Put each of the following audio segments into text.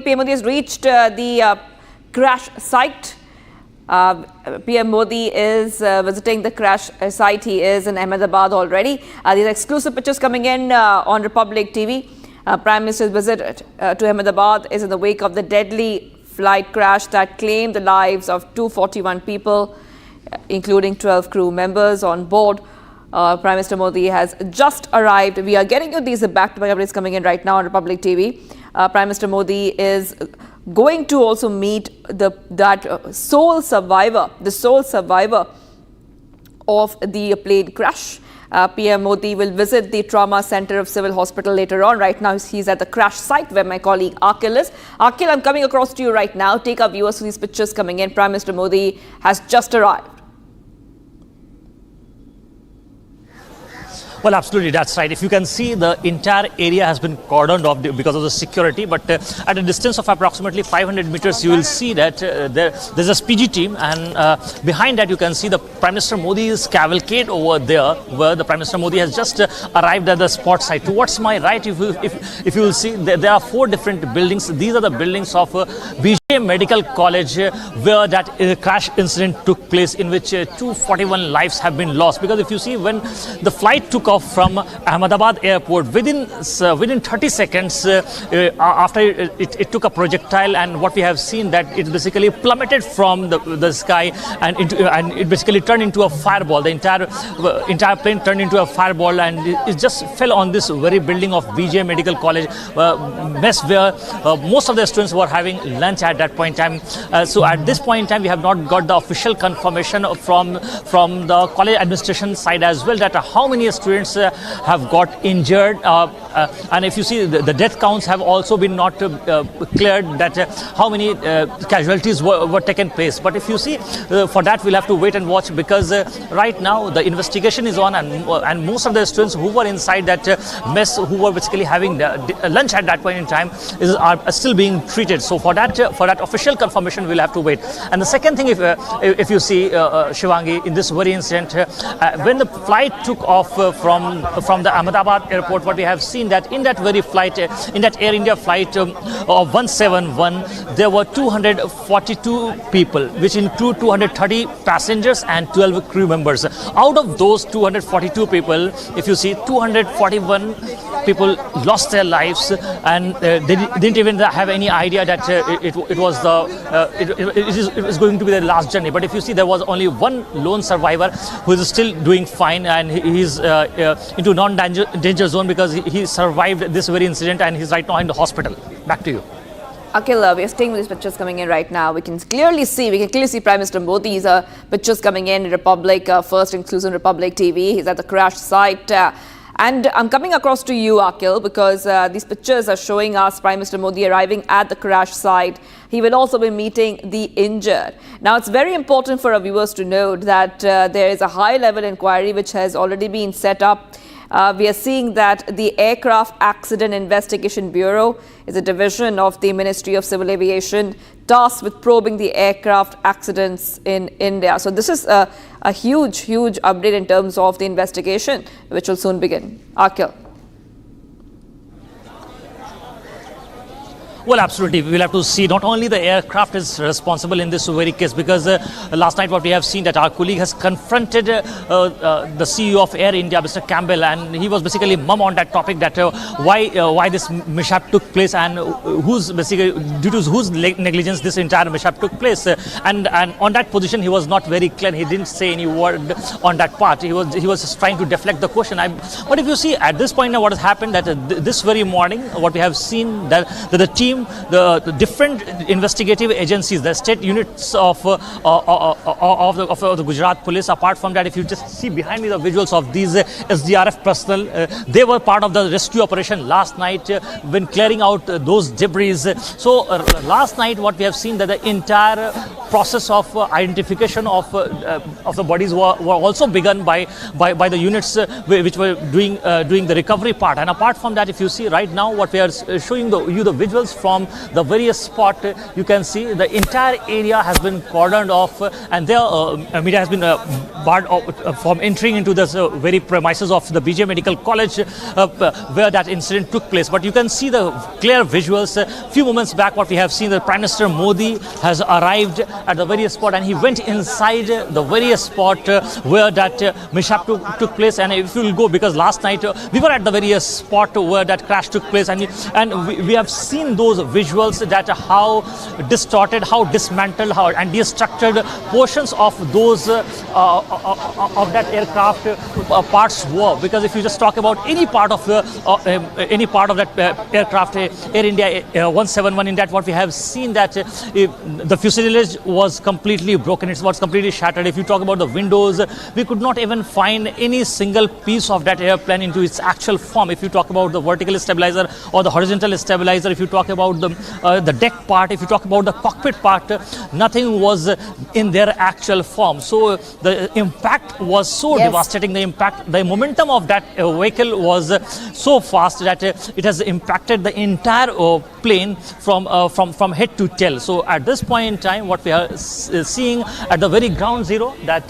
PM Modi has reached the crash site. PM Modi is visiting the crash site. He is in Ahmedabad already. These are exclusive pictures coming in on Republic TV. Prime Minister's visit to Ahmedabad is in the wake of the deadly flight crash that claimed the lives of 241 people, including 12 crew members on board. Prime Minister Modi has just arrived. We are getting you these back-to-back updates coming in right now on Republic TV. Prime Minister Modi is going to also meet the sole survivor of the plane crash. PM Modi will visit the trauma center of Civil Hospital later on. Right now, he's at the crash site where my colleague Akhil is. Akhil, I'm coming across to you right now. Take our viewers to these pictures coming in. Prime Minister Modi has just arrived. Well, absolutely, that's right. If you can see, the entire area has been cordoned off because of the security. But at a distance of approximately 500 meters, you will see that there's a PG team. And behind that, you can see the Prime Minister Modi's cavalcade over there, where the Prime Minister Modi has just arrived at the spot site. Towards my right, if you will see, there are 4 different buildings. These are the buildings of BJ Medical College, where that crash incident took place, in which 241 lives have been lost. Because if you see, when the flight took off from Ahmedabad airport, within 30 seconds after it took a projectile, and what we have seen that it basically plummeted from the sky and it basically turned into a fireball. The entire plane turned into a fireball, and it just fell on this very building of BJ Medical College, mess where most of the students were having lunch at that point in time. So at this point in time, we have not got the official confirmation from the college administration side as well that how many students have got injured, and if you see, the death counts have also been not cleared, that how many casualties were taken place. But if you see, for that we'll have to wait and watch, because right now the investigation is on, and most of the students who were inside that mess, who were basically having lunch at that point in time, are still being treated. So for that official confirmation, we'll have to wait. And the second thing, if you see, Shivangi, in this very incident, when the flight took off from the Ahmedabad airport, what we have seen that in that very flight, in that Air India flight of 171, there were 242 people, which include 230 passengers and 12 crew members. Out of those 242 people, if you see, 241 people lost their lives, and they didn't even have any idea that it was going to be their last journey. But if you see, there was only one lone survivor who is still doing fine, and he's into non-danger zone, because he survived this very incident, and he's right now in the hospital. Back to you. Akhil, we are staying with these pictures coming in right now. We can clearly see Prime Minister Modi's pictures coming in Republic, first exclusive Republic TV. He's at the crash site. And I'm coming across to you, Akhil, because these pictures are showing us Prime Minister Modi arriving at the crash site. He will also be meeting the injured. Now, it's very important for our viewers to note that there is a high-level inquiry which has already been set up. We are seeing that the Aircraft Accident Investigation Bureau is a division of the Ministry of Civil Aviation tasked with probing the aircraft accidents in India. So this is a huge update in terms of the investigation, which will soon begin. Akhil. Well, absolutely. We'll have to see. Not only the aircraft is responsible in this very case, because last night what we have seen that our colleague has confronted the CEO of Air India, Mr. Campbell, and he was basically mum on that topic, that why this mishap took place, and whose basically due to whose negligence this entire mishap took place. And on that position, he was not very clear. He didn't say any word on that part. He was just trying to deflect the question. But if you see, at this point now, what has happened, that this very morning, what we have seen that the team, the different investigative agencies, the state units of the Gujarat police. Apart from that, if you just see behind me the visuals of these SDRF personnel, they were part of the rescue operation last night when clearing out those debris. So last night, what we have seen, that the entire process of identification of the bodies were also begun by the units which were doing the recovery part. And apart from that, if you see right now, what we are showing you the visuals from the various spot. You can see the entire area has been cordoned off, and there media has been barred from entering into this very premises of the BJ Medical College where that incident took place. But you can see the clear visuals. A few moments back, what we have seen, the Prime Minister Modi has arrived at the very spot, and he went inside the very spot where that mishap took place. And if you will go, because last night we were at the very spot where that crash took place, and we have seen those visuals that how distorted, how dismantled, how and destructured portions of those of that aircraft parts were. Because if you just talk about any part of that aircraft, Air India 171, in that what we have seen that the fuselage was completely broken, it was completely shattered. If you talk about the windows, we could not even find any single piece of that airplane into its actual form. If you talk about the vertical stabilizer or the horizontal stabilizer, if you talk about the deck part, if you talk about the cockpit part, nothing was in their actual form. So the impact was so devastating. The momentum of that vehicle was so fast that it has impacted the entire plane from head to tail. So at this point in time, what we are seeing at the very ground zero, that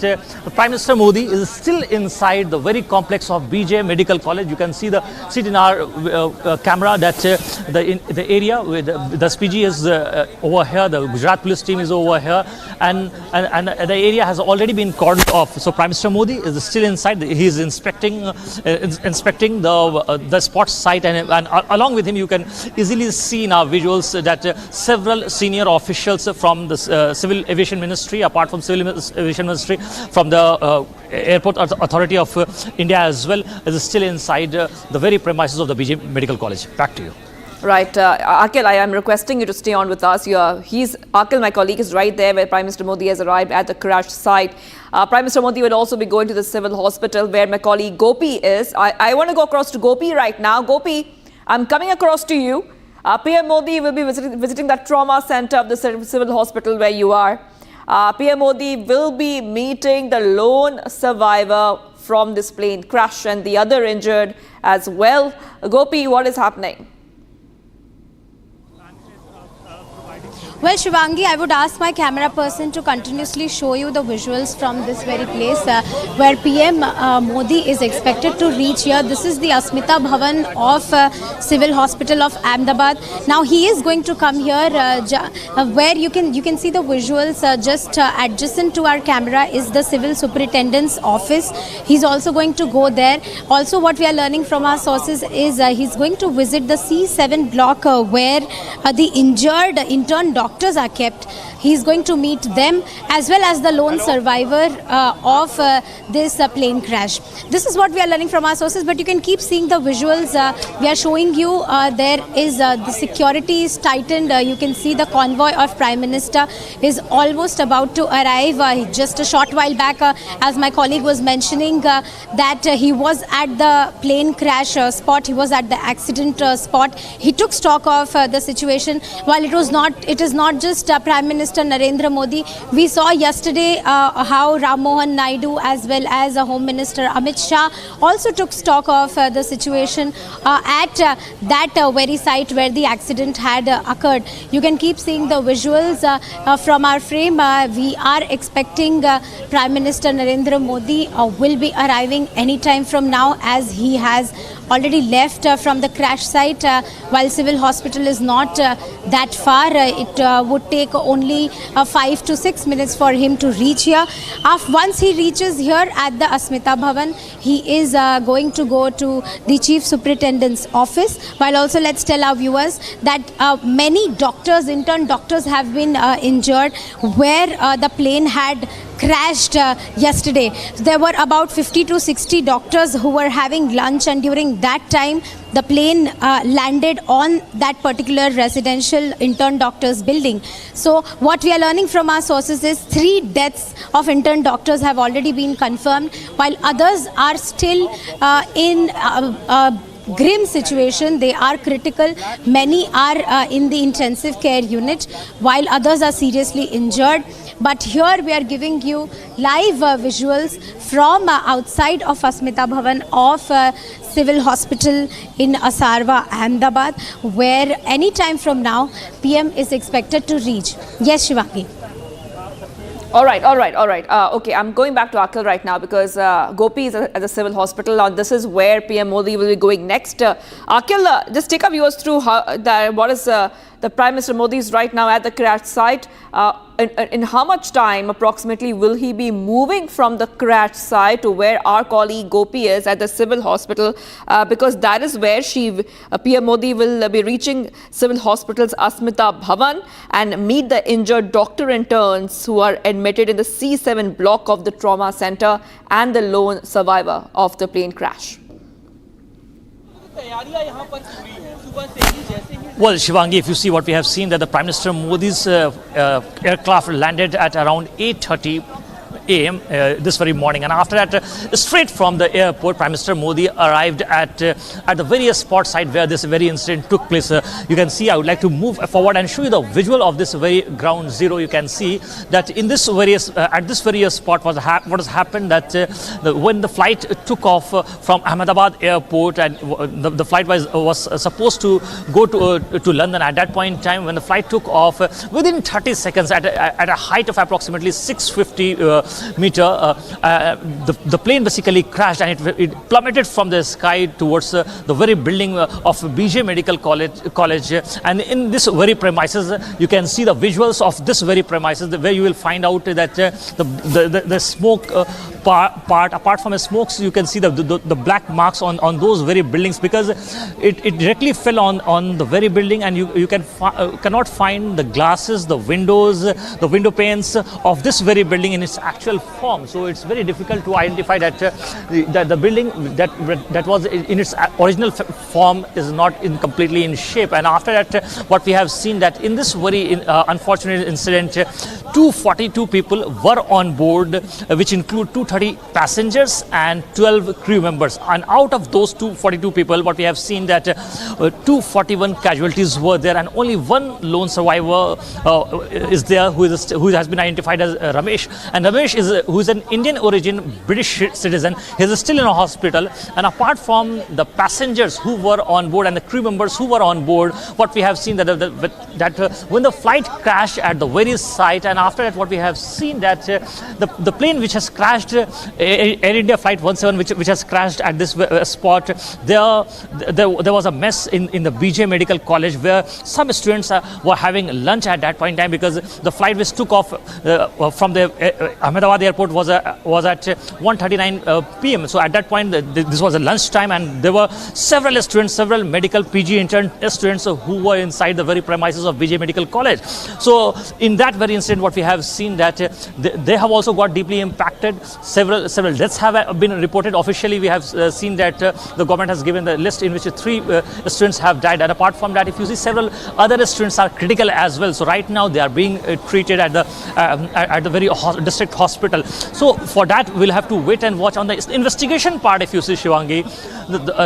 Prime Minister Modi is still inside the very complex of BJ Medical College. You can see in our camera that the area with the SPG is over here, the Gujarat police team is over here, and the area has already been cordoned off. So Prime Minister Modi is still inside. He is inspecting the spot site, and along with him you can easily see in our visuals that several senior officials from the Civil Aviation Ministry, apart from Civil Aviation Ministry, from the Airport Authority of India as well, is still inside the very premises of the BJ Medical College. Back to you. Right, Akhil, I am requesting you to stay on with us. Akhil, my colleague, is right there where Prime Minister Modi has arrived at the crash site. Prime Minister Modi will also be going to the civil hospital where my colleague Gopi is. I want to go across to Gopi right now. Gopi, I'm coming across to you. PM Modi will be visiting that trauma center of the civil hospital where you are. PM Modi will be meeting the lone survivor from this plane crash and the other injured as well. Gopi, what is happening? Well, Shivangi, I would ask my camera person to continuously show you the visuals from this very place where PM Modi is expected to reach here. This is the Asmita Bhavan of Civil Hospital of Ahmedabad. Now he is going to come here where you can see the visuals. Just adjacent to our camera is the Civil Superintendent's office. He's also going to go there. Also, what we are learning from our sources is he's going to visit the C7 block where the injured intern doctors are kept. He's going to meet them as well as the lone survivor of this plane crash. This is what we are learning from our sources, but you can keep seeing the visuals. We are showing you there is the security is tightened. You can see the convoy of Prime Minister is almost about to arrive. Just a short while back, as my colleague was mentioning, that he was at the plane crash spot. He was at the accident spot. He took stock of the situation. While it is not just Prime Minister Narendra Modi. We saw yesterday how Ram Mohan Naidu as well as Home Minister Amit Shah also took stock of the situation at that very site where the accident had occurred. You can keep seeing the visuals from our frame. We are expecting Prime Minister Narendra Modi will be arriving anytime from now, as he has already left from the crash site. While civil hospital is not that far, it would take only 5 to 6 minutes for him to reach here. Once he reaches here at the Asmita Bhavan, he is going to go to the Chief Superintendent's office. While also, let's tell our viewers that many doctors, intern doctors, have been injured where the plane had crashed yesterday. There were about 50 to 60 doctors who were having lunch, and during that time the plane landed on that particular residential intern doctors building. So what we are learning from our sources is 3 deaths of intern doctors have already been confirmed, while others are still in grim situation. They are critical. Many are in the intensive care unit, while others are seriously injured. But here we are giving you live visuals from outside of Asmita Bhavan of Civil Hospital in Asarwa, Ahmedabad, where any time from now PM is expected to reach. Yes, Shivangi. All right. Okay, I'm going back to Akhil right now because Gopi is at the civil hospital. Now, this is where PM Modi will be going next. Akhil, just take our viewers through what is the Prime Minister Modi is right now at the crash site. In how much time approximately will he be moving from the crash site to where our colleague Gopi is at the civil hospital? Because that is where PM Modi will be reaching civil hospital's Asmita Bhavan and meet the injured doctor interns who are admitted in the C7 block of the trauma center and the lone survivor of the plane crash. Well, Shivangi, if you see what we have seen, that the Prime Minister Modi's aircraft landed at around 8:30 a.m. This very morning, and after that, straight from the airport, Prime Minister Modi arrived at the various spot site where this very incident took place. You can see, I would like to move forward and show you the visual of this very ground zero. You can see that in this various at this various spot what has happened, that when the flight took off from Ahmedabad airport, and the flight was supposed to go to London. At that point in time, when the flight took off, within 30 seconds at a height of approximately 650 meter, the plane basically crashed, and it plummeted from the sky towards the very building of BJ Medical College. And in this very premises, you can see the visuals of this very premises, where you will find out that the smoke part, apart from the smokes, you can see the black marks on those very buildings, because it directly fell on the very building, and you cannot find the glasses, the windows, the window panes of this very building in its actual form. So it's very difficult to identify that the building that was in its original form is not completely in shape. And after that, what we have seen, that in this very unfortunate incident, 242 people were on board, which include 230 passengers and 12 crew members. And out of those 242 people, what we have seen, that 241 casualties were there, and only one lone survivor is there, who has been identified as Ramesh. And Ramesh who is an Indian origin British citizen. He is still in a hospital. And apart from the passengers who were on board and the crew members who were on board, what we have seen, that when the flight crashed at the very site, and after that, what we have seen, that the plane which has crashed, Air India Flight 17, which has crashed at this spot, there was a mess in the BJ Medical College, where some students were having lunch at that point in time, because the flight which took off from the Ahmedabad airport was at 1:39 p.m. So at that point, this was a lunch time, and there were several medical PG intern students who were inside the very premises of BJ Medical College. So in that very incident, what we have seen, that they have also got deeply impacted. Several deaths have been reported. Officially, we have seen that the government has given the list in which 3 students have died. And apart from that, if you see, several other students are critical as well. So right now, they are being treated at the very district hospital. So for that, we'll have to wait and watch on the investigation part. If you see, Shivangi,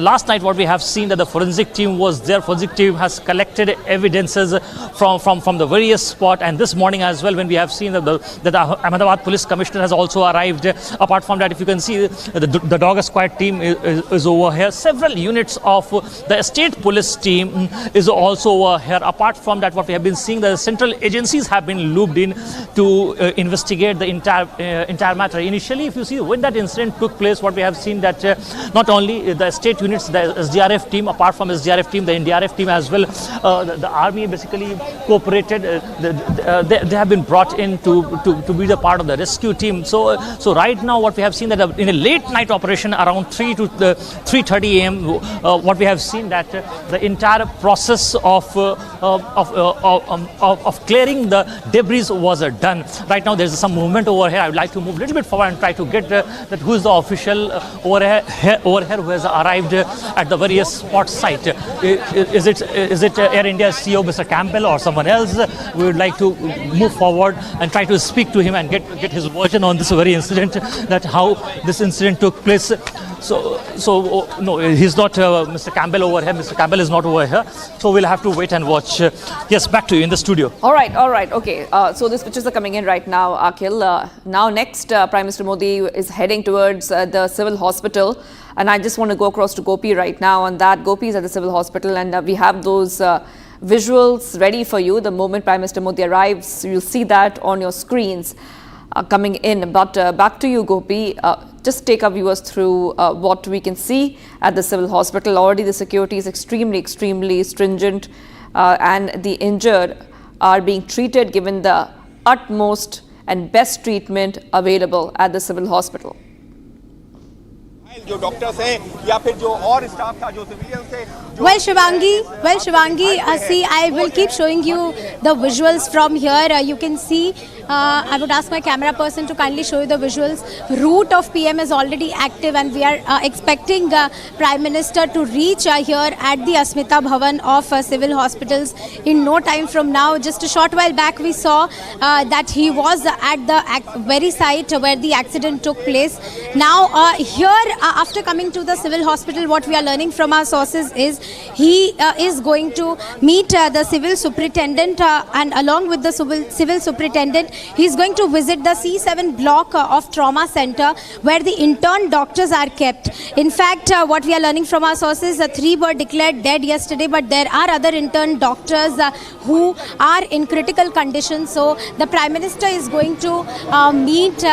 last night what we have seen, that the forensic team was there. Forensic team has collected evidences from the various spot, and this morning as well, when we have seen that the Ahmedabad Police Commissioner has also arrived. Apart from that, if you can see, the dog squad team is over here. Several units of the state police team is also over here. Apart from that, what we have been seeing, the central agencies have been looped in to investigate the entire matter. Initially, if you see, when that incident took place, what we have seen, that not only the state units, the SDRF team, apart from SDRF team, the NDRF team as well, the army basically cooperated. They have been brought in to be the part of the rescue team. So right now, what we have seen, that in a late night operation around 3 to 3:30 a.m., what we have seen, that the entire process of clearing the debris was done. Right now, there is some movement over here. I would like to move a little bit forward and try to get that who is the official over here who has arrived at the various spot site. Is it Air India's CEO, Mr. Campbell, or someone else? We would like to move forward and try to speak to him and get his version on this very incident, that how this incident took place. No, he's not Mr. Campbell over here. Mr. Campbell is not over here. So we'll have to wait and watch. Yes, back to you in the studio. All right. Okay. So these pictures are coming in right now, Akhil. Now next, Prime Minister Modi is heading towards the civil hospital. And I just want to go across to Gopi right now. And that Gopi is at the civil hospital. And we have those visuals ready for you. The moment Prime Minister Modi arrives, you'll see that on your screens coming in. But back to you, Gopi. Just take our viewers through what we can see at the civil hospital. Already the security is extremely stringent, and the injured are being treated, given the utmost and best treatment available at the civil hospital. जो doctors हैं या फिर जो और staff था जो civilian थे. Well, Shivangi, see, I will keep showing you the visuals from here. You can see, I would ask my camera person to kindly show you the visuals. Route of PM is already active, and we are expecting Prime Minister to reach here at the Asmita Bhavan of civil hospitals in no time from now. Just a short while back, we saw that he was at the very site where the accident took place. Now, here, after coming to the civil hospital, what we are learning from our sources is he is going to meet the civil superintendent, and along with the civil superintendent, he is going to visit the C7 block of trauma center where the intern doctors are kept. In fact, what we are learning from our sources, 3 were declared dead yesterday, but there are other intern doctors who are in critical condition. So the Prime Minister is going to meet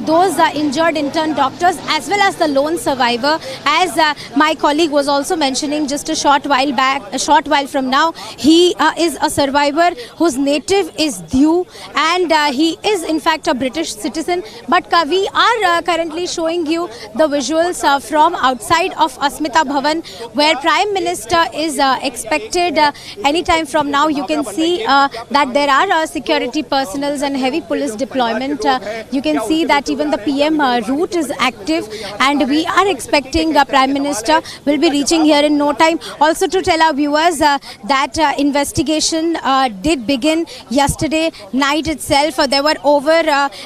those injured intern doctors as well as the lone survivor. As my colleague was also mentioning just a short while from now, he is a survivor whose native is Diu, and he is in fact a British citizen. But we are currently showing you the visuals from outside of Asmita Bhavan, where Prime Minister is expected anytime from now. You can see that there are security personnel and heavy police deployment. You can see that even the PM route is active, and we are expecting Prime Minister will be reaching here in no time. Also to tell our viewers that investigation did begin yesterday night itself. There were over,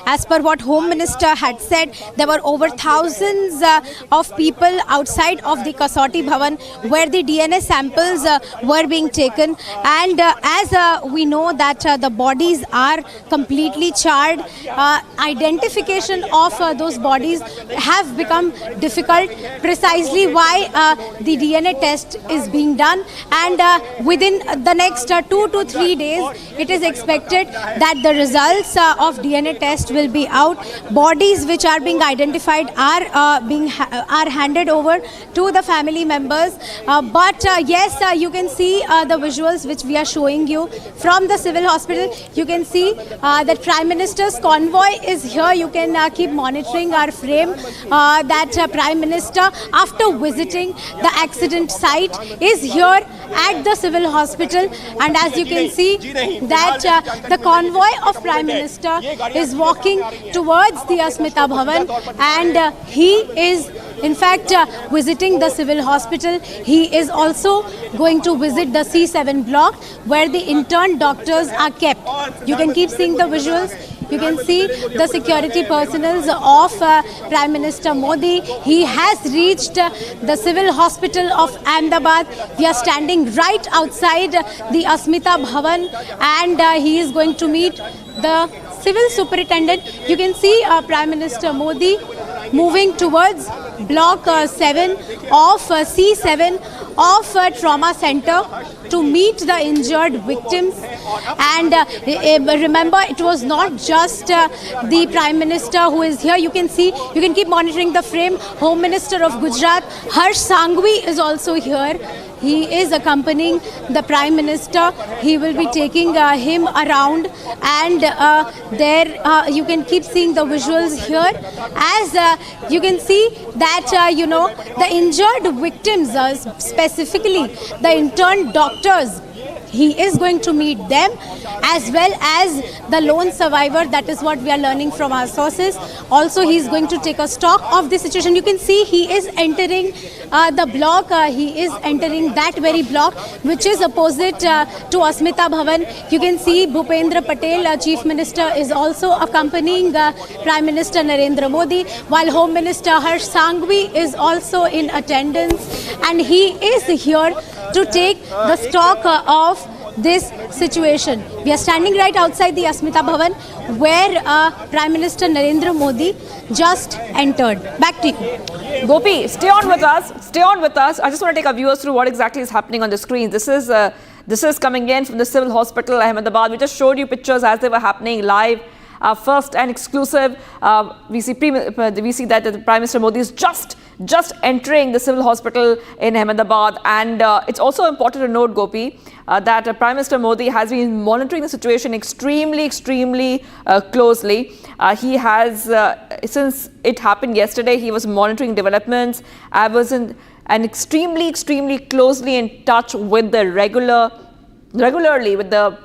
as per what Home Minister had said, there were over thousands of people outside of the Kasauti Bhavan where the DNA samples were being taken. And as we know that the bodies are completely charred, identification of those bodies have become difficult, precisely why the DNA test is being done. And within the next 2 to 3 days, it is expected that the results of DNA test will be out. Bodies which are being identified are handed over to the family members. But yes, you can see the visuals which we are showing you from the civil hospital. You can see that Prime Minister's convoy is here. You can keep monitoring our frame. That Prime Minister, after visiting the accident site, is here at the civil hospital. And as you can see that the convoy of Prime Minister is walking towards the Asmita Bhavan, and he is in fact visiting the civil hospital. He is also going to visit the C7 block where the intern doctors are kept. You can keep seeing the visuals. You can see the security personnel of Prime Minister Modi. He has reached the civil hospital of Ahmedabad. We are standing right outside the Asmita Bhavan, and he is going to meet the civil superintendent. You can see Prime Minister Modi moving towards block 7 of C7 of trauma center to meet the injured victims. And remember, it was not just the Prime Minister who is here. You can see, you can keep monitoring the frame. Home Minister of Gujarat, Harsh Sanghvi, is also here. He is accompanying the Prime Minister. He will be taking him around, and there you can keep seeing the visuals here. As you can see that you know, the injured victims, specifically the interned doctors, he is going to meet them as well as the lone survivor. That is what we are learning from our sources. Also, he is going to take a stock of the situation. You can see he is entering the block. He is entering that very block, which is opposite to Asmita Bhavan. You can see Bhupendra Patel, Chief Minister, is also accompanying Prime Minister Narendra Modi, while Home Minister Harsh Sanghvi is also in attendance, and he is here to take the stock of this situation. We are standing right outside the Asmita Bhavan, where Prime Minister Narendra Modi just entered. Back to you. Gopi, stay on with us. Stay on with us. I just want to take our viewers through what exactly is happening on the screen. This is coming in from the Civil Hospital, Ahmedabad. We just showed you pictures as they were happening live. First and exclusive, we see that the Prime Minister Modi is just entering the Civil Hospital in Ahmedabad, and it's also important to note, Gopi, that Prime Minister Modi has been monitoring the situation extremely closely. He has, since it happened yesterday, he was monitoring developments. I was extremely closely in touch with the regularly with the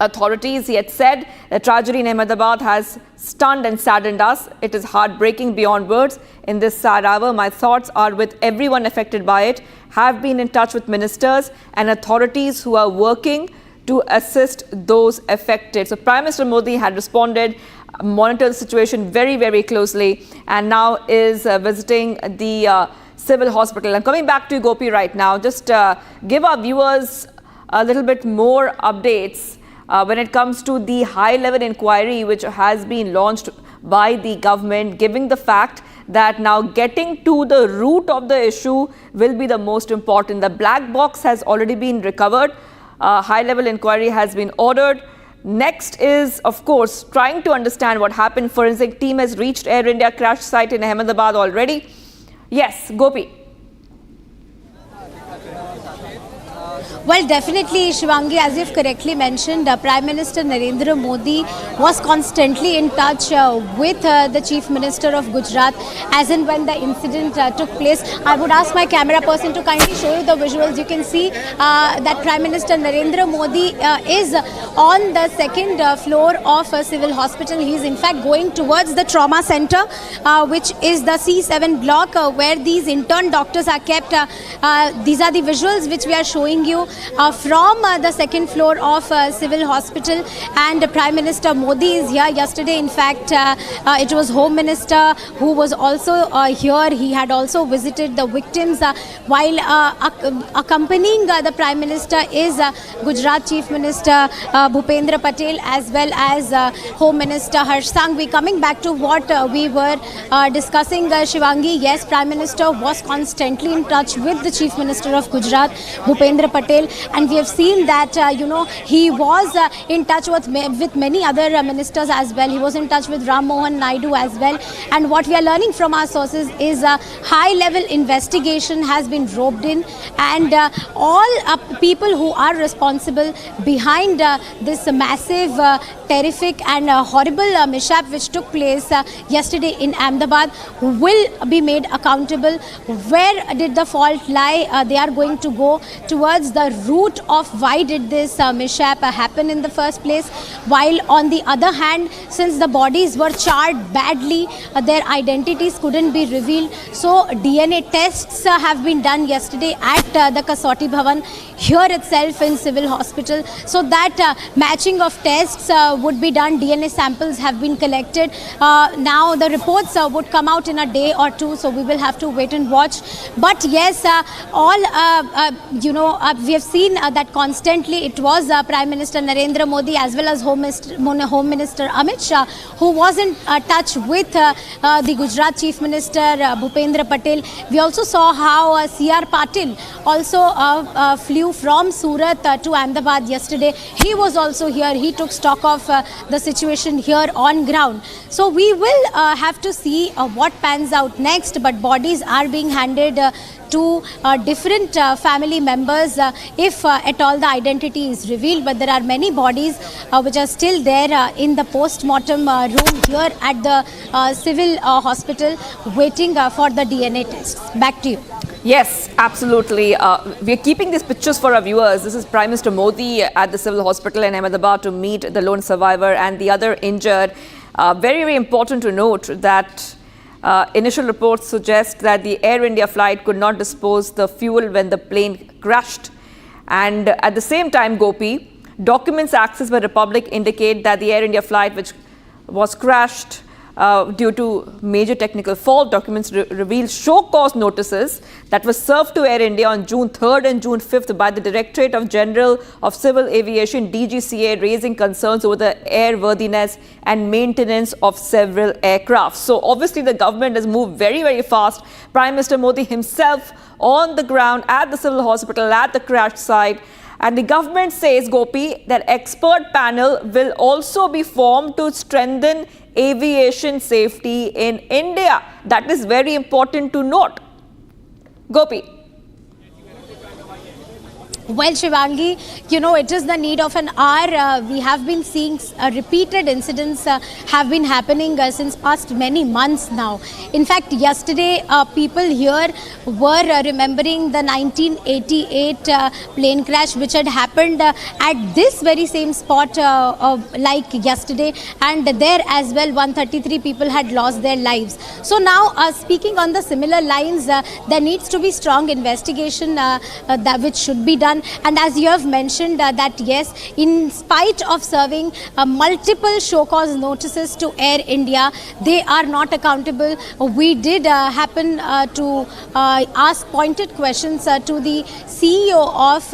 authorities. He had said the tragedy in Ahmedabad has stunned and saddened us. It is heartbreaking beyond words. In this sad hour, my thoughts are with everyone affected by it. Have been in touch with ministers and authorities who are working to assist those affected. So Prime Minister Modi had responded, monitored the situation very closely, and now is visiting the civil hospital. I'm coming back to you, Gopi, right now. Just give our viewers a little bit more updates when it comes to the high-level inquiry which has been launched by the government, given the fact that now getting to the root of the issue will be the most important. The black box has already been recovered. High-level inquiry has been ordered. Next is, of course, trying to understand what happened. Forensic team has reached Air India crash site in Ahmedabad already. Yes, Gopi. Well, definitely, Shivangi, as you've correctly mentioned, Prime Minister Narendra Modi was constantly in touch with the Chief Minister of Gujarat as and when the incident took place. I would ask my camera person to kindly show you the visuals. You can see that Prime Minister Narendra Modi is on the second floor of a civil hospital. He is in fact going towards the trauma center, which is the C7 block where these intern doctors are kept. These are the visuals which we are showing you from the second floor of civil hospital, and Prime Minister Modi is here. Yesterday, in fact, it was Home Minister who was also here. He had also visited the victims, while accompanying the Prime Minister is Gujarat Chief Minister Bhupendra Patel as well as Home Minister Harsh Sanghvi. Coming back to what we were discussing, Shivangi, yes, Prime Minister was constantly in touch with the Chief Minister of Gujarat, Bhupendra Patel, and we have seen that he was in touch with many other ministers as well. He was in touch with Ram Mohan Naidu as well, and what we are learning from our sources is a high-level investigation has been roped in, and all people who are responsible behind this massive, terrific and horrible mishap which took place yesterday in Ahmedabad will be made accountable. Where did the fault lie? They are going to go towards the root of why did this mishap happen in the first place, while on the other hand, since the bodies were charred badly, their identities couldn't be revealed. So DNA tests have been done yesterday at the Kasauti Bhavan here itself in civil hospital, so that matching of tests would be done. DNA samples have been collected. Now the reports would come out in a day or two, so we will have to wait and watch. But yes, we have seen that constantly it was Prime Minister Narendra Modi as well as Home Minister Amit Shah who was in touch with the Gujarat Chief Minister Bhupendra Patel. We also saw how C.R. Patil also flew from Surat to Ahmedabad yesterday. He was also here. He took stock of the situation here on ground. So we will have to see what pans out next, but bodies are being handed to different family members if at all the identity is revealed, but there are many bodies which are still there in the post-mortem room here at the civil hospital waiting for the DNA tests. Back to you. Yes, absolutely. We are keeping these pictures for our viewers. This is Prime Minister Modi at the civil hospital in Ahmedabad to meet the lone survivor and the other injured. Very, very important to note that initial reports suggest that the Air India flight could not dispose the fuel when the plane crashed. And at the same time, Gopi, documents accessed by Republic indicate that the Air India flight, which was crashed due to major technical fault, documents reveal show cause notices that were served to Air India on June 3rd and June 5th by the Directorate of General of Civil Aviation DGCA, raising concerns over the airworthiness and maintenance of several aircraft. So obviously the government has moved very, very fast. Prime Minister Modi himself on the ground at the civil hospital at the crash site. And the government says, Gopi, that expert panel will also be formed to strengthen aviation safety in India. That is very important to note. Gopi. Well, Shivangi, it is the need of an hour. We have been seeing repeated incidents have been happening since past many months now. In fact, yesterday, people here were remembering the 1988 plane crash which had happened at this very same spot like yesterday. And there as well, 133 people had lost their lives. So now, speaking on the similar lines, there needs to be strong investigation that which should be done. And as you have mentioned that yes, in spite of serving multiple show cause notices to Air India, they are not accountable. We did happen to ask pointed questions to the CEO of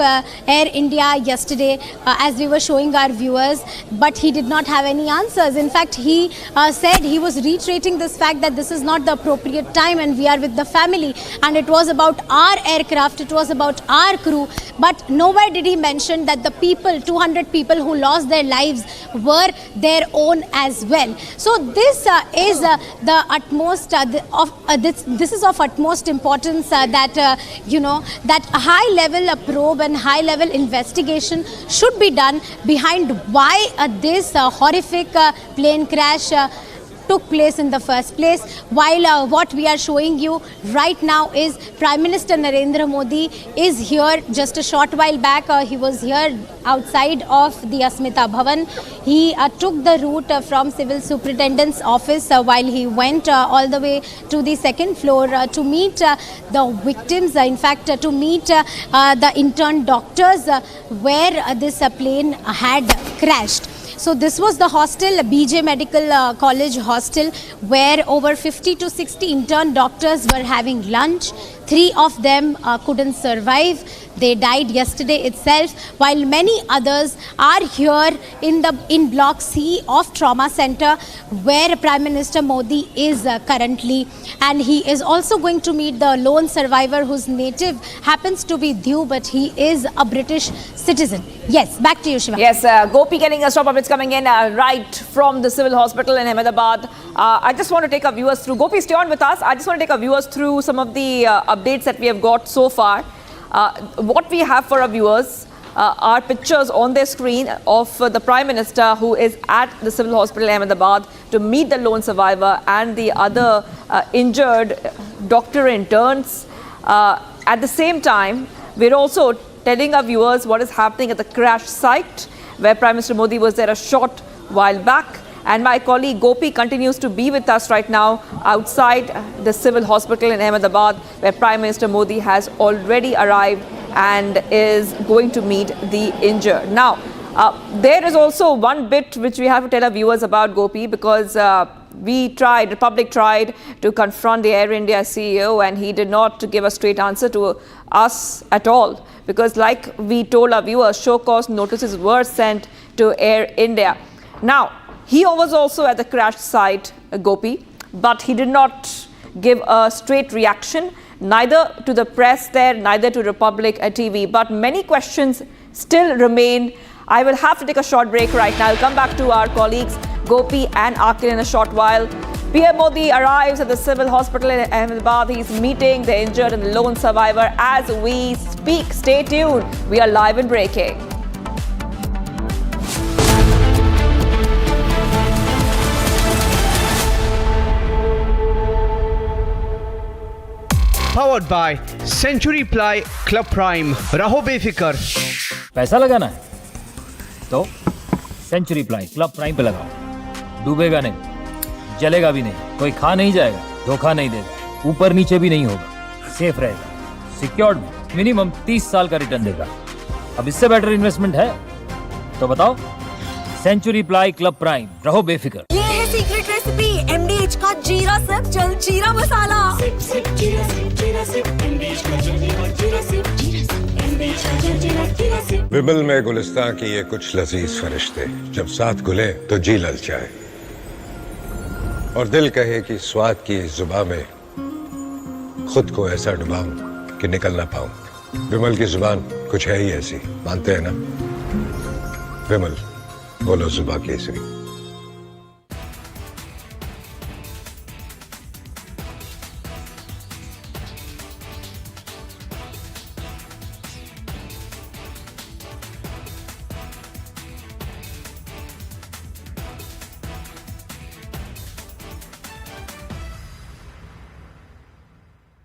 Air India yesterday as we were showing our viewers, but he did not have any answers. In fact, he said he was reiterating this fact that this is not the appropriate time and we are with the family and it was about our aircraft, it was about our crew. But nowhere did he mention that the people, 200 people who lost their lives were their own as well. So this is the utmost, this is of utmost importance that, that a high level probe and high level investigation should be done behind why this horrific plane crash took place in the first place. While what we are showing you right now is Prime Minister Narendra Modi is here just a short while back. He was here outside of the Asmita Bhavan. He took the route from Civil Superintendent's office while he went all the way to the second floor to meet the victims, in fact to meet the intern doctors where this plane had crashed. So this was the hostel, BJ Medical College hostel, where over 50 to 60 intern doctors were having lunch. 3 of them couldn't survive. They died yesterday itself, while many others are here in Block C of Trauma Center, where Prime Minister Modi is currently. And he is also going to meet the lone survivor whose native happens to be Diu, but he is a British citizen. Yes, back to you, Shiva. Yes, Gopi getting a stop updates coming in right from the civil hospital in Ahmedabad. I just want to take our viewers through. Gopi, stay on with us. I just want to take our viewers through some of the updates that we have got so far. What we have for our viewers are pictures on their screen of the Prime Minister who is at the civil hospital in Ahmedabad to meet the lone survivor and the other injured doctor interns. At the same time, we're also telling our viewers what is happening at the crash site where Prime Minister Modi was there a short while back. And my colleague Gopi continues to be with us right now outside the civil hospital in Ahmedabad, where Prime Minister Modi has already arrived and is going to meet the injured. Now, there is also one bit which we have to tell our viewers about, Gopi, because Republic tried to confront the Air India CEO and he did not give a straight answer to us at all. Because like we told our viewers, show cause notices were sent to Air India. Now, he was also at the crash site, Gopi, but he did not give a straight reaction, neither to the press there, neither to Republic TV. But many questions still remain. I will have to take a short break right now. I'll come back to our colleagues, Gopi and Akhil, in a short while. PM Modi arrives at the civil hospital in Ahmedabad. He's meeting the injured and the lone survivor as we speak. Stay tuned. We are live and breaking. powered by Century Ply Club Prime. रहो बेफिक्र। पैसा लगाना है तो century ply club prime पे लगाओ। डूबेगा नहीं, जलेगा भी नहीं, कोई खा नहीं जाएगा, धोखा नहीं देगा, ऊपर नीचे भी नहीं होगा, सेफ रहेगा, सिक्योर्ड मिनिमम 30 साल का रिटर्न देगा। अब इससे बेटर इन्वेस्टमेंट है तो बताओ। सेंचुरी प्लाई क्लब प्राइम, रहो बेफिक्र। ये है सीक्रेट रेसिपी MDH का जीरा सिप जल जीरा मसाला। विमल में गुलिस्तान की ये कुछ लजीज फरिश्ते जब साथ घुले तो जी ललचाए और दिल कहे कि स्वाद की इस जुबान में खुद को ऐसा डुबाऊं कि निकल ना पाऊं। विमल की जुबान कुछ है ही ऐसी, मानते हैं ना? विमल, बोलो जुबान केसरी।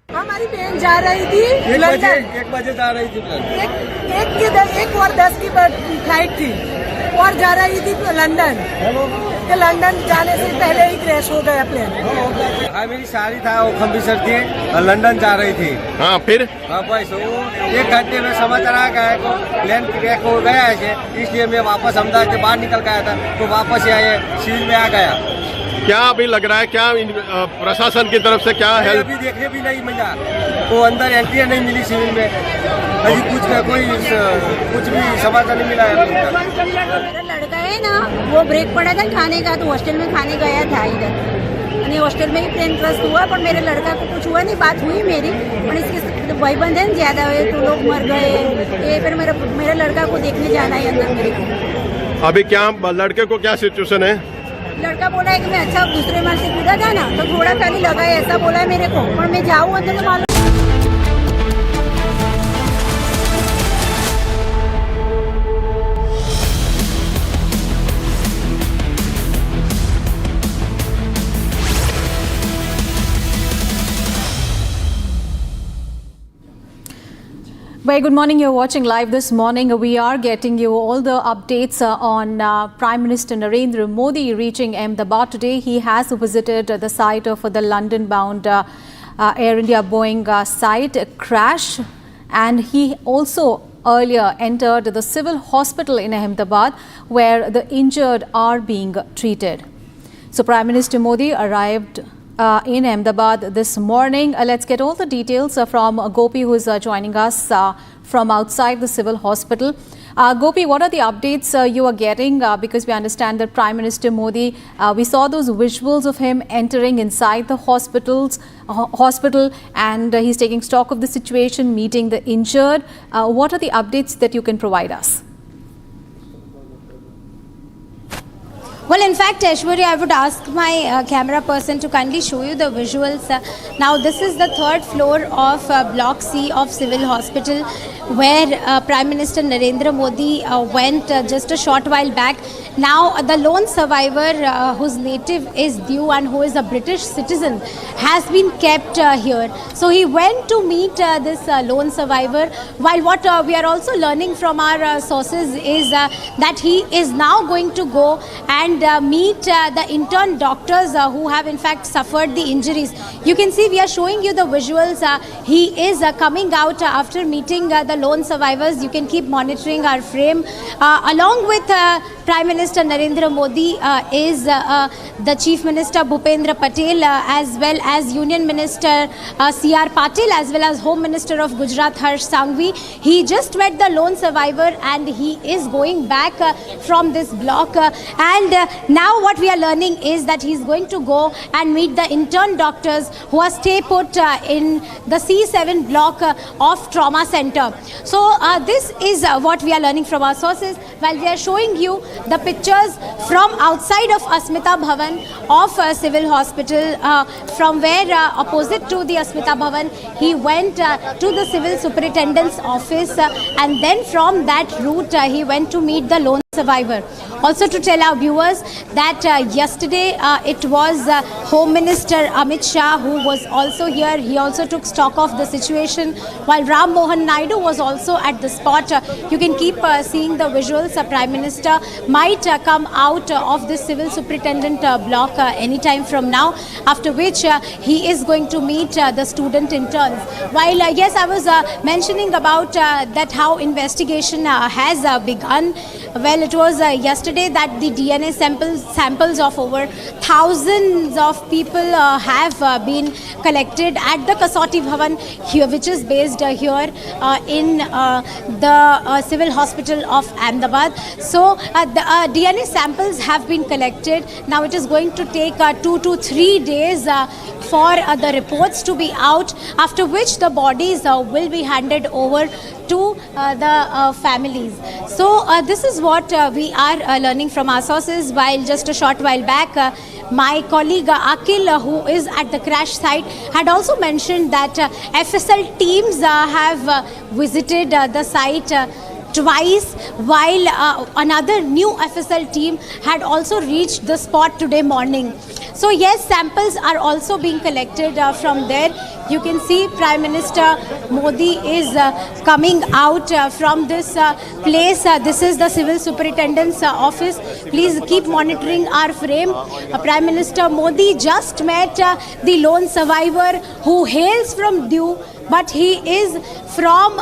हमारी बहन जा रही थी लंदन। 1 बजे जा रही थी। एक और 10 की फ्लाइट थी और जा रही थी लंदन। तो लंदन जाने से पहले ही क्रैश हो गया प्लेन। हाँ, मेरी साड़ी था वो खम्बिसर थी और लंदन जा रही थी। हाँ, फिर? हाँ बस वो 1 घंटे में समाचार आ गया को प्लेन क्रैश हो गया है, इसलिए मैं वापस अहमदाबाद से बाहर निकल गया था तो वापस यहाँ सिविल में आ गया। क्या अभी लग रहा है, क्या प्रशासन की तरफ से क्या हेल्प? अभी देखने भी नहीं मिला, वो अंदर एंट्री नहीं मिली सिविल में, अभी कुछ भी समाचार नहीं मिला है। मेरा लड़का है ना, वो ब्रेक पड़ा था खाने का तो हॉस्टल में खाने गया था इधर, हॉस्टल में ही प्लेन क्रैश हुआ पर मेरे लड़का को कुछ हुआ नहीं। बात हुई मेरी और इसके भाईबंद है ज्यादा हुए तो लोग मर गए, ये फिर मेरे लड़का को देखने जाना है अंदर मेरे को। अभी क्या लड़के को क्या सिचुएशन है? लड़का बोला है कि मैं अच्छा दूसरे मार से कूदा था ना तो थोड़ा खाली लगा है, ऐसा बोला है मेरे को, और मैं जाऊँ अंदर तो मालूम। Very good morning. You're watching live this morning. We are getting you all the updates on Prime Minister Narendra Modi reaching Ahmedabad today. He has visited the site of the London-bound Air India Boeing site crash, and he also earlier entered the civil hospital in Ahmedabad where the injured are being treated. So Prime Minister Modi arrived in Ahmedabad this morning. Let's get all the details from Gopi, who is joining us from outside the civil hospital. Gopi, what are the updates you are getting? Because we understand that Prime Minister Modi, we saw those visuals of him entering inside the hospital, and he's taking stock of the situation, meeting the injured. What are the updates that you can provide us? Well, in fact, Aishwarya, I would ask my camera person to kindly show you the visuals. Now, this is the 3rd floor of Block C of Civil Hospital, where Prime Minister Narendra Modi went just a short while back. Now, the lone survivor whose native is Diu and who is a British citizen has been kept here. So, he went to meet this lone survivor, while what we are also learning from our sources is that he is now going to go and meet the intern doctors who have in fact suffered the injuries. You can see we are showing you the visuals. He is coming out after meeting the lone survivors. You can keep monitoring our frame. Along with Prime Minister Narendra Modi is the Chief Minister Bhupendra Patel, as well as Union Minister C.R. Patil, as well as Home Minister of Gujarat Harsh Sanghvi. He just met the lone survivor and he is going back from this block. And now what we are learning is that he is going to go and meet the intern doctors who are stay put in the C7 block of Trauma Center. So this is what we are learning from our sources, while we are showing you the pictures from outside of Asmita Bhavan of Civil Hospital, from where opposite to the Asmita Bhavan he went to the Civil Superintendent's office, and then from that route he went to meet the lone survivor. Also to tell our viewers that yesterday it was Home Minister Amit Shah who was also here. He also took stock of the situation, while Ram Mohan Naidu was also at the spot. You can keep seeing the visuals. Prime Minister might come out of this civil superintendent block anytime from now, after which he is going to meet the student interns. While yes, I was mentioning about that how investigation has begun. Well, it was yesterday that the DNA samples of over thousands of people have been collected at the Kasauti Bhavan here, which is based here in the civil hospital of Ahmedabad. So the DNA samples have been collected. Now it is going to take 2 to 3 days for the reports to be out, after which the bodies will be handed over to the families. So this is what we are learning from our sources. While just a short while back, my colleague Akil, who is at the crash site, had also mentioned that FSL teams have visited the site twice, while another new FSL team had also reached the spot today morning. So yes, samples are also being collected from there. You can see Prime Minister Modi is coming out from this place. This is the Civil Superintendent's office. Please keep monitoring our frame. Prime Minister Modi just met the lone survivor who hails from Diu, but he is from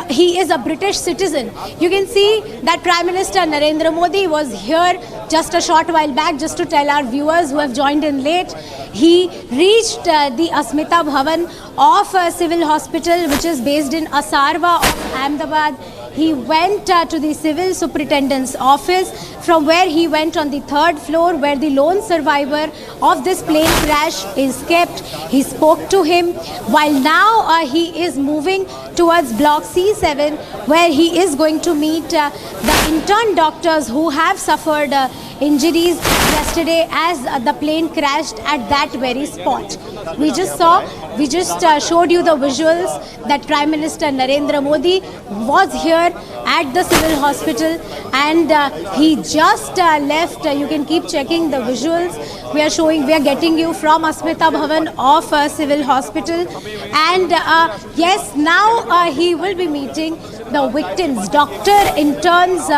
he is a British citizen. You can see that Prime Minister Narendra Modi was here just a short while back. Just to tell our viewers who have joined in late, he reached the Asmita Bhavan of Civil Hospital, which is based in Asarwa of Ahmedabad. He went to the Civil Superintendent's office, from where he went on the 3rd floor where the lone survivor of this plane crash is kept. He spoke to him, while now he is moving towards block C7, where he is going to meet the intern doctors who have suffered injuries yesterday as the plane crashed at that very spot. We just showed you the visuals that Prime Minister Narendra Modi was here at the civil hospital, and he just left. You can keep checking the visuals. We are getting you from Asmita Bhavan of Civil Hospital, and yes, now he will be meeting the victims, doctor interns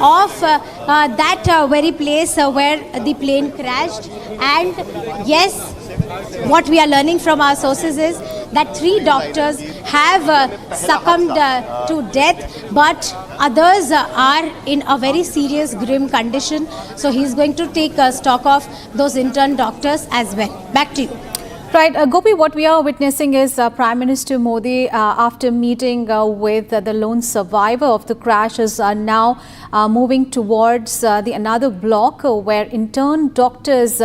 of that very place where the plane crashed. And yes, what we are learning from our sources is that 3 doctors have succumbed to death, but others are in a very serious, grim condition. So he is going to take stock of those intern doctors as well. Back to you. Right, Gopi, what we are witnessing is Prime Minister Modi, after meeting with the lone survivor of the crash, is now moving towards the another block where intern doctors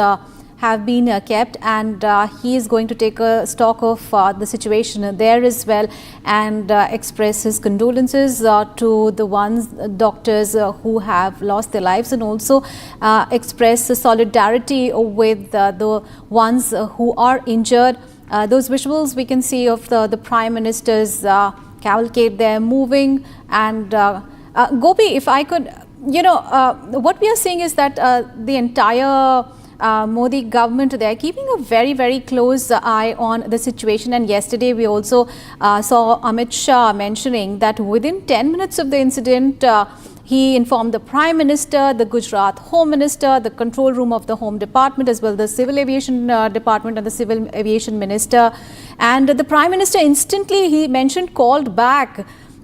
have been kept, and he is going to take a stock of the situation there as well, and express his condolences to the doctors who have lost their lives, and also express solidarity with the ones who are injured. Those visuals we can see of the Prime Minister's cavalcade there moving, and Gopi, if I could, what we are seeing is that the entire Modi government, they are keeping a very, very close eye on the situation. And yesterday we also saw Amit Shah mentioning that within 10 minutes of the incident, he informed the Prime Minister, the Gujarat Home Minister, the control room of the Home Department, as well the Civil Aviation Department and the Civil Aviation Minister. And the Prime Minister instantly, he mentioned, called back.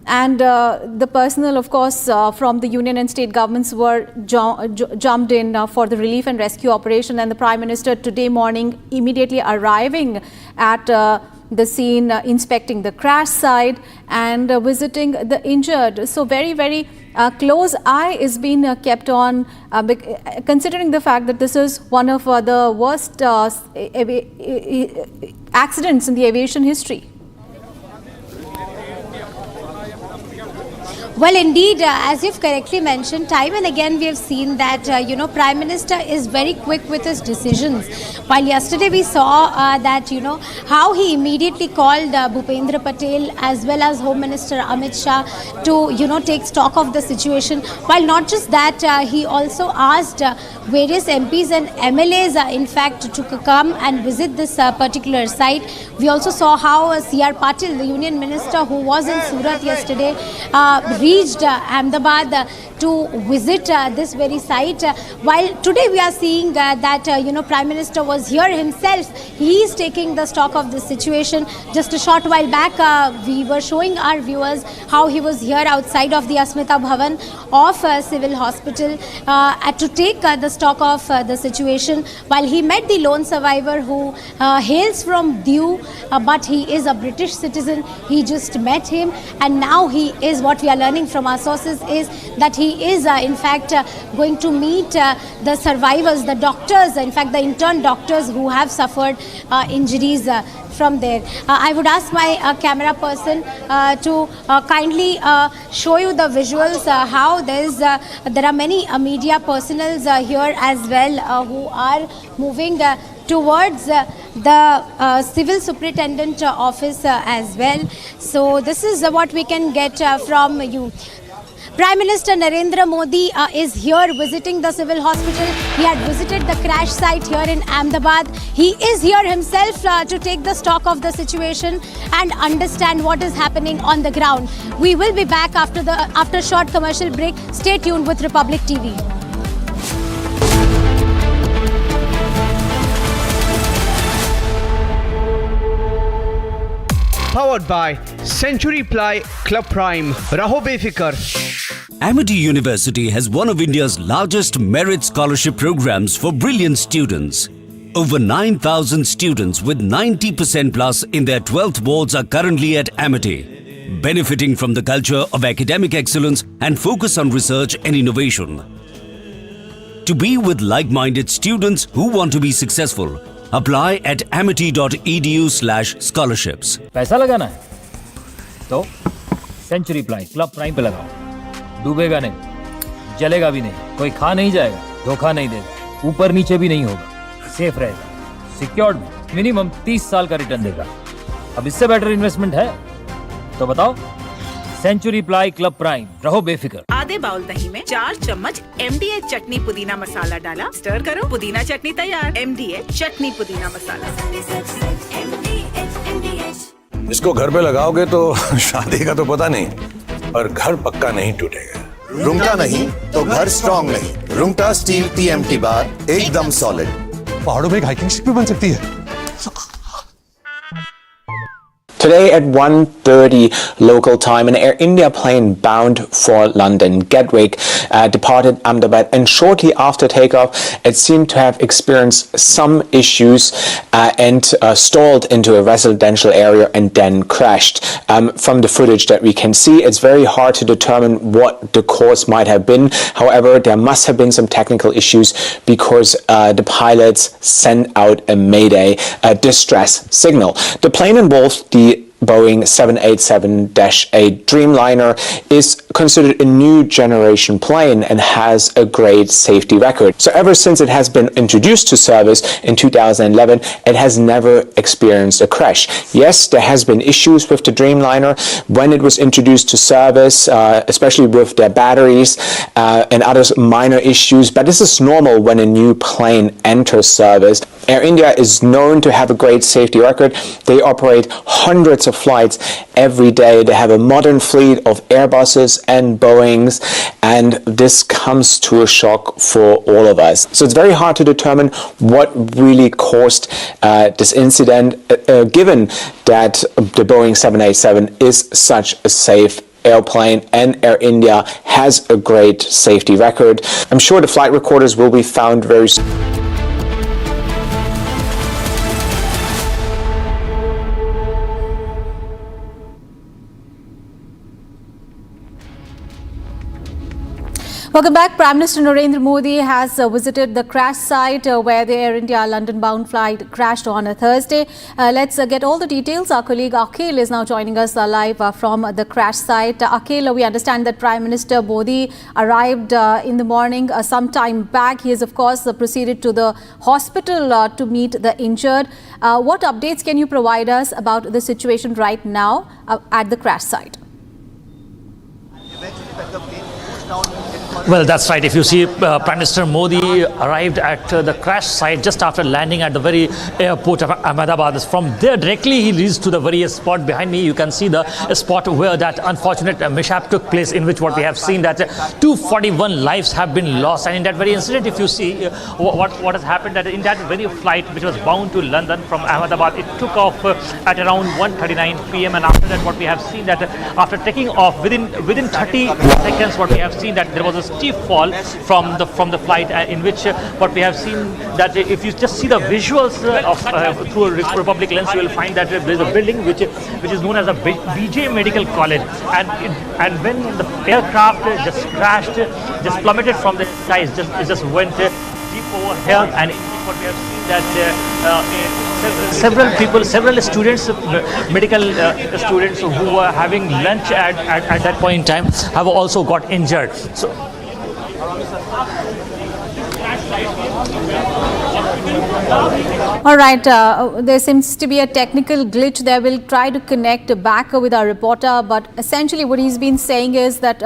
And the personnel, of course, from the union and state governments were jumped in for the relief and rescue operation. And the Prime Minister today morning immediately arriving at the scene, inspecting the crash site and visiting the injured. So very, very close eye is being kept on, considering the fact that this is one of the worst accidents in the aviation history. Well, indeed, as you've correctly mentioned, time and again we have seen that, Prime Minister is very quick with his decisions. While yesterday we saw that, how he immediately called Bhupendra Patel as well as Home Minister Amit Shah to, take stock of the situation. While not just that, he also asked various MPs and MLAs, in fact, to come and visit this particular site. We also saw how C.R. Patil, the Union Minister who was in Surat yesterday, reached Ahmedabad to visit this very site. While today we are seeing that Prime Minister was here himself. He is taking the stock of the situation. Just a short while back, we were showing our viewers how he was here outside of the Asmita Bhavan of Civil Hospital to take the stock of the situation. While he met the lone survivor who hails from Diu, but he is a British citizen. He just met him, and now he is, what we are learning from our sources is that he is in fact going to meet the survivors, the doctors, in fact the intern doctors who have suffered injuries from there. I would ask my camera person to kindly show you the visuals, how there are many media personals here as well who are moving towards the civil superintendent office as well. So this is what we can get from you. Prime Minister Narendra Modi is here visiting the civil hospital. He had visited the crash site here in Ahmedabad. He is here himself to take the stock of the situation and understand what is happening on the ground. We will be back after a short commercial break. Stay tuned with Republic TV. Powered by Century Ply Club Prime. Raho befikar. Amity University has one of India's largest merit scholarship programs for brilliant students. Over 9,000 students with 90% plus in their 12th boards are currently at Amity, benefiting from the culture of academic excellence and focus on research and innovation. To be with like-minded students who want to be successful, apply at amity.edu/scholarships. पैसा लगाना है तो century ply club prime पे लगाओ, डूबेगा नहीं, जलेगा भी नहीं, कोई खा नहीं जाएगा, धोखा नहीं देगा, ऊपर नीचे भी नहीं होगा, सेफ रहेगा, सिक्योर्ड, मिनिमम 30 साल का रिटर्न देगा। अब इससे बेटर इन्वेस्टमेंट है तो बताओ। सेंचुरी प्लाई क्लब प्राइम, रहो बेफिक्र। आधे बाउल दही में 4 चम्मच MDH चटनी पुदीना मसाला डाला, स्टर करो, पुदीना चटनी तैयार। MDH चटनी पुदीना मसाला। इसको घर पे लगाओगे तो शादी का तो पता नहीं, पर घर पक्का नहीं टूटेगा। रुंगटा नहीं तो घर स्ट्रॉन्ग नहीं। रुंगटा स्टील TMT बार एकदम सॉलिड। पहाड़ों में एक हाइकिंग शिप भी बन सकती है। Today at 1:30 local time, an Air India plane bound for London, Gatwick, departed Ahmedabad, and shortly after takeoff, it seemed to have experienced some issues and stalled into a residential area and then crashed. From the footage that we can see, it's very hard to determine what the cause might have been. However, there must have been some technical issues because the pilots sent out a mayday, a distress signal. The plane involved the Boeing 787-8 Dreamliner is considered a new generation plane and has a great safety record. So ever since it has been introduced to service in 2011, it has never experienced a crash. Yes, there has been issues with the Dreamliner when it was introduced to service, especially with their batteries and other minor issues, but this is normal when a new plane enters service. Air India is known to have a great safety record. They operate hundreds of flights every day. They have a modern fleet of Airbuses and Boeings, and this comes to a shock for all of us. So it's very hard to determine what really caused this incident, given that the Boeing 787 is such a safe airplane and Air India has a great safety record. I'm sure the flight recorders will be found very soon. Welcome back. Prime Minister Narendra Modi has visited the crash site where the Air India London-bound flight crashed on a Thursday. Let's get all the details. Our colleague Akhil is now joining us live from the crash site. Akhil, we understand that Prime Minister Modi arrived in the morning some time back. He has, of course, proceeded to the hospital to meet the injured. What updates can you provide us about the situation right now at the crash site? Well, that's right. If you see, Prime Minister Modi arrived at the crash site just after landing at the very airport of Ahmedabad. From there, directly he reached to the very spot behind me. You can see the spot where that unfortunate mishap took place, in which what we have seen that 241 lives have been lost. And in that very incident, if you see what has happened, that in that very flight which was bound to London from Ahmedabad, it took off at around 1:39 p.m. And after that, what we have seen that after taking off within 30 seconds, what we have seen that there was a steep fall from the flight, in which what we have seen that if you just see the visuals through a Republic lens, you will find that there is a building which is known as a BJ Medical College, and when the aircraft just crashed, just plummeted from the skies, it just went deep over here, and what we have seen that several students, medical students who were having lunch at that point in time have also got injured. So all right, there seems to be a technical glitch there. We'll try to connect back with our reporter, but essentially what he's been saying is that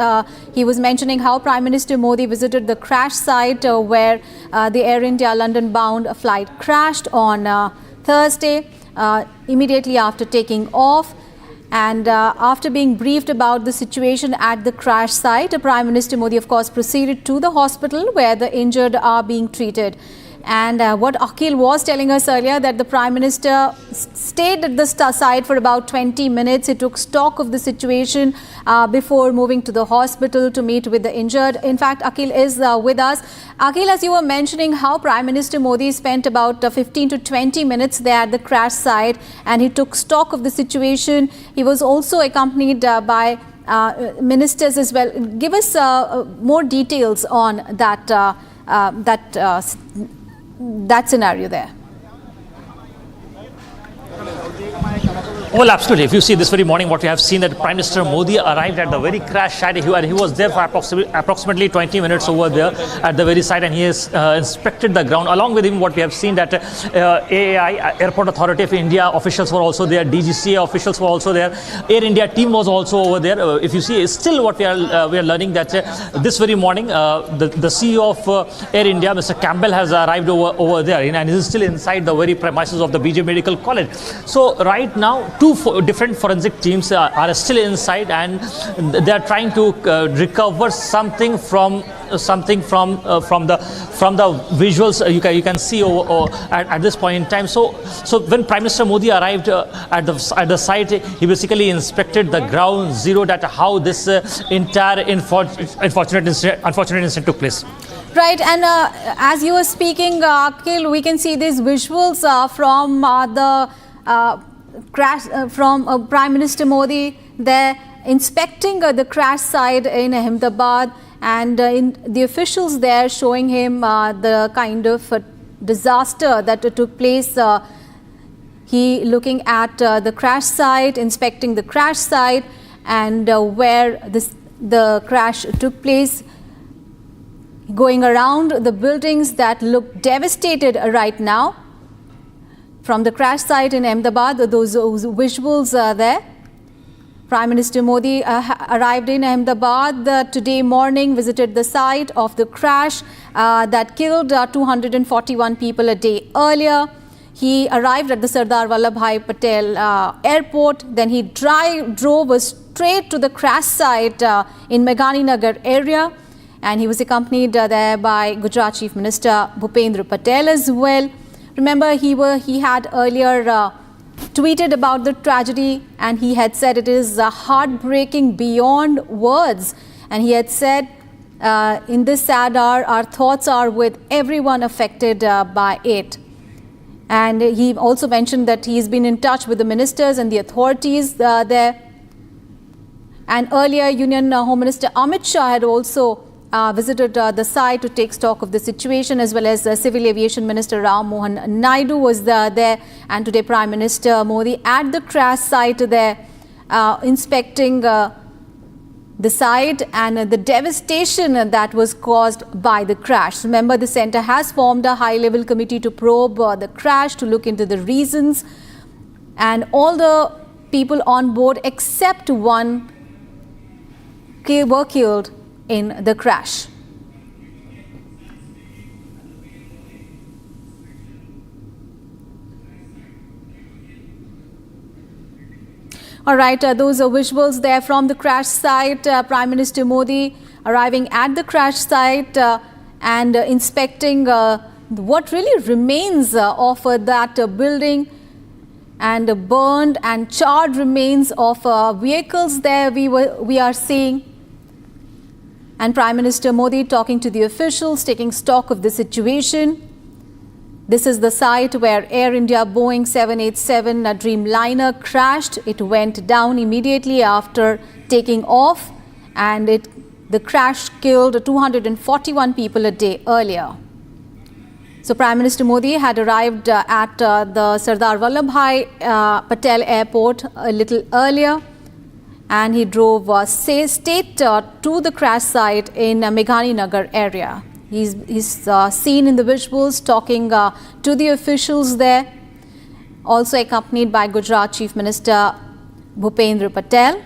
he was mentioning how Prime Minister Modi visited the crash site where the Air India London-bound flight crashed on Thursday, immediately after taking off. And after being briefed about the situation at the crash site, Prime Minister Modi, of course, proceeded to the hospital where the injured are being treated. And what Akhil was telling us earlier, that the Prime Minister stayed at the site for about 20 minutes. He took stock of the situation before moving to the hospital to meet with the injured. In fact, Akhil is with us. Akhil, as you were mentioning, how Prime Minister Modi spent about 15 to 20 minutes there at the crash site, and he took stock of the situation. He was also accompanied by ministers as well. Give us more details on that scenario there. Well, absolutely. If you see this very morning, what we have seen that Prime Minister Modi arrived at the very crash site, and he was there for approximately 20 minutes over there at the very site, and he has inspected the ground. Along with him, what we have seen that AAI, Airport Authority of India officials were also there, DGCA officials were also there, Air India team was also over there. If you see, still what we are learning that this very morning, the CEO of Air India, Mr. Campbell, has arrived over there, and he is still inside the very premises of the BJ Medical College. So right now, two different forensic teams are still inside, and they are trying to recover something from the visuals you can see at this point in time. So when Prime Minister Modi arrived at the site, he basically inspected the ground zero, that how this entire unfortunate incident took place. Right, and as you were speaking, Akhil, we can see these visuals from the crash from Prime Minister Modi there inspecting the crash site in Ahmedabad, and the officials there showing him the kind of disaster that took place. He looking at the crash site, inspecting the crash site, and where the crash took place, going around the buildings that look devastated right now. From the crash site in Ahmedabad, those visuals are there. Prime Minister Modi arrived in Ahmedabad today morning, visited the site of the crash that killed 241 people a day earlier. He arrived at the Sardar Vallabhbhai Patel airport. Then he drove straight to the crash site in Meghani Nagar area. And he was accompanied there by Gujarat Chief Minister Bhupendra Patel as well. Remember, he had earlier tweeted about the tragedy, and he had said it is heartbreaking beyond words. And he had said, in this sad hour, our thoughts are with everyone affected by it. And he also mentioned that he's been in touch with the ministers and the authorities there. And earlier, Union Home Minister Amit Shah had also visited the site to take stock of the situation, as well as Civil Aviation Minister Ram Mohan Naidu was there, and today Prime Minister Modi at the crash site there, inspecting the site and the devastation that was caused by the crash. Remember, the centre has formed a high-level committee to probe the crash, to look into the reasons, and all the people on board except one were killed in the crash. All right, those are visuals there from the crash site. Prime Minister Modi arriving at the crash site and inspecting what really remains of that building, and burned and charred remains of vehicles there we are seeing. And Prime Minister Modi talking to the officials, taking stock of the situation. This is the site where Air India Boeing 787 Dreamliner crashed. It went down immediately after taking off, and the crash killed 241 people a day earlier. So Prime Minister Modi had arrived at the Sardar Vallabhbhai Patel Airport a little earlier, and he drove straight to the crash site in Meghani Nagar area. He's seen in the visuals talking to the officials there, also accompanied by Gujarat Chief Minister Bhupendra Patel.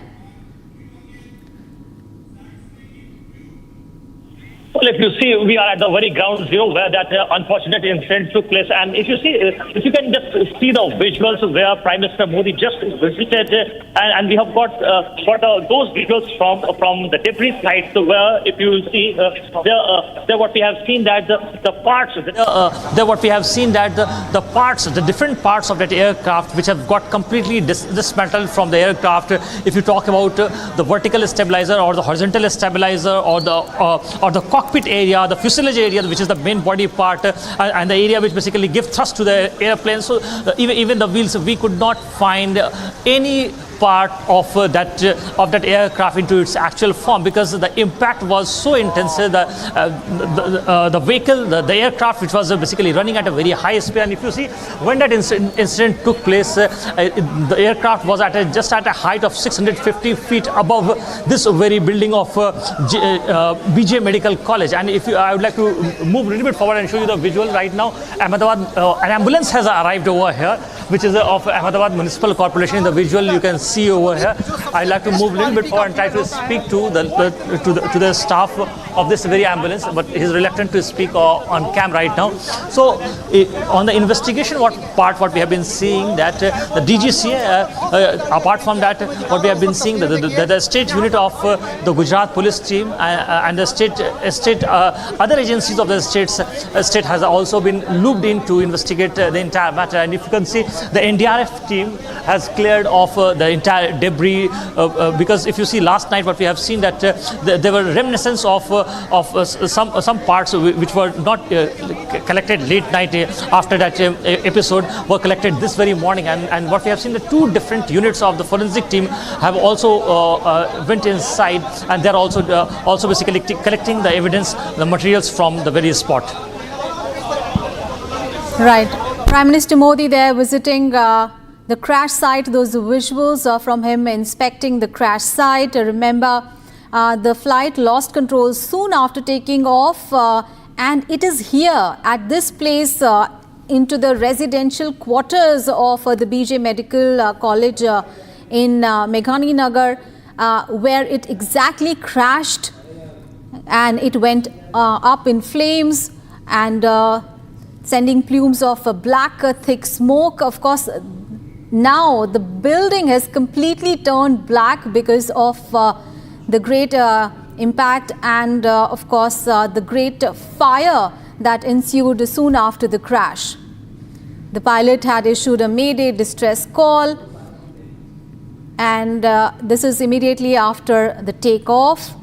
Well, if you see, we are at the very ground zero where that unfortunate incident took place. And if you see, if you can just see the visuals where Prime Minister Modi just visited, and we have got those visuals from the debris site, where if you see, there what we have seen that the parts, there what we have seen that the parts, the different parts of that aircraft which have got completely dismantled from the aircraft. If you talk about the vertical stabilizer or the horizontal stabilizer or the cockpit area, the fuselage area, which is the main body part, and the area which basically gives thrust to the airplane. So even the wheels, we could not find any part of that aircraft into its actual form, because the impact was so intense. The vehicle, the aircraft, which was basically running at a very high speed, and if you see when that incident took place, the aircraft was just at a height of 650 feet above this very building of BJ Medical College. And I would like to move a little bit forward and show you the visual right now. Ahmedabad, an ambulance has arrived over here, which is of Ahmedabad Municipal Corporation. In the visual you can see over here. I'd like to move a little bit forward and try to speak to the staff of this very ambulance, but he's reluctant to speak on cam right now. So on the investigation what we have been seeing that the DGCA, apart from that, what we have been seeing the state unit of the Gujarat police team and the state other agencies of the state has also been looped in to investigate the entire matter. And if you can see, the NDRF team has cleared off the entire debris, because if you see last night what we have seen that there were reminiscence of some parts which were not collected late night after that episode were collected this very morning, and what we have seen, the two different units of the forensic team have also went inside, and they're also basically collecting the evidence, the materials from the very spot. Right. Prime Minister Modi there visiting the crash site. Those visuals from him inspecting the crash site. Remember, the flight lost control soon after taking off, and it is here at this place into the residential quarters of the BJ Medical College in Meghani Nagar, where it exactly crashed, and it went up in flames and sending plumes of black thick smoke. Of course, now the building has completely turned black because of the great impact and of course the great fire that ensued soon after the crash. The pilot had issued a Mayday distress call, and this is immediately after the takeoff.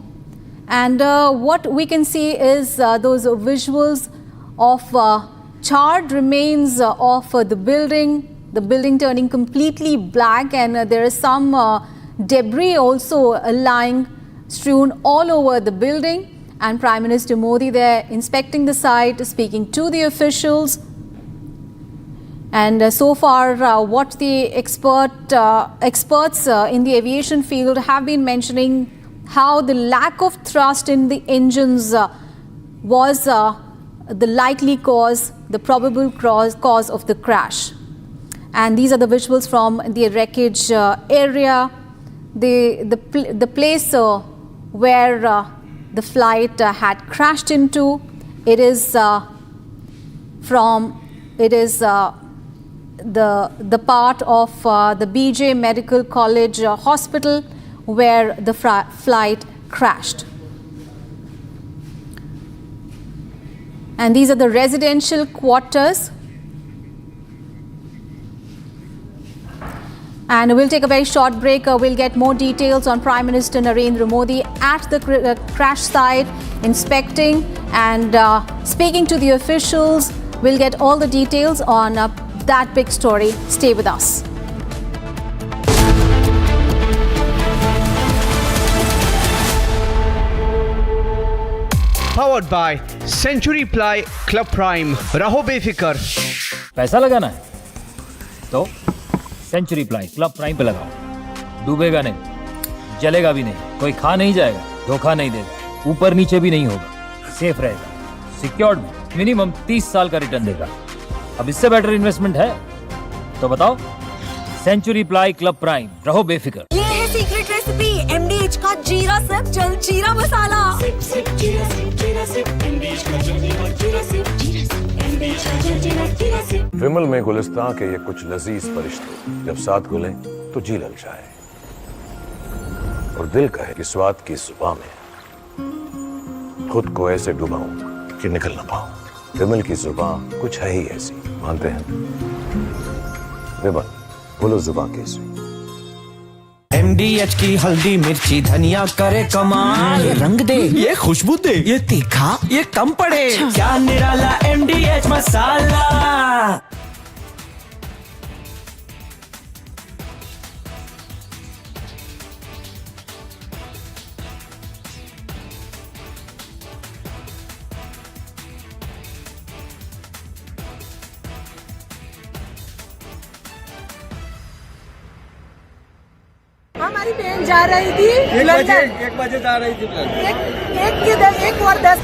And what we can see is those visuals of charred remains of the building turning completely black, and there is some debris also lying strewn all over the building. and Prime Minister Modi there inspecting the site, speaking to the officials. And so far, what the experts in the aviation field have been mentioning, how the lack of thrust in the engines was the likely cause, the probable cause of the crash. And these are the visuals from the wreckage area, the place where the flight had crashed into. It is the part of the BJ Medical College Hospital where the flight crashed. And these are the residential quarters. And we'll take a very short break. We'll get more details on Prime Minister Narendra Modi at the crash site, inspecting and speaking to the officials. We'll get all the details on that big story. Stay with us. Powered by Century Ply Club Prime. रहो बेफिक्र. पैसा लगाना है तो century ply club prime पे लगाओ. डूबेगा नहीं, जलेगा भी नहीं, कोई खा नहीं जाएगा, धोखा नहीं देगा, ऊपर नीचे भी नहीं होगा, सेफ रहेगा, सिक्योर्ड में मिनिमम 30 साल का रिटर्न देगा. अब इससे बेटर इन्वेस्टमेंट है तो बताओ. सेंचुरी प्लाई क्लब प्राइम, रहो बेफिक्र. ये है सीक्रेट रेसिपी MDH का जीरा सिप जल जीरा मसाला. विमल में गुलिस्तां के ये कुछ लजीज फरिश्ते जब साथ घुले तो जी ललचाए और दिल कहे कि स्वाद की जुबान में खुद को ऐसे डुबाऊं कि निकल ना पाऊं. विमल की जुबान कुछ है ही ऐसी, मानते हैं? विमल, बोलो जुबान कैसी? MDH की हल्दी मिर्ची धनिया करे कमाल. ये रंग दे, ये खुशबू दे, ये तीखा, ये कम पड़े. क्या निराला MDH मसाला. हमारी बहन जा रही थी 1 बजे जा रही थी. एक और 10.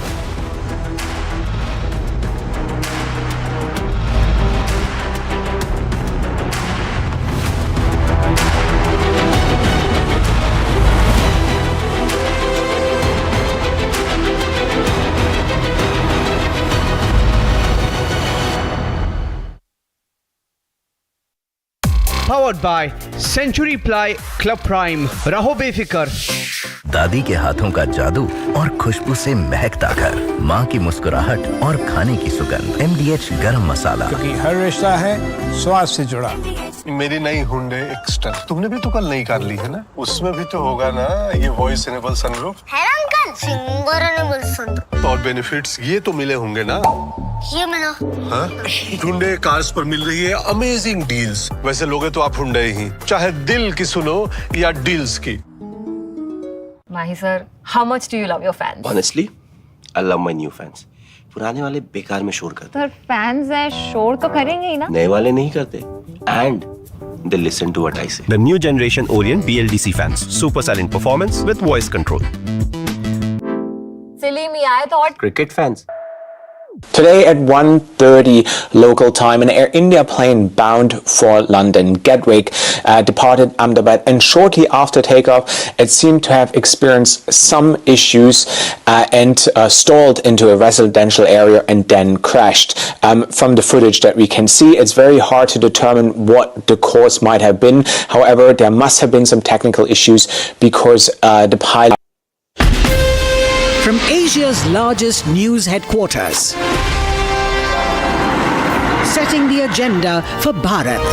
Powered by Century Ply Club Prime. रहो बेफिक्र. दादी के हाथों का जादू और खुशबू से महकता घर, माँ की मुस्कुराहट और खाने की सुगंध. MDH गरम मसाला, क्योंकि हर रिश्ता है स्वाद से जुड़ा. मेरी नई हुंडई एक्स्टर तुमने भी तो कल नई कार ली है ना, उसमें भी तो होगा ना ये वॉइस इनेबल सनरूफ. है ना अंकल, सिंगर इनेबल सनरूफ. और बेनिफिट्स ये तो मिले होंगे ना. ये मिला. हाँ, हुंडई कार्स पर मिल रही है अमेजिंग डील्स. वैसे लोगे तो आप हुंडई ही, चाहे दिल की सुनो या डील्स की. Mahi sir, how much do you love your fans? Honestly, I love my new fans. पुराने वाले बेकार में शोर करते. सर फैंस हैं, शोर तो करेंगे ही ना. नए वाले नहीं करते. And they listen to what I say. The new generation Orient BLDC fans, super silent performance with voice control. Silly me, I thought. Cricket fans. Today at 1:30 local time, an Air India plane bound for London, Gatwick, departed Ahmedabad, and shortly after takeoff, it seemed to have experienced some issues and stalled into a residential area and then crashed. From the footage that we can see, it's very hard to determine what the cause might have been. However, there must have been some technical issues because the pilot. From Asia's largest news headquarters, setting the agenda for Bharat.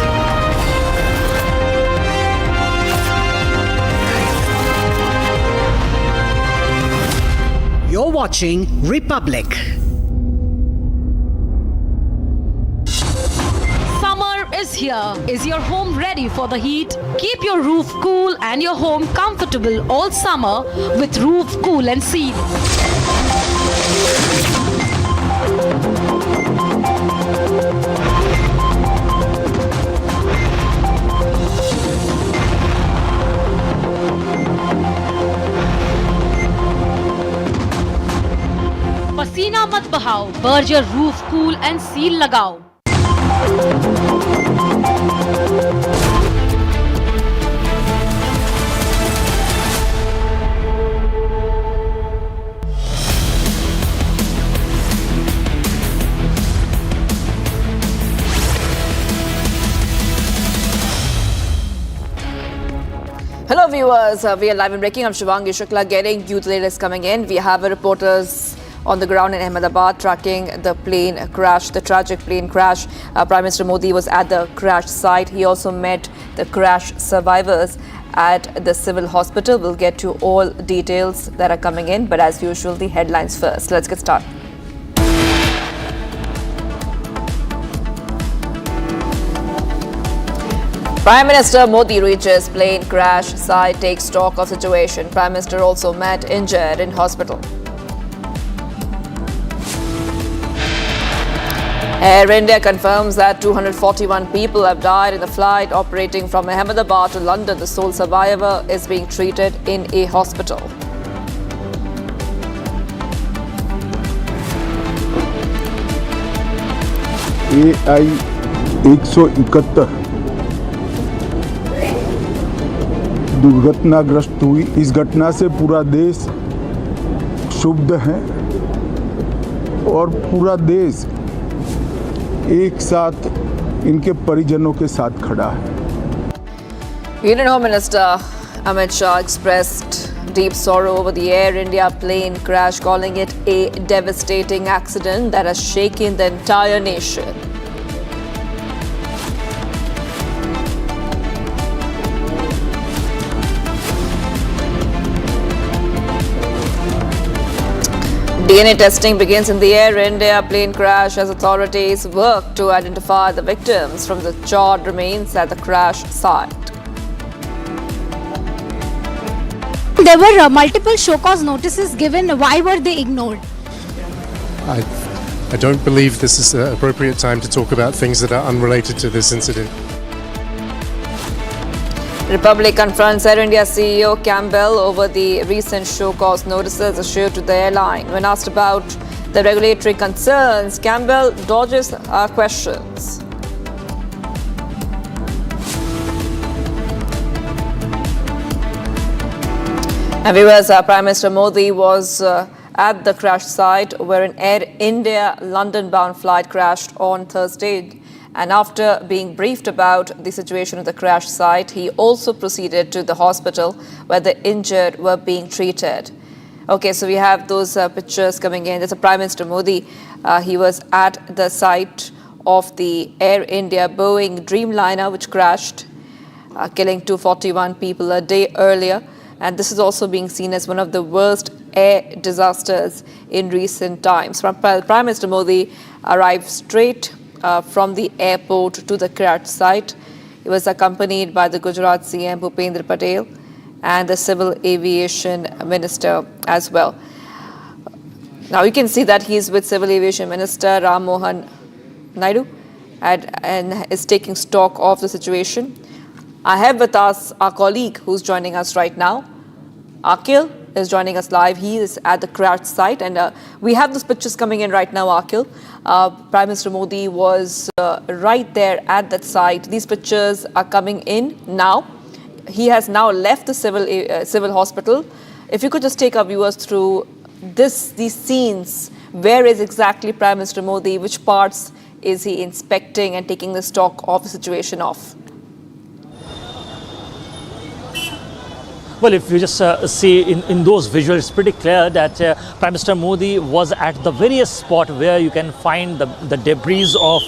You're watching Republic. Summer is here. Is your home ready for the heat? Keep your roof cool and your home comfortable all summer with Roof Cool and Seal. पसीना मत बहाओ, Berger roof cool and seal लगाओ। Hello viewers, we are live and breaking. I'm Shivangi Shukla getting you the latest coming in. We have reporters on the ground in Ahmedabad tracking the plane crash, the tragic plane crash. Prime Minister Modi was at the crash site. He also met the crash survivors at the civil hospital. We'll get to all details that are coming in, but as usual, the headlines first. Let's get started. Prime Minister Modi reaches plane crash site, takes stock of situation. Prime Minister also met injured in hospital. Air India confirms that 241 people have died in the flight operating from Ahmedabad to London. The sole survivor is being treated in a hospital. AI-171 दुर्घटनाग्रस्त हुई। इस घटना से पूरा देश क्षुब्ध है और पूरा देश एक साथ इनके परिजनों के साथ खड़ा है। Union Home Minister Amit Shah expressed deep sorrow over the Air India plane crash, calling it a devastating accident that has shaken the entire nation. DNA testing begins in the Air India plane crash as authorities work to identify the victims from the charred remains at the crash site. There were multiple show cause notices given. Why were they ignored? I don't believe this is an appropriate time to talk about things that are unrelated to this incident. Republic confronts Air India CEO Campbell over the recent show cause notices issued to the airline. When asked about the regulatory concerns, Campbell dodges our questions. And viewers, Prime Minister Modi was at the crash site where an Air India London-bound flight crashed on Thursday. And after being briefed about the situation at the crash site, he also proceeded to the hospital where the injured were being treated. Okay, so we have those pictures coming in. There's a Prime Minister Modi. He was at the site of the Air India Boeing Dreamliner, which crashed, killing 241 people a day earlier. And this is also being seen as one of the worst air disasters in recent times. Prime Minister Modi arrived straight from the airport to the crash site. He was accompanied by the Gujarat CM Bhupendra Patel and the Civil Aviation Minister as well. Now you can see that he is with Civil Aviation Minister Ram Mohan Naidu and is taking stock of the situation. I have with us our colleague who's joining us right now. Akhil is joining us live. He is at the crash site and we have those pictures coming in right now, Akhil. Prime Minister Modi was right there at that site. These pictures are coming in now. He has now left the civil hospital. If you could just take our viewers through these scenes. Where is exactly Prime Minister Modi? Which parts is he inspecting and taking the stock of the situation of? Well, if you just see in those visuals, it's pretty clear that Prime Minister Modi was at the various spot where you can find the debris of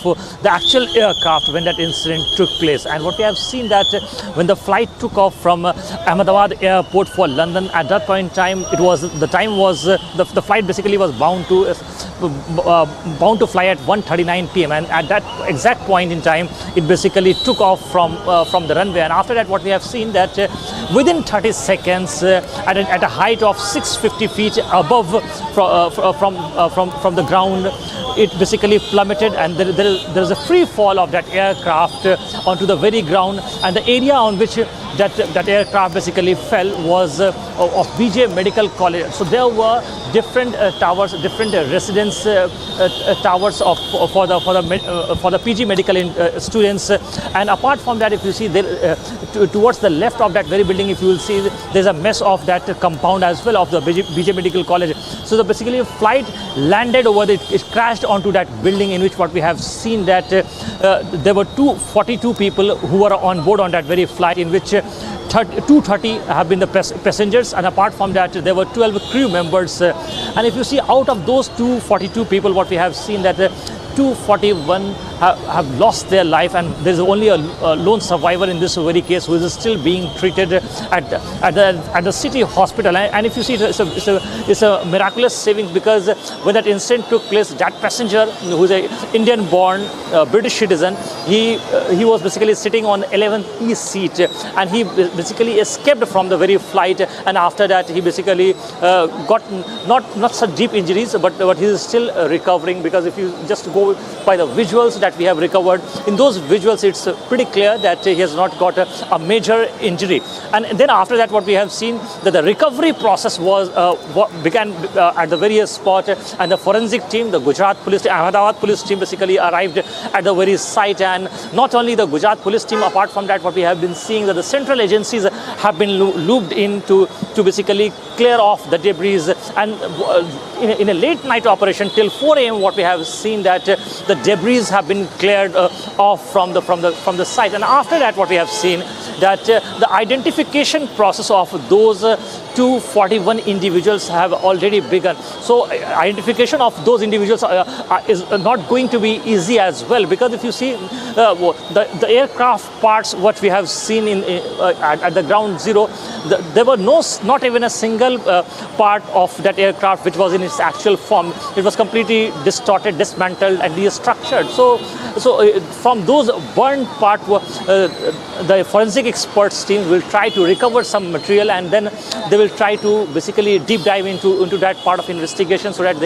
the actual aircraft when that incident took place. And what we have seen that when the flight took off from Ahmedabad airport for London, at that point in time, the flight basically was bound to bound to fly at 1:39 p.m. and at that exact point in time, it basically took off from the runway. And after that, what we have seen that within 30 seconds, at a height of 650 feet above from the ground, it basically plummeted, and there is a free fall of that aircraft onto the very ground. And the area on which that aircraft basically fell was of BJ Medical College. So there were different towers, different residence towers for the PG medical students. And apart from that, if you see there, towards the left of that very building, if you will see, there's a mess of that compound as well of the BJ Medical College. So basically, a flight landed over there. It crashed onto that building, in which what we have seen that there were 242 people who were on board on that very flight, in which 230 have been the passengers, and apart from that there were 12 crew members. And if you see, out of those 242 people, what we have seen that 241 have lost their life, and there is only a lone survivor in this very case who is still being treated at the city hospital. And if you see, it's a miraculous saving, because when that incident took place, that passenger, who is an Indian-born British citizen, he was basically sitting on 11th E seat, and he basically escaped from the very flight. And after that, he basically got not such deep injuries, but he is still recovering, because if you just go by the visuals that we have recovered, in those visuals it's pretty clear that he has not got a major injury. And then after that, what we have seen, that the recovery process began at the various spot, and the forensic team, the Gujarat police, Ahmedabad police team basically arrived at the very site. And not only the Gujarat police team, apart from that, what we have been seeing, that the central agencies have been looped in to basically clear off the debris. And in a late night operation till 4 a.m., what we have seen that the debris have been cleared off from the site. And after that, what we have seen that the identification process of those 241 individuals have already begun. So identification of those individuals is not going to be easy as well, because if you see the aircraft parts, what we have seen at the ground zero, there were not even a single part of that aircraft which was in its actual form. It was completely distorted, dismantled and restructured. So from those burned parts, the forensic experts team will try to recover some material, and then they will try to basically deep dive into that part of investigation, so that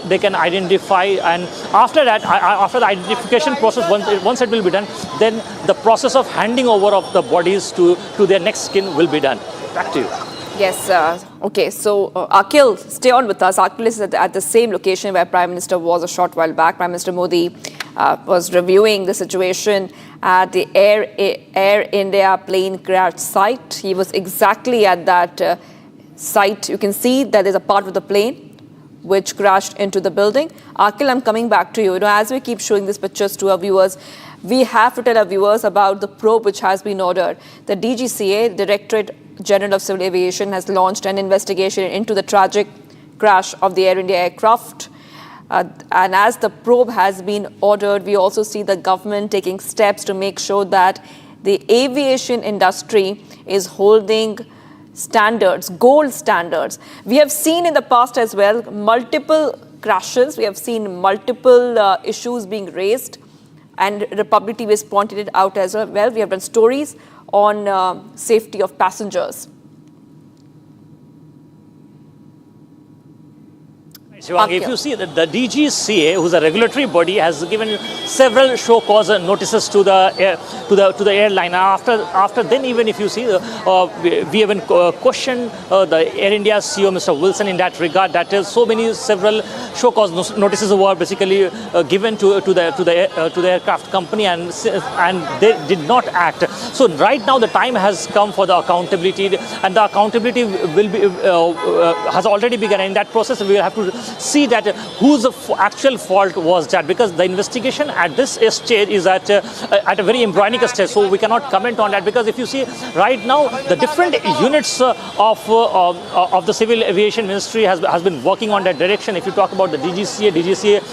they can identify. And after that, after the identification process, once it will be done, then the process of handing over of the bodies to their next kin will be done. Back to you. Yes, okay, so Akhil, stay on with us. Akhil is at the same location where Prime Minister was a short while back. Prime Minister Modi was reviewing the situation at the Air India plane crash site. He was exactly at that site. You can see that there's a part of the plane which crashed into the building. Akhil, I'm coming back to you. As we keep showing these pictures to our viewers, we have to tell our viewers about the probe which has been ordered. The DGCA, Directorate General of Civil Aviation, has launched an investigation into the tragic crash of the Air India aircraft. And as the probe has been ordered, we also see the government taking steps to make sure that the aviation industry is holding standards, gold standards. We have seen in the past as well multiple crashes. We have seen multiple issues being raised, and Republic TV has pointed it out as well. We have done stories on safety of passengers. Shivangi, if you see that the DGCA, who's a regulatory body, has given several show cause notices to the airline. After then, even if you see, we even questioned the Air India CEO, Mr. Wilson, in that regard. That is, several show cause notices were basically given to the aircraft company, and they did not act. So right now, the time has come for the accountability, and the accountability will be has already begun. In that process, we will have to see that whose actual fault was that, because the investigation at this stage is at a very embryonic stage, so we cannot comment on that. Because if you see right now, the different units of the Civil Aviation Ministry has been working on that direction. If you talk about the DGCA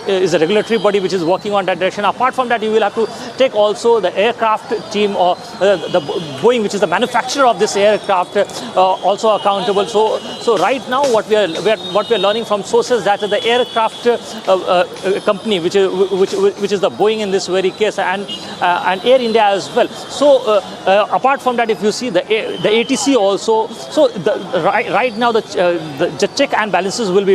is a regulatory body which is working on that direction. Apart from that, you will have to take also the aircraft team, or the Boeing, which is the manufacturer of this aircraft, also accountable. So right now, what we are learning information from sources that the aircraft company, which is the Boeing in this very case, and Air India as well. So apart from that, if you see the ATC also, so right now the check and balances will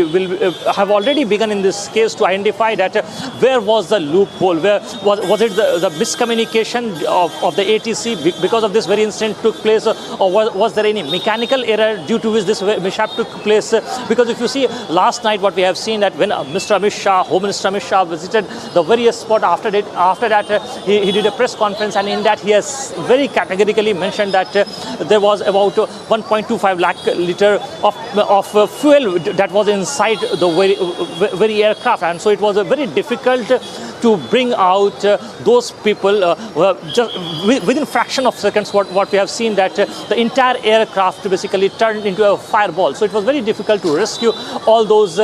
have already begun in this case to identify that where was the loophole, where was it the miscommunication of the ATC because of this very incident took place, or was there any mechanical error due to which this mishap took place? Because if you see last night, what we have seen that when Mr. Amit Shah, Home Minister Amit Shah visited the various spot after that he did a press conference, and in that he has very categorically mentioned that there was about 1.25 lakh litre of fuel that was inside the very aircraft, and so it was very difficult to bring out those people just within fraction of seconds. What we have seen that the entire aircraft basically turned into a fireball. So it was very difficult to rescue all those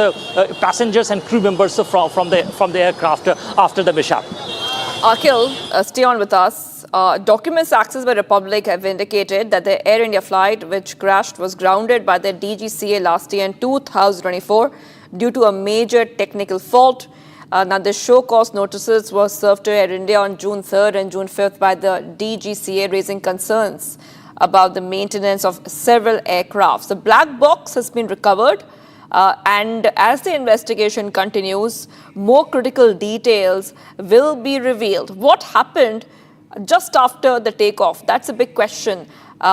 passengers and crew members from the aircraft after the mishap. Akhil, stay on with us. Documents accessed by Republic have indicated that the Air India flight which crashed was grounded by the DGCA last year in 2024 due to a major technical fault. Now, the show cause notices were served to Air India on June 3rd and June 5th by the DGCA, raising concerns about the maintenance of several aircrafts. The black box has been recovered, and as the investigation continues, more critical details will be revealed. What happened just after the takeoff? That's a big question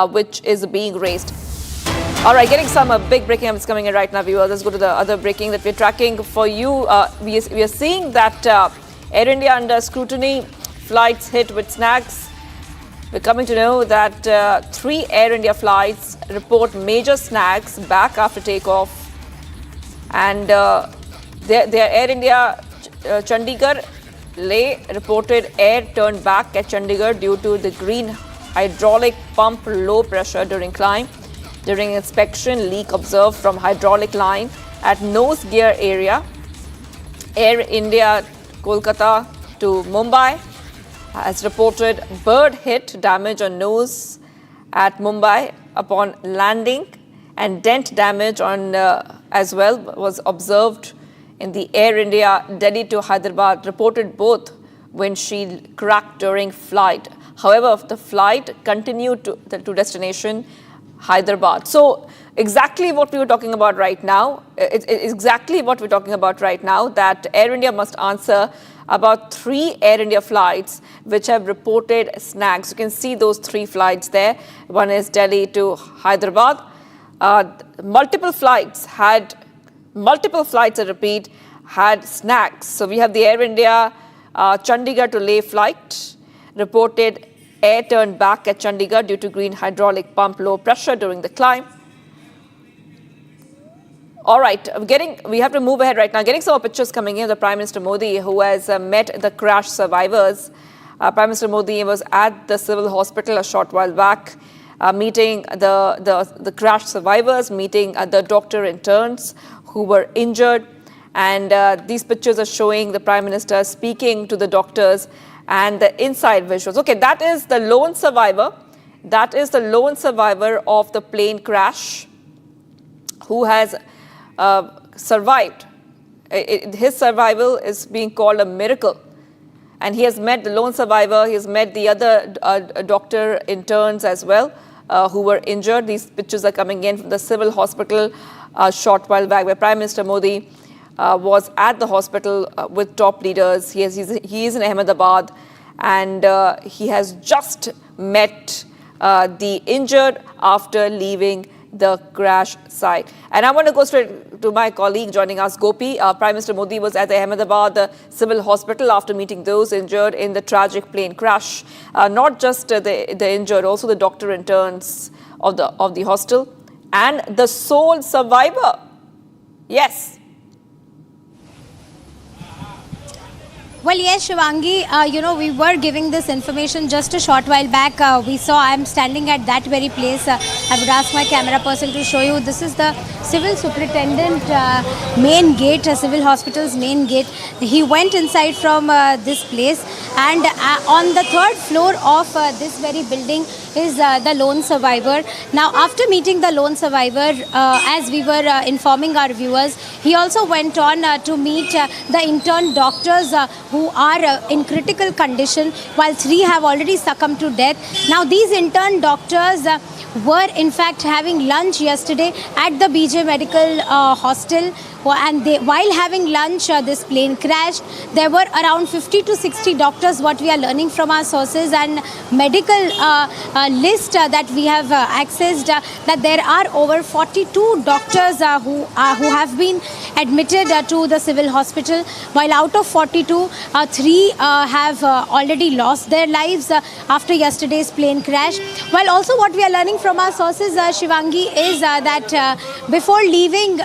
which is being raised. All right, getting some big breaking up is coming in right now, viewers. Let's go to the other breaking that we're tracking for you. We are seeing that Air India under scrutiny, flights hit with snags. We're coming to know that 3 Air India flights report major snags back after takeoff. And their Air India Chandigarh, Leh reported air turned back at Chandigarh due to the green hydraulic pump low pressure during climb. During inspection, leak observed from hydraulic line at nose gear area. Air India Kolkata to Mumbai has reported bird hit, damage on nose at Mumbai upon landing, and dent damage on as well was observed in the Air India Delhi to Hyderabad, reported both windshield cracked during flight. However, the flight continued to destination Hyderabad. So exactly what we were talking about right now, that Air India must answer about 3 Air India flights which have reported snags. You can see those 3 flights there. One is Delhi to Hyderabad. Multiple flights, I repeat, had snags. So we have the Air India Chandigarh to Leh flight, reported air turned back at Chandigarh due to green hydraulic pump low pressure during the climb. All right, we have to move ahead right now. Getting some more pictures coming in of the Prime Minister Modi, who has met the crash survivors. Prime Minister Modi was at the civil hospital a short while back, meeting the crash survivors, meeting the doctor interns who were injured. And these pictures are showing the Prime Minister speaking to the doctors and the inside visuals. Okay, that is the lone survivor. That is the lone survivor of the plane crash who has survived. His survival is being called a miracle. And he has met the lone survivor. He has met the other doctor interns as well who were injured. These pictures are coming in from the civil hospital a short while back, where Prime Minister Modi was at the hospital with top leaders. He is in Ahmedabad, and he has just met the injured after leaving the crash site. And I want to go straight to my colleague joining us, Gopi. Prime Minister Modi was at the Ahmedabad civil hospital after meeting those injured in the tragic plane crash. Not just the injured, also the doctor interns of the hostel and the sole survivor. Yes. Well, yes, Shivangi, we were giving this information just a short while back. I'm standing at that very place. I would ask my camera person to show you. This is the civil superintendent main gate, civil hospital's main gate. He went inside from this place, and on the 3rd floor of this very building, is the lone survivor. Now, after meeting the lone survivor, as we were informing our viewers, he also went on to meet the intern doctors who are in critical condition, while 3 have already succumbed to death. Now, these intern doctors were in fact having lunch yesterday at the BJ Medical Hostel, and while having lunch, this plane crashed. There were around 50 to 60 doctors, what we are learning from our sources, and medical list that we have accessed, that there are over 42 doctors who have been admitted to the civil hospital, while out of 42, 3 have already lost their lives after yesterday's plane crash. While also what we are learning from our sources, Shivangi, is that before leaving,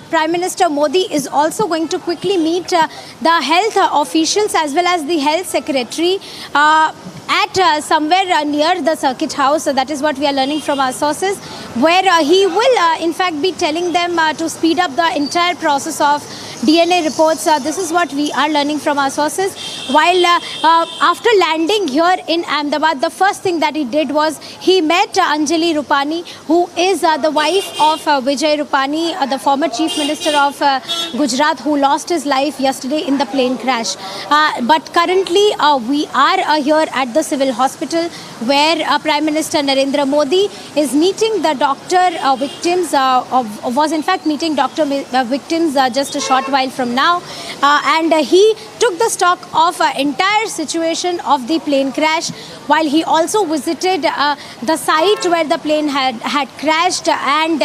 Prime Minister Modi is also going to quickly meet the health officials as well as the health secretary at somewhere near the circuit house. So that is what we are learning from our sources, where he will in fact be telling them to speed up the entire process of DNA reports. This is what we are learning from our sources. While after landing here in Ahmedabad, the first thing that he did was he met Anjali Rupani, who is the wife of Vijay Rupani, the former Chief Minister of Gujarat, who lost his life yesterday in the plane crash. But currently we are here at the civil hospital, where Prime Minister Narendra Modi is meeting the doctor victims, was in fact meeting doctor victims just a short while from now, and he took the stock of entire situation of the plane crash, while he also visited the site where the plane had crashed, and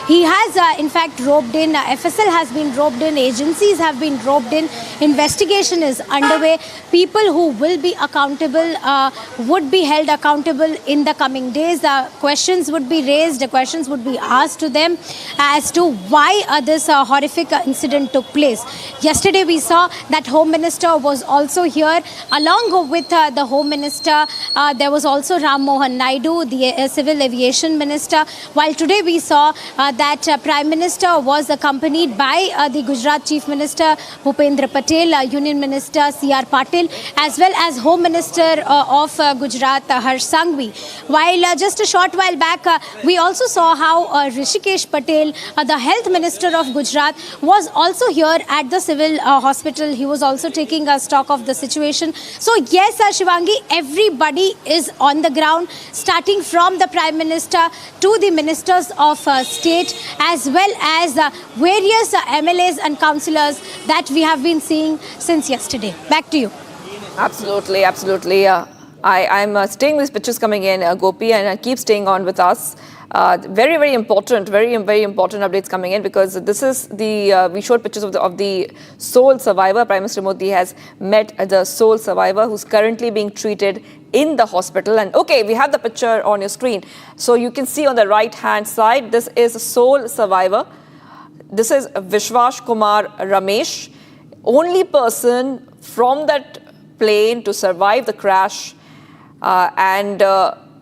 he has in fact roped in, FSL has been roped in, agencies have been roped in, investigation is underway. People who will be accountable would be held accountable in the coming days. Questions would be raised, questions would be asked to them as to why this horrific incident took place. Yesterday we saw that Home Minister was also here. Along with the Home Minister, there was also Ram Mohan Naidu, the Civil Aviation Minister, while today we saw that Prime Minister was accompanied by the Gujarat Chief Minister Bhupendra Patel, Union Minister C.R. Patil, as well as Home Minister of Gujarat Harsh Sanghvi. While just a short while back, we also saw how Rishikesh Patel, the Health Minister of Gujarat, was also here at the civil hospital. He was also taking a stock of the situation. So yes, Shivangi, everybody is on the ground, starting from the Prime Minister to the Ministers of State, as well as various MLAs and councillors that we have been seeing since yesterday. Back to you. Absolutely, absolutely. I'm staying with pictures coming in, Gopi, and keep staying on with us. Very, very important, very important updates coming in, because this is the, we showed pictures of the sole survivor. Prime Minister Modi has met the sole survivor who's currently being treated in the hospital. And okay, we have the picture on your screen. So you can see on the right hand side, this is a sole survivor. This is Vishwas Kumar Ramesh, only person from that plane to survive the crash, and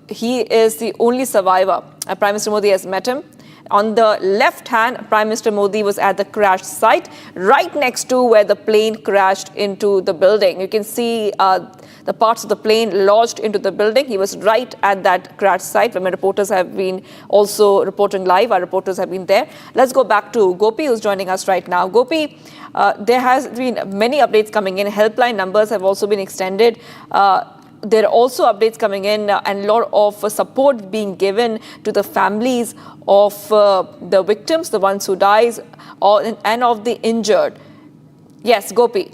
he is the only survivor. Prime Minister Modi has met him. On the left hand, Prime Minister Modi was at the crash site, right next to where the plane crashed into the building. You can see the parts of the plane lodged into the building. He was right at that crash site, where my reporters have been also reporting live. Our reporters have been there. Let's go back to Gopi, who's joining us right now. Gopi, there has been many updates coming in. Helpline numbers have also been extended. There are also updates coming in and a lot of support being given to the families of the victims, the ones who dies, and of the injured. Yes, Gopi.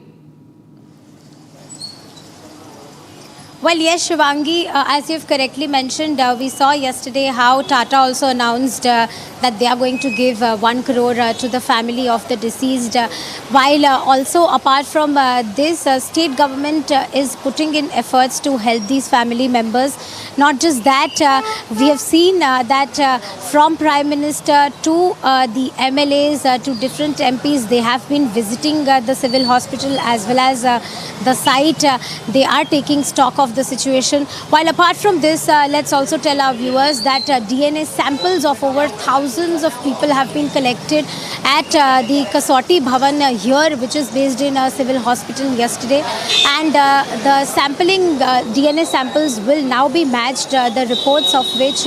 Well, yes, Shivangi, as you've correctly mentioned, we saw yesterday how Tata also announced that they are going to give 1 crore to the family of the deceased. While also, apart from this, state government is putting in efforts to help these family members. Not just that, we have seen that from Prime Minister to the MLAs to different MPs, they have been visiting the civil hospital as well as the site. They are taking stock of the situation. While apart from this, let's also tell our viewers that DNA samples of over 1,000 thousands of people have been collected at the Kasauti Bhavan here, which is based in a civil hospital yesterday. And the sampling, DNA samples will now be matched, the reports of which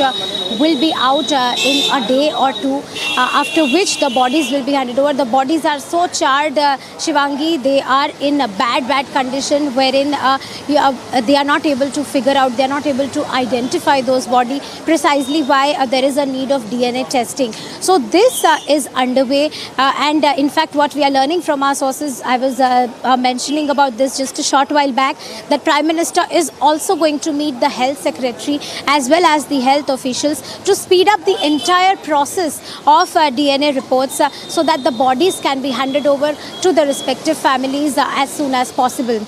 will be out in a day or two, after which the bodies will be handed over. The bodies are so charred, Shivangi, they are in a bad condition, wherein they are not able to figure out, they are not able to identify those bodies, precisely why there is a need of DNA testing. So this is underway, and in fact what we are learning from our sources, I was mentioning about this just a short while back, that Prime Minister is also going to meet the Health Secretary as well as the health officials to speed up the entire process of DNA reports, so that the bodies can be handed over to the respective families as soon as possible.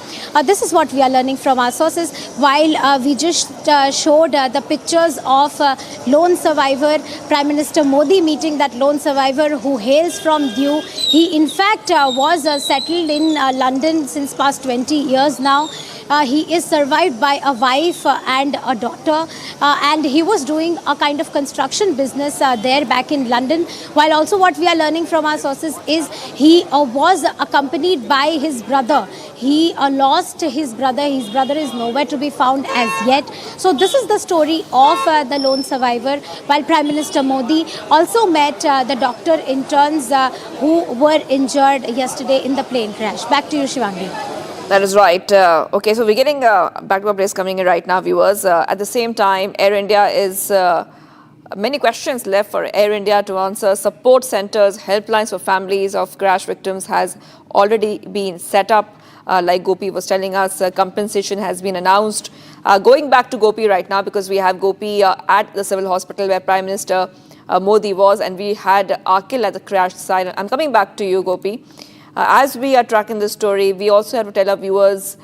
This is what we are learning from our sources, while we just showed the pictures of lone survivor, Prime Minister Modi meeting that lone survivor who hails from Diu. He in fact was settled in London since past 20 years now. He is survived by a wife and a daughter, and he was doing a kind of construction business there back in London. While also what we are learning from our sources is he was accompanied by his brother. He lost his brother. His brother is nowhere to be found as yet. So this is the story of the lone survivor, while Prime Minister Modi also met the doctor interns who were injured yesterday in the plane crash. Back to you, Shivangi. That is right. Okay, so we're getting back to our place coming in right now, viewers. At the same time, Air India is many questions left for Air India to answer. Support centers, helplines for families of crash victims has already been set up. Like Gopi was telling us, compensation has been announced. Going back to Gopi right now, because we have Gopi at the civil hospital where Prime Minister Modi was, and we had Akil at the crash site. I'm coming back to you, Gopi. As we are tracking this story, we also have to tell our viewers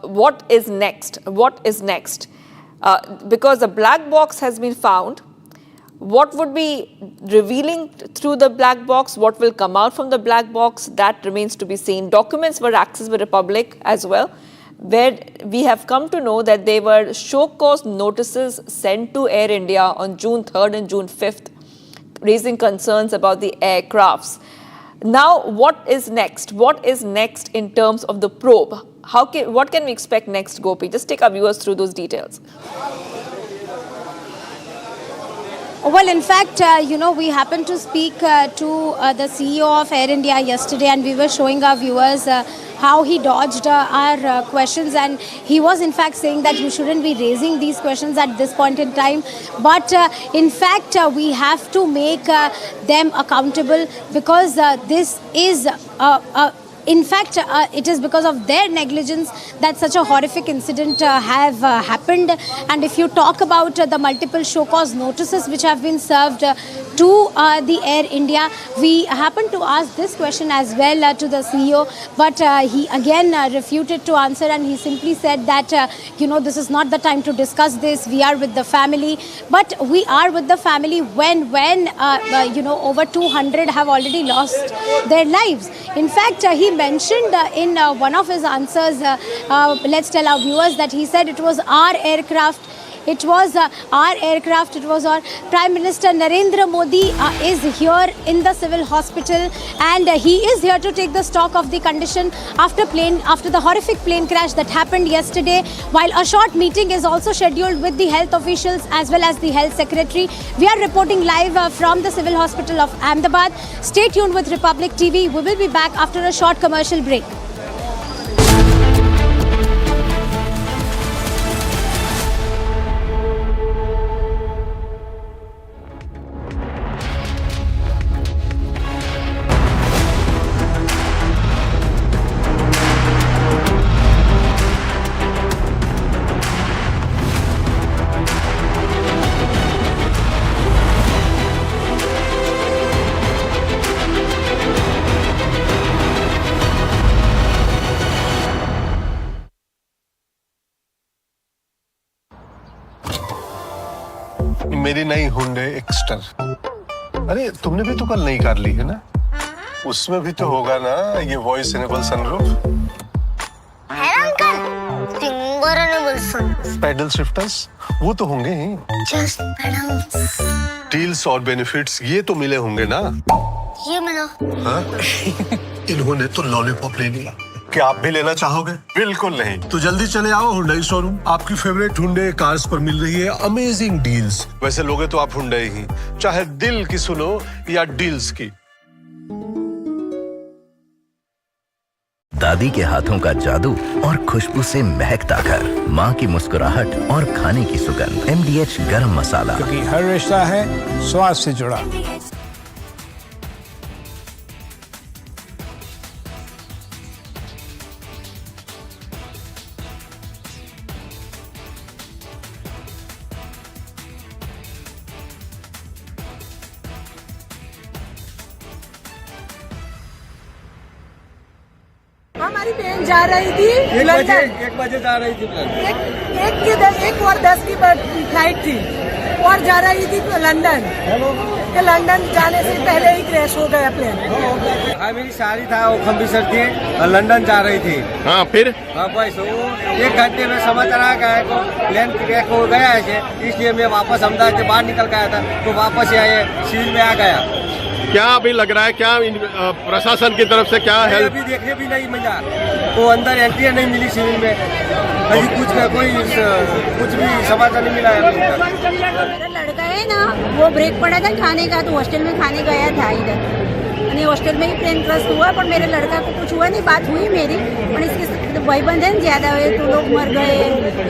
what is next. What is next? Because the black box has been found. What would be revealing through the black box? What will come out from the black box? That remains to be seen. Documents were accessed by the public as well, where we have come to know that they were show cause notices sent to Air India on June 3rd and June 5th, raising concerns about the aircrafts. Now, what is next? What is next in terms of the probe? What can we expect next, Gopi? Just take our viewers through those details. Well, in fact, we happened to speak to the CEO of Air India yesterday, and we were showing our viewers how he dodged our questions, and he was in fact saying that you shouldn't be raising these questions at this point in time, but in fact we have to make them accountable, because this is in fact, it is because of their negligence that such a horrific incident have happened. And if you talk about the multiple show cause notices which have been served to the Air India, we happened to ask this question as well to the CEO, but he again refuted to answer, and he simply said that, this is not the time to discuss this. We are with the family, but we are with the family when over 200 have already lost their lives. In fact, he mentioned in one of his answers, let's tell our viewers that he said it was our aircraft. It was our aircraft. It was our Prime Minister Narendra Modi is here in the civil hospital, and he is here to take the stock of the condition after the horrific plane crash that happened yesterday. While a short meeting is also scheduled with the health officials as well as the health secretary. We are reporting live from the civil hospital of Ahmedabad. Stay tuned with Republic TV. We will be back after a short commercial break. मेरी नई Hyundai Exter. अरे तुमने भी तो कल नई car ली है ना? उसमें भी तो होगा ना ये वॉइस इनेबल सनरूफ? है uncle, singer enable sunroof. Paddle shifters वो तो होंगे ही। Just paddles. डील्स और बेनिफिट्स ये तो मिले होंगे ना। ये मिला। हाँ? इन्होंने तो लॉलीपॉप ले लिया। क्या आप भी लेना चाहोगे? बिल्कुल नहीं। तो जल्दी चले आओ हुंडई शोरूम। आपकी फेवरेट हुंडई कार्स पर मिल रही है अमेजिंग डील्स। वैसे लोगे तो आप हुंडई ही, चाहे दिल की सुनो या डील्स की। दादी के हाथों का जादू और खुशबू से महकता घर, माँ की मुस्कुराहट और खाने की सुगंध। MDH गरम मसाला, क्योंकि हर रिश्ता है स्वाद से जुड़ा। हमारी बहन जा रही थी लंदन। 1 बजे जा रही थी प्लेन। 1:10 की फ्लाइट थी और जा रही थी लंदन। लंदन जाने से पहले ही क्रैश हो गया प्लेन। हाँ मेरी साड़ी था वो अमृतसर थी और लंदन जा रही थी। हाँ फिर? हाँ बस वो 1 घंटे में समाचार आ गया को प्लेन क्रैश हो गया है, इसलिए मैं वापस अहमदाबाद से बाहर निकल गया था तो वापस यहाँ सिविल में आ गया। क्या अभी लग रहा है, क्या प्रशासन की तरफ से क्या हेल्प? अभी देखने भी नहीं मिला, वो अंदर एंट्री नहीं मिली सिविल में, अभी कुछ भी समाचार नहीं मिला है। मेरा लड़का है ना, वो ब्रेक पड़ा था खाने का, तो हॉस्टल में खाने गया था इधर, यानी हॉस्टल में ही प्लेन क्रैश हुआ, पर मेरे लड़का को कुछ हुआ नहीं, बात हुई मेरी, पर इसके भाईबंद है ज्यादा हुए तो लोग मर गए,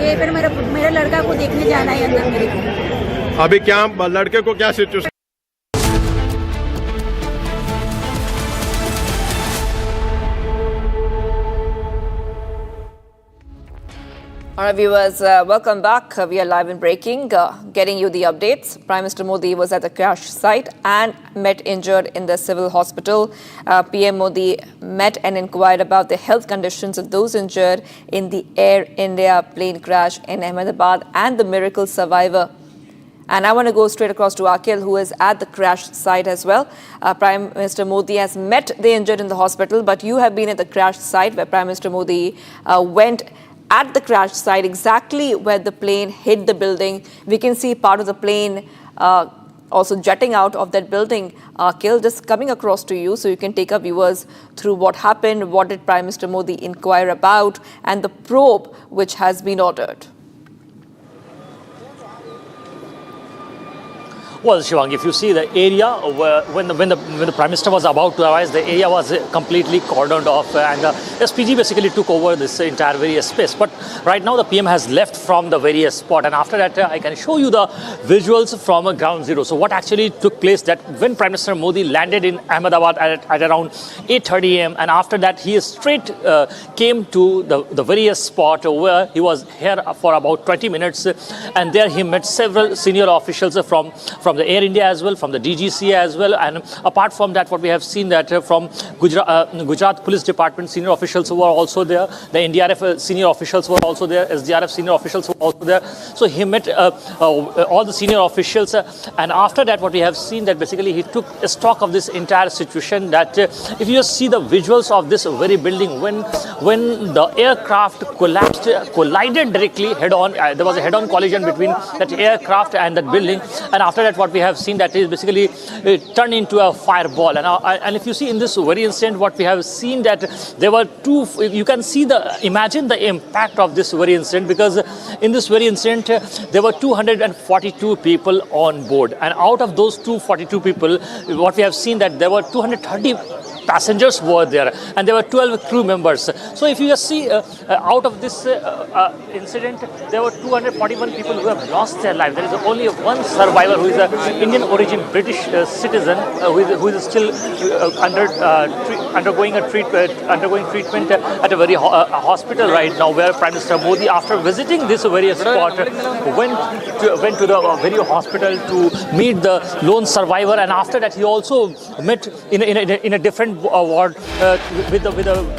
ये फिर मेरे लड़का को देखने जाना है अंदर मेरे को। अभी क्या लड़के को क्या situation? All right, viewers, welcome back. We are live and breaking, getting you the updates. Prime Minister Modi was at the crash site and met injured in the civil hospital. PM Modi met and inquired about the health conditions of those injured in the Air India plane crash in Ahmedabad and the miracle survivor. And I want to go straight across to Akhil, who is at the crash site as well. Prime Minister Modi has met the injured in the hospital, but you have been at the crash site where Prime Minister Modi went at the crash site, exactly where the plane hit the building. We can see part of the plane also jutting out of that building. Akhil, just coming across to you so you can take our viewers through what happened, what did Prime Minister Modi inquire about, and the probe which has been ordered. Well, Shivangi, if you see the area where when the Prime Minister was about to arrive, the area was completely cordoned off, and the SPG basically took over this entire various space. But right now, the PM has left from the various spot, and after that, I can show you the visuals from ground zero. So, what actually took place that when Prime Minister Modi landed in Ahmedabad at around 8:30 a.m., and after that, he straight came to the various spot where he was here for about 20 minutes, and there he met several senior officials from the Air India as well, from the DGC as well, and apart from that, what we have seen that from Gujarat Police Department senior officials were also there, the NDRF senior officials were also there, SDRF senior officials were also there. So he met all the senior officials, and after that, what we have seen that basically he took stock of this entire situation. That if you just see the visuals of this very building, when the aircraft collided directly head-on, there was a head-on collision between that aircraft and that building, and after that, what we have seen that is basically turned into a fireball. And if you see in this very instant, what we have seen that there were two, you can see imagine the impact of this very incident, because in this very incident, there were 242 people on board. And out of those 242 people, what we have seen that there were 230 passengers were there, and there were 12 crew members. So if you just see out of this incident, there were 241 people who have lost their life. There is only one survivor who is an Indian origin British citizen who is still undergoing treatment at a very hospital right now, where Prime Minister Modi, after visiting this very spot, went to the very hospital to meet the lone survivor, and after that he also met in a different ward with the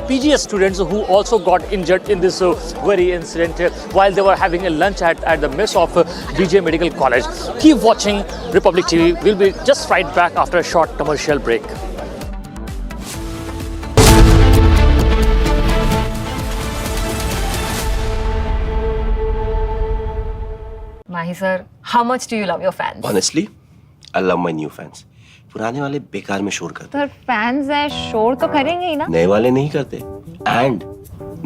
PGS students who also got injured in this very incident while they were having a lunch at the mess of BJ Medical College. Keep watching Republic TV. We'll be just right back after a short commercial break. Mahi sir, how much do you love your fans? Honestly, I love my new fans. पुराने वाले बेकार में शोर करते Sir, fans है शोर तो करेंगे ही ना? नए वाले नहीं करते and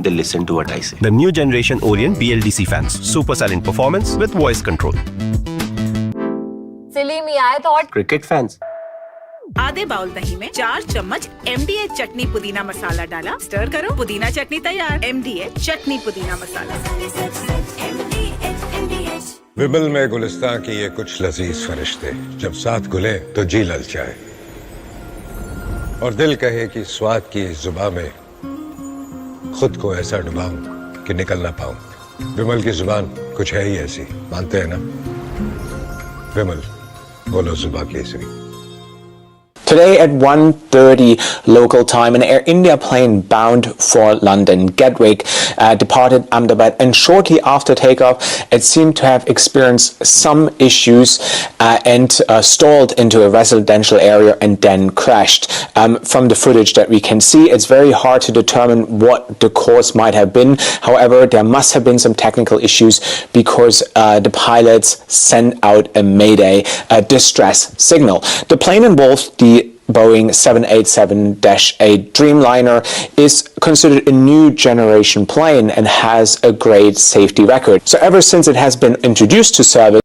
they listen to what I say. The new generation Orient BLDC fans. Super silent performance with voice control. Silly me, I thought. Cricket fans. आधे बाउल दही में 4 चम्मच MDH चटनी पुदीना मसाला डाला, स्टर करो, पुदीना चटनी तैयार। MDH चटनी पुदीना मसाला। विमल में गुलिस्तान की ये कुछ लजीज फरिश्ते जब साथ घुले तो जी ललचाए और दिल कहे कि स्वाद की इस जुबान में खुद को ऐसा डुबाऊं कि निकल ना पाऊं। विमल की जुबान कुछ है ही ऐसी, मानते हैं ना? विमल, बोलो जुबान Kesari. Today at 1:30 local time, an Air India plane bound for London, Gatwick, departed Ahmedabad, and shortly after takeoff, it seemed to have experienced some issues and stalled into a residential area and then crashed. From the footage that we can see, it's very hard to determine what the cause might have been. However, there must have been some technical issues because the pilots sent out a mayday, a distress signal. The plane involved, the Boeing 787-8 Dreamliner, is considered a new generation plane and has a great safety record. So ever since it has been introduced to service,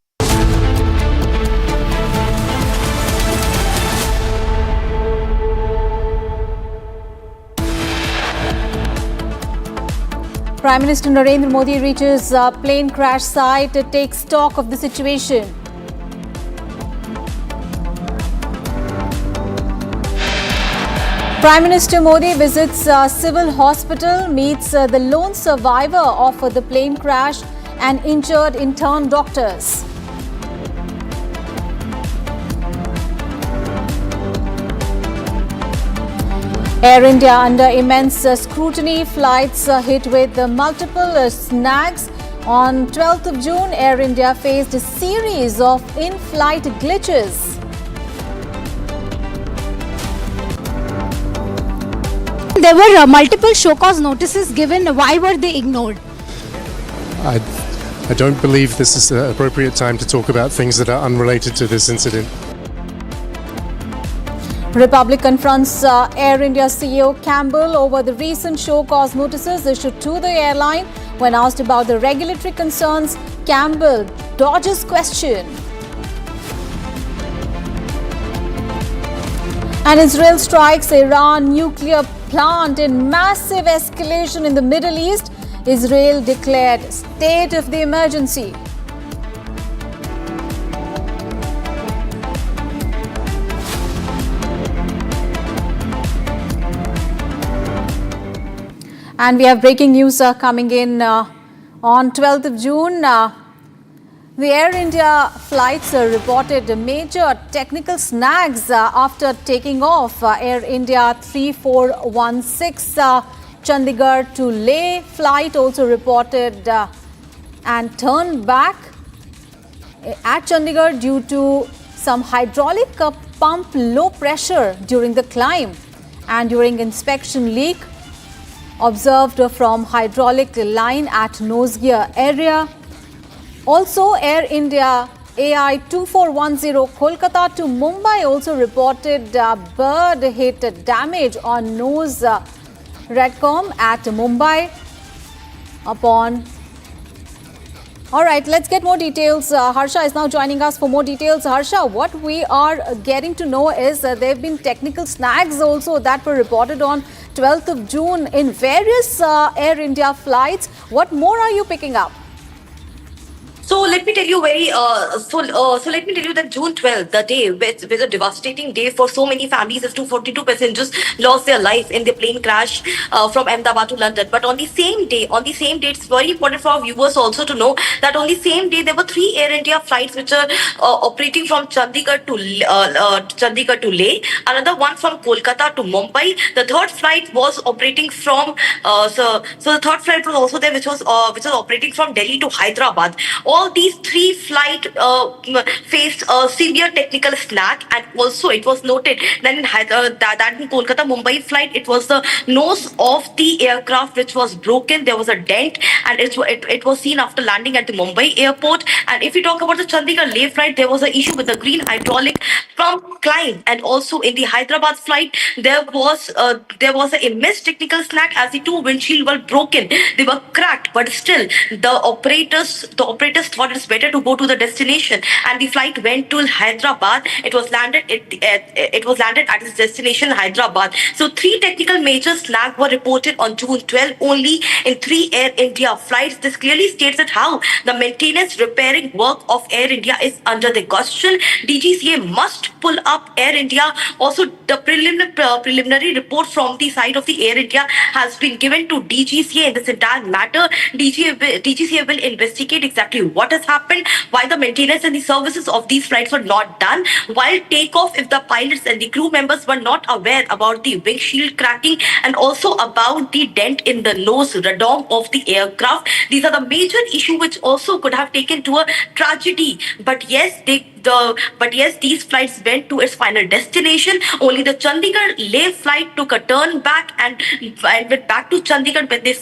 Prime Minister Narendra Modi reaches plane crash site to take stock of the situation. Prime Minister Modi visits civil hospital, meets the lone survivor of the plane crash and injured intern doctors. Air India under immense scrutiny, flights hit with multiple snags. On 12th of June, Air India faced a series of in-flight glitches. There were multiple show cause notices given. Why were they ignored? I don't believe this is the appropriate time to talk about things that are unrelated to this incident. Republic confronts Air India CEO Campbell over the recent show cause notices issued to the airline. When asked about the regulatory concerns, Campbell dodges question. And Israel strikes Iran nuclear plant in massive escalation in the Middle East. Israel declared state of the emergency. And we have breaking news coming in on 12th of June. The Air India flights reported major technical snags after taking off. Air India 3416 Chandigarh to Leh flight also reported and turned back at Chandigarh due to some hydraulic pump low pressure during the climb, and during inspection leak observed from hydraulic line at nose gear area. Also, Air India AI 2410 Kolkata to Mumbai also reported bird hit damage on nose Redcom at Mumbai upon. All right, let's get more details. Harsha is now joining us for more details. Harsha, what we are getting to know is there have been technical snags also that were reported on 12th of June in various Air India flights. What more are you picking up? So let me tell you let me tell you that June 12th, the day was a devastating day for so many families, as 242 passengers lost their life in the plane crash from Ahmedabad to London. But on the same day, it's very important for our viewers also to know that on the same day there were 3 Air India flights which are operating from Chandigarh to Leh, another one from Kolkata to Mumbai. The third flight was operating from so the third flight was also there, which was operating from Delhi to Hyderabad. all these three flight faced a severe technical snag, and also it was noted that in that in Kolkata Mumbai flight, it was the nose of the aircraft which was broken. There was a dent, and it was seen after landing at the Mumbai airport. And if we talk about the Chandigarh Leh flight, there was an issue with the green hydraulic from climb, and also in the Hyderabad flight, there was a missed technical snag as the two windshield were broken. They were cracked, but still the operators thought it's better to go to the destination, and the flight went to Hyderabad. It was landed at its destination Hyderabad. So 3 technical major snags were reported on June 12 only in 3 Air India flights. This clearly states that how the maintenance repairing work of Air India is under the question. DGCA must pull up Air India. Also, the preliminary report from the side of the Air India has been given to DGCA in this entire matter. DGCA will investigate exactly what has happened, why the maintenance and the services of these flights were not done while takeoff, if the pilots and the crew members were not aware about the windshield cracking, and also about the dent in the nose radome of the aircraft. These are the major issues which also could have taken to a tragedy. But yes, these flights went to its final destination. Only the Chandigarh Leh flight took a turn back and went back to Chandigarh when they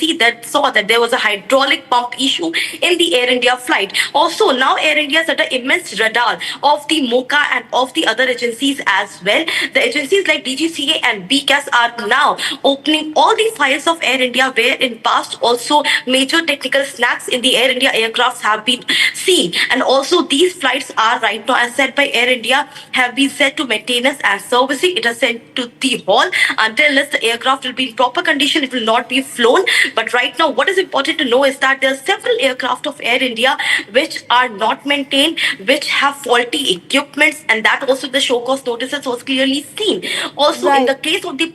saw that there was a hydraulic pump issue in the Air India flight. Also, now Air India is under immense radar of the MOCA and of the other agencies as well. The agencies like DGCA and BCAS are now opening all the files of Air India, where in past also major technical snags in the Air India aircrafts have been seen. And also these flights are right now, as said by Air India, have been set to maintenance and servicing. It is sent to the hall. Until the aircraft will be in proper condition, it will not be flown. But right now, what is important to know is that there are several aircraft of Air India which are not maintained, which have faulty equipments, and that also the show cause notices was clearly seen. Also, in the case of the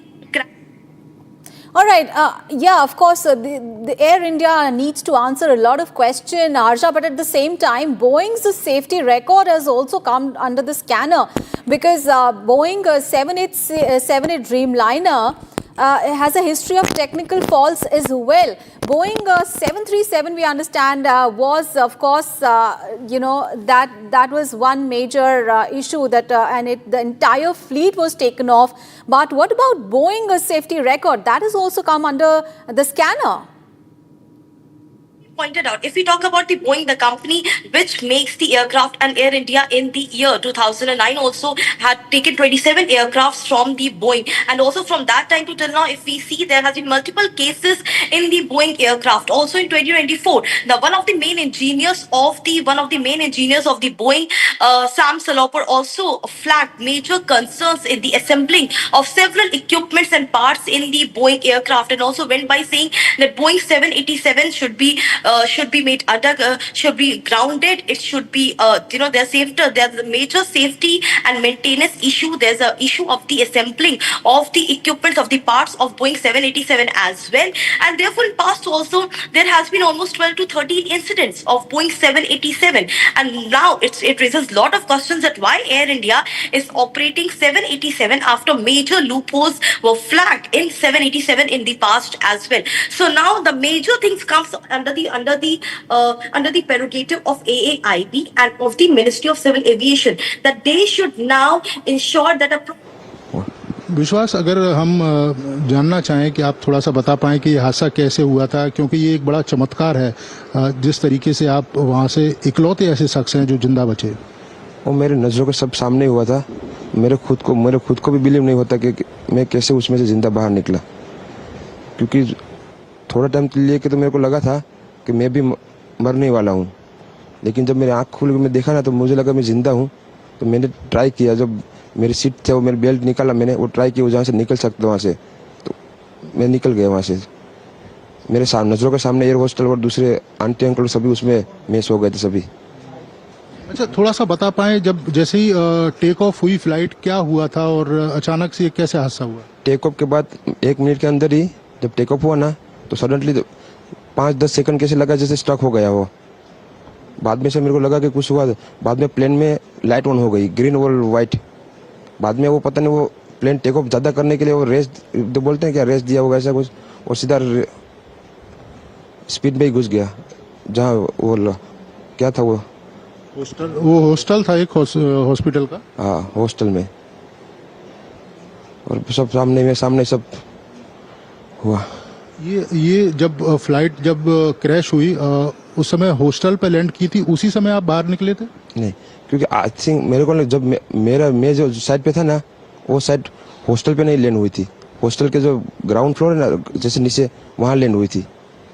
all right. Yeah, of course, the Air India needs to answer a lot of questions, Harsha, but at the same time, Boeing's safety record has also come under the scanner, because Boeing 787 Dreamliner has a history of technical faults as well. Boeing 737, we understand, was, of course, that was one major issue that the entire fleet was taken off. But what about Boeing's safety record? That has also come under the scanner. Pointed out, if we talk about the Boeing, the company which makes the aircraft, and Air India in the year 2009 also had taken 27 aircrafts from the Boeing, and also from that time to till now, if we see, there has been multiple cases in the Boeing aircraft. Also in 2024, one of the main engineers of the Boeing, Sam Saloper, also flagged major concerns in the assembling of several equipments and parts in the Boeing aircraft, and also went by saying that Boeing 787 should be grounded. It should be, there's a major safety and maintenance issue. There's a issue of the assembling of the equipment of the parts of Boeing 787 as well. And therefore, in past also, there has been almost 12 to 13 incidents of Boeing 787. And now it raises a lot of questions that why Air India is operating 787 after major loopholes were flagged in 787 in the past as well. So now the major things comes under the prerogative of AAIB and of the Ministry of Civil Aviation, that they should now ensure that विश्वास, अगर हम जानना चाहें कि आप थोड़ा सा बता पाएं कि ये हादसा कैसे हुआ था, क्योंकि ये एक बड़ा चमत्कार है जिस तरीके से आप वहाँ से इकलौते ऐसे शख्स हैं जो जिंदा बचे। वो मेरे नज़रों के सब सामने हुआ था। मेरे खुद को भी बिलीव नहीं होता कि मैं कैसे उसमें से जिंदा बाहर निकला, क्योंकि थोड़ा टाइम लेके तो मेरे को लगा था कि मैं भी मरने वाला हूँ, लेकिन जब मेरी आँख खुल के मैं देखा ना तो मुझे लगा मैं जिंदा हूँ। तो मैंने ट्राई किया, जब मेरी सीट थे वो मेरी बेल्ट निकाला, मैंने वो ट्राई किया जहाँ से निकल सकता वहाँ से, तो मैं निकल गया वहाँ से। मेरे नज़रों के सामने एयर हॉस्टल और दूसरे आंटी अंकल सभी उसमें मिस हो गए थे सभी। अच्छा, थोड़ा सा बता पाएं, जब जैसे ही टेक ऑफ हुई फ्लाइट क्या हुआ था और अचानक से कैसे हादसा हुआ? टेक ऑफ के बाद 1 मिनट के अंदर ही जब टेक ऑफ हुआ ना, तो सडनली 5-10 सेकंड कैसे लगा जैसे स्टक हो गया वो। बाद में से मेरे को लगा कि कुछ हुआ। बाद में प्लेन में लाइट ऑन हो गई, ग्रीन और वाइट। बाद में वो पता नहीं, वो प्लेन टेक ऑफ ज़्यादा करने के लिए वो रेस बोलते हैं क्या, रेस दिया होगा ऐसा कुछ, और सीधा स्पीड में ही घुस गया जहाँ वो क्या था वो हॉस्टल था एक हॉस्पिटल का। हाँ, हॉस्टल में, और सब सामने सब हुआ। ये जब फ्लाइट जब क्रैश हुई उस समय हॉस्टल पे लैंड की थी, उसी समय आप बाहर निकले थे? नहीं, क्योंकि आई थिंक मेरे को जब मैं जो साइड पे था ना, वो साइड हॉस्टल पे नहीं लैंड हुई थी। हॉस्टल के जो ग्राउंड फ्लोर है ना, जैसे नीचे, वहाँ लैंड हुई थी।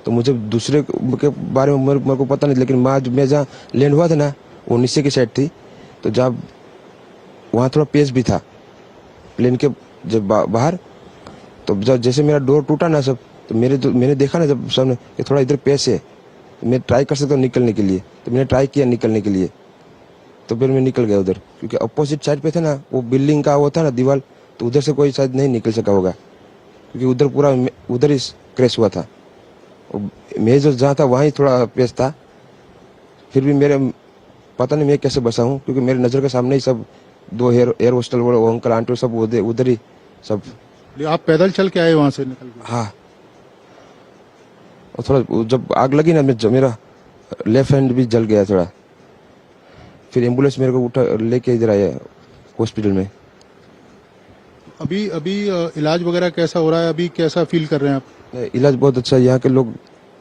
तो मुझे दूसरे के बारे में मेरे को पता नहीं, लेकिन मैं जहाँ लैंड हुआ था ना, वो नीचे की साइड थी। तो जब वहाँ थोड़ा पेस भी था प्लेन के जब बाहर, तो जब जैसे मेरा डोर टूटा ना सब, तो मैंने देखा ना जब सामने कि थोड़ा इधर पेस है, तो मैं ट्राई कर सकता हूँ निकलने के लिए। तो मैंने ट्राई किया निकलने के लिए, तो फिर मैं निकल गया उधर, क्योंकि अपोजिट साइड पे था ना, वो बिल्डिंग का वो था ना दीवार, तो उधर से कोई शायद नहीं निकल सका होगा, क्योंकि उधर पूरा उधर ही क्रैश हुआ था। मैं जो जहाँ था वहाँ ही थोड़ा पेस था। फिर भी मेरे पता नहीं मैं कैसे बचा हूँ, क्योंकि मेरे नज़र के सामने ही सब 2 एयर होस्टल वो अंकल आंटी सब उधर ही सब। आप पैदल चल के आए वहाँ से निकल के? हाँ, और थोड़ा जब आग लगी ना, मेरा लेफ्ट हैंड भी जल गया थोड़ा। फिर एम्बुलेंस मेरे को उठा लेके इधर आया हॉस्पिटल में। अभी इलाज वगैरह कैसा हो रहा है? अभी कैसा फील कर रहे हैं आप? इलाज बहुत अच्छा है, यहाँ के लोग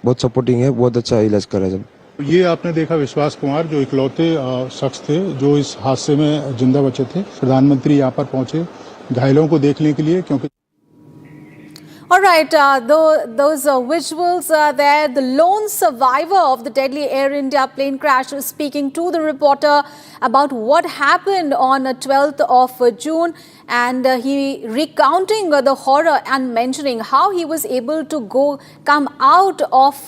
बहुत सपोर्टिंग है, बहुत अच्छा इलाज कर रहे हैं सब। ये आपने देखा विश्वास कुमार, जो इकलौते शख्स थे जो इस हादसे में जिंदा बचे थे। प्रधानमंत्री यहाँ पर पहुंचे घायलों को देखने के लिए, क्योंकि All right, those visuals there. The lone survivor of the deadly Air India plane crash is speaking to the reporter about what happened on 12th of June, and he recounting the horror and mentioning how he was able to come out of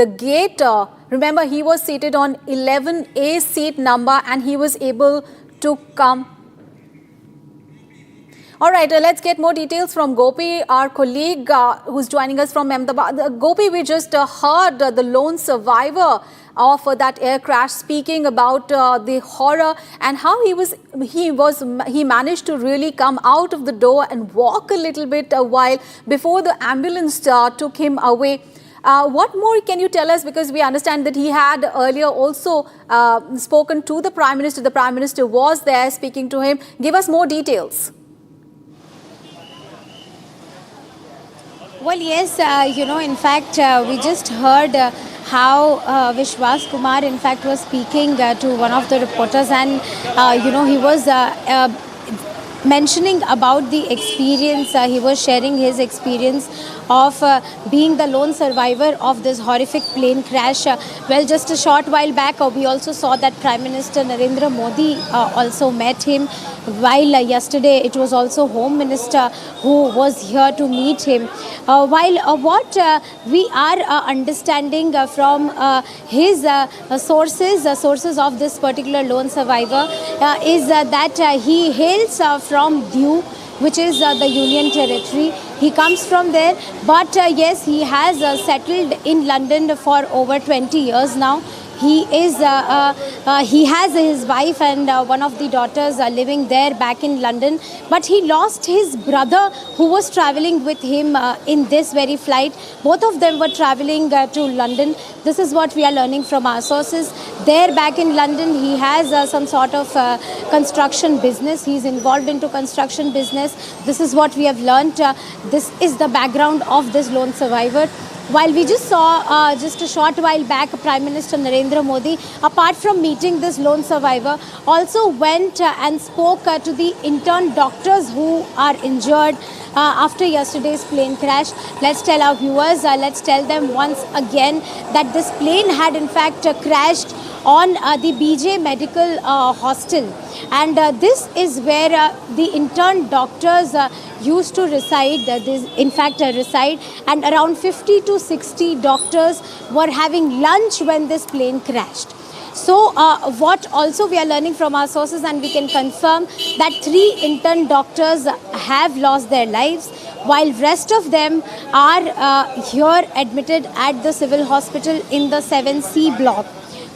the gate. Remember, he was seated on 11A seat number, and he was able to come. All right, let's get more details from Gopi, our colleague who's joining us from Ahmedabad. Gopi, we just heard the lone survivor of that air crash speaking about the horror and how he managed to really come out of the door and walk a little bit while before the ambulance took him away. What more can you tell us? Because we understand that he had earlier also spoken to the Prime Minister. The Prime Minister was there speaking to him. Give us more details. Well, yes, in fact, we just heard how Vishwas Kumar, in fact, was speaking to one of the reporters, and, he was mentioning about the experience. He was sharing his experience of being the lone survivor of this horrific plane crash. Well, just a short while back, we also saw that Prime Minister Narendra Modi also met him, while yesterday it was also Home Minister who was here to meet him. While what we are understanding from his sources of this particular lone survivor is that he hails from Diu, which is the Union Territory. He comes from there, but yes, he has settled in London for over 20 years now. He has his wife and one of the daughters living there back in London, but he lost his brother who was traveling with him in this very flight. Both of them were traveling to London. This is what we are learning from our sources. There back in London, he has some sort of construction business. He's involved into construction business. This is what we have learnt. This is the background of this lone survivor. While we just saw just a short while back, Prime Minister Narendra Modi, apart from meeting this lone survivor, also went and spoke to the intern doctors who are injured after yesterday's plane crash. Let's tell our viewers, let's tell them once again that this plane had in fact crashed on the BJ Medical Hostel, and this is where the intern doctors used to reside, reside, and around 50 to 60 doctors were having lunch when this plane crashed. So what also we are learning from our sources, and we can confirm that 3 intern doctors have lost their lives, while rest of them are here admitted at the civil hospital in the 7C block.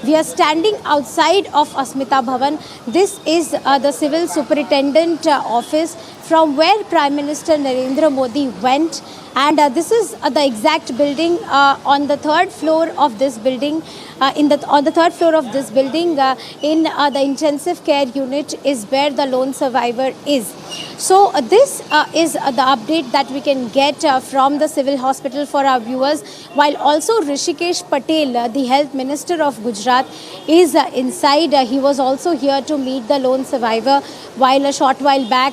We are standing outside of Asmita Bhavan. This is the civil superintendent office from where Prime Minister Narendra Modi went And this is the exact building on the third floor of this building. On the third floor of this building, in the intensive care unit, is where the lone survivor is. So this is the update that we can get from the civil hospital for our viewers. While also Hrishikesh Patel, the health minister of Gujarat, is inside. He was also here to meet the lone survivor. While a short while back,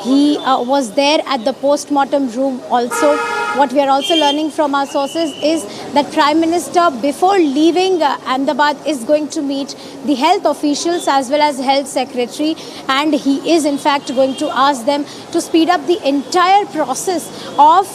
he was there at the post-mortem room also. What we are also learning from our sources is that Prime Minister, before leaving Ahmedabad, is going to meet the health officials as well as health secretary, and he is in fact going to ask them to speed up the entire process of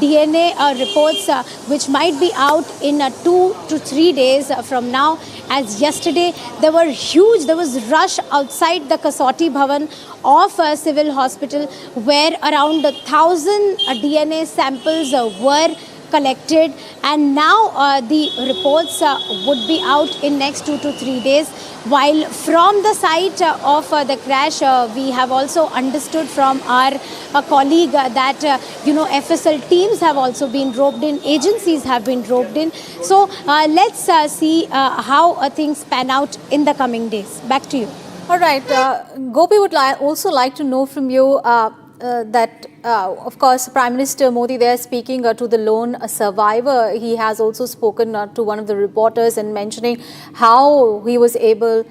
DNA reports, which might be out in 2 to 3 days from now. As yesterday, there was rush outside the Kasauti Bhavan of Civil Hospital, where around 1,000 DNA samples were collected, and now the reports would be out in next 2 to 3 days. While from the site of the crash, we have also understood from our colleague that FSL teams have also been roped in, agencies have been roped in. So let's see how things pan out in the coming days. Back to you. All right, Gopi would also like to know from you that, of course, Prime Minister Modi there speaking to the lone survivor. He has also spoken to one of the reporters and mentioning how he was able.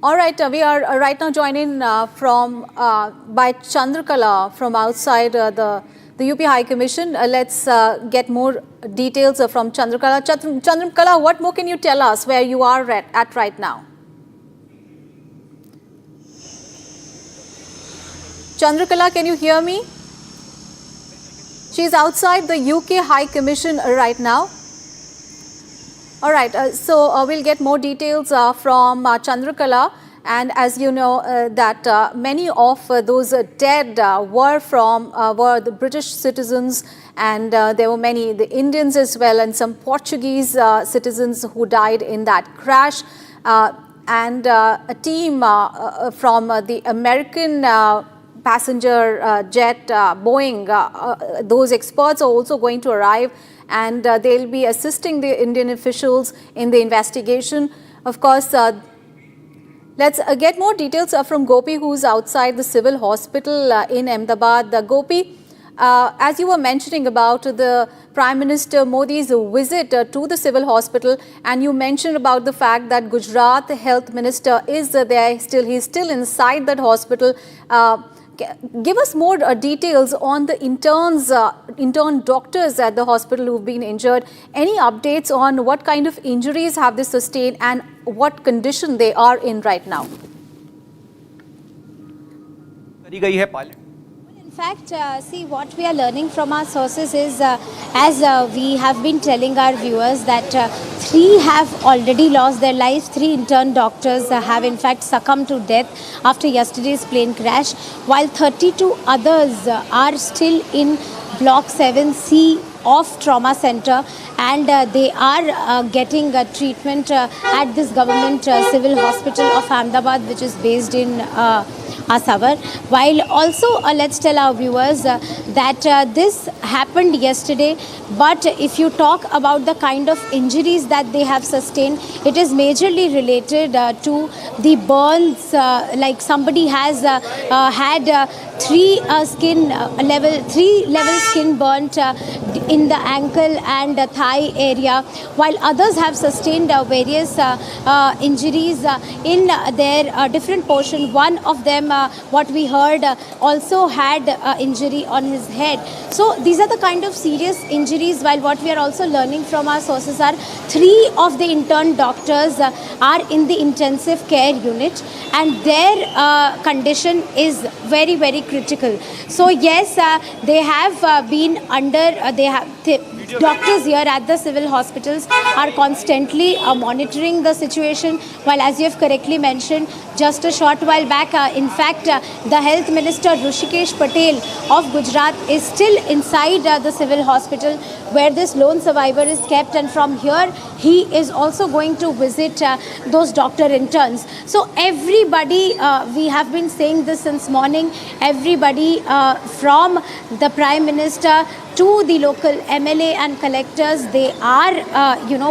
All right, we are right now joined in by Chandrakala from outside the UP High Commission. Let's get more details from Chandrakala. Chandrakala, what more can you tell us where you are at right now? Chandrakala, can you hear me? She's outside the UK High Commission right now. All right, so we'll get more details from Chandrakala. And as you know, that many of those dead were the British citizens, and there were many the Indians as well, and some Portuguese citizens who died in that crash. And a team from the American passenger jet Boeing, those experts are also going to arrive, and they'll be assisting the Indian officials in the investigation. Of course, let's get more details from Gopi, who's outside the civil hospital in Ahmedabad. Gopi, as you were mentioning about the Prime Minister Modi's visit to the civil hospital, and you mentioned about the fact that Gujarat Health Minister is there, he's still inside that hospital. Give us more details on the intern doctors at the hospital who've been injured. Any updates on what kind of injuries have they sustained and what condition they are in right now? In fact, see, what we are learning from our sources is, as we have been telling our viewers, that 3 have already lost their lives. 3 intern doctors have in fact succumbed to death after yesterday's plane crash, while 32 others are still in Block 7C of Trauma Center, and they are getting treatment at this government civil hospital of Ahmedabad, which is based in Asavar. While also let's tell our viewers that this happened yesterday, but if you talk about the kind of injuries that they have sustained, it is majorly related to the burns, like somebody has had 3 level skin burnt in the ankle and thigh area, while others have sustained various injuries in their different portion. One of them, what we heard, also had injury on his head. So these are the kind of serious injuries, while what we are also learning from our sources are 3 of the intern doctors are in the intensive care unit, and their condition is very, very critical. So yes, they have been under, doctors here at the civil hospitals are constantly monitoring the situation, while as you have correctly mentioned, just a short while back, in fact, the Health Minister Hrishikesh Patel of Gujarat is still inside the civil hospital where this lone survivor is kept, and from here he is also going to visit those doctor interns. So everybody, we have been saying this since morning, everybody from the Prime Minister to the local MLA and collectors, they are,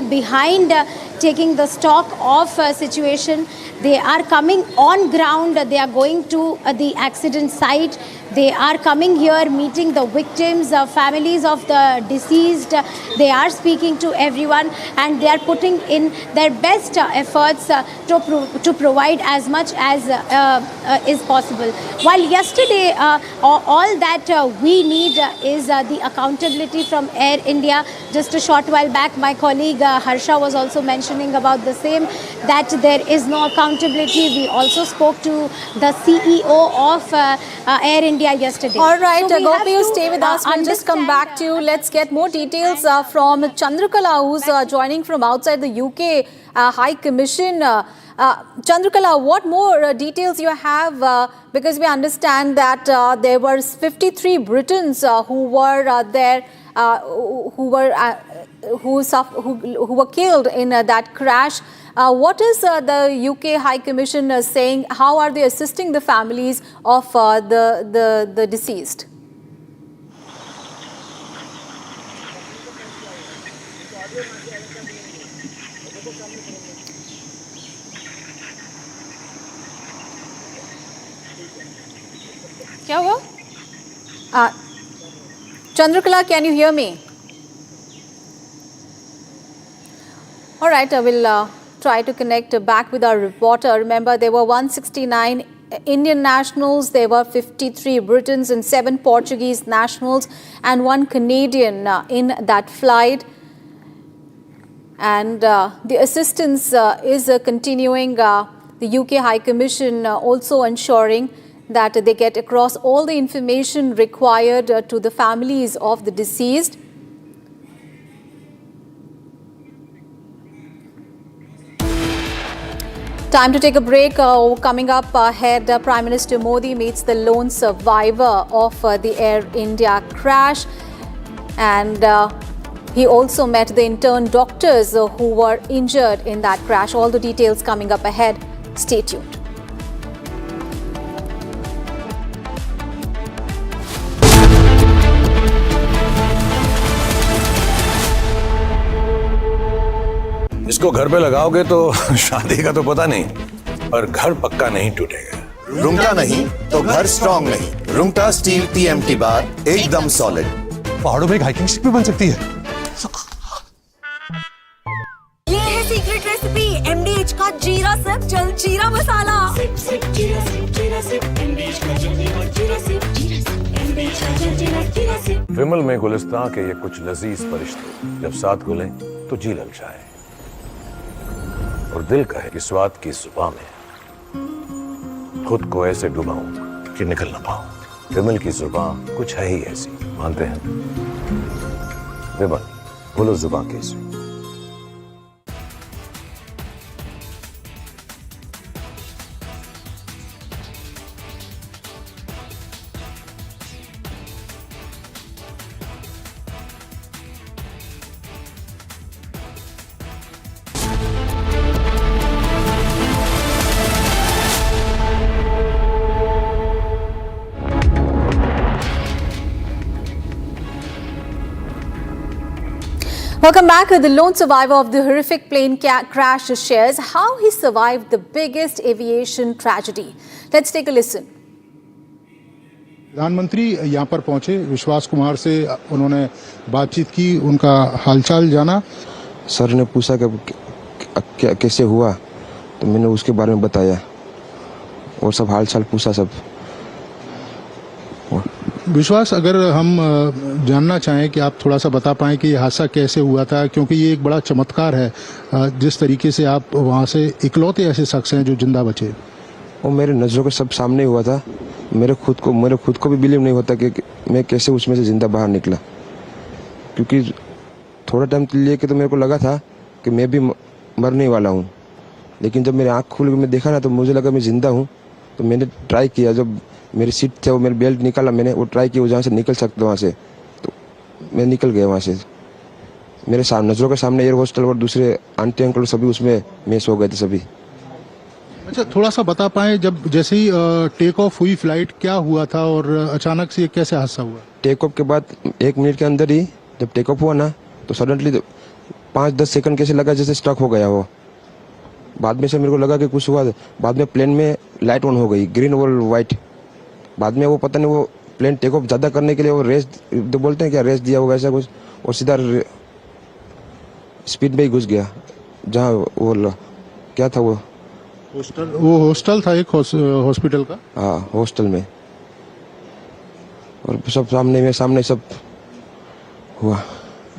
behind taking the stock of situation. They are coming on ground. They are going to the accident site. They are coming here, meeting the victims, families of the deceased. They are speaking to everyone, and they are putting in their best efforts to provide as much as is possible. While yesterday, all that we need is the accountability from Air India. Just a short while back, my colleague Harsha was also mentioning about the same, that there is no accountability. We also spoke to the CEO of Air India yesterday. All right, So we Gopi, have you to, stay with us. We'll just come back to you. Let's get more details from Chandrakala, who's joining from outside the UK High Commission. Chandrakala, what more details you have? Because we understand that there were 53 Britons who were there, who were killed in that crash. What is the UK High Commission saying? How are they assisting the families of the deceased? क्या हुआ? Chandrakala, can you hear me? All right, I will try to connect back with our reporter. Remember, there were 169 Indian nationals, there were 53 Britons and 7 Portuguese nationals and 1 Canadian in that flight. And the assistance is continuing. The UK High Commission also ensuring that they get across all the information required to the families of the deceased. Time to take a break. Coming up ahead, Prime Minister Modi meets the lone survivor of the Air India crash. And he also met the intern doctors who were injured in that crash. All the details coming up ahead. Stay tuned. इसको घर पे लगाओगे तो शादी का तो पता नहीं, पर घर पक्का नहीं टूटेगा। रुंगटा नहीं तो घर स्ट्रॉन्ग नहीं। रुंगटा स्टील TMT बार एकदम सॉलिड। पहाड़ों में एक हाइकिंग स्टिक भी बन सकती है। ये है सीक्रेट रेसिपी MDH का जीरा सिप जल जीरा मसाला। विमल में गुलिस्तां के ये कुछ लजीज फरिश्ते जब साथ घुलें तो जी ललचाए और दिल कहे कि स्वाद की जुबान में खुद को ऐसे डुबाऊं कि निकल ना पाऊं। विमल की जुबान कुछ है ही ऐसी, मानते हैं? विमल, बोलो जुबान कैसी? Welcome back. The lone survivor of the horrific plane crash shares how he survived the biggest aviation tragedy. Let's take a listen. प्रधानमंत्री यहाँ पर पहुंचे, विश्वास कुमार से उन्होंने बातचीत की, उनका हालचाल जाना। सर ने पूछा कि कैसे हुआ, तो मैंने उसके बारे में बताया और सब हालचाल पूछा सब। विश्वास, अगर हम जानना चाहें कि आप थोड़ा सा बता पाएं कि ये हादसा कैसे हुआ था, क्योंकि ये एक बड़ा चमत्कार है जिस तरीके से आप वहाँ से इकलौते ऐसे शख्स हैं जो जिंदा बचे। वो मेरे नज़रों के सब सामने हुआ था। मेरे खुद को भी बिलीव नहीं होता कि मैं कैसे उसमें से जिंदा बाहर निकला, क्योंकि थोड़ा टाइम के लिए तो मेरे को लगा था कि मैं भी मरने वाला हूँ, लेकिन जब मेरी आँख खुल के मैं देखा ना तो मुझे लगा मैं जिंदा हूँ। तो मैंने ट्राई किया, जब मेरी सीट थे वो मेरी बेल्ट निकाला, मैंने वो ट्राई किया जहाँ से निकल सकता वहाँ से, तो मैं निकल गया वहाँ से। मेरे नज़रों के सामने एयर होस्टल और दूसरे आंटी अंकल सभी उसमें मिस हो गए थे सभी। अच्छा, थोड़ा सा बता पाएं, जब जैसे ही टेक ऑफ हुई फ्लाइट, क्या हुआ था और अचानक से कैसे हादसा हुआ? टेक ऑफ के बाद 1 मिनट के अंदर ही जब टेक ऑफ हुआ ना, तो सडनली 5-10 सेकंड कैसे लगा जैसे स्ट्रक हो गया वो। बाद में से मेरे को लगा कि कुछ हुआ। बाद में प्लेन में लाइट ऑन हो गई, ग्रीन और वाइट। बाद में वो पता नहीं, वो प्लेन टेक ऑफ ज़्यादा करने के लिए वो रेस बोलते हैं क्या, रेस दिया होगा ऐसा कुछ, और सीधा स्पीड में ही घुस गया जहाँ वो क्या था वो हॉस्टल था, एक हॉस्पिटल का। हाँ, हॉस्टल में। और सब सामने सब हुआ।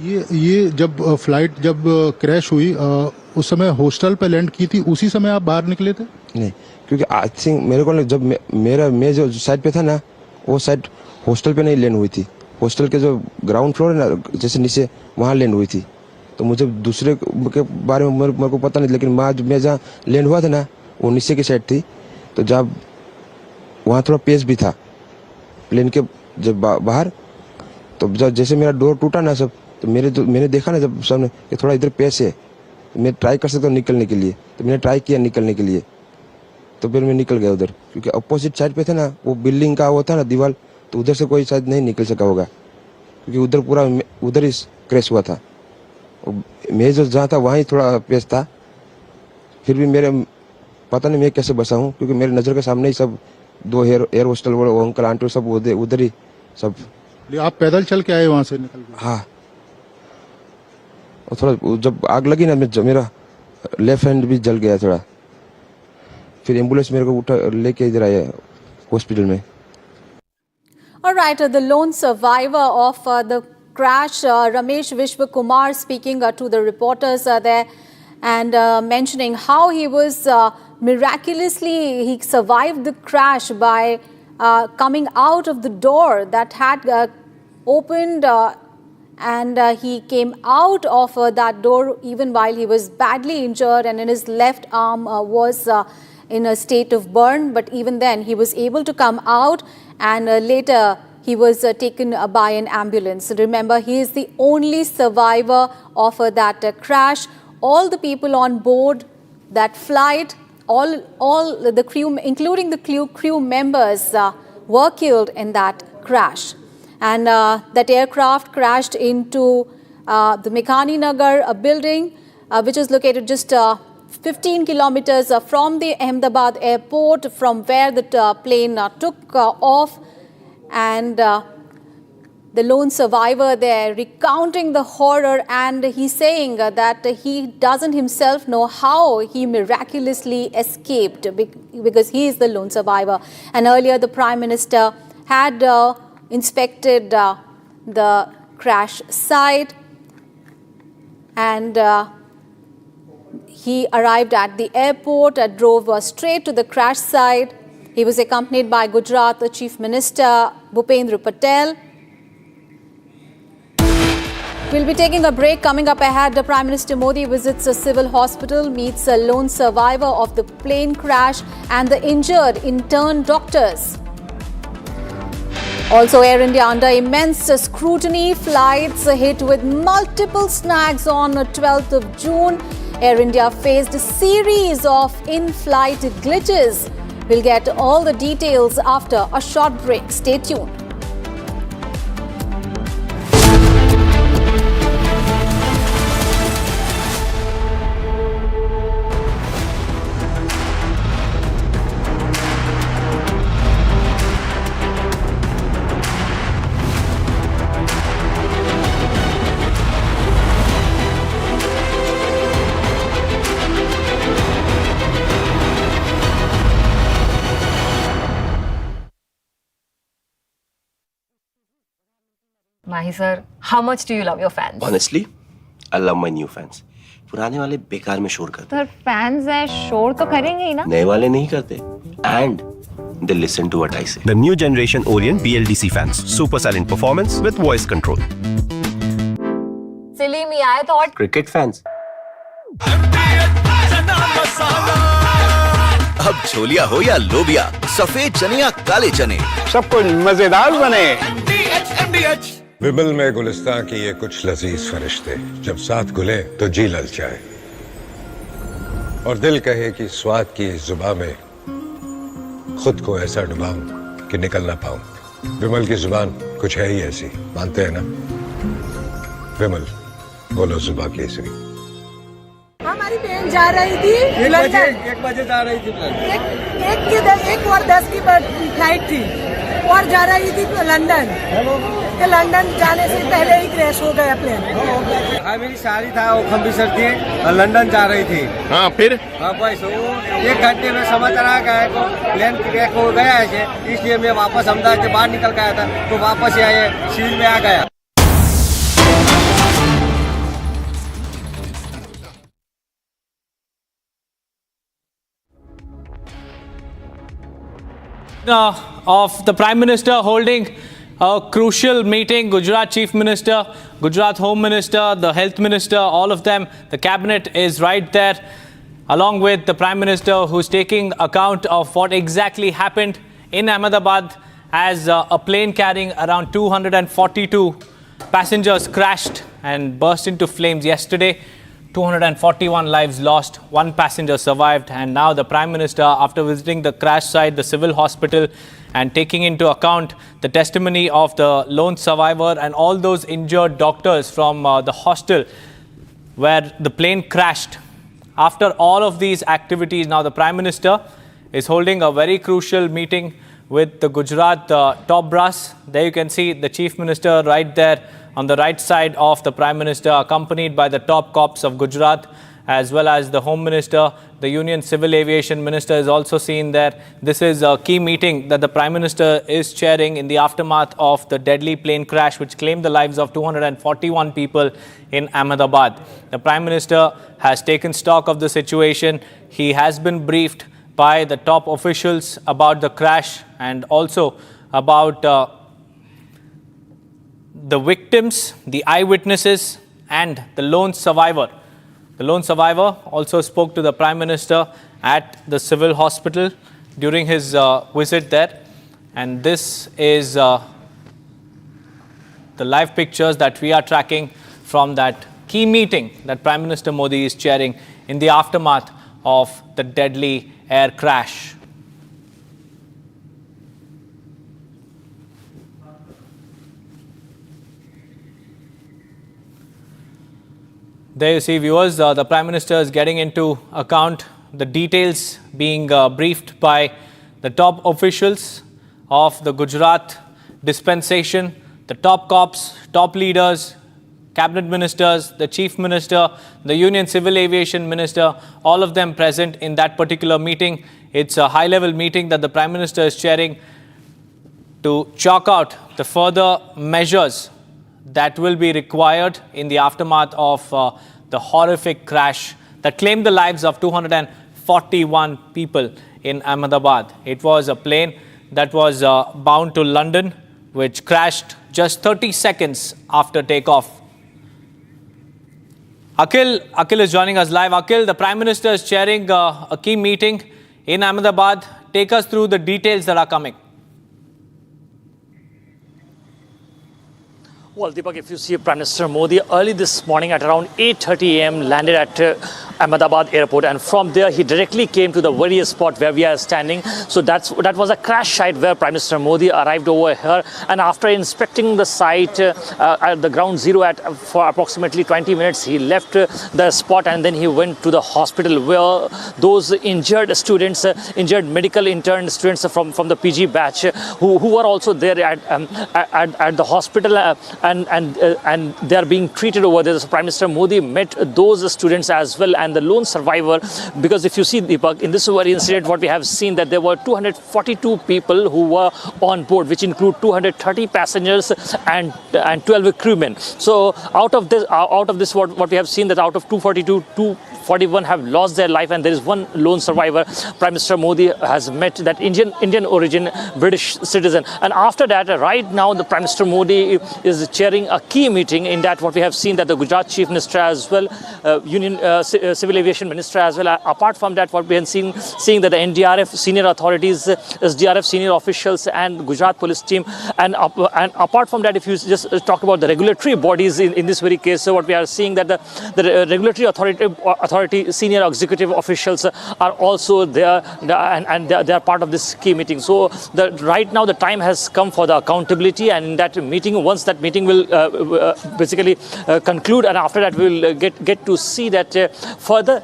ये जब फ्लाइट जब क्रैश हुई, उस समय हॉस्टल पे लैंड की थी, उसी समय आप बाहर निकले थे? नहीं, क्योंकि आई थिंक मेरे को जब मैं जो साइड पे था ना, वो साइड हॉस्टल पे नहीं लैंड हुई थी। हॉस्टल के जो ग्राउंड फ्लोर है ना, जैसे नीचे, वहाँ लैंड हुई थी। तो मुझे दूसरे के बारे में मेरे को पता नहीं, लेकिन मैं जहाँ लैंड हुआ था ना, वो नीचे की साइड थी। तो जब वहाँ थोड़ा पेस भी था प्लेन के जब बाहर, तो जब जैसे मेरा डोर टूटा ना सब, तो मैंने देखा ना जब सामने कि थोड़ा इधर पेस है, मैं ट्राई कर सकता हूँ निकलने के लिए। तो मैंने ट्राई किया निकलने के लिए, तो फिर मैं निकल गया उधर, क्योंकि अपोजिट साइड पे था ना वो बिल्डिंग का वो था ना दीवार, तो उधर से कोई शायद नहीं निकल सका होगा, क्योंकि उधर पूरा उधर ही क्रैश हुआ था। मैं जो जहाँ था वहाँ ही थोड़ा पेस था। फिर भी मेरे पता नहीं मैं कैसे बचा हूँ, क्योंकि मेरे नज़र के सामने ही सब 2 एयर होस्टल वो अंकल आंटी सब उधर ही सब। आप पैदल चल के आए वहाँ से निकल के? हाँ, और थोड़ा जब आग लगी ना, मेरा लेफ्ट हैंड भी जल गया थोड़ा। फिर एम्बुलेंस मेरे को उठा लेके इधर आया हॉस्पिटल में। All right, the lone survivor of the crash, Ramesh Vishwakumar, speaking to the reporters there and mentioning how he was miraculously, he survived the crash by coming out of the door that had opened and he came out of that door even while he was badly injured, and in his left arm was in a state of burn, but even then he was able to come out, and later he was taken by an ambulance. Remember, he is the only survivor of that crash. All the people on board that flight, all the crew, including the crew members, were killed in that crash. And that aircraft crashed into the Mekhani Nagar building, which is located just 15 kilometers from the Ahmedabad airport, from where the plane took off. And the lone survivor there recounting the horror, and he's saying that he doesn't himself know how he miraculously escaped, because he is the lone survivor. And earlier the Prime Minister had inspected the crash site, and he arrived at the airport, drove straight to the crash site. He was accompanied by Gujarat Chief Minister Bhupendra Patel. We'll be taking a break. Coming up ahead, the Prime Minister Modi visits a civil hospital, meets a lone survivor of the plane crash and the injured intern doctors. Also, Air India under immense scrutiny, flights hit with multiple snags on 12th of June. Air India faced a series of in-flight glitches. We'll get all the details after a short break. Stay tuned. Mahi sir, how much do you love your fans? Honestly, I love my new fans. पुराने वाले बेकार में शोर करते sir fans है, शोर तो करेंगे ही ना. नए वाले नहीं करते. And they listen to what I say. The new generation Orient BLDC fans. Super silent performance with voice control. Silly me, I thought. Cricket fans. अब छोलिया हो या लोबिया, सफेद चने या काले चने, सब कुछ मजेदार बने. विमल में गुलिस्तां की ये कुछ लजीज फरिश्ते जब साथ घुले तो जी ललचाए और दिल कहे कि स्वाद की इस जुबान में खुद को ऐसा डुबाऊं कि निकल ना पाऊं। विमल की जुबान कुछ है ही ऐसी, मानते हैं ना? विमल, बोलो जुबान केसरी। हमारी बहन जा रही थी 1 बजे जा रही थी। 1:10 की फ्लाइट थी और जा रही थी लंदन। लंदन जाने से पहले ही क्रैश हो गया प्लेन। हाँ, मेरी साड़ी था वो खम्बीसर थी और लंदन जा रही थी। हाँ, फिर? हाँ बस वो 1 घंटे में समाचार आ गया को प्लेन क्रैश हो गया है, इसलिए मैं वापस अहमदाबाद से बाहर निकल गया था तो वापस आए सील में आ गया। Of the Prime Minister holding a crucial meeting. Gujarat Chief Minister, Gujarat Home Minister, the Health Minister, all of them, the cabinet is right there along with the Prime Minister, who's taking account of what exactly happened in Ahmedabad as a plane carrying around 242 passengers crashed and burst into flames yesterday. 241 lives lost, 1 passenger survived, and now the Prime Minister, after visiting the crash site, the civil hospital, and taking into account the testimony of the lone survivor and all those injured doctors from the hostel where the plane crashed. After all of these activities, now the Prime Minister is holding a very crucial meeting with the Gujarat top brass. There you can see the Chief Minister right there on the right side of the Prime Minister, accompanied by the top cops of Gujarat, as well as the Home Minister. The Union Civil Aviation Minister is also seen there. This is a key meeting that the Prime Minister is chairing in the aftermath of the deadly plane crash which claimed the lives of 241 people in Ahmedabad. The Prime Minister has taken stock of the situation. He has been briefed by the top officials about the crash and also about the victims, the eyewitnesses, and the lone survivor. The lone survivor also spoke to the Prime Minister at the civil hospital during his visit there. And this is the live pictures that we are tracking from that key meeting that Prime Minister Modi is chairing in the aftermath of the deadly air crash. There you see, viewers, the Prime Minister is getting into account the details being briefed by the top officials of the Gujarat dispensation, the top cops, top leaders, cabinet ministers, the Chief Minister, the Union Civil Aviation Minister, all of them present in that particular meeting. It's a high-level meeting that the Prime Minister is chairing to chalk out the further measures that will be required in the aftermath of the horrific crash that claimed the lives of 241 people in Ahmedabad. It was a plane that was bound to London, which crashed just 30 seconds after takeoff. Akhil is joining us live. Akhil, the Prime Minister is chairing a key meeting in Ahmedabad. Take us through the details that are coming. Well, Deepak, if you see Prime Minister Modi early this morning at around 8:30 a.m. landed at Ahmedabad airport, and from there he directly came to the very spot where we are standing. So that was a crash site where Prime Minister Modi arrived over here, and after inspecting the site at the ground zero for approximately 20 minutes, he left the spot and then he went to the hospital where those injured students, injured medical intern students from the PG batch who were also there at the hospital and they are being treated over there. So Prime Minister Modi met those students as well and the lone survivor, because if you see, Deepak, in this very incident what we have seen that there were 242 people who were on board, which include 230 passengers and 12 crewmen. So out of this what we have seen that out of 242, 241 have lost their life and there is one lone survivor. Prime Minister Modi has met that Indian origin British citizen, and after that right now the Prime Minister Modi is chairing a key meeting. In that, what we have seen that the Gujarat Chief Minister as well, Civil Aviation Minister as well. Apart from that, what we have seeing that the NDRF senior authorities, SDRF senior officials, and Gujarat Police team, and apart from that, if you just talk about the regulatory bodies in this very case, so what we are seeing that the regulatory authority senior executive officials are also there, and they are part of this key meeting. So right now the time has come for the accountability, and in that meeting, once that meeting will basically conclude, and after that we will get to see that further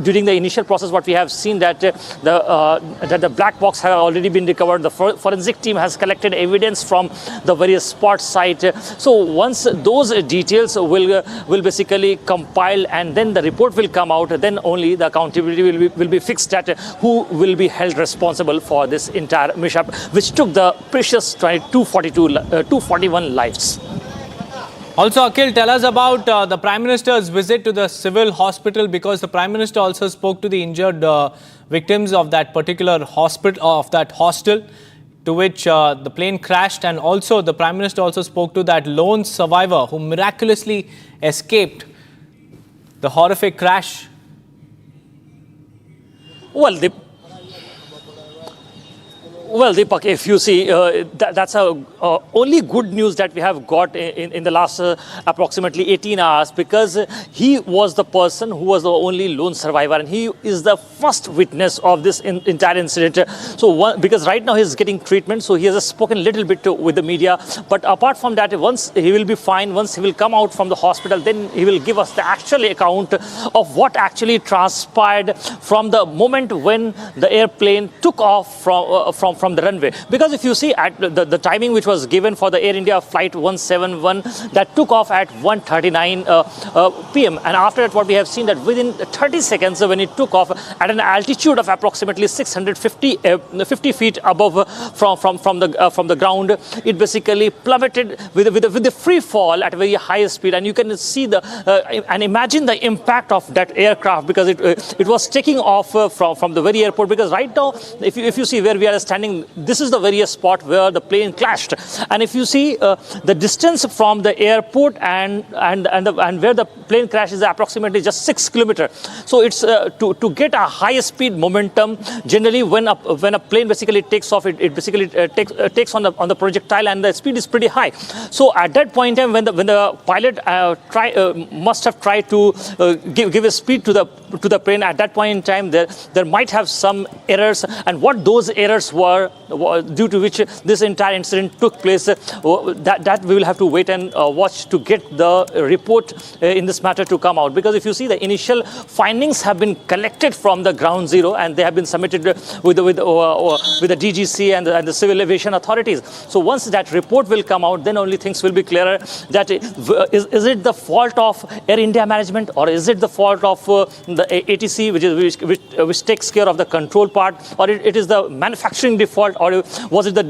during the initial process, what we have seen that the black box has already been recovered. The forensic team has collected evidence from the various spot site. So once those details will basically compile, and then the report will come out, then only the accountability will be fixed at who will be held responsible for this entire mishap, which took the precious 241 lives. Also, Akhil, tell us about the Prime Minister's visit to the civil hospital, because the Prime Minister also spoke to the injured victims of that particular hospital, of that hostel to which the plane crashed, and also the Prime Minister also spoke to that lone survivor who miraculously escaped the horrific crash. Well, Deepak, if you see, that's only good news that we have got in the last approximately 18 hours, because he was the person who was the only lone survivor, and he is the first witness of this entire incident. So, because right now he's getting treatment, so he has spoken a little bit with the media. But apart from that, once he will be fine, once he will come out from the hospital, then he will give us the actual account of what actually transpired from the moment when the airplane took off from the runway. Because if you see at the timing which was given for the Air India flight 171, that took off at 1:39 p.m. And after that, what we have seen that within 30 seconds, when it took off at an altitude of approximately 650 feet above from the ground, it basically plummeted with the free fall at a very high speed. And you can see and imagine the impact of that aircraft, because it was taking off from the very airport. Because right now, if you see where we are standing, this is the very spot where the plane clashed. And if you see the distance from the airport and where the plane crashed is approximately just 6 kilometers. So it's to get a high speed momentum. Generally, when a plane basically takes off, it basically takes on the projectile, and the speed is pretty high. So at that point in time, when the pilot must have tried to give a speed to the plane, at that point in time there might have some errors, and what those errors were due to which this entire incident took place, that we will have to wait and watch to get the report in this matter to come out. Because if you see, the initial findings have been collected from the ground zero, and they have been submitted with the DGC and the civil aviation authorities. So once that report will come out, then only things will be clearer. That is it the fault of Air India management, or is it the fault of the ATC, which takes care of the control part, or it is the manufacturing default, or was it the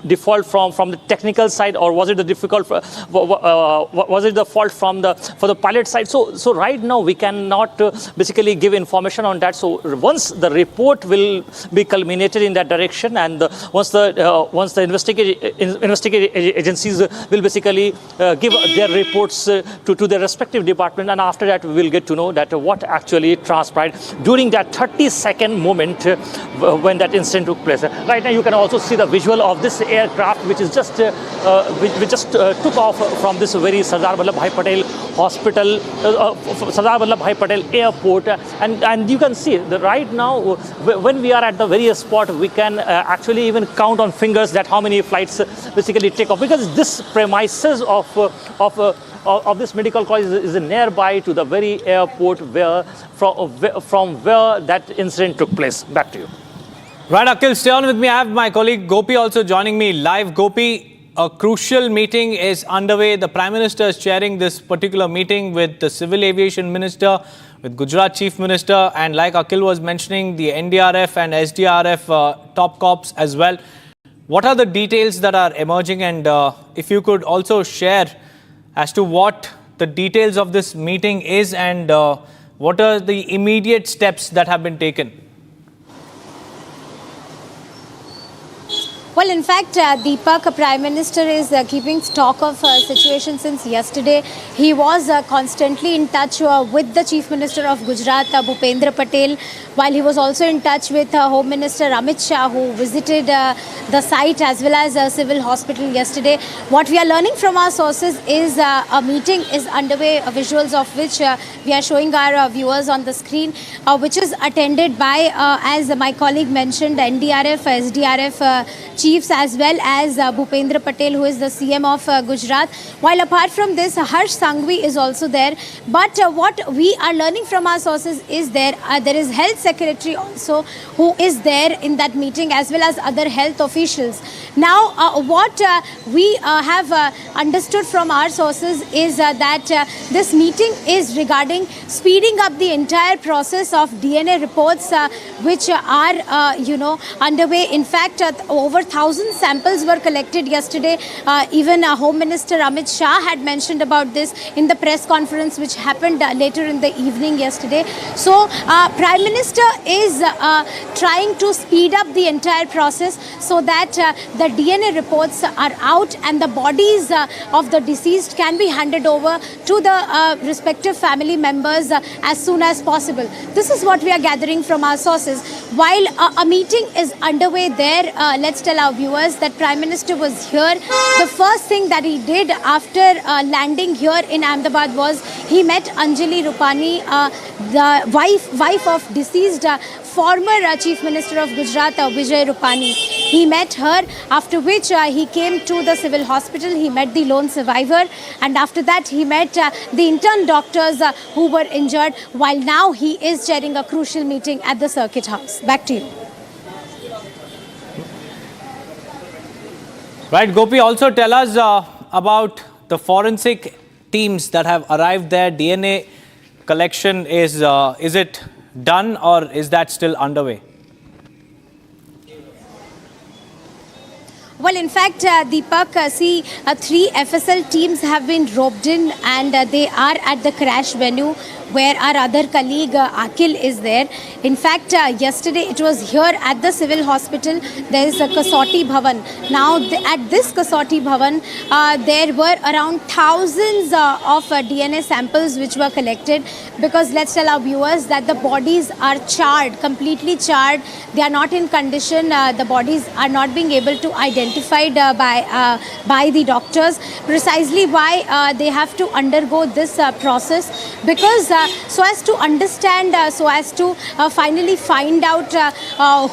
default from the technical side, or was it the fault for the pilot side? So right now we cannot basically give information on that. So once the report will be culminated in that direction, and once the investigative agencies will basically give their reports to their respective department, and after that we will get to know that what actually transpired during that 30-second moment when that incident took place. Right now you can also see the visual of this aircraft, which is just took off from this very Sardar Vallabhbhai Patel hospital, Sardar Vallabhbhai Patel airport, and you can see that right now when we are at the very spot, we can actually even count on fingers that how many flights basically take off, because this premises of this medical college is nearby to the very airport from where that incident took place. Back to you. Right, Akhil, stay on with me. I have my colleague Gopi also joining me live. Gopi, a crucial meeting is underway. The Prime Minister is chairing this particular meeting with the Civil Aviation Minister, with Gujarat Chief Minister, and like Akhil was mentioning, the NDRF and SDRF top cops as well. What are the details that are emerging, and if you could also share as to what the details of this meeting is, and what are the immediate steps that have been taken? Well, in fact, Deepak, Prime Minister is keeping stock of situation since yesterday. He was constantly in touch with the Chief Minister of Gujarat, Bhupendra Patel, while he was also in touch with Home Minister Amit Shah, who visited the site as well as civil hospital yesterday. What we are learning from our sources is a meeting is underway, visuals of which we are showing our viewers on the screen, which is attended by, as my colleague mentioned, NDRF, SDRF chiefs as well as Bhupendra Patel, who is the CM of Gujarat. While apart from this, Harsh Sanghvi is also there. But what we are learning from our sources is there is Health Secretary also who is there in that meeting, as well as other health officials. Now, what we have understood from our sources is that this meeting is regarding speeding up the entire process of DNA reports, which are, underway. In fact, over 1,000 samples were collected yesterday. Even Home Minister Amit Shah had mentioned about this in the press conference which happened later in the evening yesterday. So, Prime Minister is trying to speed up the entire process so that the DNA reports are out and the bodies of the deceased can be handed over to the respective family members as soon as possible. This is what we are gathering from our sources. While a meeting is underway there, let's tell our viewers that Prime Minister was here. The first thing that he did after landing here in Ahmedabad was he met Anjali Rupani, the wife of deceased former Chief Minister of Gujarat, Vijay Rupani. He met her, after which he came to the civil hospital. He met the lone survivor, and after that he met the intern doctors who were injured, while now he is chairing a crucial meeting at the Circuit House. Back to you. Right, Gopi, also tell us about the forensic teams that have arrived there. DNA collection is it done or is that still underway? Well, in fact, Deepak, see, 3 FSL teams have been roped in and they are at the crash venue where our other colleague Akil is there. In fact, yesterday it was here at the civil hospital. There is a Kasauti Bhavan. Now, at this Kasauti Bhavan, there were around thousands of DNA samples which were collected, because let's tell our viewers that the bodies are charred, completely charred. They are not in condition. The bodies are not being able to identified by the doctors. Precisely why they have to undergo this process, because so as to understand, so as to finally find out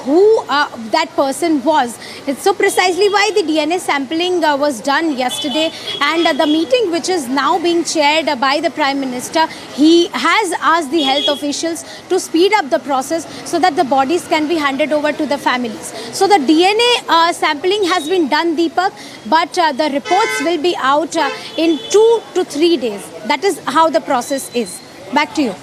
who that person was. It's so precisely why the DNA sampling was done yesterday, and the meeting which is now being chaired by the Prime Minister, he has asked the health officials to speed up the process so that the bodies can be handed over to the families. So the DNA sampling has been done, Deepak, but the reports will be out in 2 to 3 days. That is how the process is. Back to you.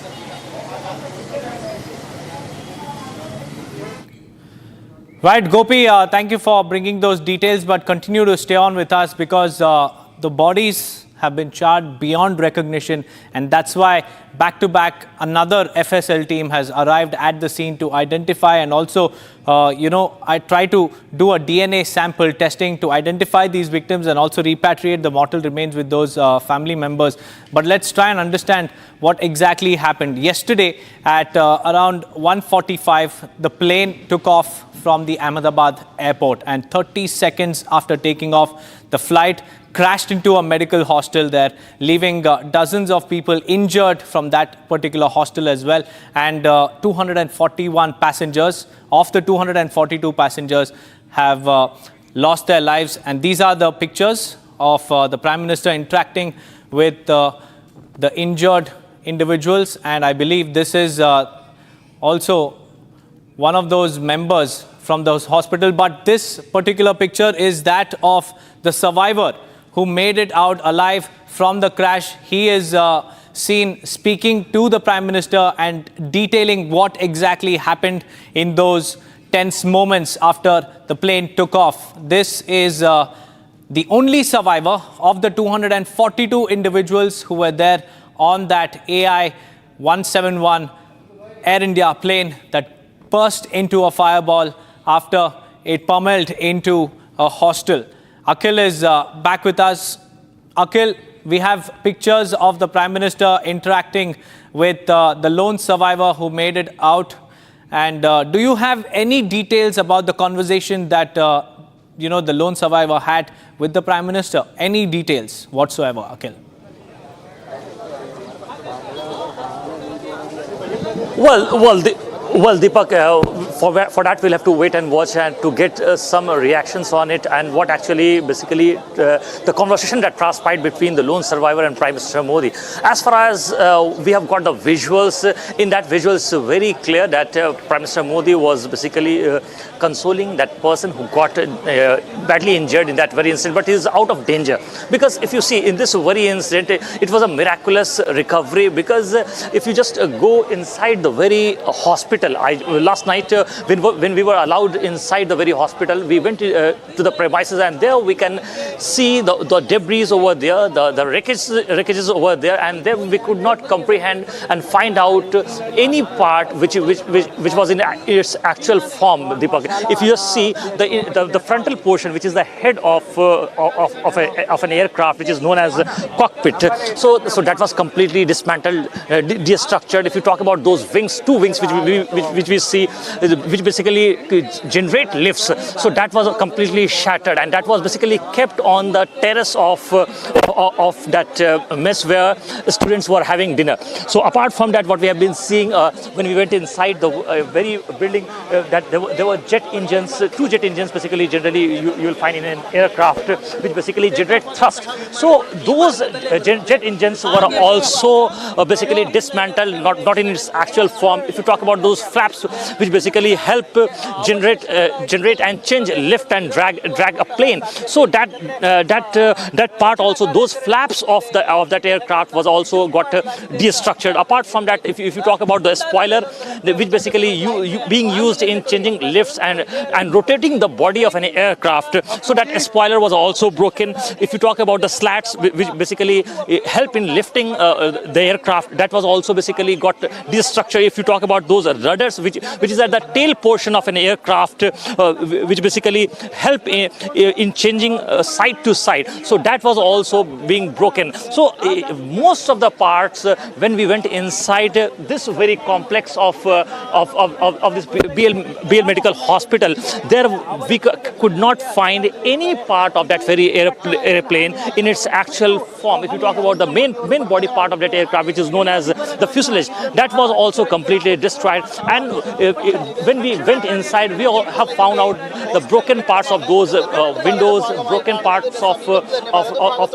Right, Gopi, thank you for bringing those details, but continue to stay on with us, because the bodies have been charred beyond recognition, and that's why back-to-back another FSL team has arrived at the scene to identify, and also, I try to do a DNA sample testing to identify these victims and also repatriate the mortal remains with those family members. But let's try and understand what exactly happened. Yesterday at around 1:45, the plane took off from the Ahmedabad airport, and 30 seconds after taking off, the flight crashed into a medical hostel there, leaving dozens of people injured from that particular hostel as well, and 241 passengers. Of the 242 passengers have lost their lives, and these are the pictures of the Prime Minister interacting with the injured individuals, and I believe this is also one of those members from those hospital. But this particular picture is that of the survivor who made it out alive from the crash. He is seen speaking to the Prime Minister and detailing what exactly happened in those tense moments after the plane took off. This is the only survivor of the 242 individuals who were there on that AI-171 Air India plane that burst into a fireball after it pummeled into Hostel. Akhil is back with us. Akhil, we have pictures of the Prime Minister interacting with the lone survivor who made it out. And do you have any details about the conversation that the lone survivor had with the Prime Minister? Any details whatsoever, Akhil? Well, Deepak, for that we'll have to wait and watch and to get some reactions on it and what actually basically the conversation that transpired between the lone survivor and Prime Minister Modi. As far as we have got the visuals, in that visual it's very clear that Prime Minister Modi was basically consoling that person who got badly injured in that very incident, but he is out of danger. Because if you see in this very incident, it was a miraculous recovery, because if you just go inside the very hospital, last night when we were allowed inside the very hospital, we went to the premises, and there we can see the debris over there, the wreckages over there, and there we could not comprehend and find out any part which was in its actual form, Deepak. If you just see the frontal portion, which is the head of an aircraft, which is known as cockpit, so that was completely dismantled, destructured. If you talk about those wings, two wings which we see, which basically generate lifts, so that was completely shattered, and that was basically kept on the terrace of that mess where students were having dinner. So apart from that, what we have been seeing when we went inside the very building, that there were jet engines, two jet engines basically generally you will find in an aircraft, which basically generate thrust. So those jet engines were also basically dismantled, not in its actual form. If you talk about those flaps which basically help generate and change lift and drag a plane, so that part also, those flaps of that aircraft was also got destructured. Apart from that, if you talk about the spoiler, which basically being used in changing lifts and rotating the body of an aircraft, so that spoiler was also broken. If you talk about the slats which basically help in lifting the aircraft, that was also basically got destructured. If you talk about those rudders which is at the tail portion of an aircraft, which basically help in changing side to side, so that was also being broken. So most of the parts, when we went inside this very complex of this BL Medical Hospital, there we could not find any part of that very airplane in its actual form. If you talk about the main body part of that aircraft, which is known as the fuselage, that was also completely destroyed. And when we went inside, we all have found out the broken parts of those windows, broken parts of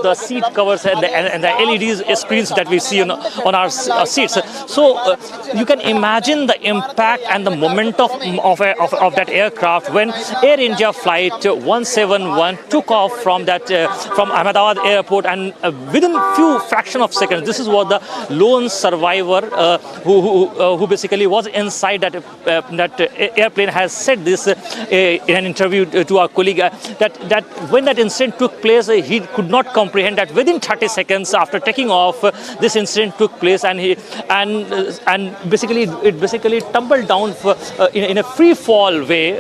the seat covers and the LED screens that we see on our seats. So you can imagine the impact and the momentum of that aircraft when Air India flight 171 took off from Ahmedabad airport, and within few fraction of seconds, this is what the lone survivor who basically was inside that airplane has said this in an interview to our colleague, that when that incident took place, he could not comprehend that within 30 seconds after taking off, this incident took place, and basically it tumbled down in a free fall way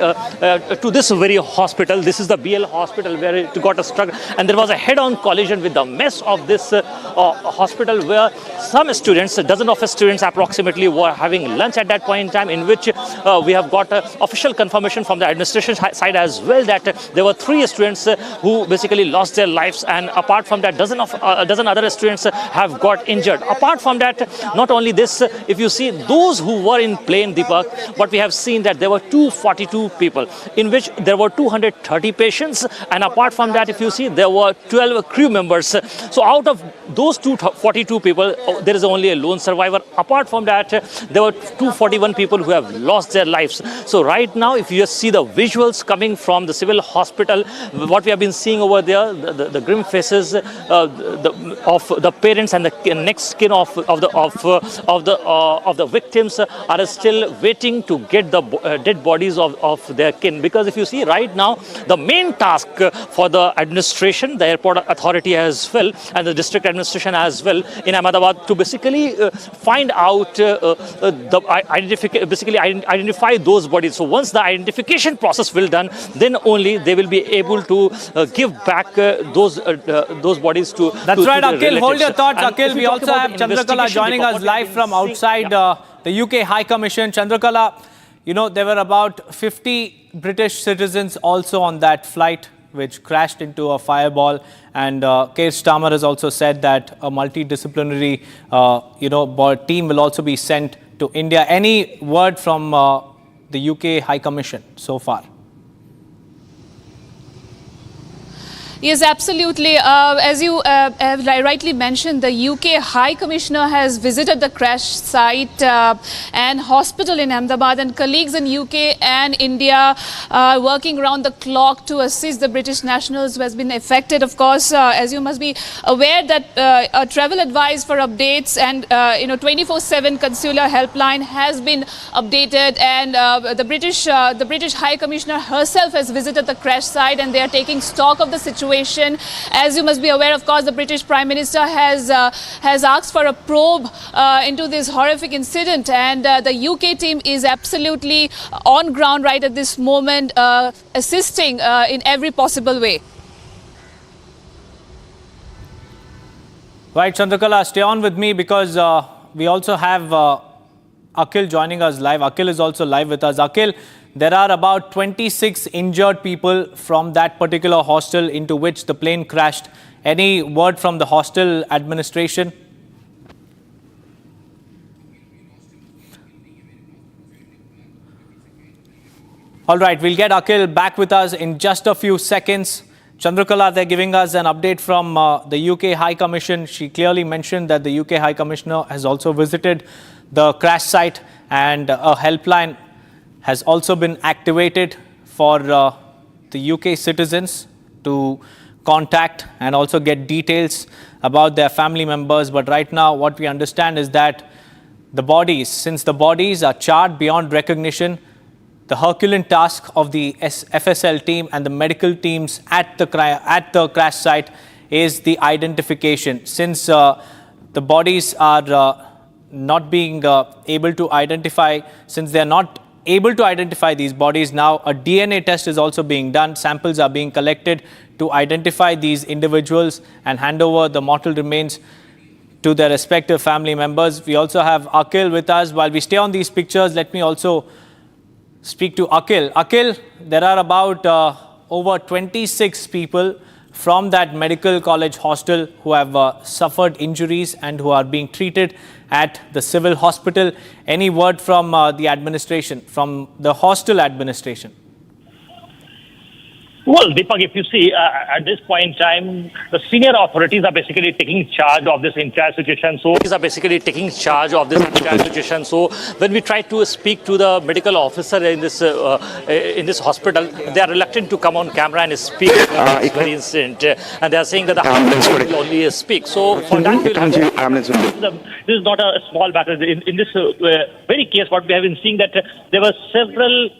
to this very hospital. This is the BL hospital where it got struck, and there was a head-on collision with the mess of this hospital, where some students, a dozen of students approximately, were having lunch at that point in time, in which we have got official confirmation from the administration side as well that there were 3 students who basically lost their lives, and apart from that, dozen other students have got injured. Apart from that, not only this, if you see those who were in plane, Deepak, what we have seen that there were 242 people, in which there were 230 patients, and apart from that, if you see, there were 12 crew members. So out of those 242 people, there is only a lone survivor. Apart from that, there were 241 people who have lost their lives. So right now, if you just see the visuals coming from the civil hospital, what we have been seeing over there, the grim faces of the parents and the next skin of the victims are still waiting to get the dead bodies of their kin. Because if you see right now, the main task for the administration, the airport authority as well, and the district administration as well in Ahmedabad, to basically find out identify those bodies. So once the identification process will done, then only they will be able to give back those bodies to. That's right, Akhil. Relatives. Hold your thoughts, And Akhil. if We also have Chandrakala joining us live from outside the UK High Commission. Chandrakala, you know, there were about 50 British citizens also on that flight which crashed into a fireball, and Keir Starmer has also said that a multidisciplinary team will also be sent to India. Any word from the UK High Commission so far? Yes, absolutely. As you have rightly mentioned, the UK High Commissioner has visited the crash site and hospital in Ahmedabad, and colleagues in UK and India are working around the clock to assist the British nationals who has been affected. Of course, as you must be aware that a travel advice for updates and 24/7 consular helpline has been updated, and the British High Commissioner herself has visited the crash site, and they are taking stock of the situation. As you must be aware, of course, the British Prime Minister has asked for a probe into this horrific incident, and the UK team is absolutely on ground right at this moment, assisting in every possible way. Right, Chandrakala, stay on with me because we also have Akhil joining us live. Akhil is also live with us. Akhil, there are about 26 injured people from that particular hostel into which the plane crashed. Any word from the hostel administration? All right, we'll get Akhil back with us in just a few seconds. Chandrakala, they're giving us an update from the UK High Commission. She clearly mentioned that the UK High Commissioner has also visited the crash site, and a helpline has also been activated for the UK citizens to contact and also get details about their family members. But right now, what we understand is that the bodies, since the bodies are charred beyond recognition, the Herculean task of the FSL team and the medical teams at the crash site is the identification. Since the bodies are not being able to identify, since they are not able to identify these bodies, now a DNA test is also being done. Samples are being collected to identify these individuals and hand over the mortal remains to their respective family members. We also have Akhil with us. While we stay on these pictures, let me also speak to Akhil. Akhil, there are about over 26 people from that medical college hostel who have suffered injuries and who are being treated at the civil hospital. Any word from the administration, from the hostel administration? Well, Deepak, if you see, at this point in time, the senior authorities are basically taking charge of this entire situation. So, when we try to speak to the medical officer in this hospital, they are reluctant to come on camera and speak about this very incident, and they are saying that the ambulance will only speak. So, for that, this is not a small matter. In this very case, what we have been seeing that there were several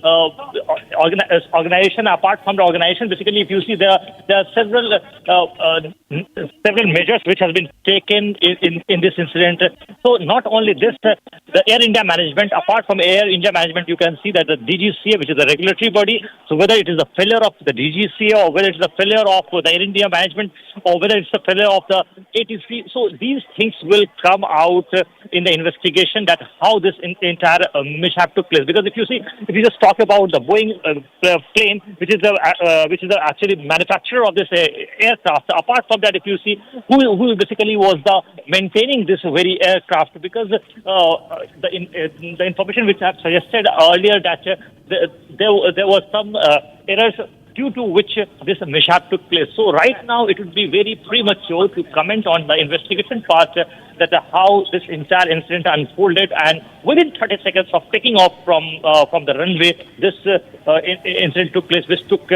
organizations apart from the organization. Basically, if you see, there are several measures which has been taken in this incident. So not only this, the Air India management, apart from Air India management, you can see that the DGCA, which is the regulatory body, so whether it is a failure of the DGCA or whether it is a failure of the Air India management or whether it's a failure of the ATC, so these things will come out in the investigation that how this entire mishap took place. Because if you just talk about the Boeing plane, which is the actually manufacturer of this aircraft. Apart from that, if you see who basically was the maintaining this very aircraft, because the information which I have suggested earlier that there were some errors due to which this mishap took place. So right now it would be very premature to comment on the investigation part that how this entire incident unfolded, and within 30 seconds of taking off from the runway, this incident took place, which took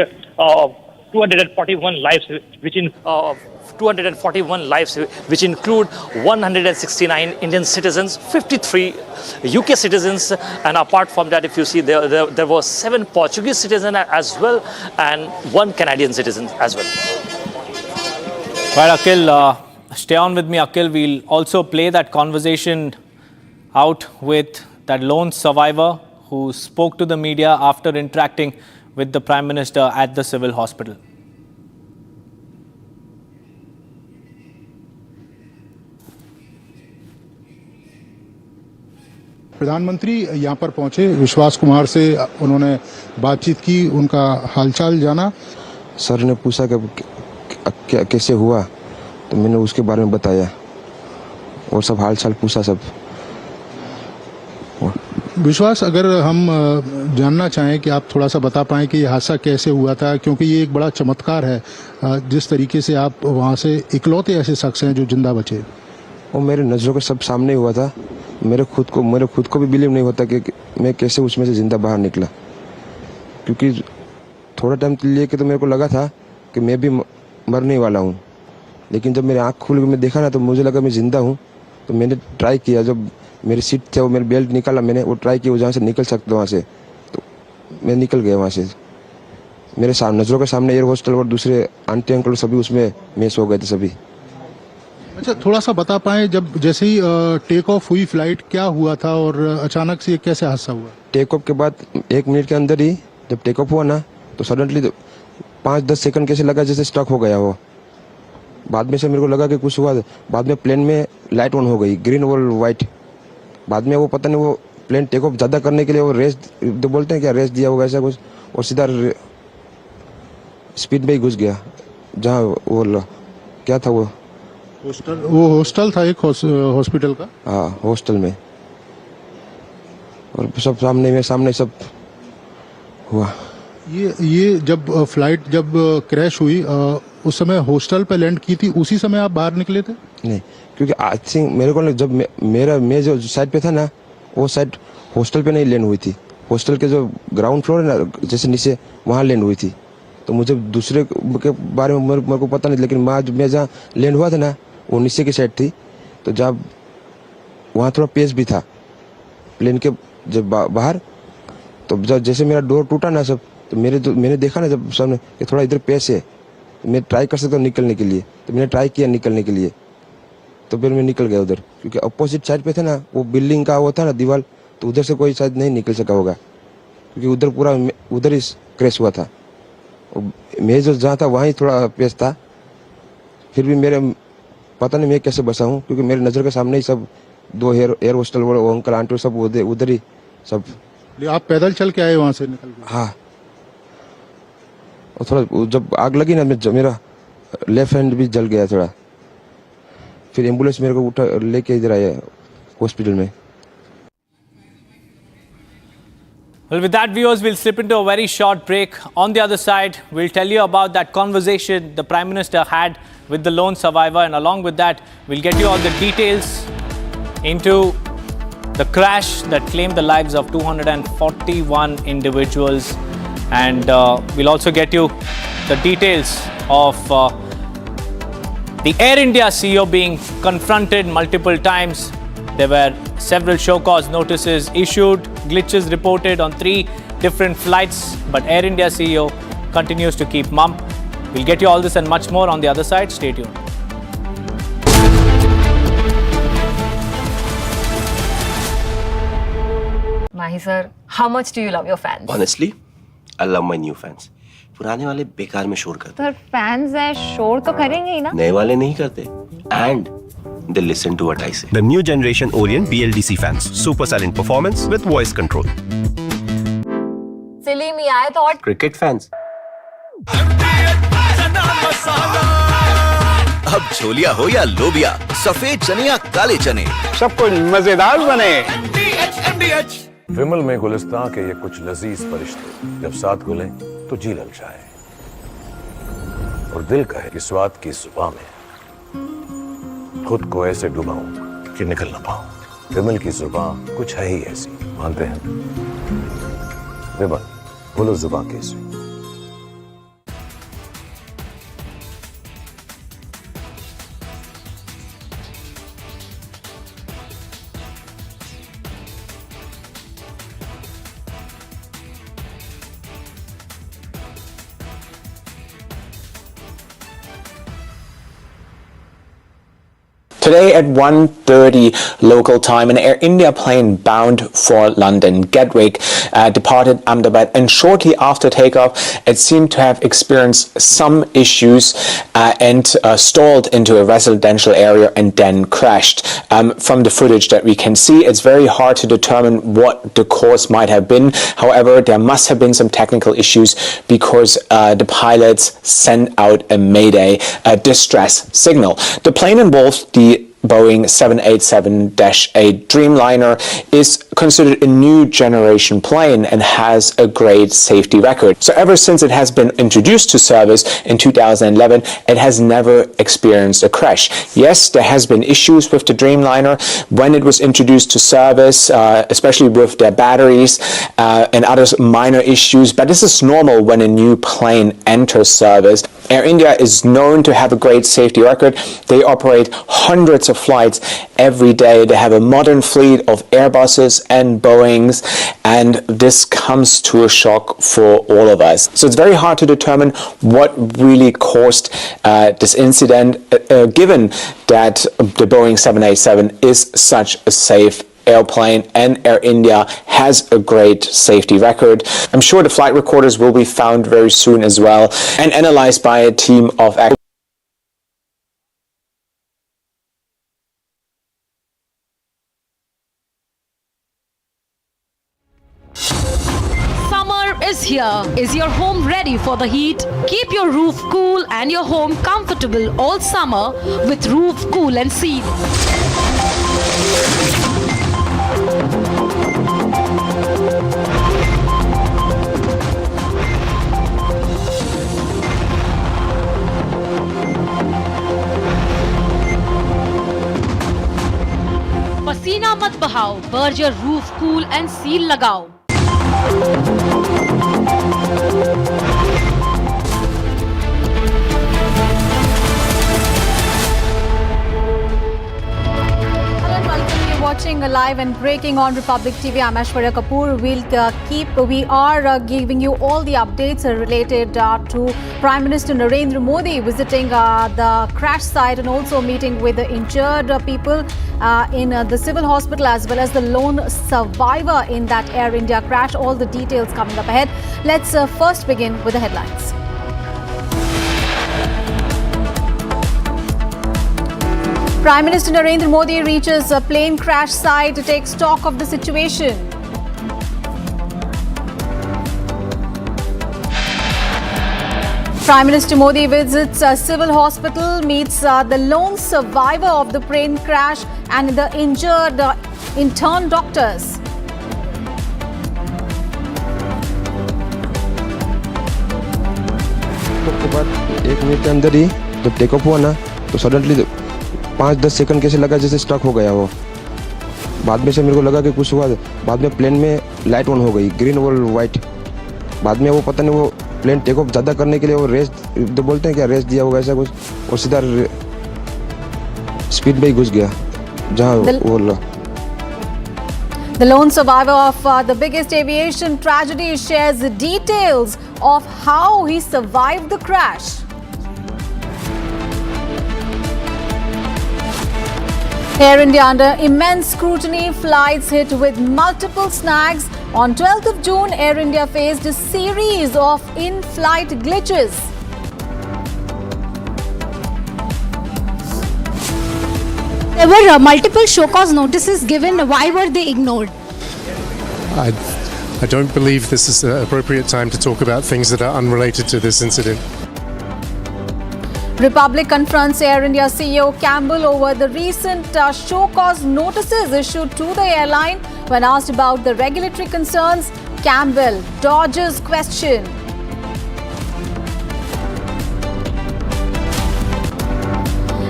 241 lives, which in 241 lives, which include 169 Indian citizens, 53 UK citizens, and apart from that, if you see, there were 7 Portuguese citizens as well, and 1 Canadian citizen as well. Right, Akhil, stay on with me, Akhil. We'll also play that conversation out with that lone survivor who spoke to the media after interacting with the Prime Minister at the civil hospital. प्रधानमंत्री यहाँ पर पहुंचे, विश्वास कुमार से उन्होंने बातचीत की, उनका हालचाल जाना। सर ने पूछा कि कैसे हुआ, तो मैंने उसके बारे में बताया और सब हालचाल पूछा सब। विश्वास, अगर हम जानना चाहें कि आप थोड़ा सा बता पाएं कि ये हादसा कैसे हुआ था, क्योंकि ये एक बड़ा चमत्कार है जिस तरीके से आप वहाँ से इकलौते ऐसे शख्स हैं जो जिंदा बचे। वो मेरे नज़रों के सब सामने हुआ था। मेरे खुद को भी बिलीव नहीं होता कि मैं कैसे उसमें से जिंदा बाहर निकला, क्योंकि थोड़ा टाइम लिए कि तो मेरे को लगा था कि मैं भी मरने वाला हूँ, लेकिन जब मेरी आँख खुल के मैं देखा ना तो मुझे लगा मैं जिंदा हूँ। तो मैंने ट्राई किया, जब मेरी सीट थे वो मेरी बेल्ट निकाला, मैंने वो ट्राई किया जहाँ से निकल सकता वहाँ से, तो मैं निकल गया वहाँ से। मेरे नज़रों के सामने एयर होस्टल और दूसरे आंटी अंकल सभी उसमें मिस हो गए थे सभी। अच्छा, थोड़ा सा बता पाएं, जब जैसे ही टेक ऑफ हुई फ्लाइट, क्या हुआ था और अचानक से कैसे हादसा हुआ? टेक ऑफ के बाद 1 मिनट के अंदर ही जब टेक ऑफ हुआ ना, तो सडनली 5-10 सेकंड कैसे लगा जैसे स्टक हो गया वो। बाद में से मेरे को लगा कि कुछ हुआ। बाद में प्लेन में लाइट ऑन हो गई, ग्रीन और वाइट। बाद में वो पता नहीं, वो प्लेन टेक ऑफ ज़्यादा करने के लिए वो रेस बोलते हैं क्या, रेस दिया होगा ऐसा कुछ, और सीधा स्पीड में ही घुस गया जहाँ वो क्या था, वो हॉस्टल था, एक हॉस्पिटल का। हाँ, हॉस्टल में। और सब सामने सब हुआ। ये जब फ्लाइट जब क्रैश हुई, उस समय हॉस्टल पे लैंड की थी, उसी समय आप बाहर निकले थे? नहीं, क्योंकि आई थिंक मेरे को जब मैं जो साइड पे था ना, वो साइड हॉस्टल पे नहीं लैंड हुई थी। हॉस्टल के जो ग्राउंड फ्लोर है ना, जैसे नीचे, वहाँ लैंड हुई थी। तो मुझे दूसरे के बारे में मेरे को पता नहीं, लेकिन मैं जहाँ लैंड हुआ था ना, वो नीचे की साइड थी। तो जब वहाँ थोड़ा पेस भी था प्लेन के जब बाहर, तो जब जैसे मेरा डोर टूटा ना सब, तो मैंने देखा ना जब सामने कि थोड़ा इधर पेस है, मैं ट्राई कर सकता हूँ निकलने के लिए। तो मैंने ट्राई किया निकलने के लिए, तो फिर मैं निकल गया उधर, क्योंकि अपोजिट साइड पे था ना वो बिल्डिंग का वो था ना दीवार, तो उधर से कोई शायद नहीं निकल सका होगा, क्योंकि उधर पूरा उधर ही क्रैश हुआ था। मैं जो जहाँ था वहाँ थोड़ा पेस था। फिर भी मेरे पता नहीं मैं कैसे बचा हूँ, क्योंकि मेरे नज़र के सामने ही सब 2 एयर होस्टल वो अंकल आंटी सब उधर ही सब। आप पैदल चल के आए वहाँ से निकल के? हाँ, और थोड़ा जब आग लगी ना, मेरा लेफ्ट हैंड भी जल गया थोड़ा। फिर एम्बुलेंस मेरे को उठा लेके इधर आया हॉस्पिटल में। Well, with that, viewers, we'll slip into a very short break. On the other side, we'll tell you about that conversation the Prime Minister had with the lone survivor, and along with that, we'll get you all the details into the crash that claimed the lives of 241 individuals, and we'll also get you the details of the Air India CEO being confronted multiple times. There were several show cause notices issued, glitches reported on 3 different flights, but Air India CEO continues to keep mum. We'll get you all this and much more on the other side. Stay tuned. Mahi sir, how much do you love your fans? Honestly, I love my new fans. पुराने वाले बेकार में शोर करते sir fans हैं, शोर तो करेंगे ही ना। नए वाले नहीं करते, and they listen to what I say. The new generation Orient BLDC fans. Super silent performance with voice control. सिली में आए तो और Cricket fans. अब छोलिया हो या लोबिया, सफेद चने या काले चने, सब कुछ मजेदार बने। विमल में गुलिस्तां के ये कुछ लजीज फरिश्ते जब साथ घुलें तो जी ललचाए और दिल कहे कि स्वाद की जुबान में खुद को ऐसे डुबाऊं कि निकल ना पाऊं। विमल की जुबान कुछ है ही ऐसी, मानते हैं? विमल, बोलो जुबान कैसी? Today at 1:30 local time, an Air India plane bound for London, Gatwick, departed Ahmedabad, and shortly after takeoff, it seemed to have experienced some issues and stalled into a residential area and then crashed. From the footage that we can see, it's very hard to determine what the cause might have been. However, there must have been some technical issues because the pilots sent out a mayday, a distress signal. The plane involved the Boeing 787-8 Dreamliner is considered a new generation plane and has a great safety record. So ever since it has been introduced to service in 2011, it has never experienced a crash. Yes, there has been issues with the Dreamliner when it was introduced to service, especially with their batteries and other minor issues, but this is normal when a new plane enters service. Air India is known to have a great safety record. They operate hundreds of flights every day. They have a modern fleet of Airbuses and Boeings, and this comes to a shock for all of us. So it's very hard to determine what really caused this incident, given that the Boeing 787 is such a safe airplane and Air India has a great safety record. I'm sure the flight recorders will be found very soon as well and analyzed by a team of experts. Summer is here. Is your home ready for the heat? Keep your roof cool and your home comfortable all summer with Roof Cool and Seal. पसीना मत बहाओ, Berger roof cool and seal लगाओ। Watching live and breaking on Republic TV, I'm Aishwarya Kapoor. We are giving you all the updates related to Prime Minister Narendra Modi visiting the crash site and also meeting with the injured people in the civil hospital as well as the lone survivor in that Air India crash. All the details coming up ahead. Let's first begin with the headlines. Prime Minister Narendra Modi reaches a plane crash site to take stock of the situation. Prime Minister Modi visits a civil hospital, meets the lone survivor of the plane crash and the injured intern doctors. के बाद 1 minute के अंदर ही जब take off हुआ ना तो suddenly 5-10 second कैसे लगा जैसे स्ट्रक हो गया वो। बाद में से मेरे को लगा कि कुछ हुआ। बाद में प्लेन में लाइट ऑन हो गई, ग्रीन और वाइट। बाद में वो पता नहीं वो प्लेन टेक ऑफ ज़्यादा करने के लिए वो रेस तो बोलते हैं क्या, रेस दिया होगा ऐसा कुछ, और सीधा स्पीड में ही घुस गया जहाँ वो। The lone survivor of the biggest aviation tragedy shares the details of how he survived the crash. Air India under immense scrutiny, flights hit with multiple snags. On 12th of June, Air India faced a series of in-flight glitches. There were multiple show cause notices given. Why were they ignored? I don't believe this is an appropriate time to talk about things that are unrelated to this incident. Republic confronts Air India CEO Campbell over the recent show cause notices issued to the airline. When asked about the regulatory concerns, Campbell dodges question.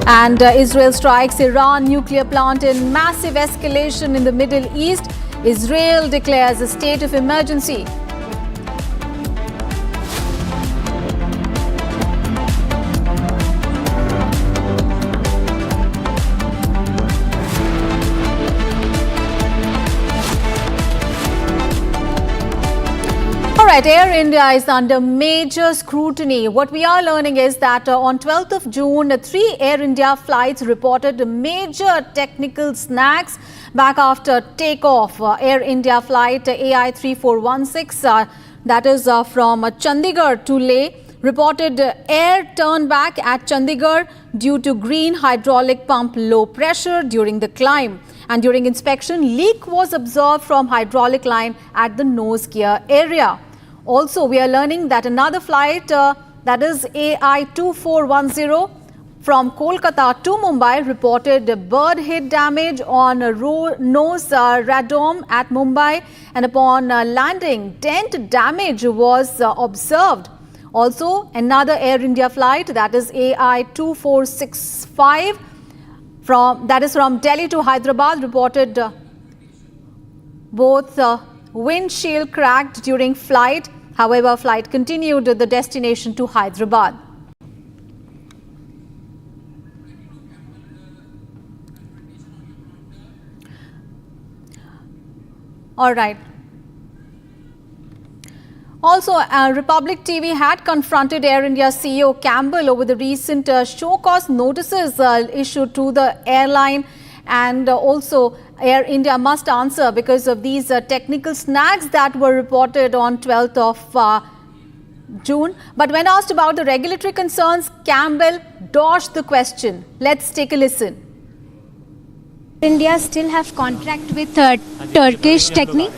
And Israel strikes Iran nuclear plant in massive escalation in the Middle East. Israel declares a state of emergency. right, Air India is under major scrutiny. What we are learning is that on 12th of June, 3 Air India flights reported major technical snags back after takeoff. Air India flight AI 3416, that is from Chandigarh to Leh, reported air turnback at Chandigarh due to green hydraulic pump low pressure during the climb. And during inspection, leak was observed from hydraulic line at the nose gear area. Also, we are learning that another flight, that is AI 2410 from Kolkata to Mumbai, reported bird hit damage on nose radome at Mumbai, and upon landing, dent damage was observed. Also, another Air India flight, that is AI 2465 from Delhi to Hyderabad, reported both windshield cracked during flight. However, flight continued the destination to Hyderabad. All right. Also, Republic TV had confronted Air India CEO Campbell over the recent show cause notices issued to the airline, and also Air India must answer because of these technical snags that were reported on 12th of June. But when asked about the regulatory concerns, Campbell dodged the question. Let's take a listen. India still have contract with Turkish Technique?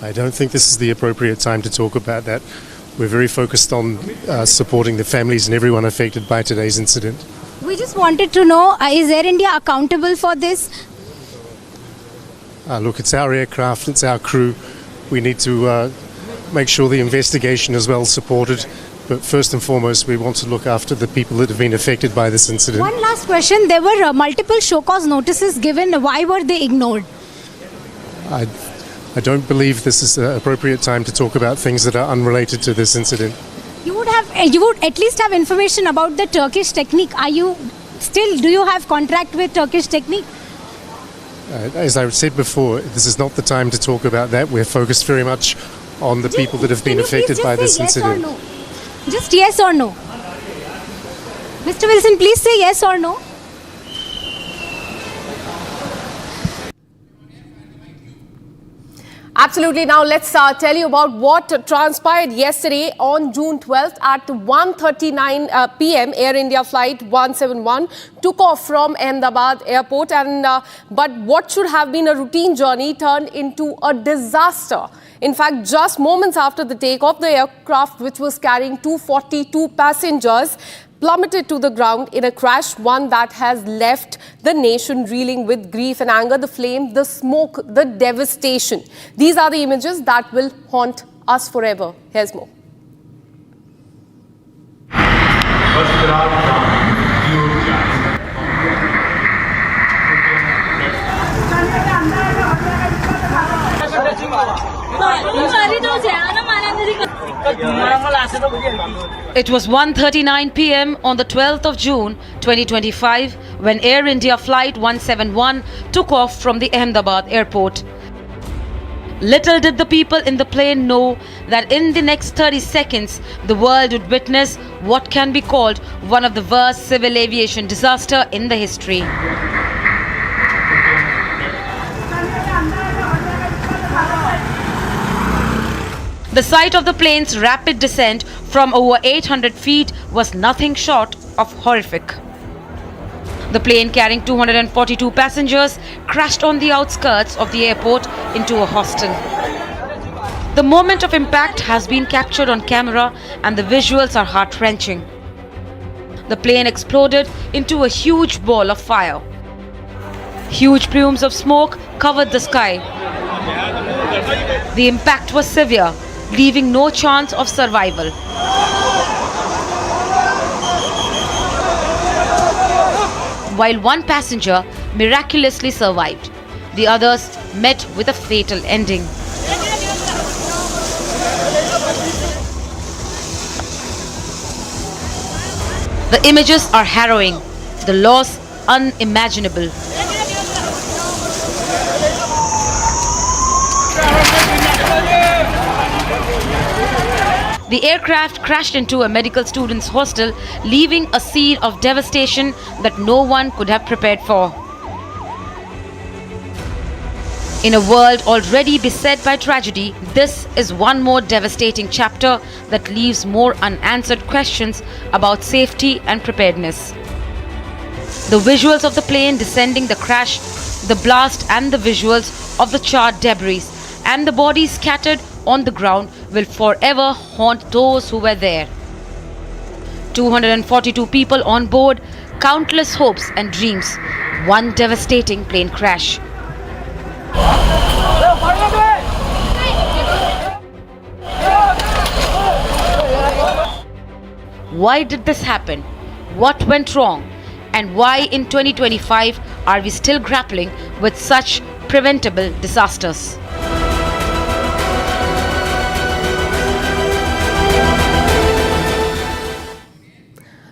I don't think this is the appropriate time to talk about that. We're very focused on supporting the families and everyone affected by today's incident. We just wanted to know, is Air India accountable for this? Look, it's our aircraft, it's our crew. We need to make sure the investigation is well supported. But first and foremost, we want to look after the people that have been affected by this incident. One last question. There were multiple show cause notices given. Why were they ignored? I don't believe this is the appropriate time to talk about things that are unrelated to this incident. You would at least have information about the Turkish Technique. Do you have contract with Turkish Technique? As I said before, this is not the time to talk about that. We're focused very much on the people that have been affected by this incident. Yes or no? Just yes or no. Mr. Wilson, please say yes or no. Absolutely. Now let's tell you about what transpired yesterday on June 12th at 1:39 p.m. Air India flight 171 took off from Ahmedabad airport, but what should have been a routine journey turned into a disaster. In fact, just moments after the takeoff, the aircraft, which was carrying 242 passengers, plummeted to the ground in a crash, one that has left the nation reeling with grief and anger. The flame, the smoke, the devastation. These are the images that will haunt us forever. Here's more. It was 1:39 p.m. on the 12th of June 2025 when Air India flight 171 took off from the Ahmedabad airport. Little did the people in the plane know that in the next 30 seconds, the world would witness what can be called one of the worst civil aviation disasters in the history. The sight of the plane's rapid descent from over 800 feet was nothing short of horrific. The plane carrying 242 passengers crashed on the outskirts of the airport into a hostel. The moment of impact has been captured on camera and the visuals are heart-wrenching. The plane exploded into a huge ball of fire. Huge plumes of smoke covered the sky. The impact was severe, leaving no chance of survival. While one passenger miraculously survived, the others met with a fatal ending. The images are harrowing, the loss unimaginable. The aircraft crashed into a medical students' hostel, leaving a scene of devastation that no one could have prepared for. In a world already beset by tragedy, this is one more devastating chapter that leaves more unanswered questions about safety and preparedness. The visuals of the plane descending the crash, the blast and the visuals of the charred debris and the bodies scattered on the ground will forever haunt those who were there. 242 people on board, countless hopes and dreams, one devastating plane crash. Why did this happen? What went wrong? And why in 2025 are we still grappling with such preventable disasters?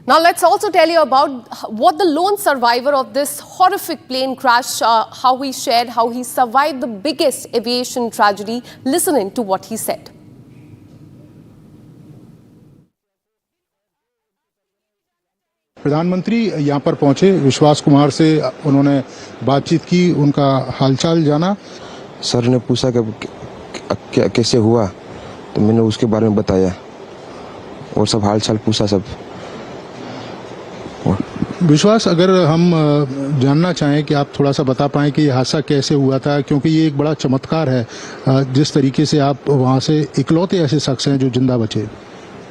Now let's also tell you about what the lone survivor of this horrific plane crash, how he shared, how he survived the biggest aviation tragedy. Listen in to what he said. प्रधानमंत्री यहाँ पर पहुंचे, विश्वास कुमार से उन्होंने बातचीत की, उनका हालचाल जाना। सर ने पूछा कि कैसे हुआ, तो मैंने उसके बारे में बताया और सब हालचाल पूछा सब। विश्वास, अगर हम जानना चाहें कि आप थोड़ा सा बता पाएं कि ये हादसा कैसे हुआ था, क्योंकि ये एक बड़ा चमत्कार है जिस तरीके से आप वहाँ से इकलौते ऐसे शख्स हैं जो जिंदा बचे।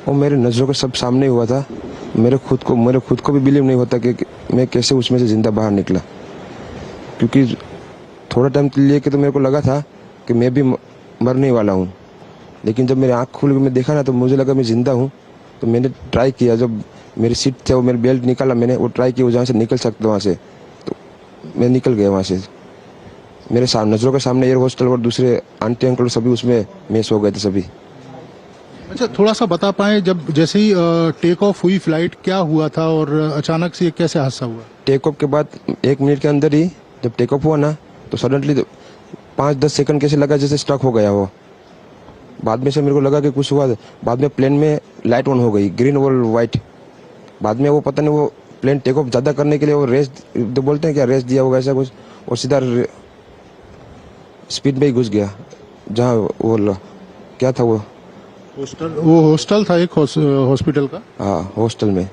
वो मेरे नज़रों के सब सामने हुआ था। मेरे खुद को भी बिलीव नहीं होता कि मैं कैसे उसमें से जिंदा बाहर निकला, क्योंकि थोड़ा टाइम लिए कि तो मेरे को लगा था कि मैं भी मरने वाला हूँ, लेकिन जब मेरी आँख खुल के मैं देखा ना तो मुझे लगा मैं जिंदा हूँ। तो मैंने ट्राई किया, जब मेरी सीट थे वो मेरी बेल्ट निकाला, मैंने वो ट्राई किया जहाँ से निकल सकता वहाँ से, तो मैं निकल गया वहाँ से। मेरे नज़रों के सामने एयर होस्टल और दूसरे आंटी अंकल सभी उसमें मैच हो गए थे सभी। अच्छा, थोड़ा सा बता पाएं, जब जैसे ही टेक ऑफ हुई फ्लाइट, क्या हुआ था और अचानक से कैसे हादसा हुआ? टेक ऑफ के बाद 1 मिनट के अंदर ही जब टेक ऑफ हुआ ना, तो सडनली 5-10 सेकंड कैसे लगा जैसे स्ट्रक हो गया वो। बाद में से मेरे को लगा कि कुछ हुआ। बाद में प्लेन में लाइट ऑन हो गई, ग्रीन और वाइट। बाद में वो पता नहीं, वो प्लेन टेक ऑफ ज़्यादा करने के लिए वो रेस बोलते हैं क्या, रेस दिया होगा ऐसा कुछ, और सीधा स्पीड में ही घुस गया जहाँ वो क्या था वो हॉस्टल था, एक हॉस्पिटल का। हाँ, हॉस्टल में,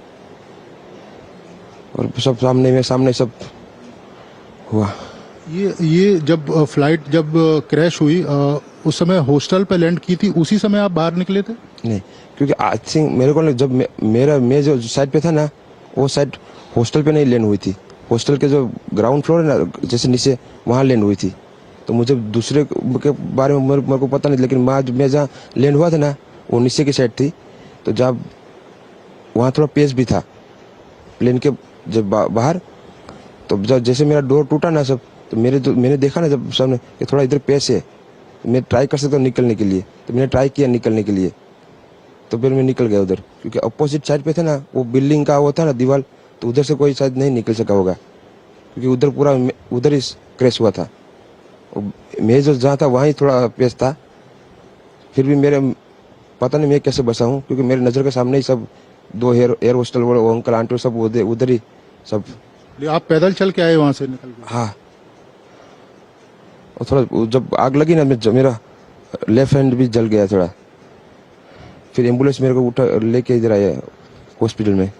और सब सामने सब हुआ। ये जब फ्लाइट जब क्रैश हुई, उस समय हॉस्टल पे लैंड की थी, उसी समय आप बाहर निकले थे? नहीं, क्योंकि आई थिंक मेरे को जब मैं जो साइड पे था ना, वो साइड हॉस्टल पे नहीं लैंड हुई थी। हॉस्टल के जो ग्राउंड फ्लोर है ना, जैसे नीचे, वहाँ लैंड हुई थी। तो मुझे दूसरे के बारे में मेरे को पता नहीं, लेकिन मैं जहाँ लैंड हुआ था ना, वो नीचे की साइड थी। तो जब वहाँ थोड़ा पेस भी था प्लेन के जब बाहर, तो जब जैसे मेरा डोर टूटा ना सब, तो मैंने देखा ना जब सामने कि थोड़ा इधर पेस है, मैं ट्राई कर सकता हूँ निकलने के लिए। तो मैंने ट्राई किया निकलने के लिए, तो फिर मैं निकल गया उधर, क्योंकि अपोजिट साइड पे था ना वो बिल्डिंग का वो था ना दीवार, तो उधर से कोई शायद नहीं निकल सका होगा, क्योंकि उधर पूरा उधर ही क्रैश हुआ था। मैं जो जहाँ था वहाँ ही थोड़ा पेस था। फिर भी मेरे पता नहीं मैं कैसे बचा हूँ, क्योंकि मेरे नज़र के सामने ही सब 2 एयर होस्टल वो अंकल आंटी सब उधर ही सब। आप पैदल चल के आए वहाँ से निकल के? हाँ, और थोड़ा जब आग लगी ना, मेरा लेफ्ट हैंड भी जल गया थोड़ा। फिर एम्बुलेंस मेरे को उठा लेके इधर आया हॉस्पिटल में।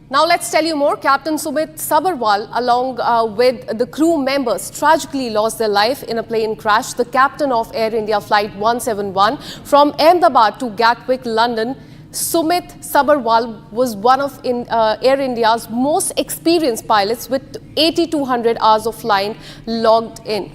Now let's tell you more. Captain Sumit Sabharwal, along with the crew members, tragically lost their life in a plane crash. The captain of Air India Flight 171 from Ahmedabad to Gatwick, London, Sumit Sabharwal was one of Air India's most experienced pilots with 8,200 hours of flying logged in.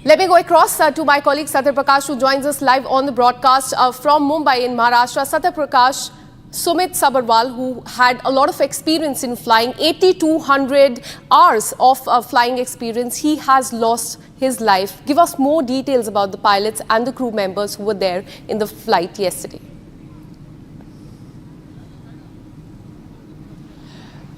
Let me go across to my colleague Satya Prakash, who joins us live on the broadcast from Mumbai in Maharashtra. Satya Prakash, Sumit Sabharwal, who had a lot of experience in flying, 8,200 hours of flying experience, he has lost his life. Give us more details about the pilots and the crew members who were there in the flight yesterday.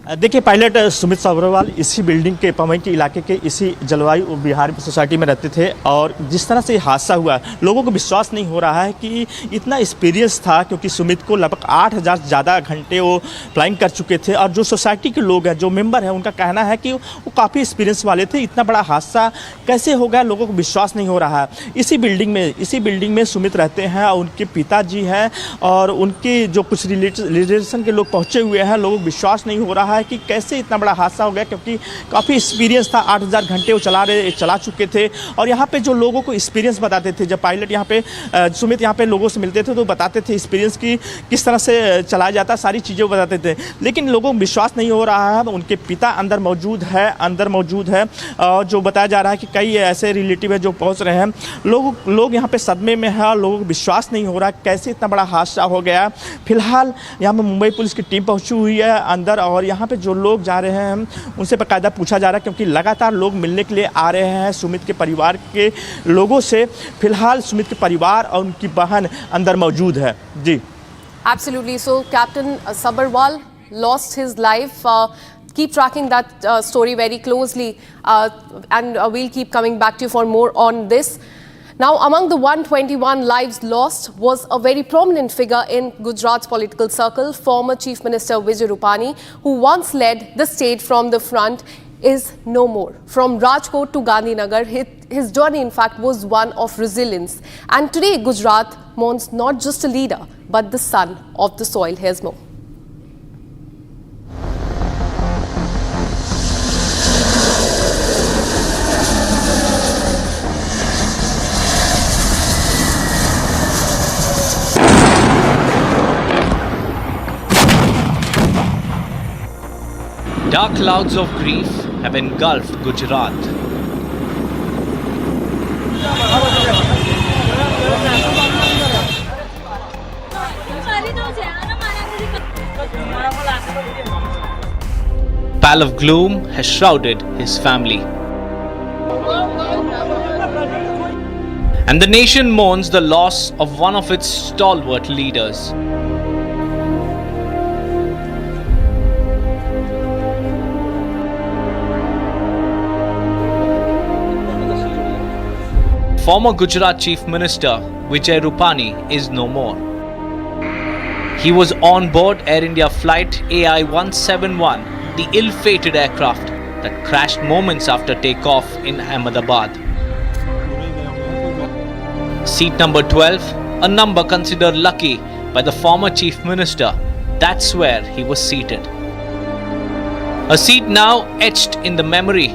देखिए, pilot Sumit Sabharwal इसी building के पवई के इलाके के इसी जलवायु Bihar society में रहते थे और जिस तरह से हादसा हुआ, लोगों को विश्वास नहीं हो रहा है कि इतना एक्सपीरियंस था, क्योंकि सुमित को लगभग 8000 से ज़्यादा घंटे वो फ्लाइंग कर चुके थे और जो सोसाइटी के लोग हैं, जो मेंबर हैं, उनका कहना है कि वो काफ़ी एक्सपीरियंस वाले थे। इतना बड़ा हादसा कैसे हो गया, लोगों को विश्वास नहीं हो रहा है। इसी बिल्डिंग में सुमित रहते हैं और उनके पिताजी हैं और उनके जो कुछ रिलेशन के लोग पहुँचे हुए हैं। लोगों को विश्वास नहीं हो रहा है कि कैसे इतना बड़ा हादसा हो गया, क्योंकि काफ़ी एक्सपीरियंस था। 8000 घंटे वो चला चुके थे और यहाँ पे जो लोगों को एक्सपीरियंस बताते थे, जब पायलट यहाँ पे सुमित यहाँ पे लोगों से मिलते थे तो बताते थे एक्सपीरियंस की किस तरह से चलाया जाता, सारी चीज़ें वो बताते थे। लेकिन लोगों को विश्वास नहीं हो रहा है। उनके पिता अंदर मौजूद है और जो बताया जा रहा है कि कई ऐसे रिलेटिव है जो पहुँच रहे हैं। लोग यहाँ पे सदमे में है, लोगों को विश्वास नहीं हो रहा कैसे इतना बड़ा हादसा हो गया। फिलहाल यहाँ पर मुंबई पुलिस की टीम पहुँची हुई है अंदर और यहाँ पे जो लोग जा रहे हैं उनसे बाकायदा पूछा जा रहा है, क्योंकि लगातार लोग मिलने के लिए आ रहे हैं सुमित के परिवार के लोगों से। फिलहाल सुमित के परिवार और उनकी बहन अंदर मौजूद है। जी, Absolutely. So Captain Sabharwal lost his life. Keep tracking that story very closely and we'll keep coming back to you for more on this. Now, among the 121 lives lost was a very prominent figure in Gujarat's political circle, former Chief Minister Vijay Rupani, who once led the state from the front, is no more. From Rajkot to Gandhinagar, his journey, in fact, was one of resilience. And today, Gujarat mourns not just a leader, but the son of the soil. Here's more. Dark clouds of grief have engulfed Gujarat. Pall of gloom has shrouded his family. And the nation mourns the loss of one of its stalwart leaders. Former Gujarat Chief Minister Vijay Rupani is no more. He was on board Air India flight AI-171, the ill-fated aircraft that crashed moments after takeoff in Ahmedabad. Seat number 12, a number considered lucky by the former Chief Minister, that's where he was seated. A seat now etched in the memory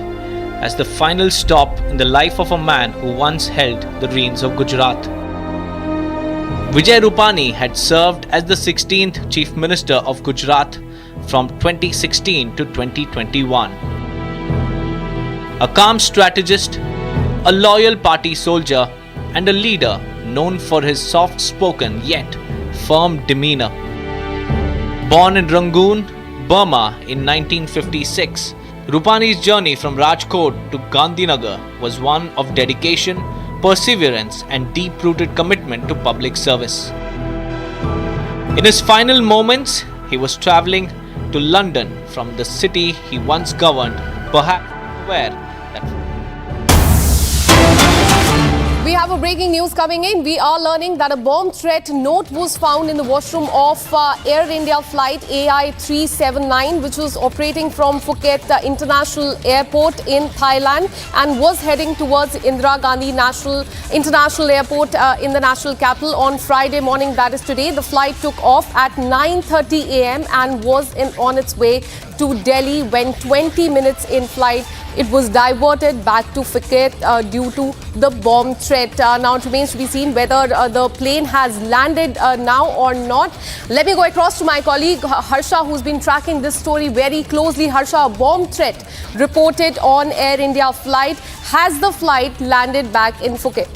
as the final stop in the life of a man who once held the reins of Gujarat. Vijay Rupani had served as the 16th Chief Minister of Gujarat from 2016 to 2021. A calm strategist, a loyal party soldier, and a leader known for his soft-spoken yet firm demeanor. Born in Rangoon, Burma in 1956, Rupani's journey from Rajkot to Gandhinagar was one of dedication, perseverance and deep-rooted commitment to public service. In his final moments, he was travelling to London from the city he once governed, perhaps where that. We have a breaking news coming in. We are learning that a bomb threat note was found in the washroom of Air India flight AI-379, which was operating from Phuket International Airport in Thailand and was heading towards Indira Gandhi International Airport in the national capital on Friday morning, that is today. The flight took off at 9:30 a.m. and was on its way to Delhi when 20 minutes in flight it was diverted back to Phuket due to the bomb threat. Now it remains to be seen whether the plane has landed now or not. Let me go across to my colleague Harsha, who's been tracking this story very closely. Harsha, a bomb threat reported on Air India flight. Has the flight landed back in Phuket?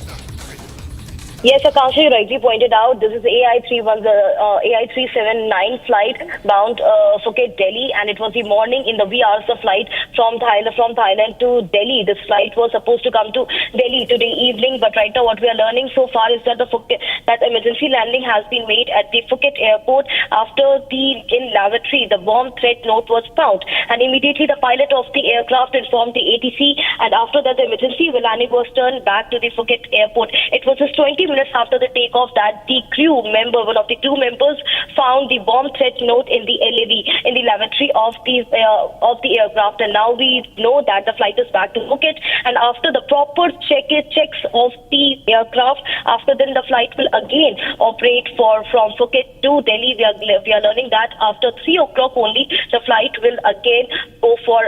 Yes, Akansha, you rightly pointed out, this is AI379 flight bound Phuket, Delhi, and it was the morning in the wee hours of flight from Thailand to Delhi. This flight was supposed to come to Delhi today evening, but right now what we are learning so far is that that emergency landing has been made at the Phuket airport after in lavatory the bomb threat note was found, and immediately the pilot of the aircraft informed the ATC, and after that the emergency landing was turned back to the Phuket airport. It was just 20 minutes after the takeoff that one of the crew members found the bomb threat note in the LAV, in the lavatory of the aircraft, and now we know that the flight is back to Phuket, and after the proper checks of the aircraft, after then the flight will again operate from Phuket to Delhi. We are learning that after 3 o'clock only the flight will again go for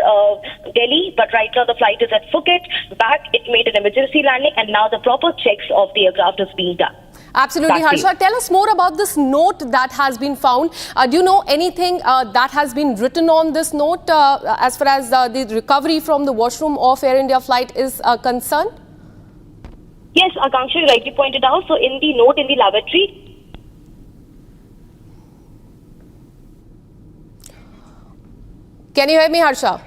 Delhi, but right now the flight is at Phuket. Back it made an emergency landing, and now the proper checks of the aircraft is being done. Absolutely, Harsha. Tell us more about this note that has been found. Do you know anything that has been written on this note as far as the recovery from the washroom of Air India flight is concerned? Yes, Akanksha, you rightly pointed out. So in the note in the lavatory, can you hear me, Harsha?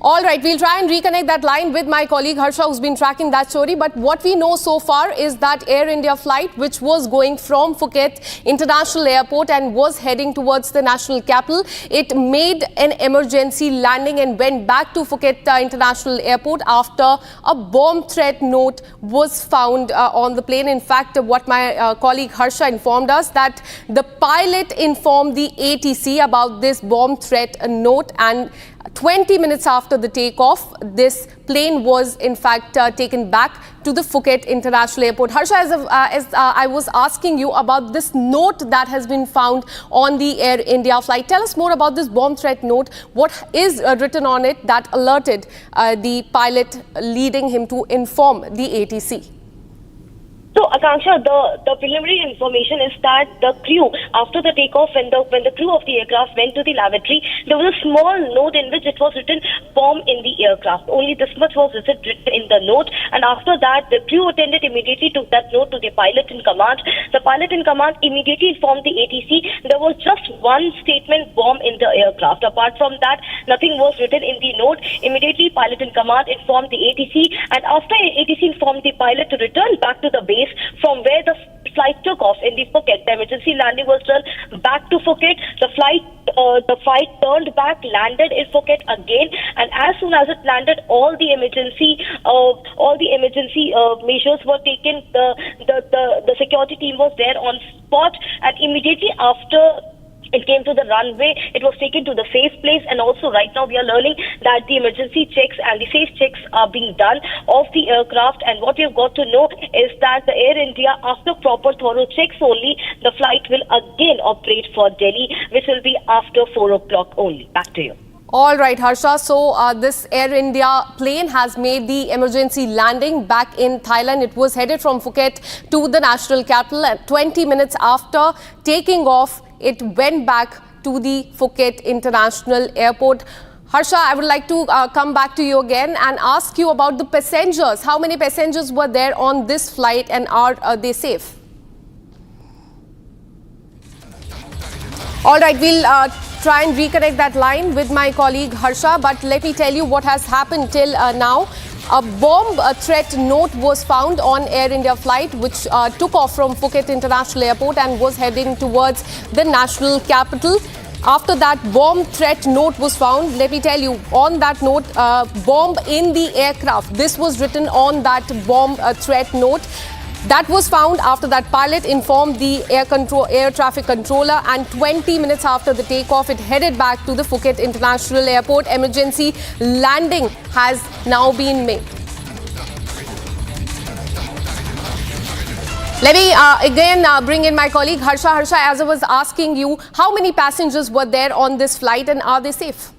All right, we'll try and reconnect that line with my colleague Harsha, who's been tracking that story. But what we know so far is that Air India flight, which was going from Phuket International Airport and was heading towards the national capital, it made an emergency landing and went back to Phuket International Airport after a bomb threat note was found on the plane. In fact, what my colleague Harsha informed us, that the pilot informed the ATC about this bomb threat note, and 20 minutes after the takeoff, this plane was in fact taken back to the Phuket International Airport. Harsha, as I was asking you about this note that has been found on the Air India flight, tell us more about this bomb threat note. What is written on it that alerted the pilot, leading him to inform the ATC? So, Akanksha, the preliminary information is that the crew, after the takeoff, when the crew of the aircraft went to the lavatory, there was a small note in which it was written "bomb in the aircraft." Only this much was written in the note, and after that, the crew attendant immediately took that note to the pilot in command. The pilot in command immediately informed the ATC. There was just one statement, "bomb in the aircraft." Apart from that, nothing was written in the note. Immediately, pilot in command informed the ATC, and after ATC informed the pilot to return back to the base from where the flight took off in the Phuket. The emergency landing was done back to Phuket. The flight turned back, landed in Phuket again, and as soon as it landed, all the emergency measures were taken. The security team was there on spot, and immediately after it came to the runway, it was taken to the safe place, and also right now we are learning that the emergency checks and the safe checks are being done of the aircraft, and what we have got to know is that the Air India, after proper thorough checks only, the flight will again operate for Delhi, which will be after 4 o'clock only. Back to you. All right, Harsha. So this Air India plane has made the emergency landing back in Thailand. It was headed from Phuket to the national capital, and 20 minutes after taking off, it went back to the Phuket International Airport. Harsha, I would like to come back to you again and ask you about the passengers. How many passengers were there on this flight, and are they safe? All right, we'll try and reconnect that line with my colleague Harsha, but let me tell you what has happened till now. A bomb threat note was found on Air India flight, which took off from Phuket International Airport and was heading towards the national capital. After that bomb threat note was found, let me tell you, on that note, bomb in the aircraft. This was written on that bomb threat note. That was found after that pilot informed the air traffic controller, and 20 minutes after the takeoff, it headed back to the Phuket International Airport. Emergency landing has now been made. Let me again bring in my colleague Harsha. Harsha, as I was asking you, how many passengers were there on this flight, and are they safe?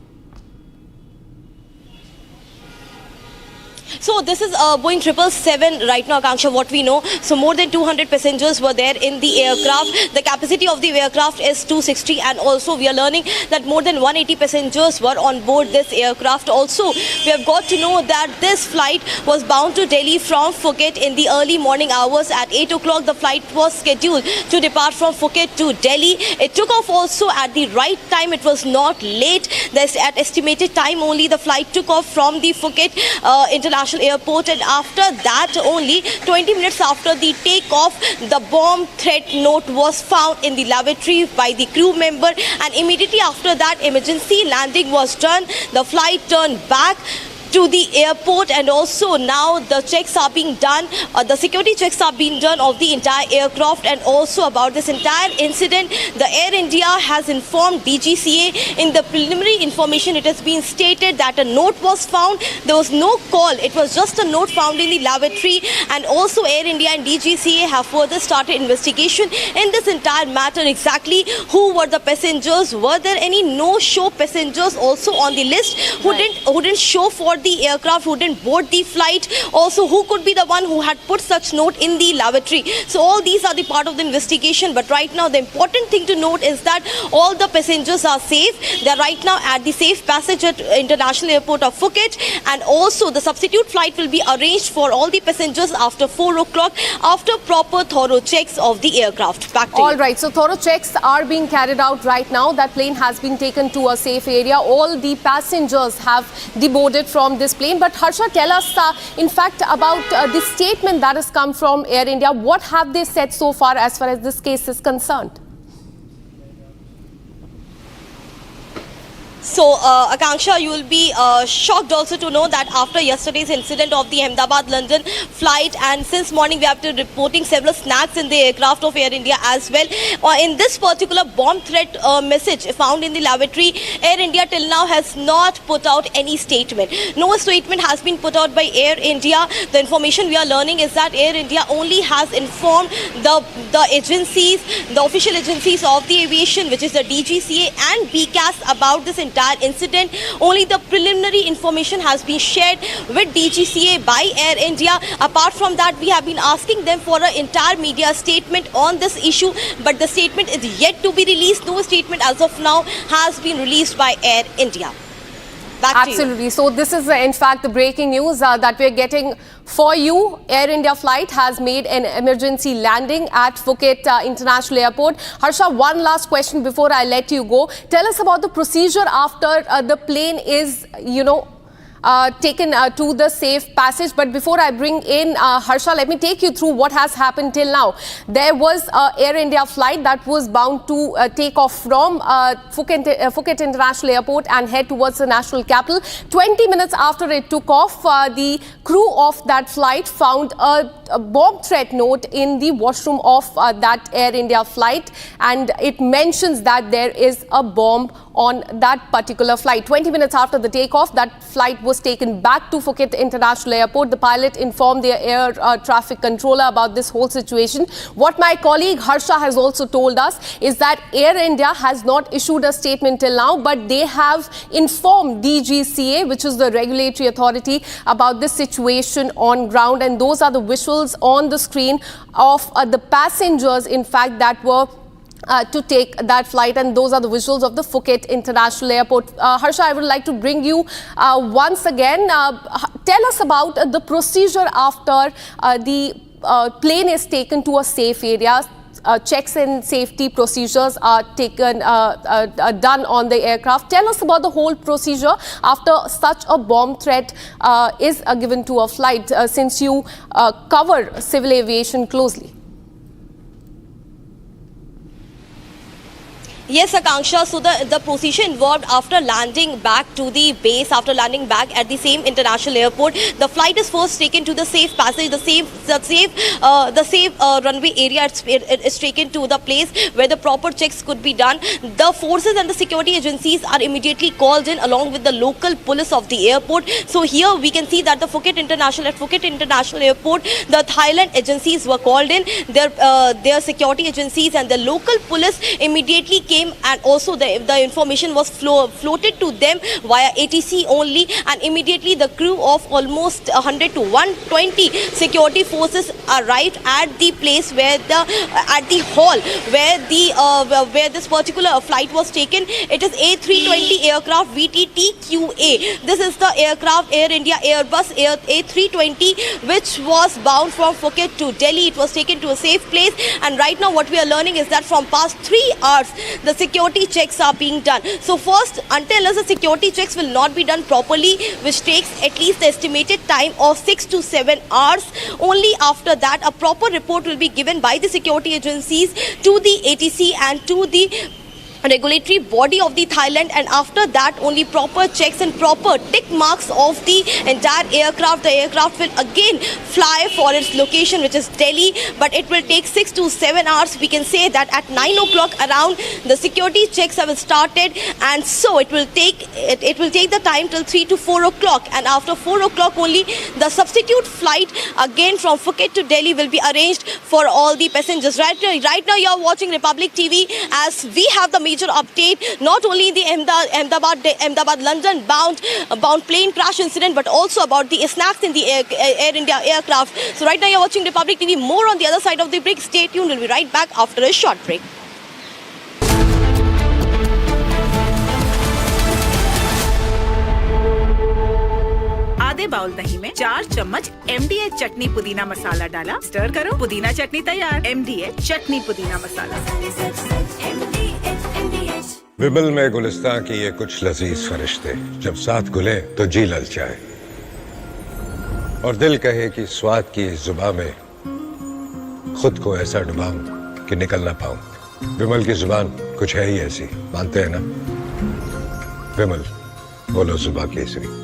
So this is Boeing 777 right now, Akanksha, what we know. So more than 200 passengers were there in the aircraft. The capacity of the aircraft is 260, and also we are learning that more than 180 passengers were on board this aircraft. Also, we have got to know that this flight was bound to Delhi from Phuket in the early morning hours. At 8 o'clock, the flight was scheduled to depart from Phuket to Delhi. It took off also at the right time. It was not late. At estimated time only, the flight took off from the Phuket International Airport, and after that only 20 minutes after the takeoff, the bomb threat note was found in the lavatory by the crew member, and immediately after that emergency landing was done. The flight turned back to the airport, and also now the checks are being done, the security checks are being done of the entire aircraft. And also about this entire incident, the Air India has informed DGCA. In the preliminary information, it has been stated that a note was found. There was no call, it was just a note found in the lavatory. And also Air India and DGCA have further started investigation in this entire matter. Exactly who were the passengers? Were there any no-show passengers also on the list who didn't show for the aircraft, who didn't board the flight? Also, who could be the one who had put such note in the lavatory? So all these are the part of the investigation. But right now, the important thing to note is that all the passengers are safe. They are right now at the safe passage at International Airport of Phuket, and also the substitute flight will be arranged for all the passengers after 4 o'clock after proper thorough checks of the aircraft. Back to you. All right, so thorough checks are being carried out right now. That plane has been taken to a safe area. All the passengers have deboarded from this plane. But Harsha, tell us in fact about the statement that has come from Air India. What have they said so far as this case is concerned? So, Akanksha, you will be shocked also to know that after yesterday's incident of the Ahmedabad-London flight, and since morning we have been reporting several snags in the aircraft of Air India as well. In this particular bomb threat message found in the lavatory, Air India till now has not put out any statement. No statement has been put out by Air India. The information we are learning is that Air India only has informed the agencies, the official agencies of the aviation, which is the DGCA and BCAS, about this entire incident. Only the preliminary information has been shared with DGCA by Air India. Apart from that, we have been asking them for an entire media statement on this issue, but the statement is yet to be released. No statement as of now has been released by Air India. Absolutely. So this is in fact the breaking news that we're getting for you. Air India flight has made an emergency landing at Phuket International Airport. Harsha, one last question before I let you go. Tell us about the procedure after the plane is, taken to the safe passage. But before I bring in Harsha, let me take you through what has happened till now. There was an Air India flight that was bound to take off from Phuket International Airport and head towards the national capital. 20 minutes after it took off, the crew of that flight found a bomb threat note in the washroom of that Air India flight, and it mentions that there is a bomb on that particular flight. 20 minutes after the takeoff, that flight was taken back to Phuket International Airport. The pilot informed the air traffic controller about this whole situation. What my colleague Harsha has also told us is that Air India has not issued a statement till now, but they have informed DGCA, which is the regulatory authority, about this situation on ground. And those are the visuals on the screen of the passengers, in fact, that were to take that flight, and those are the visuals of the Phuket International Airport. Harsha, I would like to bring you once again. Tell us about the procedure after the plane is taken to a safe area. Checks and safety procedures are taken, done on the aircraft. Tell us about the whole procedure after such a bomb threat is given to a flight, since you cover civil aviation closely. Yes, Akanksha. So the procedure involved after landing back to the base, after landing back at the same international airport, the flight is first taken to the safe passage, the safe runway area. It's taken to the place where the proper checks could be done. The forces and the security agencies are immediately called in along with the local police of the airport. So here we can see that the Phuket International Airport, the Thailand agencies were called in. Their security agencies and the local police immediately came came, and also the information was floated to them via ATC only, and immediately the crew of almost 100 to 120 security forces arrived at the place where at the hall where this particular flight was taken. It is A320 aircraft VTTQA. This is the aircraft Air India Airbus A320 which was bound from Phuket to Delhi. It was taken to a safe place, and right now what we are learning is that from past 3 hours the security checks are being done. So first, until the security checks will not be done properly, which takes at least the estimated time of 6 to 7 hours, only after that a proper report will be given by the security agencies to the ATC and to the regulatory body of the Thailand, and after that only proper checks and proper tick marks of the entire aircraft. The aircraft will again fly for its location, which is Delhi, but it will take 6 to 7 hours. We can say that at 9 o'clock around the security checks have started, and so it will take the time till 3 to 4 o'clock, and after 4 o'clock only the substitute flight again from Phuket to Delhi will be arranged for all the passengers. Right now you are watching Republic TV as we have the major update, not only the Ahmedabad London bound plane crash incident, but also about the snacks in the Air India aircraft. So right now you're watching Republic TV. More on the other side of the break. Stay tuned. We'll be right back after a short break. आधे bowl दही में 4 चम्मच MDH चटनी पुदीना मसाला डाला, stir करो, पुदीना चटनी तैयार। MDH चटनी पुदीना मसाला। विमल में गुलिस्तां की ये कुछ लजीज फरिश्ते जब साथ घुले तो जी ललचाए, और दिल कहे कि स्वाद की इस जुबान में खुद को ऐसा डुबाऊं कि निकल ना पाऊं। विमल की जुबान कुछ है ही ऐसी, मानते हैं ना? विमल, बोलो जुबां केसरी।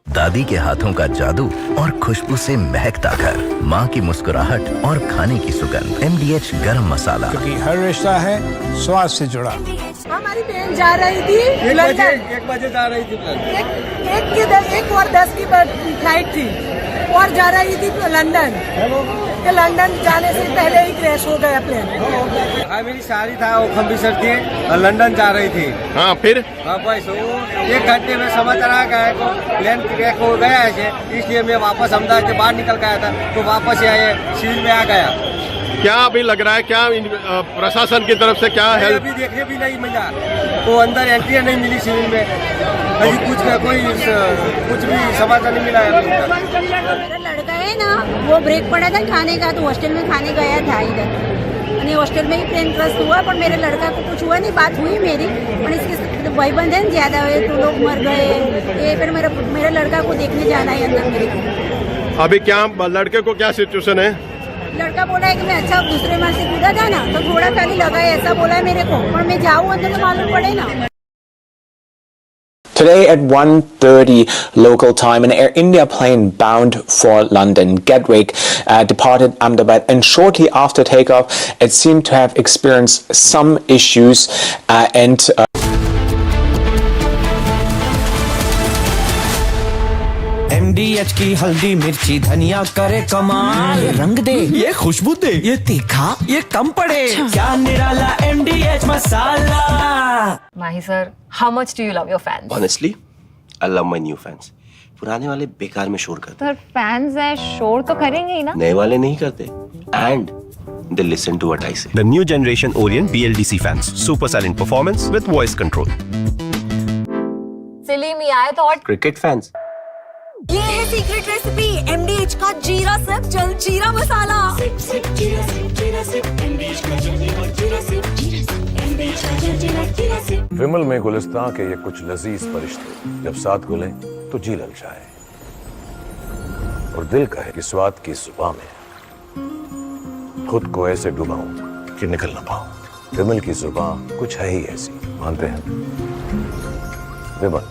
दादी के हाथों का जादू और खुशबू से महकता घर, माँ की मुस्कुराहट और खाने की सुगंध। MDH गरम मसाला, क्योंकि हर रिश्ता है स्वाद से जुड़ा। हमारी बहन जा रही थी 1 बजे जा रही थी। 1:10 की फ्लाइट थी और जा रही थी लंदन। लंदन जाने से पहले ही क्रैश हो गया प्लेन। मेरी सारी था वो खम्बिसर थी और लंदन जा रही थी। हाँ, फिर बस 1 घंटे में समाचार आ गया को प्लेन क्रैश हो गया है, इसलिए मैं वापस अहमदाबाद से बाहर निकल गया था, तो वापस आए सिविल में आ गया। क्या अभी लग रहा है, क्या प्रशासन की तरफ से क्या हेल्प? अभी देखने भी नहीं मिला, वो अंदर एंट्री नहीं मिली सिविल में, अभी कुछ भी समाचार नहीं मिला है। मेरा लड़का है ना, वो ब्रेक पड़ा था खाने का, तो हॉस्टल में खाने गया था इधर, हॉस्टल में ही प्लेन क्रैश हुआ, पर मेरे लड़का को कुछ हुआ नहीं। बात हुई मेरी, पर इसके भाईबंद है ज्यादा हुए तो लोग मर गए, ये फिर मेरा लड़का को देखने जाना है अंदर मेरे को। अभी क्या लड़के को क्या सिचुएशन है? लड़का बोला है कि मैं अच्छा दूसरे माह से कूदा था ना, तो थोड़ा खाली लगा है, ऐसा बोला है मेरे को, पर मैं जाऊँ अंदर तो मालूम पड़े ना। Today at 1:30 local time, an Air India plane bound for London, Gatwick, departed Ahmedabad, and shortly after takeoff, it seemed to have experienced some issues and MDH की हल्दी मिर्ची धनिया करे कमाल, ये रंग दे, ये खुशबू दे, ये तीखा, ये कम पड़े, क्या निराला MDH masala. Mahi sir, how much do you love your fans? Honestly, I love my new fans. पुराने वाले बेकार में शोर करते। सर फैंस है, शोर तो करेंगे ही ना। नए वाले नहीं करते, and they listen to what I say. The new generation Orient BLDC fans. Super silent performance with voice control. Silly me, I thought Cricket fans. ये है सीक्रेट रेसिपी MDH का जीरा सिप जल जीरा मसाला। विमल में गुलिस्तां के ये कुछ लजीज फरिश्ते जब साथ घुले तो जी ललचाए, और दिल कहे कि स्वाद की जुबान में खुद को ऐसे डुबाऊं कि निकल ना पाऊं। विमल की जुबान कुछ है ही ऐसी, मानते हैं? विमल,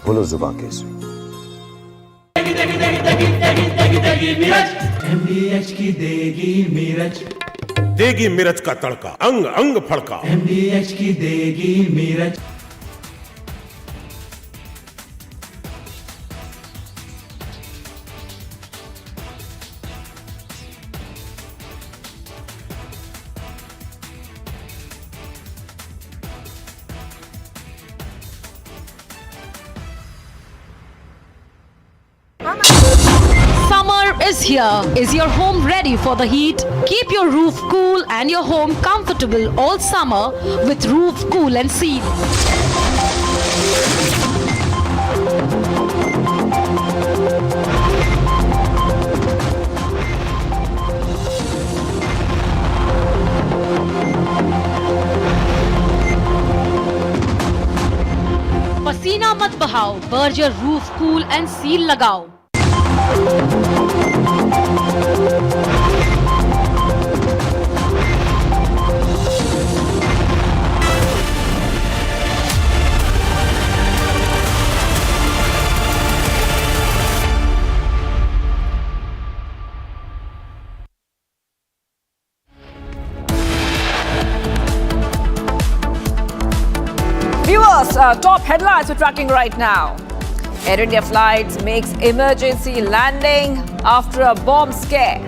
बोलो जुबान कैसी? MDH की देगी मिर्च, देगी मिर्च का तड़का, अंग अंग फड़का। MDH की देगी मिर्च। is here. Is your home ready for the heat? Keep your roof cool and your home comfortable all summer with Roof Cool and Seal. पसीना मत बहाओ, Berger roof cool and seal लगाओ। Viewers, top headlines we're tracking right now. Air India flights makes emergency landing after a bomb scare.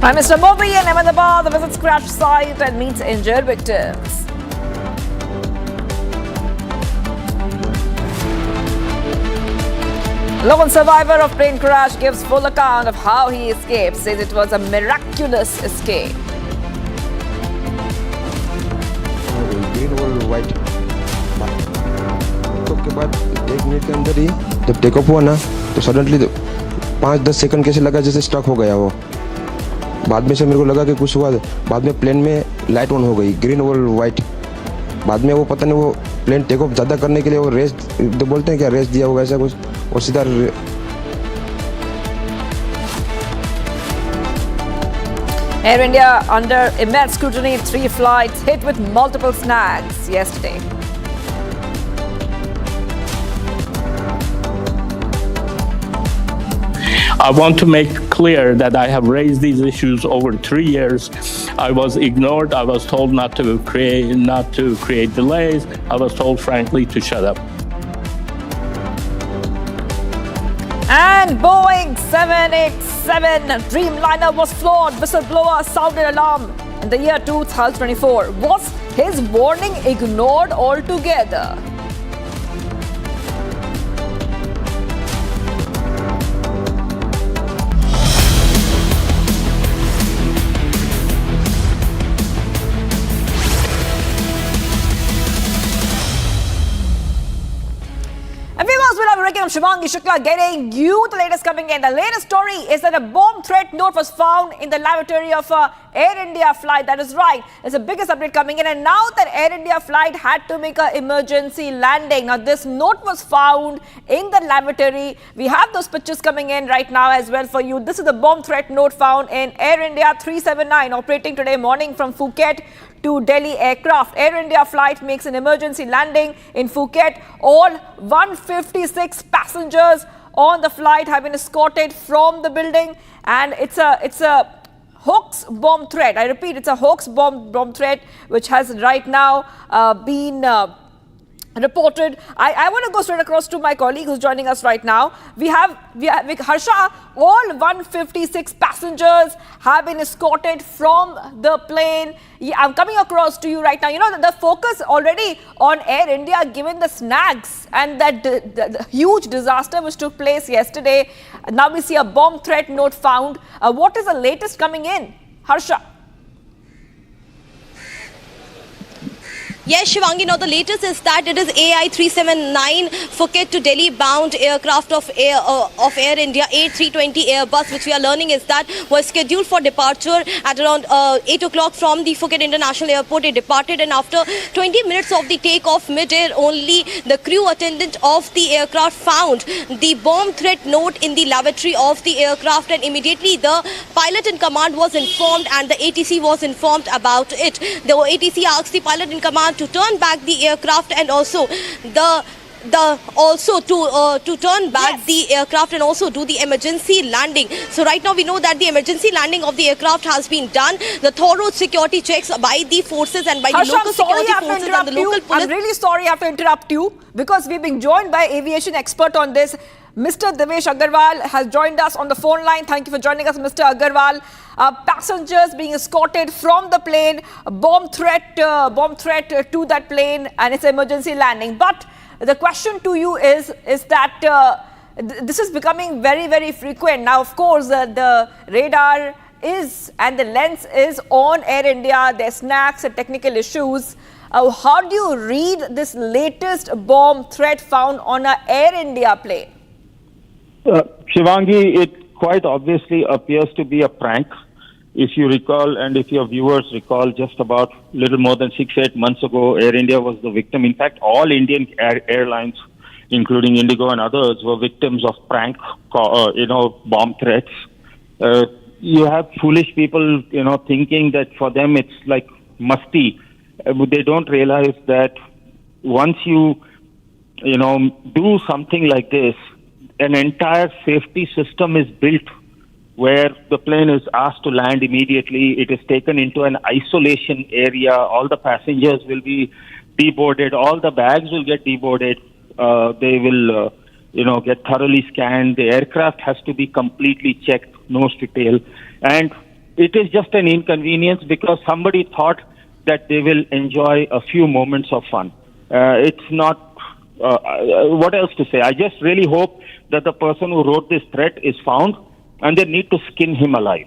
Prime Minister Modi in Ahmedabad visits crash site and meets injured victims. Lone survivor of plane crash gives full account of how he escaped, says it was a miraculous escape. Green और white के बाद 1 minute के अंदर ही जब take off हुआ ना तो suddenly 5-10 second कैसे लगा जैसे स्टक हो गया वो। बाद में से मेरे को लगा कि कुछ हुआ, बाद में प्लेन में लाइट ऑन हो गई ग्रीन और वाइट। बाद में वो पता नहीं वो प्लेन टेक ऑफ ज़्यादा करने के लिए वो रेस बोलते हैं क्या, रेस दिया होगा ऐसा कुछ, और सीधा Air India under immense scrutiny, 3 flights hit with multiple snags yesterday. I want to make clear that I have raised these issues over 3 years. I was ignored. I was told not to create delays. I was told, frankly, to shut up. And Boeing 787 Dreamliner was flawed. Whistleblower sounded alarm in the year 2024. Was his warning ignored altogether? I'm Shivangi Shukla getting you the latest coming in. The latest story is that a bomb threat note was found in the lavatory of Air India flight. That is right. It's the biggest update coming in. And now that Air India flight had to make an emergency landing. Now this note was found in the lavatory. We have those pictures coming in right now as well for you. This is the bomb threat note found in Air India 379 operating today morning from Phuket to Delhi aircraft. Air India flight makes an emergency landing in Phuket. All 156 passengers on the flight have been escorted from the building, and it's a hoax bomb threat. I repeat, it's a hoax bomb threat which has right now been reported. I want to go straight across to my colleague who's joining us right now. We have Harsha. All 156 passengers have been escorted from the plane. Yeah, I'm coming across to you right now. You know, the focus already on Air India, given the snags and that the huge disaster which took place yesterday. Now we see a bomb threat note found. What is the latest coming in, Harsha? Yes, Shivangi, now the latest is that it is AI 379 Phuket to Delhi bound aircraft of Air India A320 Airbus, which we are learning is that was scheduled for departure at around 8 o'clock from the Phuket International Airport. It departed, and after 20 minutes of the takeoff mid-air, only the crew attendant of the aircraft found the bomb threat note in the lavatory of the aircraft, and immediately the pilot in command was informed and the ATC was informed about it. The ATC asked the pilot in command to turn back the aircraft, and also the also to turn back the aircraft and also do the emergency landing. So right now we know that the emergency landing of the aircraft has been done. The thorough security checks by the forces and by the Harsha, local security forces and the local police. I'm really sorry I have to interrupt you because we've been joined by aviation expert on this. Mr. Devesh Agarwal has joined us on the phone line. Thank you for joining us, Mr. Agarwal. Passengers being escorted from the plane, bomb threat to that plane and its emergency landing. But the question to you is that this is becoming very, very frequent. Now, of course, the radar is and the lens is on Air India, their snacks and technical issues. How do you read this latest bomb threat found on an Air India plane? Shivangi, it quite obviously appears to be a prank. If you recall, and if your viewers recall, just about little more than 6-8 months ago, Air India was the victim. In fact, all Indian airlines, including Indigo and others, were victims of prank, bomb threats. You have foolish people, thinking that for them it's like musty. They don't realize that once you do something like this, an entire safety system is built where the plane is asked to land immediately. It is taken into an isolation area. All the passengers will be deboarded. All the bags will get deboarded. They will, get thoroughly scanned. The aircraft has to be completely checked, nose to tail. And it is just an inconvenience because somebody thought that they will enjoy a few moments of fun. It's not, what else to say? I just really hope that the person who wrote this threat is found and they need to skin him alive.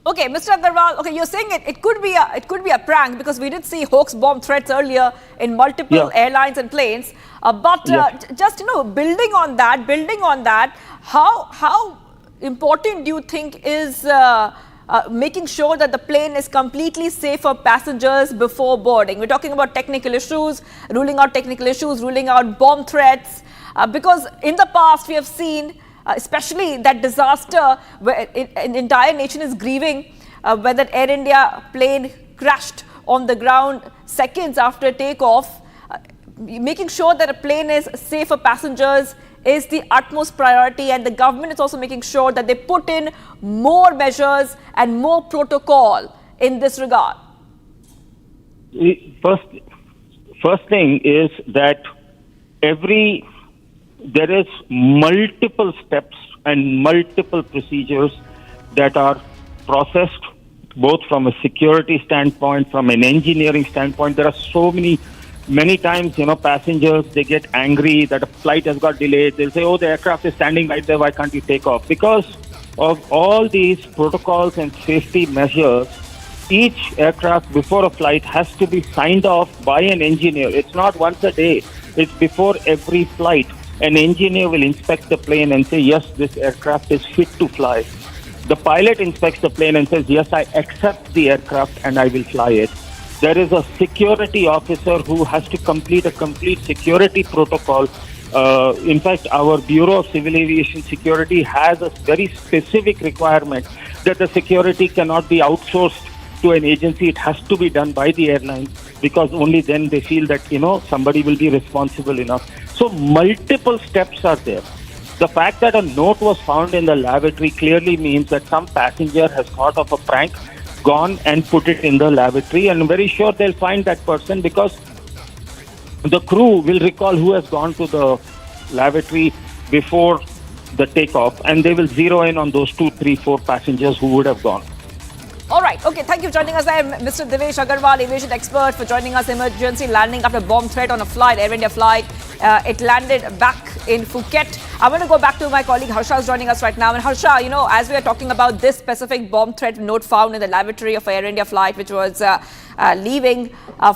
Okay, Mr. Agarwal, okay, you're saying it could be a prank because we did see hoax bomb threats earlier in multiple airlines and planes. Just building on that, how important do you think is making sure that the plane is completely safe for passengers before boarding? We're talking about technical issues, ruling out bomb threats. Because in the past we have seen, especially that disaster where an entire nation is grieving, where that Air India plane crashed on the ground seconds after takeoff. Making sure that a plane is safe for passengers is the utmost priority, and the government is also making sure that they put in more measures and more protocol in this regard. First thing is that there is multiple steps and multiple procedures that are processed, both from a security standpoint, from an engineering standpoint. There are so many times, passengers, they get angry that a flight has got delayed. They'll say, oh, the aircraft is standing right there, why can't you take off? Because of all these protocols and safety measures, each aircraft before a flight has to be signed off by an engineer. It's not once a day. It's before every flight. An engineer will inspect the plane and say, yes, this aircraft is fit to fly. The pilot inspects the plane and says, yes, I accept the aircraft and I will fly it. There is a security officer who has to complete a complete security protocol. In fact, our Bureau of Civil Aviation Security has a very specific requirement that the security cannot be outsourced to an agency. It has to be done by the airline, because only then they feel that, somebody will be responsible enough. So multiple steps are there. The fact that a note was found in the lavatory clearly means that some passenger has thought of a prank, gone and put it in the lavatory, and I'm very sure they'll find that person because the crew will recall who has gone to the lavatory before the takeoff, and they will zero in on those 2, 3, 4 passengers who would have gone. All right. Okay. Thank you for joining us. I am Mr. Devesh Agarwal, aviation expert, for joining us. Emergency landing after bomb threat on a flight, Air India flight. It landed back in Phuket. I'm going to go back to my colleague Harsha, who's joining us right now. And Harsha, as we are talking about this specific bomb threat note found in the lavatory of Air India flight, which was leaving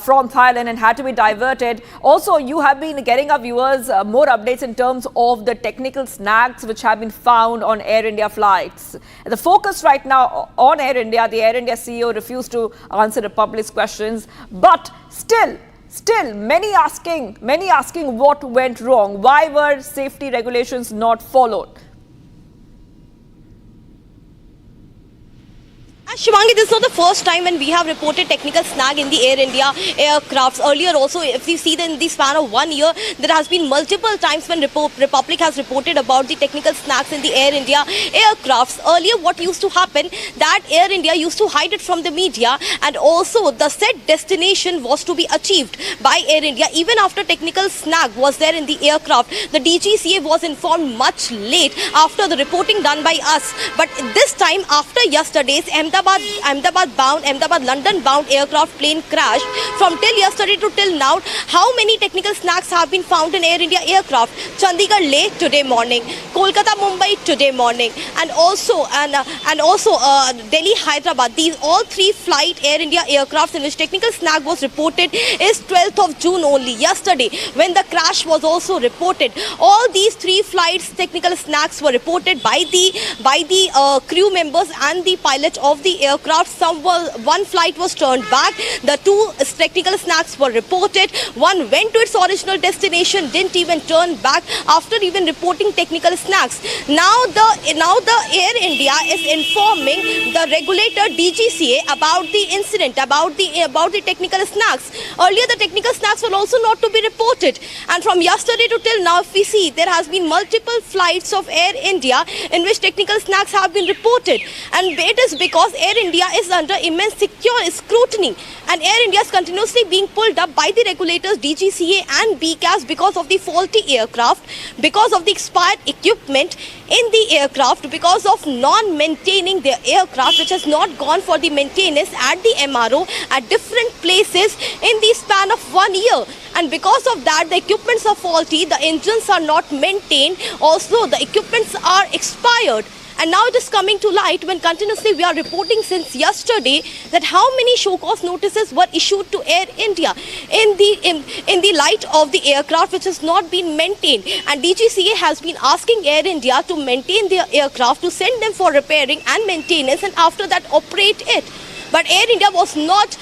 from Thailand and had to be diverted. Also, you have been getting our viewers more updates in terms of the technical snags which have been found on Air India flights. The focus right now on Air India, the Air India CEO refused to answer the public's questions, but still many asking what went wrong. Why were safety regulations not followed? Shivangi, this is not the first time when we have reported technical snag in the Air India aircrafts. Earlier also, if we see in the span of 1 year, there has been multiple times when Republic has reported about the technical snags in the Air India aircrafts. Earlier, what used to happen, that Air India used to hide it from the media, and also the set destination was to be achieved by Air India. Even after technical snag was there in the aircraft, the DGCA was informed much late after the reporting done by us. But this time, after yesterday's Ahmedabad-London bound aircraft plane crashed, from till yesterday to till now, how many technical snags have been found in Air India aircraft? Chandigarh-Leh today morning, Kolkata-Mumbai today morning, and also Delhi-Hyderabad. These all three flight Air India aircrafts in which technical snag was reported is 12th of June only, yesterday, when the crash was also reported. All these three flights technical snags were reported by the crew members and the pilot of the aircraft. One flight was turned back. The two technical snags were reported. One went to its original destination, didn't even turn back after even reporting technical snags. Now the Air India is informing the regulator DGCA about the incident, about the technical snags. Earlier, the technical snags were also not to be reported. And from yesterday to till now, if we see, there has been multiple flights of Air India in which technical snags have been reported. And it is because Air India is under immense scrutiny. And Air India is continuously being pulled up by the regulators DGCA and BCAS because of the faulty aircraft, because of the expired equipment in the aircraft, because of non-maintaining their aircraft, which has not gone for the maintenance at the MRO at different places in the span of 1 year. And because of that, the equipments are faulty, the engines are not maintained, also the equipments are expired. And now it is coming to light when continuously we are reporting since yesterday that how many show cause notices were issued to Air India in the light of the aircraft which has not been maintained. And DGCA has been asking Air India to maintain their aircraft, to send them for repairing and maintenance, and after that operate it. But Air India was not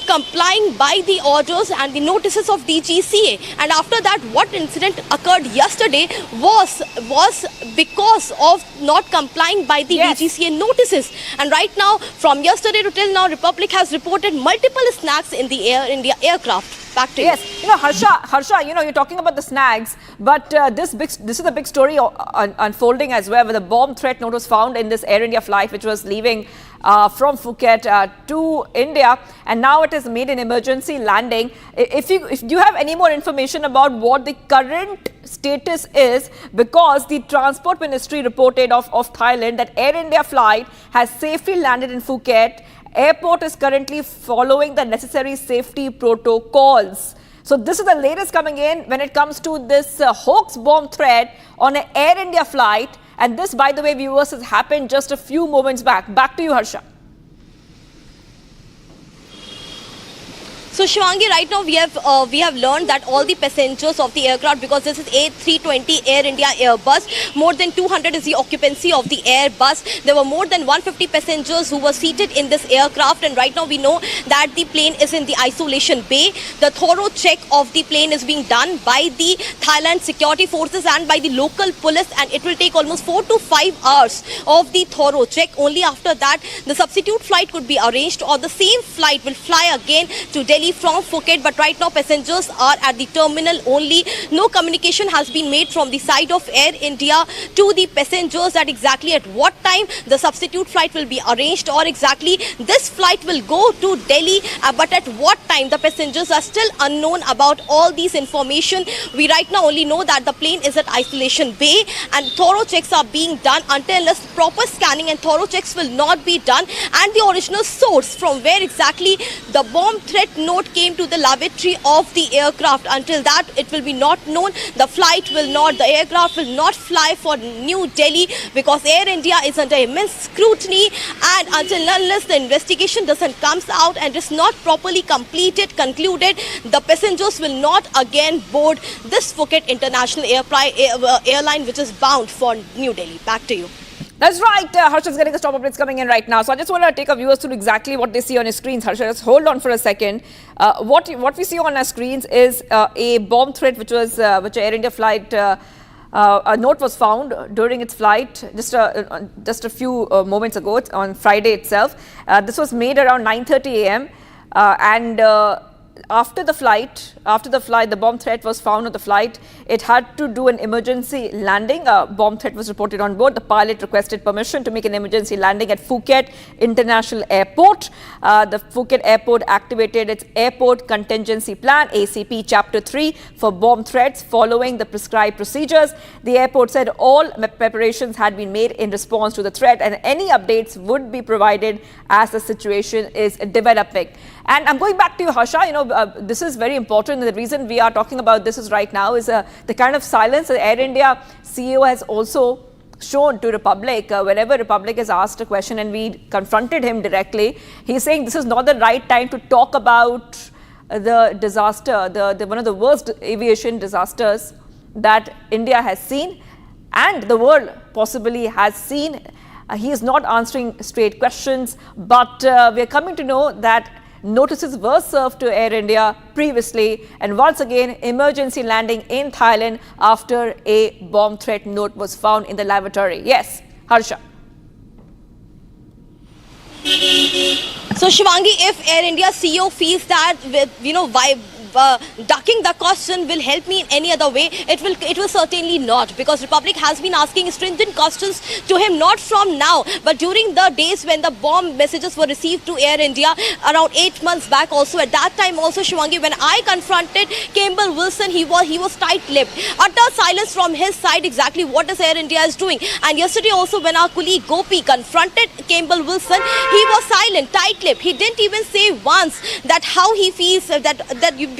complying by the orders and the notices of DGCA. And after that, what incident occurred yesterday was because of not complying by the DGCA notices. And right now, from yesterday to till now, Republic has reported multiple snags in the Air India aircraft. Back to you. Yes, Harsha, you're talking about the snags, but this is a big story unfolding as well, with a bomb threat note was found in this Air India flight which was leaving from Phuket to India, and now it has made an emergency landing. If you have any more information about what the current status is, because the Transport Ministry reported of Thailand that Air India flight has safely landed in Phuket. Airport is currently following the necessary safety protocols. So this is the latest coming in when it comes to this hoax bomb threat on an Air India flight. And this, by the way, viewers, has happened just a few moments back. Back to you, Harsha. So Shivangi, right now we have learned that all the passengers of the aircraft, because this is A320 Air India Airbus, more than 200 is the occupancy of the Airbus. There were more than 150 passengers who were seated in this aircraft, and right now we know that the plane is in the isolation bay. The thorough check of the plane is being done by the Thailand security forces and by the local police, and it will take almost 4 to 5 hours of the thorough check. Only after that the substitute flight could be arranged, or the same flight will fly again to Delhi from Phuket. But right now passengers are at the terminal only. No communication has been made from the side of Air India to the passengers that exactly at what time the substitute flight will be arranged, or exactly this flight will go to Delhi, but at what time. The passengers are still unknown about all these information. We right now only know that the plane is at isolation bay and thorough checks are being done. Until proper scanning and thorough checks will not be done, and the original source from where exactly the bomb threat note came to the lavatory of the aircraft, until that it will be not known. The aircraft will not fly for New Delhi, because Air India is under immense scrutiny, and unless the investigation doesn't come out and is not properly concluded, the passengers will not again board this Phuket International airline which is bound for New Delhi. Back to you. That's right. Harsha is getting the top updates coming in right now. So I just want to take our viewers through exactly what they see on your screens. Harsha, just hold on for a second. What we see on our screens is a bomb threat which Air India flight a note was found during its flight just a few moments ago on Friday itself. This was made around 9:30 a.m. And after the flight, the bomb threat was found on the flight. It had to do an emergency landing. A bomb threat was reported on board. The pilot requested permission to make an emergency landing at Phuket International Airport. The Phuket Airport activated its Airport Contingency Plan, ACP Chapter 3, for bomb threats following the prescribed procedures. The airport said all preparations had been made in response to the threat, and any updates would be provided as the situation is developing. And I'm going back to you, Harsha. This is very important. The reason we are talking about this is right now is the kind of silence the Air India CEO has also shown to Republic. Whenever Republic has asked a question and we confronted him directly, he's saying this is not the right time to talk about the disaster, one of the worst aviation disasters that India has seen and the world possibly has seen. He is not answering straight questions, but we are coming to know that notices were served to Air India previously, and once again emergency landing in Thailand after a bomb threat note was found in the lavatory. Yes, Harsha. So Shivangi, if Air India CEO feels that ducking the question will help me in any other way, it will certainly not, because Republic has been asking stringent questions to him, not from now, but during the days when the bomb messages were received to Air India around 8 months back. Also at that time also, Shivangi, when I confronted Campbell Wilson, he was tight-lipped, utter silence from his side exactly what is Air India is doing. And yesterday also when our colleague Gopi confronted Campbell Wilson, he was silent, tight-lipped. He didn't even say once that how he feels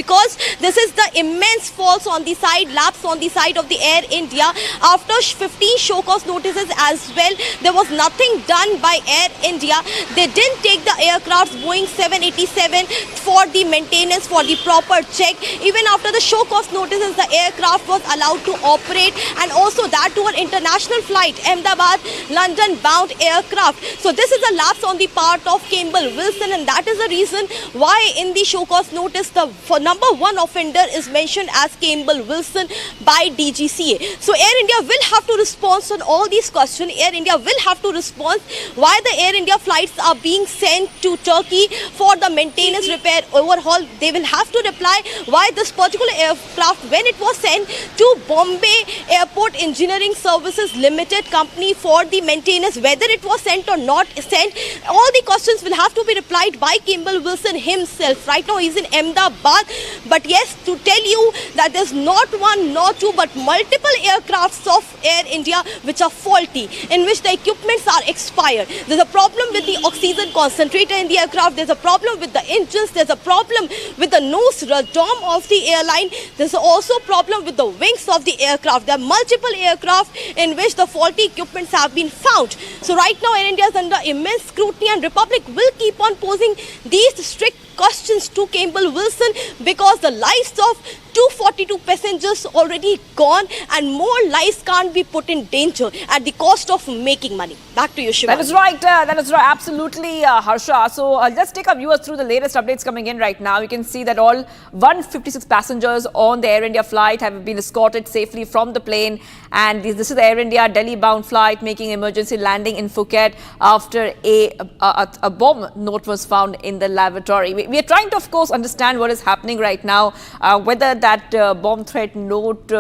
because this is the immense faults on the side, lapse on the side of the Air India. After 15 show cause notices as well, there was nothing done by Air India. They didn't take the aircraft Boeing 787 for the maintenance, for the proper check. Even after the show cause notices, the aircraft was allowed to operate, and also that to an international flight, Ahmedabad, London bound aircraft. So this is a lapse on the part of Campbell Wilson, and that is the reason why in the show cause notice the number one offender is mentioned as Campbell Wilson by DGCA. So Air India will have to respond on all these questions. Air India will have to respond why the Air India flights are being sent to Turkey for the maintenance, repair, overhaul. They will have to reply why this particular aircraft, when it was sent to Bombay Airport Engineering Services Limited company for the maintenance, whether it was sent or not sent, all the questions will have to be replied by Campbell Wilson himself. Right now he's in Ahmedabad. But yes, to tell you that there's not one, not two, but multiple aircrafts of Air India which are faulty, in which the equipments are expired. There's a problem with the oxygen concentrator in the aircraft. There's a problem with the engines. There's a problem with the nose dome of the airline. There's also a problem with the wings of the aircraft. There are multiple aircraft in which the faulty equipments have been found. So right now Air India is under immense scrutiny, and Republic will keep on posing these strict questions to Campbell Wilson, because the lives of 242 passengers already gone, and more lives can't be put in danger at the cost of making money. Back to you, Shiva. That is right. That is right. Absolutely, Harsha. So let's take our viewers through the latest updates coming in right now. You can see that all 156 passengers on the Air India flight have been escorted safely from the plane, and this is the Air India Delhi-bound flight making emergency landing in Phuket after a bomb note was found in the lavatory. We are trying to, of course, understand what is happening right now, whether that bomb threat note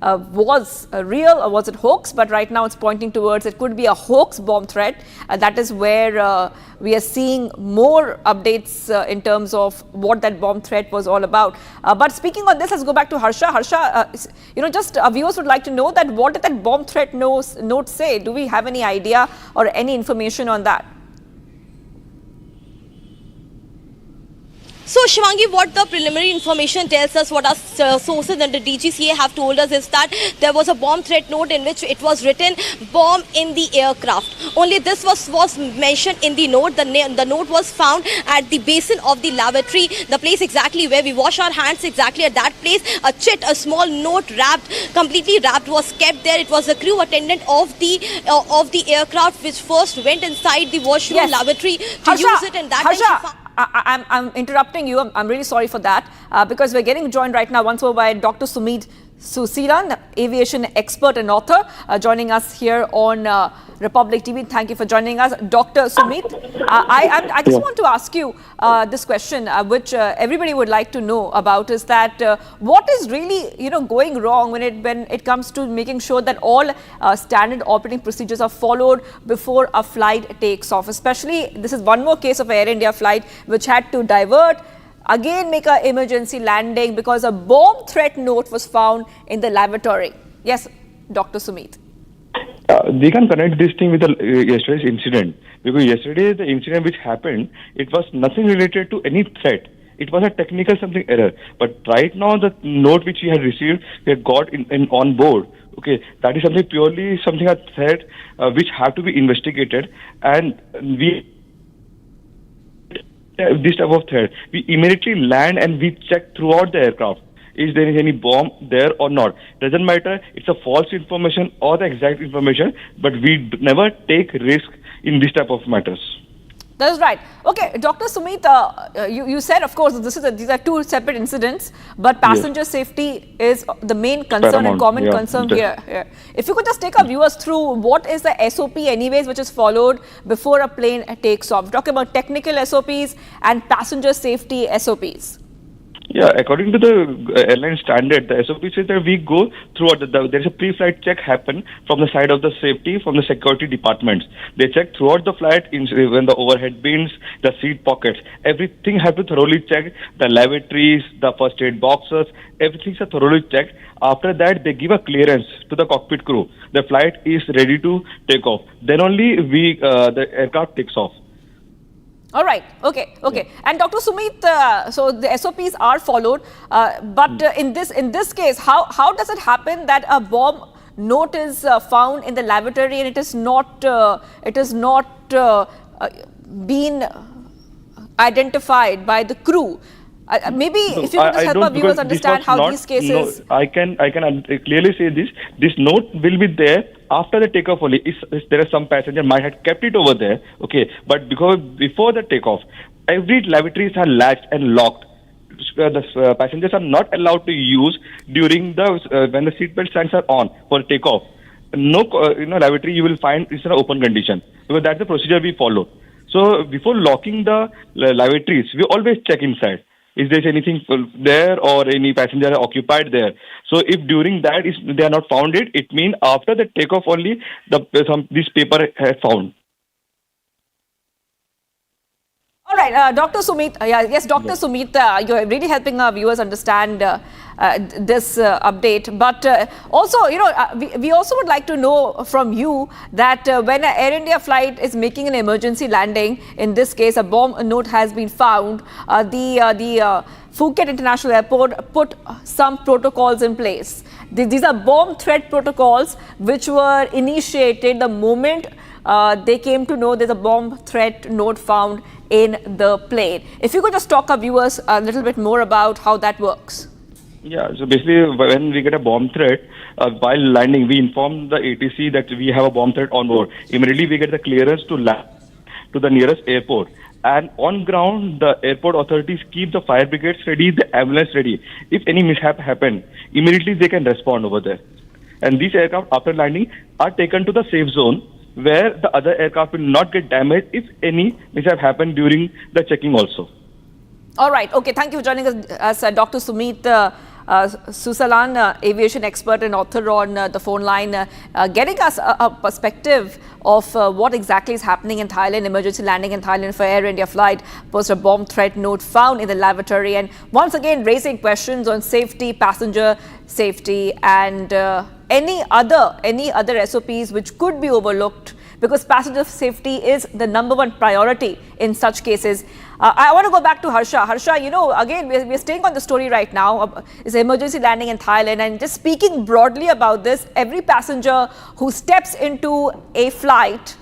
was real or was it hoax, but right now it's pointing towards it could be a hoax bomb threat. That is where we are seeing more updates in terms of what that bomb threat was all about. But speaking on this, let's go back to Harsha. Harsha, just viewers would like to know that what did that bomb threat note say? Do we have any idea or any information on that? So Shivangi, what the preliminary information tells us, what our sources under DGCA have told us, is that there was a bomb threat note in which it was written bomb in the aircraft. Only this was mentioned in the note. The note was found at the basin of the lavatory, the place exactly where we wash our hands, exactly at that place. A small note completely wrapped was kept there. It was the crew attendant of the aircraft which first went inside the washroom lavatory to use it, and that Harsha, I'm interrupting you. I'm really sorry for that, because we're getting joined right now once more by Dr. Sumit Susilan, aviation expert and author, joining us here on Republic TV. Thank you for joining us. Dr. Sumit, I just want to ask you this question, which everybody would like to know about, is that what is really going wrong when it comes to making sure that all standard operating procedures are followed before a flight takes off? Especially, this is one more case of Air India flight which had to divert, again make an emergency landing because a bomb threat note was found in the lavatory. Yes, Dr. Sumit. We can connect this thing with yesterday's incident, because yesterday the incident which happened, it was nothing related to any threat. It was a technical something error. But right now the note which we had received, we had got in on board. Okay, that is something purely a threat which have to be investigated, and we. This type of threat, we immediately land and we check throughout the aircraft. Is there any bomb there or not? Doesn't matter, it's a false information or the exact information, but we never take risk in this type of matters. That's right. Okay, Dr. Sumit, you said, of course, these are two separate incidents, but passenger safety is the main concern and common concern here. If you could just take our viewers through what is the SOP anyways which is followed before a plane takes off. Talk about technical SOPs and passenger safety SOPs. Yeah, according to the airline standard, the SOP says that we go throughout there's a pre-flight check happen from the side of the safety, from the security departments. They check throughout the flight, when the overhead bins, the seat pockets, everything has to thoroughly check. The lavatories, the first aid boxes, everything's thoroughly checked. After that, they give a clearance to the cockpit crew. The flight is ready to take off. Then only the aircraft takes off. All right. Okay. And Dr. Sumit, so the SOPs are followed, but in this case, how does it happen that a bomb note is found in the lavatory and it is not been identified by the crew? Maybe if you could just help our viewers understand how these cases. No, I can clearly say this. This note will be there after the takeoff only. If there is some passenger might have kept it over there, okay. But because before the takeoff, every lavatories are latched and locked. The passengers are not allowed to use during the when the seatbelt signs are on for takeoff. No, lavatory you will find is in an open condition, because that's the procedure we follow. So before locking the lavatories, we always check inside. Is there anything there or any passenger occupied there? So if during that they are not found it means after the takeoff only this paper has found. All right, Dr. Sumit. Yes, Dr. Sumit, you're really helping our viewers understand this update. But also, we also would like to know from you that when an Air India flight is making an emergency landing, in this case, a bomb note has been found. The Phuket International Airport put some protocols in place. These are bomb threat protocols which were initiated the moment they came to know there's a bomb threat note found in the plane. If you could just talk our viewers a little bit more about how that works. Yeah, so basically when we get a bomb threat, while landing, we inform the ATC that we have a bomb threat on board. Immediately we get the clearance to land to the nearest airport. And on ground, the airport authorities keep the fire brigades ready, the ambulance ready. If any mishap happen, immediately they can respond over there. And these aircraft, after landing, are taken to the safe zone, where the other aircraft will not get damaged if any mishap happen during the checking also. All right. Okay. Thank you for joining us, Dr. Sumit Susalan, aviation expert and author on the phone line, getting us a perspective of what exactly is happening in Thailand, emergency landing in Thailand for Air India flight, post a bomb threat note found in the lavatory, and once again raising questions on safety, passenger safety, and any other SOPs which could be overlooked, because passenger safety is the #1 priority in such cases. I want to go back to Harsha. Harsha, again, we're staying on the story right now. It's emergency landing in Thailand, and just speaking broadly about this, every passenger who steps into a flight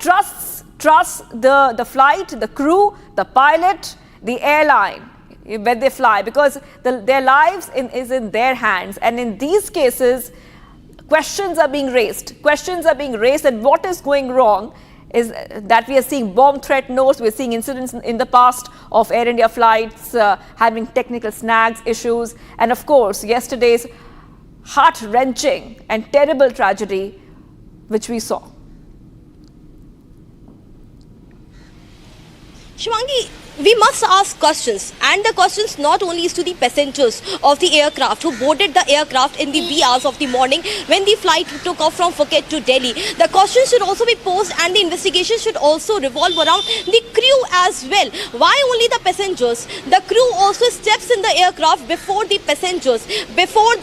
trusts the flight, the crew, the pilot, the airline when they fly, because their lives is in their hands. And in these cases, questions are being raised. And what is going wrong is that we are seeing bomb threat notes. We're seeing incidents in the past of Air India flights having technical snags, issues. And of course, yesterday's heart-wrenching and terrible tragedy which we saw. Shivangi, we must ask questions, and the questions not only is to the passengers of the aircraft who boarded the aircraft in the wee hours of the morning when the flight took off from Phuket to Delhi. The questions should also be posed, and the investigation should also revolve around the crew as well. Why only the passengers? The crew also steps in the aircraft before the passengers, before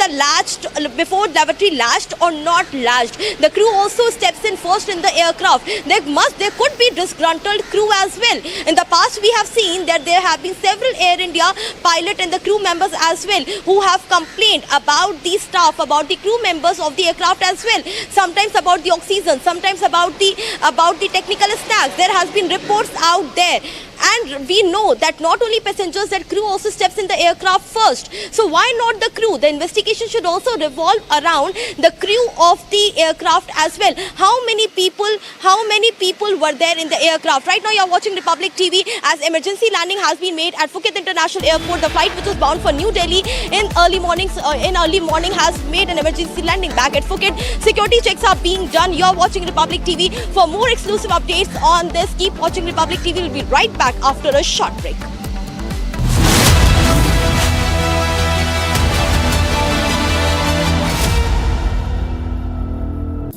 lavatory latched or not latched. The crew also steps in first in the aircraft. There could be disgruntled crew as well. In the past, we have seen that there have been several Air India pilot and the crew members as well who have complained about the staff, about the crew members of the aircraft as well. Sometimes about the oxygen, sometimes about the technical snacks. There has been reports out there. And we know that not only passengers, that crew also steps in the aircraft first. So why not the crew? The investigation should also revolve around the crew of the aircraft as well. How many people were there in the aircraft? Right now you are watching Republic TV as emergency landing has been made at Phuket International Airport. The flight which was bound for New Delhi in early morning has made an emergency landing back at Phuket. Security checks are being done. You are watching Republic TV. For more exclusive updates on this, keep watching Republic TV. We'll be right back after a short break.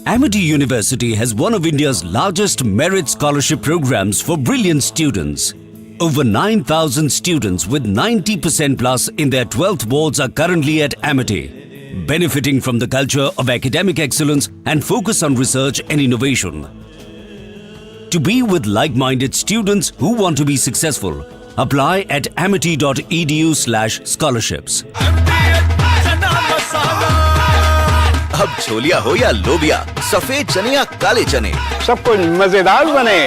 Amity University has one of India's largest merit scholarship programs for brilliant students. Over 9,000 students with 90% plus in their 12th boards are currently at Amity, benefiting from the culture of academic excellence and focus on research and innovation. To be with like-minded students who want to be successful, apply at amity.edu/scholarships. अब छोलिया हो या लोबिया, सफेद चने या काले चने, सब कुछ मजेदार बने।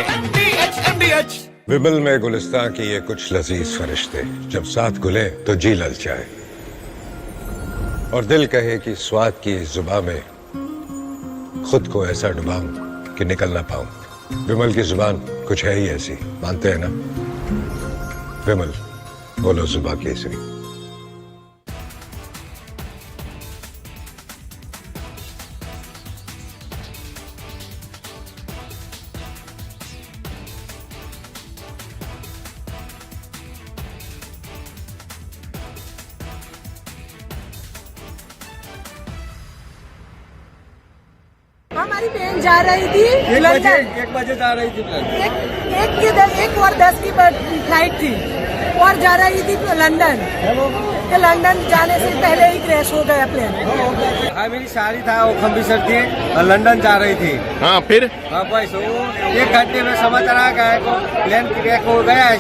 विमल में गुलिस्तान की ये कुछ लजीज फरिश्ते जब साथ घुले तो जी ललचाए और दिल कहे कि स्वाद की जुबान में खुद को ऐसा डुबाऊं कि निकल ना पाऊं। विमल की जुबान कुछ है ही ऐसी, मानते हैं ना? विमल, बोलो जुबान केसरी। हमारी बहन जा रही थी 1 बजे जा रही थी प्लेन। 1:10 की फ्लाइट थी और जा रही थी लंदन। लंदन जाने से पहले ही क्रैश हो गया प्लेन। हाँ, मेरी सारी था वो खम्बिसर थी और लंदन जा रही थी। हाँ, फिर बस वो 1 घंटे में समाचार आ गया को प्लेन क्रैश हो गया है,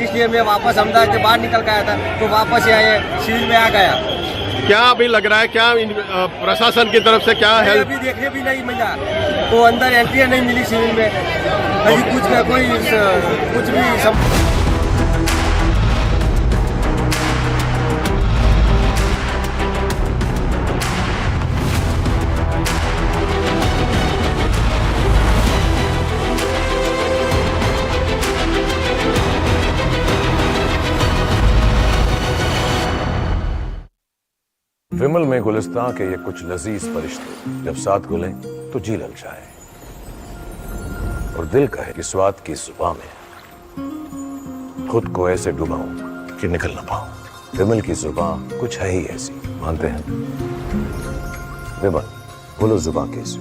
इसलिए मैं वापस अहमदाबाद से बाहर निकल गया था तो वापस यहाँ सिविल में आ गया। क्या अभी लग रहा है, क्या प्रशासन की तरफ से क्या हेल्प? अभी देखने भी नहीं मिला, वो अंदर एंट्री नहीं मिली सिविल में, अभी कुछ भी विमल में गुलिस्तान के ये कुछ लजीज फरिश्ते जब साथ घुले तो जी ललचाए और दिल कहे कि स्वाद की जुबान में खुद को ऐसे डुबाऊं कि निकल ना पाऊं। विमल की जुबान कुछ है ही ऐसी, मानते हैं? विमल, बोलो जुबान कैसी?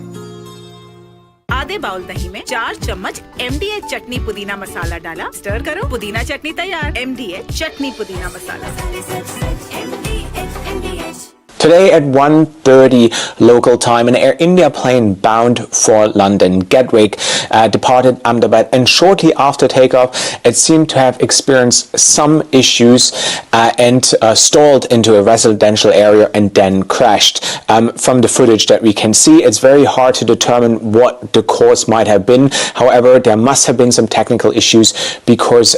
आधे बाउल दही में 4 चम्मच MDH चटनी पुदीना मसाला डाला, स्टर करो, पुदीना चटनी तैयार। MDH चटनी पुदीना मसाला। Today at 1:30 local time, an Air India plane bound for London, Gatwick, departed Ahmedabad, and shortly after takeoff, it seemed to have experienced some issues and stalled into a residential area and then crashed. From the footage that we can see, it's very hard to determine what the cause might have been. However, there must have been some technical issues because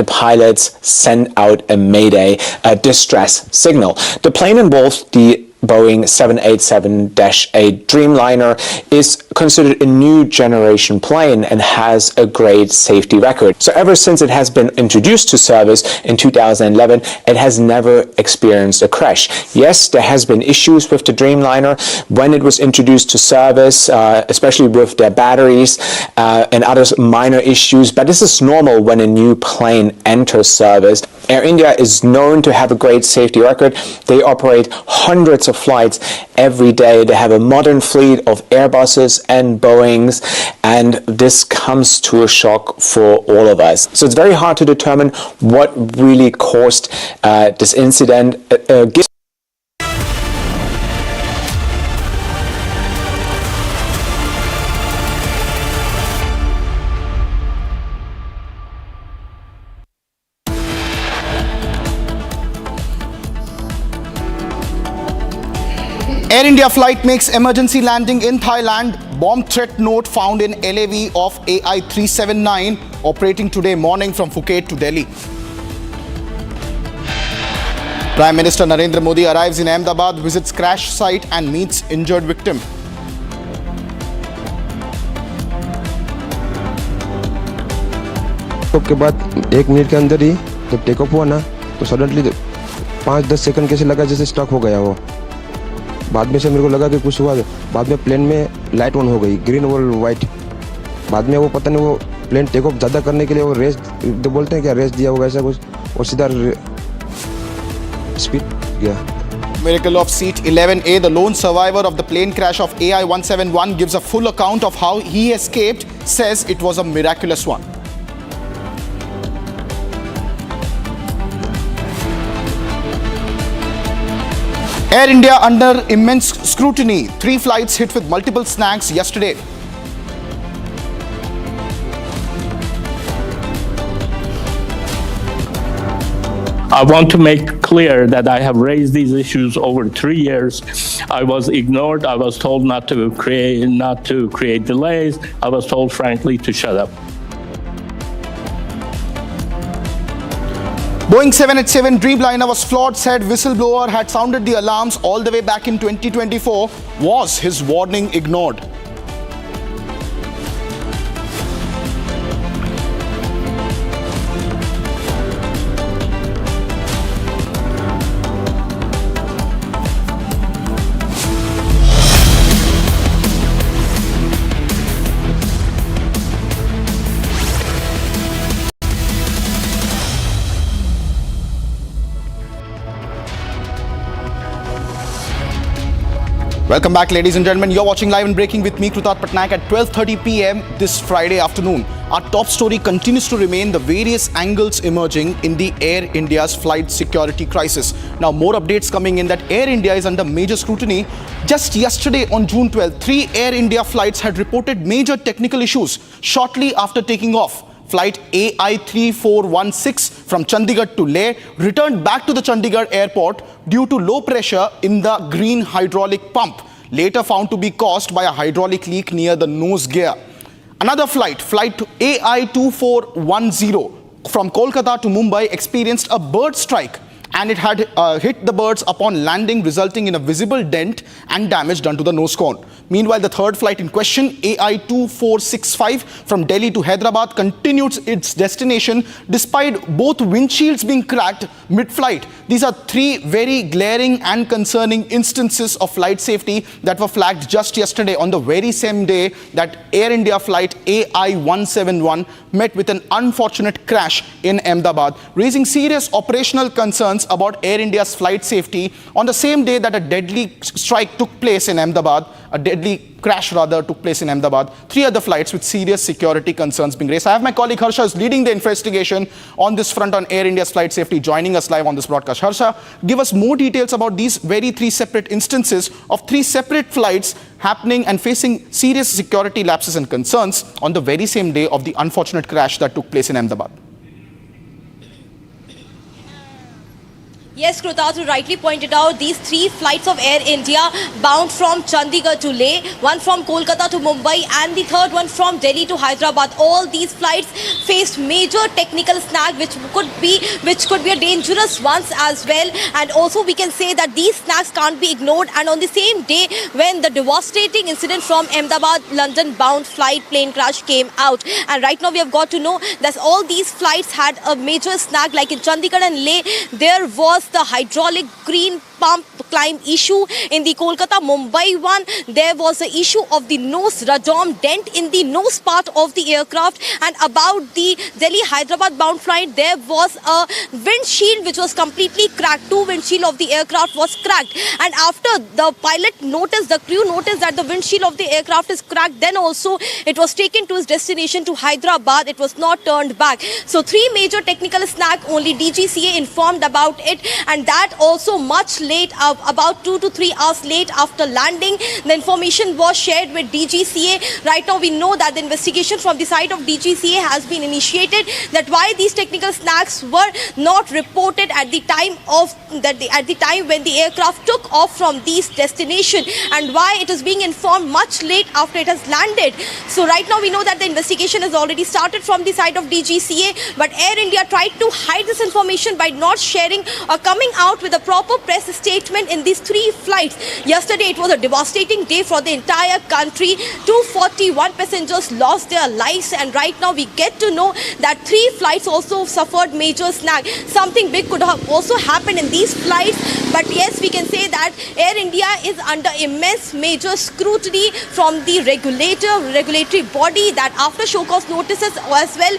the pilots sent out a mayday, a distress signal. The plane involved the Boeing 787-8 Dreamliner is considered a new generation plane and has a great safety record. So ever since it has been introduced to service in 2011, it has never experienced a crash. Yes, there has been issues with the Dreamliner when it was introduced to service, especially with their batteries and other minor issues, but this is normal when a new plane enters service. Air India is known to have a great safety record. They operate hundreds of flights every day. They have a modern fleet of Airbuses and Boeings, and this comes to a shock for all of us. So it's very hard to determine what really caused this incident. Air India flight makes emergency landing in Thailand. Bomb threat note found in LAV of AI-379 operating today morning from Phuket to Delhi. Prime Minister Narendra Modi arrives in Ahmedabad, visits crash site and meets injured victim. के बाद 1 minute के अंदर ही जब take off हुआ ना तो suddenly 5-10 second कैसे लगा जैसे स्टक हो गया वो। बाद में से मेरे को लगा कि कुछ हुआ। बाद में प्लेन में लाइट ऑन हो गई, ग्रीन और वाइट। बाद में वो पता नहीं वो प्लेन टेक ऑफ ज़्यादा करने के लिए वो रेस बोलते हैं क्या, रेस दिया होगा ऐसा कुछ, और सीधा स्पीड गया। Miracle of seat 11A, the lone survivor of the plane crash of AI-171, gives a full account of how he escaped, says it was a miraculous one. Air India under immense scrutiny. 3 flights hit with multiple snags yesterday. I want to make clear that I have raised these issues over 3 years. I was ignored. I was told not to create delays. I was told, frankly, to shut up. Boeing 787 Dreamliner was flawed, said Whistleblower had sounded the alarms all the way back in 2024. Was his warning ignored? Welcome back, ladies and gentlemen. You're watching Live and Breaking with me, Krutat Patnaik, at 12:30 p.m. this Friday afternoon. Our top story continues to remain the various angles emerging in the Air India's flight security crisis. Now, more updates coming in that Air India is under major scrutiny. Just yesterday on June 12th, 3 Air India flights had reported major technical issues shortly after taking off. Flight AI-3416 from Chandigarh to Leh returned back to the Chandigarh airport due to low pressure in the green hydraulic pump, later found to be caused by a hydraulic leak near the nose gear. Another flight AI-2410 from Kolkata to Mumbai experienced a bird strike, and it had hit the birds upon landing, resulting in a visible dent and damage done to the nose cone. Meanwhile, the third flight in question, AI-2465 from Delhi to Hyderabad, continued its destination despite both windshields being cracked mid-flight. These are 3 very glaring and concerning instances of flight safety that were flagged just yesterday on the very same day that Air India flight AI-171 met with an unfortunate crash in Ahmedabad, raising serious operational concerns about Air India's flight safety on the same day that a deadly strike took place in Ahmedabad. A deadly crash rather took place in Ahmedabad. 3 other flights with serious security concerns being raised. I have my colleague Harsha who's leading the investigation on this front on Air India's flight safety, joining us live on this broadcast. Harsha, give us more details about these 3 separate instances of 3 separate flights happening and facing serious security lapses and concerns on the very same day of the unfortunate crash that took place in Ahmedabad. Yes, Kruta, you rightly pointed out these 3 flights of Air India bound from Chandigarh to Leh, one from Kolkata to Mumbai and the third one from Delhi to Hyderabad. All these flights faced major technical snag which could be a dangerous ones as well. And also we can say that these snags can't be ignored. And on the same day when the devastating incident from Ahmedabad London bound flight plane crash came out, and right now we have got to know that all these flights had a major snag. Like in Chandigarh and Leh, there was the hydraulic green pump climb issue. In the Kolkata Mumbai one, there was the issue of the nose radom dent in the nose part of the aircraft. And about the Delhi Hyderabad bound flight, there was a windshield which was completely cracked. 2 windshield of the aircraft was cracked, and after the pilot noticed, the crew noticed that the windshield of the aircraft is cracked, then also it was taken to its destination to Hyderabad. It was not turned back. So 3 major technical snag, only DGCA informed about it, and that also much late, about 2 to 3 hours late after landing. The information was shared with DGCA. Right now we know that the investigation from the side of DGCA has been initiated, that why these technical snags were not reported at the time when the aircraft took off from this destination, and why it is being informed much late after it has landed. So right now we know that the investigation has already started from the side of DGCA, but Air India tried to hide this information by not sharing or coming out with a proper press statement in these 3 flights. Yesterday it was a devastating day for the entire country. 241 passengers lost their lives, and right now we get to know that 3 flights also suffered major snag. Something big could have also happened in these flights, but yes, we can say that Air India is under immense major scrutiny from the regulatory body, that after show cause notices as well,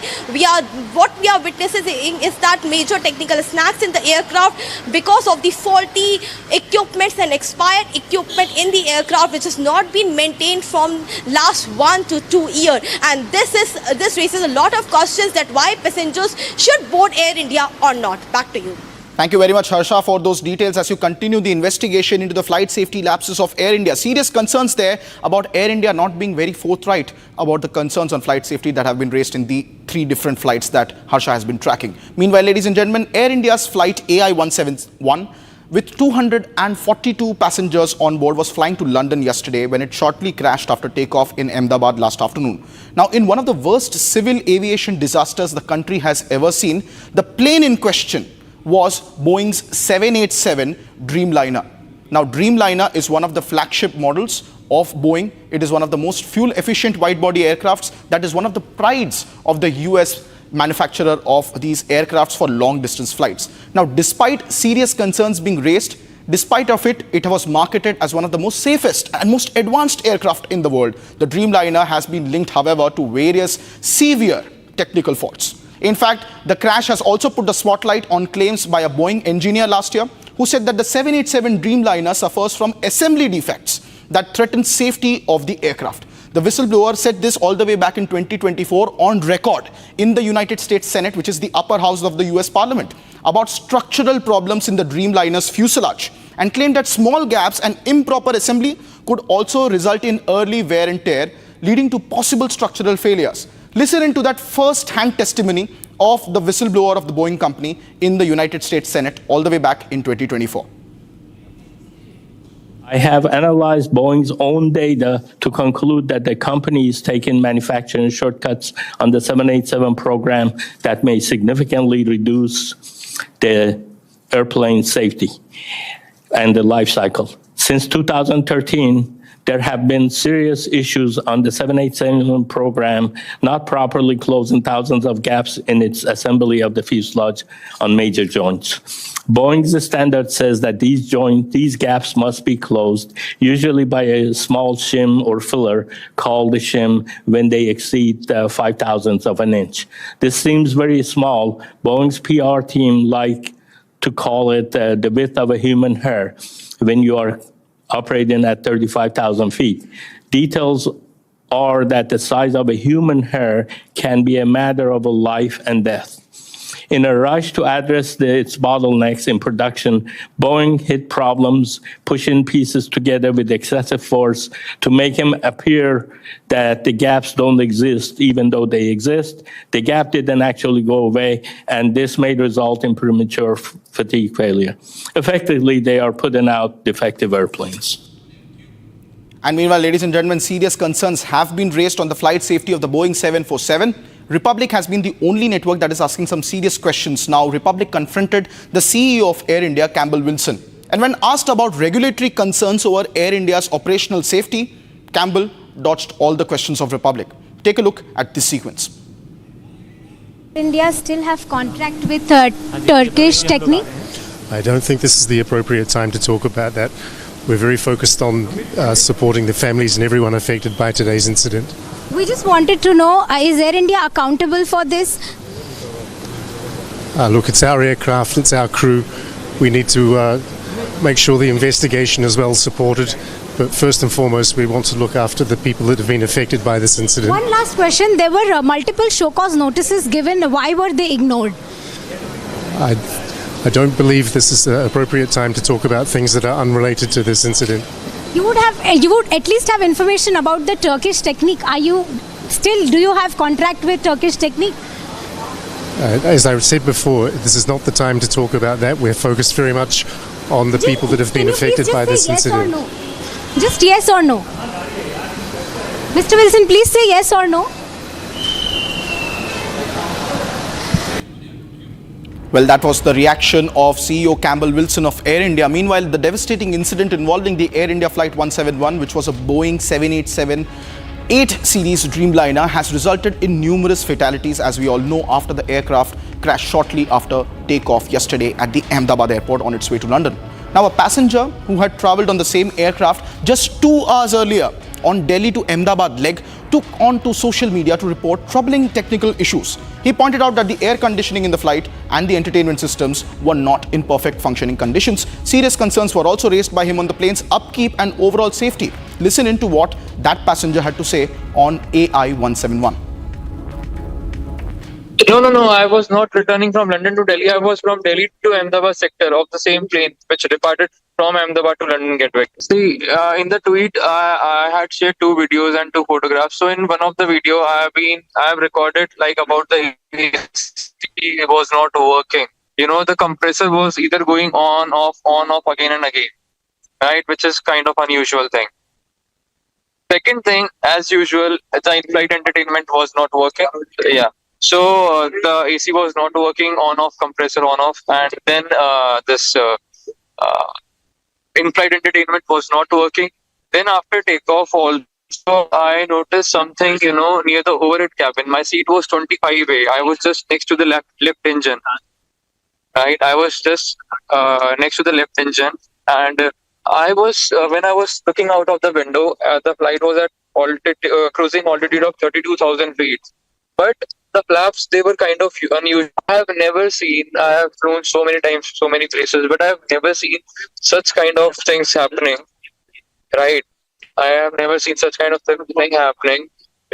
what we are witnessing is that major technical snags in the aircraft because of the faulty equipments and expired equipment in the aircraft, which has not been maintained from last 1 to 2 years. And this raises a lot of questions that why passengers should board Air India or not. Back to you. Thank you very much, Harsha, for those details as you continue the investigation into the flight safety lapses of Air India. Serious concerns there about Air India not being very forthright about the concerns on flight safety that have been raised in the 3 different flights that Harsha has been tracking. Meanwhile, ladies and gentlemen, Air India's flight AI-171 with 242 passengers on board was flying to London yesterday when it shortly crashed after takeoff in Ahmedabad last afternoon. Now, in one of the worst civil aviation disasters the country has ever seen, the plane in question was Boeing's 787 Dreamliner. Now, Dreamliner is one of the flagship models of Boeing. It is one of the most fuel-efficient wide-body aircrafts. That is one of the prides of the US manufacturer of these aircrafts for long-distance flights. Now, despite serious concerns being raised, despite of it, it was marketed as one of the most safest and most advanced aircraft in the world. The Dreamliner has been linked, however, to various severe technical faults. In fact, the crash has also put the spotlight on claims by a Boeing engineer last year who said that the 787 Dreamliner suffers from assembly defects that threaten safety of the aircraft. The whistleblower said this all the way back in 2024 on record in the United States Senate, which is the upper house of the US Parliament, about structural problems in the Dreamliner's fuselage, and claimed that small gaps and improper assembly could also result in early wear and tear, leading to possible structural failures. Listen into that first-hand testimony of the whistleblower of the Boeing company in the United States Senate all the way back in 2024. I have analyzed Boeing's own data to conclude that the company is taking manufacturing shortcuts on the 787 program that may significantly reduce the airplane safety and the life cycle. Since 2013, there have been serious issues on the 787 program, not properly closing thousands of gaps in its assembly of the fuselage on major joints. Boeing's standard says that these gaps must be closed, usually by a small shim or filler called a shim when they exceed 0.005 of an inch. This seems very small. Boeing's PR team like to call it the width of a human hair when you are operating at 35,000 feet. Details are that the size of a human hair can be a matter of a life and death. In a rush to address its bottlenecks in production, Boeing hit problems, pushing pieces together with excessive force to make them appear that the gaps don't exist, even though they exist. The gap didn't actually go away, and this may result in premature fatigue failure. Effectively, they are putting out defective airplanes. And meanwhile, ladies and gentlemen, serious concerns have been raised on the flight safety of the Boeing 747. Republic has been the only network that is asking some serious questions. Now, Republic confronted the CEO of Air India, Campbell Wilson. And when asked about regulatory concerns over Air India's operational safety, Campbell dodged all the questions of Republic. Take a look at this sequence. India still have contract with Turkish Technique? I don't think this is the appropriate time to talk about that. We're very focused on supporting the families and everyone affected by today's incident. We just wanted to know, is Air India accountable for this? Look, it's our aircraft, it's our crew. We need to make sure the investigation is well supported. But first and foremost, we want to look after the people that have been affected by this incident. One last question. There were multiple show cause notices given. Why were they ignored? I don't believe this is the appropriate time to talk about things that are unrelated to this incident. You would at least have information about the Turkish Technique. Do you have contract with Turkish Technique? As I said before, this is not the time to talk about that. We're focused very much on the people that have been affected by this incident. Just yes or no. Mr. Wilson, please say yes or no. Well, that was the reaction of CEO Campbell Wilson of Air India. Meanwhile, the devastating incident involving the Air India Flight 171, which was a Boeing 787-8 series Dreamliner, has resulted in numerous fatalities, as we all know, after the aircraft crashed shortly after takeoff yesterday at the Ahmedabad airport on its way to London. Now, a passenger who had travelled on the same aircraft just 2 hours earlier on Delhi to Ahmedabad leg took on to social media to report troubling technical issues. He pointed out that the air conditioning in the flight and the entertainment systems were not in perfect functioning conditions. Serious concerns were also raised by him on the plane's upkeep and overall safety. Listen into what that passenger had to say on AI 171. No. I was not returning from London to Delhi. I was from Delhi to Ahmedabad sector of the same plane which departed from Ahmedabad to London Gatwick. See, in the tweet, I had shared 2 videos and 2 photographs. So in one of the video, I have recorded about the AC was not working. The compressor was either going on, off again and again, right? Which is kind of unusual thing. Second thing, as usual, the in-flight entertainment was not working. Yeah. So the AC was not working, on-off, compressor on-off, and then this in-flight entertainment was not working. Then after takeoff also, I noticed something, near the overhead cabin. My seat was 25A. I was just next to the left engine. Right? I was just next to the left engine, and I was when I was looking out of the window, the flight was at cruising altitude of 32,000 feet. But the flaps, they were kind of unusual. I have flown so many times, so many places, but I have never seen such kind of things happening, right? I have never seen such kind of thing happening.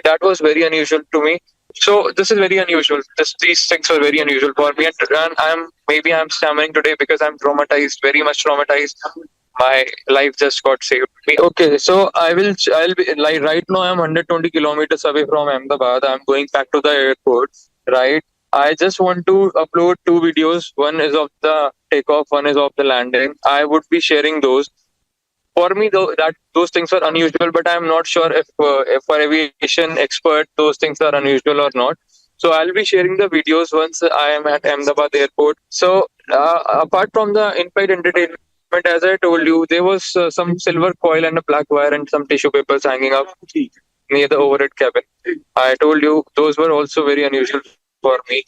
That was very unusual to me. So this is very unusual. These things were very unusual for me. And I'm stammering today because I'm traumatized, very much traumatized. My life just got saved. Okay, so I'll be like right now I'm 120 kilometers away from Ahmedabad. I'm going back to the airport, right? I just want to upload 2 videos. One is of the takeoff, one is of the landing. I would be sharing those. For me, though, those things are unusual, but I'm not sure if for aviation expert those things are unusual or not. So I'll be sharing the videos once I am at Ahmedabad airport. So apart from the in-flight entertainment, as I told you, there was some silver coil and a black wire and some tissue papers hanging up near the overhead cabin. I told you those were also very unusual for me.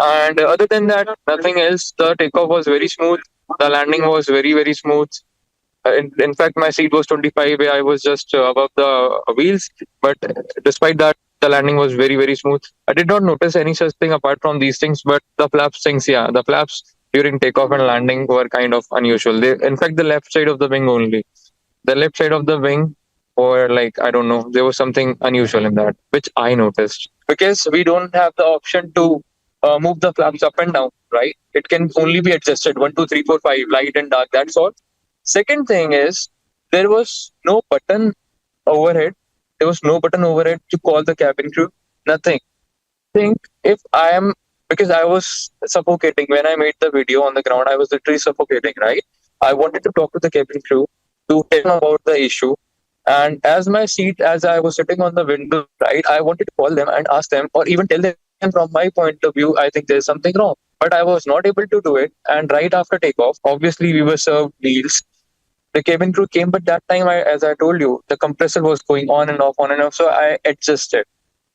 And other than that, nothing else. The takeoff was very smooth. The landing was very, very smooth. In fact, my seat was 25. I was just above the wheels. But despite that, the landing was very, very smooth. I did not notice any such thing apart from these things. But the flaps things, yeah, the flaps during takeoff and landing were kind of unusual. In fact, the left side of the wing only. The left side of the wing, or I don't know, there was something unusual in that, which I noticed. Because we don't have the option to move the flaps up and down, right? It can only be adjusted 1, 2, 3, 4, 5, light and dark. That's all. Second thing is there was no button overhead. There was no button overhead to call the cabin crew. Nothing. Think if I am, because I was suffocating when I made the video on the ground. I was literally suffocating, right? I wanted to talk to the cabin crew to tell them about the issue. And as I was sitting on the window, right, I wanted to call them and ask them, or even tell them from my point of view, I think there's something wrong. But I was not able to do it. And right after takeoff, obviously we were served meals. The cabin crew came, but that time, as I told you, the compressor was going on and off, so I adjusted.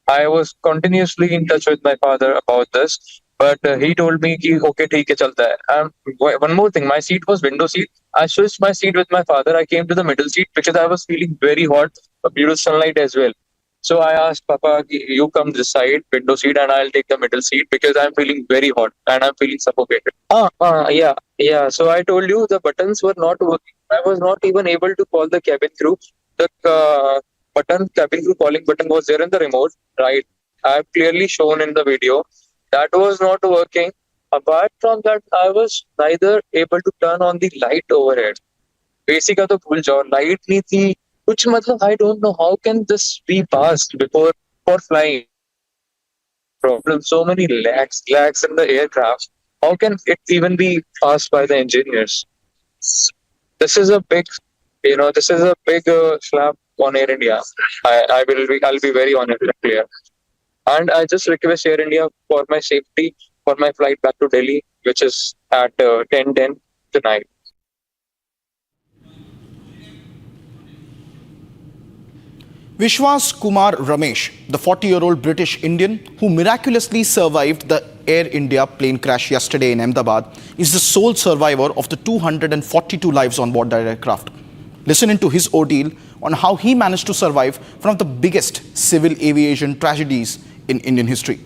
I was continuously in touch with my father about this, but he told me, okay, theek hai, chalta hai. One more thing, my seat was window seat. I switched my seat with my father. I came to the middle seat because I was feeling very hot, due to sunlight as well. So I asked Papa, you come this side, window seat, and I'll take the middle seat because I'm feeling very hot and I'm feeling suffocated. Yeah. So I told you the buttons were not working. I was not even able to call the cabin crew. The cabin crew calling button was there in the remote, right? I've clearly shown in the video. That was not working. Apart from that, I was neither able to turn on the light overhead. Basic का तो भूल जाओ, light नहीं थी. कुछ मतलब I don't know how can this be passed before for flying. Problem, so many lags in the aircraft. How can it even be passed by the engineers? This is a big, slap on Air India. I'll be very honest and clear. And I just request Air India for my safety, for my flight back to Delhi, which is at 10:10 tonight. Vishwas Kumar Ramesh, the 40-year-old British Indian who miraculously survived the Air India plane crash yesterday in Ahmedabad, is the sole survivor of the 242 lives on board that aircraft. Listen into his ordeal on how he managed to survive one of the biggest civil aviation tragedies in Indian history.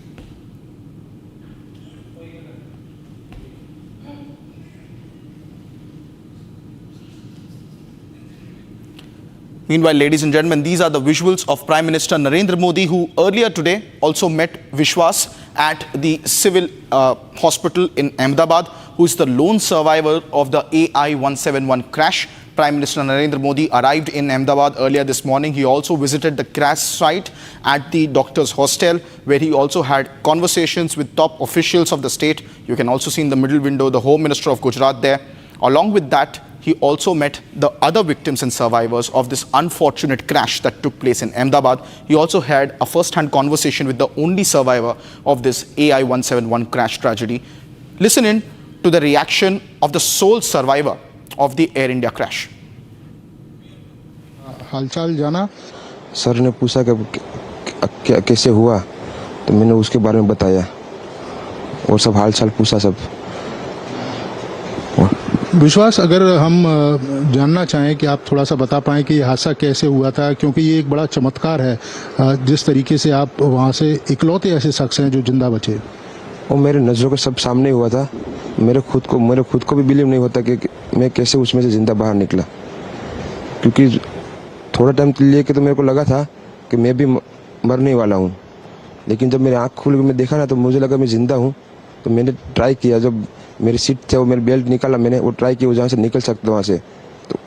Meanwhile, ladies and gentlemen, these are the visuals of Prime Minister Narendra Modi, who earlier today also met Vishwas at the civil hospital in Ahmedabad, who is the lone survivor of the AI-171 crash. Prime Minister Narendra Modi arrived in Ahmedabad earlier this morning. He also visited the crash site at the doctor's hostel, where he also had conversations with top officials of the state. You can also see in the middle window the Home Minister of Gujarat there. Along with that, he also met the other victims and survivors of this unfortunate crash that took place in Ahmedabad. He also had a first-hand conversation with the only survivor of this AI-171 crash tragedy. Listen in to the reaction of the sole survivor of the Air India crash. हालचाल जाना sir ने पूछा कि कैसे हुआ, तो मैंने उसके बारे में बताया और सब हालचाल पूछा सब. विश्वास, अगर हम जानना चाहें कि आप थोड़ा सा बता पाएं कि ये हादसा कैसे हुआ था, क्योंकि ये एक बड़ा चमत्कार है जिस तरीके से आप वहाँ से इकलौते ऐसे शख्स हैं जो जिंदा बचे. वो मेरे नज़रों के सब सामने हुआ था. मेरे खुद को भी बिलीव नहीं होता कि मैं कैसे उसमें से जिंदा बाहर निकला, क्योंकि थोड़ा टाइम के लिए तो मेरे को लगा था कि मैं भी मरने वाला हूँ, लेकिन जब मेरी आँख खुल के मैं देखा ना तो मुझे लगा मैं जिंदा हूँ. तो मैंने ट्राई किया, जब मेरी सीट थे वो मेरी बेल्ट निकाला, मैंने वो ट्राई किया जहाँ से निकल सकता वहाँ से, तो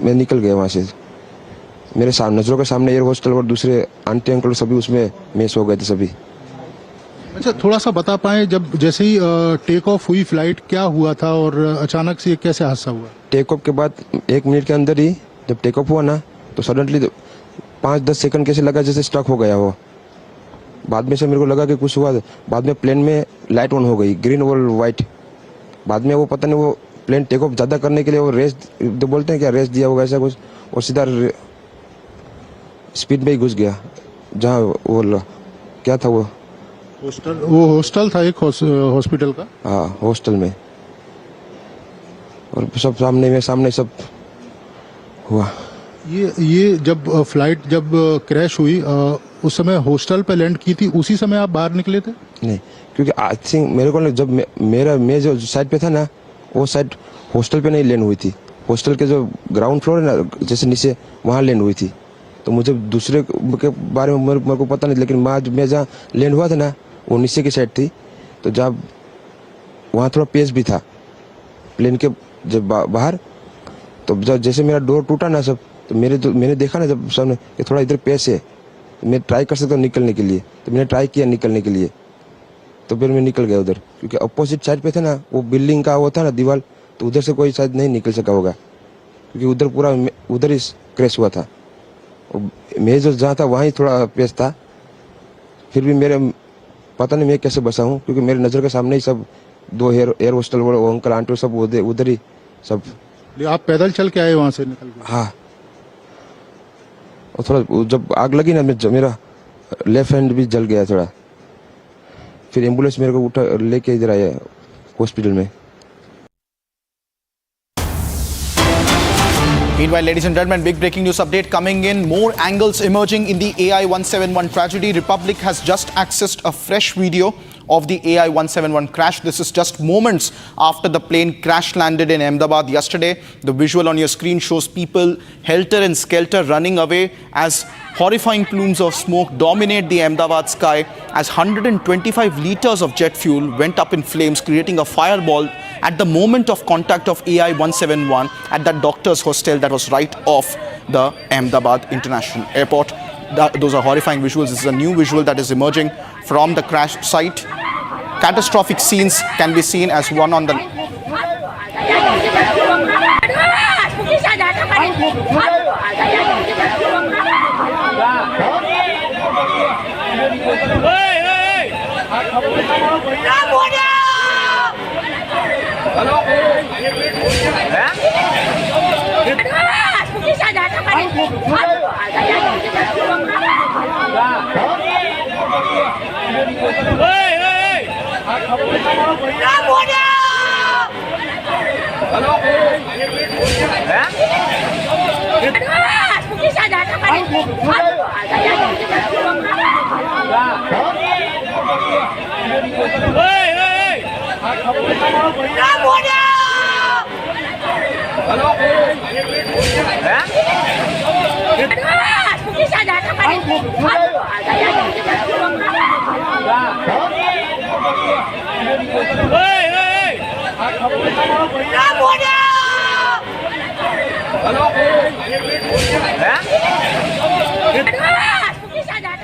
मैं निकल गया वहाँ से. मेरे नज़रों के सामने एयर हॉस्टल और दूसरे आंटी अंकल सभी उसमें मिस हो गए थे सभी. अच्छा, थोड़ा सा बता पाएं, जब जैसे ही टेक ऑफ हुई फ्लाइट, क्या हुआ था और अचानक से कैसे हादसा हुआ? टेक ऑफ के बाद 1 मिनट के अंदर ही जब टेक ऑफ हुआ ना, तो सडनली 5-10 सेकंड कैसे लगा जैसे स्ट्रक हो गया वो. बाद में से मेरे को लगा कि कुछ हुआ. बाद में प्लेन में लाइट ऑन हो गई, ग्रीन और वाइट. बाद में वो पता नहीं, वो प्लेन टेक ऑफ ज़्यादा करने के लिए वो रेस बोलते हैं क्या, रेस दिया होगा ऐसा कुछ, और सीधा स्पीड में ही घुस गया. जहाँ वो क्या था, वो हॉस्टल था, एक हॉस्पिटल का. हाँ, हॉस्टल में. और सब सामने सब हुआ. ये जब फ्लाइट जब क्रैश हुई, उस समय हॉस्टल पे लैंड की थी, उसी समय आप बाहर निकले थे? नहीं, क्योंकि आई थिंक मेरे को जब मैं जो साइड पे था ना, वो साइड हॉस्टल पे नहीं लैंड हुई थी. हॉस्टल के जो ग्राउंड फ्लोर है ना, जैसे नीचे, वहाँ लैंड हुई थी. तो मुझे दूसरे के बारे में मेरे को पता नहीं, लेकिन मैं जहाँ लैंड हुआ था ना, वो नीचे की साइड थी. तो जब वहाँ थोड़ा पेस भी था प्लेन के जब बाहर, तो जब जैसे मेरा डोर टूटा ना सब, तो मैंने देखा ना जब सामने कि थोड़ा इधर पेस है, तो मैं ट्राई कर सकता हूँ निकलने के लिए, तो मैंने ट्राई किया निकलने के लिए, तो फिर मैं निकल गया उधर, क्योंकि अपोजिट साइड पे था ना वो बिल्डिंग का वो था ना दीवार, तो उधर से कोई शायद नहीं निकल सका होगा, क्योंकि उधर पूरा उधर ही क्रैश हुआ था। मैं जो जहाँ था वहाँ ही थोड़ा पेस था, फिर भी मेरे पता नहीं मैं कैसे बचा हूँ, क्योंकि मेरे नज़र के सामने ही सब 2 एयर होस्टल वो अंकल आंटी सब उधर ही सब। आप पैदल चल के आए वहाँ से निकल के? हाँ, और थोड़ा जब आग लगी ना मेरा लेफ्ट हैंड भी जल गया थोड़ा, फिर एम्बुलेंस मेरे को उठा लेके इधर आया हॉस्पिटल में। Meanwhile, ladies and gentlemen, big breaking news update coming in. More angles emerging in the AI-171 tragedy. Republic has just accessed a fresh video of the AI-171 crash. This is just moments after the plane crash landed in Ahmedabad yesterday. The visual on your screen shows people helter and skelter running away as horrifying plumes of smoke dominate the Ahmedabad sky as 125 liters of jet fuel went up in flames, creating a fireball at the moment of contact of AI-171 at that doctor's hostel that was right off the Ahmedabad International Airport. Those are horrifying visuals. This is a new visual that is emerging from the crash site. Catastrophic scenes can be seen as one on the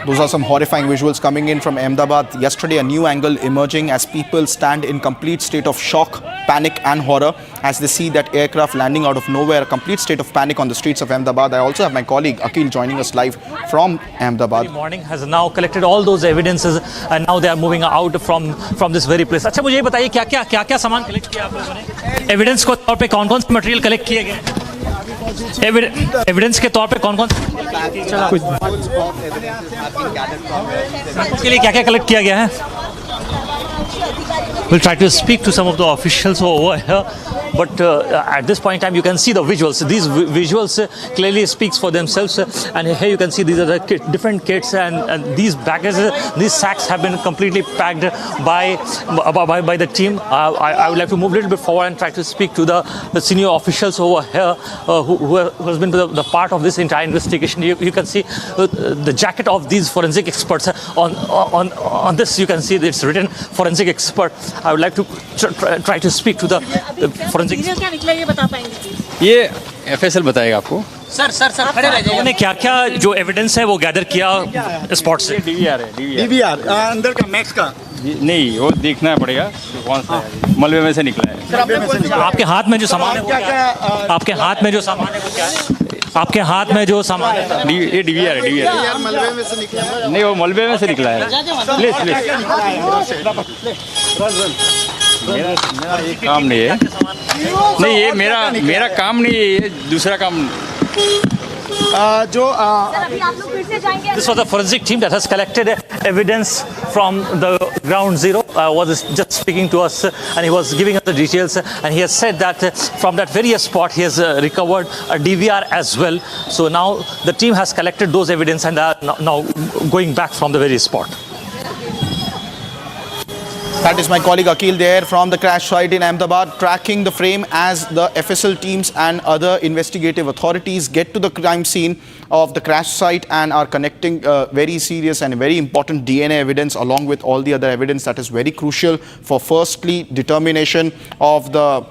Those are some horrifying visuals coming in from Ahmedabad. Yesterday, a new angle emerging as people stand in complete state of shock, panic and horror as they see that aircraft landing out of nowhere, a complete state of panic on the streets of Ahmedabad. I also have my colleague Akil joining us live from Ahmedabad. The morning has now collected all those evidences and now they are moving out from this very place. अच्छा मुझे ये बताइए क्या सामान collect किया आप लोगों ने? एविडेंस के तौर पे कौन-कौन से मटेरियल कलेक्ट किए गए? एविडेंस के तौर पे कौन-कौन के लिए क्या कलेक्ट किया गया है? We'll try to speak to some of the officials over here, but at this point in time you can see the visuals. These visuals clearly speaks for themselves, and here you can see these are the different kits and these baggage, these sacks have been completely packed by the team. I would like to move a little bit forward and try to speak to the senior officials over here who has been the part of this entire investigation. You can see the jacket of these forensic experts. On this you can see it's written forensic expert. I would like to try to speak to the forensic. क्या निकला ये बता पाएंगे? ये FSL बताएगा आपको। Sir खड़े रह जाइए। उन्होंने क्या जो एविडेंस है वो गैदर किया स्पॉट से? DVR अंदर का मैक्स का नहीं, वो देखना पड़ेगा कौन सा है। मलबे में से निकला है। आपके हाथ में जो सामान है वो क्या है? आपके हाथ में जो सामान है वो क्या है? आपके हाथ में जो सामान है ये DVR है। मलबे में से निकला है। नहीं, वो मलबे में से निकला है। प्लीज मेरा ये काम नहीं है। नहीं, ये मेरा काम नहीं है, ये दूसरा काम। This was a forensic team that has collected evidence from the ground zero. Was just speaking to us and he was giving us the details, and he has said that from that very spot he has recovered a DVR as well. So now the team has collected those evidence and are now going back from the very spot. That is my colleague Akil there from the crash site in Ahmedabad, tracking the frame as the FSL teams and other investigative authorities get to the crime scene of the crash site and are connecting very serious and very important DNA evidence along with all the other evidence that is very crucial for firstly determination of the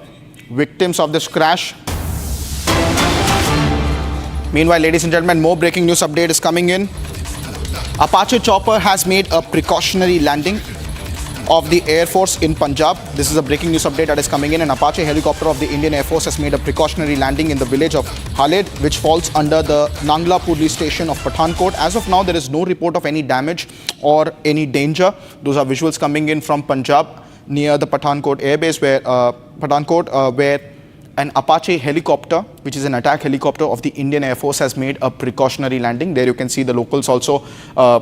victims of this crash. Meanwhile, ladies and gentlemen, more breaking news update is coming in. Apache chopper has made a precautionary landing of the Air Force in Punjab. This is a breaking news update that is coming in. An Apache helicopter of the Indian Air Force has made a precautionary landing in the village of Haled, which falls under the Nangla police station of Pathankot. As of now, there is no report of any damage or any danger. Those are visuals coming in from Punjab near the Pathankot airbase where an Apache helicopter, which is an attack helicopter of the Indian Air Force, has made a precautionary landing. There you can see the locals also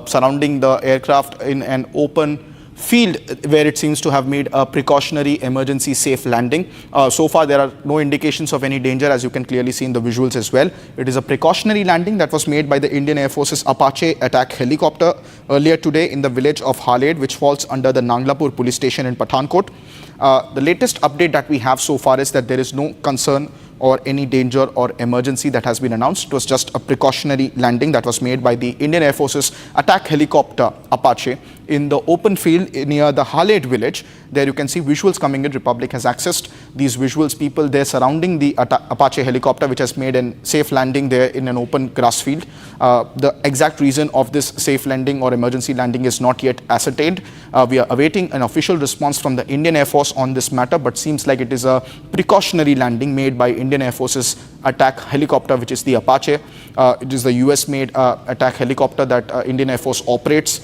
surrounding the aircraft in an open field where it seems to have made a precautionary emergency safe landing. So far there are no indications of any danger, as you can clearly see in the visuals as well. It is a precautionary landing that was made by the Indian Air Force's Apache attack helicopter earlier today in the village of Haled, which falls under the Nanglapur police station in Pathankot. The latest update that we have so far is that there is no concern or any danger or emergency that has been announced. It was just a precautionary landing that was made by the Indian Air Force's attack helicopter Apache in the open field near the Haled village. There you can see visuals coming in. Republic has accessed these visuals. People there surrounding the Apache helicopter, which has made a safe landing there in an open grass field. The exact reason of this safe landing or emergency landing is not yet ascertained. We are awaiting an official response from the Indian Air Force on this matter, but seems like it is a precautionary landing made by Indian Air Force's attack helicopter, which is the Apache. It is the US-made attack helicopter that Indian Air Force operates.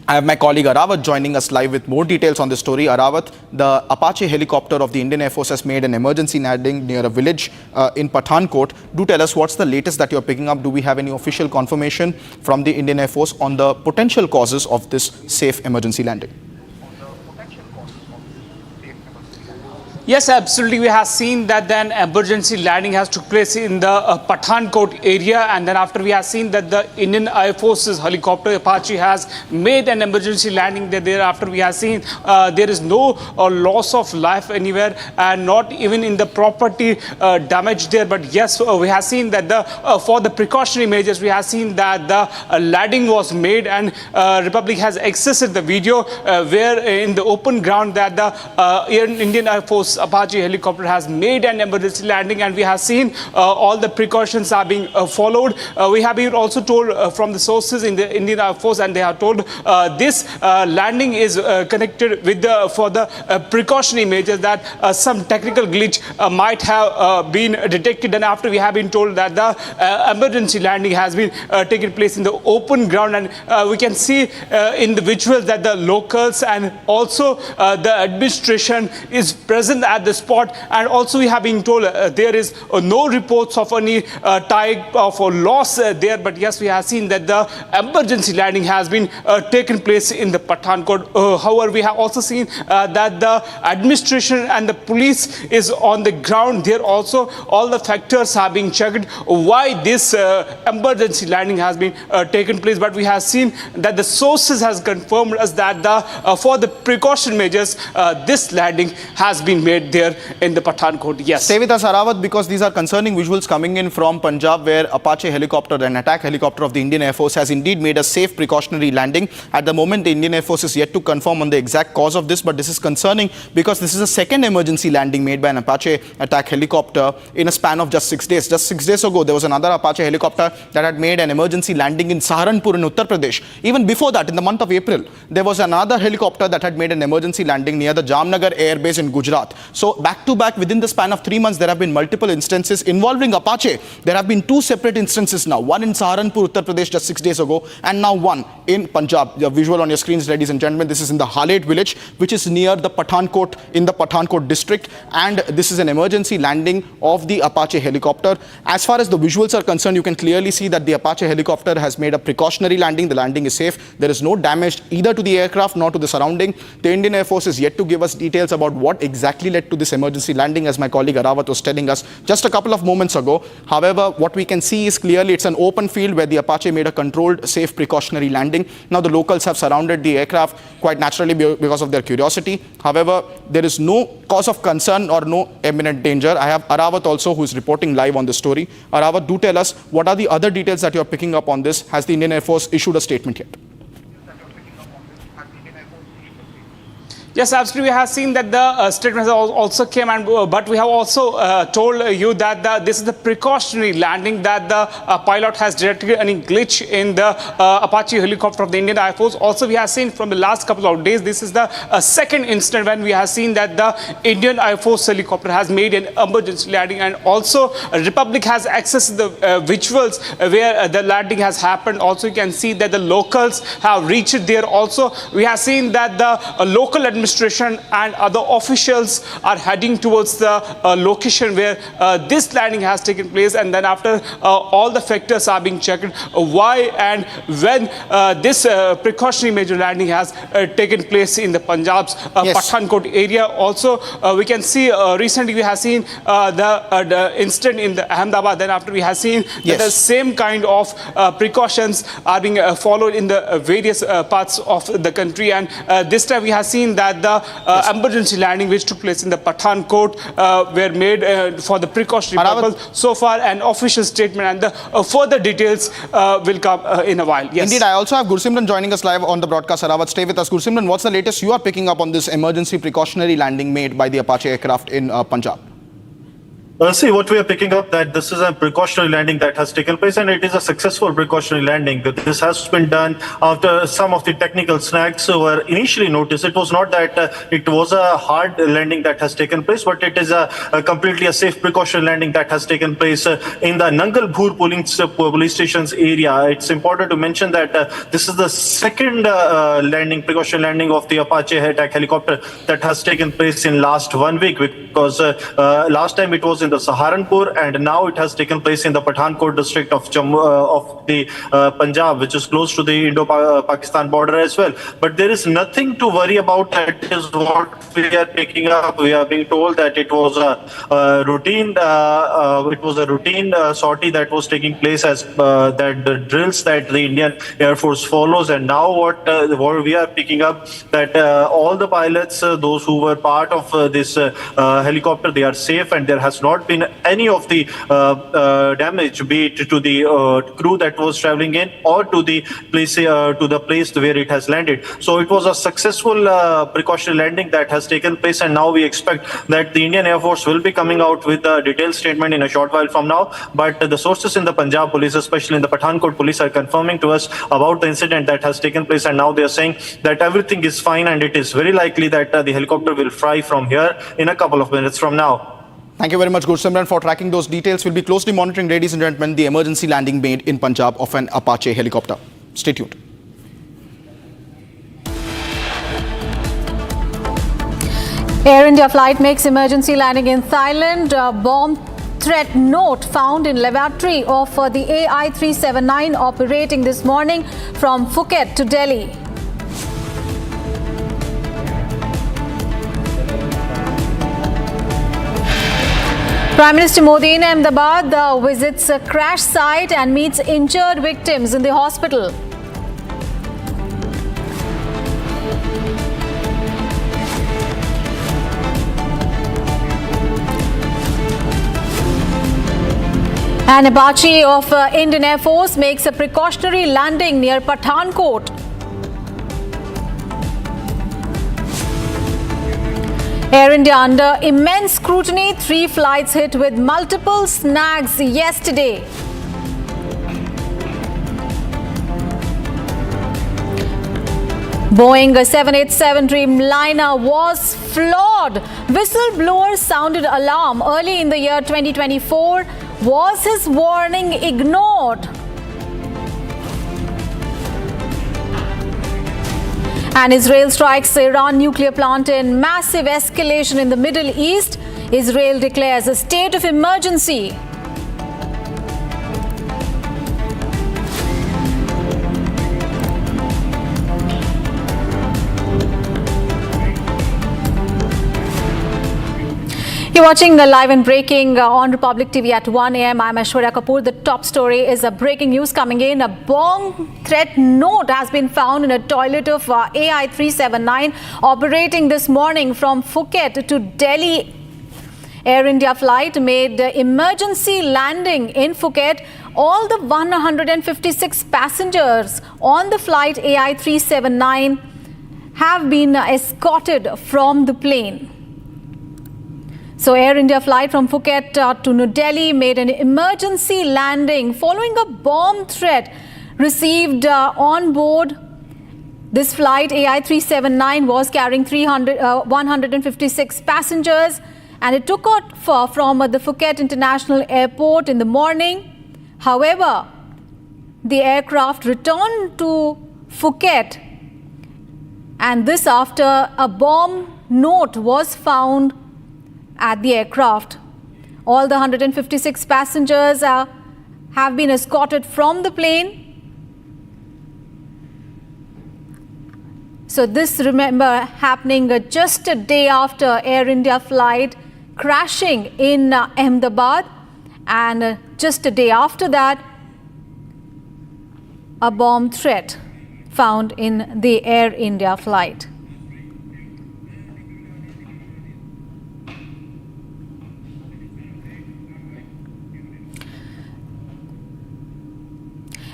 I have my colleague Arawat joining us live with more details on this story. Arawat, the Apache helicopter of the Indian Air Force has made an emergency landing near a village in Pathankot. Do tell us what's the latest that you're picking up. Do we have any official confirmation from the Indian Air Force on the potential causes of this safe emergency landing? Yes, absolutely. We have seen that then emergency landing has took place in the Pathankot area, and then after we have seen that the Indian Air Force's helicopter Apache has made an emergency landing there. Thereafter we have seen there is no loss of life anywhere, and not even in the property damage there. But yes, we have seen that for the precautionary measures, we have seen that the landing was made, and Republic has accessed the video where in the open ground that the Indian Air Force Apache helicopter has made an emergency landing, and we have seen all the precautions are being followed. We have been also told from the sources in the Indian Air Force, and they have told this landing is connected with for the precautionary measures, that some technical glitch might have been detected, and after we have been told that the emergency landing has been taken place in the open ground, and we can see in the visuals that the locals and also the administration is present at the spot, and also we have been told there is no reports of any type of loss there. But yes, we have seen that the emergency landing has been taken place in the Pathankot. However, we have also seen that the administration and the police is on the ground there. Also, all the factors are being checked why this emergency landing has been taken place. But we have seen that the sources has confirmed us that for the precaution measures, this landing has been made there in the Pathankot. Yes. Stay with us, Arawat, because these are concerning visuals coming in from Punjab, where Apache helicopter, an attack helicopter of the Indian Air Force, has indeed made a safe precautionary landing. At the moment, the Indian Air Force is yet to confirm on the exact cause of this, but this is concerning because this is a second emergency landing made by an Apache attack helicopter in a span of just 6 days. Just 6 days ago, there was another Apache helicopter that had made an emergency landing in Saharanpur in Uttar Pradesh. Even before that, in the month of April, there was another helicopter that had made an emergency landing near the Jamnagar Air Base in Gujarat. So back to back, within the span of 3 months, there have been multiple instances involving Apache. There have been 2 separate instances now. One in Saharanpur, Uttar Pradesh just 6 days ago, and now one in Punjab. The visual on your screens, ladies and gentlemen, this is in the Haled village, which is near the Pathankot, in the Pathankot district. And this is an emergency landing of the Apache helicopter. As far as the visuals are concerned, you can clearly see that the Apache helicopter has made a precautionary landing. The landing is safe. There is no damage either to the aircraft nor to the surrounding. The Indian Air Force is yet to give us details about what exactly led to this emergency landing, as my colleague Arawat was telling us just a couple of moments ago. However, what we can see is clearly it's an open field where the Apache made a controlled, safe, precautionary landing. Now the locals have surrounded the aircraft quite naturally because of their curiosity. However, there is no cause of concern or no imminent danger. I have Arawat also, who is reporting live on the story. Arawat, do tell us, what are the other details that you're picking up on this? Has the Indian Air Force issued a statement yet? Yes, absolutely. We have seen that the statement has also came, and but we have also told you that this is the precautionary landing, that the pilot has detected any glitch in the Apache helicopter of the Indian Air Force. Also, we have seen from the last couple of days, this is the second incident when we have seen that the Indian Air Force helicopter has made an emergency landing, and also Republic has accessed the visuals where the landing has happened. Also, you can see that the locals have reached there. Also, we have seen that the local administration and other officials are heading towards the location where this landing has taken place, and then after all the factors are being checked, why and when this precautionary major landing has taken place in the Punjab's Pathankot area. Also, we can see recently we have seen the incident in the Ahmedabad. Then after we have seen that the same kind of precautions are being followed in the various parts of the country, and this time we have seen that the emergency landing which took place in the Pathankot were made for the precautionary purpose. So far, an official statement and the further details will come in a while. Yes. Indeed, I also have Gursimran joining us live on the broadcast. Arawat, stay with us. Gursimran, what's the latest you are picking up on this emergency precautionary landing made by the Apache aircraft in Punjab? See, what we are picking up, that this is a precautionary landing that has taken place, and it is a successful precautionary landing. This has been done after some of the technical snags were initially noticed. It was not that it was a hard landing that has taken place, but it is a completely a safe precautionary landing that has taken place in the Nangalbhur police station's area. It's important to mention that this is the second precautionary landing of the Apache attack helicopter that has taken place in last 1 week, because last time it was in the Saharanpur, and now it has taken place in the Pathankot district of Jammu, of the Punjab, which is close to the Indo-Pakistan border as well. But there is nothing to worry about. That is what we are picking up. We are being told that it was a routine. It was a routine sortie that was taking place, as that the drills that the Indian Air Force follows. And now what we are picking up, that all the pilots, those who were part of this helicopter, they are safe, and there has not been any of the damage, be it to the crew that was traveling in or to the place where it has landed. So it was a successful precautionary landing that has taken place, and now we expect that the Indian Air Force will be coming out with a detailed statement in a short while from now. But the sources in the Punjab police, especially in the Pathankot police, are confirming to us about the incident that has taken place, and now they are saying that everything is fine, and it is very likely that the helicopter will fly from here in a couple of minutes from now. Thank you very much, Gursimran, for tracking those details. We'll be closely monitoring, ladies and gentlemen, the emergency landing made in Punjab of an Apache helicopter. Stay tuned. Air India flight makes emergency landing in Thailand. Bomb threat note found in lavatory of the AI-379 operating this morning from Phuket to Delhi. Prime Minister Modi in Ahmedabad visits a crash site and meets injured victims in the hospital. An Apache of Indian Air Force makes a precautionary landing near Pathankot. Air India under immense scrutiny, 3 flights hit with multiple snags yesterday. Boeing 787 Dreamliner was flawed. Whistleblower sounded alarm early in the year 2024. Was his warning ignored? And Israel strikes Iran nuclear plant in massive escalation in the Middle East. Israel declares a state of emergency. You're watching Live and Breaking on Republic TV at 1 a.m. I'm Aishwarya Kapoor. The top story is a breaking news coming in. A bomb threat note has been found in a toilet of AI 379 operating this morning from Phuket to Delhi. Air India flight made emergency landing in Phuket. All the 156 passengers on the flight AI 379 have been escorted from the plane. So Air India flight from Phuket to New Delhi made an emergency landing following a bomb threat received on board. This flight AI 379 was carrying 156 passengers, and it took off from the Phuket International Airport in the morning. However, the aircraft returned to Phuket, and this after a bomb note was found at the aircraft. All the 156 passengers have been escorted from the plane. So this, remember, happening just a day after Air India flight crashing in Ahmedabad, and just a day after that, a bomb threat found in the Air India flight.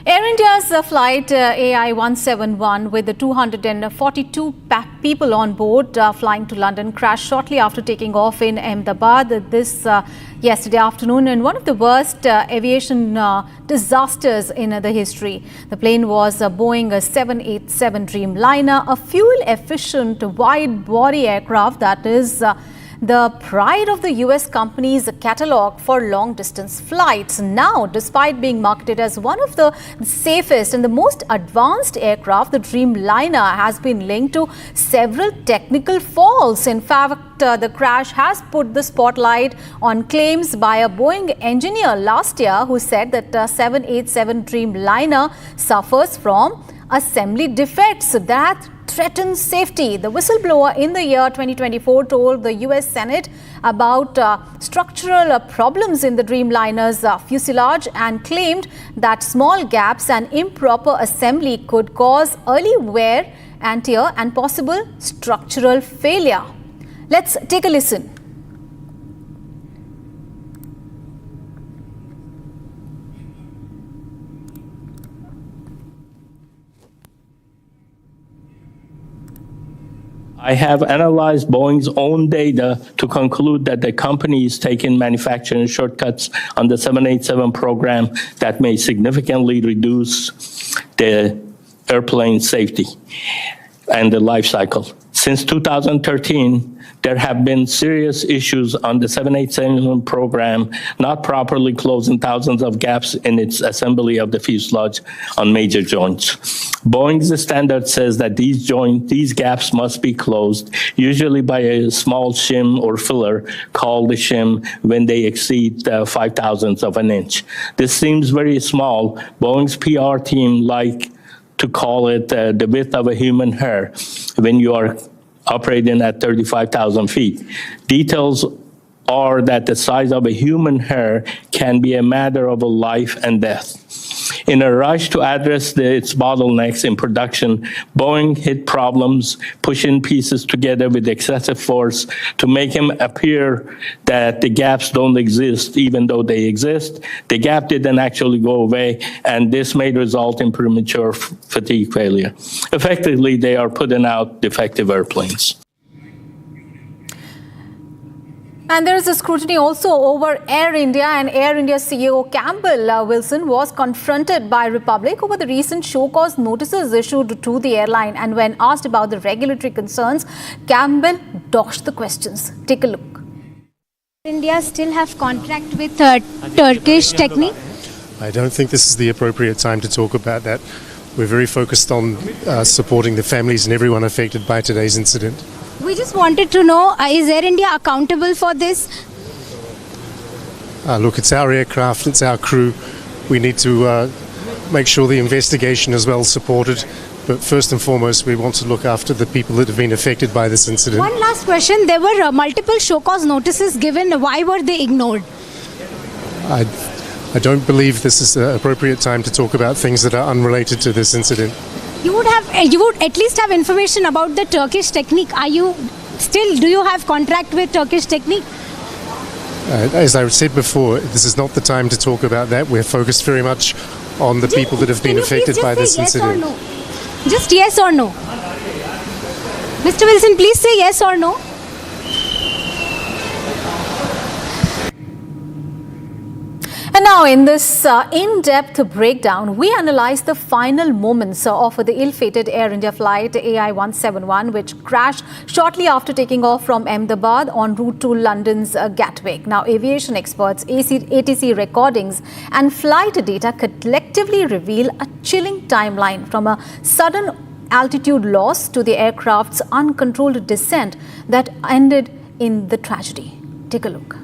Air India's flight AI-171 with the 242 people on board flying to London crashed shortly after taking off in Ahmedabad this yesterday afternoon in one of the worst aviation disasters in the history. The plane was a Boeing 787 Dreamliner, a fuel-efficient wide-body aircraft that is the pride of the US company's catalog for long-distance flights. Now, despite being marketed as one of the safest and the most advanced aircraft, the Dreamliner has been linked to several technical faults. In fact, the crash has put the spotlight on claims by a Boeing engineer last year who said that 787 Dreamliner suffers from assembly defects that threatens safety. The whistleblower in the year 2024 told the US Senate about structural problems in the Dreamliner's fuselage and claimed that small gaps and improper assembly could cause early wear and tear and possible structural failure. Let's take a listen. I have analyzed Boeing's own data to conclude that the company is taking manufacturing shortcuts on the 787 program that may significantly reduce the airplane safety and the life cycle. Since 2013, there have been serious issues on the 787 program, not properly closing thousands of gaps in its assembly of the fuselage on major joints. Boeing's standard says that these gaps must be closed, usually by a small shim or filler called a shim when they exceed 5 thousandths of an inch. This seems very small. Boeing's PR team like to call it the width of a human hair when you are operating at 35,000 feet. Details are that the size of a human hair can be a matter of a life and death. In a rush to address its bottlenecks in production, Boeing hit problems pushing pieces together with excessive force to make them appear that the gaps don't exist, even though they exist. The gap didn't actually go away, and this may result in premature fatigue failure. Effectively, they are putting out defective airplanes. And there is a scrutiny also over Air India, and Air India CEO Campbell Wilson was confronted by Republic over the recent show-cause notices issued to the airline. And when asked about the regulatory concerns, Campbell dodged the questions. Take a look. India still have contract with Turkish Technique? I don't think this is the appropriate time to talk about that. We're very focused on supporting the families and everyone affected by today's incident. We just wanted to know, is Air India accountable for this? Look, it's our aircraft, it's our crew. We need to make sure the investigation is well supported, But first and foremost, we want to look after the people that have been affected by this incident. One last question. There were multiple show cause notices given. Why were they ignored? I don't believe this is the appropriate time to talk about things that are unrelated to this incident. You would at least have information about the Turkish technique. Do you have contract with Turkish technique? As I said before, this is not the time to talk about that. We're focused very much on the people that have been affected by this incident. Just yes or no. Mr. Wilson, please say yes or no. And now in this in-depth breakdown, we analyze the final moments of the ill-fated Air India flight AI-171, which crashed shortly after taking off from Ahmedabad en route to London's Gatwick. Now, aviation experts, ATC recordings and flight data collectively reveal a chilling timeline from a sudden altitude loss to the aircraft's uncontrolled descent that ended in the tragedy. Take a look.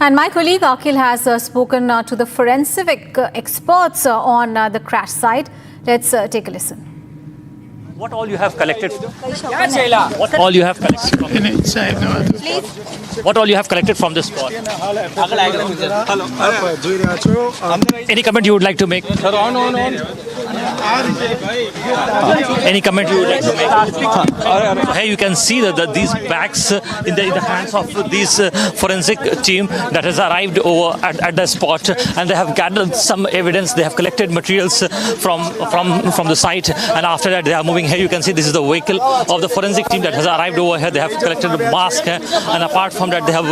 And my colleague Akhil has spoken to the forensic experts on the crash site. Let's take a listen. What all you have collected? What all you have collected? What all you have collected from this spot? Any comment you would like to make? Any comment you would like to make? Here you can see that these bags in the hands of this forensic team that has arrived over at the spot, and they have gathered some evidence. They have collected materials from the site, and after that they are moving. Here you can see this is the vehicle of the forensic team that has arrived over here. They have collected a mask, and apart from that they have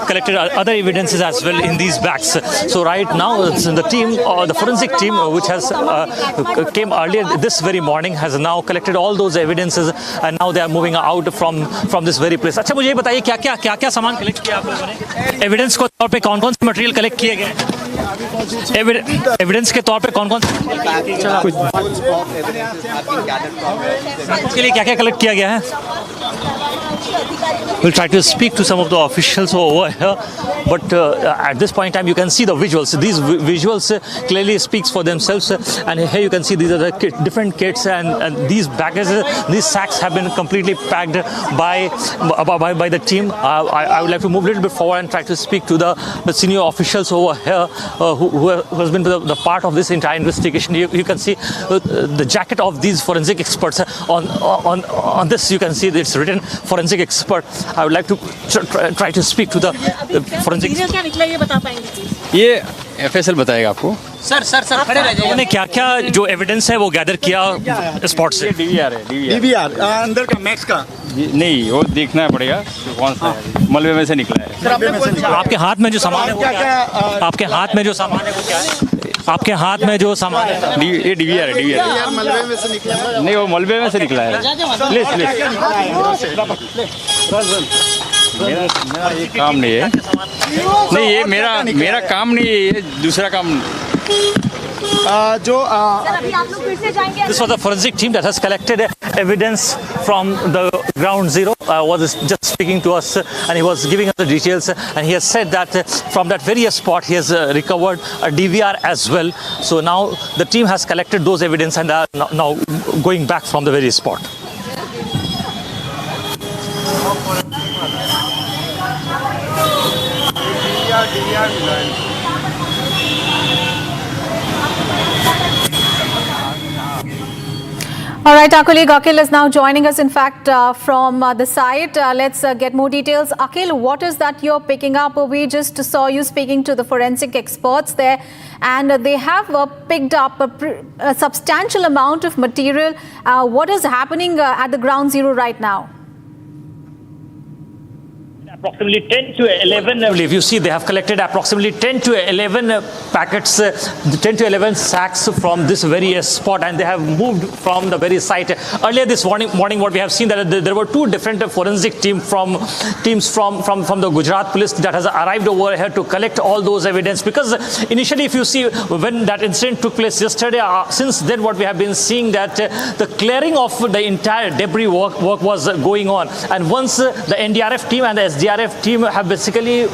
collected other evidences as well in these bags. So right now the team, the forensic team, which has came earlier this very morning, has now collected all those evidences, and now they are moving out from this very place. अच्छा मुझे ये बताइए क्या सामान collect किया आप लोगों ने? एविडेंस के तौर पे कौन-कौन से मटेरियल कलेक्ट किए गए? एविडेंस के तौर पे कौन-कौन के लिए क्या-क्या कलेक्ट किया गया है? We'll try to speak to some of the officials over here, but at this point in time you can see the visuals. These visuals clearly speaks for themselves, and here you can see these are the different kits, and these bags, these sacks have been completely packed by the team. I would like to move a little bit forward and try to speak to the senior officials over here who has been the part of this entire investigation. You can see the jacket of these forensic experts. On this you can see that it's written forensic expert. I would like to try to speak to the forensic. क्या निकला ये बता पाएंगे? ये FSL बताएगा आपको। Sir खड़े रह जाइए। उन्होंने क्या-क्या जो एविडेंस है वो गैदर किया स्पॉट से? DVR है, DVR अंदर का मैक्स का नहीं, वो देखना पड़ेगा कौन सा है, मलबे में से निकला है। आपके हाथ में जो सामान है वो क्या है? आपके हाथ में जो सामान है वो क्या है? आपके हाथ में जो सामान है ये DVR है, मलबे में से निकला है। नहीं, वो मलबे में से निकला है। प्लीज मेरा ये काम नहीं है। नहीं, ये मेरा काम नहीं है, ये दूसरा काम। This was a forensic team that has collected evidence from the ground zero. Was just speaking to us, and he was giving us the details, and he has said that from that very spot he has recovered a DVR as well. So now the team has collected those evidence and are now going back from the very spot. All right, our colleague Akhil is now joining us, in fact, from the site. Let's get more details. Akhil, what is that you're picking up? We just saw you speaking to the forensic experts there, and they have picked up a substantial amount of material. What is happening at the ground zero right now? Approximately 10 to 11, if you see, they have collected approximately 10 to 11 packets, 10 to 11 sacks from this very spot, and they have moved from the very site. Earlier this morning what we have seen, that there were two different forensic teams from the Gujarat police that has arrived over here to collect all those evidence, because initially if you see when that incident took place yesterday, since then what we have been seeing that the clearing of the entire debris work was going on, and once the NDRF team and the SDRF team have basically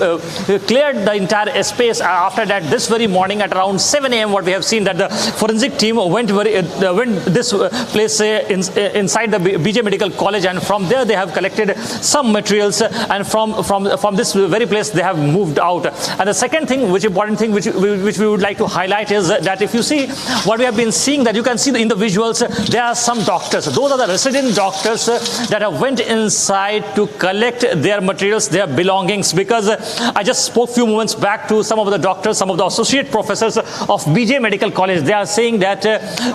cleared the entire space. After that, this very morning at around 7 a.m. what we have seen that the forensic team went this place inside the BJ Medical College, and from there they have collected some materials, and from this very place they have moved out. And the second thing, important thing which we would like to highlight is that if you see what we have been seeing, that you can see in the visuals, there are some doctors. Those are the resident doctors that have went inside to collect their materials, their belongings, because I just spoke few moments back to some of the doctors, some of the associate professors of BJ Medical College. They are saying that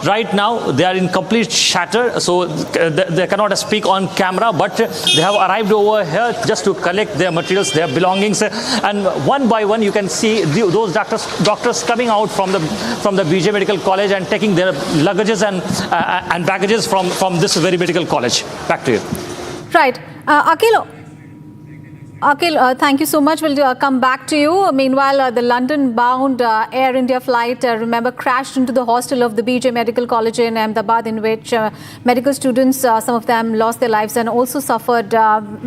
right now they are in complete shatter, so they cannot speak on camera, but they have arrived over here just to collect their materials, their belongings, and one by one you can see those doctors coming out from the BJ Medical College and taking their luggages and baggages from this very medical college. Back to you. Right, Akhil. Akhil, thank you so much. We'll come back to you. Meanwhile, the London-bound Air India flight, remember, crashed into the hostel of the BJ Medical College in Ahmedabad, in which medical students, some of them lost their lives and also suffered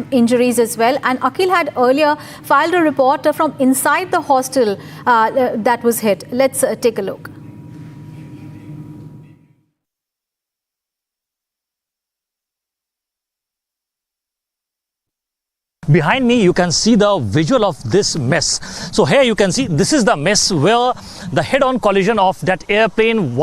injuries as well. And Akhil had earlier filed a report from inside the hostel that was hit. Let's take a look. Behind me, you can see the visual of this mess. So here you can see this is the mess where the head-on collision of that airplane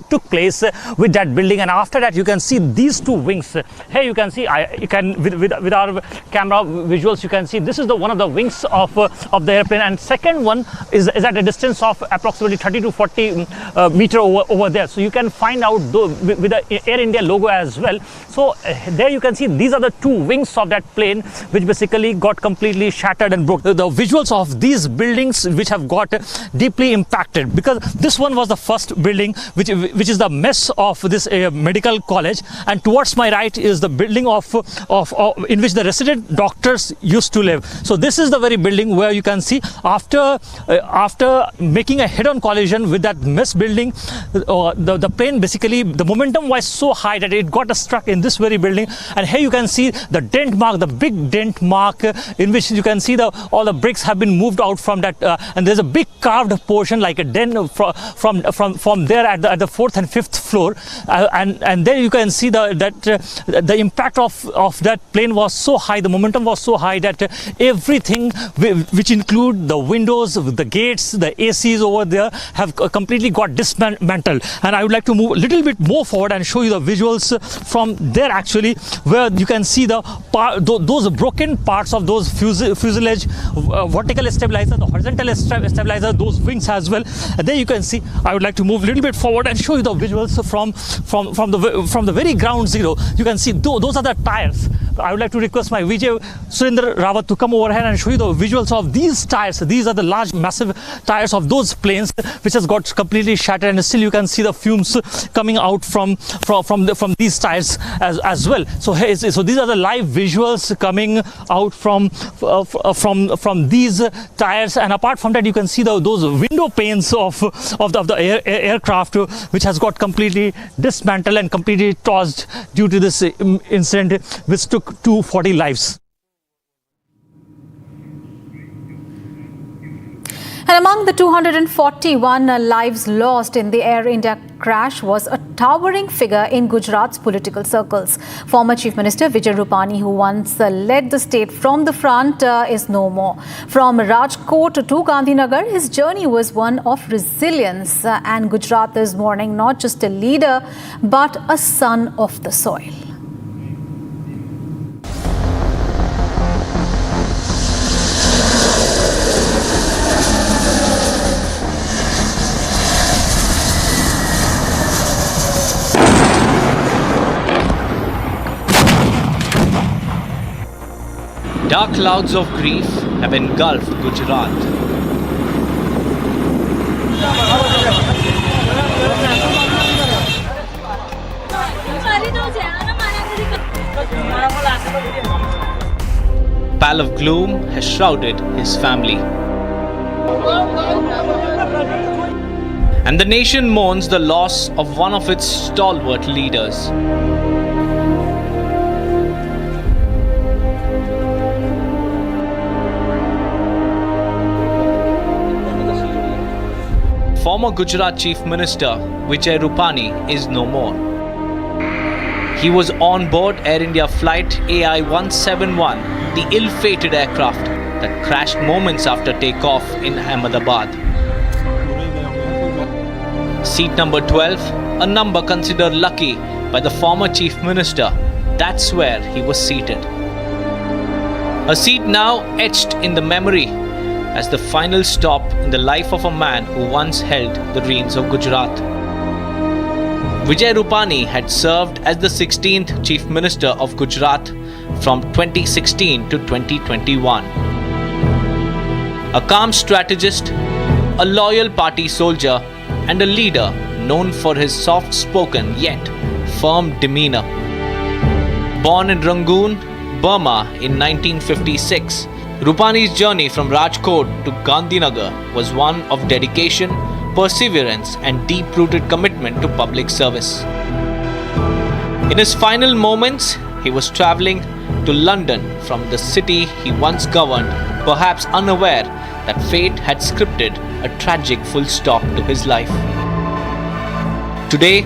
took place with that building, and after that you can see these two wings. Here you can see, with our camera visuals, you can see this is one of the wings of the airplane, and second one is at a distance of approximately 30 to 40 meter over there. So you can find out with the Air India logo as well. So there you can see these are the two wings of that plane, which basically got completely shattered and broke. The visuals of these buildings which have got deeply impacted, because this one was the first building which is the mess of this medical college, and towards my right is the building of in which the resident doctors used to live. So this is the very building where you can see after making a head-on collision with that mess building, the plane basically, the momentum was so high that it got struck in this very building. And here you can see the dent mark, the big dent mark, in which you can see all the bricks have been moved out from that, and there's a big carved portion like a den from there at the fourth and fifth floor, and there you can see the impact of that plane was so high, the momentum was so high that everything, which include the windows, the gates, the ACs over there, have completely got dismantled. And I would like to move a little bit more forward and show you the visuals from there actually, where you can see those broken parts of those fuselage, vertical stabilizer, the horizontal stabilizer, those wings as well. And there you can see, I would like to move a little bit forward and show you the visuals from the very ground zero. You can see those are the tires. I would like to request my VJ Surinder Rawat to come over here and show you the visuals of these tires. These are the large, massive tires of those planes which has got completely shattered, and still you can see the fumes coming out from these tires as well. So these are the live visuals coming out from these tires, and apart from that, you can see those window panes of the aircraft, which has got completely dismantled and completely tossed due to this incident, which took 240 lives. And among the 241 lives lost in the Air India crash was a towering figure in Gujarat's political circles. Former Chief Minister Vijay Rupani, who once led the state from the front, is no more. From Rajkot to Gandhinagar, his journey was one of resilience, and Gujarat is mourning not just a leader, but a son of the soil. Dark clouds of grief have engulfed Gujarat. Pall of gloom has shrouded his family. And the nation mourns the loss of one of its stalwart leaders. Former Gujarat Chief Minister Vijay Rupani is no more. He was on board Air India flight AI-171, the ill-fated aircraft that crashed moments after takeoff in Ahmedabad. Seat number 12, a number considered lucky by the former Chief Minister, that's where he was seated. A seat now etched in the memory as the final stop in the life of a man who once held the reins of Gujarat. Vijay Rupani had served as the 16th Chief Minister of Gujarat from 2016 to 2021. A calm strategist, a loyal party soldier, and a leader known for his soft-spoken yet firm demeanor. Born in Rangoon, Burma in 1956, Rupani's journey from Rajkot to Gandhinagar was one of dedication, perseverance and deep-rooted commitment to public service. In his final moments, he was travelling to London from the city he once governed, perhaps unaware that fate had scripted a tragic full stop to his life. Today,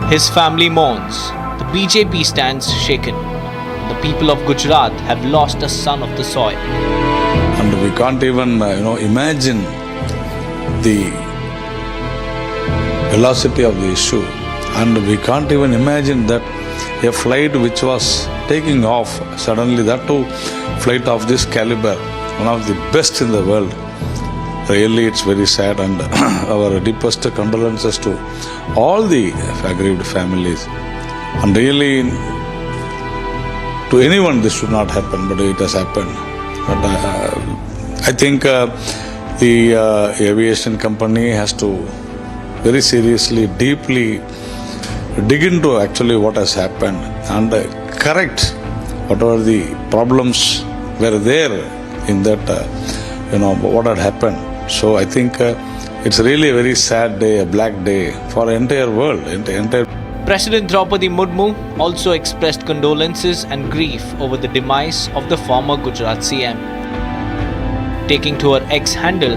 his family mourns. The BJP stands shaken. The people of Gujarat have lost a son of the soil. And we can't even, imagine the velocity of the issue. And we can't even imagine that a flight which was taking off, suddenly that too, flight of this caliber, one of the best in the world. Really, it's very sad, and our deepest condolences to all the aggrieved families. And really, to anyone this should not happen, but it has happened. But I think the aviation company has to very seriously, deeply dig into actually what has happened and correct whatever the problems were there in that, what had happened. So I think it's really a very sad day, a black day for the entire world. President Draupadi Murmu also expressed condolences and grief over the demise of the former Gujarat CM. Taking to her X handle,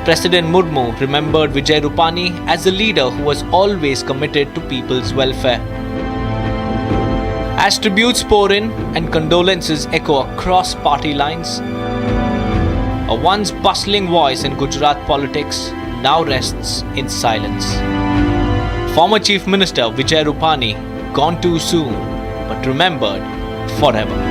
President Murmu remembered Vijay Rupani as a leader who was always committed to people's welfare. As tributes pour in and condolences echo across party lines, a once bustling voice in Gujarat politics now rests in silence. Former Chief Minister Vijay Rupani gone too soon, but remembered forever.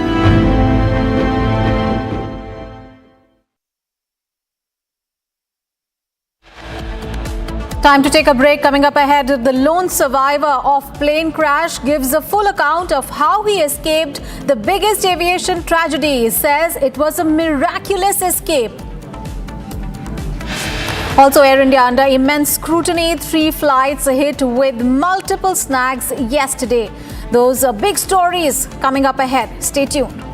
Time to take a break. Coming up ahead, the lone survivor of plane crash gives a full account of how he escaped the biggest aviation tragedy. He says it was a miraculous escape. Also, Air India under immense scrutiny. 3 flights hit with multiple snags yesterday. Those are big stories coming up ahead. Stay tuned.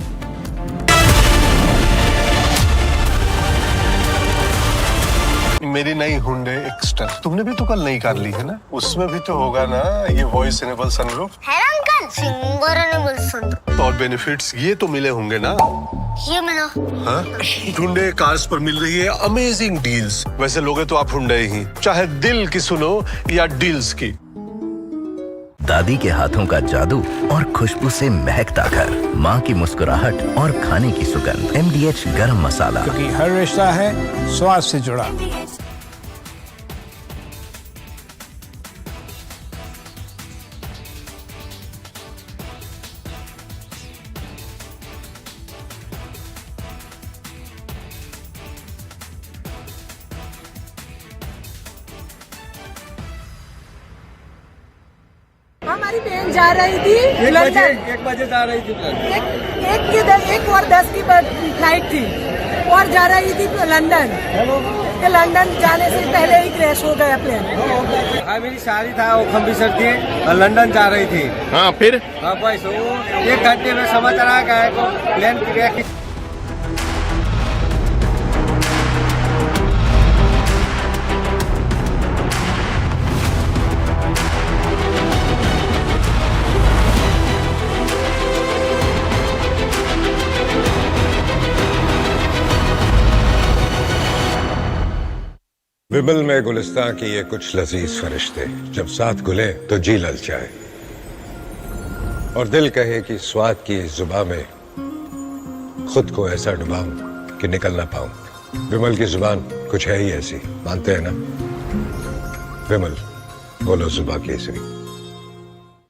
मेरी नई Hyundai Exter तुमने भी तो कल नई car ली है ना, उसमें भी तो होगा ना ये वॉइस इनेबल सनरूफ है ना अंकल, सिंगर इनेबल सनरूफ। और बेनिफिट्स ये तो मिले होंगे ना? ये मिला। हाँ? हुंडई कार्स पर मिल रही है अमेजिंग डील्स। वैसे लोगे तो आप हुंडई ही, चाहे दिल की सुनो या डील्स की। दादी के हाथों का जादू और खुशबू से महकता घर, माँ की मुस्कुराहट और खाने की सुगंध। MDH गरम मसाला, क्योंकि हर रिश्ता है स्वाद से जुड़ा। हमारी बहन जा रही थी एक बजे जा रही थी एक और 10 की फ्लाइट थी और जा रही थी लंदन। लंदन जाने से पहले ही क्रैश हो गया प्लेन। हाँ, मेरी शादी था, वो खम्बीसर थी, लंदन जा रही थी। हाँ, फिर हाँ बस वो 1 घंटे में समाचार आ गया को प्लेन क्रैश। विमल में गुलिस्तां की ये कुछ लजीज फरिश्ते जब साथ घुले तो जी ललचाए और दिल कहे कि स्वाद की जुबान में खुद को ऐसा डुबाऊं कि निकल ना पाऊं। विमल की जुबान कुछ है ही ऐसी, मानते हैं ना? विमल, बोलो जुबान केसरी।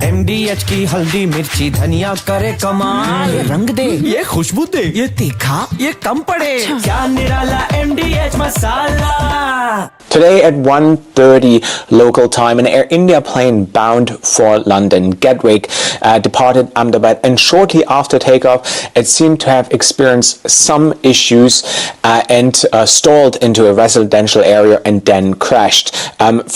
MDH की हल्दी मिर्ची धनिया करे कमाल, ये रंग दे, ये खुशबू दे, ये तीखा, ये कम पड़े, क्या निराला MDH masala. Today at 1:30 local time, an Air India plane bound for London, Gatwick, departed Ahmedabad, and shortly after takeoff, it seemed to have experienced some issues and stalled into a residential area and then crashed.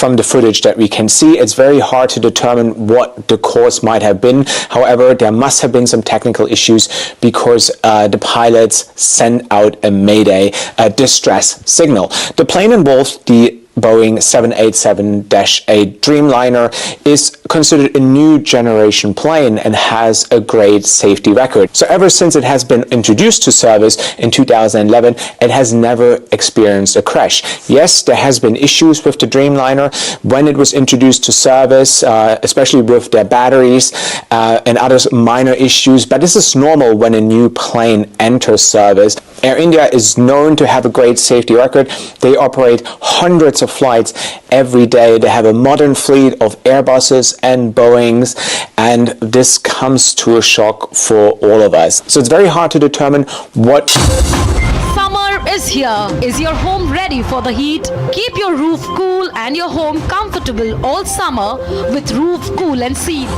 From the footage that we can see, it's very hard to determine what the cause might have been. However, there must have been some technical issues because the pilots sent out a mayday, a distress signal. The plane involved the Boeing 787-8 Dreamliner is considered a new generation plane and has a great safety record. So ever since it has been introduced to service in 2011, it has never experienced a crash. Yes, there has been issues with the Dreamliner when it was introduced to service, especially with their batteries and other minor issues, but this is normal when a new plane enters service. Air India is known to have a great safety record. They operate hundreds of flights every day. They have a modern fleet of Airbuses and Boeings, and this comes to a shock for all of us. So it's very hard to determine what... Summer is here. Is your home ready for the heat? Keep your roof cool and your home comfortable all summer with Roof Cool and Seal.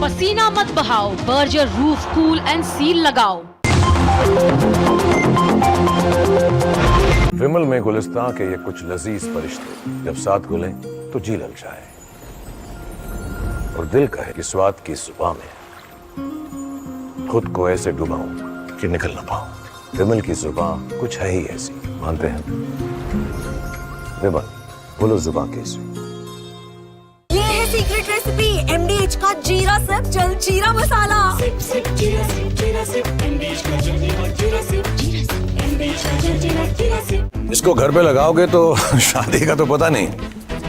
पसीना मत बहाओ, Berger roof cool and seal लगाओ। विमल में गुलिस्तां के ये कुछ लजीज फरिश्ते जब साथ घुलें तो जी ललचाए और दिल कहे कि स्वाद की जुबान में खुद को ऐसे डुबाऊं कि निकल ना पाऊं। विमल की जुबान कुछ है ही ऐसी, मानते हैं? विमल बोलो जुबान कैसी? सीक्रेट रेसिपी MDH का जीरा सिप जल जीरा मसाला। इसको घर पे लगाओगे तो शादी का तो पता नहीं,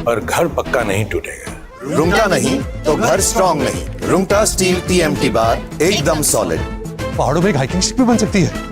पर घर पक्का नहीं टूटेगा। रुंगटा नहीं तो घर स्ट्रॉन्ग नहीं। रुंगटा स्टील TMT बार एकदम सॉलिड। पहाड़ों में एक हाइकिंग स्टिक भी बन सकती है।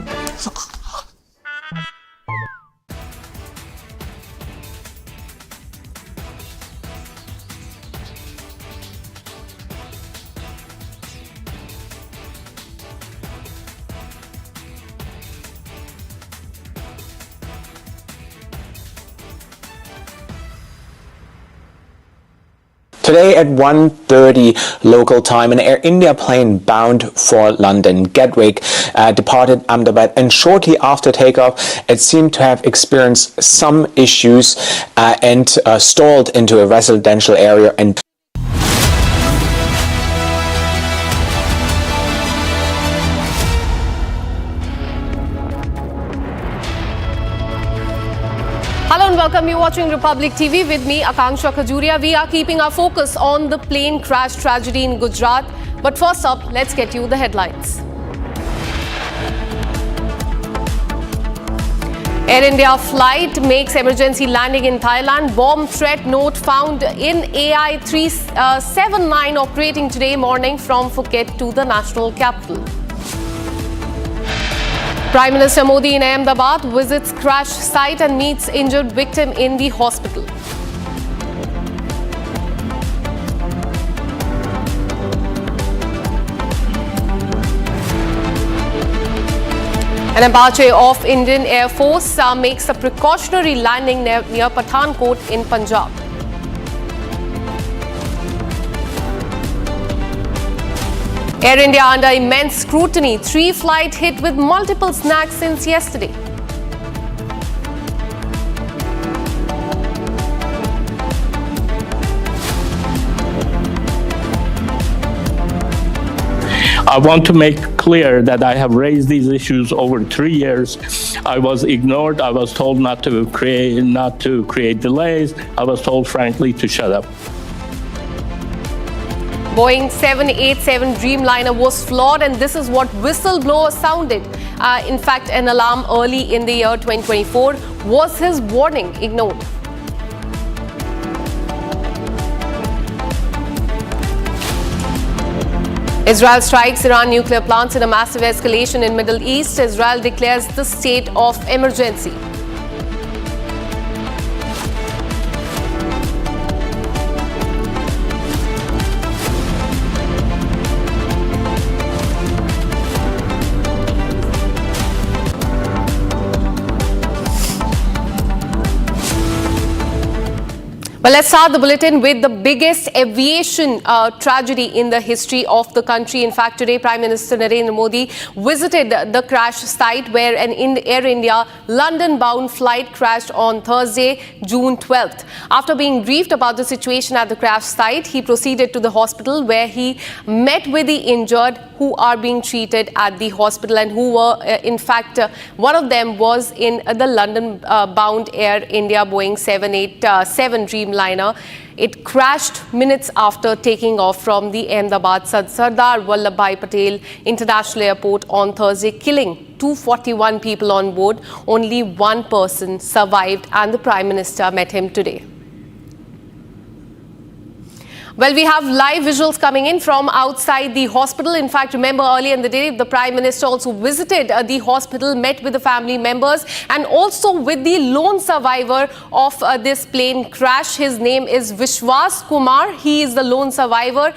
Today at 1:30 local time, an Air India plane bound for London, Gatwick, departed Ahmedabad, and shortly after takeoff, it seemed to have experienced some issues and stalled into a residential area and Hello and welcome. You're watching Republic TV with me, Akanksha Khajuria. We are keeping our focus on the plane crash tragedy in Gujarat. But first up, let's get you the headlines. Air India flight makes emergency landing in Thailand. Bomb threat note found in AI 379 operating today morning from Phuket to the national capital. Prime Minister Modi in Ahmedabad visits crash site and meets injured victim in the hospital. An Apache of Indian Air Force makes a precautionary landing near Pathankot in Punjab. Air India under immense scrutiny. 3 flights hit with multiple snags since yesterday. I want to make clear that I have raised these issues over 3 years. I was ignored. I was told not to create delays. I was told, frankly, to shut up. Boeing 787 Dreamliner was flawed, and this is what Whistleblower sounded. In fact, an alarm early in the year 2024 was his warning ignored. Israel strikes Iran nuclear plants in a massive escalation in Middle East. Israel declares the state of emergency. Well, let's start the bulletin with the biggest aviation tragedy in the history of the country. In fact, today, Prime Minister Narendra Modi visited the crash site where an Air India London-bound flight crashed on Thursday, June 12th. After being briefed about the situation at the crash site, he proceeded to the hospital where he met with the injured who are being treated at the hospital and who were, in fact, one of them was in the London-bound Air India Boeing 787 Dreamliner. It crashed minutes after taking off from the Ahmedabad Sardar Vallabhbhai Patel International Airport on Thursday, killing 241 people on board. Only one person survived and the Prime Minister met him today. Well, we have live visuals coming in from outside the hospital. In fact, remember earlier in the day, the Prime Minister also visited the hospital, met with the family members and also with the lone survivor of this plane crash. His name is Vishwas Kumar. He is the lone survivor.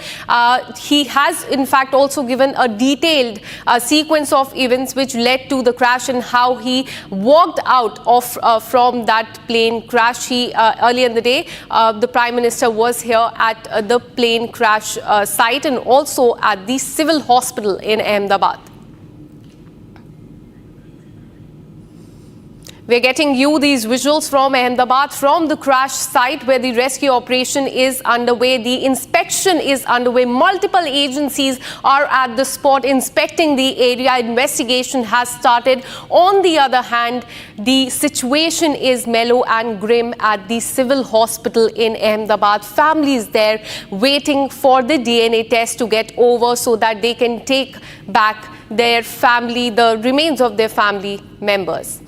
He has, in fact, also given a detailed sequence of events which led to the crash and how he walked out of from that plane crash. Earlier in the day, the Prime Minister was here at the plane crash site and also at the civil hospital in Ahmedabad. We're getting you these visuals from Ahmedabad, from the crash site where the rescue operation is underway. The inspection is underway. Multiple agencies are at the spot inspecting the area. Investigation has started. On the other hand, the situation is mellow and grim at the civil hospital in Ahmedabad. Families there waiting for the DNA test to get over so that they can take back their family, the remains of their family members.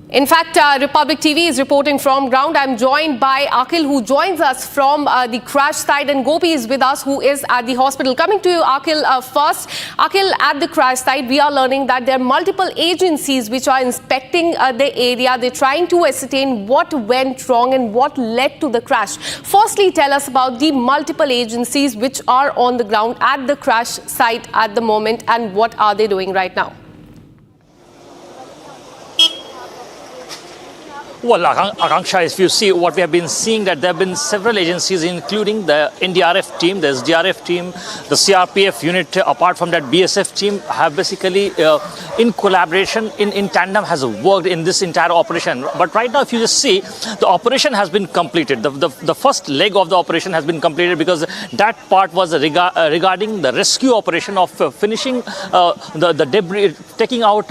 In fact, Republic TV is reporting from ground. I'm joined by Akhil, who joins us from the crash site, and Gopi is with us, who is at the hospital. Coming to you, Akhil, first. Akhil, at the crash site, we are learning that there are multiple agencies which are inspecting the area. They're trying to ascertain what went wrong and what led to the crash. Firstly, tell us about the multiple agencies which are on the ground at the crash site at the moment and what are they doing right now? Well, Akanksha, if you see what we have been seeing, that there have been several agencies, including the NDRF team, the SDRF team, the CRPF unit, apart from that BSF team, have basically in collaboration, in tandem, has worked in this entire operation. But right now, if you just see, the operation has been completed. The first leg of the operation has been completed because that part was regarding the rescue operation of finishing the debris, taking out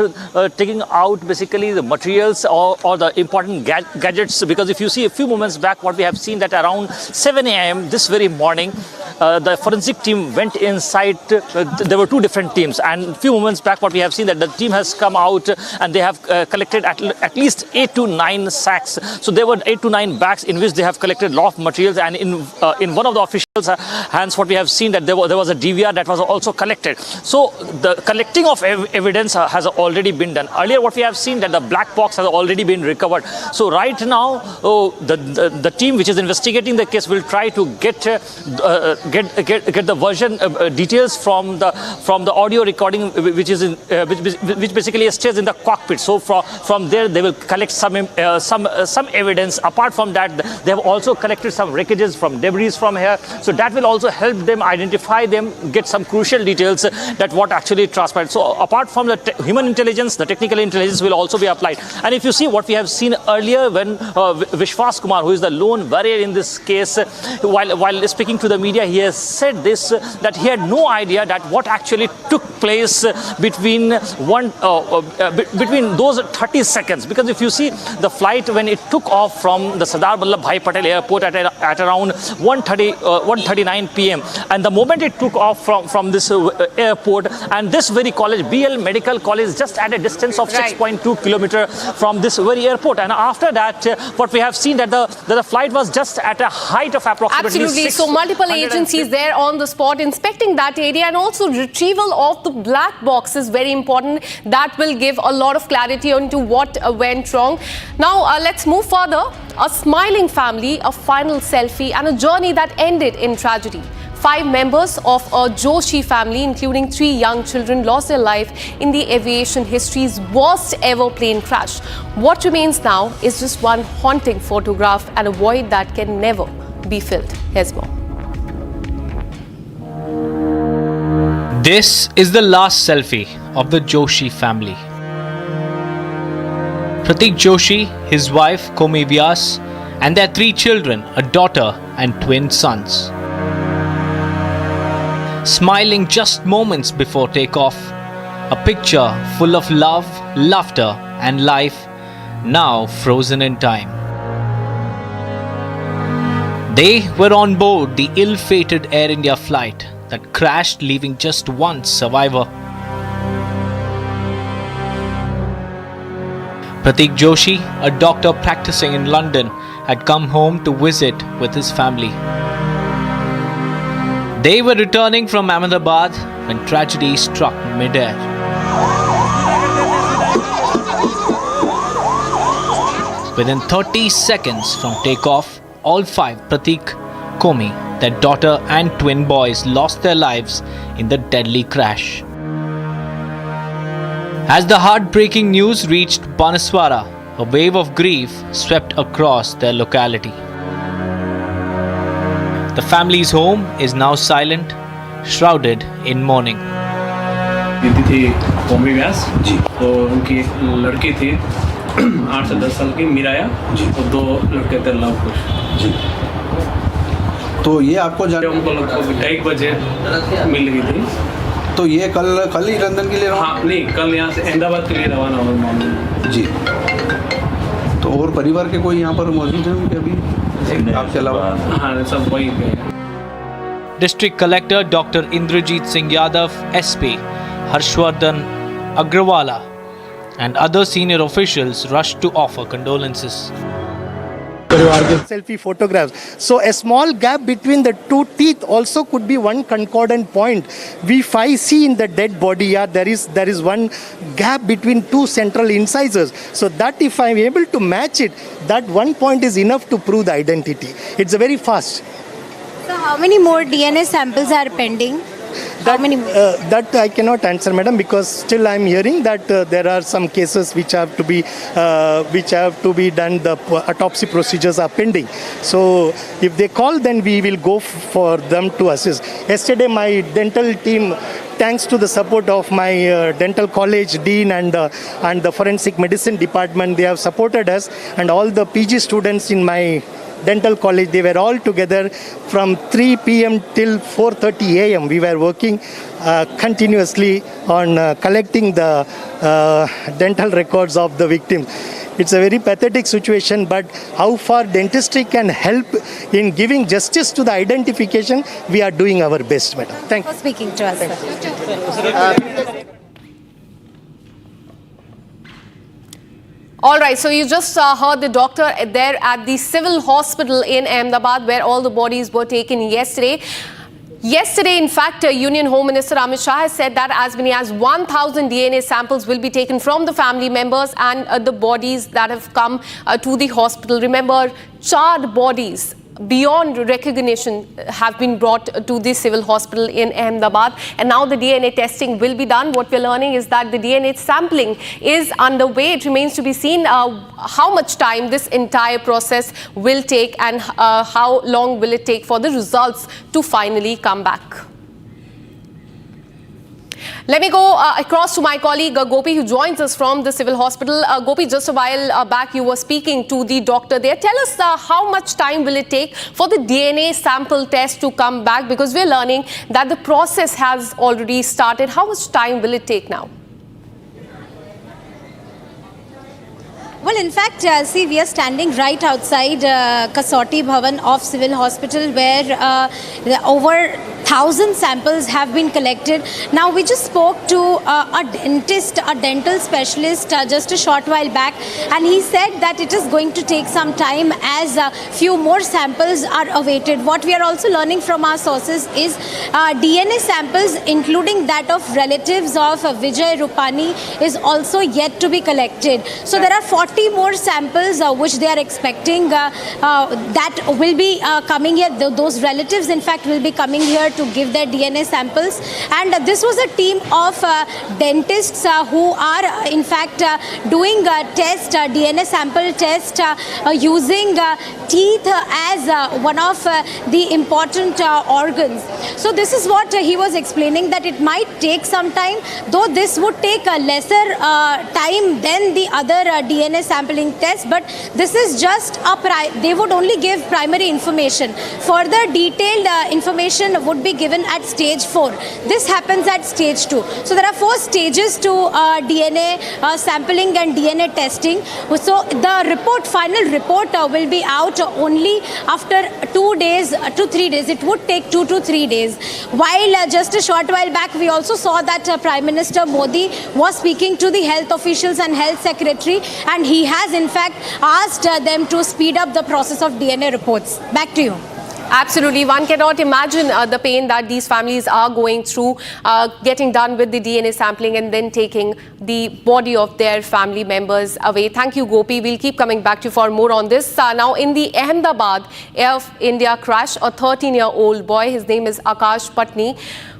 basically the materials or the important gadgets, because if you see a few moments back, what we have seen that around 7 a.m. this very morning, the forensic team went inside. There were two different teams, and a few moments back, what we have seen that the team has come out and they have collected at least 8 to 9 sacks. So there were 8 to 9 bags in which they have collected a lot of materials, and in one of the officials' hands, what we have seen that there was a DVR that was also collected. So the collecting of evidence has already been done. Earlier, what we have seen that the black box has already been recovered. So right now, the team which is investigating the case will try to get the version details from the audio recording which basically stays in the cockpit. So from there they will collect some evidence. Apart from that, they have also collected some wreckages from debris from here. So that will also help them identify them, get some crucial details that what actually transpired. So apart from the human intelligence, the technical intelligence will also be applied. And if you see what we have seen earlier, when Vishwas Kumar, who is the lone warrior in this case, while speaking to the media, he has said this, that he had no idea that what actually took place between those 30 seconds. Because if you see the flight, when it took off from the Sardar Vallabhbhai Patel airport at around 1:39 p.m. and the moment it took off from this airport, and this very college, BL Medical College, just at a distance of 6.2 kilometer from this very airport. And after that, what we have seen that the flight was just at a height of approximately Absolutely. So multiple agencies there on the spot inspecting that area, and also retrieval of the black box is very important. That will give a lot of clarity onto what went wrong. Now let's move further. A smiling family, a final selfie, and a journey that ended in tragedy. 5 members of a Joshi family, including 3 young children, lost their life in the aviation history's worst ever plane crash. What remains now is just one haunting photograph and a void that can never be filled. Here's more. This is the last selfie of the Joshi family. Pratik Joshi, his wife Komi Vyas, and their 3 children, a daughter and twin sons. Smiling just moments before takeoff, a picture full of love, laughter and life, now frozen in time. They were on board the ill-fated Air India flight that crashed, leaving just one survivor. Pratik Joshi, a doctor practicing in London, had come home to visit with his family. They were returning from Ahmedabad when tragedy struck mid-air. Within 30 seconds from takeoff, all 5, Pratik, Komi, their daughter and twin boys, lost their lives in the deadly crash. As the heartbreaking news reached Banaswara, a wave of grief swept across their locality. The family's home is now silent, shrouded in mourning. दीदी थी कोमी व्यास जी, तो उनकी एक लड़की थी 8 से 10 साल की मीराया जी, और 2 लड़के थे लव कुश जी। तो ये आपको उनको लगभग 1 बजे मिल गई थी। तो ये कल ही लंदन के लिए हाँ नहीं, कल यहाँ से अहमदाबाद के लिए रवाना हुआ मॉर्निंग जी। तो और परिवार के कोई यहाँ पर मौजूद हैं उनके अभी आपके अलावा? हाँ सब वहीं पे हैं। District Collector Dr. Indrajit Singh Yadav, SP, Harshvardhan Agrawala and other senior officials rushed to offer condolences. Selfie photographs. So a small gap between the 2 teeth also could be one concordant point. We see in the dead body, yeah, there is one gap between 2 central incisors. So that if I'm able to match it, that one point is enough to prove the identity. It's a very fast. So how many more DNA samples are pending? That I cannot answer, madam, because still I am hearing that there are some cases which have to be done. The autopsy procedures are pending. So if they call, then we will go for them to assist. Yesterday, my dental team, thanks to the support of my dental college dean and the forensic medicine department, they have supported us, and all the PG students in my dental college, they were all together from 3 p.m. till 4:30 a.m. We were working continuously on collecting the dental records of the victims. It's a very pathetic situation, but how far dentistry can help in giving justice to the identification, we are doing our best, madam. Thank you for speaking to us. All right, so you just heard the doctor there at the civil hospital in Ahmedabad where all the bodies were taken yesterday. Yesterday, in fact, Union Home Minister Amit Shah has said that as many as 1,000 DNA samples will be taken from the family members and the bodies that have come to the hospital. Remember, charred bodies beyond recognition have been brought to the civil hospital in Ahmedabad, and now the DNA testing will be done. What we're learning is that the DNA sampling is underway. It remains to be seen how much time this entire process will take and how long will it take for the results to finally come back. Let me go across to my colleague Gopi, who joins us from the civil hospital. Gopi, just a while back you were speaking to the doctor there. Tell us how much time will it take for the DNA sample test to come back, because we're learning that the process has already started. How much time will it take now? Well, in fact, see, we are standing right outside Kasauti Bhavan of Civil Hospital, where over 1,000 samples have been collected. Now, we just spoke to a dentist, a dental specialist just a short while back, and he said that it is going to take some time as few more samples are awaited. What we are also learning from our sources is DNA samples, including that of relatives of Vijay Rupani, is also yet to be collected. So there are 40 more samples which they are expecting that will be coming here. Those relatives, in fact, will be coming here to give their DNA samples. And this was a team of dentists who are, in fact, doing test, DNA sample test using teeth as one of the important organs. So this is what he was explaining, that it might take some time, though this would take a lesser time than the other DNA sampling test, but this is just they would only give primary information. Further detailed information would be given at stage 4. This happens at stage 2. So there are 4 stages to DNA sampling and DNA testing. So the final report will be out only after 2 days to 3 days. It would take 2 to 3 days. While just a short while back, we also saw that Prime Minister Modi was speaking to the health officials and health secretary, and he has in fact asked them to speed up the process of DNA reports. Back to you. Absolutely. One cannot imagine the pain that these families are going through, getting done with the DNA sampling and then taking the body of their family members away. Thank you, Gopi. We'll keep coming back to you for more on this. Now, in the Ahmedabad Air India crash, a 13-year-old boy, his name is Akash Patni,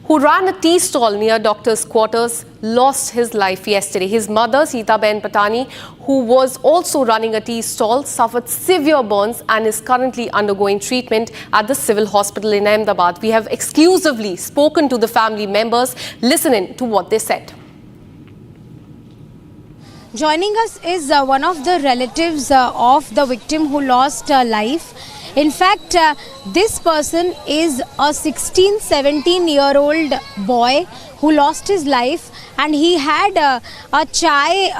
who ran a tea stall near doctor's quarters, lost his life yesterday. His mother, Seetaben Patani, who was also running a tea stall, suffered severe burns and is currently undergoing treatment at the civil hospital in Ahmedabad. We have exclusively spoken to the family members. Listen in to what they said. Joining us is one of the relatives of the victim who lost life. In fact, this person is a 16-17-year-old boy who lost his life, and he had a chai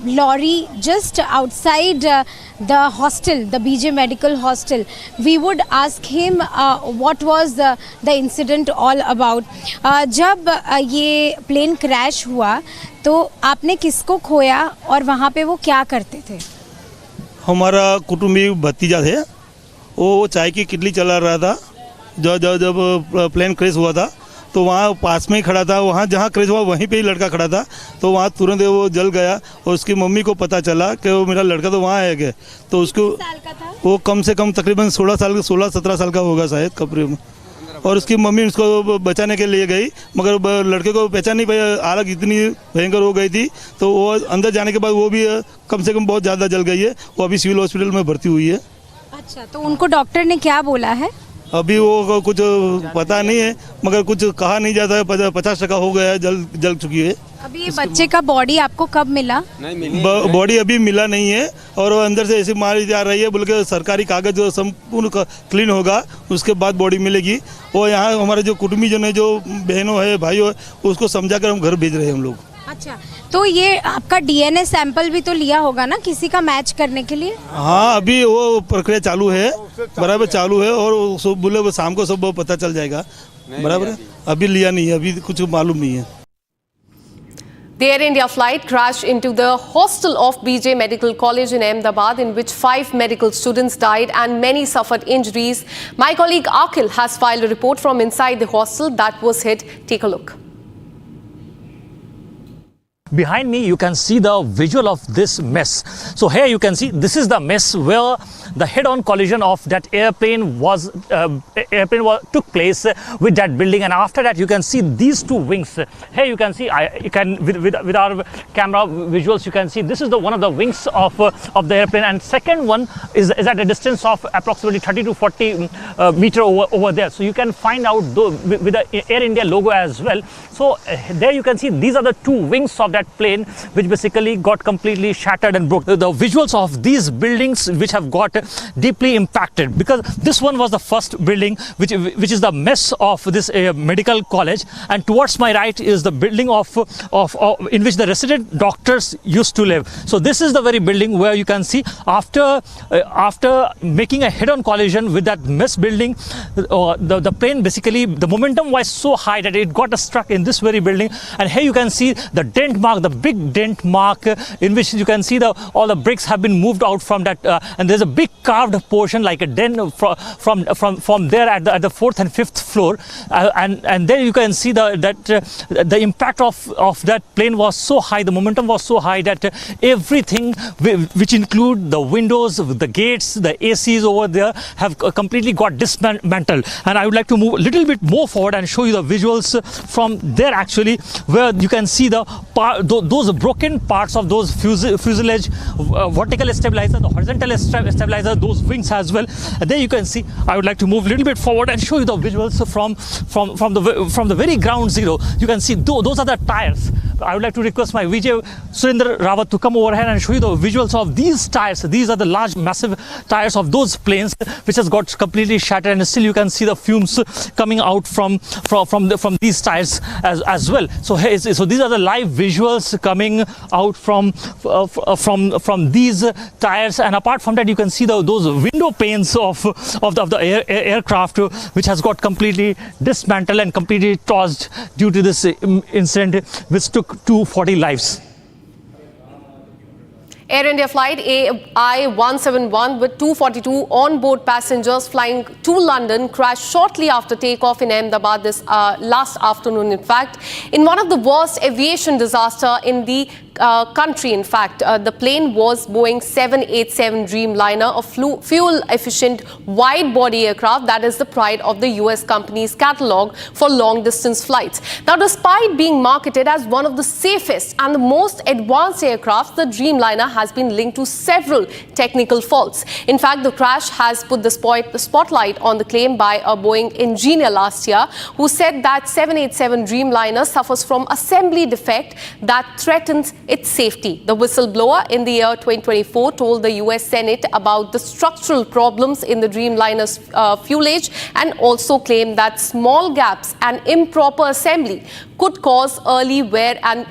lorry just outside the hostel, the BJ Medical Hostel. We would ask him what was the incident all about. जब ये plane crash हुआ, तो आपने किसको खोया और वहाँ पे वो क्या करते थे? हमारा कुटुंबी भतीजा थे, वो चाय की किटली चला रहा था। जब प्लेन क्रैश हुआ था तो वहाँ पास में ही खड़ा था, वहाँ जहाँ क्रैश हुआ वहीं पे ही लड़का खड़ा था, तो वहाँ तुरंत वो जल गया और उसकी मम्मी को पता चला कि वो मेरा लड़का तो वहाँ है, तो उसको वो कम से कम तकरीबन 16-17 साल का होगा शायद करीब, और उसकी मम्मी उसको बचाने के लिए गई, मगर लड़के को पहचान नहीं पाया, आग इतनी भयंकर हो गई थी, तो वो अंदर जाने के बाद वो भी कम से कम बहुत ज़्यादा जल गई है, वो अभी सिविल हॉस्पिटल में भर्ती हुई है। अच्छा, तो उनको डॉक्टर ने क्या बोला है? अभी वो कुछ पता नहीं है, मगर कुछ कहा नहीं जाता है, 50% हो गया है, जल चुकी है। अभी ये बच्चे का बॉडी आपको कब मिला? बॉडी अभी मिला नहीं है, और वो अंदर से ऐसी मारी जा रही है, बोल के सरकारी कागज जो संपूर्ण क्लीन होगा उसके बाद बॉडी मिलेगी। वो यहाँ हमारे जो कुटुंबी जो बहनों है, भाइयों है, उसको समझा कर हम घर भेज रहे हैं हम लोग। अच्छा, तो ये आपका डीएनए सैंपल भी तो लिया होगा ना किसी का मैच करने के लिए? हाँ, अभी वो प्रक्रिया चालू है, बराबर चालू है, और सब बोले वो शाम को सब पता चल जाएगा, बराबर है। अभी लिया नहीं है, अभी कुछ मालूम नहीं है। The Air India flight crashed into the hostel of BJ Medical College in Ahmedabad, in which 5 medical students died and many suffered injuries. My colleague Akhil has filed a report from inside the hostel that was hit. Take a look. Behind me, you can see the visual of this mess. So here you can see this is the mess where the head-on collision of that airplane took place with that building, and after that you can see these 2 wings. Here you can see, with our camera visuals, you can see this is one of the wings of the airplane, and second one is at a distance of approximately 30 to 40 meter over there. So you can find out with the Air India logo as well. So there you can see these are the 2 wings of that that plane, which basically got completely shattered and broke. The visuals of these buildings which have got deeply impacted, because this one was the first building which is the mess of this medical college, and towards my right is the building of in which the resident doctors used to live. So this is the very building where you can see after making a head-on collision with that mess building, the plane basically, the momentum was so high that it got struck in this very building. And here you can see the dent mark, the big dent mark, in which you can see all the bricks have been moved out from that, and there's a big carved portion like a dent from there at the 4th and 5th floor, and there you can see that the impact of that plane was so high, the momentum was so high that everything, which include the windows, the gates, the ACs over there, have completely got dismantled. And I would like to move a little bit more forward and show you the visuals from there actually, where you can see those broken parts of those fuselage, vertical stabilizer, the horizontal stabilizer, those wings as well. And there you can see, I would like to move a little bit forward and show you the visuals from the very ground zero. You can see those are the tires. I would like to request my VJ Surendra Rawat to come over here and show you the visuals of these tires. These are the large massive tires of those planes which has got completely shattered, and still you can see the fumes coming out from these tires as well. So these are the live visuals coming out from these tires, and apart from that you can see those window panes of the aircraft which has got completely dismantled and completely tossed due to this incident which took 240 lives. Air India flight AI-171 with 242 on-board passengers flying to London crashed shortly after takeoff in Ahmedabad this last afternoon. In fact, in one of the worst aviation disaster in the country. In fact, the plane was Boeing 787 Dreamliner, a fuel-efficient wide-body aircraft that is the pride of the US company's catalogue for long-distance flights. Now, despite being marketed as one of the safest and the most advanced aircraft, the Dreamliner has been linked to several technical faults. In fact, the crash has put the spotlight on the claim by a Boeing engineer last year, who said that 787 Dreamliner suffers from assembly defect that threatens its safety. The whistleblower in the year 2024 told the US Senate about the structural problems in the Dreamliner's fuselage, and also claimed that small gaps and improper assembly could cause early wear and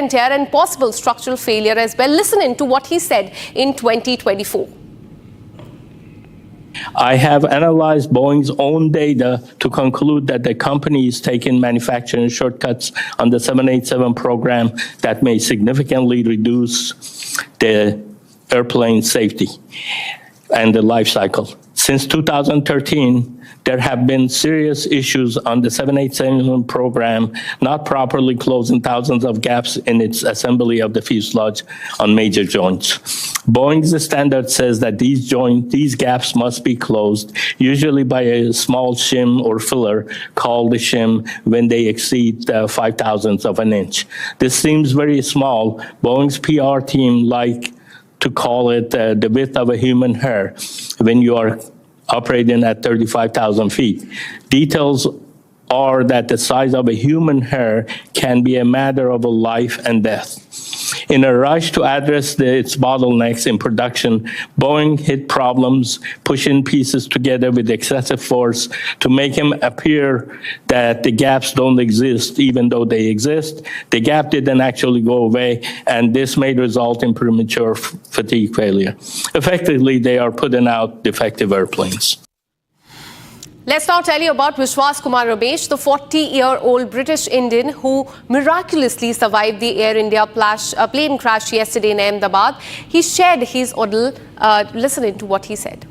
tear and possible structural failure as well. Listen into what he said in 2024. I have analyzed Boeing's own data to conclude that the company is taking manufacturing shortcuts on the 787 program that may significantly reduce the airplane safety and the life cycle. Since 2013, there have been serious issues on the 787 program, not properly closing thousands of gaps in its assembly of the fuselage on major joints. Boeing's standard says that these gaps must be closed, usually by a small shim or filler called a shim when they exceed 0.005 of an inch. This seems very small. Boeing's PR team like to call it the width of a human hair when you are operating at 35,000 feet. Details are that the size of a human hair can be a matter of a life and death. In a rush to address its bottlenecks in production, Boeing hit problems pushing pieces together with excessive force to make them appear that the gaps don't exist, even though they exist. The gap didn't actually go away, and this may result in premature fatigue failure. Effectively, they are putting out defective airplanes. Let's now tell you about Vishwas Kumar Ramesh, the 40-year-old British Indian who miraculously survived the Air India plane crash yesterday in Ahmedabad. He shared his ordeal. Listen to what he said.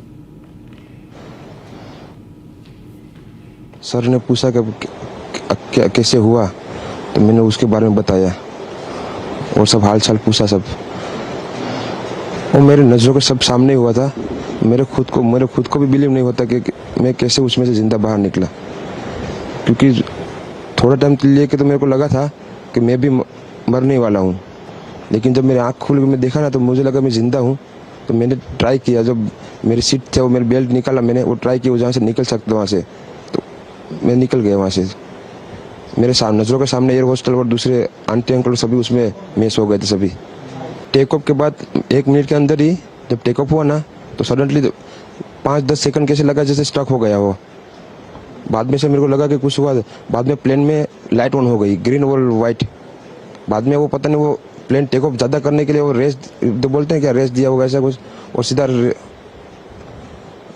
Sir ने पूछा कि कैसे हुआ, तो मैंने उसके बारे में बताया और सब हाल चाल पूछा सब, और मेरे नज़रों के सब सामने हुआ था। मेरे खुद को भी बिलीव नहीं होता कि मैं कैसे उसमें से ज़िंदा बाहर निकला, क्योंकि थोड़ा टाइम लेके तो मेरे को लगा था कि मैं भी मरने वाला हूँ, लेकिन जब मेरी आँख खुल के मैं देखा ना तो मुझे लगा मैं ज़िंदा हूँ। तो मैंने ट्राई किया, जब मेरी सीट थे वो मेरी बेल्ट निकाला, मैंने वो ट्राई किया जहाँ से निकल सकता वहाँ से, तो मैं निकल गया वहाँ से। मेरे नज़रों के सामने एयर हॉस्टल और दूसरे आंटी अंकल सभी उसमें मिस हो गए थे सभी। टेक ऑफ के बाद 1 मिनट के अंदर ही जब टेक ऑफ हुआ ना तो सडनली 5-10 सेकंड कैसे लगा जैसे स्टक हो गया वो। बाद में से मेरे को लगा कि कुछ हुआ। बाद में प्लेन में लाइट ऑन हो गई, ग्रीन और वाइट। बाद में वो पता नहीं वो प्लेन टेक ऑफ ज़्यादा करने के लिए वो रेस तो बोलते हैं क्या, रेस दिया होगा ऐसा कुछ, और सीधा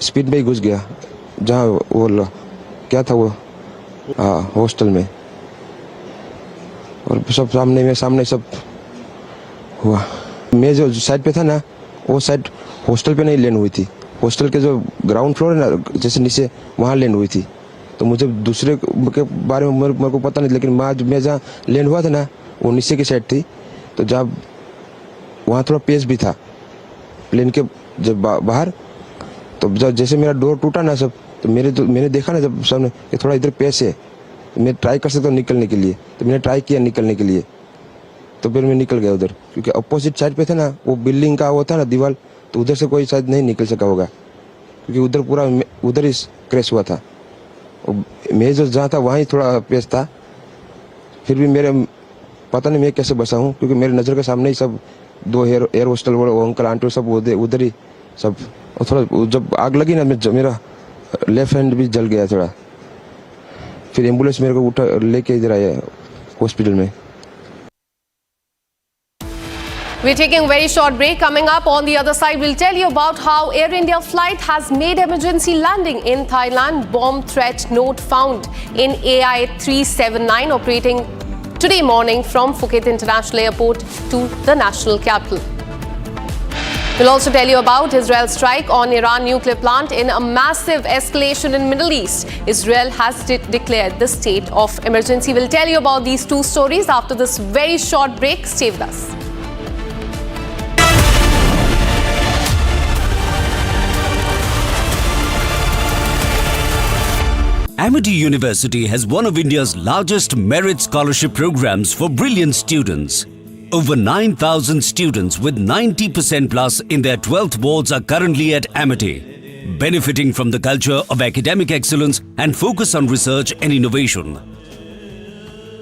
स्पीड में ही घुस गया जहाँ वो क्या था वो हॉस्टल में। और सब सामने सब हुआ। मैं जो साइड पे था ना वो साइड हॉस्टल पे नहीं लैंड हुई थी, हॉस्टल के जो ग्राउंड फ्लोर है ना जैसे नीचे वहाँ लैंड हुई थी। तो मुझे दूसरे के बारे में मेरे को पता नहीं, लेकिन मैं जहाँ लैंड हुआ था ना वो नीचे की साइड थी। तो जब वहाँ थोड़ा पेस भी था प्लेन के जब बाहर, तो जब जैसे मेरा डोर टूटा ना सब, तो मैंने देखा ना जब सामने कि थोड़ा इधर पेस है, मैं ट्राई कर सकता हूँ निकलने के लिए। तो मैंने ट्राई किया निकलने के लिए, तो फिर मैं निकल गया उधर, क्योंकि अपोजिट साइड पे था ना वो बिल्डिंग का वो था ना दीवार, तो उधर से कोई शायद नहीं निकल सका होगा, क्योंकि उधर पूरा उधर ही क्रैश हुआ था। मैं जो जहाँ था वहाँ थोड़ा पेस था। फिर भी मेरे पता नहीं मैं कैसे बचा हूँ, क्योंकि मेरे नज़र के सामने ही सब 2 एयर हॉस्टल वो अंकल आंटी सब उधर ही सब। और थोड़ा जब आग लगी ना मेरा लेफ्ट हैंड भी जल गया थोड़ा। फिर एम्बुलेंस मेरे को उठा लेके इधर आया हॉस्पिटल में। We're taking a very short break. Coming up on the other side, we'll tell you about how Air India flight has made emergency landing in Thailand. Bomb threat note found in AI 379 operating today morning from Phuket International Airport to the national capital. We'll also tell you about Israel's strike on Iran nuclear plant in a massive escalation in Middle East. Israel has declared the state of emergency. We'll tell you about these two stories after this very short break. Stay with us. Amity University has one of India's largest merit scholarship programs for brilliant students. Over 9,000 students with 90% plus in their 12th boards are currently at Amity, benefiting from the culture of academic excellence and focus on research and innovation.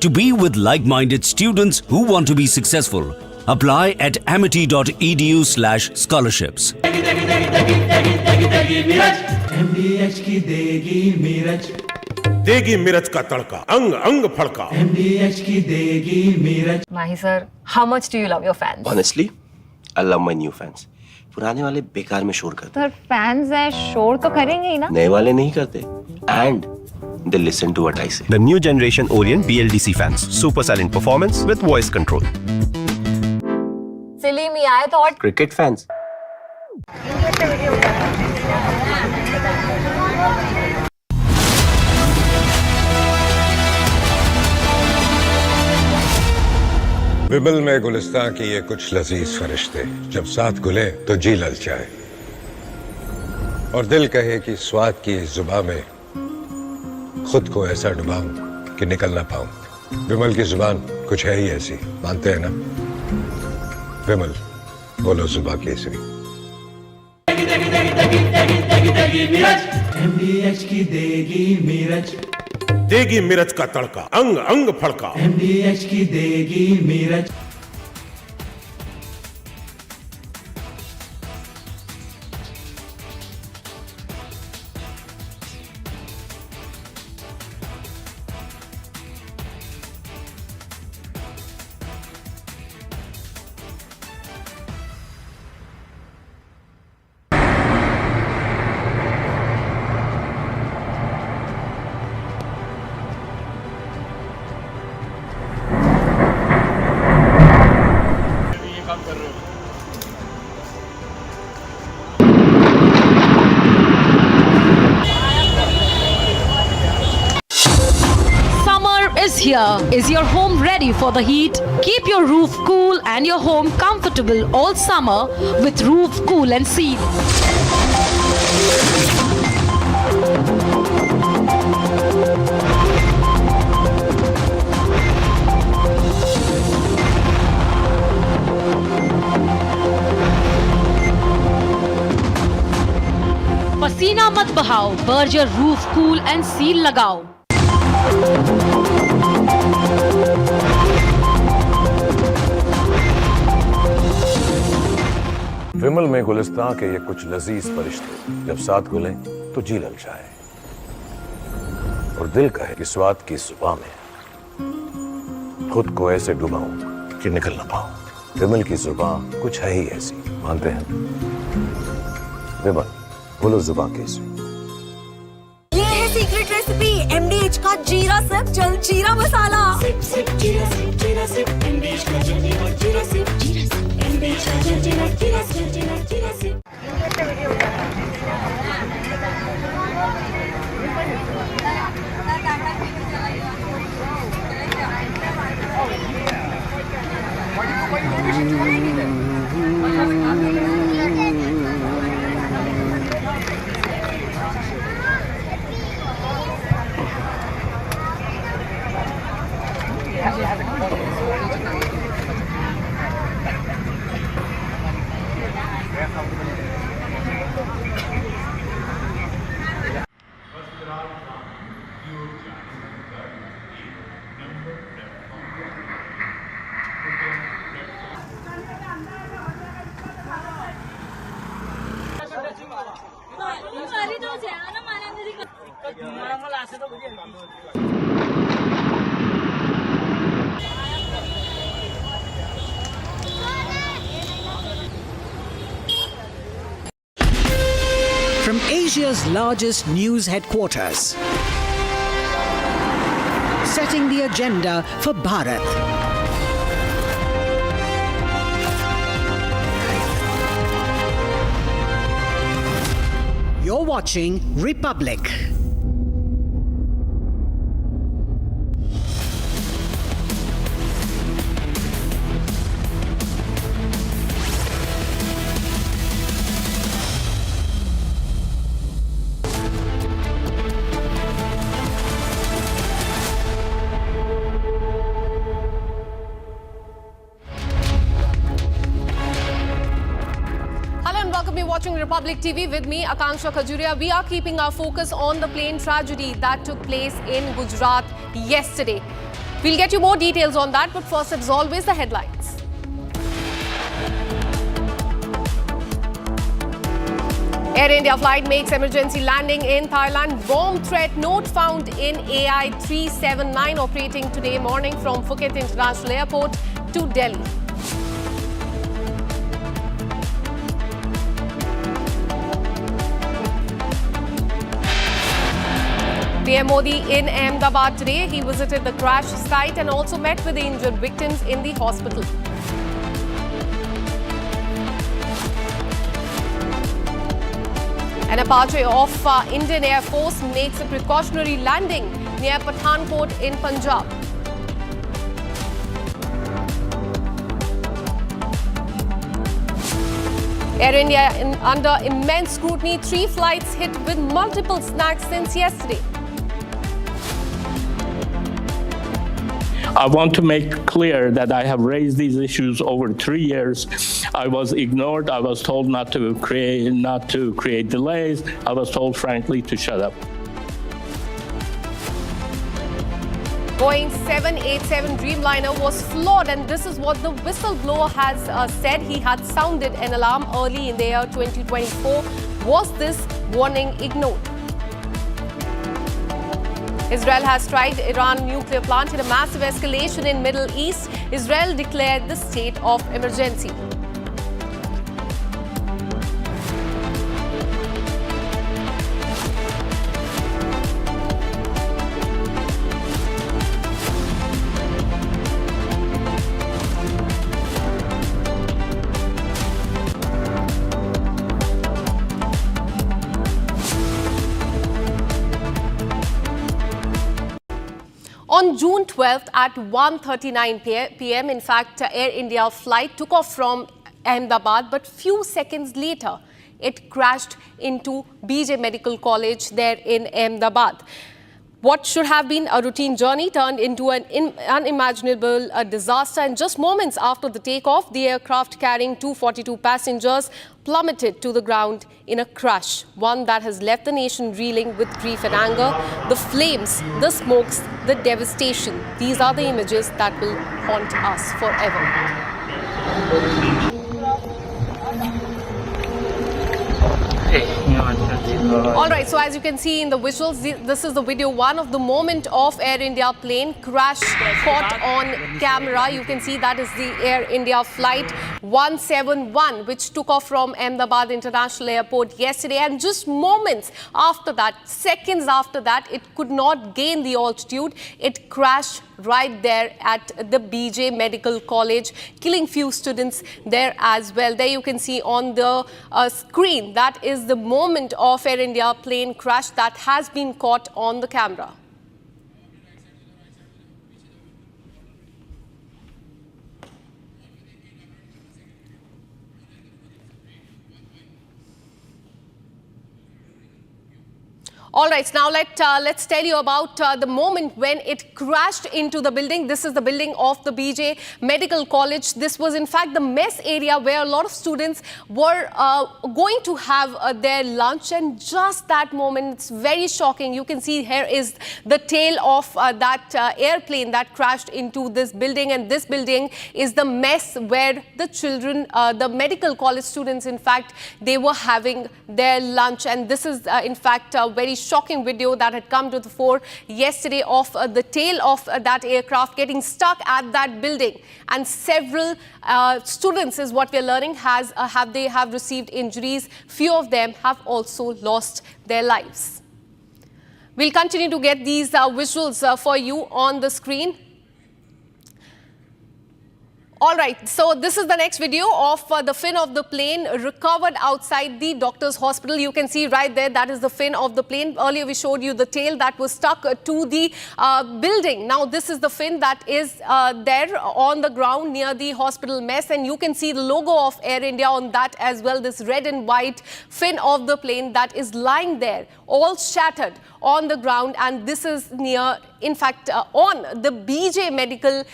To be with like-minded students who want to be successful, apply at amity.edu/scholarships. देगी मिर्च का तड़का, अंग अंग फड़का। MDH की देगी मिर्च। Mahi sir, how much do you love your fans? Honestly, I love my new fans. पुराने वाले बेकार में शोर करते। सर फैंस हैं, शोर तो करेंगे ही ना। नए वाले नहीं करते। And they listen to what I say. The new generation Orient BLDC fans, super silent performance with voice control. Silly me, I thought. Cricket fans. विमल में गुलिस्तां की ये कुछ लजीज फरिश्ते जब साथ घुले तो जी ललचाए, और दिल कहे कि स्वाद की इस जुबान में खुद को ऐसा डुबाऊं कि निकल ना पाऊं। विमल की जुबान कुछ है ही ऐसी, मानते हैं ना? विमल, बोलो जुबान केसरी। MDH की देगी मिर्च। देगी मिर्च का तड़का, अंग अंग फड़का। MDH की देगी मिर्च। Here. Is your home ready for the heat? Keep your roof cool and your home comfortable all summer with Roof Cool and Seal. पसीना मत बहाओ, Berger roof cool and seal लगाओ। विमल में गुलिस्तां के ये कुछ लजीज फरिश्ते जब साथ घुलें तो जी ललचाए और दिल कहे कि स्वाद की जुबान में खुद को ऐसे डुबाऊं कि निकल ना पाऊं। विमल की जुबान कुछ है ही ऐसी, मानते हैं? विमल, बोलो जुबान कैसी? ये है सीक्रेट रेसिपी MDH का जीरा सिर्फ जल जीरा मसाला। सिप सिप जीरा सिप MDH का जल जीरा सिप MDH का जल जीरा SIP. From Asia's largest news headquarters, setting the agenda for Bharat. You're watching Republic. Watching Republic TV with me, Akanksha Khajuria. We are keeping our focus on the plane tragedy that took place in Gujarat yesterday. We'll get you more details on that, but first, as always, the headlines. Air India flight makes emergency landing in Thailand. Bomb threat note found in AI 379 operating today morning from Phuket International Airport to Delhi. PM Modi in Ahmedabad today. He visited the crash site and also met with the injured victims in the hospital. An Apache of Indian Air Force makes a precautionary landing near Pathankot in Punjab. Air India under immense scrutiny. 3 flights hit with multiple snags since yesterday. I want to make clear that I have raised these issues over 3 years. I was ignored. I was told not to create delays. I was told, frankly, to shut up. Boeing 787 Dreamliner was flawed, and this is what the whistleblower has said. He had sounded an alarm early in the year 2024. Was this warning ignored? Israel has striked Iran nuclear plant in a massive escalation in Middle East. Israel declared the state of emergency. On June 12th at 1:39 p.m., in fact, Air India flight took off from Ahmedabad, but few seconds later, it crashed into BJ Medical College there in Ahmedabad. What should have been a routine journey turned into an unimaginable disaster. And just moments after the takeoff, the aircraft carrying 242 passengers plummeted to the ground in a crash, one that has left the nation reeling with grief and anger. The flames, the smokes, the devastation. These are the images that will haunt us forever. All right, so as you can see in the visuals, this is the video one of the moment of Air India plane crash caught on camera. You can see that is the Air India flight 171, which took off from Ahmedabad International Airport yesterday. And just moments after that, seconds after that, it could not gain the altitude. It crashed right there at the BJ Medical College, killing few students there as well. There you can see on the screen, that is the moment of Air India plane crash that has been caught on the camera. All right, now let's tell you about the moment when it crashed into the building. This is the building of the BJ Medical College. This was in fact the mess area where a lot of students were going to have their lunch, and just that moment, it's very shocking. You can see here is the tail of that airplane that crashed into this building, and this building is the mess where the children, the medical college students, in fact, they were having their lunch. And this is in fact a very shocking video that had come to the fore yesterday of the tail of that aircraft getting stuck at that building, and several students, is what we're learning, have received injuries. Few of them have also lost their lives. We'll continue to get these visuals for you on the screen. All right, so this is the next video of the fin of the plane recovered outside the doctor's hospital. You can see right there, that is the fin of the plane. Earlier we showed you the tail that was stuck to the building. Now this is the fin that is there on the ground near the hospital mess, and you can see the logo of Air India on that as well. This red and white fin of the plane that is lying there, all shattered on the ground, and this is near, in fact, on the BJ Medical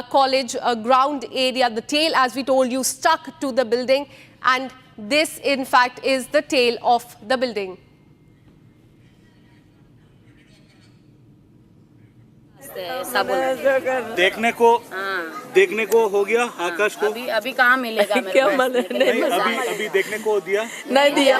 College ground area. The tail, as we told you, stuck to the building, and this, in fact, is the tail of the building. देखने को हो गया आकाश को अभी कहाँ मिलेगा क्या अभी देखने को दिया नहीं दिया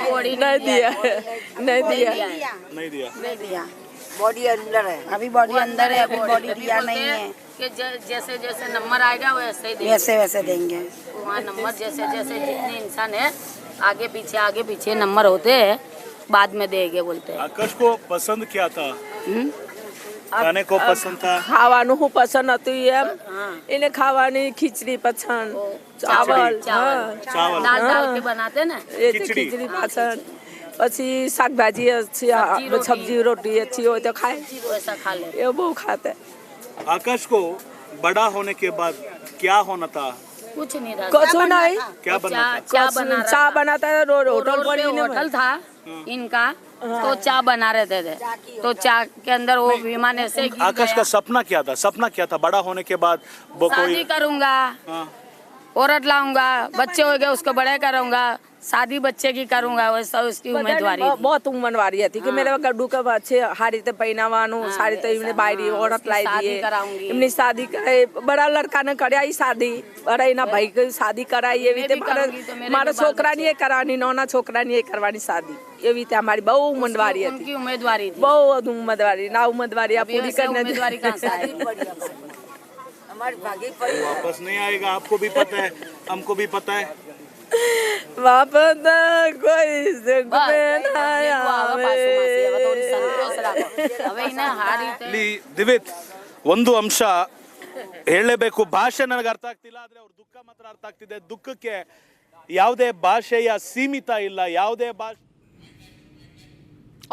बॉडी अंदर है अभी बॉडी अंदर है अभी बॉडी दिया नहीं है कि जैसे जैसे नंबर आएगा वैसे देंगे वहाँ नंबर जैसे जैसे जितने इंसान है आगे पीछे नंबर होते हैं बाद में देंगे बोलते हैं आकाश को पसंद क्या था खाने को पसंद था खावानु को पसंद आती है इन्हें खावानी खिचड़ी पसंद चावल दाल के बनाते ना ये खिचड़ी पसंद પછી શાકભાજી अच्छी सब्जी रोटी अच्छी हो तो खाए वैसा खा ले ये वो खाते आकाश को बड़ा होने के बाद क्या होना था कुछ नहीं क्या चाय बनाता है होटल था इनका तो चाय बना रहे थे तो चाय के अंदर वो विमान ऐसे आकाश का सपना क्या था बड़ा होने के बाद वो शादी करूंगा औरत लाऊंगा बच्चे हो गए उसको बड़े करूंगा शादी बच्चे की करूंगा वैसा उसकी उम्मीदवारी बहुत उम्मीदवारी थी कि मेरे गड्डू का अच्छे हारी ते पहनावानु साड़ी ते इमने बायरी औरत लाई दिए इमने शादी करे बड़ा लड़का ने कराई शादी बड़ा इना भाई की शादी कराई ये भी ते मारा छोकरा नहीं करानी नौना छोकरा नहीं करवानी शादी ये भी ते हमारी बहु उम्मीदवारी थी बहुत उम्मीदवारी ना उम्मीदवारी आप पूरी करने उम्मीदवारी कहां से आई वापस नहीं आएगा आपको भी पता है हमको भी पता है वापस कोई ದಿವಿತ್ ಒಂದು ಅಂಶ ಹೇಳಲೇಬೇಕು ಭಾಷೆ ನನಗೆ ಅರ್ಥ ಆಗ್ತಿಲ್ಲ ಆದ್ರೆ ಅವ್ರ ದುಃಖ ಮಾತ್ರ ಅರ್ಥ ಆಗ್ತಿದೆ ದುಃಖಕ್ಕೆ ಯಾವುದೇ ಭಾಷೆಯ ಸೀಮಿತ ಇಲ್ಲ ಯಾವುದೇ ಭಾಷೆ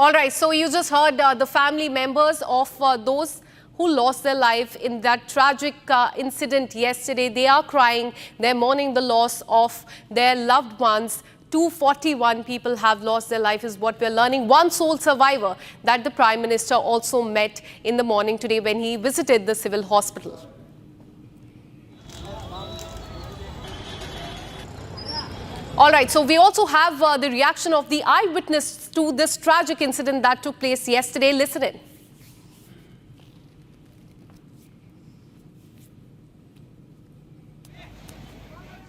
All right, so you just heard the family members of those who lost their life in that tragic incident yesterday. They are crying, they're mourning the loss of their loved ones. 241 people have lost their life is what we're learning. One sole survivor that the Prime Minister also met in the morning today when he visited the civil hospital. All right, so we also have the reaction of the eyewitness to this tragic incident that took place yesterday. Listen in.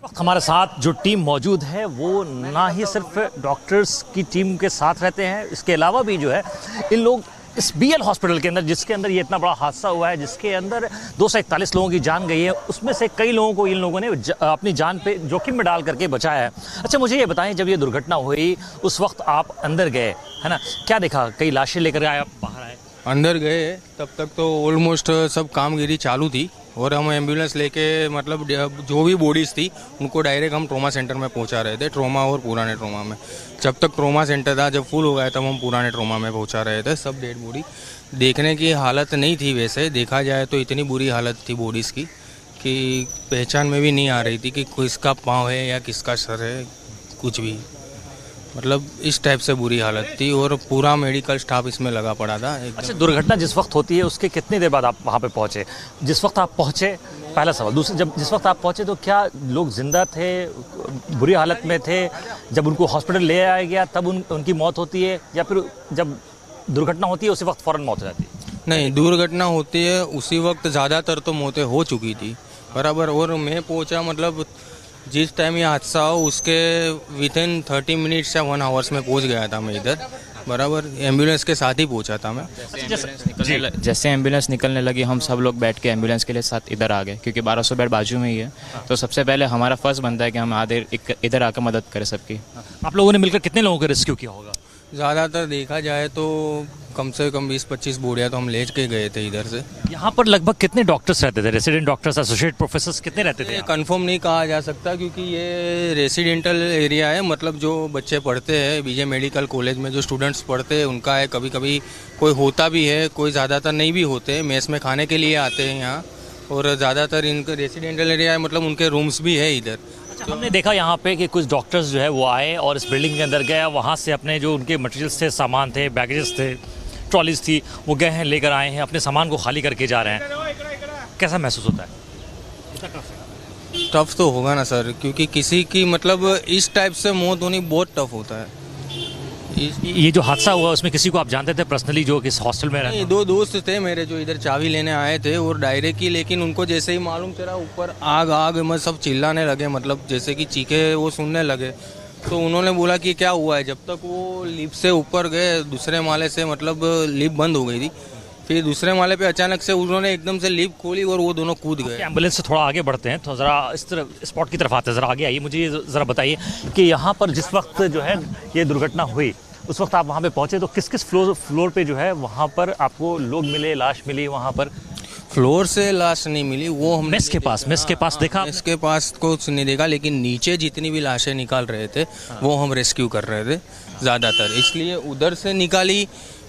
वक्त हमारे साथ जो team मौजूद है वो ना ही सिर्फ doctors की टीम के साथ रहते हैं, इसके अलावा भी जो है इन लोग इस BL हॉस्पिटल के अंदर, जिसके अंदर ये इतना बड़ा हादसा हुआ है, जिसके अंदर 241 लोगों की जान गई है, उसमें से कई लोगों को इन लोगों ने अपनी जान पे जोखिम में डाल करके बचाया है। अच्छा, मुझे ये बताएं, जब ये दुर्घटना हुई उस वक्त आप अंदर गए, है ना, क्या देखा? कई लाशें लेकर आए, बाहर आए? अंदर गए तब तक तो ऑलमोस्ट सब कामगिरी चालू थी और हम एम्बुलेंस लेके मतलब जो भी बॉडीज़ थी उनको डायरेक्ट हम ट्रॉमा सेंटर में पहुंचा रहे थे, ट्रॉमा और पुराने ट्रॉमा में। जब तक ट्रॉमा सेंटर था, जब फुल हो गया तब हम पुराने ट्रॉमा में पहुंचा रहे थे। सब डेड बॉडी देखने की हालत नहीं थी, वैसे देखा जाए तो इतनी बुरी हालत थी बॉडीज़ की कि पहचान में भी नहीं आ रही थी कि किसका पाँव है या किसका सर है, कुछ भी, मतलब इस टाइप से बुरी हालत थी और पूरा मेडिकल स्टाफ इसमें लगा पड़ा था। अच्छा, दुर्घटना जिस वक्त होती है उसके कितनी देर बाद आप वहाँ पे पहुँचे? जिस वक्त आप पहुँचे, पहला सवाल। दूसरा, जब जिस वक्त आप पहुँचे तो क्या लोग जिंदा थे, बुरी हालत में थे? जब उनको हॉस्पिटल ले आया गया तब उनकी मौत होती है, या फिर जब दुर्घटना होती है उसी वक्त फ़ौरन मौत हो जाती है? नहीं, दुर्घटना होती है उसी वक्त, ज़्यादातर तो मौतें हो चुकी थी बराबर। और मैं पहुँचा मतलब जिस टाइम ये हादसा हो उसके विथिन 30 मिनट्स या 1 आवर्स में पहुंच गया था मैं इधर बराबर। एम्बुलेंस के साथ ही पहुंचा था मैं। जैसे एम्बुलेंस निकलने लगी हम सब लोग बैठ के एम्बुलेंस के लिए साथ इधर आ गए, क्योंकि 1200 बेड बाजू में ही है। तो सबसे पहले हमारा फर्ज बनता है कि हम आधे इधर आकर मदद करें सबकी। आप लोगों ने मिलकर कितने लोगों को रेस्क्यू किया होगा? ज़्यादातर देखा जाए तो कम से कम 20-25 बोरियाँ तो हम ले के गए थे इधर से। यहाँ पर लगभग कितने डॉक्टर्स रहते थे? रेसिडेंट डॉक्टर्स, एसोसिएट प्रोफेसर्स कितने रहते थे? कंफर्म नहीं कहा जा सकता क्योंकि ये रेसिडेंटल एरिया है, मतलब जो बच्चे पढ़ते हैं BJ मेडिकल कॉलेज में, जो स्टूडेंट्स पढ़ते हैं उनका है। कभी कभी कोई होता भी है, कोई ज़्यादातर नहीं भी होते, मेस में खाने के लिए आते हैं यहाँ। और ज़्यादातर इनका रेसिडेंटल एरिया है, मतलब उनके रूम्स भी है इधर। तो हमने देखा यहाँ पे कि कुछ डॉक्टर्स जो है वो आए और इस बिल्डिंग के अंदर गए, वहाँ से अपने जो उनके मटेरियल्स थे, सामान थे, बैगेजेस थे, ट्रॉलीज थी, वो गए हैं, लेकर आए हैं, अपने सामान को खाली करके जा रहे हैं। कैसा महसूस होता है? टफ तो होगा ना सर, क्योंकि किसी की मतलब इस टाइप से मौत होनी बहुत टफ होता है। ये जो हादसा हुआ उसमें किसी को आप जानते थे पर्सनली जो कि हॉस्टल में रहते? 2 दोस्त थे मेरे जो इधर चाबी लेने आए थे और डायरेक्ट ही, लेकिन उनको जैसे ही मालूम चला ऊपर आग आग में सब चिल्लाने लगे, मतलब जैसे कि चीखे वो सुनने लगे। तो उन्होंने बोला कि क्या हुआ है। जब तक वो लिफ्ट से ऊपर गए दूसरे माले से, मतलब लिफ्ट बंद हो गई थी, फिर दूसरे माले पे अचानक से उन्होंने एकदम से लिफ्ट खोली और वो दोनों कूद गए। एम्बुलेंस से थोड़ा आगे बढ़ते हैं तो ज़रा इस तरह स्पॉट की तरफ आते हैं, ज़रा आगे आइए। मुझे ये ज़रा बताइए कि यहाँ पर जिस वक्त जो है ये दुर्घटना हुई उस वक्त आप वहाँ पे पहुँचे तो किस किस फ्लोर पे जो है वहाँ पर आपको लोग मिले, लाश मिली? वहाँ पर फ्लोर से लाश नहीं मिली, वो हम मेस के पास देखा? मेस के पास कुछ नहीं देखा, लेकिन नीचे जितनी भी लाशें निकाल रहे थे वो हम रेस्क्यू कर रहे थे ज़्यादातर, इसलिए उधर से निकाली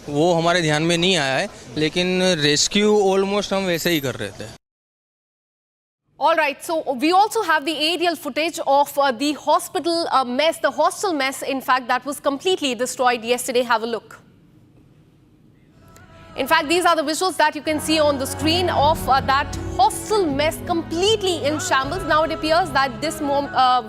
वो हमारे ध्यान में नहीं आया है, लेकिन रेस्क्यू ऑलमोस्ट हम वैसे ही कर रहे थे। All right, so we also have the aerial footage of the hospital mess, the hostel mess, in fact, that was completely destroyed yesterday. Have a look. In fact, these are the visuals that you can see on the screen of that hostel mess completely in shambles. Now it appears that this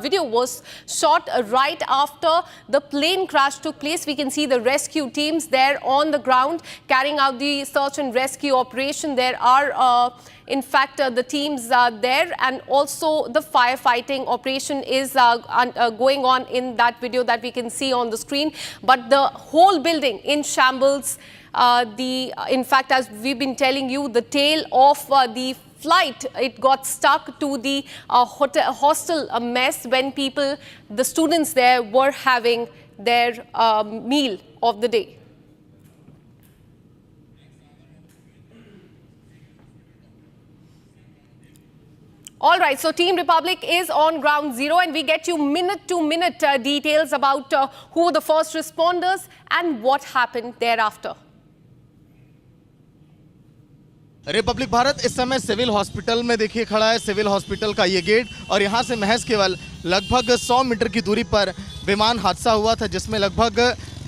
video was shot right after the plane crash took place. We can see the rescue teams there on the ground carrying out the search and rescue operation. There are in fact, the teams are there, and also the firefighting operation is going on in that video that we can see on the screen. But the whole building in shambles. In fact, as we've been telling you, the tail of the flight, it got stuck to the hostel mess when the students there were having their meal of the day. All right, so Team Republic is on ground zero and we get you minute-to-minute details about who were the first responders and what happened thereafter. Republic Bharat इस समय civil hospital में देखिए खड़ा है, civil hospital का ये gate, और यहाँ से महज केवल लगभग 100 मीटर की दूरी पर विमान हादसा हुआ था जिसमें लगभग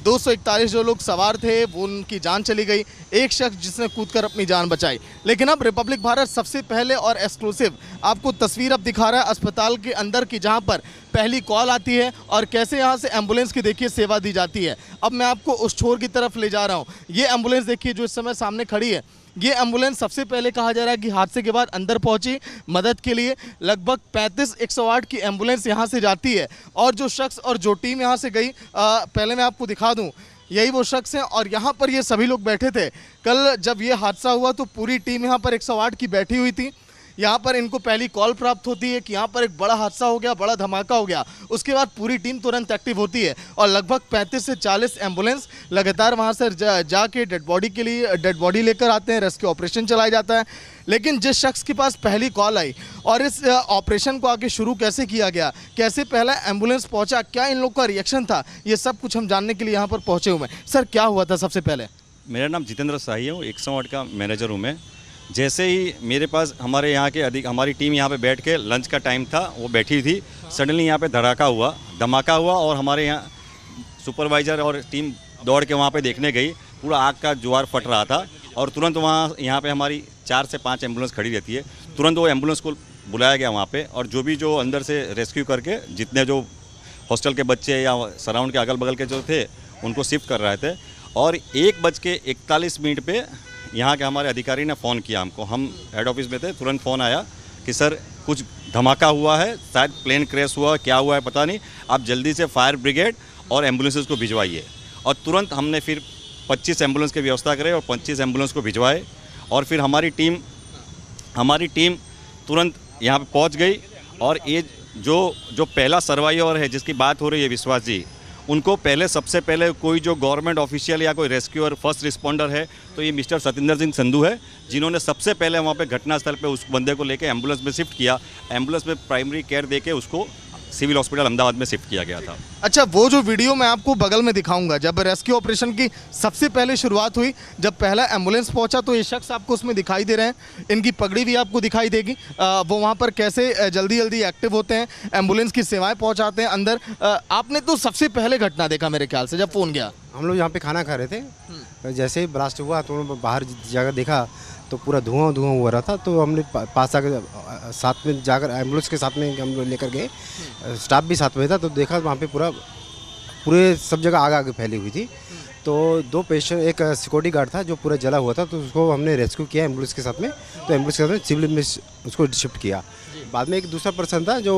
241 जो लोग सवार थे वो उनकी जान चली गई, एक शख्स जिसने कूदकर अपनी जान बचाई। लेकिन अब रिपब्लिक भारत सबसे पहले और एक्सक्लूसिव आपको तस्वीर अब दिखा रहा है अस्पताल के अंदर की, जहां पर पहली कॉल आती है और कैसे यहाँ से एम्बुलेंस की देखिए सेवा दी जाती है। अब मैं आपको उस छोर की तरफ ले जा रहा हूँ। ये एम्बुलेंस देखिए जो इस समय सामने खड़ी है, ये एम्बुलेंस सबसे पहले कहा जा रहा है कि हादसे के बाद अंदर पहुंची मदद के लिए। लगभग 35 108 की एम्बुलेंस यहां से जाती है और जो शख्स और जो टीम यहां से गई, पहले मैं आपको दिखा दूं, यही वो शख्स हैं और यहां पर ये सभी लोग बैठे थे। कल जब ये हादसा हुआ तो पूरी टीम यहां पर 108 की बैठी हुई थी। यहाँ पर इनको पहली कॉल प्राप्त होती है कि यहाँ पर एक बड़ा हादसा हो गया, बड़ा धमाका हो गया। उसके बाद पूरी टीम तुरंत एक्टिव होती है और लगभग 35 से 40 एम्बुलेंस लगातार वहाँ से जाके डेड बॉडी लेकर आते हैं। रेस्क्यू ऑपरेशन चलाया जाता है। लेकिन जिस शख्स के पास पहली कॉल आई और इस ऑपरेशन को आगे शुरू कैसे किया गया, कैसे पहला एम्बुलेंस पहुँचा, क्या इन लोग का रिएक्शन था, ये सब कुछ हम जानने के लिए यहाँ पर पहुँचे हुए हैं। सर, क्या हुआ था सबसे पहले? मेरा नाम जितेंद्र शाही है, 108 का मैनेजर हूँ मैं। जैसे ही मेरे पास हमारे यहाँ के हमारी टीम यहाँ पे बैठ के लंच का टाइम था, वो बैठी थी, सडनली यहाँ पे धमाका हुआ और हमारे यहाँ सुपरवाइज़र और टीम दौड़ के वहाँ पे देखने गई। पूरा आग का ज्वार फट रहा था और तुरंत यहाँ पे हमारी 4 से 5 एम्बुलेंस खड़ी रहती है। तुरंत वो एम्बुलेंस को बुलाया गया वहाँ पे और जो अंदर से रेस्क्यू करके जितने जो हॉस्टल के बच्चे या सराउंड के अगल बगल के जो थे उनको शिफ्ट कर रहे थे। और 1:41 पे यहाँ के हमारे अधिकारी ने फ़ोन किया हमको। हम हेड ऑफिस में थे, तुरंत फ़ोन आया कि सर कुछ धमाका हुआ है, शायद प्लेन क्रैश हुआ, क्या हुआ है पता नहीं, आप जल्दी से फायर ब्रिगेड और एम्बुलेंसेस को भिजवाइए। और तुरंत हमने फिर 25 एम्बुलेंस की व्यवस्था करे और 25 एम्बुलेंस को भिजवाए और फिर हमारी टीम तुरंत यहाँ पे पहुँच गई। और ये जो पहला सर्वाइवर है जिसकी बात हो रही है, विश्वास जी, उनको सबसे पहले कोई जो गवर्नमेंट ऑफिशियल या कोई रेस्क्यूअर फर्स्ट रिस्पॉन्डर है तो ये मिस्टर सतिंदर सिंह संधू है, जिन्होंने सबसे पहले वहाँ पे घटनास्थल पे उस बंदे को लेके एम्बुलेंस में शिफ्ट किया। एम्बुलेंस में प्राइमरी केयर देके उसको सिविल हॉस्पिटल अहमदाबाद में शिफ्ट किया गया था। अच्छा, वो जो वीडियो मैं आपको बगल में दिखाऊंगा, जब रेस्क्यू ऑपरेशन की सबसे पहले शुरुआत हुई, जब पहला एम्बुलेंस पहुंचा तो ये शख्स आपको उसमें दिखाई दे रहे हैं। इनकी पगड़ी भी आपको दिखाई देगी। वो वहां पर कैसे जल्दी एक्टिव होते हैं, एम्बुलेंस की सेवाएं पहुंचाते हैं अंदर। आपने तो सबसे पहले घटना देखा मेरे ख्याल से जब फ़ोन गया। हम लोग यहाँ पे खाना खा रहे थे, जैसे ही ब्लास्ट हुआ तो बाहर जगह देखा तो पूरा धुआं हो रहा था। तो हमने पास आकर साथ में जाकर एम्बुलेंस के साथ में हम लोग लेकर गए, स्टाफ भी साथ में था। तो देखा वहाँ पे पूरे सब जगह आग फैली हुई थी। तो 2 पेशेंट, एक सिक्योरिटी गार्ड था जो पूरा जला हुआ था, तो उसको हमने रेस्क्यू किया एम्बुलेंस के साथ में। तो एम्बुलेंस के साथ में सिविल में उसको शिफ्ट किया। बाद में एक दूसरा पर्सन था जो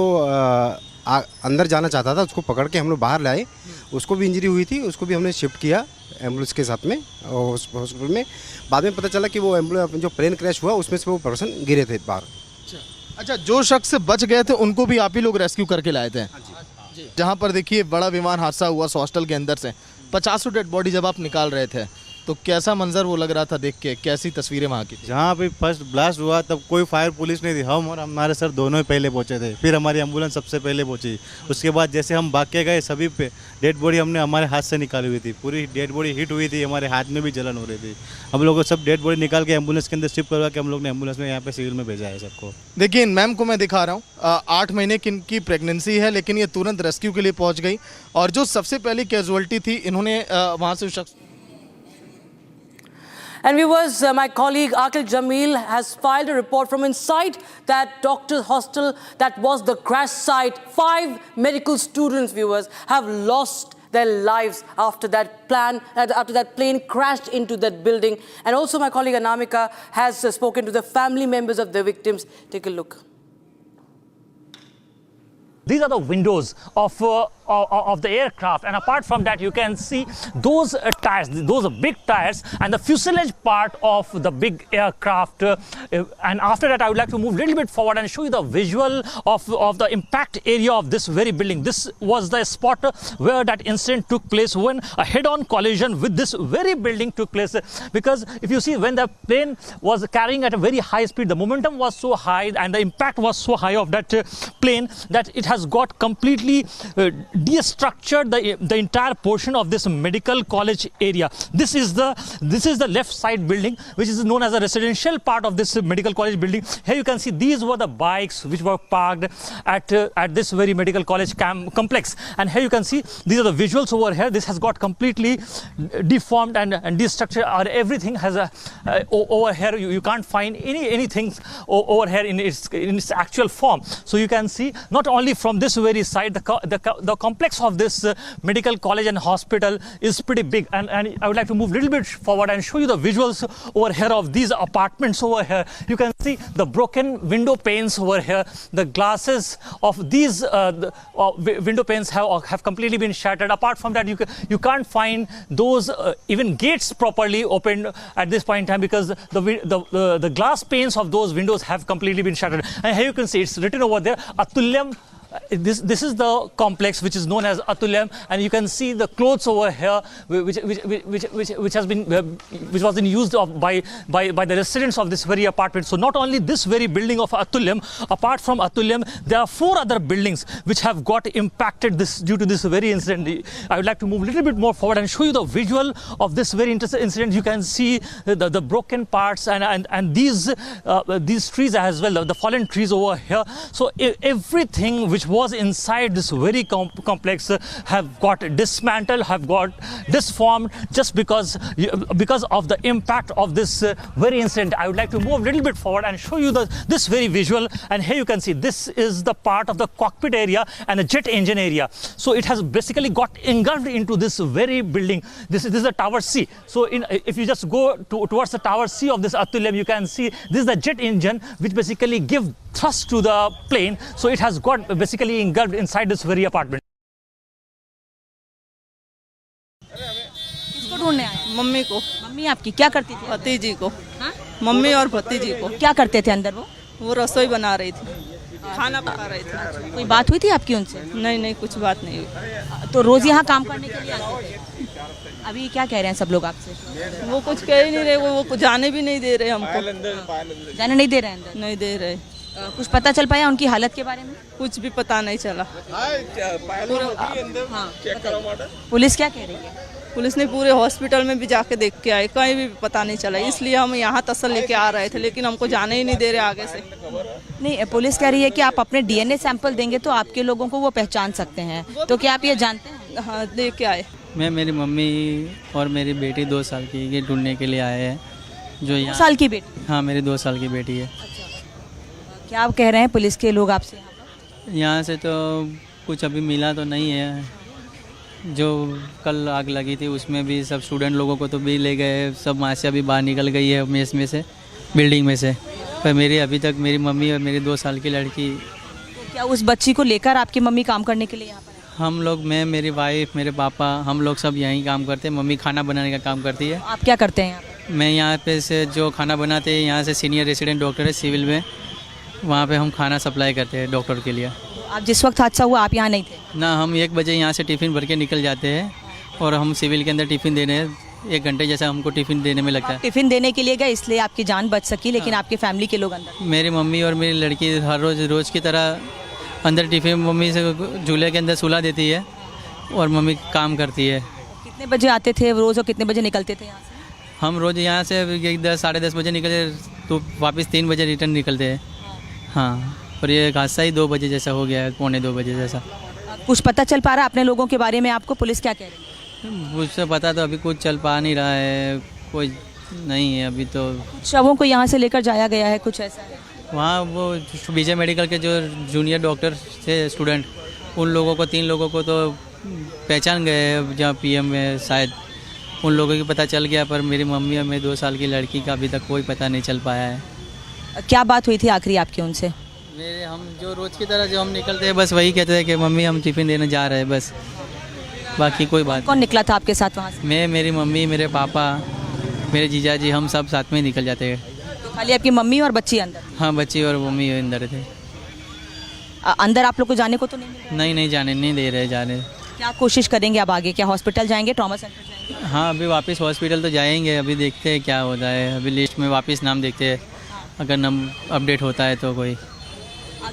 अंदर जाना चाहता था, उसको पकड़ के हम लोग बाहर लाए। उसको भी इंजरी हुई थी, उसको भी हमने शिफ्ट किया एम्बुलेंस के साथ में हॉस्पिटल में। बाद में पता चला कि वो एम्बुलेंस जो प्लेन क्रैश हुआ उसमें से वो पर्सन गिरे थे बाहर। अच्छा, जो शख्स बच गए थे उनको भी आप ही लोग रेस्क्यू करके लाए थे? जहाँ पर देखिए बड़ा विमान हादसा हुआ हॉस्टल के अंदर से 50 डेड बॉडी जब आप निकाल रहे थे तो कैसा मंजर वो लग रहा था देख के, कैसी तस्वीरें वहाँ की? जहाँ पे फर्स्ट ब्लास्ट हुआ तब कोई फायर पुलिस नहीं थी, हम और हमारे सर दोनों ही पहले पहुँचे थे। फिर हमारी एम्बुलेंस सबसे पहले पहुँची। उसके बाद जैसे हम भाग के गए, सभी पे डेड बॉडी हमने हमारे हाथ से निकाली हुई थी। पूरी डेड बॉडी हिट हुई थी, हमारे हाथ में भी जलन हो रही थी। हम लोग को सब डेड बॉडी निकाल के एम्बुलेंस के अंदर शिफ्ट करवा के हम लोग ने एम्बुलेंस में यहाँ पे सिविल में भेजा है सबको। देखिए, इन मैम को मैं दिखा रहा हूँ, 8 महीने की प्रेगनेंसी है, लेकिन ये तुरंत रेस्क्यू के लिए पहुँच गई। और जो सबसे पहली कैजुअलिटी थी, इन्होंने वहाँ से शख्स। And viewers, my colleague Akil Jamil has filed a report from inside that doctor's hostel that was the crash site. 5 medical students, viewers, have lost their lives after that plane crashed into that building. And also my colleague Anamika has spoken to the family members of the victims. Take a look. These are the windows of the aircraft, and apart from that you can see those tires, those big tires, and the fuselage part of the big aircraft. And after that I would like to move a little bit forward and show you the visual of the impact area of this very building. This was the spot where that incident took place, when a head-on collision with this very building took place. Because if you see, when the plane was carrying at a very high speed, the momentum was so high and the impact was so high of that plane that it has got completely destructured the entire portion of this medical college area. This is the left side building, which is known as a residential part of this medical college building. Here you can see these were the bikes which were parked at this very medical college complex. And here you can see these are the visuals over here. This has got completely deformed and destructured. Everything has over here. You can't find anything over here in its actual form. So you can see not only from this very side, the complex of this medical college and hospital is pretty big. And I would like to move a little bit forward and show you the visuals over here of these apartments over here. You can see the broken window panes over here. The glasses of these window panes have completely been shattered. Apart from that, you can't find those even gates properly opened at this point in time, because the glass panes of those windows have completely been shattered. And here you can see it's written over there, Atulyam. This is the complex which is known as Atulyam, and you can see the clothes over here which was in use by the residents of this very apartment. So not only this very building of Atulyam, apart from Atulyam, there are 4 other buildings which have got impacted due to this very incident. I would like to move a little bit more forward and show you the visual of this very incident. You can see the broken parts and these trees as well, the fallen trees over here. So everything which was inside this very complex have got dismantled, have got disformed, just because of the impact of this very incident. I would like to move a little bit forward and show you this very visual. And here you can see this is the part of the cockpit area and the jet engine area. So it has basically got engulfed into this very building. This is the Tower C. So if you just go towards the Tower C of this Atulyam, you can see this is the jet engine which basically give thrust to the plane. So it has got basically engulfed inside this very apartment. किसको ढूंढने आए? Mummy को। Mummy आपकी क्या करती थी? भतीजी को। हाँ? मम्मी और भतीजी को। क्या करते थे अंदर वो रसोई बना रही थी, खाना पका रही थी। कोई बात हुई थी आपकी उनसे? नहीं, कुछ बात नहीं हुई। तो रोज यहाँ काम करने के लिए आते थे? अभी क्या कह रहे हैं सब लोग आपसे? वो कुछ कह ही नहीं रहे, वो जाने भी नहीं दे रहे हमको। जाने नहीं दे रहे हैं अंदर? नहीं दे रहे। कुछ पता चल पाया उनकी हालत के बारे में? कुछ भी पता नहीं चला। पुलिस क्या कह रही है? पुलिस ने पूरे हॉस्पिटल में भी जाके देख के आए, कहीं भी पता नहीं चला। इसलिए हम यहाँ तसल लेके आ रहे थे, लेकिन हमको जाने ही नहीं दे रहे आगे से। नहीं, पुलिस कह रही है कि आप अपने डीएनए सैंपल देंगे तो आपके लोगों को वो पहचान सकते हैं। तो क्या आप ये जानते हैं? हाँ, लेके आए। मैं, मेरी मम्मी और मेरी बेटी 2 साल की ये ढूंढने के लिए आए हैं। जो 2 साल की बेटी? हाँ, मेरी 2 साल की बेटी है। क्या आप कह रहे हैं पुलिस के लोग आपसे? यहाँ से तो कुछ अभी मिला तो नहीं है। जो कल आग लगी थी उसमें भी सब स्टूडेंट लोगों को तो भी ले गए, सब वहाँ से अभी बाहर निकल गई है मेस में से, बिल्डिंग में से। पर मेरी अभी तक मेरी मम्मी और मेरी 2 साल की लड़की। क्या उस बच्ची को लेकर आपकी मम्मी काम करने के लिए यहाँ पर? हम लोग, मैं, मेरी वाइफ, मेरे पापा, हम लोग सब यहीं काम करते हैं। मम्मी खाना बनाने का काम करती है। आप क्या करते हैं यहाँ पर? मैं यहाँ पे से जो खाना बनाते हैं, यहाँ से सीनियर रेसिडेंट डॉक्टर है सिविल में, वहाँ पे हम खाना सप्लाई करते हैं डॉक्टर के लिए। आप जिस वक्त हादसा हुआ आप यहाँ नहीं थे? ना, हम 1 बजे यहाँ से टिफ़िन भर के निकल जाते हैं और हम सिविल के अंदर टिफ़िन देने 1 घंटे जैसा हमको टिफ़िन देने में लगता है। टिफ़िन देने के लिए गए इसलिए आपकी जान बच सकी, लेकिन आपकी फैमिली के लोग अंदर? मेरी मम्मी और मेरी लड़की हर रोज़ की तरह अंदर टिफ़िन मम्मी से झूले के अंदर सुला देती है और मम्मी काम करती है। कितने बजे आते थे रोज़ और कितने बजे निकलते थे यहाँ से? हम रोज़ यहाँ से 10 साढ़े 10 बजे निकले तो वापस 3 बजे रिटर्न निकलते हैं। हाँ, और ये हादसा ही 2 बजे जैसा हो गया है, 1:45 बजे जैसा। कुछ पता चल पा रहा है अपने लोगों के बारे में आपको? पुलिस क्या कह रही है? मुझसे पता तो अभी कुछ चल पा नहीं रहा है, कोई नहीं है अभी तो। शवों को यहाँ से लेकर जाया गया है, कुछ ऐसा है? वहाँ वो विजय मेडिकल के जो जूनियर डॉक्टर थे स्टूडेंट, उन लोगों को 3 लोगों को तो पहचान गए हैं जहाँ पीएम में, शायद उन लोगों की पता चल गया, पर मेरी मम्मी और मेरी 2 साल की लड़की का अभी तक कोई पता नहीं चल पाया है। क्या बात हुई थी आखिरी आपकी उनसे? हम जो रोज़ की तरह जो हम निकलते हैं बस वही कहते हैं कि मम्मी हम टिफ़िन देने जा रहे हैं, बस, बाकी कोई बात। कौन निकला था आपके साथ वहाँ से? मैं, मेरी मम्मी, मेरे पापा, मेरे जीजा जी, हम सब साथ में निकल जाते हैं। तो खाली आपकी मम्मी और बच्ची अंदर? हाँ, बच्ची और मम्मी अंदर थे। अंदर आप लोग को जाने को तो नहीं मिला? नहीं, जाने नहीं दे रहे जाने। क्या कोशिश करेंगे अब आगे? क्या हॉस्पिटल जाएंगे, ट्रॉमा सेंटर जाएंगे? हाँ, अभी वापस हॉस्पिटल तो जाएंगे, अभी देखते हैं क्या होता है। अभी लिस्ट में वापस नाम देखते हैं, अगर नाम अपडेट होता है तो कोई।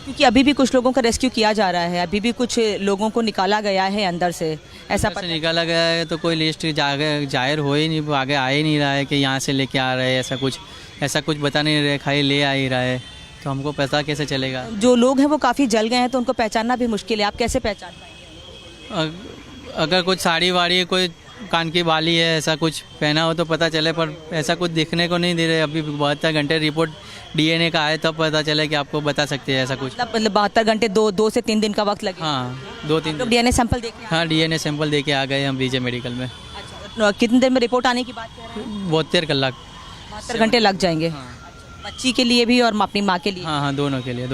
क्योंकि अभी भी कुछ लोगों का रेस्क्यू किया जा रहा है, अभी भी कुछ लोगों को निकाला गया है अंदर से, ऐसा पता निकाला गया है तो कोई लिस्ट जाहिर हो ही नहीं, आगे आ ही नहीं रहा है कि यहाँ से लेके आ रहे हैं, ऐसा कुछ बता नहीं रहे, खाली ले आ ही रहा है, तो हमको पता कैसे चलेगा। जो लोग हैं वो काफ़ी जल गए हैं तो उनको पहचानना भी मुश्किल है, आप कैसे पहचान पाएंगे? अगर कुछ साड़ी वाड़ी, कोई कान की बाली है, ऐसा कुछ पहना हो तो पता चले, पर ऐसा कुछ दिखने को नहीं दे रहे। अभी 72 घंटे रिपोर्ट DNA का आए तब पता चले कि आपको बता सकते हैं ऐसा कुछ। मतलब 72 घंटे 2 से 3 दिन का वक्त लगे? हाँ, 2-3 तो DNA सैंपल देके? हाँ, DNA सैंपल दे के आ गए हम विजय मेडिकल में। अच्छा, कितने देर में रिपोर्ट आने की बात कर रहे हैं? 72 कलाक, 72 घंटे लग जाएंगे। बच्ची के लिए भी और अपनी माँ के लिए? हाँ, दोनों के लिए।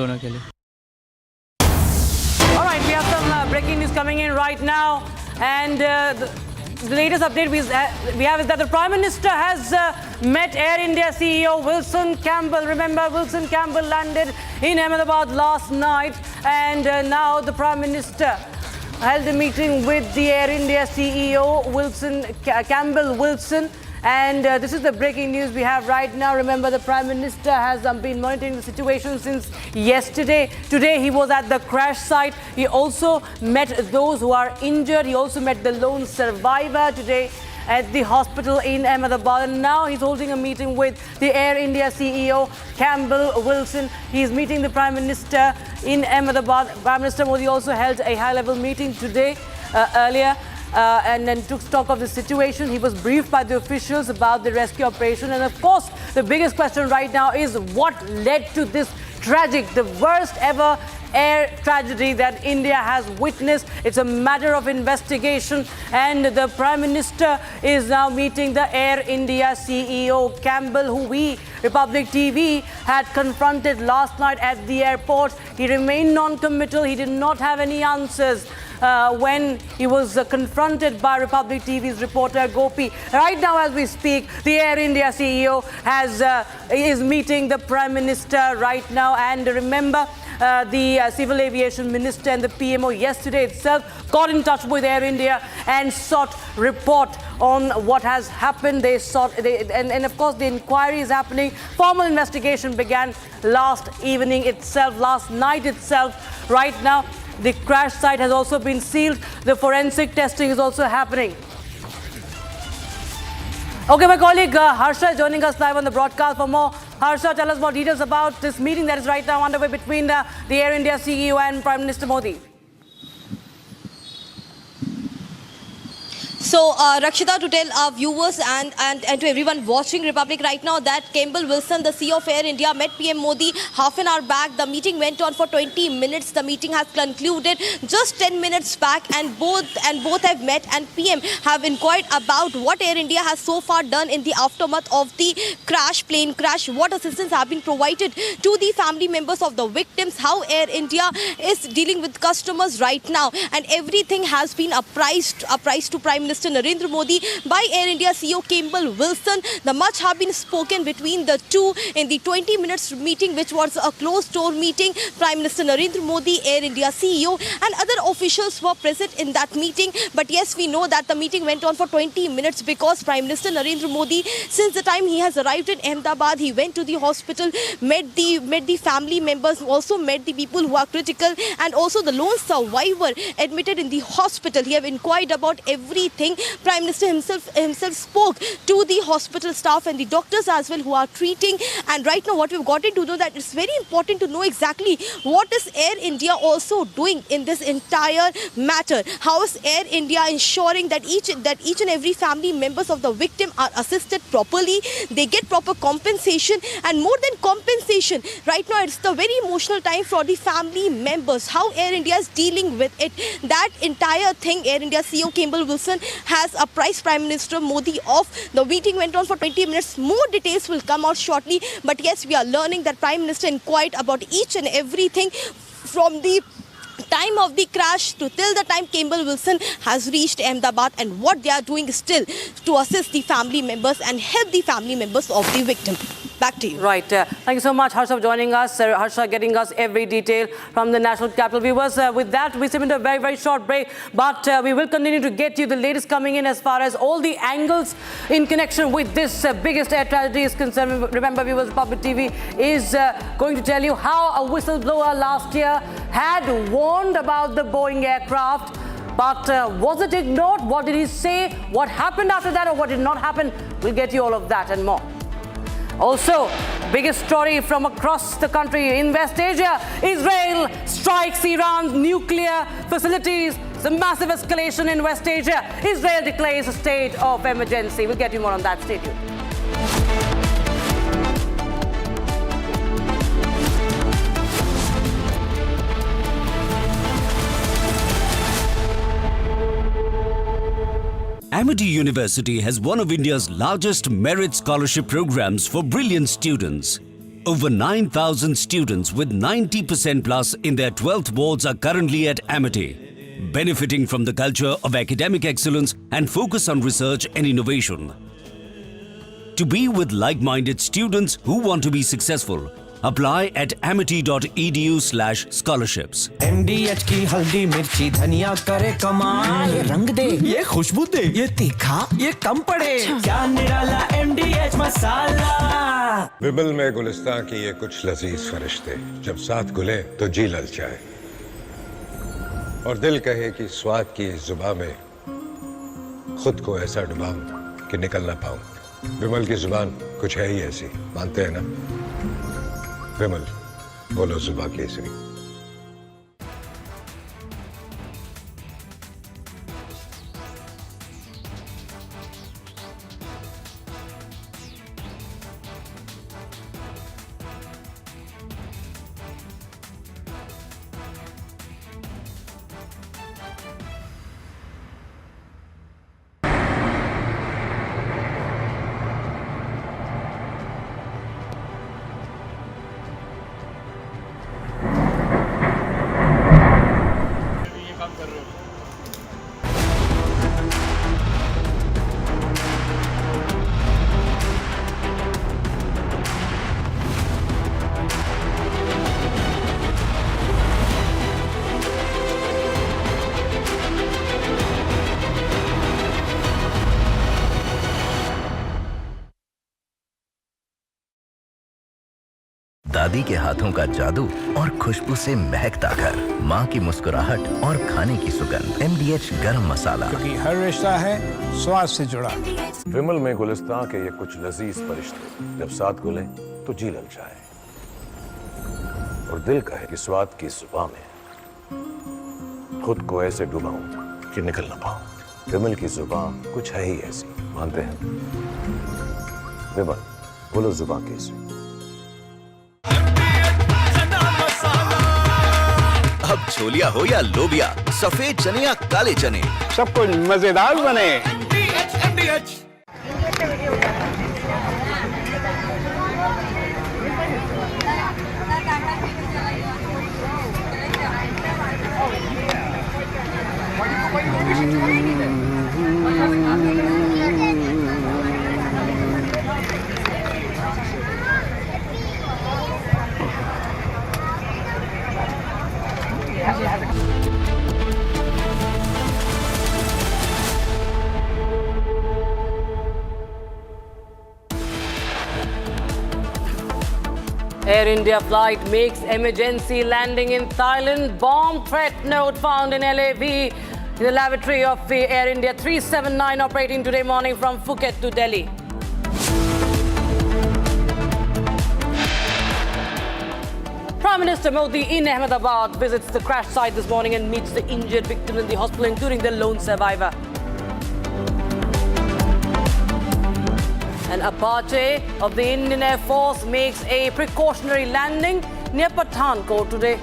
All right, we have some breaking news coming in right now, and the latest update we have is that the Prime Minister has met Air India CEO Wilson Campbell. Remember, Wilson Campbell landed in Ahmedabad last night, and now the Prime Minister held a meeting with the Air India CEO Wilson Campbell Wilson. And this is the breaking news we have right now. Remember, the Prime Minister has been monitoring the situation since yesterday. Today, he was at the crash site. He also met those who are injured. He also met the lone survivor today at the hospital in Ahmedabad. And now he's holding a meeting with the Air India CEO, Campbell Wilson. He's meeting the Prime Minister in Ahmedabad. Prime Minister Modi also held a high-level meeting today, earlier. And then took stock of the situation. He was briefed by the officials about the rescue operation. And of course, the biggest question right now is what led to this tragic, the worst ever air tragedy that India has witnessed. It's a matter of investigation, and the Prime Minister is now meeting the Air India CEO Campbell, who we, Republic TV, had confronted last night at the airport. He remained non-committal. He did not have any answers when he was confronted by Republic TV's reporter Gopi. Right now, as we speak, the Air India CEO is meeting the Prime Minister right now. And remember, the Civil Aviation Minister and the PMO yesterday itself got in touch with Air India and sought report on what has happened. And of course, the inquiry is happening. Formal investigation began last evening itself, last night itself. Right now, the crash site has also been sealed. The forensic testing is also happening. Okay, my colleague Harsha is joining us live on the broadcast for more. Harsha, tell us more details about this meeting that is right now underway between the Air India CEO and Prime Minister Modi. So, Rakshita, to tell our viewers and to everyone watching Republic right now that Campbell Wilson, the CEO of Air India, met PM Modi half an hour back. The meeting went on for 20 minutes. The meeting has concluded just 10 minutes back, and both have met, and PM have inquired about what Air India has so far done in the aftermath of the plane crash, what assistance have been provided to the family members of the victims, how Air India is dealing with customers right now, and everything has been apprised to Prime Minister Narendra Modi by Air India CEO Campbell Wilson. The much have been spoken between the two in the 20 minutes meeting, which was a closed door meeting. Prime Minister Narendra Modi, Air India CEO, and other officials were present in that meeting. But yes, we know that the meeting went on for 20 minutes because Prime Minister Narendra Modi, since the time he has arrived in Ahmedabad, he went to the hospital, met the family members, also met the people who are critical, and also the lone survivor admitted in the hospital. He have inquired about everything. Prime Minister himself spoke to the hospital staff and the doctors as well who are treating. And right now, what we've gotten to know that it's very important to know exactly what is Air India also doing in this entire matter. How is Air India ensuring that each and every family members of the victim are assisted properly, they get proper compensation, and more than compensation, right now it's the very emotional time for the family members. How Air India is dealing with it. That entire thing, Air India CEO Campbell Wilson has apprised Prime Minister Modi of. The meeting went on for 20 minutes. More details will come out shortly. But yes, we are learning that Prime Minister inquired about each and everything from the time of the crash to till the time Campbell Wilson has reached Ahmedabad, and what they are doing still to assist the family members and help the family members of the victim. Back to you. Right. Thank you so much, Harsha, for joining us. Harsha getting us every detail from the National Capital. Viewers, with that, we submit a very, very short break, but we will continue to get you the latest coming in as far as all the angles in connection with this biggest air tragedy is concerned. Remember, viewers, Republic TV is going to tell you how a whistleblower last year had warned about the Boeing aircraft. But was it ignored? What did he say? What happened after that, or what did not happen? We'll get you all of that and more. Also, biggest story from across the country in West Asia. Israel strikes Iran's nuclear facilities. It's a massive escalation in West Asia. Israel declares a state of emergency. We'll get you more on that. Stay tuned. Amity University has one of India's largest merit scholarship programs for brilliant students. Over 9,000 students with 90% plus in their 12th boards are currently at Amity, benefiting from the culture of academic excellence and focus on research and innovation. To be with like-minded students who want to be successful, apply at amity.edu/scholarships. MDH की हल्दी मिर्ची धनिया करे कमाल, ये रंग दे, ये खुशबू दे, ये तीखा, ये कम पड़े, क्या निराला MDH मसाला। विमल में गुलिस्तां की ये कुछ लजीज फरिश्ते जब साथ घुले तो जी ललचाए और दिल कहे कि स्वाद की इस जुबान में खुद को ऐसा डुबाऊं कि निकल ना पाऊं। विमल की जुबान कुछ है ही ऐसी, मानते हैं ना? विमल, बोलो जुबान केसरी। दादी के हाथों का जादू और खुशबू से महकता घर, माँ की मुस्कुराहट और खाने की सुगंध। MDH गरम मसाला, क्योंकि हर रिश्ता है स्वाद से जुड़ा। विमल में गुलिस्तां के ये कुछ लजीज फरिश्ते जब साथ घुले तो जी ललचाए और दिल कहे कि स्वाद की जुबान में खुद को ऐसे डुबाऊं कि निकल ना पाऊं। विमल की जुबान कुछ है ही ऐसी, मानते हैं? विमल, बोलो जुबान कैसी। अब छोलिया हो या लोबिया, सफेद चने या काले चने, सब कुछ मजेदार बने। Air India flight makes emergency landing in Thailand. Bomb threat note found in LAV, the lavatory of Air India 379 operating today morning from Phuket to Delhi. Prime Minister Modi in Ahmedabad visits the crash site this morning and meets the injured victims in the hospital, including the lone survivor. An Apache of the Indian Air Force makes a precautionary landing near Pathankot today.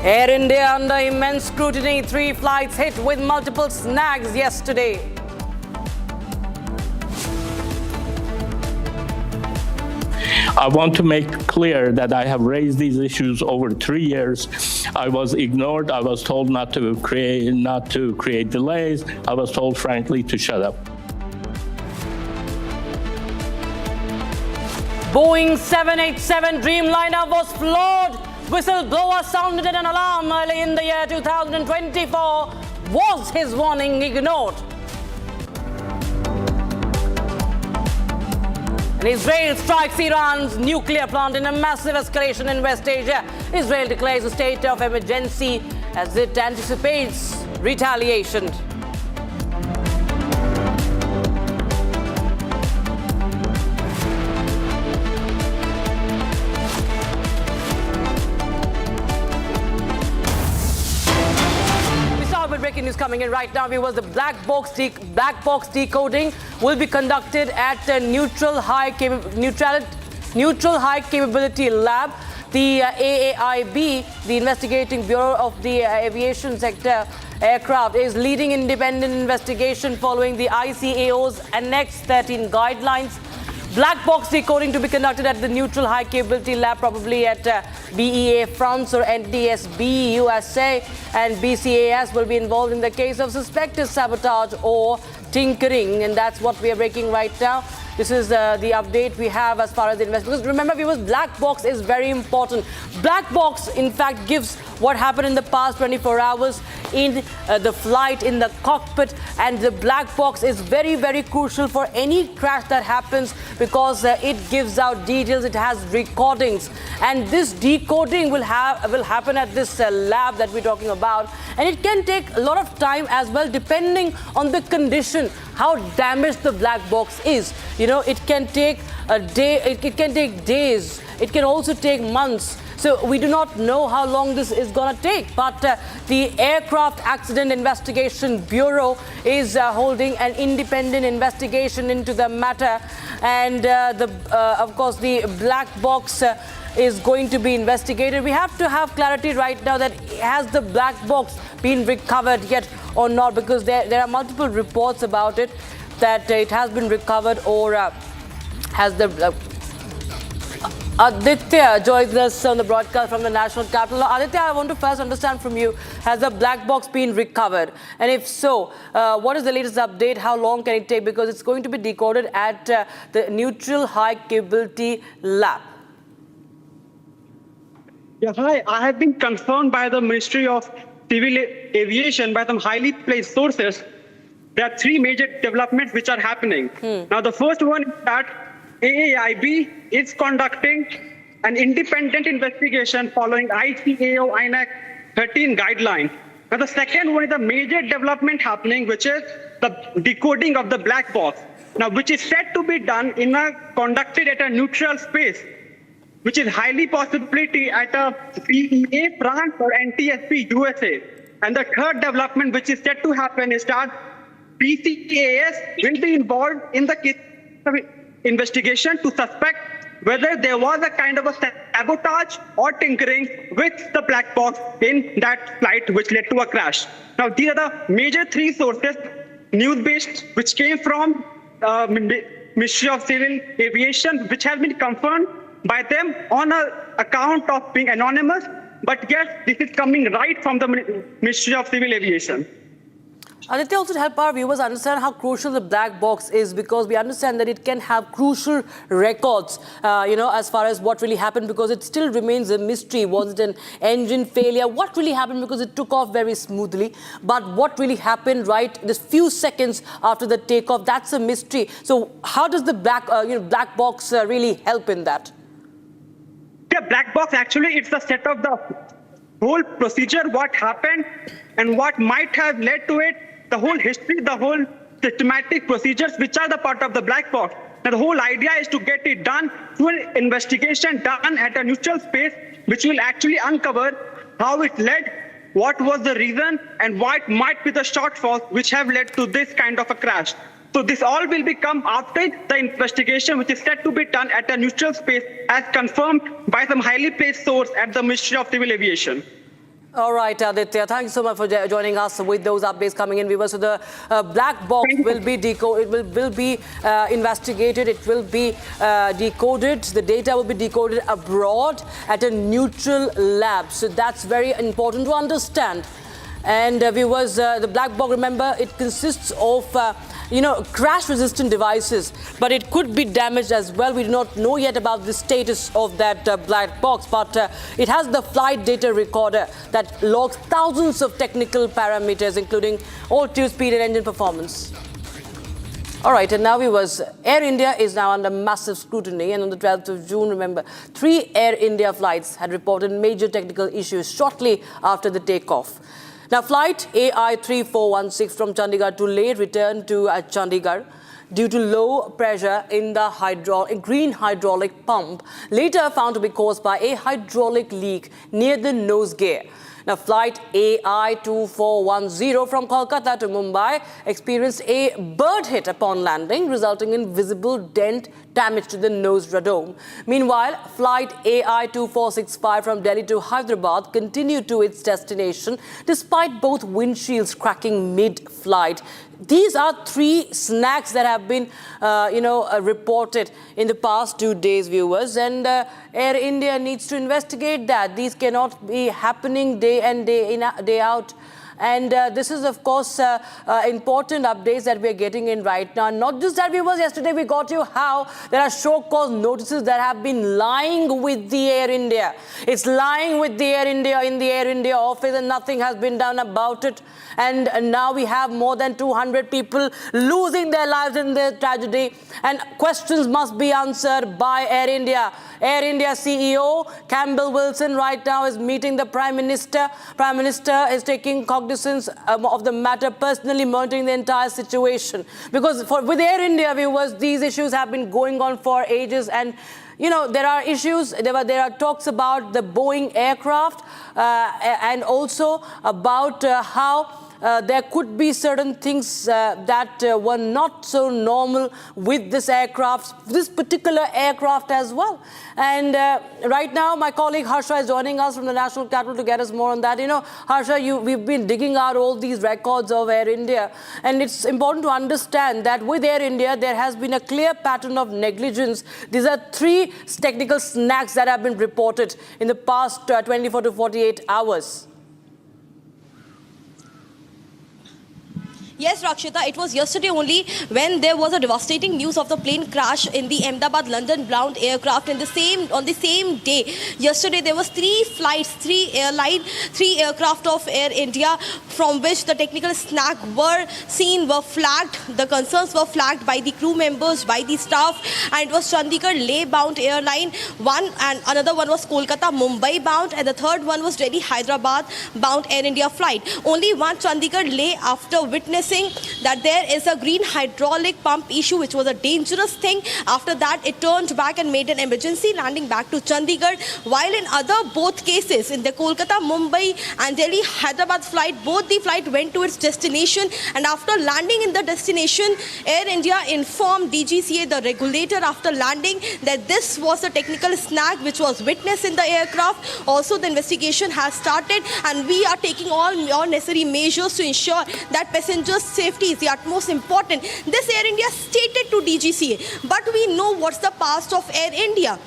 Air India under immense scrutiny. 3 flights hit with multiple snags yesterday. I want to make clear that I have raised these issues over 3 years. I was ignored. I was told not to create delays. I was told, frankly, to shut up. Boeing 787 Dreamliner was flawed. Whistleblower sounded an alarm early in the year 2024. Was his warning ignored? And Israel strikes Iran's nuclear plant in a massive escalation in West Asia. Israel declares a state of emergency as it anticipates retaliation. Breaking news coming in right now, viewers. The black box decoding will be conducted at the Neutral High Capability Lab. The AAIB, the Investigating Bureau of the Aviation Sector Aircraft, is leading independent investigation following the ICAO's Annex 13 guidelines. Black box decoding to be conducted at the Neutral High Capability Lab, probably at BEA France or NTSB USA, and BCAS will be involved in the case of suspected sabotage or tinkering, and that's what we are breaking right now. This is the update we have as far as the investigation. Because remember, viewers, black box is very important. Black box, in fact, gives what happened in the past 24 hours in the flight, in the cockpit, and the black box is very, very crucial for any crash that happens because it gives out details, it has recordings, and this decoding will happen at this lab that we're talking about, and it can take a lot of time as well, depending on the condition, how damaged the black box is. You know, it can take a day, it can take days, it can also take months. So we do not know how long this is going to take, but the Aircraft Accident Investigation Bureau is holding an independent investigation into the matter, and of course the black box is going to be investigated. We have to have clarity right now that has the black box been recovered yet or not, because there are multiple reports about it, that it has been recovered, or has the Aditya joins us on the broadcast from the National Capital. Aditya, I want to first understand from you, has the black box been recovered? And if so, what is the latest update? How long can it take? Because it's going to be decoded at the Neutral High Capability Lab. Yeah, hi. I have been confirmed by the Ministry of Civil Aviation, by some highly placed sources. There are 3 major developments which are happening. Now, the first one is that AAIB is conducting an independent investigation following ICAO INAC 13 guidelines. Now, the second one is a major development happening, which is the decoding of the black box. Now, which is said to be done conducted at a neutral space, which is highly possibility at a BEA France or NTSB USA. And the third development, which is said to happen, is that BCAS will be involved in the case of investigation to suspect whether there was a kind of a sabotage or tinkering with the black box in that flight which led to a crash. Now, these are the major 3 sources, news-based, which came from Ministry of Civil Aviation, which has been confirmed by them on account of being anonymous. But yes, this is coming right from the Ministry of Civil Aviation. Aditya, also to help our viewers understand how crucial the black box is, because we understand that it can have crucial records, as far as what really happened, because it still remains a mystery. Was it an engine failure? What really happened? Because it took off very smoothly. But what really happened right this few seconds after the takeoff, that's a mystery. So how does the black box really help in that? Yeah, black box, actually, it's a set of the whole procedure, what happened and what might have led to it, the whole history, the whole systematic procedures, which are the part of the black box. Now, the whole idea is to get it done through an investigation done at a neutral space, which will actually uncover how it led, what was the reason, and what might be the shortfalls which have led to this kind of a crash. So this all will become after the investigation, which is said to be done at a neutral space, as confirmed by some highly placed source at the Ministry of Civil Aviation. All right, Aditya, thank you so much for joining us with those updates coming in, viewers. So the black box will be investigated. It will be decoded. The data will be decoded abroad at a neutral lab. So that's very important to understand. And viewers, the black box, remember, it consists of crash-resistant devices, but it could be damaged as well. We do not know yet about the status of that black box, but it has the flight data recorder that logs thousands of technical parameters, including altitude, speed, and engine performance. All right, and now viewers, Air India is now under massive scrutiny, and on the 12th of June, remember, 3 Air India flights had reported major technical issues shortly after the takeoff. Now, flight AI3416 from Chandigarh to Leh returned to Chandigarh due to low pressure in the green hydraulic pump, later found to be caused by a hydraulic leak near the nose gear. Now, flight AI2410 from Kolkata to Mumbai experienced a bird hit upon landing, resulting in visible dent damage to the nose radome. Meanwhile, flight AI2465 from Delhi to Hyderabad continued to its destination despite both windshields cracking mid-flight. These are 3 snags that have been, reported in the past 2 days, viewers. And Air India needs to investigate that. These cannot be happening day in, day out. And this is, of course, important updates that we're getting in right now. Not just that, viewers, yesterday we got you how there are show-cause notices that have been lying with the Air India. It's lying with the Air India in the Air India office, and nothing has been done about it. And now we have more than 200 people losing their lives in this tragedy. And questions must be answered by Air India. Air India CEO Campbell Wilson right now is meeting the Prime Minister. Prime Minister is taking cognizance of the matter, personally monitoring the entire situation. Because with Air India, viewers, these issues have been going on for ages. And there are issues, there are talks about the Boeing aircraft and also about how there could be certain things that were not so normal with this aircraft, this particular aircraft as well. And right now, my colleague Harsha is joining us from the National Capital to get us more on that. Harsha, we've been digging out all these records of Air India, and it's important to understand that with Air India, there has been a clear pattern of negligence. These are 3 technical snags that have been reported in the past 24 to 48 hours. Yes, Rakshita, it was yesterday only when there was a devastating news of the plane crash in the Ahmedabad London-bound aircraft on the same day. Yesterday there was 3 flights, 3 aircraft of Air India from which the technical snag were flagged. The concerns were flagged by the crew members, by the staff, and it was Chandigarh-Leh-bound airline. One and another one was Kolkata-Mumbai-bound, and the third one was Delhi-Hyderabad-bound Air India flight. Only one Chandigarh-Leh after witnessing that there is a green hydraulic pump issue, which was a dangerous thing. After that, it turned back and made an emergency landing back to Chandigarh. While in both cases, in the Kolkata, Mumbai and Delhi, Hyderabad flight, both the flight went to its destination. And after landing in the destination, Air India informed DGCA, the regulator, after landing that this was a technical snag which was witnessed in the aircraft. Also, the investigation has started, and we are taking all necessary measures to ensure that passengers' safety is the utmost important. This Air India stated to DGCA, but we know what's the past of Air India.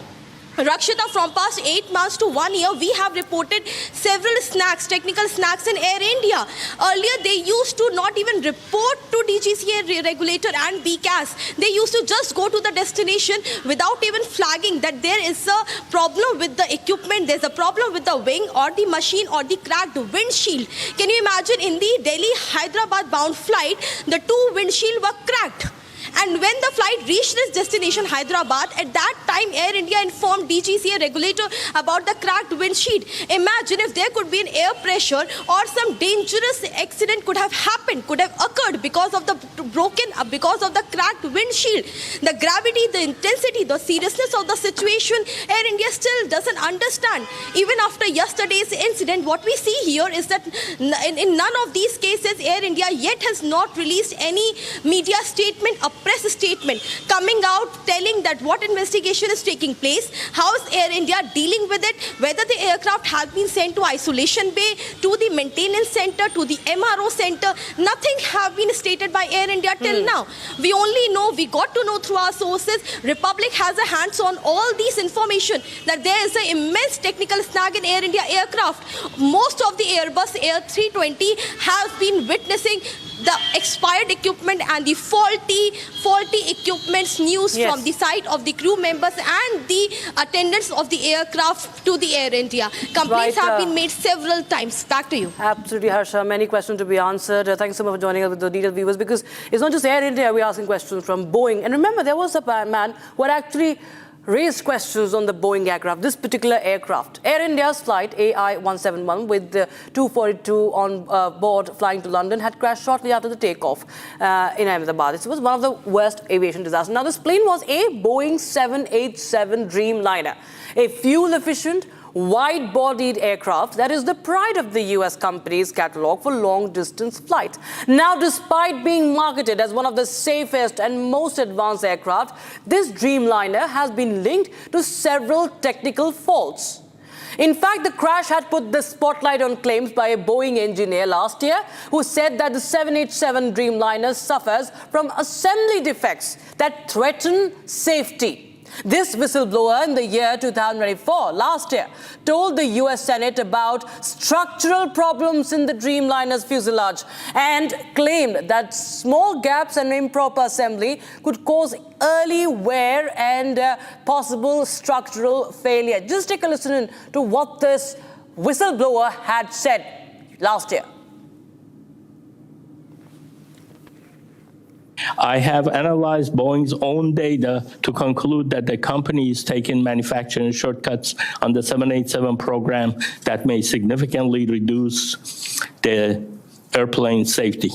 Rakshita, from past 8 months to 1 year, we have reported several snags, technical snags in Air India. Earlier, they used to not even report to DGCA regulator and BCAS. They used to just go to the destination without even flagging that there is a problem with the equipment, there's a problem with the wing or the machine or the cracked windshield. Can you imagine, in the Delhi-Hyderabad bound flight, the 2 windshields were cracked. And when the flight reached its destination, Hyderabad, at that time, Air India informed DGCA regulator about the cracked windshield. Imagine if there could be an air pressure or some dangerous accident could have happened, could have occurred because of the cracked windshield. The gravity, the intensity, the seriousness of the situation, Air India still doesn't understand. Even after yesterday's incident, what we see here is that in none of these cases, Air India yet has not released any media statement press statement coming out telling that what investigation is taking place, how is Air India dealing with it, whether the aircraft has been sent to isolation bay, to the maintenance center, to the MRO center. Nothing have been stated by Air India till now. We only know, we got to know through our sources, Republic has a hands on all these information that there is an immense technical snag in Air India aircraft. Most of the Airbus Air 320 have been witnessing the expired equipment and the faulty equipments news from the side of the crew members and the attendants of the aircraft to the Air India. Complaints have been made several times. Back to you. Absolutely, Harsha. Many questions to be answered. Thanks so much for joining us with the detailed viewers, because it's not just Air India we're asking questions from, Boeing. And remember, there was a man who had actually raised questions on the Boeing aircraft, this particular aircraft. Air India's flight AI-171 with the 242 on board flying to London had crashed shortly after the takeoff in Ahmedabad. It was one of the worst aviation disasters. Now, this plane was a Boeing 787 Dreamliner, a fuel-efficient, wide-bodied aircraft that is the pride of the US company's catalogue for long-distance flights. Now, despite being marketed as one of the safest and most advanced aircraft, this Dreamliner has been linked to several technical faults. In fact, the crash had put the spotlight on claims by a Boeing engineer last year who said that the 787 Dreamliner suffers from assembly defects that threaten safety. This whistleblower in the year 2024, last year, told the US Senate about structural problems in the Dreamliner's fuselage and claimed that small gaps and improper assembly could cause early wear and possible structural failure. Just take a listen to what this whistleblower had said last year. I have analyzed Boeing's own data to conclude that the company is taking manufacturing shortcuts on the 787 program that may significantly reduce the airplane safety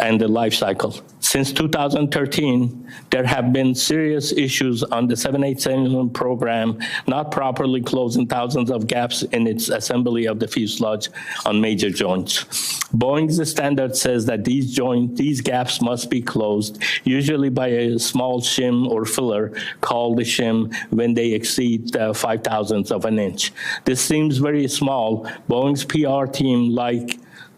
and the life cycle. Since 2013, there have been serious issues on the 787 program, not properly closing thousands of gaps in its assembly of the fuselage on major joints. Boeing's standard says that these gaps must be closed, usually by a small shim or filler called a shim when they exceed 5 thousandths of an inch. This seems very small. Boeing's PR team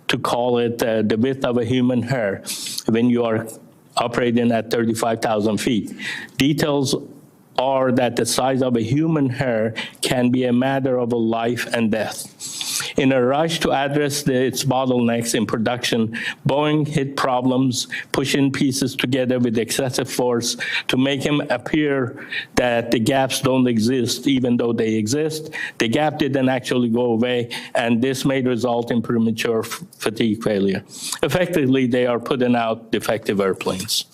to call it the width of a human hair when you are operating at 35,000 feet. Details are that the size of a human hair can be a matter of a life and death. In a rush to address its bottlenecks in production, Boeing hit problems pushing pieces together with excessive force to make them appear that the gaps don't exist, even though they exist. The gap didn't actually go away, and this may result in premature fatigue failure. Effectively, they are putting out defective airplanes.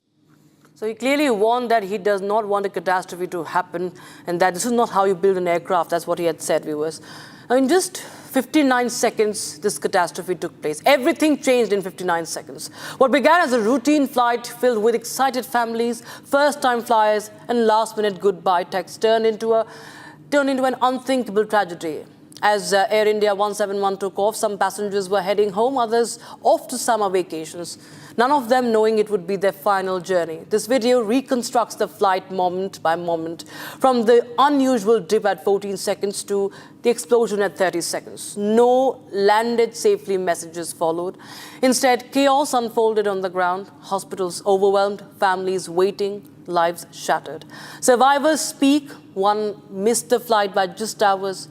So he clearly warned that he does not want a catastrophe to happen and that this is not how you build an aircraft. That's what he had said, viewers. Now, in just 59 seconds, this catastrophe took place. Everything changed in 59 seconds. What began as a routine flight filled with excited families, first-time flyers, and last-minute goodbye texts turned into an unthinkable tragedy. As Air India 171 took off, some passengers were heading home, others off to summer vacations, none of them knowing it would be their final journey. This video reconstructs the flight moment by moment, from the unusual dip at 14 seconds to the explosion at 30 seconds. No landed safely messages followed. Instead, chaos unfolded on the ground, hospitals overwhelmed, families waiting, lives shattered. Survivors speak. One missed the flight by just hours,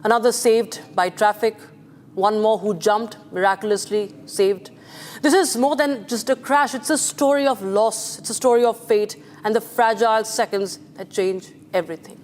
another saved by traffic, one more who jumped, miraculously saved. This is more than just a crash. It's a story of loss. It's a story of fate and the fragile seconds that change everything.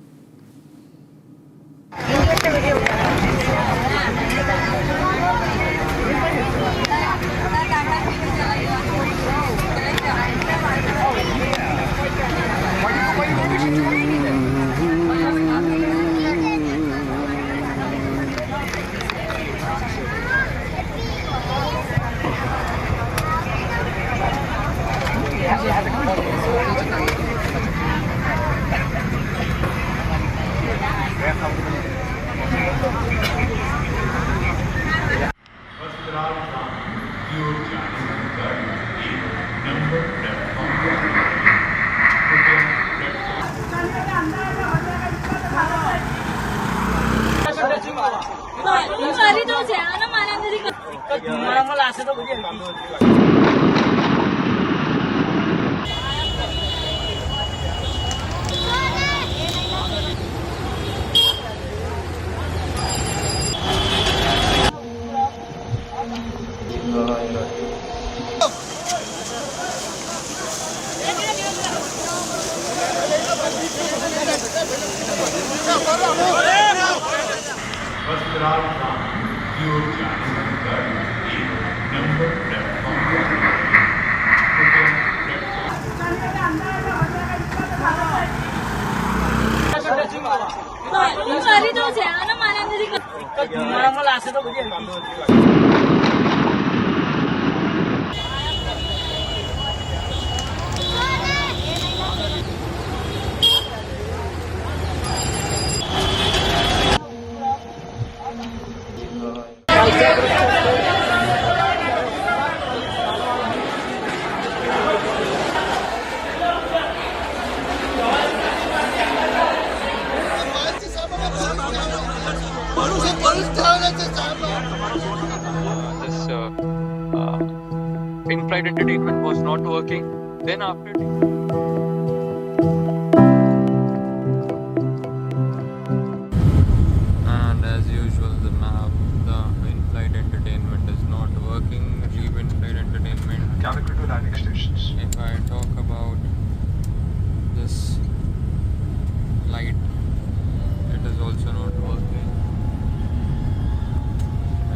Inflight entertainment was not working. Then after and as usual the in-flight entertainment is not working. Leave in-flight entertainment. Calicut to landing stations. If I talk about this light, it is also not working.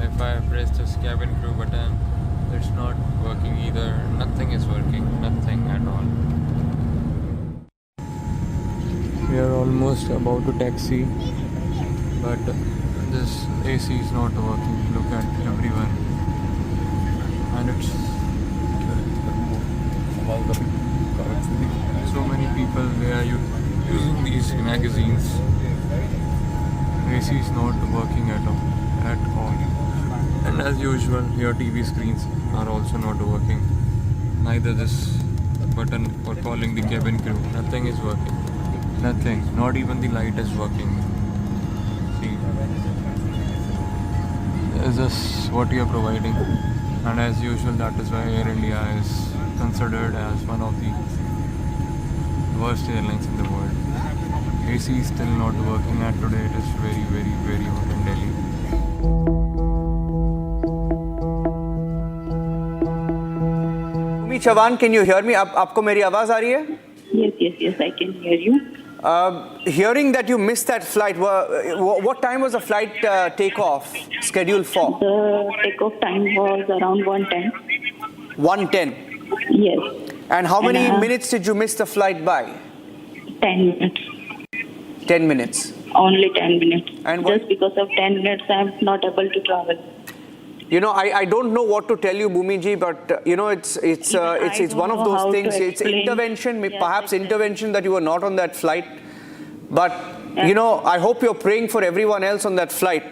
If I press this cabin crew button, it's not working either. Nothing is working. Nothing at all. We are almost about to taxi, but this AC is not working. Look at everyone, and it's so many people. They are using these magazines. AC is not working at all. And as usual, your TV screens are also not working. Neither this button for calling the cabin crew. Nothing is working. Nothing. Not even the light is working. See, is this what you are providing? And as usual, that is why Air India is considered as one of the worst airlines in the world. AC is still not working, and today it is very, very, very hot in Delhi. Chavan, can you hear me? आपको मेरी आवाज आ रही है? Yes, I can hear you. Hearing that you missed that flight, what time was the flight takeoff scheduled for? The takeoff time was around 1:10. 1:10? Yes. And how many minutes did you miss the flight by? 10 minutes. 10 minutes? Only 10 minutes. And just because of 10 minutes, I'm not able to travel. You know, I don't know what to tell you, Bhumiji, but you know, it's one of those things. It's intervention, perhaps intervention that you were not on that flight. But you know, I hope you're praying for everyone else on that flight.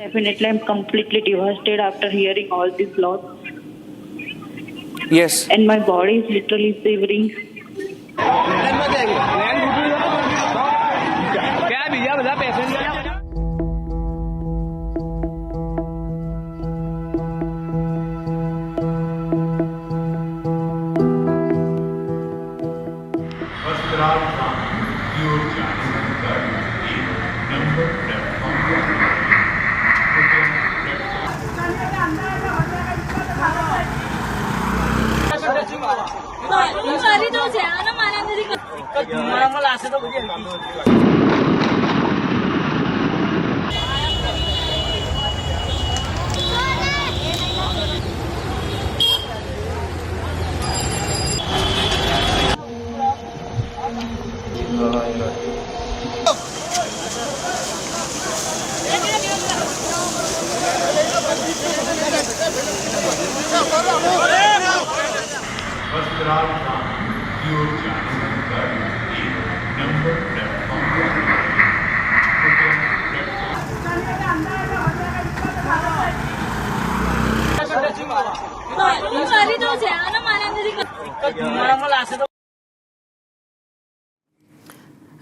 Definitely, I'm completely devastated after hearing all this loss. Yes. And my body is literally shivering.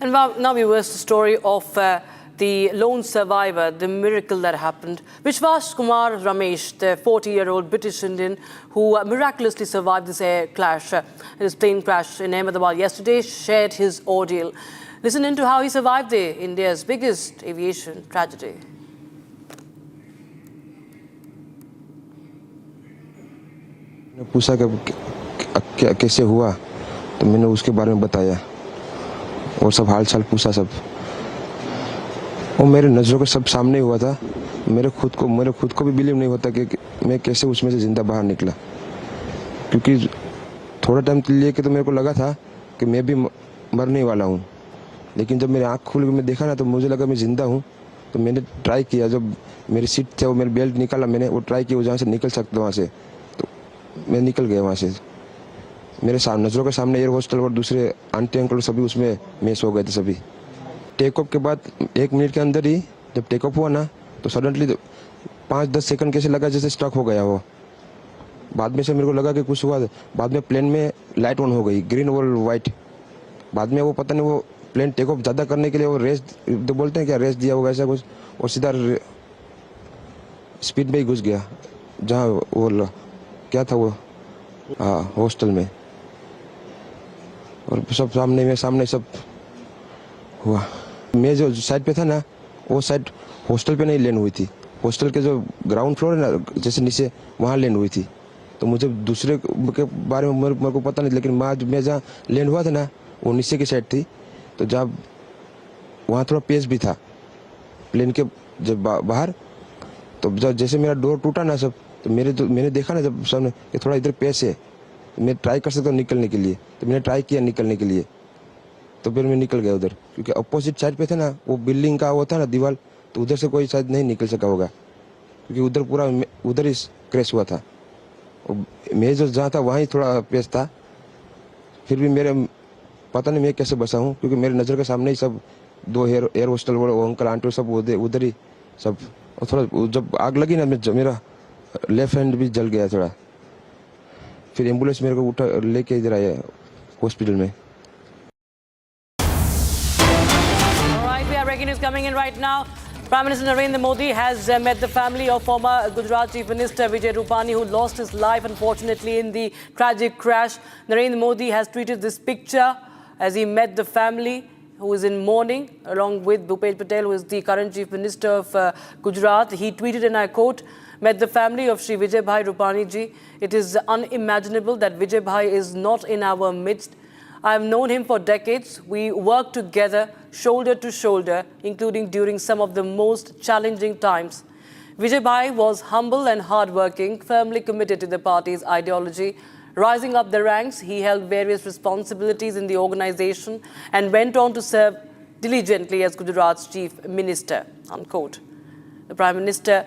And now viewers, the story of the lone survivor, the miracle that happened. Vishwas Kumar Ramesh, the 40-year-old British Indian who miraculously survived this air crash, his plane crash in Ahmedabad yesterday, shared his ordeal. Listen into how he survived India's biggest aviation tragedy. पूछा कि कैसे हुआ, तो मैंने उसके बारे में बताया और सब हाल चाल पूछा सब। वो मेरे नज़रों के सब सामने हुआ था। मेरे खुद को भी बिलीव नहीं होता कि मैं कैसे उसमें से जिंदा बाहर निकला, क्योंकि थोड़ा टाइम लिए कि तो मेरे को लगा था कि मैं भी मरने वाला हूँ, लेकिन जब मेरी आँख खुल के मैं देखा ना, तो मुझे लगा मैं जिंदा हूँ तो मैंने ट्राई किया, जब मेरी सीट थे वो मेरी बेल्ट निकाला, मैंने वो ट्राई किया जहाँ से निकल सकता वहाँ से, तो मैं निकल गया वहाँ से। मेरे नज़रों के सामने एयर हॉस्टल और दूसरे आंटी अंकल सभी उसमें मिस हो गए थे सभी। टेक ऑफ के बाद 1 मिनट के अंदर ही जब टेक ऑफ हुआ ना, तो सडनली 5-10 सेकंड कैसे लगा जैसे स्टक हो गया वो। बाद में से मेरे को लगा कि कुछ हुआ, बाद में प्लेन में लाइट ऑन हो गई, ग्रीन और वाइट। बाद में वो पता नहीं वो प्लेन टेक ऑफ ज़्यादा करने के लिए वो रेस तो बोलते हैं क्या, रेस दिया होगा ऐसा कुछ, और सीधा स्पीड में ही घुस गया जहाँ वो क्या था वो, हाँ, हॉस्टल में। और सब सामने सब हुआ। मैं जो साइड पे था ना, वो साइड हॉस्टल पे नहीं लैंड हुई थी, हॉस्टल के जो ग्राउंड फ्लोर है ना जैसे नीचे, वहाँ लैंड हुई थी। तो मुझे दूसरे के बारे में मेरे को पता नहीं, लेकिन मैं जहाँ लैंड हुआ था ना वो नीचे की साइड थी, तो जहाँ वहाँ थोड़ा पेस भी था प्लेन के जब बाहर। तो जब जैसे मेरा डोर टूटा ना सब, तो मैंने देखा ना जब सामने कि थोड़ा इधर पेस है, मैं ट्राई कर सकता हूँ निकलने के लिए, तो मैंने ट्राई किया निकलने के लिए, तो फिर मैं निकल गया उधर, क्योंकि अपोजिट साइड पे था ना वो बिल्डिंग का वो था ना दीवार, तो उधर से कोई शायद नहीं निकल सका होगा, क्योंकि उधर पूरा उधर ही क्रैश हुआ था। मैं जो जहाँ था वहाँ थोड़ा पेस था, फिर भी मेरे पता नहीं मैं कैसे बचा हूँ, क्योंकि मेरे नज़र के सामने ही सब 2 एयर हॉस्टल वो अंकल आंटी सब उधर ही सब। और थोड़ा जब आग लगी ना मेरा लेफ्ट हैंड भी जल गया थोड़ा, फिर एम्बुलेंस मेरे को उठा लेके इधर आया हॉस्पिटल में। Alright, we have breaking news coming in right now. Prime Minister Narendra Modi has met the family of former Gujarat Chief Minister Vijay Rupani, who lost his life unfortunately in the tragic crash. Narendra Modi has tweeted this picture as he met the family, who is in mourning, along with Bhupendra Patel, who is the current Chief Minister of Gujarat. He tweeted, and I quote, "Met the family of Shri Vijay Bhai Rupani ji. It is unimaginable that Vijay Bhai is not in our midst. I have known him for decades. We worked together, shoulder to shoulder, including during some of the most challenging times. Vijay Bhai was humble and hardworking, firmly committed to the party's ideology. Rising up the ranks, he held various responsibilities in the organization and went on to serve diligently as Gujarat's Chief Minister," unquote. The Prime Minister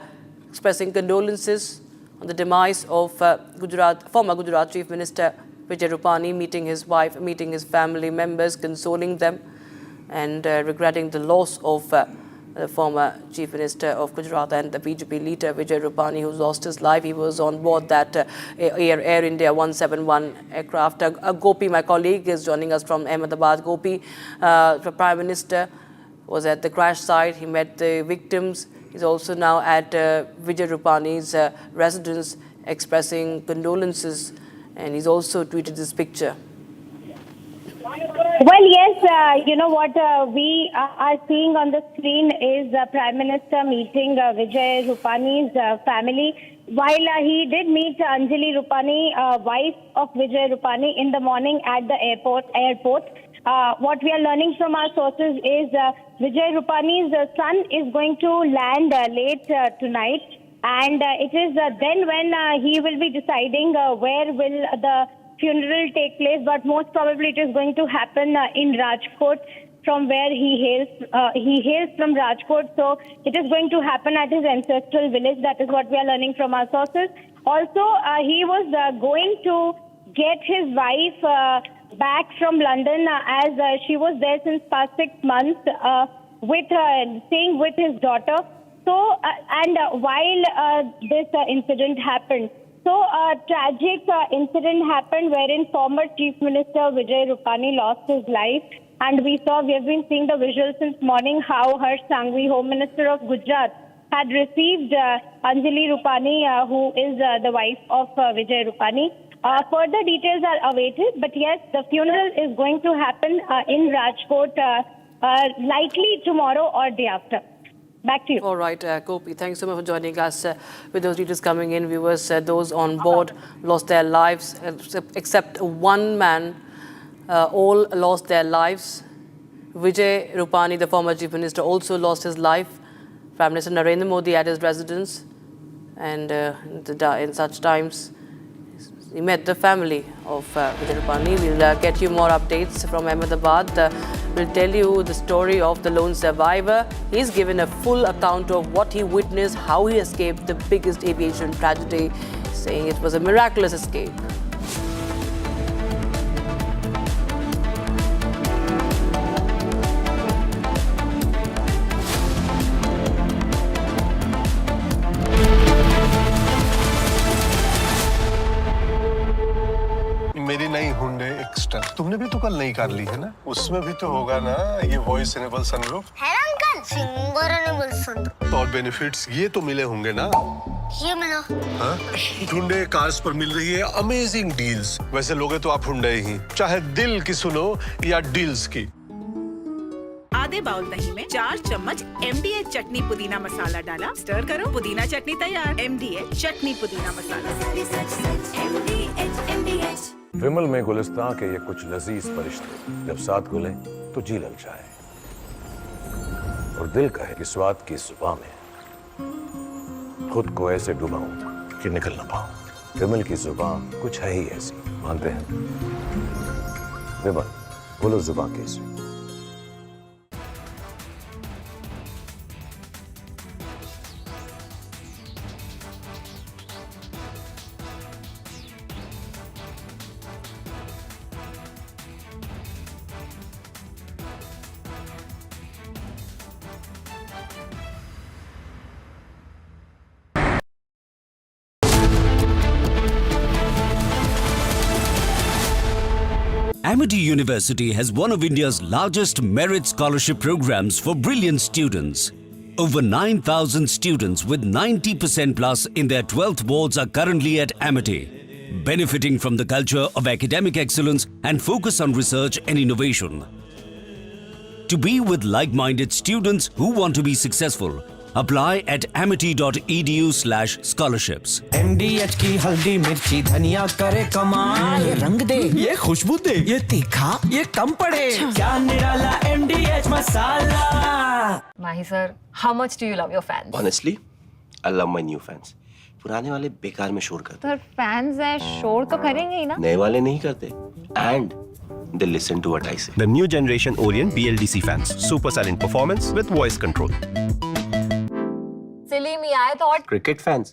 expressing condolences on the demise of former Gujarat Chief Minister Vijay Rupani, meeting his wife, meeting his family members, consoling them, and regretting the loss of the former Chief Minister of Gujarat and the BJP leader Vijay Rupani, who lost his life. He was on board that Air India 171 aircraft. Gopi, my colleague, is joining us from Ahmedabad. Gopi, the Prime Minister was at the crash site. He met the victims. He's also now at Vijay Rupani's residence, expressing condolences, and he's also tweeted this picture. Well, yes, you know what we are seeing on the screen is Prime Minister meeting Vijay Rupani's family. While he did meet Anjali Rupani, wife of Vijay Rupani, in the morning at the airport. What we are learning from our sources is Vijay Rupani's son is going to land late tonight, and it is then when he will be deciding where will the funeral take place, but most probably it is going to happen in Rajkot, from where he hails. He hails from Rajkot, so it is going to happen at his ancestral village. That is what we are learning from our sources. Also, he was going to get his wife back from London, as she was there since past 6 months, staying with his daughter. So, and while this incident happened, so a tragic incident happened wherein former Chief Minister Vijay Rupani lost his life. And we have been seeing the visuals since morning how Harsh Sanghvi, Home Minister of Gujarat, had received Anjali Rupani, who is the wife of Vijay Rupani. Further details are awaited, but yes, the funeral is going to happen in Rajkot, likely tomorrow or day after. Back to you. All right, Gopi, thanks so much for joining us. With those details coming in, viewers, those on board lost their lives, except one man. All lost their lives. Vijay Rupani, the former Chief Minister, also lost his life. Prime Minister Narendra Modi at his residence. And in such times, he met the family of Vijay Rupani. We'll get you more updates from Ahmedabad. will tell you the story of the lone survivor. He's given a full account of what he witnessed, how he escaped the biggest aviation tragedy, saying it was a miraculous escape. मेरी नई Hyundai extra तुमने भी तो कल नई car ली है ना, उसमें भी तो होगा ना ये वॉइस इनेबल सनरूफ है ना अंकल, सिंगर इनेबल सनरूफ। और बेनिफिट्स ये तो मिले होंगे ना। ये मिला। हाँ? हुंडई कार्स पर मिल रही है अमेजिंग डील्स। वैसे लोगे तो आप हुंडई ही, चाहे दिल की सुनो या डील्स की। आधे बाउल दही में 4 चम्मच MDH चटनी पुदीना मसाला डाला, स्टर करो, पुदीना चटनी तैयार। MDH चटनी पुदीना मसाला। विमल में गुलिस्तां के ये कुछ लजीज फरिश्ते जब साथ घुले तो जी ललचाए और दिल कहे कि स्वाद की जुबान में खुद को ऐसे डुबाऊं कि निकल ना पाऊं। विमल की जुबान कुछ है ही ऐसी, मानते हैं? विमल, बोलो जुबान कैसी? Amity University has one of India's largest merit scholarship programs for brilliant students. Over 9,000 students with 90% plus in their 12th boards are currently at Amity, benefiting from the culture of academic excellence and focus on research and innovation. To be with like-minded students who want to be successful, apply at amity.edu/scholarships. MDH की हल्दी मिर्ची धनिया करे कमाल, ये रंग दे, ये खुशबू दे, ये तीखा, ये कम पड़े, क्या निराला MDH masala. Mahi sir, how much do you love your fans? Honestly, I love my new fans. पुराने वाले बेकार में शोर करते। सर फैंस हैं, शोर तो करेंगे ही ना। नए वाले नहीं करते। And they listen to what I say. The new generation Orient BLDC fans, super silent performance with voice control. सिली में आए तो और Cricket fans.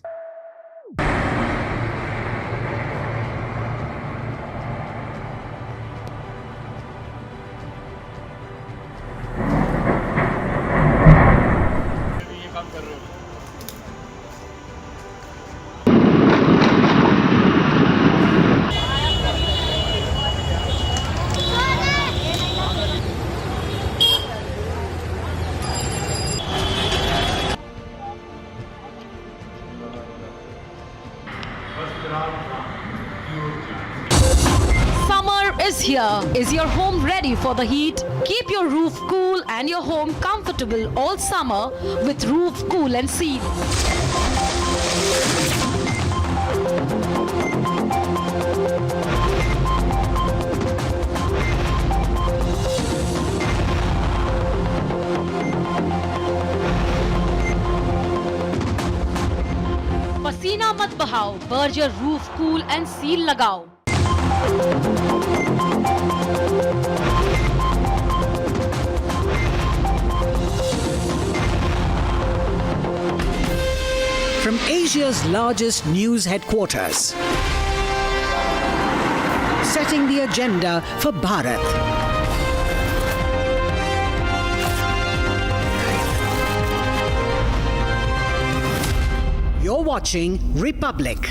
Summer is here. Is your home ready for the heat? Keep your roof cool and your home comfortable all summer with Roof Cool and Seal. पसीना मत बहाओ, Berger roof cool and seal लगाओ। From Asia's largest news headquarters, setting the agenda for Bharat. You're watching Republic.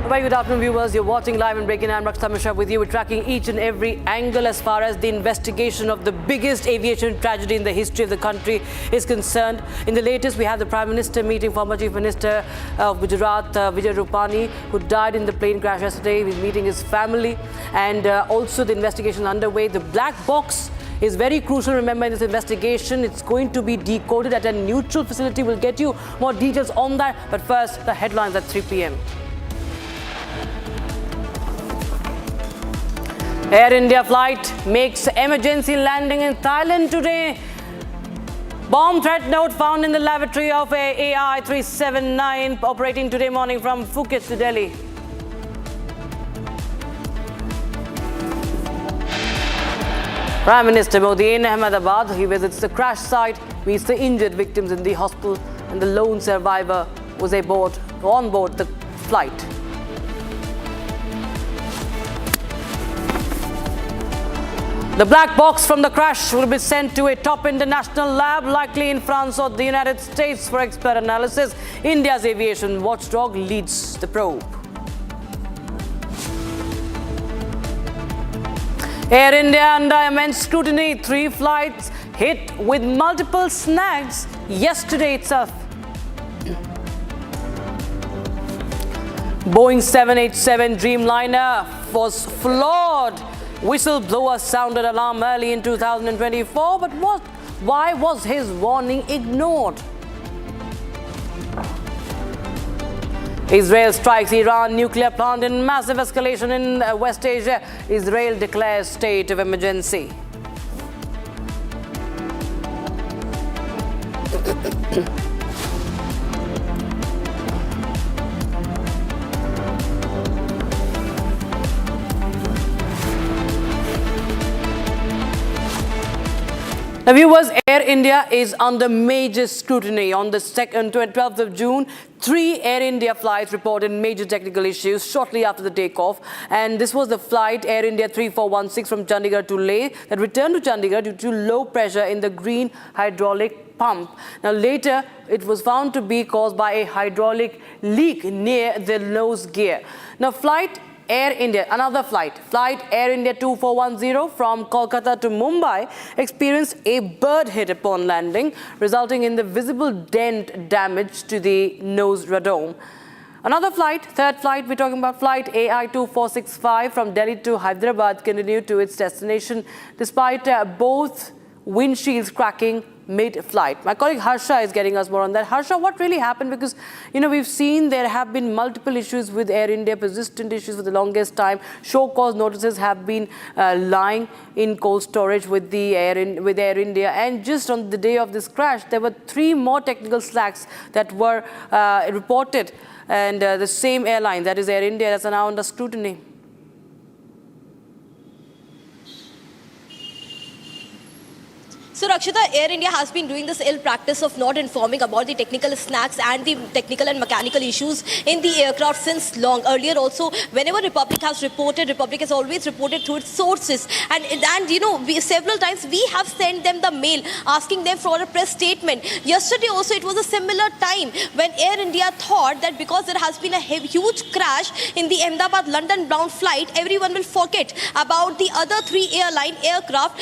Very good afternoon, viewers. You're watching live and breaking. I'm Rakshita Mishra with you. We're tracking each and every angle as far as the investigation of the biggest aviation tragedy in the history of the country is concerned. In the latest, we have the Prime Minister meeting former Chief Minister of Gujarat, Vijay Rupani, who died in the plane crash yesterday. He's meeting his family, and also the investigation underway. The black box is very crucial, remember, in this investigation. It's going to be decoded at a neutral facility. We'll get you more details on that. But first, the headlines at 3 p.m. Air India flight makes emergency landing in Thailand today. Bomb threat note found in the lavatory of a AI 379 operating today morning from Phuket to Delhi. Prime Minister Modi in Ahmedabad. He visits the crash site, meets the injured victims in the hospital, and the lone survivor was on board the flight. The black box from the crash will be sent to a top international lab, likely in France or the United States, for expert analysis. India's aviation watchdog leads the probe. Air India under immense scrutiny. 3 flights hit with multiple snags yesterday itself. Boeing 787 Dreamliner was flawed. Whistleblower sounded alarm early in 2024, but why was his warning ignored? Israel strikes Iran nuclear plant in massive escalation in West Asia. Israel declares state of emergency. Now, viewers, Air India is under major scrutiny. On the 12th of June, 3 Air India flights reported major technical issues shortly after the takeoff. And this was the flight Air India 3416 from Chandigarh to Leh that returned to Chandigarh due to low pressure in the green hydraulic pump. Now, later, it was found to be caused by a hydraulic leak near the nose gear. Now, Air India, another flight Air India 2410 from Kolkata to Mumbai experienced a bird hit upon landing, resulting in the visible dent damage to the nose radome. Another third flight, we're talking about flight AI 2465 from Delhi to Hyderabad continued to its destination despite both windshields cracking mid-flight. My colleague Harsha is getting us more on that. Harsha, what really happened? Because, we've seen there have been multiple issues with Air India, persistent issues for the longest time. Show cause notices have been lying in cold storage with Air India. And just on the day of this crash, there were 3 more technical slacks that were reported. And the same airline, that is Air India, that's now under scrutiny. So, Rakshita, Air India has been doing this ill practice of not informing about the technical snags and the technical and mechanical issues in the aircraft since long. Earlier also, whenever Republic has reported, Republic has always reported through its sources. And several times we have sent them the mail asking them for a press statement. Yesterday also, it was a similar time when Air India thought that because there has been a huge crash in the Ahmedabad-London bound flight, everyone will forget about the other 3 airline aircraft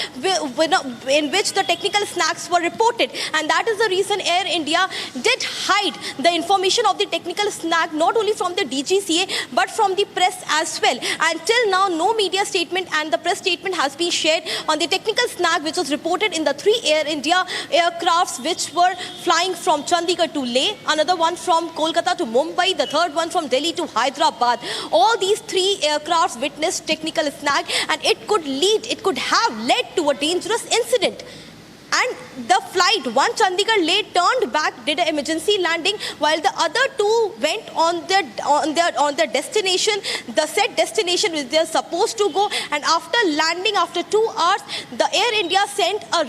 in which the technical snags were reported, and that is the reason Air India did hide the information of the technical snag not only from the DGCA but from the press as well. Until now, no media statement and the press statement has been shared on the technical snag which was reported in the 3 Air India aircrafts which were flying from Chandigarh to Leh, another one from Kolkata to Mumbai, the third one from Delhi to Hyderabad. All these 3 aircrafts witnessed technical snag, and it could have led to a dangerous incident. And the flight, one Chandigarh-Leh turned back, did an emergency landing, while the other 2 went on their destination, the set destination which they are supposed to go. And after landing, after 2 hours, the Air India sent a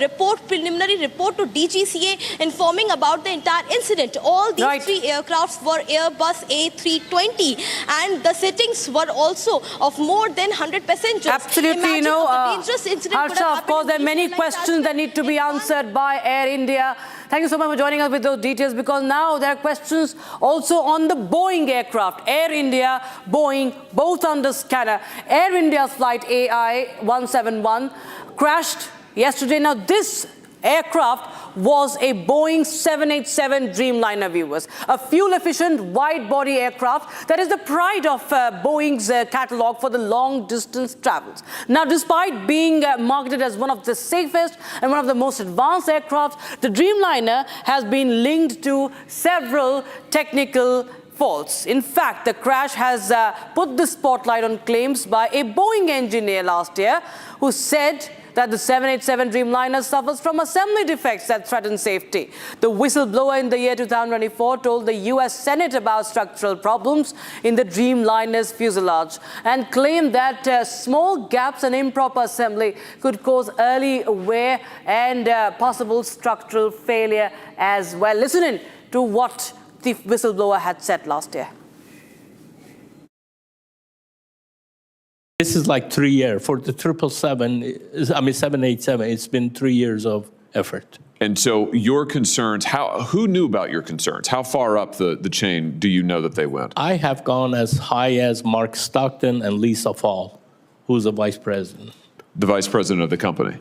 preliminary report to DGCA informing about the entire incident. All these 3 aircrafts were Airbus A320, and the sittings were also of more than 100 passengers. Absolutely, dangerous incident. Harsha, of course, there are many questions that need to be answered by Air India. Thank you so much for joining us with those details, because now there are questions also on the Boeing aircraft. Air India, Boeing, both under scanner. Air India's flight AI 171 crashed yesterday. Now, this aircraft was a Boeing 787 Dreamliner, viewers. A fuel-efficient, wide-body aircraft that is the pride of Boeing's catalog for the long-distance travels. Now, despite being marketed as one of the safest and one of the most advanced aircraft, the Dreamliner has been linked to several technical false. In fact, the crash has put the spotlight on claims by a Boeing engineer last year who said that the 787 Dreamliner suffers from assembly defects that threaten safety. The whistleblower in the year 2024 told the US Senate about structural problems in the Dreamliner's fuselage and claimed that small gaps and improper assembly could cause early wear and possible structural failure as well. Listen in to what the whistleblower had said last year. This is like 3 years. For the 787, it's been 3 years of effort. And so your concerns, who knew about your concerns? How far up the chain do you know that they went? I have gone as high as Mark Stockton and Lisa Fall, who's the vice president. The vice president of the company?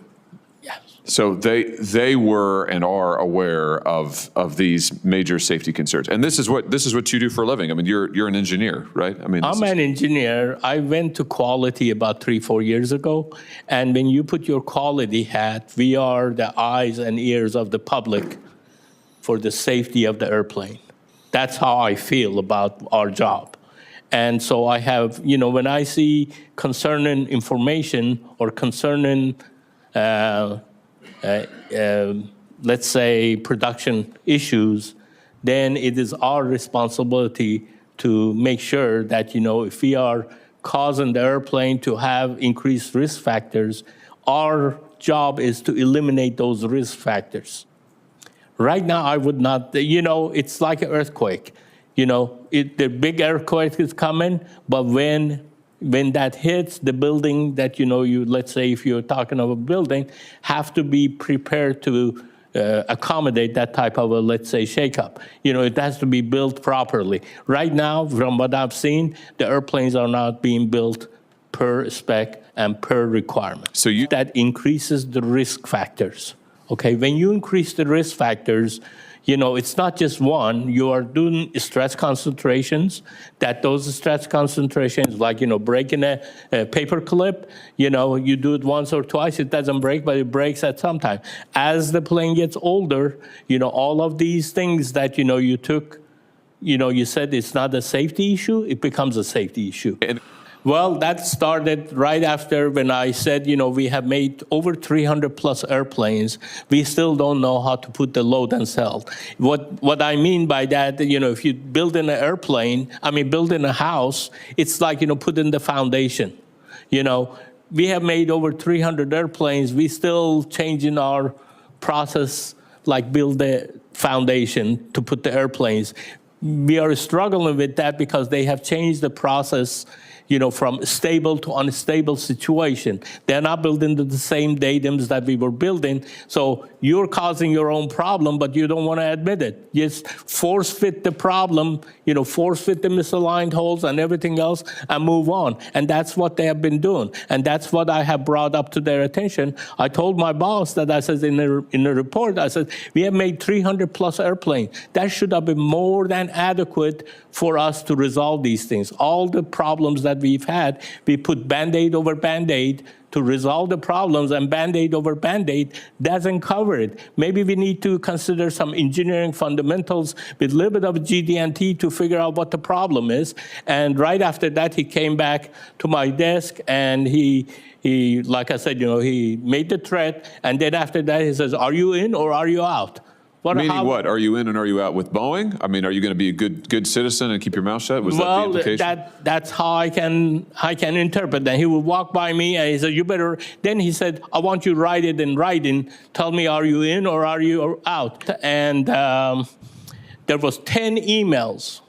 Yes. So they were and are aware of these major safety concerns. And this is what you do for a living. I mean, you're an engineer, right? I mean, I'm an engineer. I went to quality about 3-4 years ago. And when you put your quality hat, we are the eyes and ears of the public for the safety of the airplane. That's how I feel about our job. And so I have, when I see concerning information or concerning let's say, production issues, then it is our responsibility to make sure that, if we are causing the airplane to have increased risk factors, our job is to eliminate those risk factors. Right now, I would not, it's like an earthquake. The big earthquake is coming, but when that hits the building that, let's say if you're talking of a building, have to be prepared to accommodate that type of a, let's say, shakeup. It has to be built properly. Right now, from what I've seen, the airplanes are not being built per spec and per requirement. So that increases the risk factors. Okay, when you increase the risk factors, it's not just one. You are doing stress concentrations, that those stress concentrations, like, breaking a paper clip, you do it once or twice, it doesn't break, but it breaks at some time. As the plane gets older, all of these things that, you took, you said it's not a safety issue, it becomes a safety issue. Well, that started right after when I said, we have made over 300 plus airplanes. We still don't know how to put the load and sell. What I mean by that, if you build in an airplane, build in a house, it's like, putting the foundation. We have made over 300 airplanes. We still changing our process, like build the foundation to put the airplanes. We are struggling with that because they have changed the process, from stable to unstable situation. They're not building the same datums that we were building. So you're causing your own problem, but you don't want to admit it. Just force fit the problem, force fit the misaligned holes and everything else and move on. And that's what they have been doing. And that's what I have brought up to their attention. I told my boss that I said in the report, I said, we have made 300 plus airplanes. That should have been more than adequate for us to resolve these things. All the problems that we've had, we put Band-Aid over Band-Aid to resolve the problems, and Band-Aid over Band-Aid doesn't cover it. Maybe we need to consider some engineering fundamentals with a little bit of GD&T to figure out what the problem is. And right after that, he came back to my desk and he like I said, he made the threat. And then after that, he says, are you in or are you out? Meaning what? Are you in and are you out with Boeing? Are you going to be a good citizen and keep your mouth shut? Was that the implication? That's how I can interpret that. He would walk by me and he said, you better, then he said, I want you to write it in writing. Tell me, are you in or are you out? And there was 10 emails.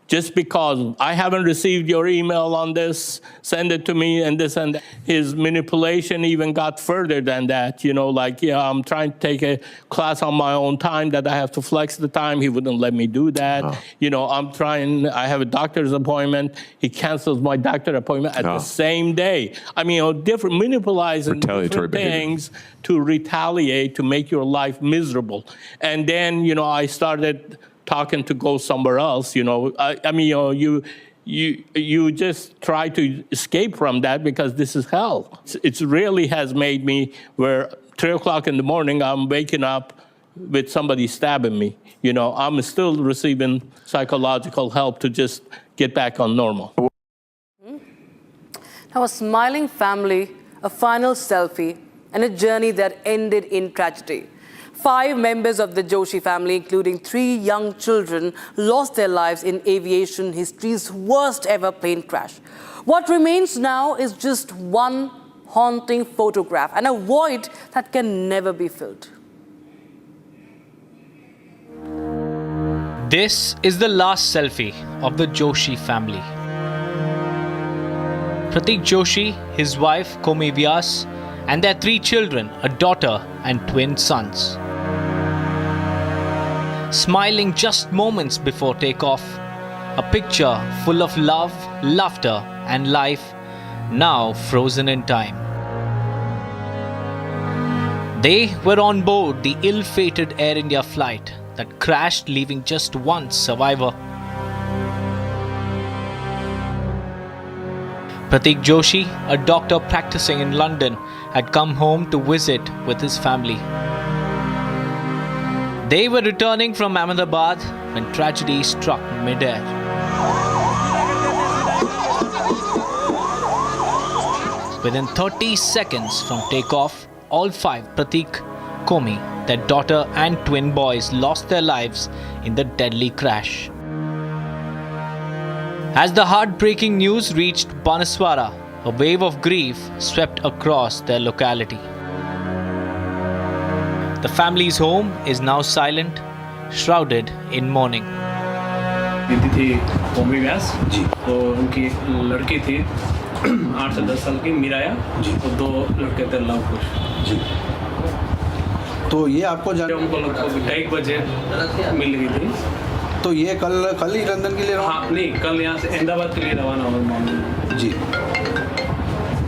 Just because I haven't received your email on this, send it to me and this and that. His manipulation even got further than that. I'm trying to take a class on my own time that I have to flex the time. He wouldn't let me do that. Oh. I have a doctor's appointment. He cancels my doctor appointment at the same day. Different manipulating different things to retaliate, to make your life miserable. And then, I started talking to go somewhere else, you just try to escape from that because this is hell. It really has made me where 3 o'clock in the morning, I'm waking up, with somebody stabbing me. I'm still receiving psychological help to just get back on normal. Now, a smiling family, a final selfie, and a journey that ended in tragedy. 5 members of the Joshi family, including 3 young children, lost their lives in aviation history's worst ever plane crash. What remains now is just one haunting photograph and a void that can never be filled. This is the last selfie of the Joshi family. Pratik Joshi, his wife Komi Vyas, and their 3 children, a daughter and twin sons. Smiling just moments before takeoff, a picture full of love, laughter and life, now frozen in time. They were on board the ill-fated Air India flight that crashed, leaving just one survivor. Pratik Joshi, a doctor practicing in London, had come home to visit with his family. They were returning from Ahmedabad when tragedy struck mid-air. Within 30 seconds from takeoff, all 5, Pratik, Komi, their daughter and twin boys, lost their lives in the deadly crash. As the heartbreaking news reached Banaswara, a wave of grief swept across their locality. The family's home is now silent, shrouded in mourning. बीती थी कोमी व्यास जी, तो उनकी एक लड़की थी 8 से 10 साल की मीराया जी, और 2 लड़के थे लव कुश जी। तो ये आपको उनको लगभग 2:30 बजे मिल गई थी। तो ये कल ही लंदन के लिए हाँ नहीं, कल यहाँ से अहमदाबाद के लिए रवाना हुआ जी।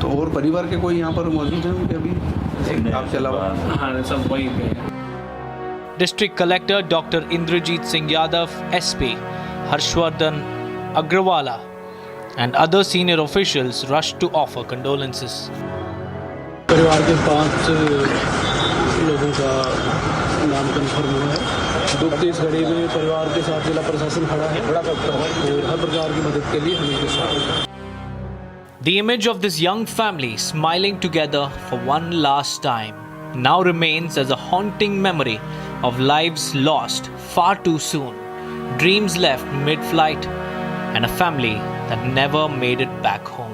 तो और परिवार के कोई यहाँ पर मौजूद हैं उनके अभी आपके अलावा? हाँ, सब वहीं पे। District Collector Dr. Indrajit Singh Yadav, SP, Harshvardhan Agrawala, and other senior officials rushed to offer condolences. परिवार के 5 लोगों का नाम कंफर्म हुआ है। दुख की इस घड़ी में परिवार के साथ जिला प्रशासन खड़ा है और हर प्रकार की मदद के लिए हम इनके साथ। The image of this young family smiling together for one last time now remains as a haunting memory of lives lost far too soon, dreams left mid-flight, and a family that never made it back home.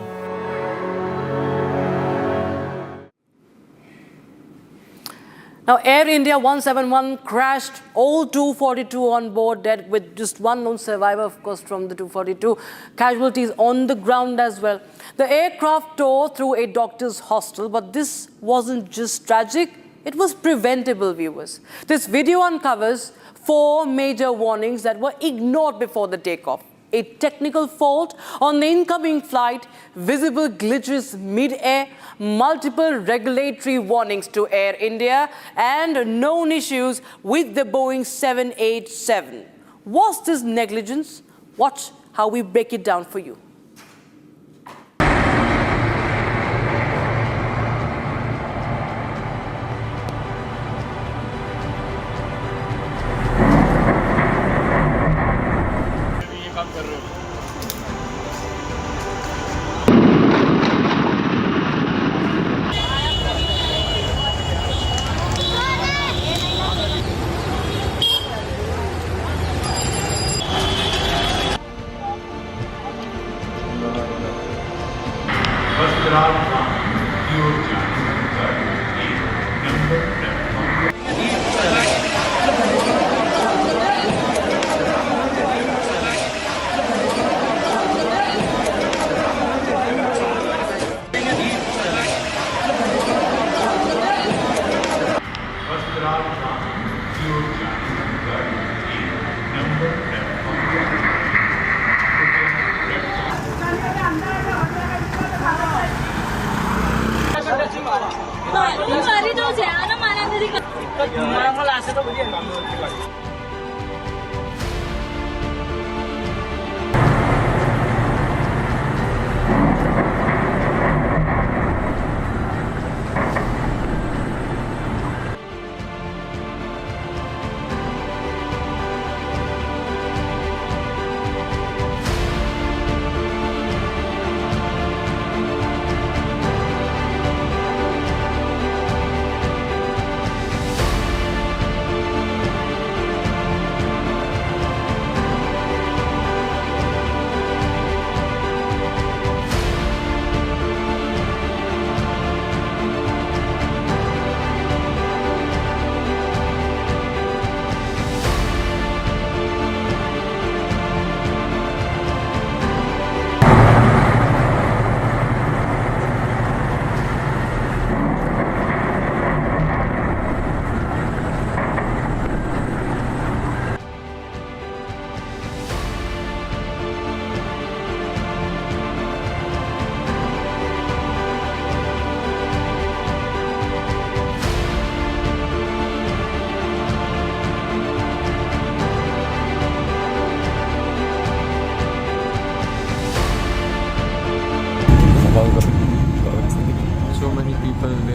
Now, Air India 171 crashed, all 242 on board dead, with just one lone survivor, of course, from the 242. Casualties on the ground as well. The aircraft tore through a doctor's hostel, but this wasn't just tragic, it was preventable, viewers. This video uncovers 4 major warnings that were ignored before the takeoff. A technical fault on the incoming flight, visible glitches mid-air, multiple regulatory warnings to Air India, and known issues with the Boeing 787. Was this negligence? Watch how we break it down for you.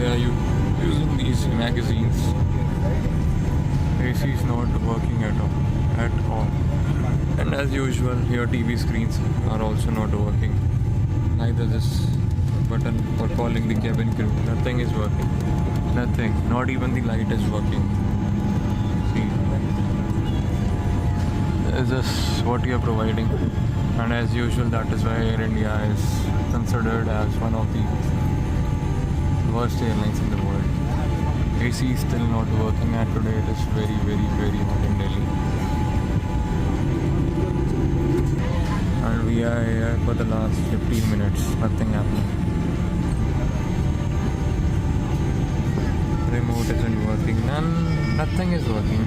are using these magazines. AC is not working at all. And as usual, your TV screens are also not working. Neither this button for calling the cabin crew. Nothing is working. Nothing. Not even the light is working. See, is this what you are providing? And as usual, that is why Air India is considered as one of the worst airlines in the world. AC is still not working, and today it is very, very, very hot in Delhi. And we are here for the last 15 minutes. Nothing happened. Remote isn't working. Nothing is working.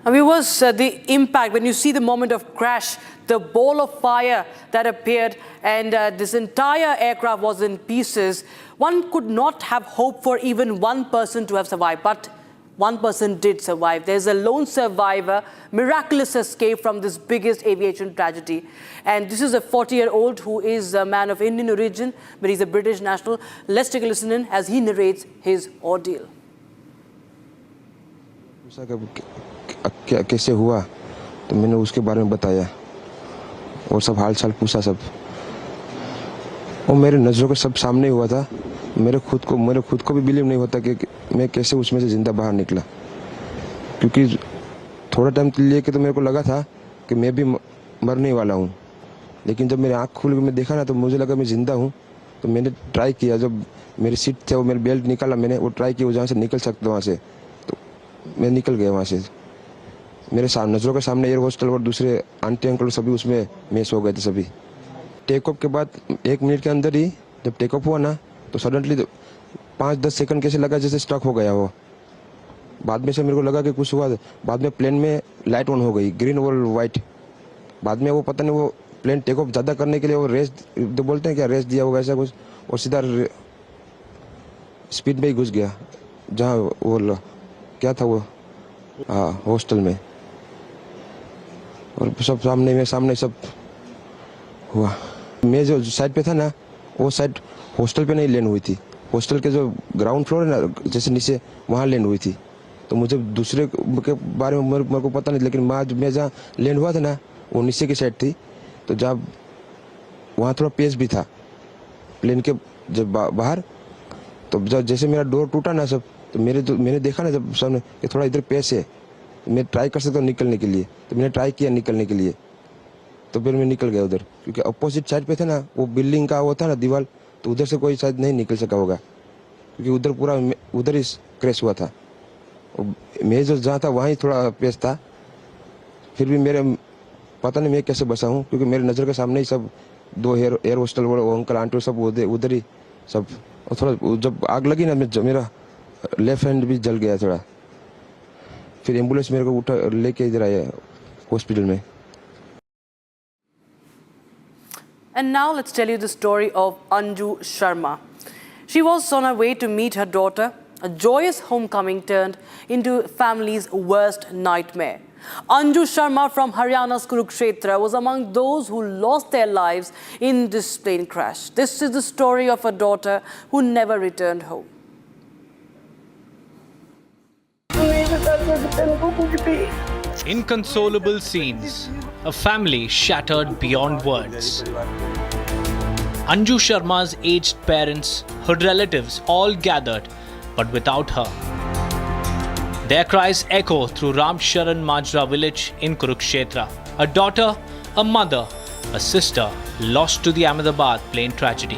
Viewers, the impact, when you see the moment of crash, the ball of fire that appeared, and this entire aircraft was in pieces, one could not have hoped for even one person to have survived, but one person did survive. There's a lone survivor, miraculous escape from this biggest aviation tragedy. And this is a 40-year-old who is a man of Indian origin, but he's a British national. Let's take a listen in as he narrates his ordeal. कैसे हुआ तो मैंने उसके बारे में बताया और सब हाल चाल पूछा सब। वो मेरे नज़रों के सब सामने हुआ था। मेरे खुद को भी बिलीव नहीं होता कि मैं कैसे उसमें से जिंदा बाहर निकला, क्योंकि थोड़ा टाइम लिए कि तो मेरे को लगा था कि मैं भी मरने वाला हूँ, लेकिन जब मेरी आँख खुल के मैं देखा ना तो मुझे लगा मैं जिंदा हूँ। तो मैंने ट्राई किया, जब मेरी सीट थे वो मेरी बेल्ट निकाला, मैंने वो ट्राई किया जहाँ से निकल सकता वहाँ से, तो मैं निकल गया वहाँ से। मेरे नज़रों के सामने एयर होस्टल और दूसरे आंटी अंकल सभी उसमें मैच हो गए थे सभी। टेक ऑफ के बाद 1 मिनट के अंदर ही जब टेक ऑफ हुआ ना तो सडनली 5-10 सेकंड कैसे लगा जैसे स्टक हो गया वो। बाद में से मेरे को लगा कि कुछ हुआ। बाद में प्लेन में लाइट ऑन हो गई, ग्रीन और वाइट। बाद में वो पता नहीं वो प्लेन टेक ऑफ ज़्यादा करने के लिए वो रेस तो बोलते हैं क्या, रेस दिया होगा ऐसा कुछ, और सीधा स्पीड में ही घुस गया जहाँ वो क्या था वो हॉस्टल में। और सब सामने सब हुआ। मैं जो साइड पे था ना वो साइड हॉस्टल पे नहीं लैंड हुई थी, हॉस्टल के जो ग्राउंड फ्लोर है ना जैसे नीचे वहाँ लैंड हुई थी। तो मुझे दूसरे के बारे में मेरे को पता नहीं, लेकिन मैं जहाँ लैंड हुआ था ना वो नीचे की साइड थी। तो जब वहाँ थोड़ा पेस भी था प्लेन के जब बाहर, तो जब जैसे मेरा डोर टूटा ना सब, तो मैंने देखा ना जब सामने कि थोड़ा इधर पेस है, मैं ट्राई कर सकता हूँ निकलने के लिए। तो मैंने ट्राई किया निकलने के लिए, तो फिर मैं निकल गया उधर, क्योंकि अपोजिट साइड पे था ना वो बिल्डिंग का वो था ना दीवार, तो उधर से कोई शायद नहीं निकल सका होगा, क्योंकि उधर पूरा उधर ही क्रैश हुआ था। मैं जो जहाँ था वहाँ थोड़ा पेस था। फिर भी मेरे पता नहीं मैं कैसे बचा हूँ, क्योंकि मेरे नज़र के सामने ही सब 2 एयर होस्टल वो अंकल आंटी सब उधर ही सब। और थोड़ा जब आग लगी ना मेरा लेफ्ट हैंड भी जल गया थोड़ा। फिर एम्बुलेंस मेरे को उठा लेके इधर आया हॉस्पिटल में। And now let's tell you the story of Anju Sharma. She was on her way to meet her daughter. A joyous homecoming turned into family's worst nightmare. Anju Sharma from Haryana's Kurukshetra was among those who lost their lives in this plane crash. This is the story of a daughter who never returned home. Inconsolable scenes, a family shattered beyond words. Anju Sharma's aged parents, her relatives all gathered, but without her. Their cries echo through Ramsharan Majra village in Kurukshetra. A daughter, a mother, a sister lost to the Ahmedabad plane tragedy.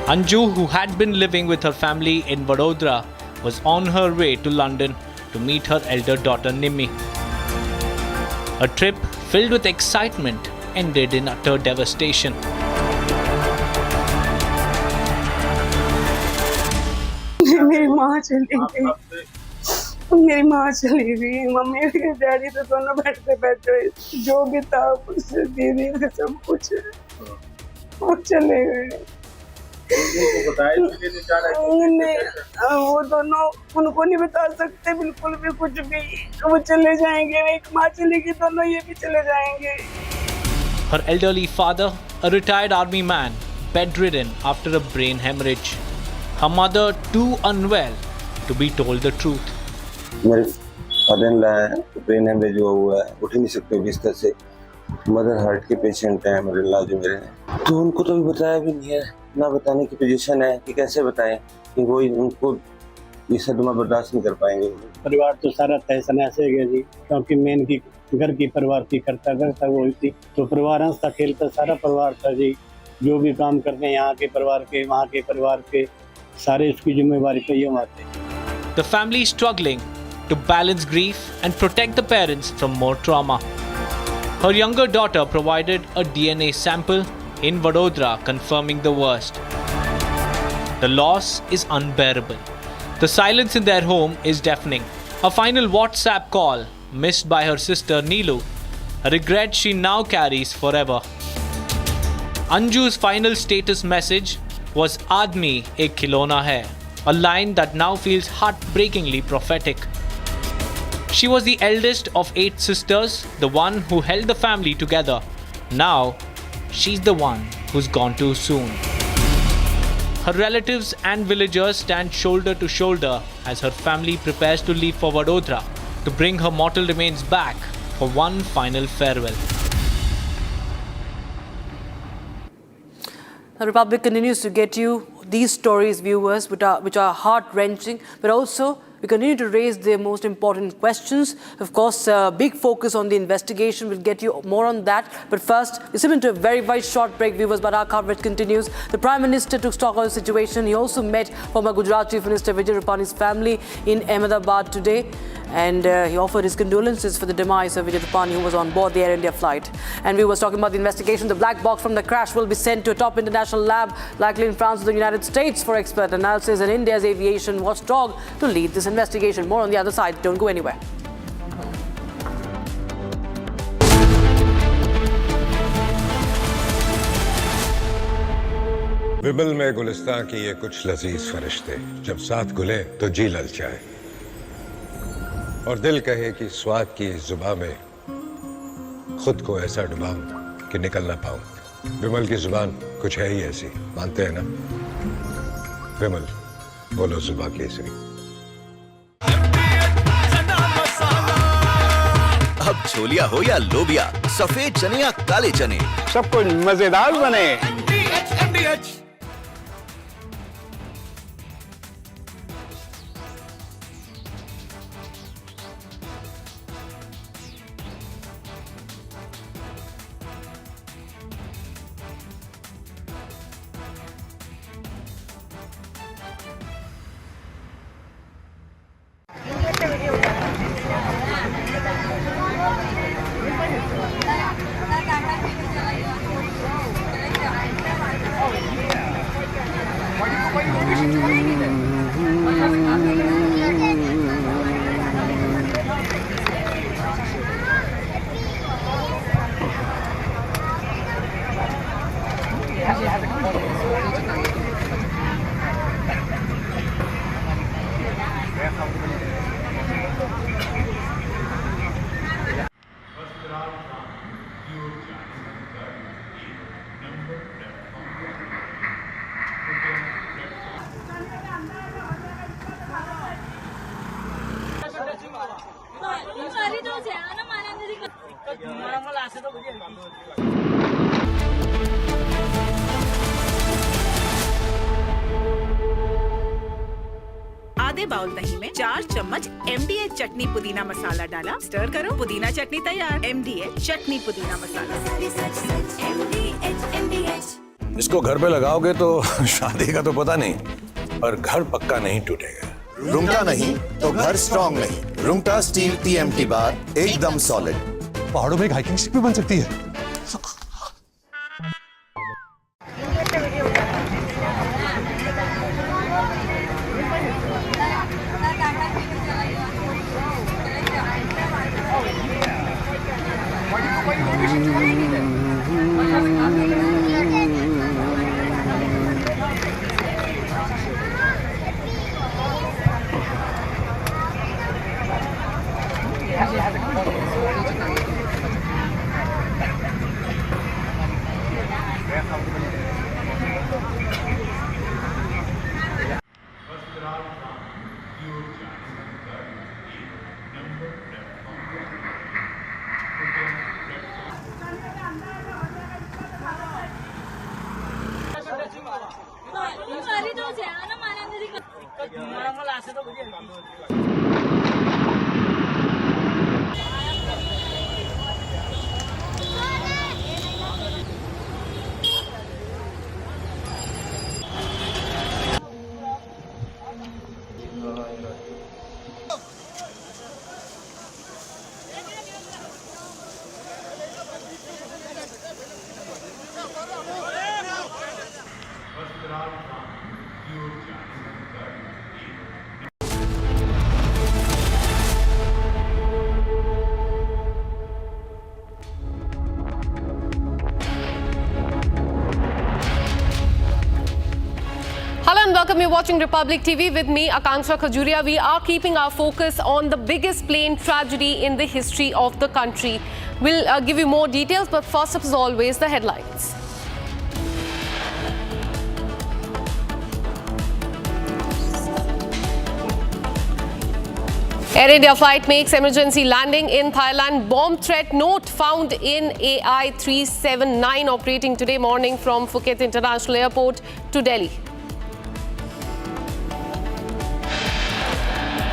Anju, who had been living with her family in Vadodara, was on her way to London to meet her elder daughter Nimmi. A trip filled with excitement ended in utter devastation. मेरी माँ चली गई, मेरी माँ चली गई, mummy के daddy तो दोनों बैठते बैठे जो भी था उससे दीदी ने सब कुछ वो चले गए। नहीं, वो दोनों उनको नहीं बता सकते बिल्कुल भी कुछ भी, वो चले जाएंगे। एक माँ चलेगी, दोनों ये भी चले जाएंगे। Her elderly father, a retired army man, bedridden after a brain hemorrhage. Her mother, too unwell to be told the truth. मेरे फादर-इन-लॉ है, ब्रेन हेमरेज हुआ है, उठ ही नहीं सकते बिस्तर से। मदर हार्ट के पेशेंट हैं, मेरे इलाज जो मेरे हैं, तो उनको तो भी बताया भी नहीं है, ना बताने की पोजीशन है कि कैसे बताएं कि वो उनको ये सदमा बर्दाश्त नहीं कर पाएंगे। परिवार तो सारा तहस नहस हो गया जी, क्योंकि मेन की घर की परिवार की करता वो थी, तो परिवार हंसता खेलता सारा परिवार था जी। जो भी काम करते हैं यहाँ के परिवार के, वहाँ के परिवार के, सारे इसकी जिम्मेवारी पे ये आते हैं। The family is struggling to balance grief and protect the parents from more trauma. Her younger daughter provided a DNA sample in Vadodara confirming the worst. The loss is unbearable. The silence in their home is deafening. A final WhatsApp call missed by her sister Neelu, a regret she now carries forever. Anju's final status message was "Aadmi ek khilona hai," a line that now feels heartbreakingly prophetic. She was the eldest of 8 sisters, the one who held the family together. Now, she's the one who's gone too soon. Her relatives and villagers stand shoulder to shoulder as her family prepares to leave for Vadodara to bring her mortal remains back for one final farewell. The Republic continues to get you these stories, viewers, which are heart-wrenching, but also we continue to raise the most important questions. Of course, a big focus on the investigation. We'll get you more on that. But first, we slip into a very, very short break, viewers, but our coverage continues. The Prime Minister took stock of the situation. He also met former Gujarat Chief Minister Vijay Rupani's family in Ahmedabad today. And he offered his condolences for the demise of Vijay Rupani, who was on board the Air India flight. And we were talking about the investigation. The black box from the crash will be sent to a top international lab, likely in France or the United States, for expert analysis. And India's aviation watchdog to lead this investigation. More on the other side. Don't go anywhere. विमल में गुलिस्तां की ये कुछ लजीज फरिश्ते जब साथ घुले तो जी ललचाए और दिल कहे कि स्वाद की जुबान में खुद को ऐसा डुबाऊं कि निकल ना पाऊं। विमल की जुबान कुछ है ही ऐसी, मानते हैं ना? विमल, बोलो जुबान केसरी। अब छोलिया हो या लोबिया, सफेद चने या काले चने, सब कुछ मजेदार बने। आधे बाउल दही में 4 चम्मच MDH चटनी पुदीना मसाला डाला, स्टर करो, पुदीना चटनी तैयार। MDH चटनी पुदीना मसाला। इसको घर पे लगाओगे तो शादी का तो पता नहीं, पर घर पक्का नहीं टूटेगा। रुंगटा नहीं तो घर स्ट्रॉन्ग नहीं। रुंगटा स्टील TMT बार एकदम सॉलिड। पहाड़ों में एक हाइकिंग शिप भी बन सकती है। Hello and welcome. You're watching Republic TV with me, Akanksha Khajuria. We are keeping our focus on the biggest plane tragedy in the history of the country. We'll give you more details, but first, as always, the headlines. Air India flight makes emergency landing in Thailand. Bomb threat note found in AI 379 operating today morning from Phuket International Airport to Delhi.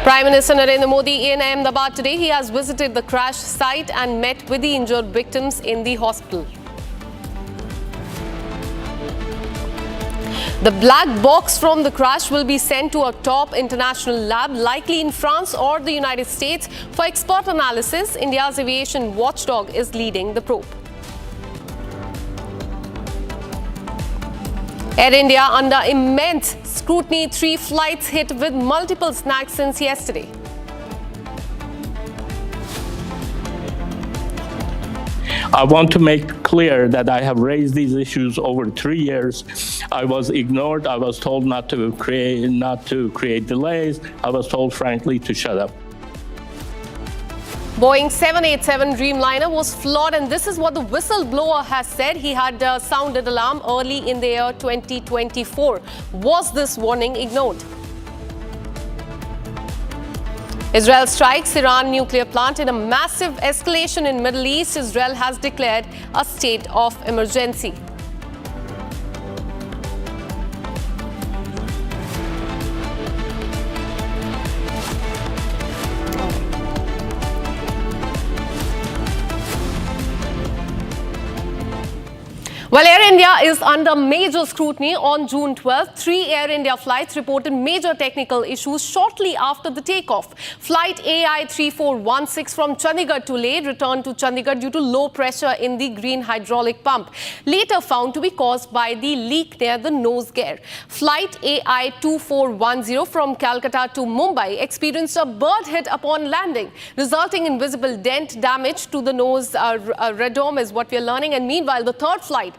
Prime Minister Narendra Modi in Ahmedabad today. He has visited the crash site and met with the injured victims in the hospital. The black box from the crash will be sent to a top international lab, likely in France or the United States, for expert analysis. India's aviation watchdog is leading the probe. Air India under immense scrutiny, 3 flights hit with multiple snags since yesterday. I want to make clear that I have raised these issues over 3 years. I was ignored. I was told not to create delays. I was told, frankly, to shut up. Boeing 787 Dreamliner was flawed, and this is what the whistleblower has said. He had sounded alarm early in the year 2024. Was this warning ignored? Israel strikes Iran nuclear plant in a massive escalation in Middle East. Israel has declared a state of emergency. Well, Air India is under major scrutiny. On June 12th, 3 Air India flights reported major technical issues shortly after the takeoff. Flight AI 3416 from Chandigarh to Leh returned to Chandigarh due to low pressure in the green hydraulic pump, later found to be caused by the leak near the nose gear. Flight AI 2410 from Calcutta to Mumbai experienced a bird hit upon landing, resulting in visible dent damage to the nose radome is what we are learning. And meanwhile, the third flight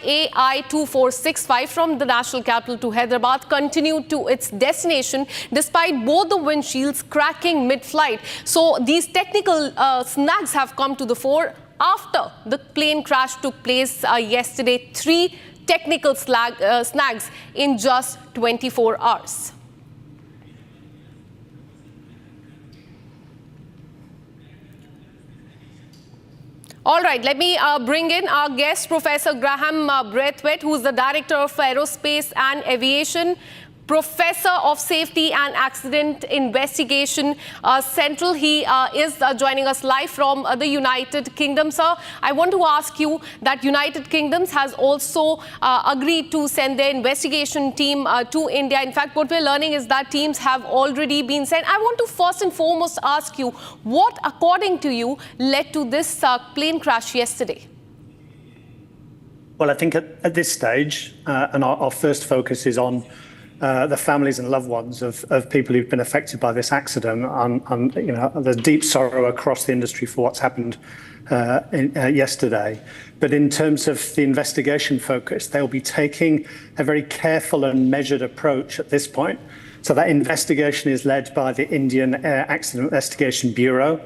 AI 2465 from the national capital to Hyderabad continued to its destination despite both the windshields cracking mid-flight. So these technical snags have come to the fore after the plane crash took place yesterday. 3 technical snags in just 24 hours. All right, let me bring in our guest, Professor Graham Braithwaite, who is the Director of Aerospace and Aviation, Professor of Safety and Accident Investigation Central. He is joining us live from the United Kingdom. Sir, I want to ask you that United Kingdom has also agreed to send their investigation team to India. In fact, what we're learning is that teams have already been sent. I want to first and foremost ask you, what, according to you, led to this plane crash yesterday? Well, I think at this stage, and our first focus is on the families and loved ones of people who've been affected by this accident, and you know, there's deep sorrow across the industry for what's happened yesterday. But in terms of the investigation focus, they'll be taking a very careful and measured approach at this point. So that investigation is led by the Indian Air Accident Investigation Bureau,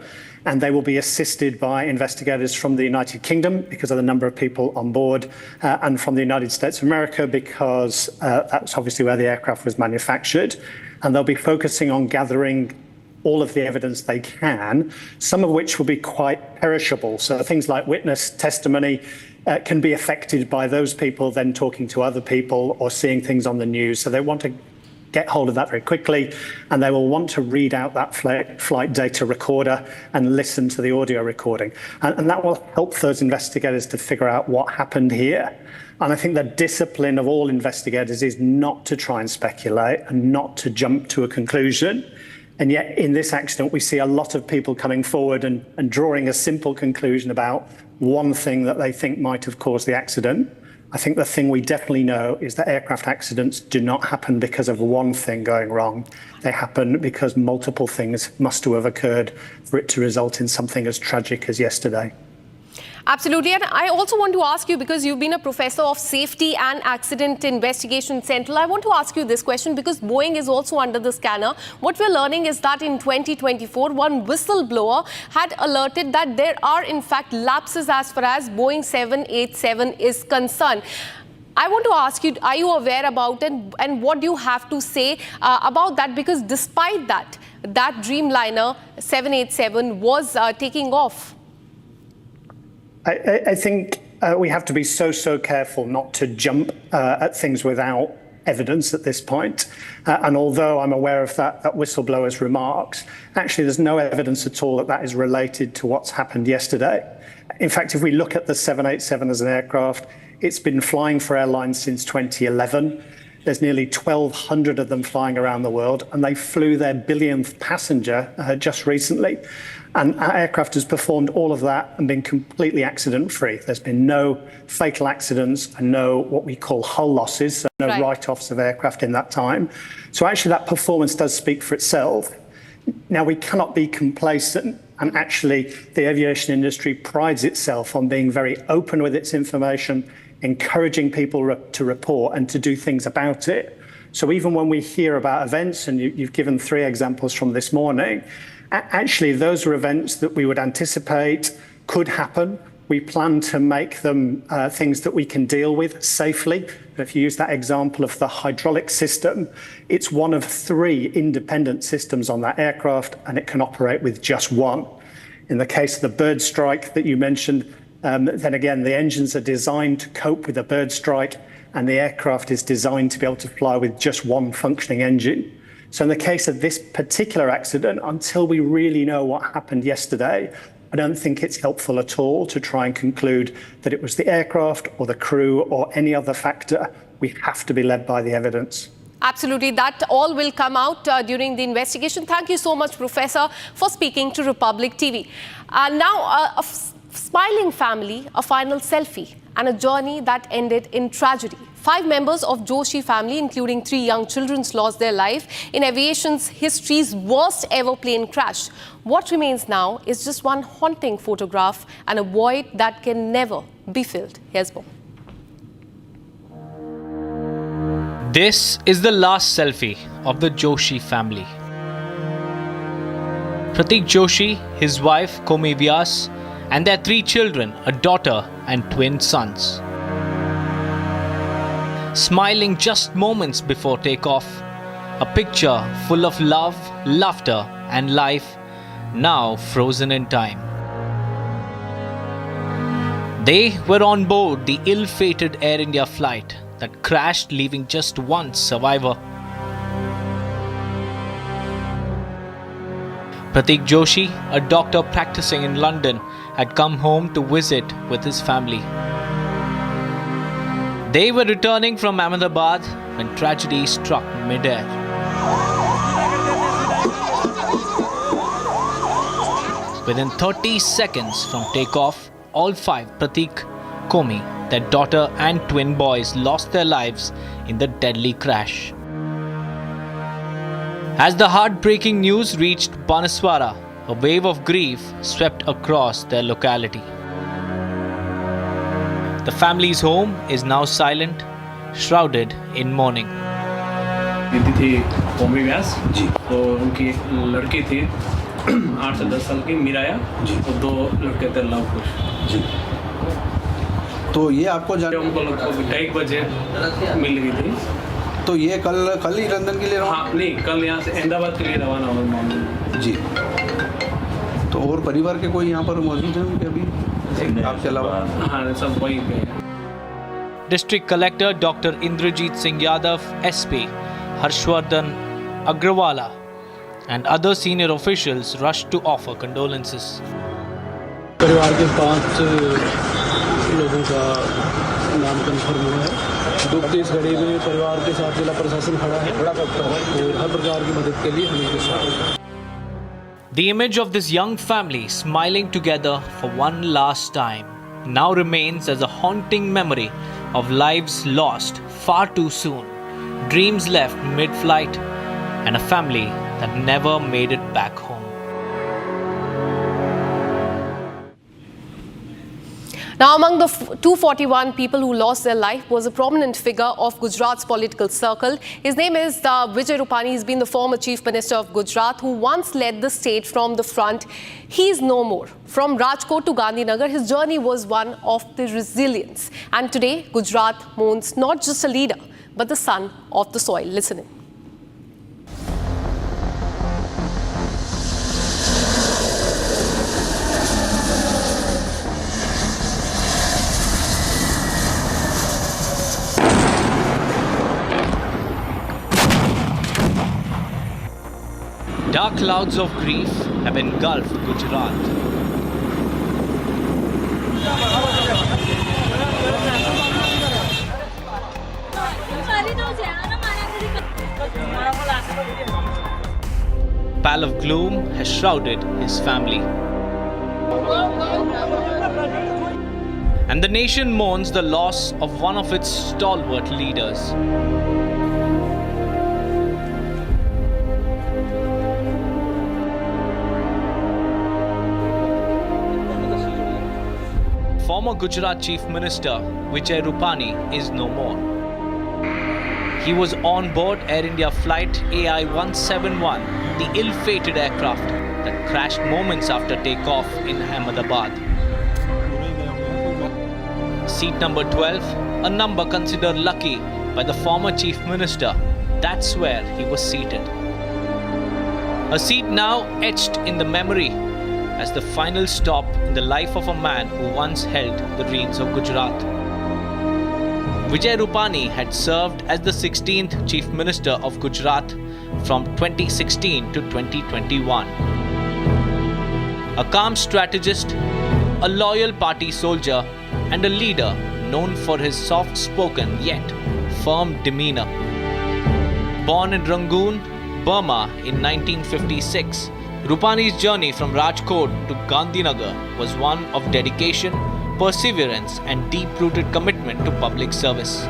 and they will be assisted by investigators from the United Kingdom because of the number of people on board, and from the United States of America because that's obviously where the aircraft was manufactured. And they'll be focusing on gathering all of the evidence they can, some of which will be quite perishable. So things like witness testimony can be affected by those people then talking to other people or seeing things on the news. So they want to get hold of that very quickly, and they will want to read out that flight data recorder and listen to the audio recording. And that will help those investigators to figure out what happened here. And I think the discipline of all investigators is not to try and speculate and not to jump to a conclusion. And yet in this accident, we see a lot of people coming forward and drawing a simple conclusion about one thing that they think might have caused the accident. I think the thing we definitely know is that aircraft accidents do not happen because of one thing going wrong. They happen because multiple things must have occurred for it to result in something as tragic as yesterday. Absolutely. And I also want to ask you, because you've been a professor of safety and accident investigation central, I want to ask you this question because Boeing is also under the scanner. What we're learning is that in 2024, one whistleblower had alerted that there are in fact lapses as far as Boeing 787 is concerned. I want to ask you, are you aware about it, and what do you have to say about that? Because despite that, that Dreamliner 787 was taking off. I think we have to be so careful not to jump at things without evidence at this point. And although I'm aware of that whistleblower's remarks, actually there's no evidence at all that that is related to what's happened yesterday. In fact, if we look at the 787 as an aircraft, it's been flying for airlines since 2011. There's nearly 1,200 of them flying around the world, and they flew their billionth passenger just recently. And our aircraft has performed all of that and been completely accident-free. There's been no fatal accidents and no what we call hull losses, so no write-offs of aircraft in that time. So actually that performance does speak for itself. Now, we cannot be complacent, and actually the aviation industry prides itself on being very open with its information, encouraging people to report and to do things about it. So even when we hear about events, and you've given 3 examples from this morning, actually those are events that we would anticipate could happen. We plan to make them things that we can deal with safely. If you use that example of the hydraulic system, it's one of 3 independent systems on that aircraft, and it can operate with just one. In the case of the bird strike that you mentioned, then again, the engines are designed to cope with a bird strike, and the aircraft is designed to be able to fly with just one functioning engine. So in the case of this particular accident, until we really know what happened yesterday, I don't think it's helpful at all to try and conclude that it was the aircraft or the crew or any other factor. We have to be led by the evidence. Absolutely. That all will come out during the investigation. Thank you so much, Professor, for speaking to Republic TV. Now, a smiling family, a final selfie, and a journey that ended in tragedy. 5 members of Joshi family, including 3 young children, lost their life in aviation's history's worst ever plane crash. What remains now is just one haunting photograph and a void that can never be filled. Here's more. This is the last selfie of the Joshi family. Pratik Joshi, his wife Komi Vyas, and their 3 children, a daughter and twin sons. Smiling just moments before takeoff, a picture full of love, laughter and life, now frozen in time. They were on board the ill-fated Air India flight that crashed, leaving just one survivor. Pratik Joshi, a doctor practicing in London, had come home to visit with his family. They were returning from Ahmedabad when tragedy struck mid-air. Within 30 seconds from takeoff, all five, Pratik, Komi, their daughter and twin boys, lost their lives in the deadly crash. As the heartbreaking news reached Banaswara, a wave of grief swept across their locality. The family's home is now silent, shrouded in mourning. दीदी थी कोमी व्यास जी, तो उनकी लड़की थी 8 से 10 साल की मिराया जी, और 2 लड़के थे लवकुश जी। तो ये आपको उनको लगभग 1:30 बजे मिल गई थी। तो ये कल ही लंदन के लिए हाँ नहीं, कल यहाँ से अहमदाबाद के लिए रवाना हुआ मामले जी। तो और परिवार के कोई यहाँ पर मौजूद हैं उनके अभी आपके अलावा? हाँ सब वहीं पे हैं। District Collector Dr. Indrajit Singh Yadav, SP, Harshvardhan Agrawala, and other senior officials rushed to offer condolences. परिवार के 5 लोगों का नाम कंफर्म हुआ है। दुख की इस घड़ी में परिवार के साथ जिला प्रशासन खड़ा है और हर प्रकार की मदद के लिए हम इनके साथ। The image of this young family smiling together for one last time now remains as a haunting memory of lives lost far too soon, dreams left mid-flight, and a family that never made it back home. Now, among the 241 people who lost their life was a prominent figure of Gujarat's political circle. His name is Vijay Rupani. He's been the former Chief Minister of Gujarat who once led the state from the front. He's no more. From Rajkot to Gandhinagar, his journey was one of the resilience. And today, Gujarat mourns not just a leader, but the son of the soil. Listen in. Dark clouds of grief have engulfed Gujarat. Pall of gloom has shrouded his family. And the nation mourns the loss of one of its stalwart leaders. Former Gujarat Chief Minister Vijay Rupani is no more. He was on board Air India flight AI-171, the ill-fated aircraft that crashed moments after takeoff in Ahmedabad. Seat number 12, a number considered lucky by the former Chief Minister, that's where he was seated. A seat now etched in the memory as the final stop in the life of a man who once held the reins of Gujarat. Vijay Rupani had served as the 16th Chief Minister of Gujarat from 2016 to 2021. A calm strategist, a loyal party soldier, and a leader known for his soft-spoken yet firm demeanor. Born in Rangoon, Burma in 1956, Rupani's journey from Rajkot to Gandhinagar was one of dedication, perseverance, and deep-rooted commitment to public service.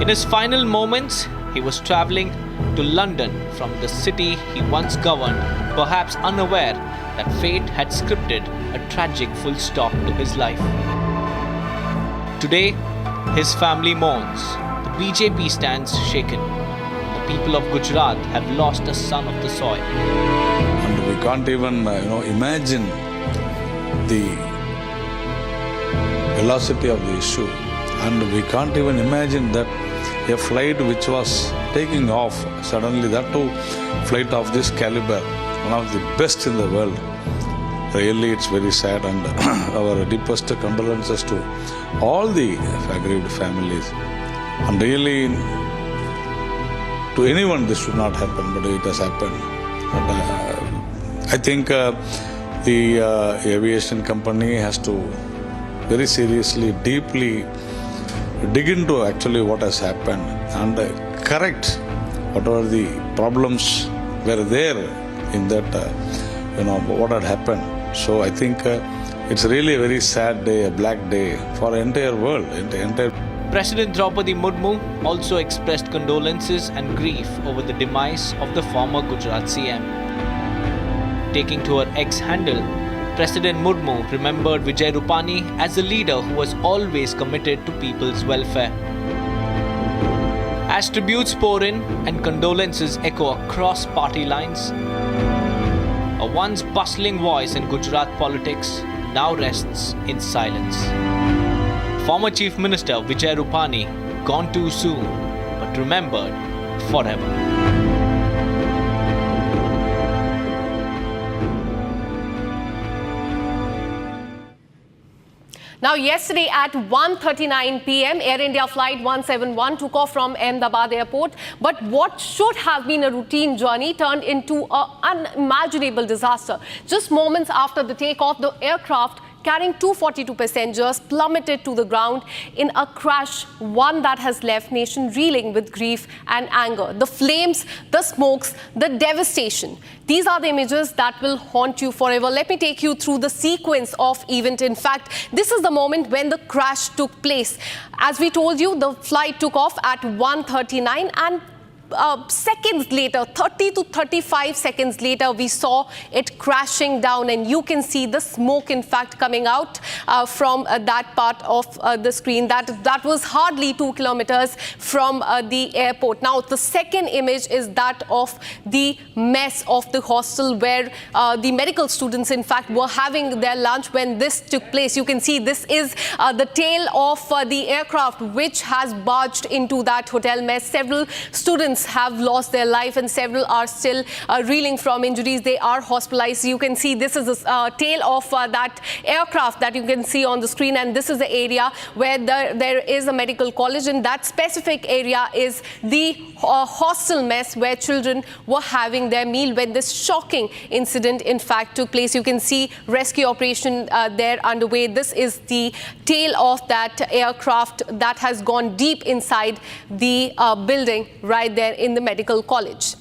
In his final moments, he was travelling to London from the city he once governed, perhaps unaware that fate had scripted a tragic full stop to his life. Today, his family mourns. The BJP stands shaken. The people of Gujarat have lost a son of the soil. And we can't even, imagine the velocity of the issue. And we can't even imagine that a flight which was taking off, suddenly that too, flight of this caliber, one of the best in the world, Really, it's very sad, and our deepest condolences to all the aggrieved families. And really, to anyone, this should not happen, but it has happened. But, I think the aviation company has to very seriously, deeply dig into actually what has happened and correct whatever the problems were there in that, what had happened. So I think it's really a very sad day, a black day for the entire world, President Draupadi Murmu also expressed condolences and grief over the demise of the former Gujarat CM. Taking to her X handle, President Murmu remembered Vijay Rupani as a leader who was always committed to people's welfare. As tributes pour in and condolences echo across party lines, a once bustling voice in Gujarat politics now rests in silence. Former Chief Minister Vijay Rupani gone too soon, but remembered forever. Now, yesterday at 1:39 p.m., Air India Flight 171 took off from Ahmedabad airport. But what should have been a routine journey turned into an unimaginable disaster. Just moments after the takeoff, the aircraft carrying 242 passengers plummeted to the ground in a crash, one that has left nation reeling with grief and anger. The flames, the smokes, the devastation. These are the images that will haunt you forever. Let me take you through the sequence of event. In fact, this is the moment when the crash took place. As we told you, the flight took off at 1:39 and seconds later, 30 to 35 seconds later, we saw it crashing down, and you can see the smoke, in fact, coming out from that part of the screen. That was hardly 2 kilometers from the airport. Now, the second image is that of the mess of the hostel where the medical students, in fact, were having their lunch when this took place. You can see this is the tail of the aircraft which has barged into that hotel mess. Several students have lost their life and several are still reeling from injuries. They are hospitalized. You can see this is the tail of that aircraft that you can see on the screen, and this is the area where there is a medical college, and that specific area is the hostel mess where children were having their meal when this shocking incident in fact took place. You can see rescue operation there underway. This is the tail of that aircraft that has gone deep inside the building right there in the medical college.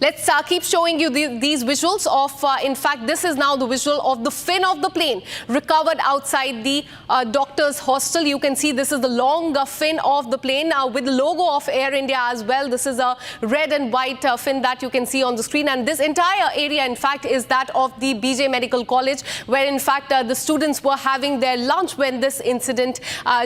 Let's keep showing you these visuals of, in fact, this is now the visual of the fin of the plane recovered outside the doctor's hostel. You can see this is the long fin of the plane with the logo of Air India as well. This is a red and white fin that you can see on the screen. And this entire area, in fact, is that of the BJ Medical College, where, in fact, the students were having their lunch when this incident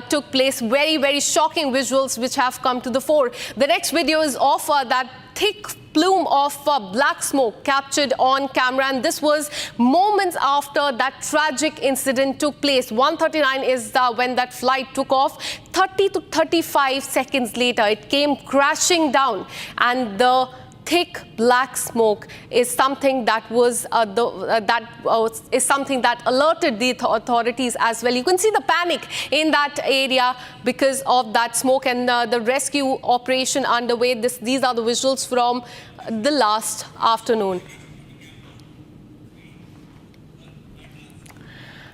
took place. Very, very shocking visuals which have come to the fore. The next video is of that thick plume of black smoke captured on camera, and this was moments after that tragic incident took place. 1:39 is when that flight took off. 30 to 35 seconds later, it came crashing down, and the thick black smoke is something that was something that alerted the authorities as well. You can see the panic in that area because of that smoke and the rescue operation underway. These are the visuals from the last afternoon.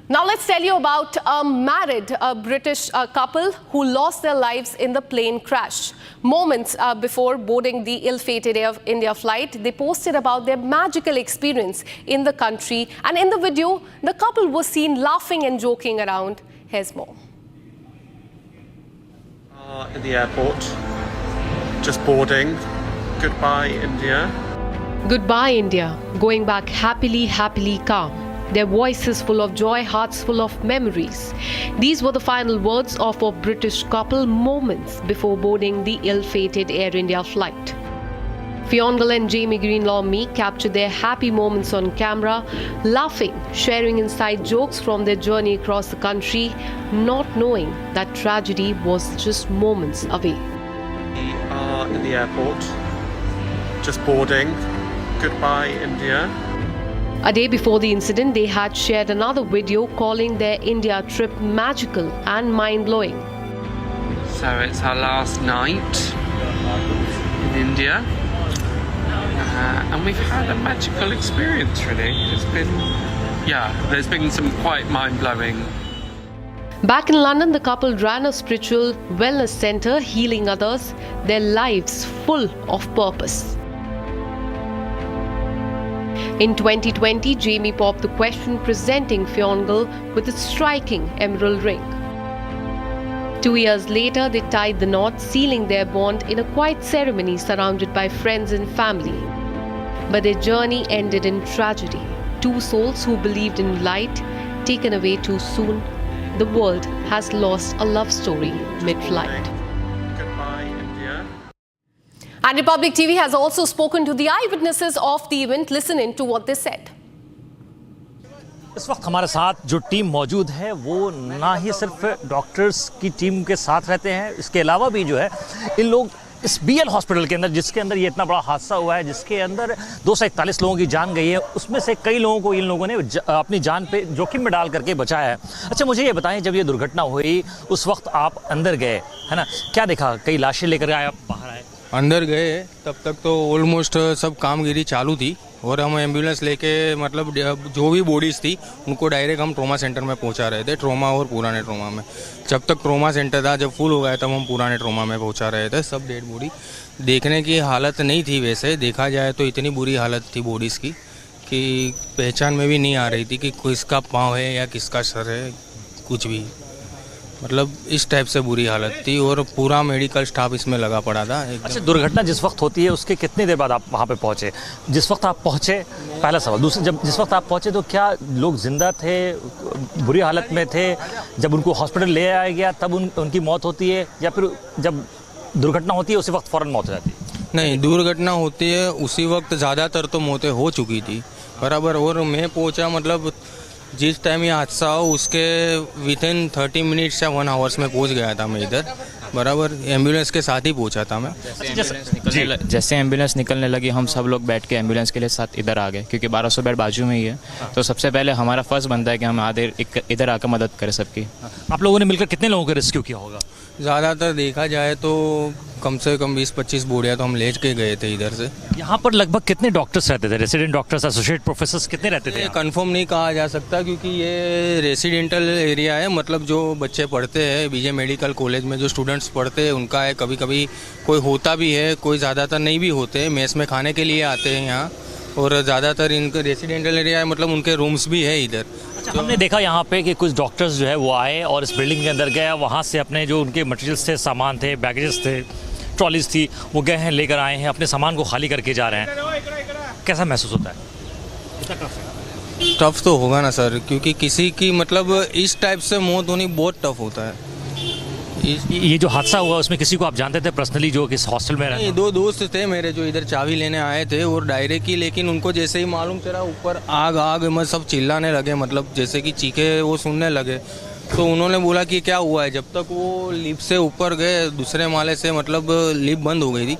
Now let's tell you about a married British couple who lost their lives in the plane crash. Moments before boarding the ill-fated Air India flight, they posted about their magical experience in the country. And in the video, the couple was seen laughing and joking around. Here's more. In the airport, just boarding. Goodbye, India. Goodbye, India. Going back happily, happily calm. Their voices full of joy, hearts full of memories. These were the final words of a British couple moments before boarding the ill-fated Air India flight. Fiongal and Jamie Greenlaw Meek captured their happy moments on camera, laughing, sharing inside jokes from their journey across the country, not knowing that tragedy was just moments away. We are in the airport, just boarding. Goodbye, India. A day before the incident, they had shared another video calling their India trip magical and mind-blowing. So it's our last night in India, and we've had a magical experience really. There's been some quite mind-blowing. Back in London, the couple ran a spiritual wellness center, healing others, their lives full of purpose. In 2020, Jamie popped the question, presenting Fiongal with a striking emerald ring. 2 years later, they tied the knot, sealing their bond in a quiet ceremony surrounded by friends and family. But their journey ended in tragedy. Two souls who believed in light, taken away too soon. The world has lost a love story mid-flight. Goodbye, India. And Republic TV has also spoken to the eyewitnesses of the event. Listen in to what they said. इस वक्त हमारे साथ जो team मौजूद है वो ना ही सिर्फ डॉक्टर्स की टीम के साथ रहते हैं, इसके अलावा भी जो है इन लोग इस BL हॉस्पिटल के अंदर, जिसके अंदर ये इतना बड़ा हादसा हुआ है, जिसके अंदर 241 लोगों की जान गई है, उसमें से कई लोगों को इन लोगों ने अपनी जान पे जोखिम में डाल करके बचाया है। अच्छा, मुझे ये बताएं, जब ये दुर्घटना हुई उस वक्त आप अंदर गए, है ना, क्या देखा? कई लाशें लेकर आए, आप बाहर आए? अंदर गए तब तक तो ऑलमोस्ट सब कामगिरी चालू थी और हम एम्बुलेंस लेके मतलब जो भी बॉडीज़ थी उनको डायरेक्ट हम ट्रॉमा सेंटर में पहुंचा रहे थे, ट्रॉमा और पुराने ट्रॉमा में। जब तक ट्रॉमा सेंटर था, जब फुल हो गया तब हम पुराने ट्रॉमा में पहुंचा रहे थे। सब डेड बॉडी देखने की हालत नहीं थी, वैसे देखा जाए तो इतनी बुरी हालत थी बॉडीज़ की कि पहचान में भी नहीं आ रही थी कि किसका पाँव है या किसका सर है, कुछ भी, मतलब इस टाइप से बुरी हालत थी और पूरा मेडिकल स्टाफ इसमें लगा पड़ा था। अच्छा, दुर्घटना जिस वक्त होती है उसके कितनी देर बाद आप वहाँ पे पहुँचे? जिस वक्त आप पहुँचे, पहला सवाल। दूसरा, जिस वक्त आप पहुँचे तो क्या लोग जिंदा थे, बुरी हालत में थे? जब उनको हॉस्पिटल ले आया गया तब उनकी मौत होती है, या फिर जब दुर्घटना होती है उसी वक्त फ़ौरन मौत हो जाती है? नहीं, दुर्घटना होती है उसी वक्त ज़्यादातर तो मौतें हो चुकी थी बराबर। और मैं पहुँचा मतलब जिस टाइम ये हादसा हो उसके विथिन 30 मिनट्स या 1 आवर्स में पहुंच गया था मैं इधर बराबर। एम्बुलेंस के साथ ही पहुंचा था मैं। जैसे एम्बुलेंस निकलने लगी, हम सब लोग बैठ के एम्बुलेंस के लिए साथ इधर आ गए, क्योंकि 1200 बेड बाजू में ही है। तो सबसे पहले हमारा फर्ज बनता है कि हम आधे इधर आकर मदद करें सबकी। आप लोगों ने मिलकर कितने लोगों का रेस्क्यू किया होगा? ज़्यादातर देखा जाए तो कम से कम 20-25 बोरियाँ तो हम ले के गए थे इधर से। यहाँ पर लगभग कितने डॉक्टर्स रहते थे? रेसिडेंट डॉक्टर्स, एसोसिएट प्रोफेसर्स कितने रहते थे? कंफर्म नहीं कहा जा सकता क्योंकि ये रेसिडेंटल एरिया है, मतलब जो बच्चे पढ़ते हैं बीजे मेडिकल कॉलेज में, जो स्टूडेंट्स पढ़ते हैं उनका है। कभी कभी कोई होता भी है, कोई ज़्यादातर नहीं भी होते, मेस में खाने के लिए आते हैं यहाँ। और ज़्यादातर इनका रेसिडेंटल एरिया है, मतलब उनके रूम्स भी है इधर। अच्छा, हमने देखा यहाँ पे कि कुछ डॉक्टर्स जो है वो आए और इस बिल्डिंग के अंदर गए, वहाँ से अपने जो उनके मटेरियल्स थे, सामान थे, बैगेजेस थे, ट्रॉलीज थी, वो गए हैं, लेकर आए हैं, अपने सामान को खाली करके जा रहे हैं। कैसा महसूस होता है? टफ तो होगा ना सर, क्योंकि किसी की मतलब इस टाइप से मौत होनी बहुत टफ होता है। ये जो हादसा हुआ उसमें किसी को आप जानते थे पर्सनली जो कि इस हॉस्टल में रहते? 2 दोस्त थे मेरे जो इधर चाबी लेने आए थे और डायरेक्ट ही, लेकिन उनको जैसे ही मालूम चला ऊपर आग में सब चिल्लाने लगे, मतलब जैसे कि चीखे वो सुनने लगे। तो उन्होंने बोला कि क्या हुआ है। जब तक वो लिफ्ट से ऊपर गए दूसरे माले से, मतलब लिफ्ट बंद हो गई थी,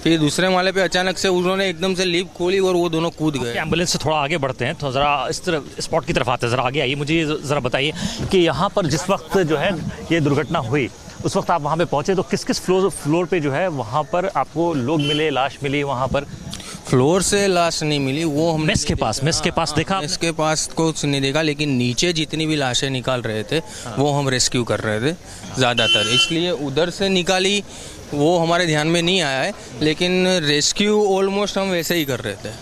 फिर दूसरे माले पे अचानक से उन्होंने एकदम से लिफ्ट खोली और वो दोनों कूद गए। एम्बुलेंस से थोड़ा आगे बढ़ते हैं तो ज़रा इस तरह स्पॉट की तरफ आते हैं, ज़रा आगे आइए। मुझे ज़रा बताइए कि यहाँ पर जिस वक्त जो है ये दुर्घटना हुई उस वक्त आप वहाँ पे पहुँचे तो किस किस फ्लोर पे जो है वहाँ पर आपको लोग मिले, लाश मिली? वहाँ पर फ्लोर से लाश नहीं मिली, वो हम मेस के पास देखा? मेस के पास कुछ नहीं देखा, लेकिन नीचे जितनी भी लाशें निकाल रहे थे वो हम रेस्क्यू कर रहे थे ज़्यादातर, इसलिए उधर से निकाली वो हमारे ध्यान में नहीं आया है, लेकिन रेस्क्यू ऑलमोस्ट हम वैसे ही कर रहे थे।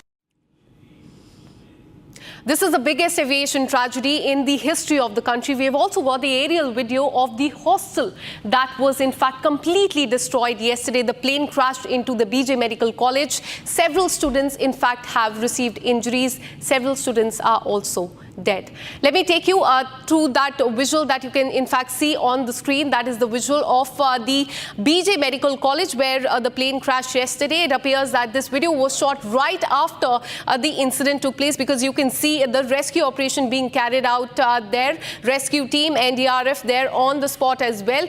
This is the biggest aviation tragedy in the history of the country. We have also got the aerial video of the hostel that was in fact completely destroyed yesterday. The plane crashed into the BJ Medical College. Several students in fact have received injuries. Several students are also dead. Let me take you to that visual that you can in fact see on the screen. That is the visual of the BJ Medical College where the plane crashed yesterday. It appears that this video was shot right after the incident took place, because you can see the rescue operation being carried out there. Rescue team, NDRF there on the spot as well.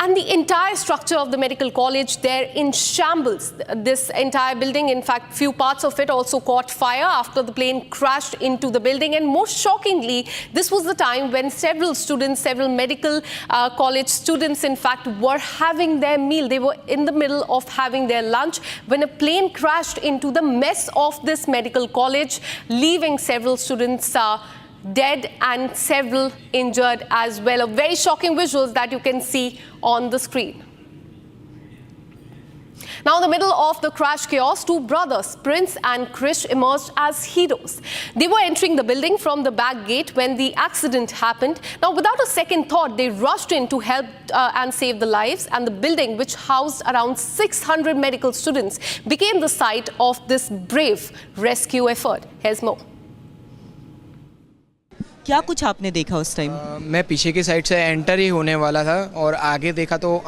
And the entire structure of the medical college there in shambles. This entire building, in fact, few parts of it also caught fire after the plane crashed into the building. And most shockingly, this was the time when several students, several medical college students, in fact, were having their meal. They were in the middle of having their lunch when a plane crashed into the mess of this medical college, leaving several students dead and several injured as well. A very shocking visuals that you can see on the screen. Now, in the middle of the crash chaos, two brothers, Prince and Krish, emerged as heroes. They were entering the building from the back gate when the accident happened. Now, without a second thought, they rushed in to help and save the lives. And the building, which housed around 600 medical students, became the site of this brave rescue effort. Here's more. क्या कुछ आपने देखा उस time? मैं पीछे की side से enter ही होने वाला था और आगे देखा तो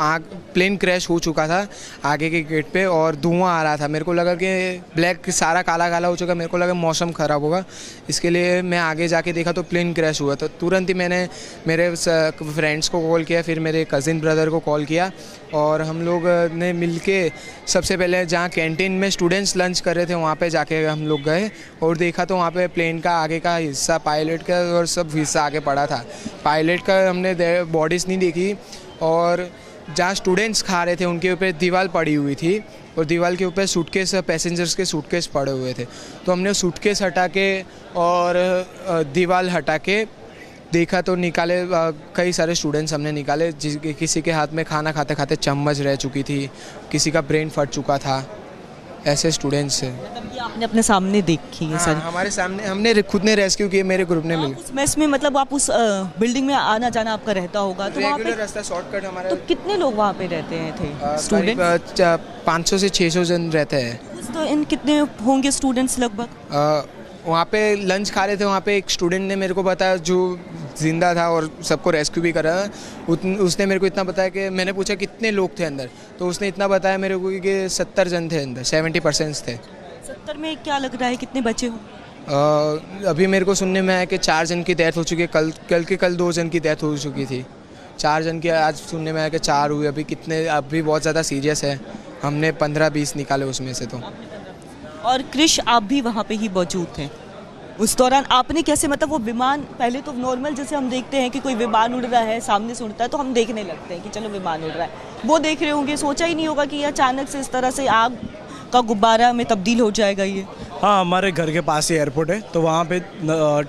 प्लेन क्रैश हो चुका था आगे के गेट पे और धुआं आ रहा था। मेरे को लगा कि ब्लैक सारा काला काला हो चुका। मेरे को लगा मौसम ख़राब होगा, इसके लिए मैं आगे जाके देखा तो प्लेन क्रैश हुआ। तो तुरंत ही मैंने मेरे फ्रेंड्स को कॉल किया, फिर मेरे कज़िन ब्रदर को कॉल किया और हम लोग ने मिल के सबसे पहले जहाँ कैंटीन में स्टूडेंट्स लंच कर रहे थे वहाँ पे जाके हम लोग गए और देखा तो वहाँ पे प्लेन का आगे का हिस्सा, पायलट का और सब हिस्सा आगे पड़ा था। पायलट का हमने बॉडीज़ नहीं देखी और जहाँ स्टूडेंट्स खा रहे थे उनके ऊपर दीवार पड़ी हुई थी और दीवार के ऊपर सूटकेस, पैसेंजर्स के सूटकेस पड़े हुए थे। तो हमने सूटकेस हटा के और दीवार हटा के देखा तो निकाले, कई सारे स्टूडेंट्स हमने निकाले। किसी के हाथ में खाना खाते खाते चम्मच रह चुकी थी, किसी का ब्रेन फट चुका था, ऐसे स्टूडेंट्स हैं। मतलब ये आपने अपने सामने देखी है सर? हमारे सामने हमने खुद ने रेस्क्यू किए, मेरे ग्रुप ने मिल। उस मेस में मतलब आप उस बिल्डिंग में आना जाना आपका रहता होगा तो वहाँ पे रास्ता शॉर्टकट हमारा। तो कितने लोग वहाँ पे रहते हैं थे स्टूडेंट? 500 से 600 जन रहते हैं। तो इन कितने होंगे स्टूडेंट्स लगभग? वहाँ पे लंच खा रहे थे, वहाँ पे एक स्टूडेंट ने मेरे को बताया जो जिंदा था और सबको रेस्क्यू भी करा। उसने मेरे को इतना बताया कि मैंने पूछा कितने लोग थे अंदर, तो उसने इतना बताया मेरे को कि 70 जन थे अंदर, 70% थे। 70 में क्या लग रहा है कितने बचे हो? अभी मेरे को सुनने में आया कि 4 जन की डेथ हो चुकी है। कल 2 जन की डेथ हो चुकी थी। 4 जन की आज सुनने में आया कि 4 हुए। अभी बहुत ज़्यादा सीरियस है। हमने 15-20 निकाले उसमें से। तो और क्रिश, आप भी वहाँ पे ही मौजूद थे उस दौरान। आपने कैसे, मतलब वो विमान, पहले तो नॉर्मल जैसे हम देखते हैं कि कोई विमान उड़ रहा है, सामने से उड़ता है तो हम देखने लगते हैं कि चलो विमान उड़ रहा है, वो देख रहे होंगे, सोचा ही नहीं होगा कि ये अचानक से इस तरह से आग का गुब्बारा में तब्दील हो जाएगा ये। हाँ, हमारे घर के पास ही एयरपोर्ट है तो वहाँ पे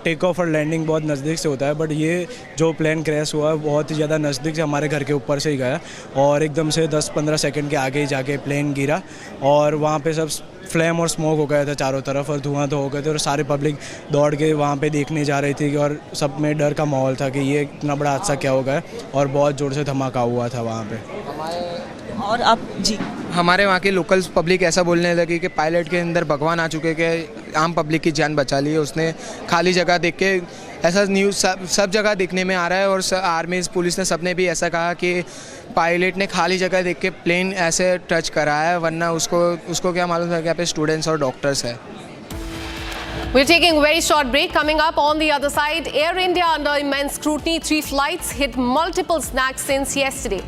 टेक ऑफ और लैंडिंग बहुत नज़दीक से होता है। बट ये जो प्लेन क्रैश हुआ बहुत ही ज़्यादा नज़दीक से हमारे घर के ऊपर से ही गया और एकदम से 10-15 सेकंड के आगे ही जाके प्लेन गिरा और वहाँ पे सब फ्लेम और स्मोक हो गया था चारों तरफ और धुआं तो हो गए थे और सारे पब्लिक दौड़ के वहाँ पे देखने जा रही थी और सब में डर का माहौल था कि ये इतना बड़ा हादसा क्या हो गया और बहुत ज़ोर से धमाका हुआ था वहाँ पे। और आप जी, हमारे वहाँ के लोकल पब्लिक ऐसा बोलने लगी कि पायलट के अंदर भगवान आ चुके कि आम पब्लिक की जान बचा ली है उसने। खाली जगह देख के ऐसा न्यूज़ सब जगह देखने में आ रहा है और आर्मी पुलिस ने सबने भी ऐसा कहा कि पायलट ने खाली जगह देख के प्लेन ऐसे टच करा है, वरना उसको क्या मालूम था कि यहाँ पे स्टूडेंट्स और डॉक्टर्स है। We're taking a very short break. Coming up on the other side, Air India under immense scrutiny. 3 flights hit multiple snags since yesterday.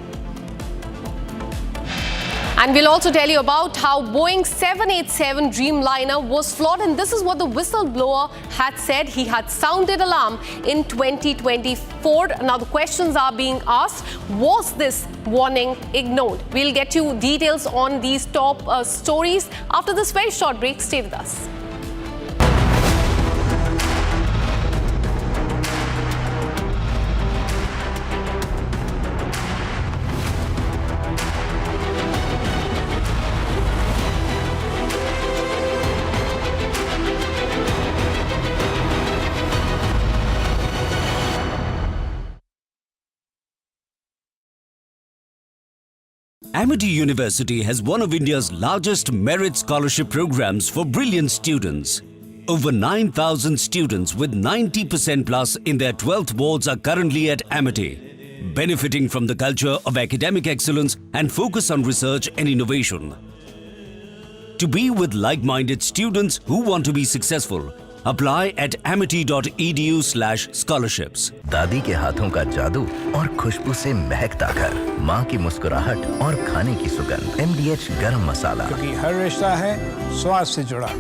And we'll also tell you about how Boeing 787 Dreamliner was flawed, and this is what the whistleblower had said. He had sounded alarm in 2024. Now the questions are being asked, was this warning ignored? We'll get you details on these top stories after this very short break. Stay with us. Amity University has one of India's largest merit scholarship programs for brilliant students. Over 9,000 students with 90% plus in their 12th boards are currently at Amity, benefiting from the culture of academic excellence and focus on research and innovation. To be with like-minded students who want to be successful, Apply at amity.edu/scholarships. दादी के हाथों का जादू और खुशबू से महकता घर, माँ की मुस्कुराहट और खाने की सुगंध। MDH गरम मसाला, क्योंकि हर रिश्ता है स्वाद से जुड़ा।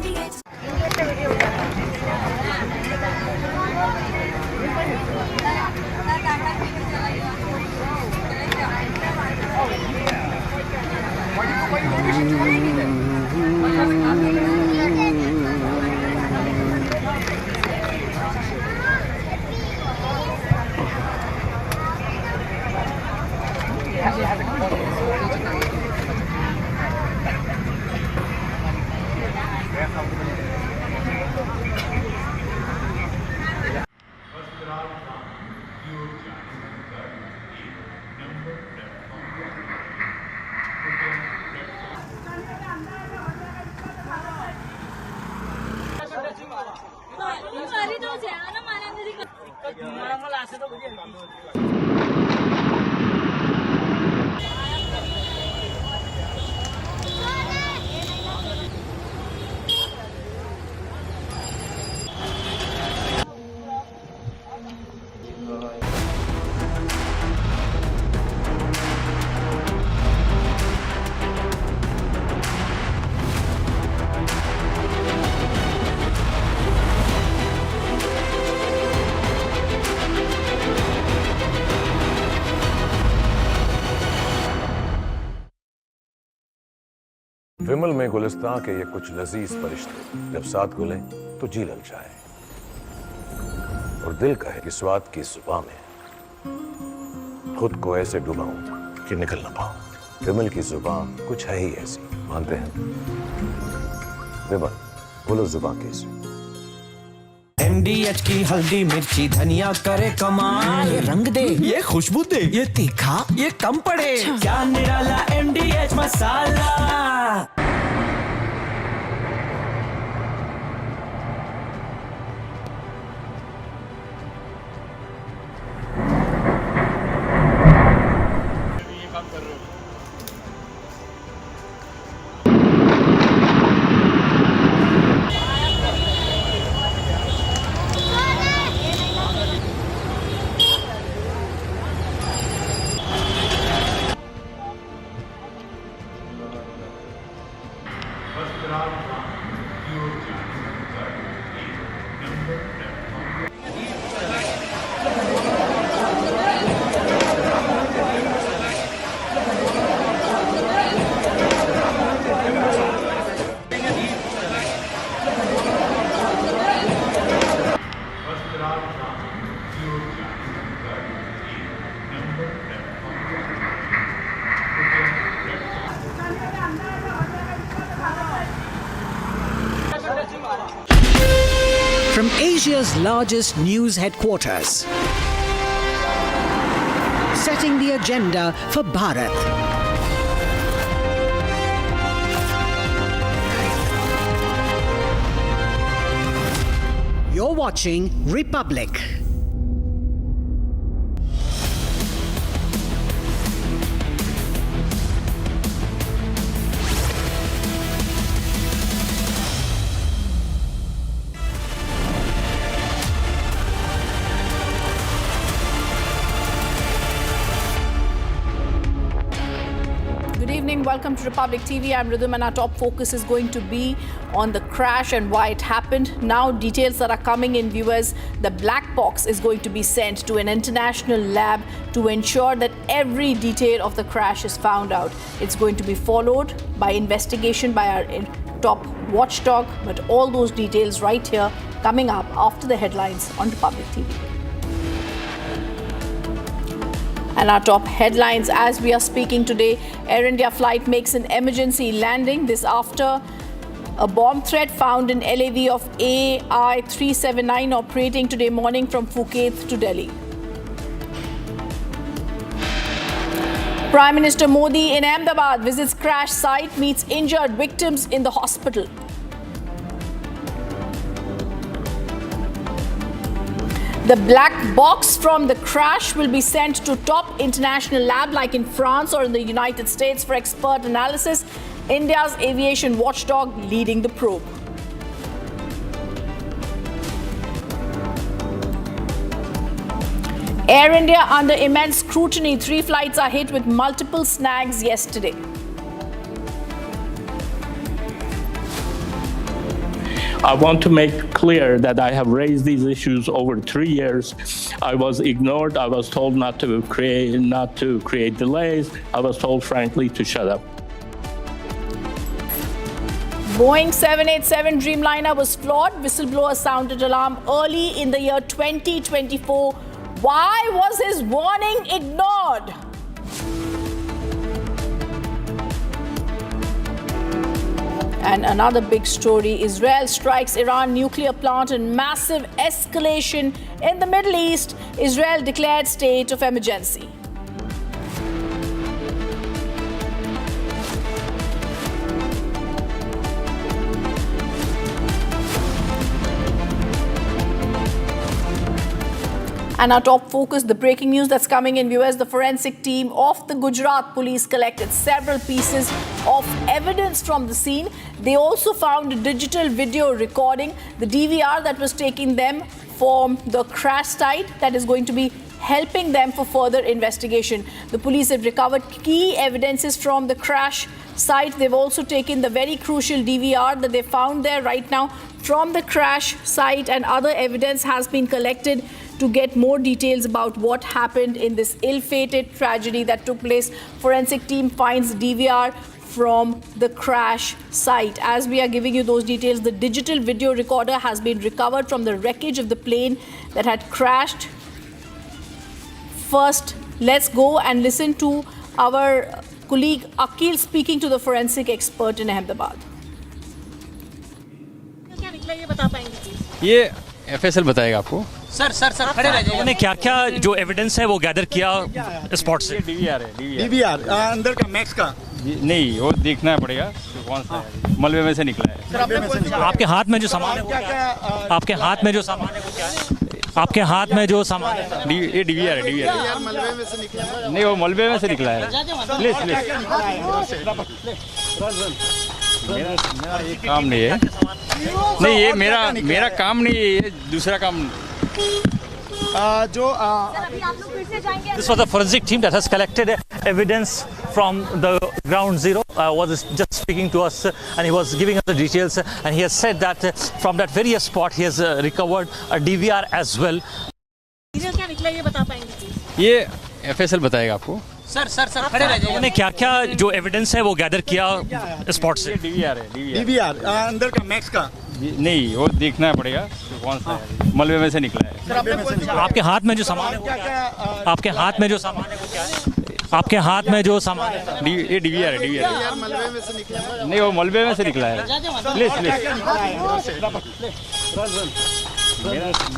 विमल में गुलिस्तां के ये कुछ लजीज फरिश्ते जब साथ घुलें तो जी ललचाए और दिल कहे कि स्वाद की जुबान में खुद को ऐसे डुबाऊं कि निकल ना पाऊं। विमल की जुबान कुछ है ही ऐसी, मानते हैं? विमल बोलो जुबान कैसी? MDH की हल्दी मिर्ची धनिया करे कमाल, ये रंग दे, ये खुशबू दे, ये तीखा, ये कम पड़े, क्या निराला MDH masala. From Asia's largest news headquarters, setting the agenda for Bharat. You're watching Republic. Welcome to Republic TV. I'm Rhythm and our top focus is going to be on the crash and why it happened. Now details that are coming in, viewers. The black box is going to be sent to an international lab to ensure that every detail of the crash is found out. It's going to be followed by investigation by our top watchdog, but all those details right here coming up after the headlines on Republic TV. And our top headlines as we are speaking today, Air India flight makes an emergency landing. This after a bomb threat found in LAV of AI-379 operating today morning from Phuket to Delhi. Prime Minister Modi in Ahmedabad visits crash site, meets injured victims in the hospital. The black box from the crash will be sent to top international lab like in France or in the United States for expert analysis. India's aviation watchdog leading the probe. Air India under immense scrutiny. 3 flights are hit with multiple snags yesterday. I want to make clear that I have raised these issues over 3 years. I was ignored. I was told not to create delays. I was told, frankly, to shut up. Boeing 787 Dreamliner was flawed. Whistleblower sounded alarm early in the year 2024. Why was his warning ignored? And another big story, Israel strikes Iran nuclear plant and massive escalation in the Middle East. Israel declared state of emergency. And our top focus, the breaking news that's coming in viewers, the forensic team of the Gujarat police collected several pieces of evidence from the scene. They also found a digital video recording, the DVR that was taking them from the crash site that is going to be helping them for further investigation. The police have recovered key evidences from the crash site. They've also taken the very crucial DVR that they found there right now from the crash site, and other evidence has been collected to get more details about what happened in this ill-fated tragedy that took place. Forensic team finds DVR from the crash site. As we are giving you those details, the digital video recorder has been recovered from the wreckage of the plane that had crashed. First, let's go and listen to our colleague Akil speaking to the forensic expert in Ahmedabad. ये FSL बताएगा आपको। Sir खड़े रह जाइए। उन्होंने क्या-क्या जो evidence है वो गैदर किया स्पॉट से? DVR अंदर का मैक्स का नहीं, वो देखना पड़ेगा कौन सा है। मलबे में से निकला है। आपके हाथ में जो सामान है वो क्या है? आपके हाथ में जो सामान है वो क्या है? आपके हाथ में जो सामान है ये DVR है। मलबे में से निकला है। नहीं, वो मलबे में से निकला है। प्लीज मेरा ये काम नहीं है। नहीं, ये मेरा काम नहीं है, ये दूसरा काम। This was the forensic team that has collected evidence from the ground zero. Was just speaking to us, and he was giving us the details. And he has said that from that very spot, he has recovered a DVR as well. क्या निकला ये बता पाएंगे? ये FSL बताएगा आपको। Sir खड़े रह जाइए। उन्होंने क्या-क्या जो एविडेंस है वो गैदर किया स्पॉट से? DVR अंदर का मैक्स का नहीं, वो देखना पड़ेगा कौन सा है। मलबे में से निकला है। आपके हाथ में जो सामान है वो क्या है? आपके हाथ में जो सामान है वो क्या है? आपके हाथ में जो सामान है ये DVR है। मलबे में से निकला है। नहीं, वो मलबे में से निकला है। प्लीज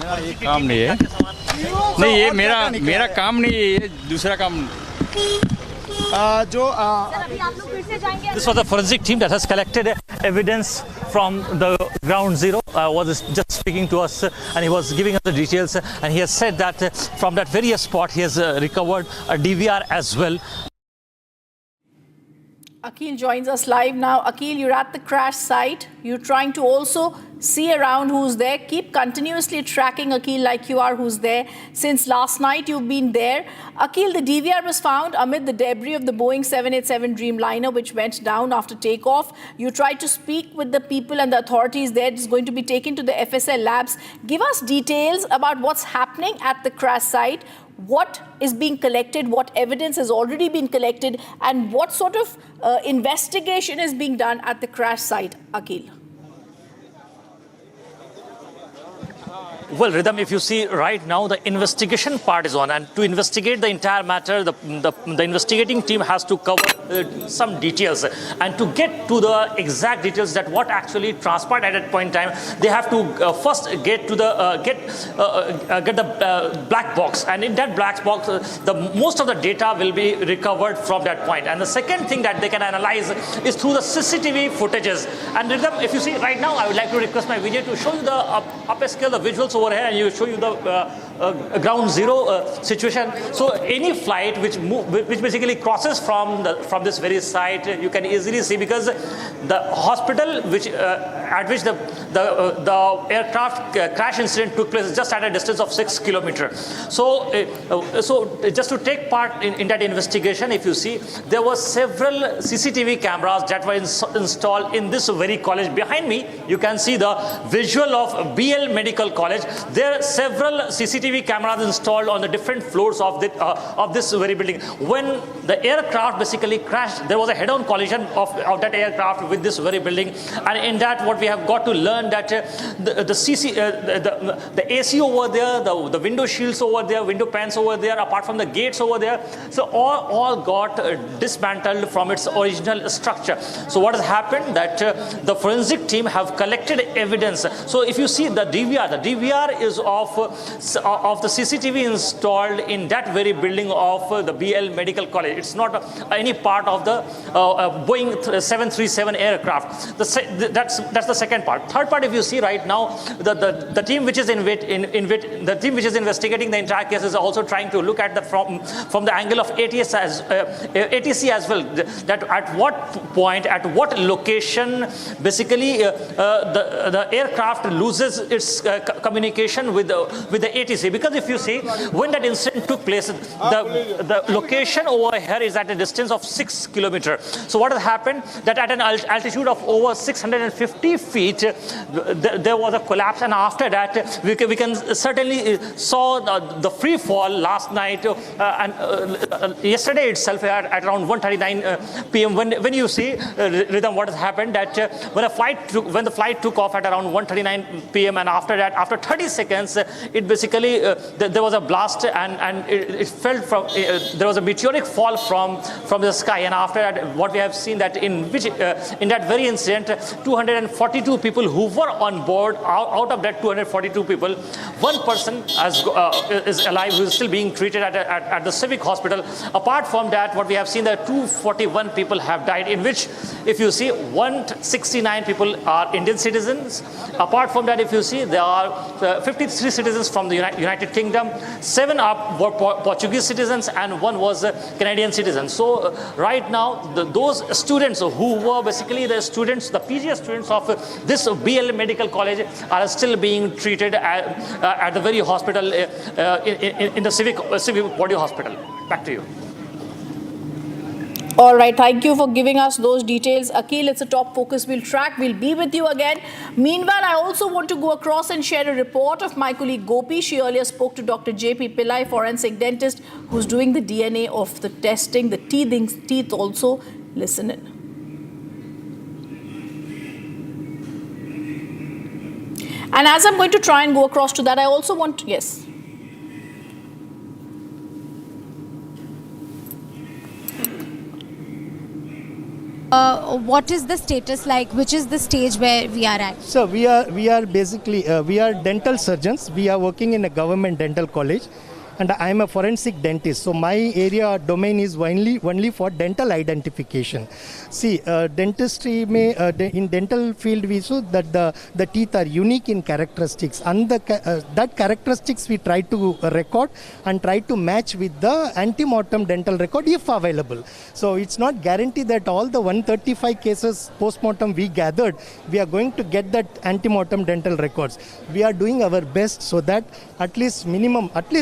मेरा ये काम नहीं है। नहीं, ये मेरा काम नहीं है, ये दूसरा काम। This was the forensic team that has collected evidence from the ground zero. Was just speaking to us, and he was giving us the details. And he has said that from that very spot, he has recovered a DVR as well. Akil joins us live now. Akil, you're at the crash site. You're trying to also see around who's there. Keep continuously tracking, Akil, like you are who's there. Since last night, you've been there. Akil, the DVR was found amid the debris of the Boeing 787 Dreamliner, which went down after takeoff. You tried to speak with the people and the authorities there. It's going to be taken to the FSL labs. Give us details about what's happening at the crash site. What is being collected, what evidence has already been collected, and what sort of investigation is being done at the crash site, Akil? Well, Rhythm, if you see right now, the investigation part is on, and to investigate the entire matter, the investigating team has to cover some details, and to get to the exact details that what actually transpired at that point in time, they have to first get to the get the black box, and in that black box, the most of the data will be recovered from that point. And the second thing that they can analyze is through the CCTV footages. And Rhythm, if you see right now, I would like to request my video to show you the upscale, the visuals over here, and you show you the ground zero situation. So any flight which basically crosses from this very site, you can easily see, because the hospital at which the aircraft crash incident took place is just at a distance of 6 kilometers. So just to take part in that investigation, if you see, there were several CCTV cameras that were installed in this very college. Behind me, you can see the visual of BL Medical College. There are several CCTV cameras installed on the different floors of this very building. When the aircraft basically crashed, there was a head-on collision of that aircraft with this very building. And in that, what we have got to learn that the AC over there, the window shields over there, window pans over there, apart from the gates over there, so all got dismantled from its original structure. So what has happened, that the forensic team have collected evidence. So if you see the DVR is of the CCTV installed in that very building of the BL Medical College. It's not any part of the Boeing 737 aircraft. That's the second part. Third part, if you see right now, the team which is investigating the entire case is also trying to look at from the angle of ATC as well. That at what point, at what location, basically the aircraft loses its communication with the ATC. Because if you see, when that incident took place, the location over here is at a distance of 6 kilometers. So what has happened, that at an altitude of over 650 feet, there was a collapse, and after that we can certainly saw the free fall last night and yesterday itself at around 1:39 p.m. When you see Rhythm, what has happened, that when the flight took off at around 1:39 p.m. and after that, after 30 seconds, it basically there was a blast and it fell from there was a meteoric fall from the sky, and after that, what we have seen that in that very incident, 242 people who were on board, out of that 242 people, one person is alive, who is still being treated at the civic hospital. Apart from that, what we have seen, that 241 people have died, in which, if you see, 169 people are Indian citizens. Apart from that, if you see, there are 53 citizens from the United Kingdom, 7 were Portuguese citizens, and 1 was a Canadian citizen. So right now, those students who were basically the PG students of this BL Medical College are still being treated at the very hospital in the civic body hospital. Back to you. All right, thank you for giving us those details. Akhil, it's a top focus we'll track. We'll be with you again. Meanwhile, I also want to go across and share a report of my colleague Gopi. She earlier spoke to Dr. J.P. Pillai, forensic dentist, who's doing the DNA of the testing, the teeth also. Listen in. And as I'm going to try and go across to that, I also want to, yes. What is the status like? Which is the stage where we are at? So we are basically we are dental surgeons. We are working in a government dental college, and I am a forensic dentist. So my area domain is only for dental identification. See, dentistry in dental field we show that the teeth are unique in characteristics, and that characteristics we try to record and try to match with the ante-mortem dental record if available. So it's not guaranteed that all the 135 cases post-mortem we gathered, we are going to get that ante-mortem dental records. We are doing our best so that at least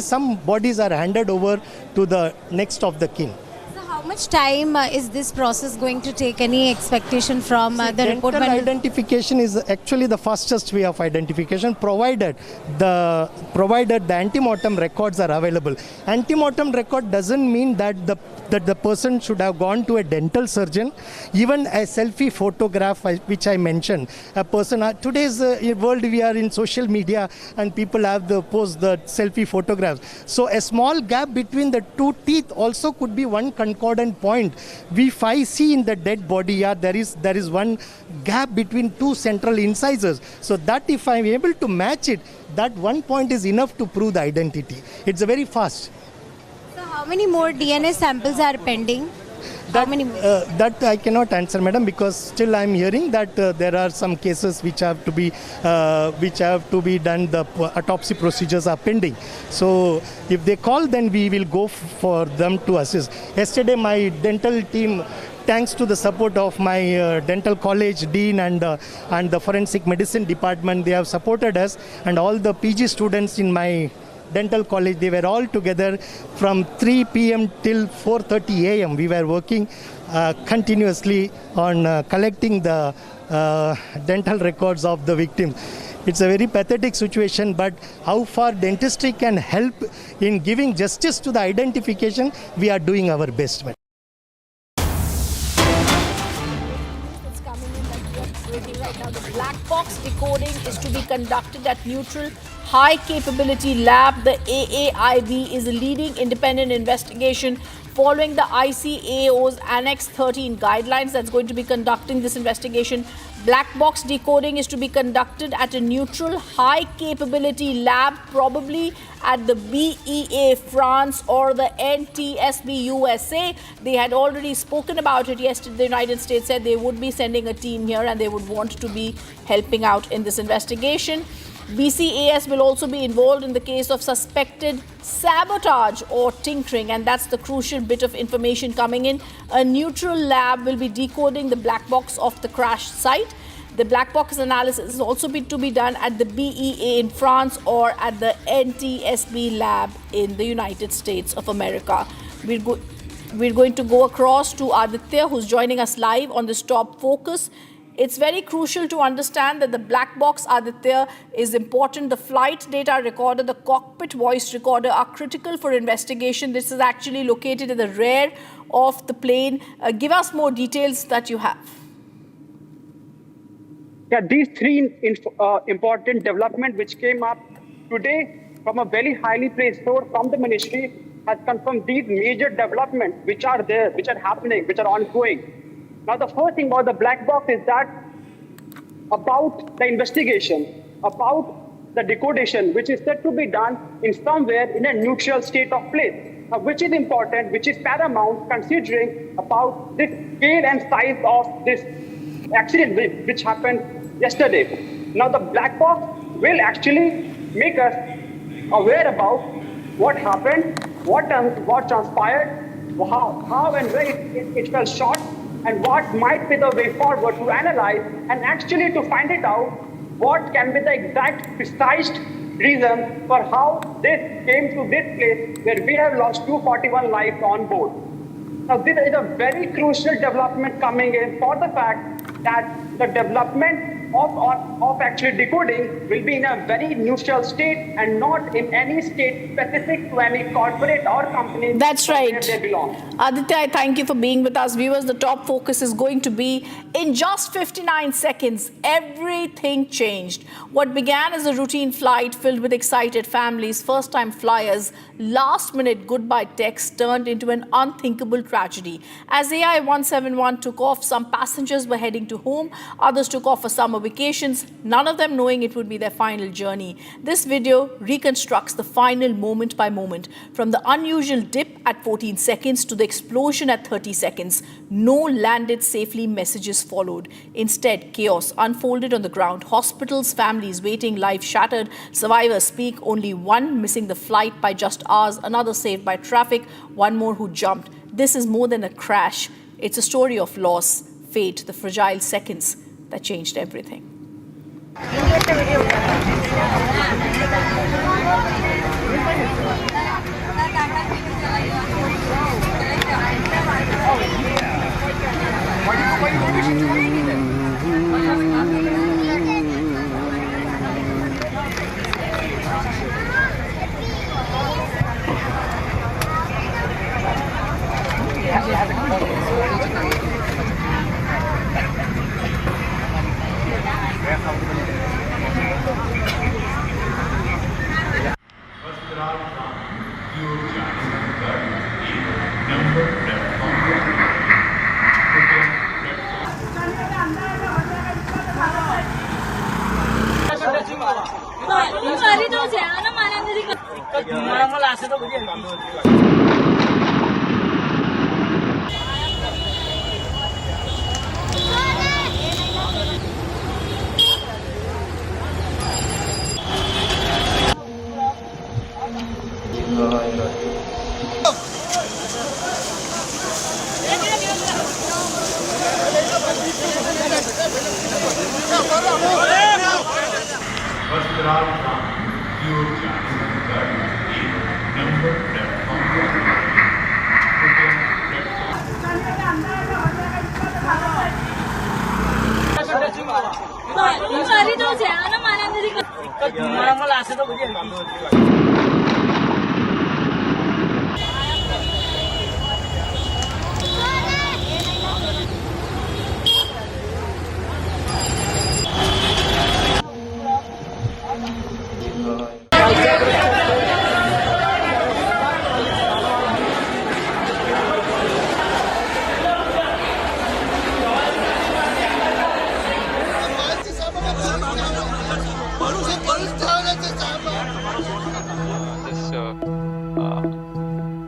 some bodies are handed over to the next of the kin. So how much time is this process going to take? Any expectation from the report? Dental identification is actually the fastest way of identification, provided the ante-mortem records are available. Ante-mortem record doesn't mean that the person should have gone to a dental surgeon. Even a selfie photograph, which I mentioned, a person, today's world we are in social media and people have post the selfie photographs. So a small gap between the two teeth also could be one concordant point. If I see in the dead body, there is one gap between two central incisors. So that if I am able to match it, that one point is enough to prove the identity. It's very fast. So how many more DNA samples are pending? How many more? That I cannot answer, madam, because still I am hearing that there are some cases which have to be done. The autopsy procedures are pending. So if they call, then we will go for them to assist. Yesterday, my dental team, thanks to the support of my dental college dean and the forensic medicine department, they have supported us, and all the PG students in my dental college, they were all together from 3 p.m. till 4:30 a.m. We were working continuously on collecting the dental records of the victims. It's a very pathetic situation, but how far dentistry can help in giving justice to the identification, we are doing our best. Right now, the black box decoding is to be conducted at neutral high capability lab. The AAIB is a leading independent investigation following the ICAO's Annex 13 guidelines that's going to be conducting this investigation. Black box decoding is to be conducted at a neutral high capability lab, probably at the BEA France or the NTSB USA. They had already spoken about it yesterday. The United States said they would be sending a team here and they would want to be helping out in this investigation. BCAS will also be involved in the case of suspected sabotage or tinkering, and that's the crucial bit of information coming in. A neutral lab will be decoding the black box of the crash site. The black box analysis is also to be done at the BEA in France or at the NTSB lab in the United States of America. We're going to go across to Aditya, who's joining us live on this top focus. It's very crucial to understand that the black box, Aditya, is important. The flight data recorder, the cockpit voice recorder are critical for investigation. This is actually located in the rear of the plane. Give us more details that you have. Yeah, these three important developments which came up today from a very highly praised source from the ministry has confirmed these major developments which are there, which are happening, which are ongoing. Now, the first thing about the black box is that about the investigation, about the decodation, which is said to be done in somewhere in a neutral state of place, which is important, which is paramount considering about the scale and size of this accident which happened yesterday. Now, the black box will actually make us aware about what happened, what transpired, how and where it fell short, and what might be the way forward to analyze and actually to find it out what can be the exact precise reason for how this came to this place where we have lost 241 lives on board. Now, this is a very crucial development coming in for the fact that the development of actually decoding will be in a very neutral state and not in any state specific to any corporate or company. That's right. Where they belong. Aditya, I thank you for being with us. Viewers, the top focus is going to be in just 59 seconds, everything changed. What began as a routine flight filled with excited families, first-time flyers, last-minute goodbye texts turned into an unthinkable tragedy. As AI 171 took off, some passengers were heading to home, others took off for summer vacations, none of them knowing it would be their final journey. This video reconstructs the final moment by moment, from the unusual dip at 14 seconds to the explosion at 30 seconds. No landed safely messages followed. Instead, chaos unfolded on the ground. Hospitals, families waiting, lives shattered. Survivors speak, only one missing the flight by just hours, another saved by traffic, one more who jumped. This is more than a crash. It's a story of loss, fate, the fragile seconds that changed everything.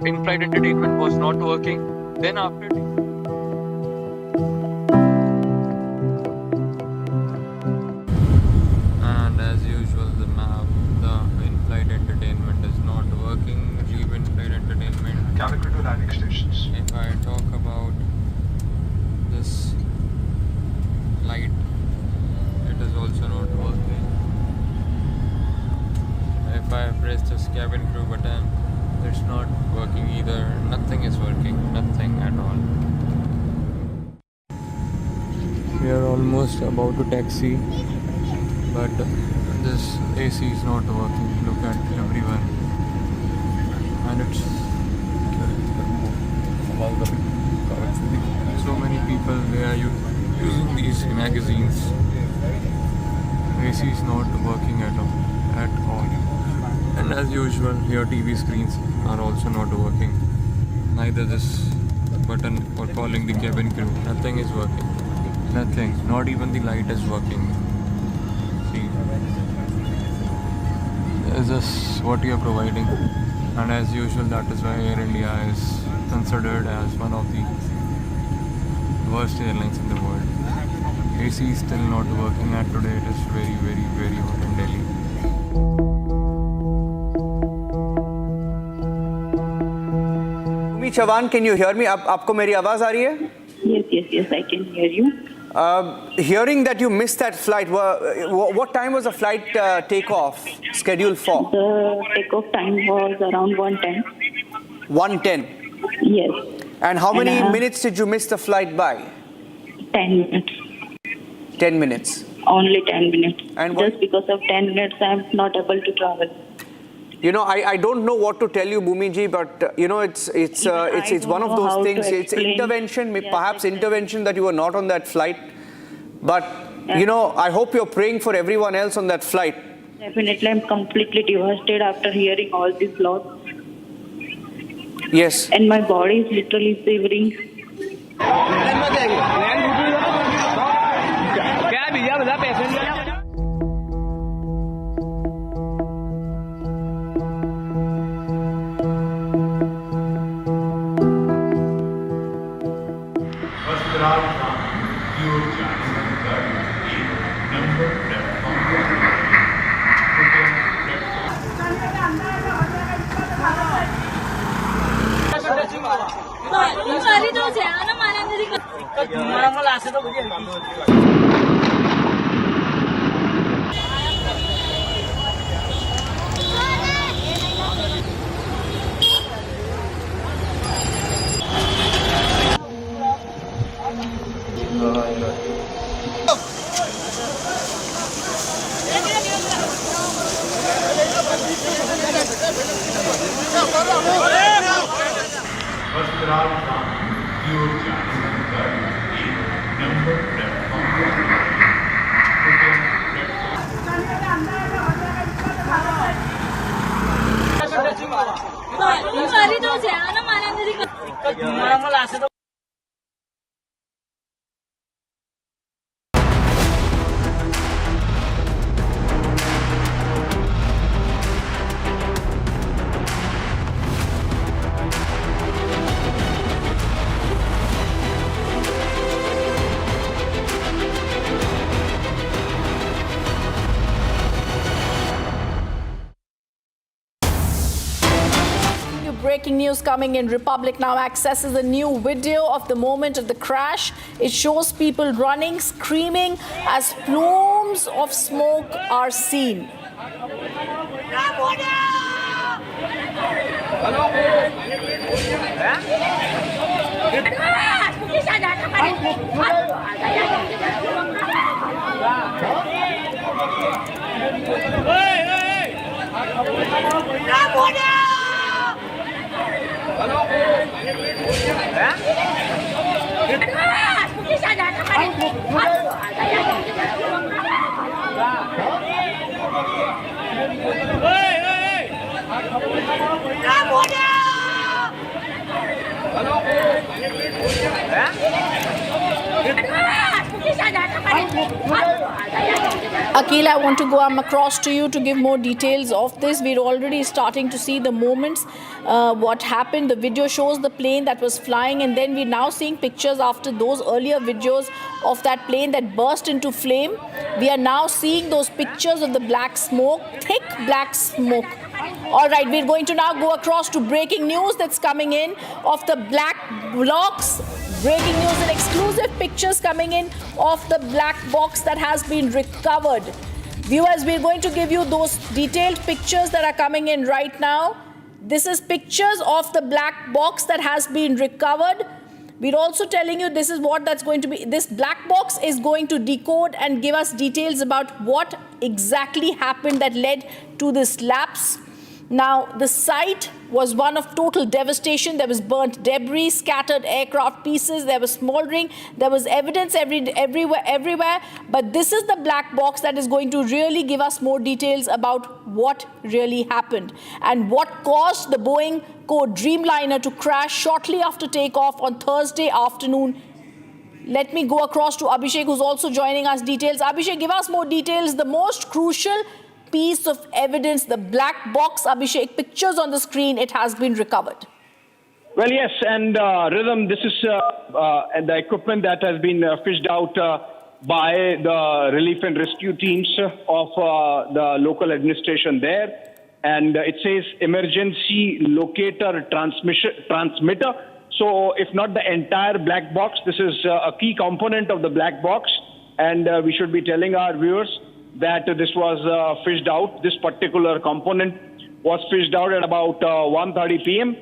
In-flight entertainment was not working. Then after and as usual the in-flight entertainment is not working. Leave in-flight entertainment. Cabin crew to landing stations. If I talk about this light, it is also not working. If I press this cabin crew button, it's not working either. Nothing is working. Nothing at all. We are almost about to taxi, but this AC is not working. Look at everyone, and it's so many people. They are using these magazines. AC is not working at all. And as usual, your TV screens are also not working. Neither this button for calling the cabin crew. Nothing is working. Nothing. Not even the light is working. See, this is what you are providing. And as usual, that is why Air India is considered as one of the worst airlines in the world. AC is still not working, and today it is very, very, very hot in Delhi. Chavan, can you hear me? आपको मेरी आवाज आ रही है? Yes, I can hear you. Hearing that you missed that flight, what time was the flight takeoff scheduled for? The takeoff time was around 1:10. 1:10? Yes. And how many minutes did you miss the flight by? 10 minutes. 10 minutes? Only 10 minutes. And just because of 10 minutes, I'm not able to travel. You know, I don't know what to tell you, Bhumiji, but you know, it's one of those things. It's intervention, perhaps intervention that you were not on that flight. But you know, I hope you're praying for everyone else on that flight. Definitely, I'm completely devastated after hearing all this loss. Yes. And my body is literally shivering. breaking news coming in. Republic now accesses a new video of the moment of the crash. It shows people running, screaming as plumes of smoke are seen. Akhil, I want to go across to you to give more details of this. We're already starting to see the moments, what happened. The video shows the plane that was flying, and then we're now seeing pictures after those earlier videos of that plane that burst into flame. We are now seeing those pictures of the black smoke, thick black smoke. All right, we're going to now go across to breaking news that's coming in of the black box. Breaking news and exclusive pictures coming in of the black box that has been recovered. Viewers, we're going to give you those detailed pictures that are coming in right now. This is pictures of the black box that has been recovered. We're also telling you this is what that's going to be. This black box is going to decode and give us details about what exactly happened that led to this lapse. Now, the site was one of total devastation. There was burnt debris, scattered aircraft pieces, there was smoldering, there was evidence everywhere. But this is the black box that is going to really give us more details about what really happened and what caused the Boeing code Dreamliner to crash shortly after takeoff on Thursday afternoon. Let me go across to Abhishek, who's also joining us. Details. Abhishek, give us more details. The most crucial piece of evidence, the black box, Abhishek, pictures on the screen, it has been recovered. Well, yes, and Rhythm, this is the equipment that has been fished out by the relief and rescue teams of the local administration there. And it says emergency locator transmitter. So if not the entire black box, this is a key component of the black box. And we should be telling our viewers that this was fished out. This particular component was fished out at about 1:30 p.m.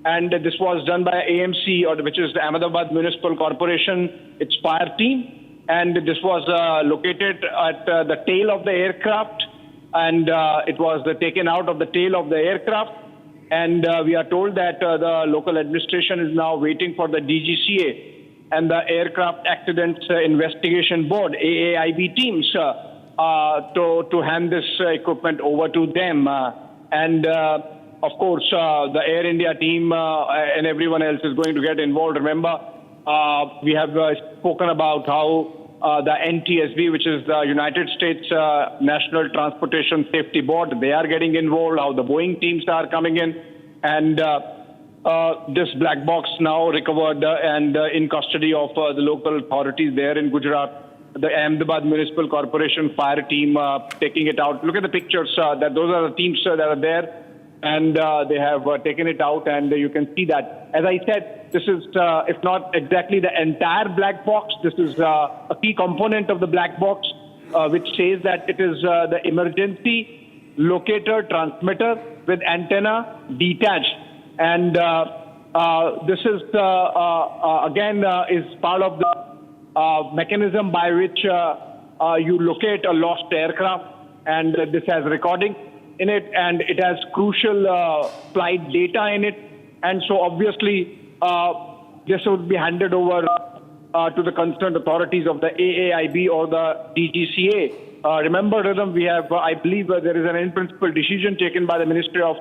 And this was done by AMC, which is the Ahmedabad Municipal Corporation, its fire team. And this was located at the tail of the aircraft. And it was taken out of the tail of the aircraft. And we are told that the local administration is now waiting for the DGCA and the Aircraft Accidents Investigation Board, AAIB teams, to hand this equipment over to them. Of course, the Air India team and everyone else is going to get involved. Remember, we have spoken about how the NTSB, which is the United States National Transportation Safety Board, they are getting involved, how the Boeing teams are coming in. And this black box now recovered and in custody of the local authorities there in Gujarat. The Ahmedabad Municipal Corporation fire team taking it out. Look at the pictures. Those are the teams that are there. And they have taken it out, and you can see that. As I said, this is, if not exactly the entire black box, this is a key component of the black box, which says that it is the emergency locator transmitter with antenna detached. And this is, again, is part of the mechanism by which you locate a lost aircraft, and this has recording in it, and it has crucial flight data in it. And so obviously this would be handed over to the concerned authorities of the AAIB or the DGCA. Remember, Rhythm, we have, I believe there is an in-principle decision taken by the Ministry of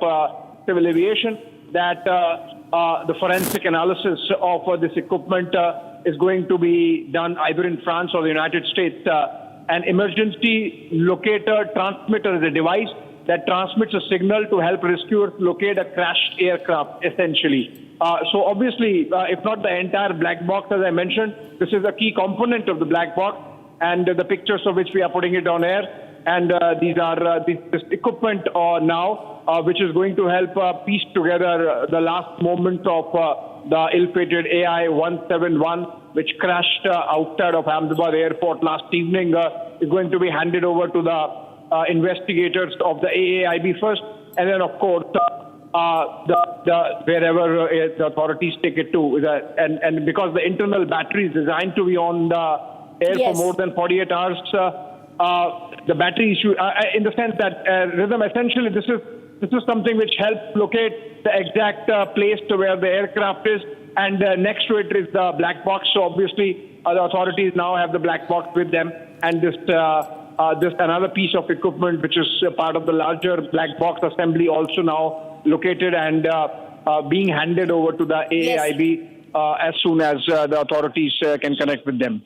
Civil Aviation that the forensic analysis of this equipment is going to be done either in France or the United States. An emergency locator transmitter is a device that transmits a signal to help rescuers locate a crashed aircraft, essentially. So obviously, if not the entire black box, as I mentioned, this is a key component of the black box, and the pictures of which we are putting it on air And these are this equipment now, which is going to help piece together the last moment of the ill-fated AI-171, which crashed outside of Ahmedabad airport last evening, is going to be handed over to the investigators of the AAIB first, and then, of course, wherever the authorities take it to. And because the internal battery is designed to be on the air for more than 48 hours, the battery issue, in the sense that Rhythm, essentially, this is something which helps locate the exact place to where the aircraft is, and next to it is the black box. So obviously, the authorities now have the black box with them, and this another piece of equipment, which is part of the larger black box assembly, also now located and being handed over to the AAIB as soon as the authorities can connect with them.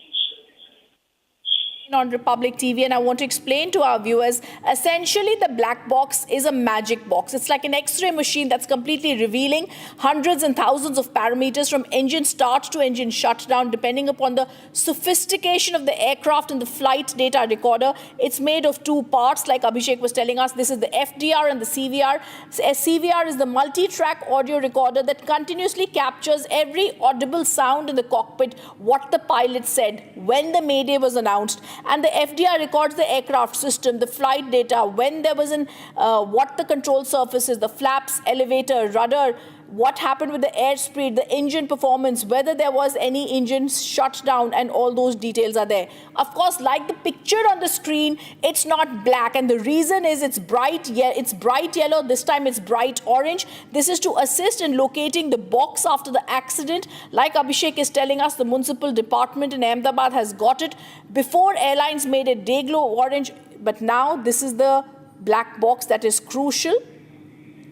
On Republic TV, and I want to explain to our viewers, essentially the black box is a magic box. It's like an X-ray machine that's completely revealing hundreds and thousands of parameters from engine start to engine shutdown, depending upon the sophistication of the aircraft and the flight data recorder. It's made of two parts, like Abhishek was telling us. This is the FDR and the CVR. CVR is the multi-track audio recorder that continuously captures every audible sound in the cockpit, what the pilot said, when the mayday was announced. And the FDR records the aircraft system, the flight data, when there was what the control surface is, the flaps, elevator, rudder, what happened with the airspeed, the engine performance, whether there was any engine shutdown, and all those details are there. Of course, like the picture on the screen, it's not black, and the reason is it's bright yellow, this time it's bright orange. This is to assist in locating the box after the accident. Like Abhishek is telling us, the municipal department in Ahmedabad has got it. Before, airlines made it day glow orange, but now this is the black box that is crucial.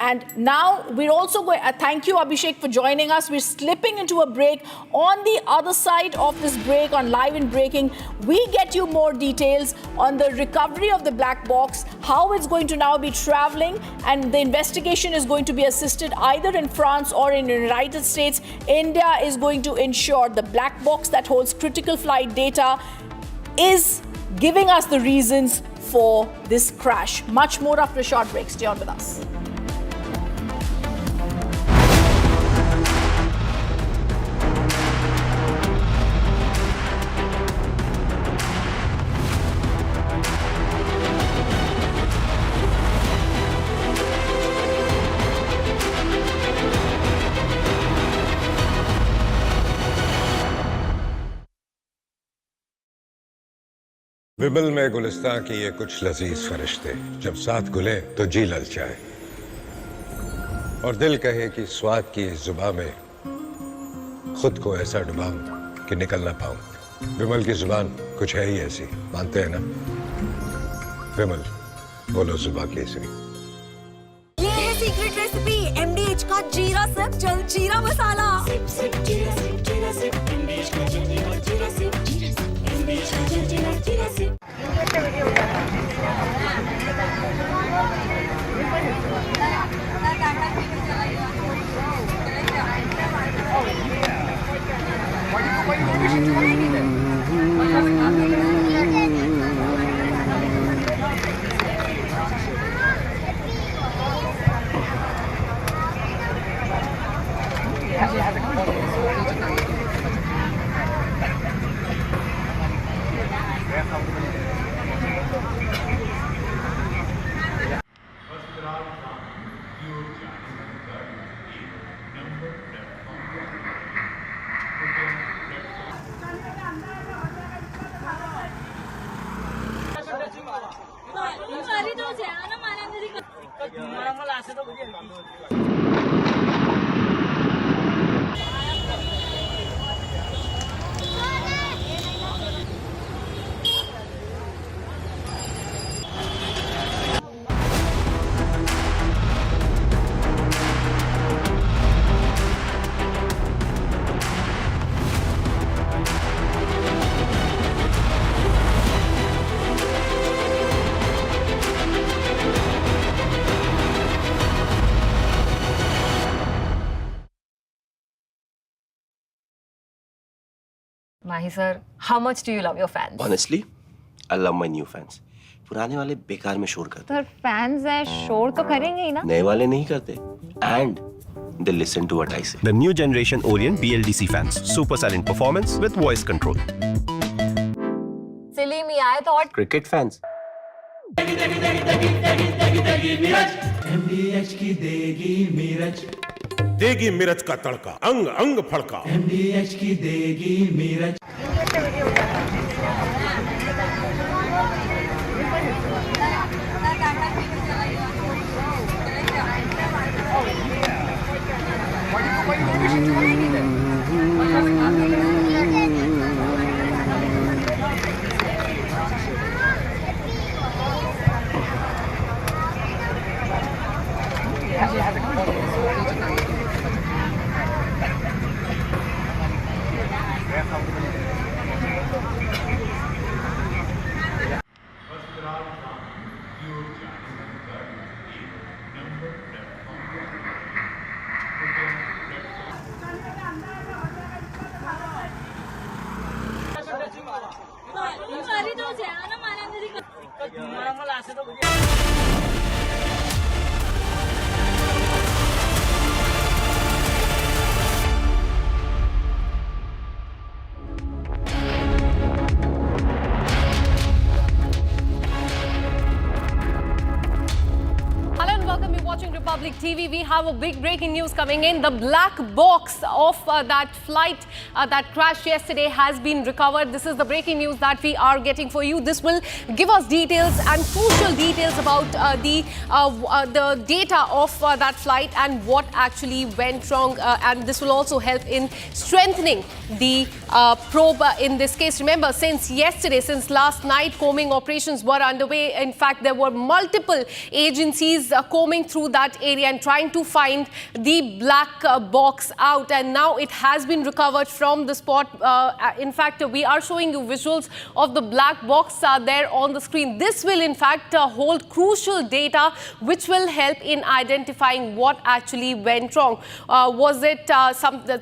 And now we're also going, thank you Abhishek for joining us. We're slipping into a break. On the other side of this break, on Live in Breaking, we get you more details on the recovery of the black box, how it's going to now be traveling, and the investigation is going to be assisted either in France or in the United States. India is going to ensure the black box that holds critical flight data is giving us the reasons for this crash. Much more after a short break. Stay on with us. विमल में गुलिस्तां की ये कुछ लजीज फरिश्ते जब साथ घुले तो जी ललचाए और दिल कहे कि स्वाद की इस जुबां में खुद को ऐसा डुबाऊं कि निकल ना पाऊं। विमल की जुबान कुछ है ही ऐसी, मानते हैं ना? विमल, बोलो जुबां केसरी। ये है सीक्रेट रेसिपी MDH का जीरा सिप जल जीरा मसाला। सिप सिप जीरा सिप जीरा सिप MDH का जल जीरा सिप जीरा सिप MDH का जल जीरा SIP. Mahi sir, how much do you love your fans? Honestly, I love my new fans. पुराने वाले बेकार में शोर करते तो फैंस हैं, शोर तो करेंगे ही ना। नए वाले नहीं करते and they listen to what I say. The new generation Orient BLDC fans. Super silent performance with voice control. सिली में आए तो और Cricket fans. MDH की देगी मिर्च, देगी मिर्च का तड़का, अंग अंग फड़का। MDH की देगी मिर्च। Republic TV, we have a big breaking news coming in. The black box of that flight that crashed yesterday has been recovered. This is the breaking news that we are getting for you. This will give us details and crucial details about the data of that flight and what actually went wrong. And this will also help in strengthening the probe in this case. Remember, since yesterday, since last night, combing operations were underway. In fact, there were multiple agencies combing through that area and trying to find the black box out, and now it has been recovered from the spot. In fact, we are showing you visuals of the black box there on the screen. This will in fact hold crucial data which will help in identifying what actually went wrong. Was it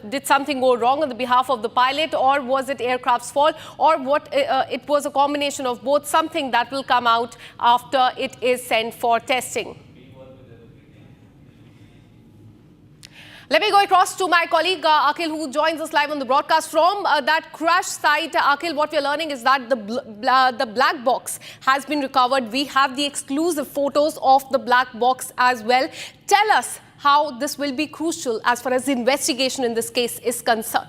did something go wrong on the behalf of the pilot, or was it aircraft's fault, or what? It was a combination of both, something that will come out after it is sent for testing. Let me go across to my colleague Akhil, who joins us live on the broadcast from that crash site. Akhil, what we are learning is that the black box has been recovered. We have the exclusive photos of the black box as well. Tell us how this will be crucial as far as the investigation in this case is concerned.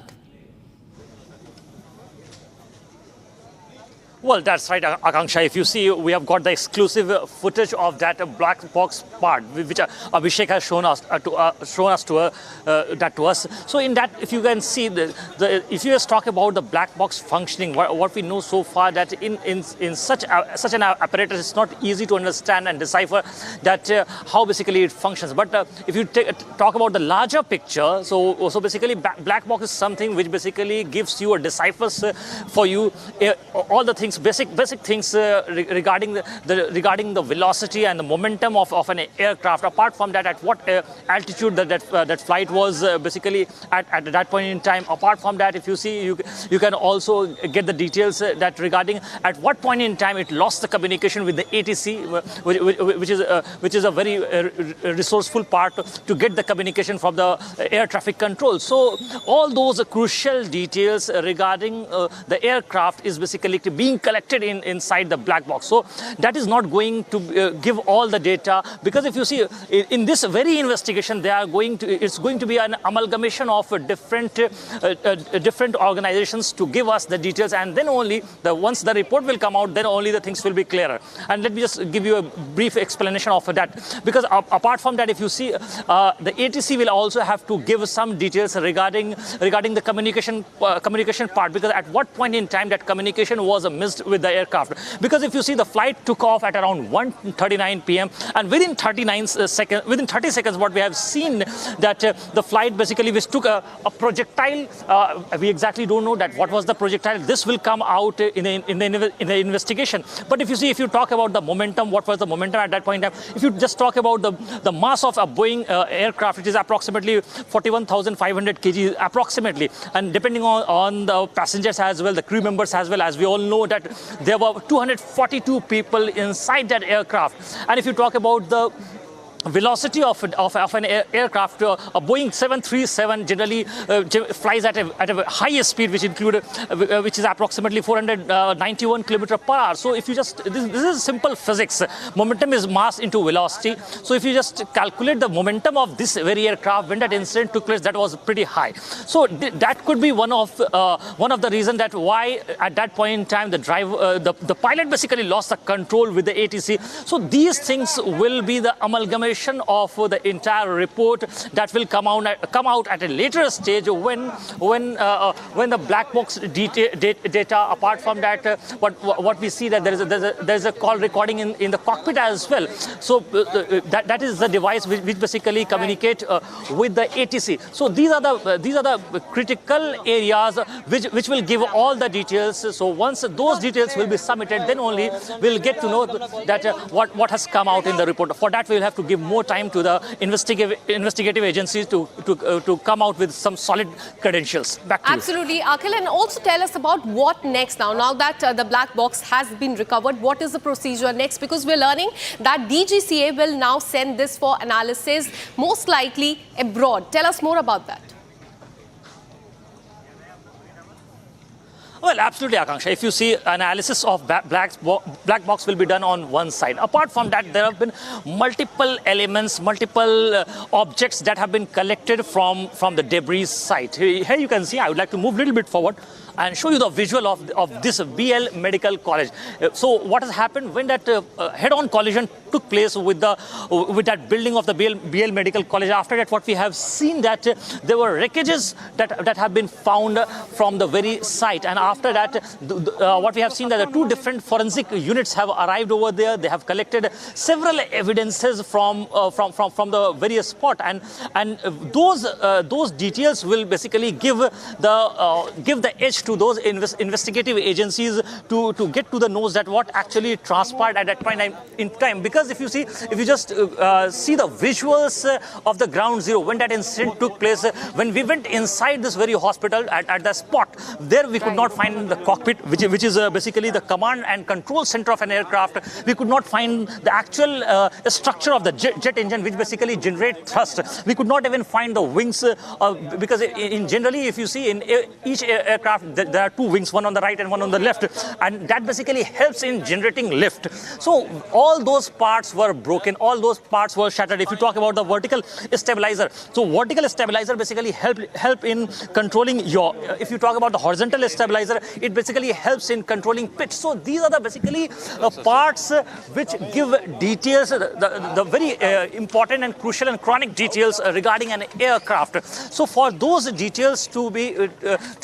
Well, that's right, Akanksha. If you see, we have got the exclusive footage of that black box part, which Abhishek has shown us to us. So, in that, if you can see, if you just talk about the black box functioning, what we know so far, that in such an apparatus, it's not easy to understand and decipher that how basically it functions. But if you talk about the larger picture, so basically black box is something which basically gives you or deciphers for you all the things. Basic things regarding the velocity and the momentum of an aircraft. Apart from that, at what altitude that flight was basically at that point in time. Apart from that, if you see, you can also get the details that regarding at what point in time it lost the communication with the ATC, which is a very resourceful part to get the communication from the air traffic control. So all those crucial details regarding the aircraft is basically being collected inside the black box. So that is not going to give all the data, because if you see in this very investigation, it's going to be an amalgamation of different organizations to give us the details, and then only once the report will come out, then only the things will be clearer. And let me just give you a brief explanation of that, because apart from that, if you see, the ATC will also have to give some details regarding the communication part, because at what point in time that communication was missed with the aircraft. Because if you see, the flight took off at around 1:39 p.m. and within 30 seconds, what we have seen that the flight basically which took a projectile. We exactly don't know that what was the projectile. This will come out in the investigation. But if you talk about the momentum, what was the momentum at that point in time? If you just talk about the mass of a Boeing aircraft, it is approximately 41,500 kg approximately, and depending on the passengers as well, the crew members as well, as we all know that that there were 242 people inside that aircraft. And if you talk about the velocity of an aircraft, a Boeing 737 generally flies at a higher speed, which is approximately 491 km per hour. So if you just, this is simple physics. Momentum is mass into velocity. So if you just calculate the momentum of this very aircraft when that incident took place, that was pretty high. So that could be one of the reasons that why at that point in time the pilot basically lost the control with the ATC. So these things will be the amalgamation of the entire report that will come out at a later stage when the black box data. Apart from that, what we see that there is a call recording in the cockpit as well. So that is the device which basically communicate with the ATC. So these are the critical areas which will give all the details. So once those details will be submitted, then only we'll get to know that what has come out in the report. For that, we will have to give more time to the investigative agencies to come out with some solid credentials. Back to you. Absolutely, Akhil, and also tell us about what next now. Now that the black box has been recovered, what is the procedure next? Because we're learning that DGCA will now send this for analysis, most likely abroad. Tell us more about that. Well, absolutely, Akanksha. If you see, analysis of black box will be done on one side. Apart from that, there have been multiple elements, multiple objects that have been collected from the debris site. Here you can see, I would like to move a little bit forward and show you the visual of this BL Medical College. So what has happened when that head-on collision took place with that building of the BL Medical College? After that, what we have seen that there were wreckages that have been found from the very site, and after that, what we have seen that the two different forensic units have arrived over there. They have collected several evidences from the various spot, and those details will basically give the edge to those investigative agencies to get to the nose that what actually transpired at that point in time. Because if you just see the visuals of the ground zero when that incident took place, when we went inside this very hospital at the spot, there we could not find the cockpit, which is basically the command and control center of an aircraft. We could not find the actual structure of the jet engine, which basically generate thrust. We could not even find the wings, because in generally, if you see in each aircraft, there are two wings, one on the right and one on the left, and that basically helps in generating lift. So all those parts were broken, all those parts were shattered. If you talk about the vertical stabilizer, so vertical stabilizer basically help in controlling your. If you talk about the horizontal stabilizer, it basically helps in controlling pitch. So these are the basically parts which give details, the very important and crucial and chronic details regarding an aircraft. So for those details to be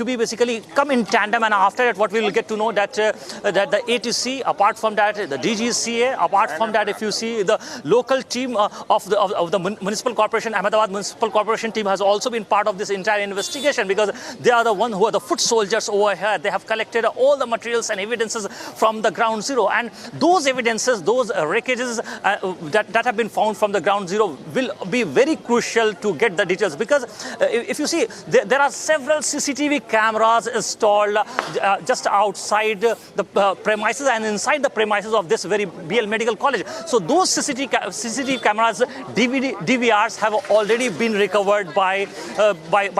basically come in tandem, and after that, what we will get to know that the ATC, apart from that, the DGCA, apart from that, if you see the local team of the municipal corporation, Ahmedabad municipal corporation team has also been part of this entire investigation, because they are the one who are the foot soldiers over here. They have collected all the materials and evidences from the ground zero, and those evidences, those wreckages that have been found from the ground zero will be very crucial to get the details, because if you see, there are several CCTV cameras installed just outside the premises and inside the premises of this very BL Medical College. So those CCTV cameras, DVRs have already been recovered by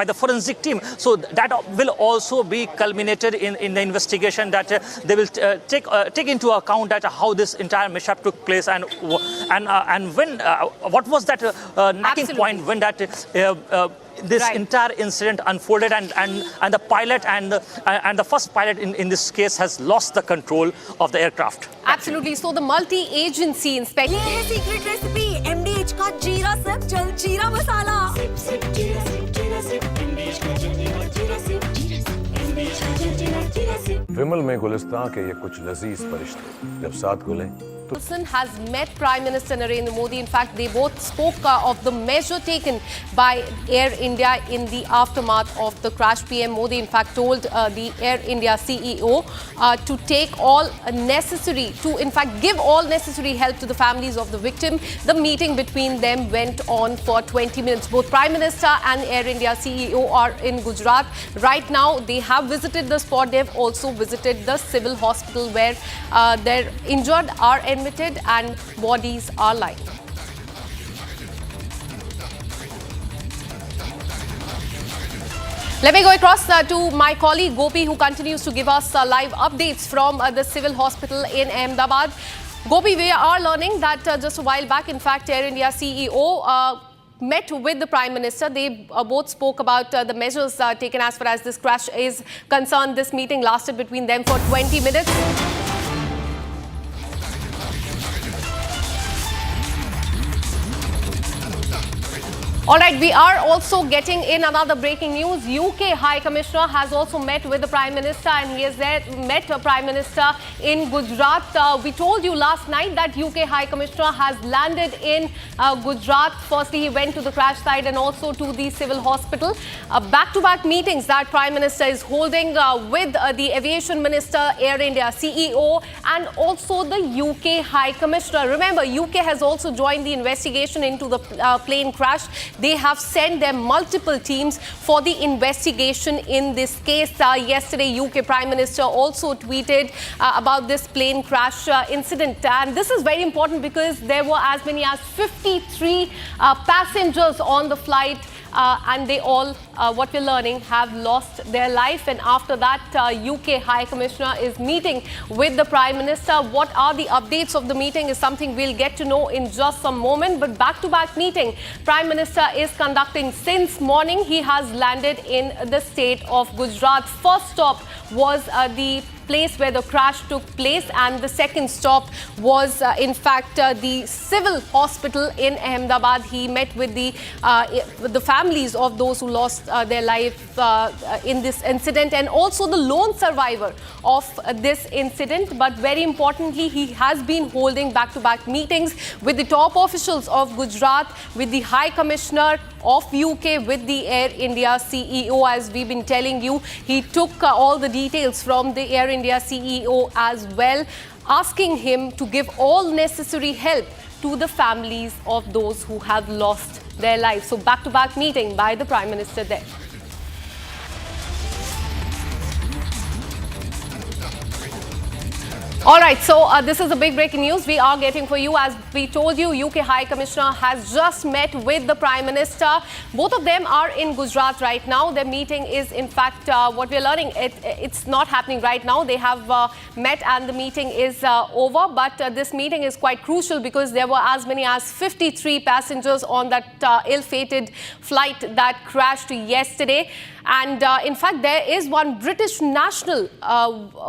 the forensic team. So that will also be culminated in the investigation, that they will take into account that how this entire mishap took place, and when what was that knocking point when that this entire incident unfolded, and the pilot and the first pilot in this case has lost the control of the aircraft. Absolutely. So the multi-agency inspection. ये है secret recipe MDH का जीरा SIP जल जीरा मसाला. SIP SIP जीरा SIP MDH का जल जीरा सिप MDH का जल जीरा सिप. विमल में गुलिस्तां के ये कुछ लजीज फरिश्ते जब साथ घुलें has met Prime Minister Narendra Modi. In fact, they both spoke of the measure taken by Air India in the aftermath of the crash. PM Modi, in fact, told the Air India CEO to take all necessary, to in fact give all necessary help to the families of the victim. The meeting between them went on for 20 minutes. Both Prime Minister and Air India CEO are in Gujarat. Right now, they have visited the spot. They have also visited the civil hospital where their injured are admitted and bodies are lying. Let me go across to my colleague Gopi, who continues to give us live updates from the civil hospital in Ahmedabad. Gopi, we are learning that just a while back, in fact, Air India CEO met with the Prime Minister. They both spoke about the measures taken as far as this crash is concerned. This meeting lasted between them for 20 minutes. All right, we are also getting in another breaking news. UK High Commissioner has also met with the Prime Minister, and he has met the Prime Minister in Gujarat. We told you last night that UK High Commissioner has landed in Gujarat. Firstly, he went to the crash site and also to the civil hospital. Back-to-back meetings that Prime Minister is holding with the Aviation Minister, Air India CEO, and also the UK High Commissioner. Remember, UK has also joined the investigation into the plane crash. They have sent their multiple teams for the investigation in this case. Yesterday, UK Prime Minister also tweeted about this plane crash incident. And this is very important because there were as many as 53 passengers on the flight. And they all, what we're learning, have lost their life. And after that, UK High Commissioner is meeting with the Prime Minister. What are the updates of the meeting is something we'll get to know in just some moment. But back-to-back meeting, Prime Minister is conducting since morning. He has landed in the state of Gujarat. First stop was the place where the crash took place, and the second stop was in fact the civil hospital in Ahmedabad. He met with the families of those who lost their life in this incident, and also the lone survivor of this incident. But very importantly, he has been holding back-to-back meetings with the top officials of Gujarat, with the High Commissioner of UK, with the Air India CEO. As we've been telling you, he took all the details from the Air India CEO as well, asking him to give all necessary help to the families of those who have lost their lives. So back-to-back meeting by the Prime Minister there. All right, so this is a big breaking news we are getting for you. As we told you, UK High Commissioner has just met with the Prime Minister. Both of them are in Gujarat right now. Their meeting is, in fact, what we're learning, it's not happening right now. They have met and the meeting is over. But this meeting is quite crucial because there were as many as 53 passengers on that ill-fated flight that crashed yesterday. And in fact, there is one British national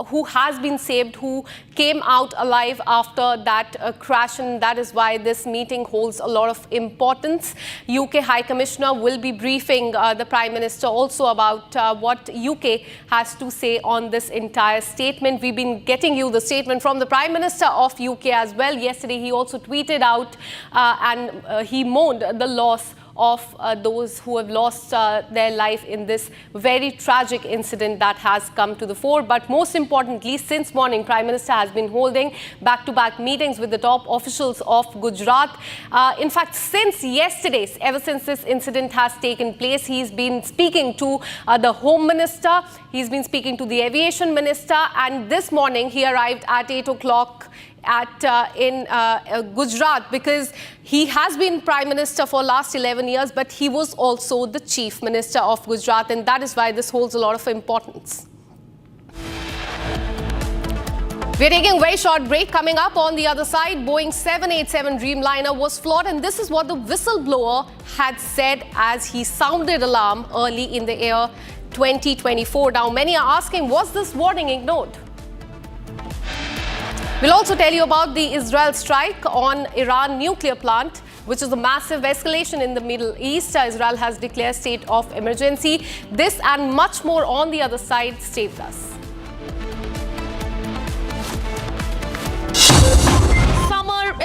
who has been saved, who came out alive after that crash, and that is why this meeting holds a lot of importance. UK High Commissioner will be briefing the Prime Minister also about what UK has to say on this entire statement. We've been getting you the statement from the Prime Minister of UK as well. Yesterday, he also tweeted out and he mourned the loss of those who have lost their life in this very tragic incident that has come to the fore. But most importantly, since morning, Prime Minister has been holding back-to-back meetings with the top officials of Gujarat. In fact, since yesterday, ever since this incident has taken place, he's been speaking to the Home Minister, he's been speaking to the Aviation Minister, and this morning he arrived at 8 o'clock in Gujarat because he has been Prime Minister for last 11 years, but he was also the Chief Minister of Gujarat, and that is why this holds a lot of importance. We're taking a very short break. Coming up on the other side, Boeing 787 Dreamliner was flawed, and this is what the whistleblower had said as he sounded alarm early in the year 2024. Now, many are asking, was this warning ignored? We'll also tell you about the Israel strike on Iran nuclear plant, which is a massive escalation in the Middle East. Israel has declared state of emergency. This and much more on the other side. Stay with us.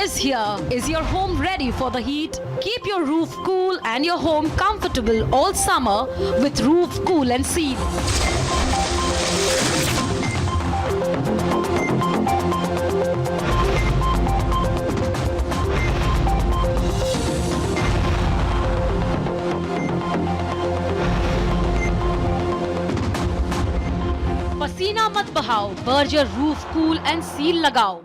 is here. Is your home ready for the heat? Keep your roof cool and your home comfortable all summer with Roof Cool and Seal. पसीना मत बहाओ, Berger roof cool and seal लगाओ।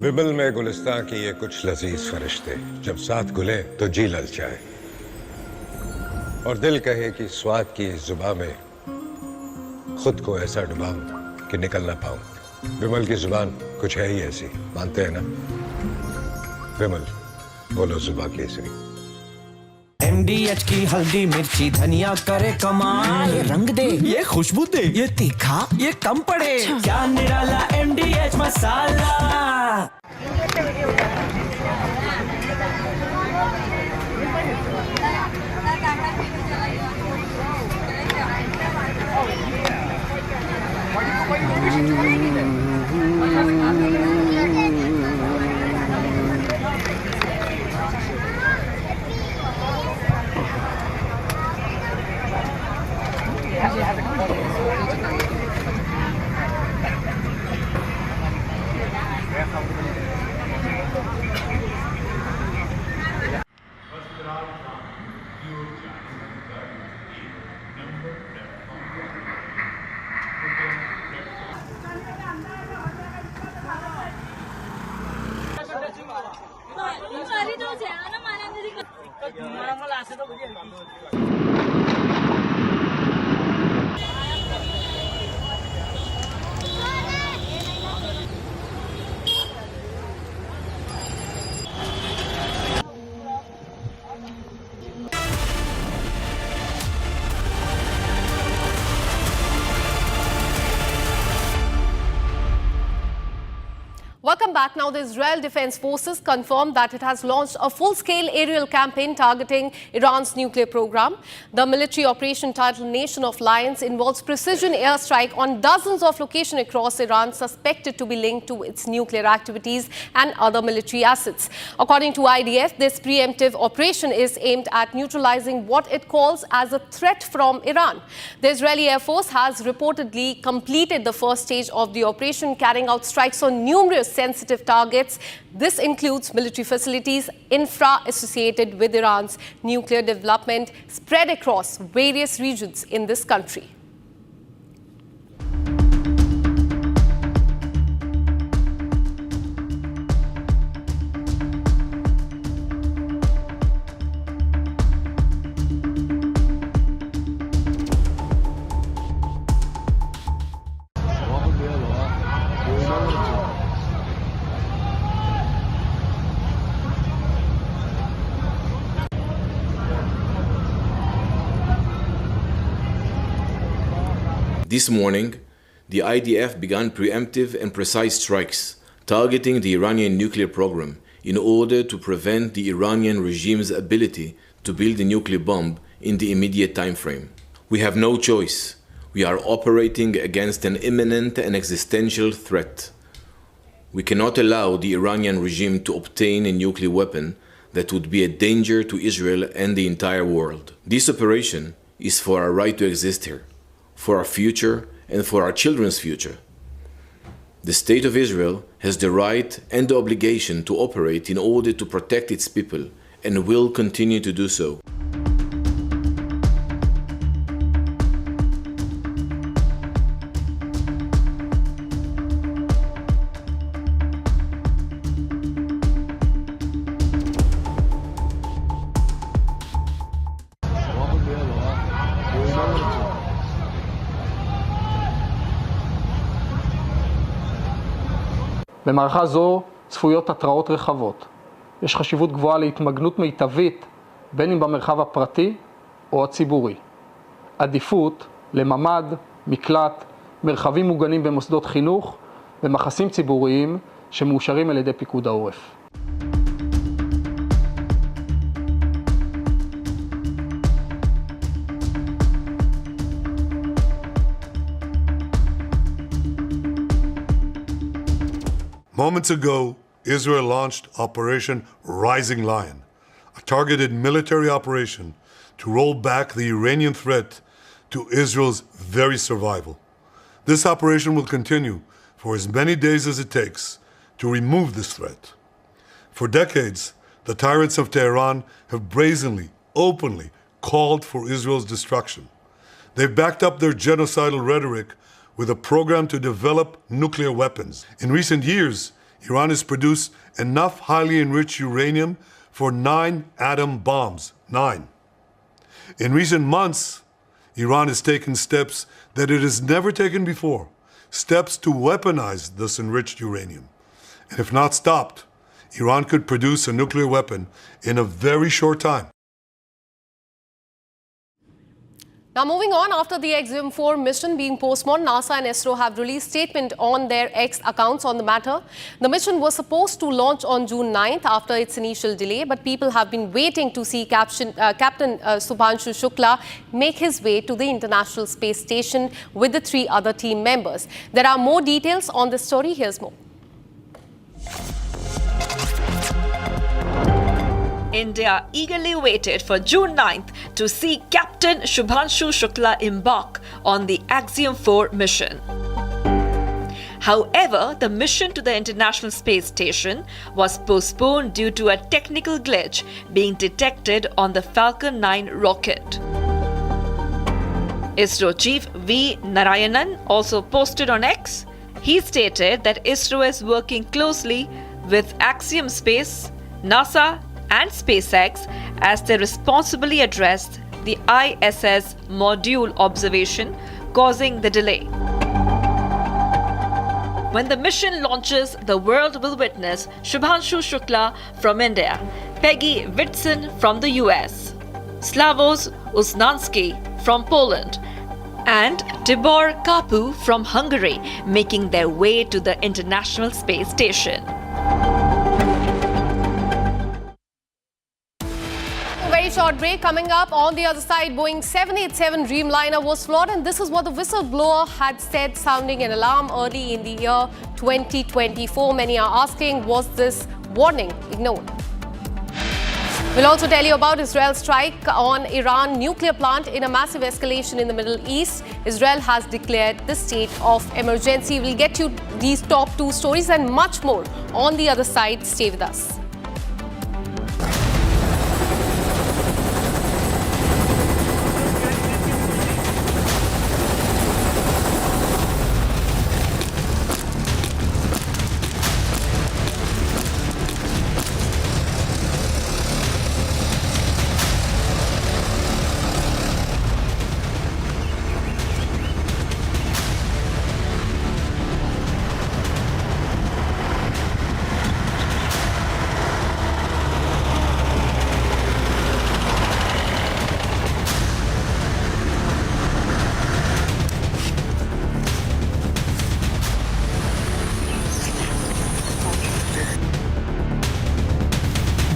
विमल में गुलिस्तां की ये कुछ लजीज फरिश्ते जब साथ घुले तो जी ललचाए और दिल कहे कि स्वाद की इस जुबान में खुद को ऐसा डुबाऊं कि निकल ना पाऊं। विमल की जुबान कुछ है ही ऐसी, मानते हैं ना? विमल बोलो जुबान केसरी। MDH की हल्दी मिर्ची धनिया करे कमाल, ये रंग दे, ये खुशबू दे, ये तीखा, ये कम पड़े, क्या निराला MDH masala. Welcome back. Now, the Israel Defense Forces confirmed that it has launched a full-scale aerial campaign targeting Iran's nuclear program. The military operation titled Nation of Lions involves precision airstrike on dozens of locations across Iran suspected to be linked to its nuclear activities and other military assets. According to IDF, this preemptive operation is aimed at neutralizing what it calls as a threat from Iran. The Israeli Air Force has reportedly completed the first stage of the operation, carrying out strikes on numerous sensitive targets. This includes military facilities, infra associated with Iran's nuclear development spread across various regions in this country. This morning, the IDF began preemptive and precise strikes targeting the Iranian nuclear program in order to prevent the Iranian regime's ability to build a nuclear bomb in the immediate time frame. We have no choice. We are operating against an imminent and existential threat. We cannot allow the Iranian regime to obtain a nuclear weapon that would be a danger to Israel and the entire world. This operation is for our right to exist here, for our future and for our children's future. The State of Israel has the right and the obligation to operate in order to protect its people and will continue to do so. במערכה זו צפויות התראות רחבות. יש חשיבות גבוהה להתמגנות מיטבית, בין אם במרחב הפרטי או הציבורי. עדיפות לממ"ד, מקלט, מרחבים מוגנים במוסדות חינוך ומחסים ציבוריים שמאושרים על ידי פיקוד העורף. Moments ago, Israel launched Operation Rising Lion, a targeted military operation to roll back the Iranian threat to Israel's very survival. This operation will continue for as many days as it takes to remove this threat. For decades, the tyrants of Tehran have brazenly, openly called for Israel's destruction. They've backed up their genocidal rhetoric with a program to develop nuclear weapons. In recent years, Iran has produced enough highly enriched uranium for 9 atom bombs. 9. In recent months, Iran has taken steps that it has never taken before, steps to weaponize this enriched uranium. And if not stopped, Iran could produce a nuclear weapon in a very short time. Now moving on, after the Axiom-4 mission being postponed, NASA and ISRO have released statement on their X accounts on the matter. The mission was supposed to launch on June 9th after its initial delay, but people have been waiting to see Captain Shubhanshu Shukla make his way to the International Space Station with the 3 other team members. There are more details on this story. Here's more. India eagerly waited for June 9th to see Captain Shubhanshu Shukla embark on the Axiom-4 mission. However, the mission to the International Space Station was postponed due to a technical glitch being detected on the Falcon 9 rocket. ISRO Chief V. Narayanan also posted on X. He stated that ISRO is working closely with Axiom Space, NASA, and SpaceX as they responsibly addressed the ISS module observation causing the delay. When the mission launches, the world will witness Shubhanshu Shukla from India, Peggy Whitson from the US, Slavos Uznansky from Poland, and Tibor Kapu from Hungary making their way to the International Space Station. Short break coming up. On the other side, Boeing 787 Dreamliner was flawed, and this is what the whistleblower had said, sounding an alarm early in the year 2024. Many are asking, was this warning ignored? We'll also tell you about Israel's strike on Iran nuclear plant in a massive escalation in the Middle East. Israel has declared the state of emergency. We'll get you these top 2 stories and much more on the other side. Stay with us.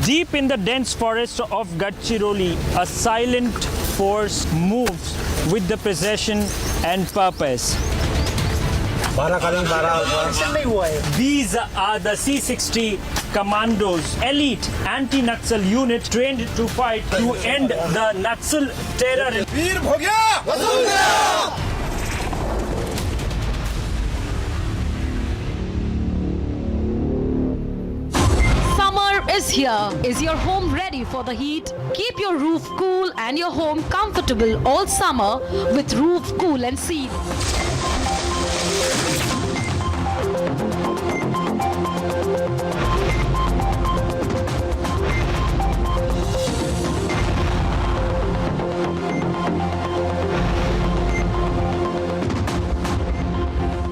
Deep in the dense forest of Gadchiroli, a silent force moves with the precision and purpose. These are the C-60 Commandos, elite anti-Naxal unit trained to fight to end the Naxal terror. Is here. Is your home ready for the heat? Keep your roof cool and your home comfortable all summer with Roof Cool and Seal.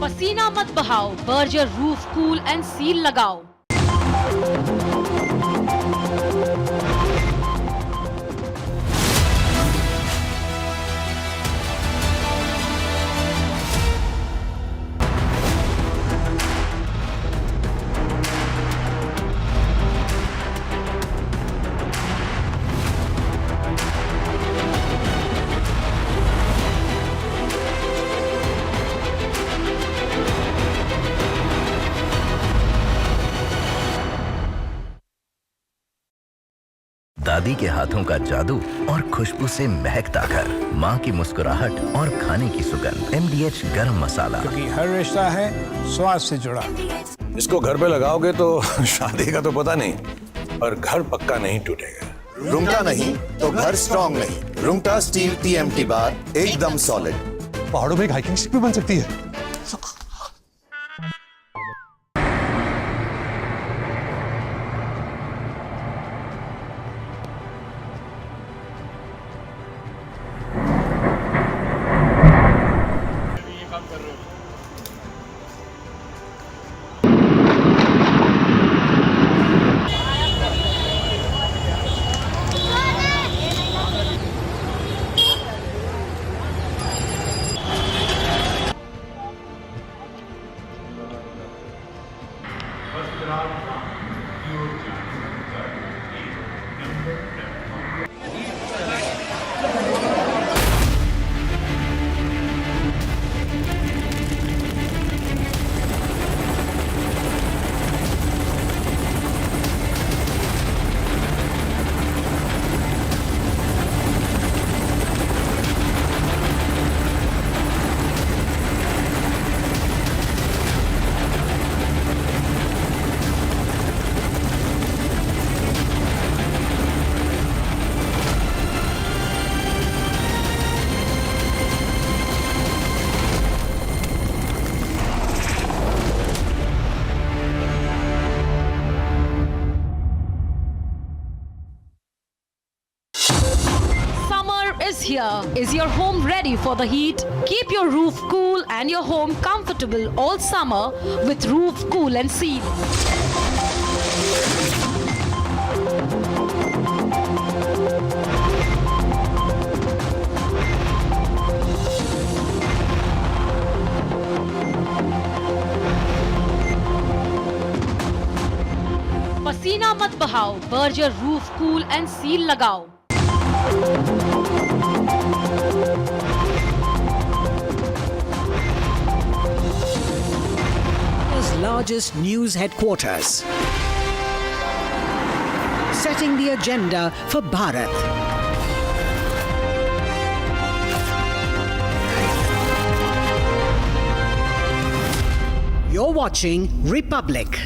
पसीना मत मत बहाओ, Berger roof cool and seal लगाओ। दादी के हाथों का जादू और खुशबू से महकता घर, माँ की मुस्कुराहट और खाने की सुगंध। MDH गरम मसाला, क्योंकि हर रिश्ता है स्वाद से जुड़ा। इसको घर पे लगाओगे तो शादी का तो पता नहीं, पर घर पक्का नहीं टूटेगा। रूंगटा नहीं तो घर स्ट्रॉन्ग नहीं। रूंगटा स्टील TMT बार एकदम सॉलिड। पहाड़ों में एक हाइकिंग स्टिक भी बन सकती है। Here. Is your home ready for the heat? Keep your roof cool and your home comfortable all summer with Roof Cool and Seal. पसीना मत बहाओ, Berger roof cool and seal लगाओ। Largest news headquarters, setting the agenda for Bharat. You're watching Republic.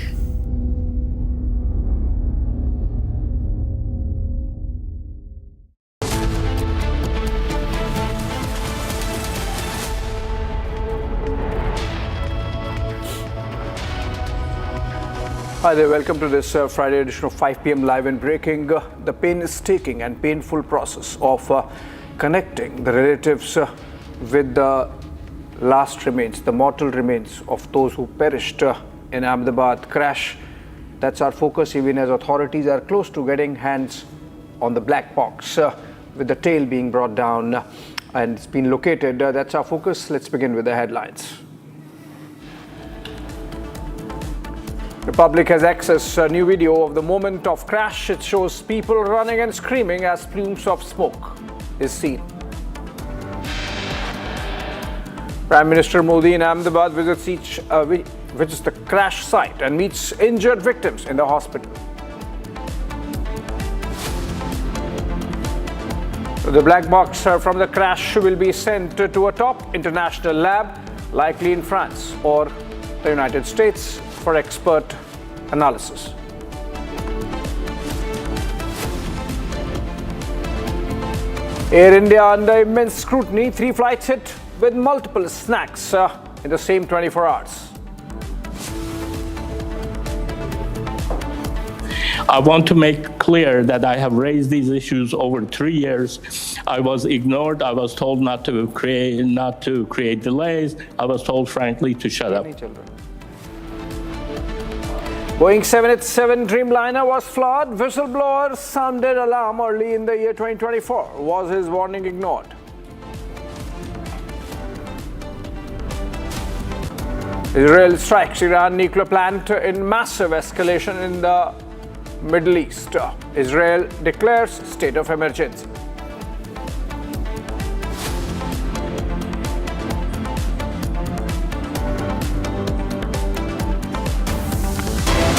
Hi there, welcome to this Friday edition of 5 p.m. Live and Breaking. The painstaking and painful process of connecting the relatives with the last remains, the mortal remains of those who perished in Ahmedabad crash. That's our focus, even as authorities are close to getting hands on the black box with the tail being brought down and it's been located. That's our focus. Let's begin with the headlines. Republic has access a new video of the moment of crash. It shows people running and screaming as plumes of smoke is seen. Prime Minister Modi in Ahmedabad visits the crash site and meets injured victims in the hospital. The black box from the crash will be sent to a top international lab, likely in France or the United States, for expert analysis. Air India under immense scrutiny, 3 flights hit with multiple snacks in the same 24 hours. I want to make clear that I have raised these issues over 3 years. I was ignored. I was told not to create delays. I was told, frankly, to shut up. Boeing 787 Dreamliner was flawed. Whistleblower sounded alarm early in the year 2024. Was his warning ignored? Israel strikes Iran nuclear plant in massive escalation in the Middle East. Israel declares state of emergency.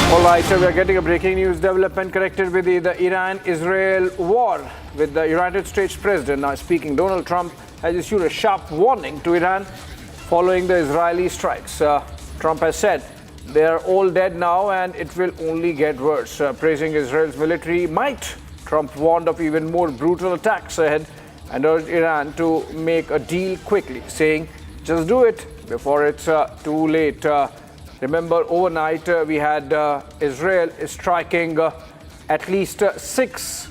All right, so we are getting a breaking news development connected with the Iran-Israel war. With the United States President now speaking, Donald Trump has issued a sharp warning to Iran following the Israeli strikes. Trump has said they are all dead now and it will only get worse. Praising Israel's military might, Trump warned of even more brutal attacks ahead and urged Iran to make a deal quickly, saying, just do it before it's too late. Remember, overnight we had Israel striking at least 6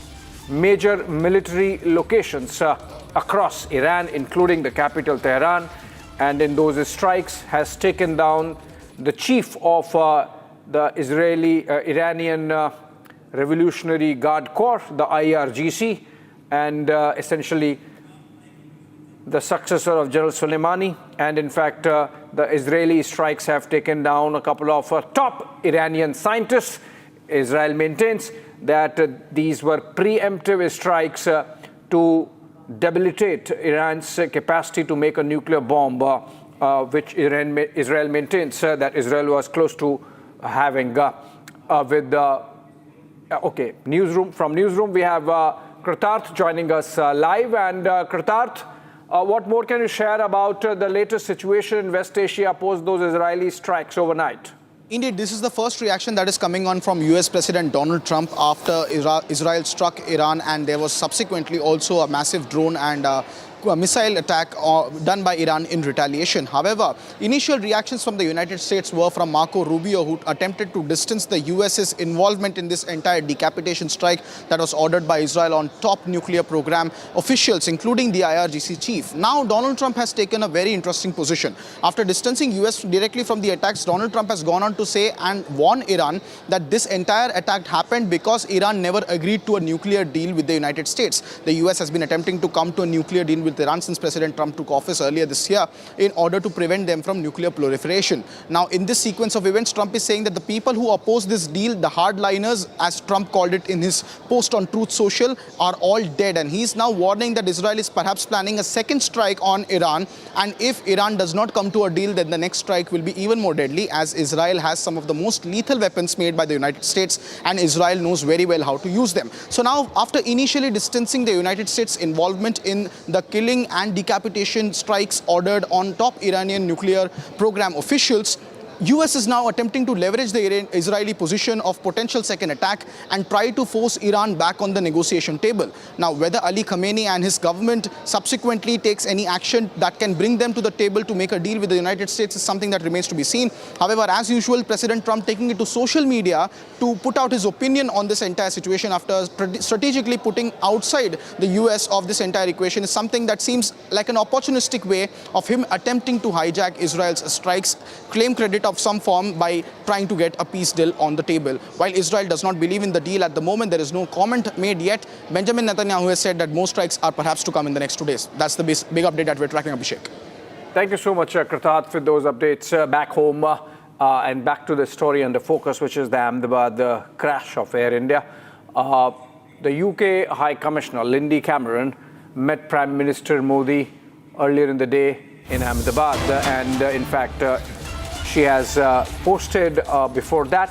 major military locations across Iran, including the capital Tehran, and in those strikes has taken down the chief of the Iranian Revolutionary Guard Corps, the IRGC, and essentially the successor of General Soleimani. And in fact, the Israeli strikes have taken down a couple of top Iranian scientists. Israel maintains that these were preemptive strikes to debilitate Iran's capacity to make a nuclear bomb, which Israel maintains that Israel was close to having. From newsroom we have Kritarth joining us live. And Kritarth, what more can you share about the latest situation in West Asia post those Israeli strikes overnight? Indeed, this is the first reaction that is coming on from US President Donald Trump after Israel struck Iran, and there was subsequently also a massive drone and a missile attack done by Iran in retaliation. However, initial reactions from the United States were from Marco Rubio, who attempted to distance the US's involvement in this entire decapitation strike that was ordered by Israel on top nuclear program officials, including the IRGC chief. Now, Donald Trump has taken a very interesting position. After distancing US directly from the attacks, Donald Trump has gone on to say and warn Iran that this entire attack happened because Iran never agreed to a nuclear deal with the United States. The US has been attempting to come to a nuclear deal with Iran since President Trump took office earlier this year in order to prevent them from nuclear proliferation. Now, in this sequence of events, Trump is saying that the people who oppose this deal, the hardliners, as Trump called it in his post on Truth Social, are all dead. And he's now warning that Israel is perhaps planning a second strike on Iran. And if Iran does not come to a deal, then the next strike will be even more deadly, as Israel has some of the most lethal weapons made by the United States, and Israel knows very well how to use them. So now, after initially distancing the United States' involvement in the killing and decapitation strikes ordered on top Iranian nuclear program officials, US is now attempting to leverage the Israeli position of potential second attack and try to force Iran back on the negotiation table. Now, whether Ali Khamenei and his government subsequently takes any action that can bring them to the table to make a deal with the United States is something that remains to be seen. However, as usual, President Trump taking it to social media to put out his opinion on this entire situation after strategically putting outside the US of this entire equation is something that seems like an opportunistic way of him attempting to hijack Israel's strikes, claim credit of some form by trying to get a peace deal on the table. While Israel does not believe in the deal at the moment, there is no comment made yet. Benjamin Netanyahu has said that more strikes are perhaps to come in the next 2 days. That's the big update that we're tracking, Abhishek. Thank you so much, Kritarth, for those updates back home. And back to the story under focus, which is the Ahmedabad crash of Air India. The UK High Commissioner, Lindy Cameron, met Prime Minister Modi earlier in the day in Ahmedabad. And in fact, she has posted before that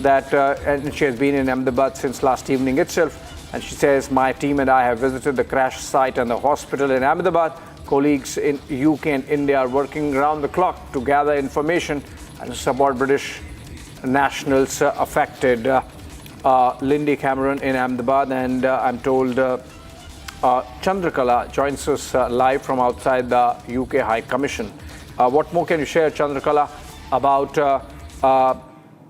and she has been in Ahmedabad since last evening itself. And she says, my team and I have visited the crash site and the hospital in Ahmedabad. Colleagues in UK and India are working around the clock to gather information and support British nationals affected. Lindy Cameron in Ahmedabad, and I'm told Chandrakala joins us live from outside the UK High Commission. What more can you share, Chandrakala, about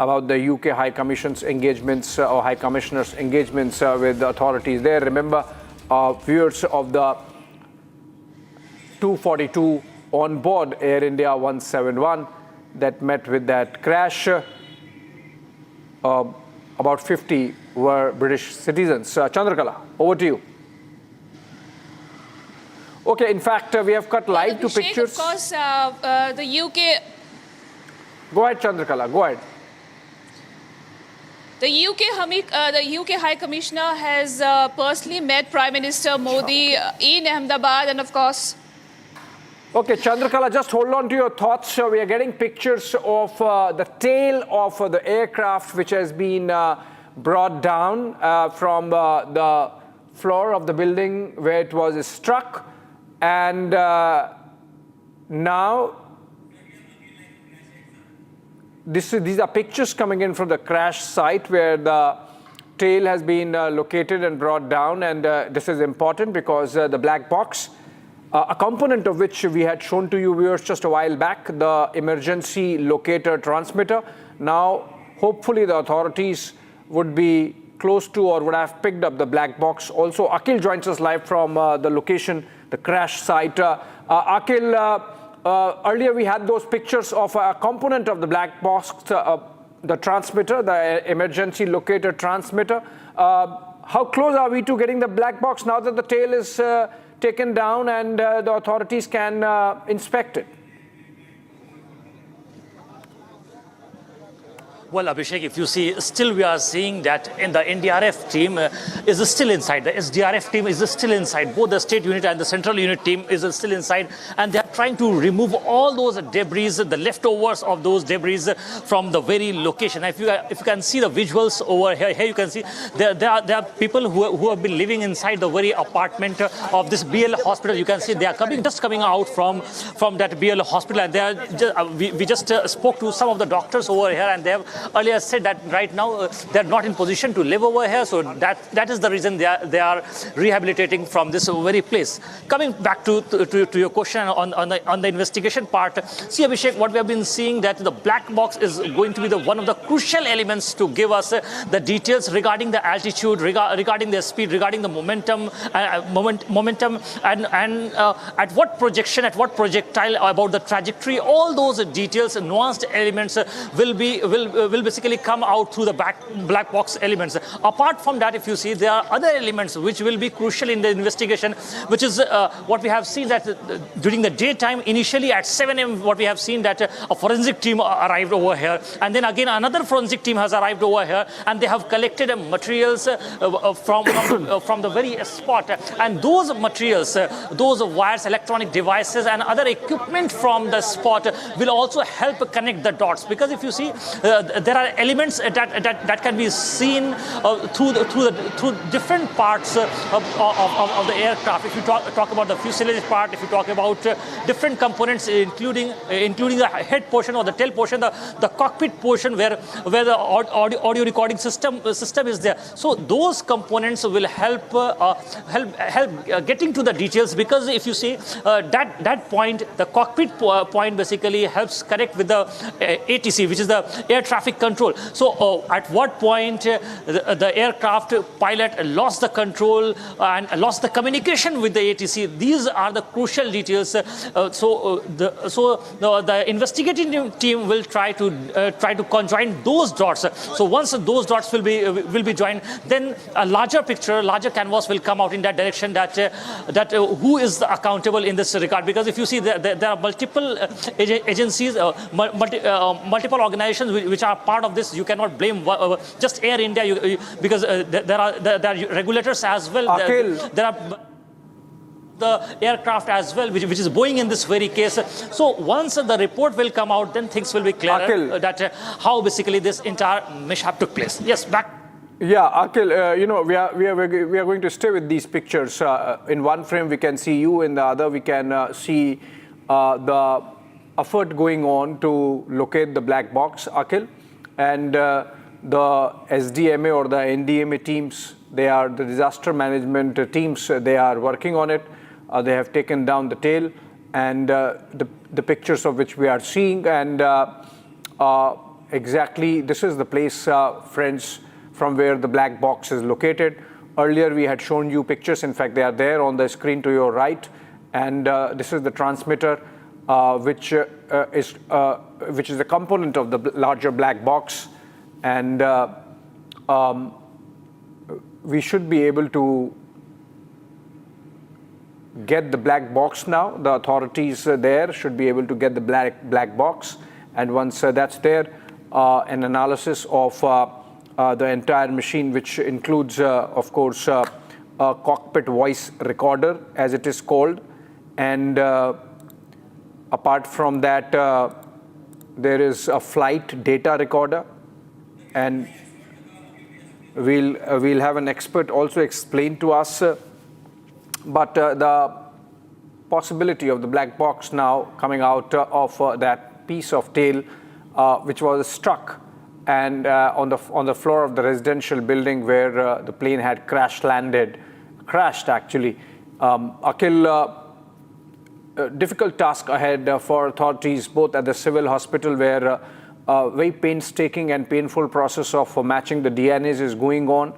about the UK High Commission's engagements or High Commissioner's engagements with the authorities there. Remember, viewers of the 242 on board Air India 171 that met with that crash. About 50 were British citizens. Chandrakala, over to you. Okay, in fact, we have cut live to pictures. Of course, the UK... Go ahead, Chandrakala, go ahead. The UK High Commissioner has personally met Prime Minister Modi in Ahmedabad, and of course... Okay, Chandrakala, just hold on to your thoughts. We are getting pictures of the tail of the aircraft which has been brought down from the floor of the building where it was struck. And now, these are pictures coming in from the crash site where the tail has been located and brought down. And this is important because the black box, a component of which we had shown to you viewers just a while back, the emergency locator transmitter. Now, hopefully the authorities would be close to or would have picked up the black box. Also, Akhil joins us live from the location, the crash site. Akhil, earlier we had those pictures of a component of the black box, the transmitter, the emergency locator transmitter. How close are we to getting the black box now that the tail is taken down and the authorities can inspect it? Well, Abhishek, if you see, still we are seeing that in the NDRF team is still inside. The SDRF team is still inside. Both the state unit and the central unit team is still inside. And they are trying to remove all those debris, the leftovers of those debris from the very location. If you can see the visuals over here, you can see there are people who have been living inside the very apartment of this BL hospital. You can see they are just coming out from that BL hospital. And they are we just spoke to some of the doctors over here, and they have earlier said that right now they're not in position to live over here, so that is the reason they are rehabilitating from this very place. Coming back to your question on the investigation part, see Abhishek, what we have been seeing that the black box is going to be one of the crucial elements to give us the details regarding the altitude, regarding the speed, regarding the momentum, and at what projection, at what projectile, about the trajectory. All those details, nuanced elements will basically come out through the black box elements. Apart from that, if you see, there are other elements which will be crucial in the investigation, which is what we have seen that during the daytime, initially at 7 a.m., what we have seen that a forensic team arrived over here, and then again another forensic team has arrived over here, and they have collected materials from the very spot. And those materials, those wires, electronic devices, and other equipment from the spot will also help connect the dots. Because if you see, there are elements that can be seen through different parts of the aircraft. If you talk about the fuselage part, if you talk about different components, including the head portion or the tail portion, the cockpit portion where the audio recording system is there. So those components will help getting to the details, because if you see that point, the cockpit point basically helps connect with the ATC, which is the air traffic control. So at what point the aircraft pilot lost the control and lost the communication with the ATC, these are the crucial details. So the investigating team will try to conjoin those dots. So once those dots will be joined, then a larger picture, larger canvas will come out in that direction, that who is accountable in this regard. Because if you see, there are multiple agencies, multiple organizations which are part of this. You cannot blame just Air India, because there are regulators as well. There are the aircraft as well, which is Boeing in this very case. So once the report will come out, then things will be clearer that how basically this entire mishap took place. Yes, back. Yeah, Akhil, we are going to stay with these pictures. In one frame we can see you, in the other we can see the effort going on to locate the black box, Akhil. And the SDMA or the NDMA teams, they are the disaster management teams, they are working on it. They have taken down the tail, and the pictures of which we are seeing. And exactly, this is the place, friends, from where the black box is located. Earlier we had shown you pictures. In fact, they are there on the screen to your right. And this is the transmitter, which is a component of the larger black box. And we should be able to get the black box now. The authorities there should be able to get the black box. And once that's there, an analysis of the entire machine, which includes, of course, a cockpit voice recorder, as it is called. And apart from that, there is a flight data recorder. And we'll have an expert also explain to us. But the possibility of the black box now coming out of that piece of tail, which was struck and on the floor of the residential building where the plane had crashed actually. Akhil, difficult task ahead for authorities, both at the civil hospital, where a very painstaking and painful process of matching the DNAs is going on.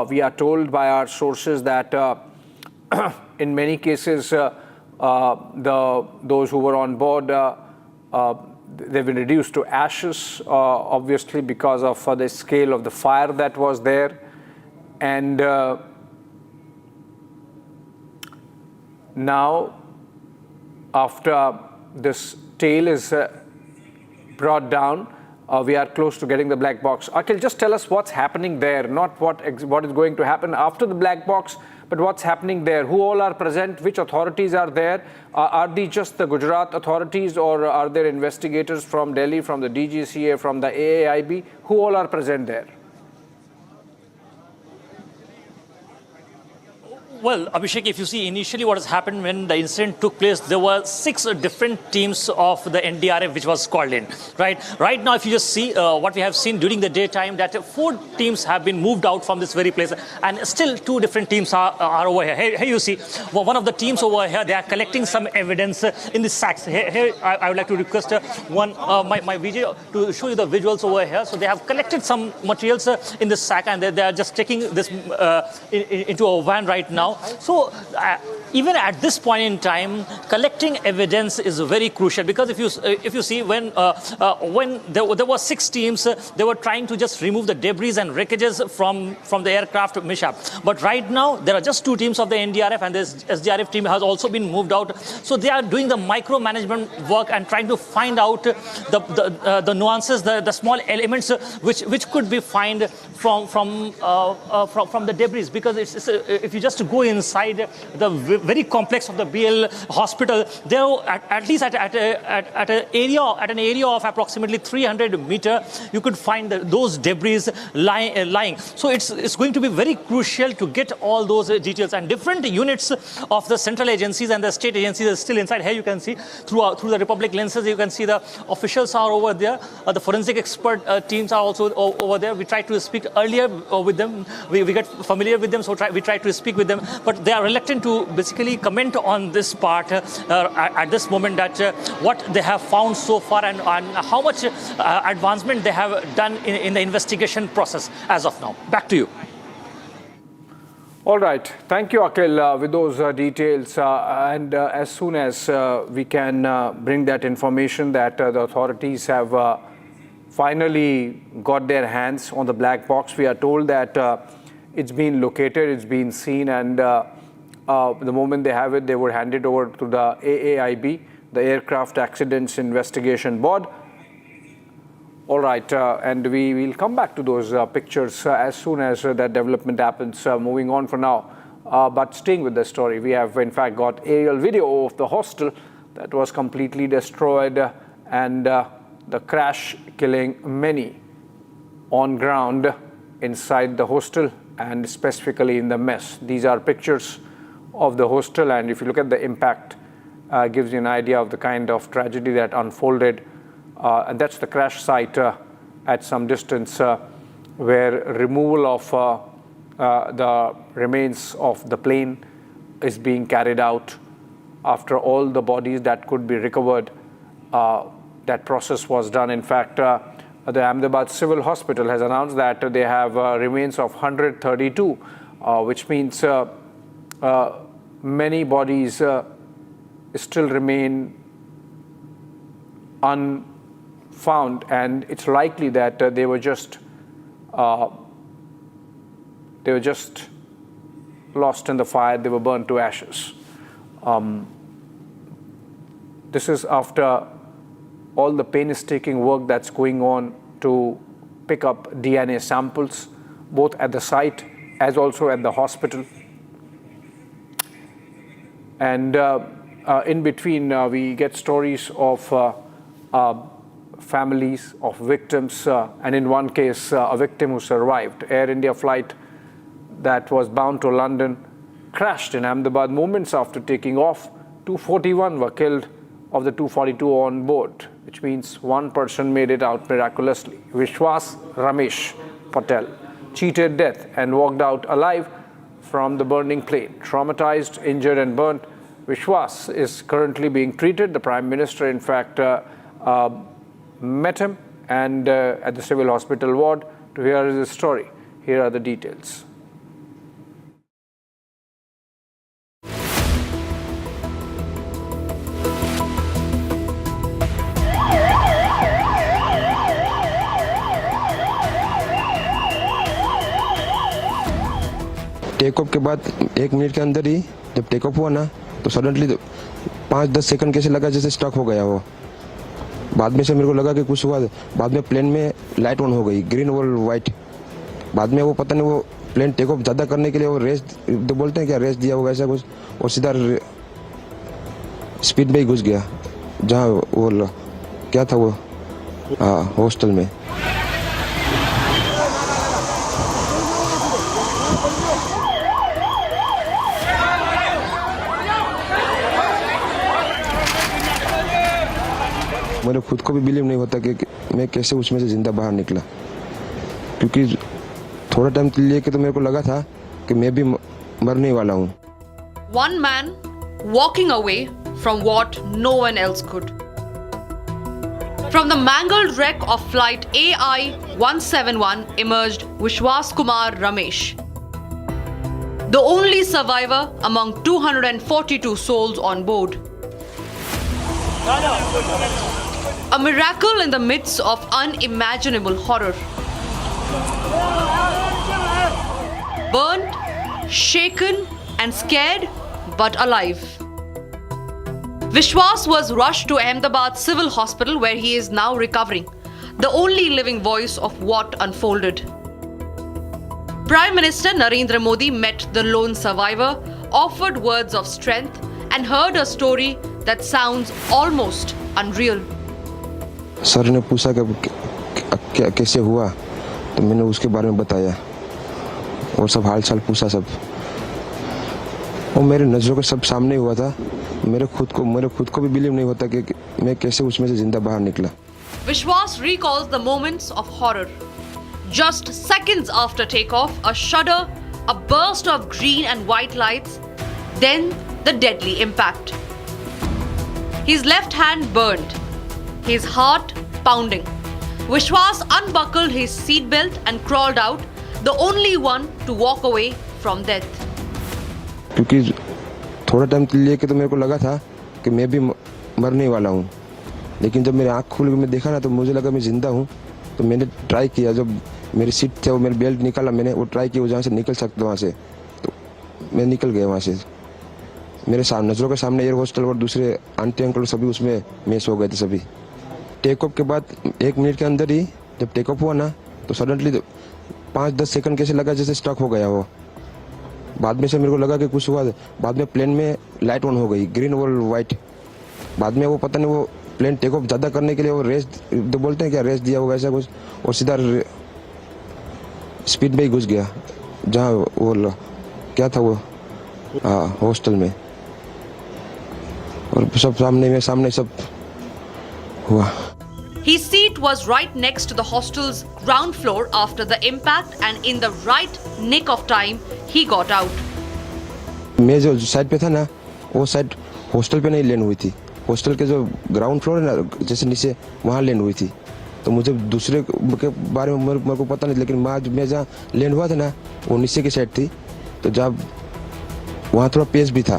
We are told by our sources that in many cases, those who were on board, they've been reduced to ashes, obviously because of the scale of the fire that was there. And now, after this tail is brought down, we are close to getting the black box. Akhil, just tell us what's happening there, not what is going to happen after the black box, but what's happening there. Who all are present? Which authorities are there? Are these just the Gujarat authorities, or are there investigators from Delhi, from the DGCA, from the AAIB? Who all are present there? Well, Abhishek, if you see initially what has happened when the incident took place, there were 6 different teams of the NDRF which was called in, right? Right now, if you just see what we have seen during the daytime, that 4 teams have been moved out from this very place, and still 2 different teams are over here. Here you see, one of the teams over here, they are collecting some evidence in the sacks. Here I would like to request my video to show you the visuals over here. So they have collected some materials in this sack, and they are just taking this into a van right now. So even at this point in time, collecting evidence is very crucial, because if you see when there were 6 teams, they were trying to just remove the debris and wreckages from the aircraft mishap. But right now there are just 2 teams of the NDRF, and this SDRF team has also been moved out. So they are doing the micromanagement work and trying to find out the nuances, the small elements which could be found from the debris, because if you just go inside the very complex of the BL hospital, there at least at an area of approximately 300 meters, you could find those debris lying. So it's going to be very crucial to get all those details, and different units of the central agencies and the state agencies are still inside. Here you can see through the Republic lenses, you can see the officials are over there. The forensic expert teams are also over there. We tried to speak earlier with them. We get familiar with them, so we try to speak with them. But they are reluctant to basically comment on this part at this moment, that what they have found so far and how much advancement they have done in the investigation process as of now. Back to you. All right. Thank you, Akhil, with those details. And as soon as we can bring that information that the authorities have finally got their hands on the black box, we are told that it's been located, it's been seen, and the moment they have it, they would hand it over to the AAIB, the Aircraft Accidents Investigation Board. All right, and we will come back to those pictures as soon as that development happens. Moving on for now, but staying with the story, we have in fact got aerial video of the hostel that was completely destroyed, and the crash killing many on ground inside the hostel, and specifically in the mess. These are pictures of the hostel, and if you look at the impact, gives you an idea of the kind of tragedy that unfolded. And that's the crash site at some distance, where removal of the remains of the plane is being carried out. After all the bodies that could be recovered, that process was done. In fact, the Ahmedabad Civil Hospital has announced that they have remains of 132, which means many bodies still remain unfound, and it's likely that they were just lost in the fire. They were burned to ashes. This is after all the painstaking work that's going on to pick up DNA samples, both at the site as also at the hospital. And in between, we get stories of families of victims, and in one case, a victim who survived. Air India flight that was bound to London crashed in Ahmedabad moments after taking off. 241 were killed of the 242 on board, which means one person made it out miraculously. Vishwas Ramesh Patel cheated death and walked out alive from the burning plane. Traumatized, injured and burnt, Vishwas is currently being treated. The Prime Minister, in fact, met him and at the civil hospital ward to hear his story. Here are the details. Take off के बाद 1 minute के अंदर ही जब take off हुआ ना, तो suddenly 5-10 second कैसे लगा जैसे स्टक हो गया वो। बाद में से मेरे को लगा कि कुछ हुआ। बाद में प्लेन में लाइट ऑन हो गई, ग्रीन और वाइट। बाद में वो पता नहीं वो प्लेन टेक ऑफ ज़्यादा करने के लिए वो रेस तो बोलते हैं क्या, रेस दिया होगा ऐसा कुछ, और सीधा स्पीड में ही घुस गया जहाँ वो क्या था वो हॉस्टल में। मेरे खुद को भी बिलीव नहीं होता कि मैं कैसे उसमें से जिंदा बाहर निकला, क्योंकि थोड़ा टाइम के लिए तो मेरे को लगा था कि मैं भी मरने वाला हूँ। One man walking away from what no one else could. From the mangled wreck of flight AI-171 emerged Vishwas Kumar Ramesh, the only survivor among 242 souls on board. A miracle in the midst of unimaginable horror. Burnt, shaken and scared, but alive. Vishwas was rushed to Ahmedabad Civil Hospital, where he is now recovering, the only living voice of what unfolded. Prime Minister Narendra Modi met the lone survivor, offered words of strength and heard a story that sounds almost unreal. Sir ने पूछा कि कैसे हुआ, तो मैंने उसके बारे में बताया और सब हाल चाल पूछा सब, और मेरे नज़रों के सब सामने हुआ था। मेरे खुद को भी बिलीव नहीं होता कि मैं कैसे उसमें से जिंदा बाहर निकला। Vishwas recalls the moments of horror. Just seconds after takeoff, a shudder, a burst of green and white lights, then the deadly impact. His left hand burned, his heart pounding. Vishwas unbuckled his seatbelt and crawled out, the only one to walk away from death. क्योंकि थोड़ा time के लिए तो मेरे को लगा था कि मैं भी मरने वाला हूँ, लेकिन जब मेरी आँख खुल के मैं देखा ना, तो मुझे लगा मैं जिंदा हूँ। तो मैंने ट्राई किया, जब मेरी सीट थे वो मेरी बेल्ट निकाला, मैंने वो ट्राई किया जहाँ से निकल सकता वहाँ से, तो मैं निकल गया वहाँ से। मेरे नज़रों के सामने एयर हॉस्टल और दूसरे आंटी अंकल सभी उसमें मिस हो गए थे सभी। टेक ऑफ के बाद 1 मिनट के अंदर ही जब टेक ऑफ हुआ ना, तो सडनली 5-10 सेकंड कैसे लगा जैसे स्टक हो गया वो। बाद में से मेरे को लगा कि कुछ हुआ। बाद में प्लेन में लाइट ऑन हो गई, ग्रीन और वाइट। बाद में वो पता नहीं वो प्लेन टेक ऑफ ज़्यादा करने के लिए वो रेस तो बोलते हैं क्या, रेस दिया होगा ऐसा कुछ, और सीधा स्पीड में ही घुस गया जहाँ वो क्या था वो हॉस्टल में, और सब सामने सब हुआ। His seat was right next to the hostel's ground floor after the impact, and in the right nick of time, he got out. मैं जो साइड पे था ना, वो साइड हॉस्टल पे नहीं लैंड हुई थी। हॉस्टल के जो ग्राउंड फ्लोर है ना, जैसे नीचे वहाँ लैंड हुई थी। तो मुझे दूसरे के बारे में मेरे को पता नहीं, लेकिन मैं जहाँ लैंड हुआ था ना वो नीचे की साइड थी, तो जब वहाँ थोड़ा पेस भी था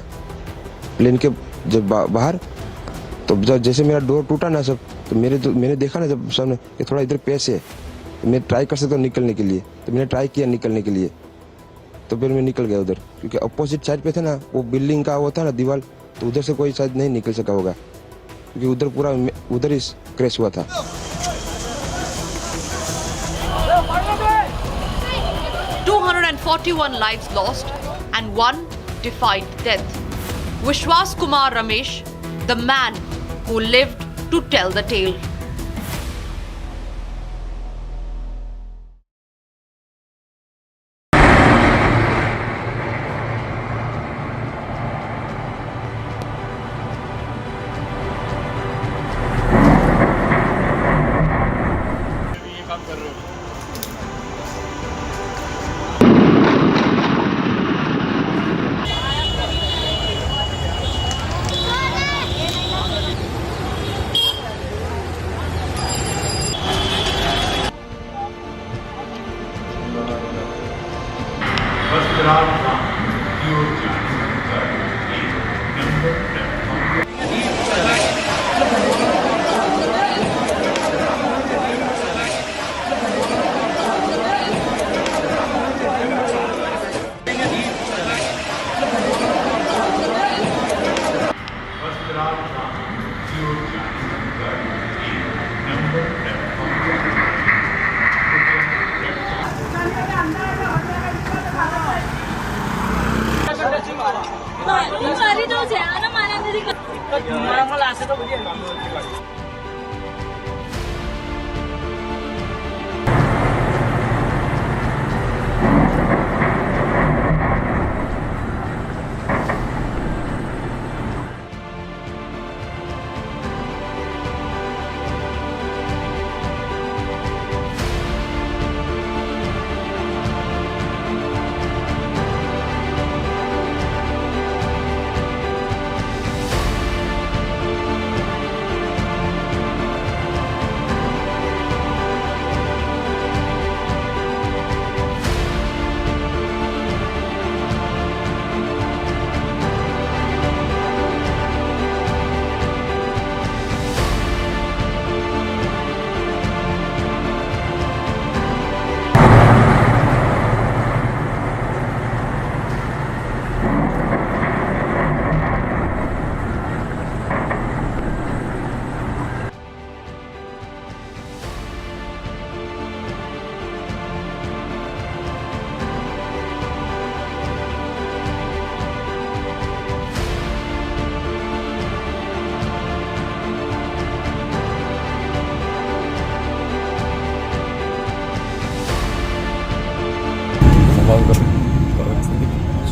प्लेन के जब बाहर, तो जब जैसे मेरा डोर टूटा ना सब, तो मैंने देखा ना जब सामने कि थोड़ा इधर पेस है, तो मैं ट्राई कर सकता हूँ निकलने के लिए, तो मैंने ट्राई किया निकलने के लिए, तो फिर मैं निकल गया उधर, क्योंकि अपोजिट साइड पे था ना वो बिल्डिंग का वो था ना दीवार, तो उधर से कोई शायद नहीं निकल सका होगा, क्योंकि उधर पूरा उधर ही क्रैश हुआ था। 241 lives lost and 1 defied death. Vishwas Kumar Ramesh, the man who lived to tell the tale.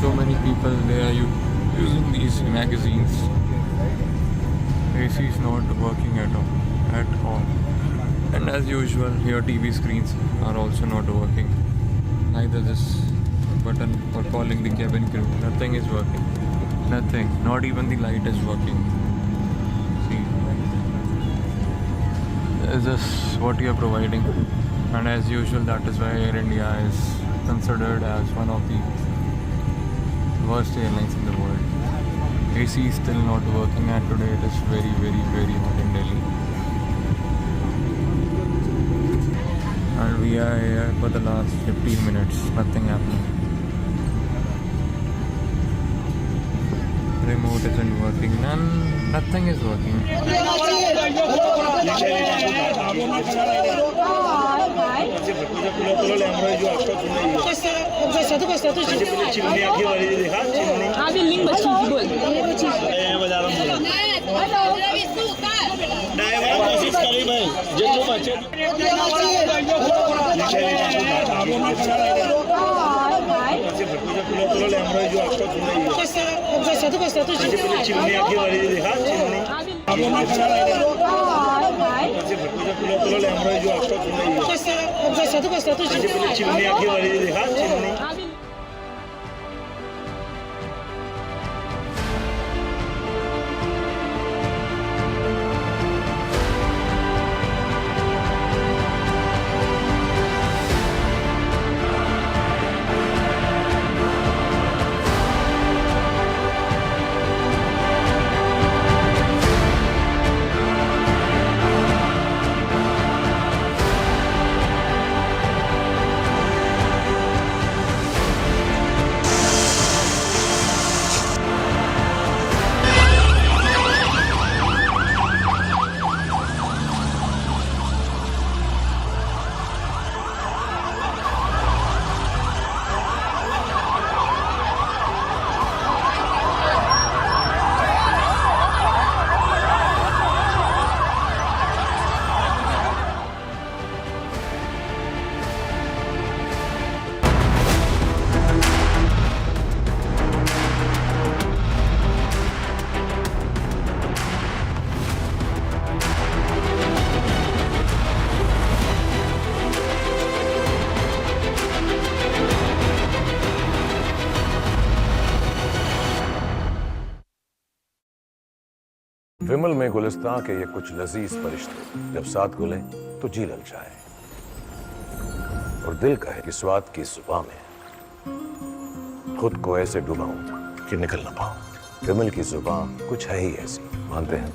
So many people, they are using these magazines. AC is not working at all. And as usual, your TV screens are also not working. Neither this button for calling the cabin crew. Nothing is working. Nothing. Not even the light is working. See, this is what you are providing. And as usual, that is why Air India is considered as one of the worst airlines in the world. AC is still not working, and today it is very, very, very hot in Delhi. And we are here for the last 15 minutes, nothing happening. Remote isn't working, and nothing is working. विमल में गुलिस्तां के ये कुछ लजीज फरिश्ते जब साथ घुलें तो जी ललचाए और दिल कहे कि स्वाद की जुबां में खुद को ऐसे डुबाऊं कि निकल ना पाऊं। विमल की जुबां कुछ है ही ऐसी, मानते हैं?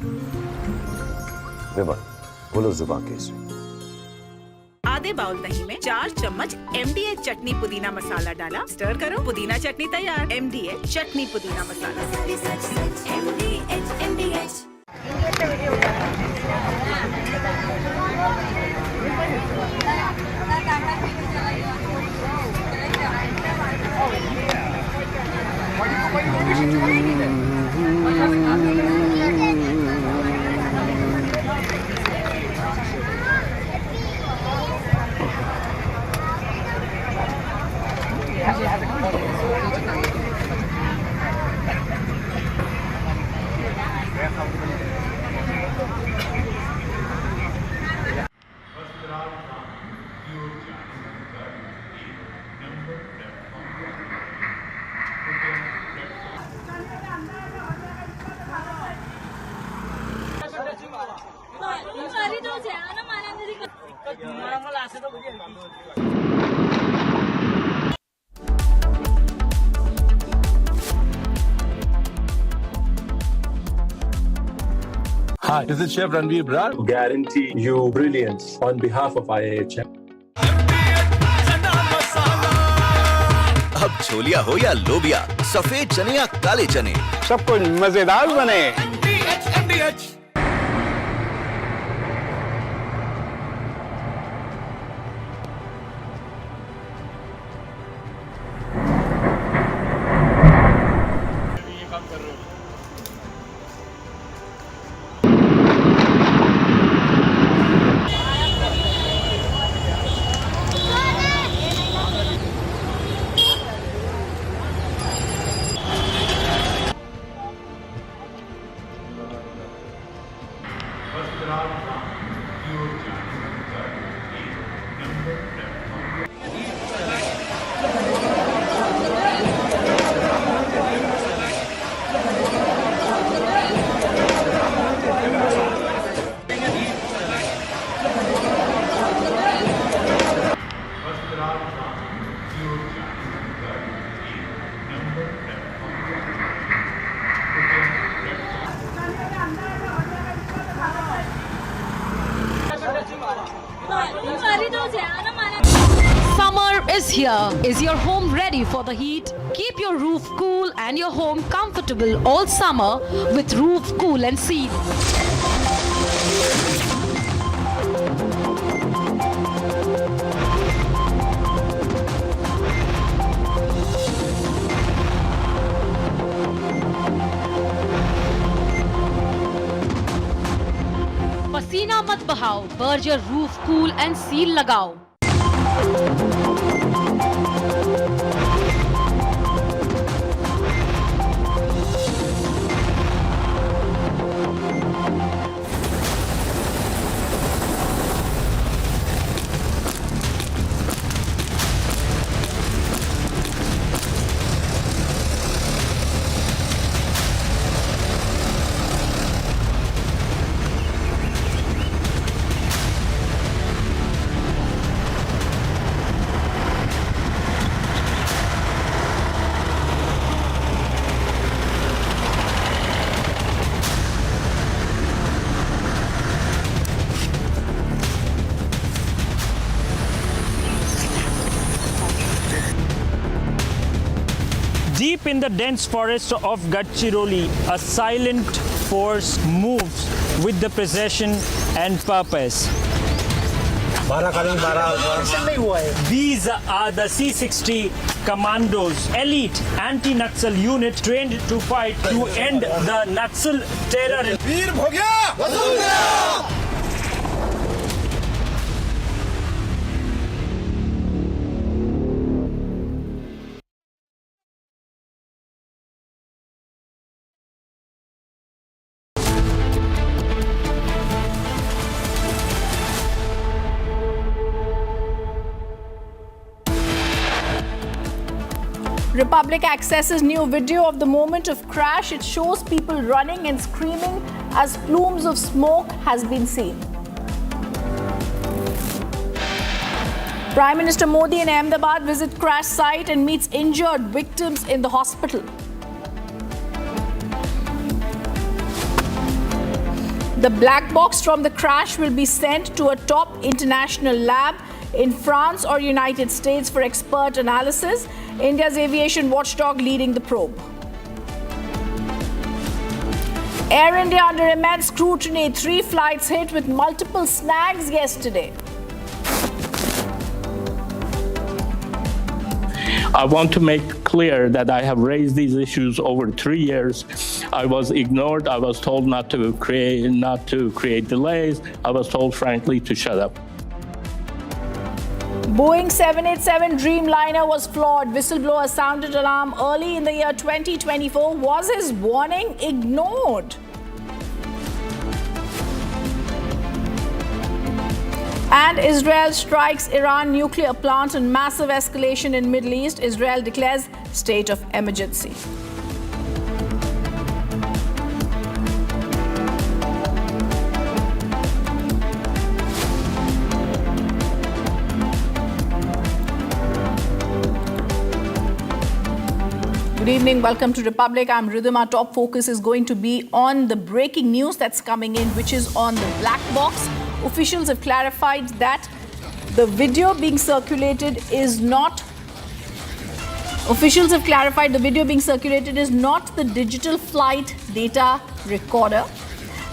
विमल, बोलो जुबां कैसी? आधे बाउल दही में 4 चम्मच MDH चटनी पुदीना मसाला डाला, स्टर करो, पुदीना चटनी तैयार। MDH चटनी पुदीना मसाला। MDH। Hi, this is Chef Ranveer Brar. Guarantee you brilliance on behalf of IAHM. अब छोलिया हो या लोबिया, सफेद चने या काले चने, सब कुछ मजेदार बने। Summer is here. Is your home ready for the heat? Keep your roof cool and your home comfortable all summer with Roof Cool and Seal. पसीना मत बहाओ, Berger roof cool and seal लगाओ। Deep in the dense forest of Gadchiroli, a silent force moves with the precision and purpose. These are the C-60 Commandos, elite anti-Naxal unit trained to fight to end the Naxal terror. Republic accesses new video of the moment of crash. It shows people running and screaming as plumes of smoke has been seen. Prime Minister Modi in Ahmedabad visits crash site and meets injured victims in the hospital. The black box from the crash will be sent to a top international lab in France or United States for expert analysis. India's aviation watchdog leading the probe. Air India under immense scrutiny. 3 flights hit with multiple snags yesterday. I want to make clear that I have raised these issues over 3 years. I was ignored. I was told not to create delays. I was told, frankly, to shut up. Boeing 787 Dreamliner was flawed. Whistleblower sounded alarm early in the year 2024. Was his warning ignored? And Israel strikes Iran nuclear plant and massive escalation in Middle East. Israel declares state of emergency. Good evening, welcome to Republic. I'm Rhythm. Our top focus is going to be on the breaking news that's coming in, which is on the black box. Officials have clarified that the video being circulated is not the digital flight data recorder.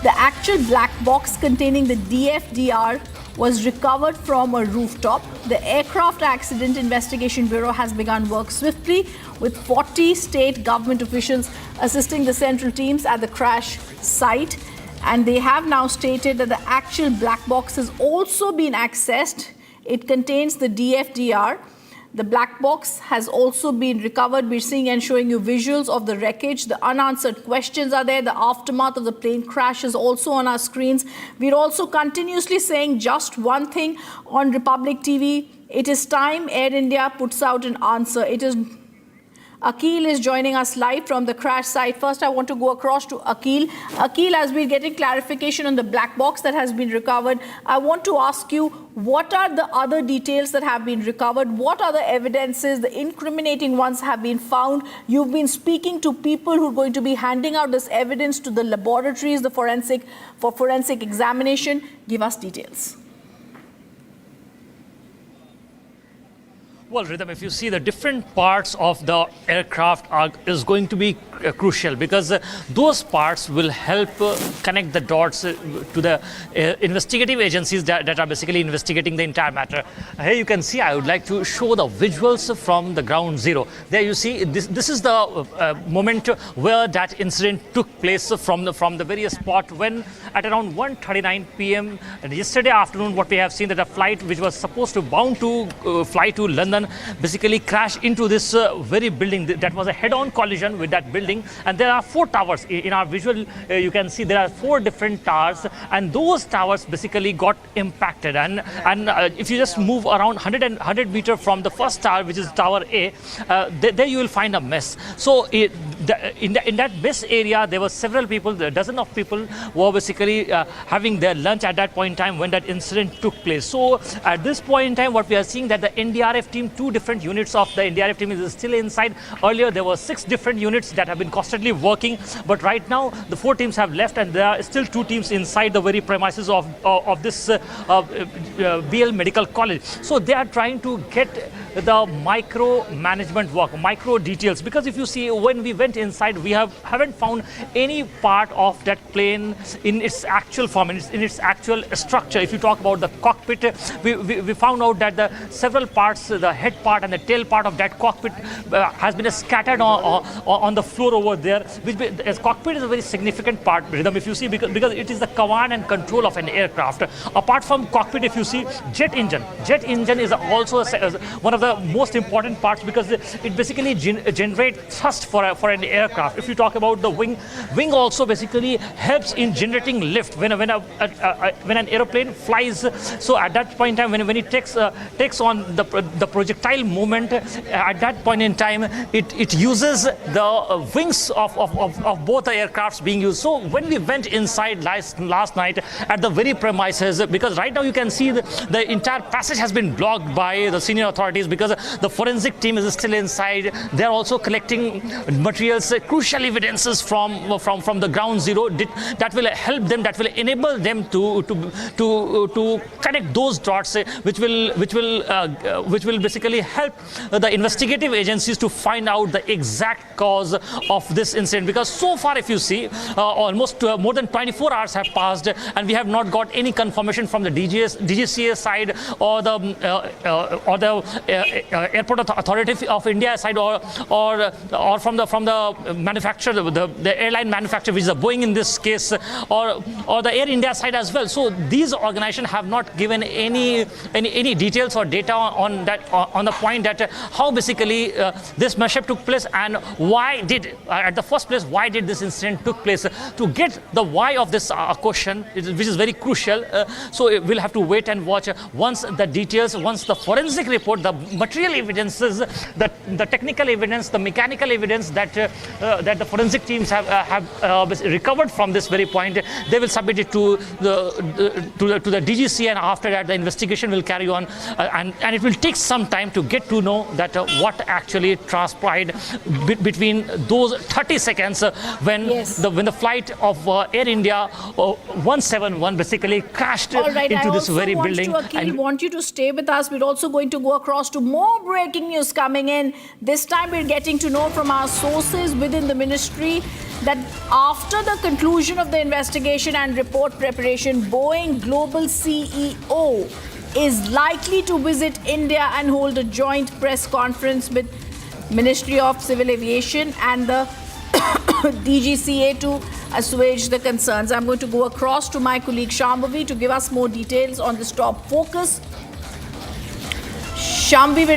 The actual black box containing the DFDR was recovered from a rooftop. The Aircraft Accident Investigation Bureau has begun work swiftly with 40 state government officials assisting the central teams at the crash site. And they have now stated that the actual black box has also been accessed. It contains the DFDR. The black box has also been recovered. We're seeing and showing you visuals of the wreckage. The unanswered questions are there. The aftermath of the plane crash is also on our screens. We're also continuously saying just one thing on Republic TV. It is time Air India puts out an answer. Akil is joining us live from the crash site. First, I want to go across to Akil. Akil, as we're getting clarification on the black box that has been recovered, I want to ask you, what are the other details that have been recovered? What other evidences, the incriminating ones, have been found? You've been speaking to people who are going to be handing out this evidence to the laboratories, for forensic examination. Give us details. Well, Rhythm, if you see the different parts of the aircraft is going to be crucial, because those parts will help connect the dots to the investigative agencies that are basically investigating the entire matter. Here you can see, I would like to show the visuals from the ground zero. There you see, this is the moment where that incident took place from the very spot when at around 1:39 p.m. yesterday afternoon, what we have seen that a flight which was supposed to bound to fly to London basically crashed into this very building. That was a head-on collision with that building, and there are 4 towers in our visual. You can see there are 4 different towers, and those towers basically got impacted. And if you just move around 100 meters from the first tower, which is Tower A, there you will find a mess. So in that mess area, there were several people, a dozen of people were basically having their lunch at that point in time when that incident took place. So at this point in time, what we are seeing that the NDRF team, 2 different units of the NDRF team is still inside. Earlier, there were 6 different units that have been constantly working, but right now the 4 teams have left, and there are still 2 teams inside the very premises of this BL Medical College. So they are trying to get the micro management work, micro details, because if you see, when we went inside, we haven't found any part of that plane in its actual form, in its actual structure. If you talk about the cockpit, we found out that the several parts, the head part and the tail part of that cockpit has been scattered on the floor over there. As cockpit is a very significant part, Rhythm, if you see, because it is the command and control of an aircraft. Apart from cockpit, if you see, jet engine is also one of the most important parts, because it basically generates thrust for an aircraft. If you talk about the wing also basically helps in generating lift when an aeroplane flies. So at that point in time, when it takes on the projectile movement, at that point in time, it uses the wings of both the aircrafts being used. So when we went inside last night at the very premises, because right now you can see the entire passage has been blocked by the senior authorities because the forensic team is still inside. They're also collecting materials, crucial evidences from the ground zero that will help them, that will enable them to connect those dots, which will basically help the investigative agencies to find out the exact cause of this incident. Because so far, if you see, almost more than 24 hours have passed, and we have not got any confirmation from the DGCA side or the Airport Authority of India side or from the manufacturer, the airline manufacturer, which is Boeing in this case, or the Air India side as well. So these organizations have not given any details or data on that, on the point that how basically this mishap took place, and why did at the first place why did this incident took place. To get the why of this question, which is very crucial, so we'll have to wait and watch. Once the details, once the forensic report, the material evidences, the technical evidence, the mechanical evidence that the forensic teams have recovered from this very point, they will submit it to the DGC, and after that the investigation will carry on, and it will take some time to get to know that what actually transpired between those 30 seconds when the flight of Air India 171 basically crashed into this very building. I want you to stay with us. We're also going to go across to more breaking news coming in. This time we're getting to know from our sources within the ministry that after the conclusion of the investigation and report preparation, Boeing Global CEO is likely to visit India and hold a joint press conference with Ministry of Civil Aviation and the DGCA to assuage the concerns. I'm going to go across to my colleague Shambhavi to give us more details on this top focus. Shambhavi,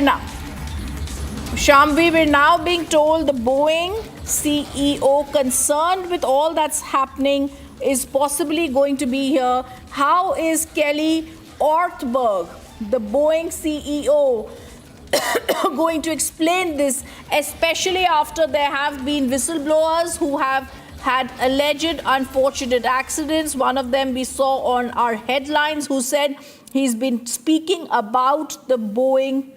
we're now being told the Boeing CEO, concerned with all that's happening, is possibly going to be here. How is Kelly Ortberg, the Boeing CEO, going to explain this, especially after there have been whistleblowers who have had alleged unfortunate accidents? One of them we saw on our headlines, who said he's been speaking about the Boeing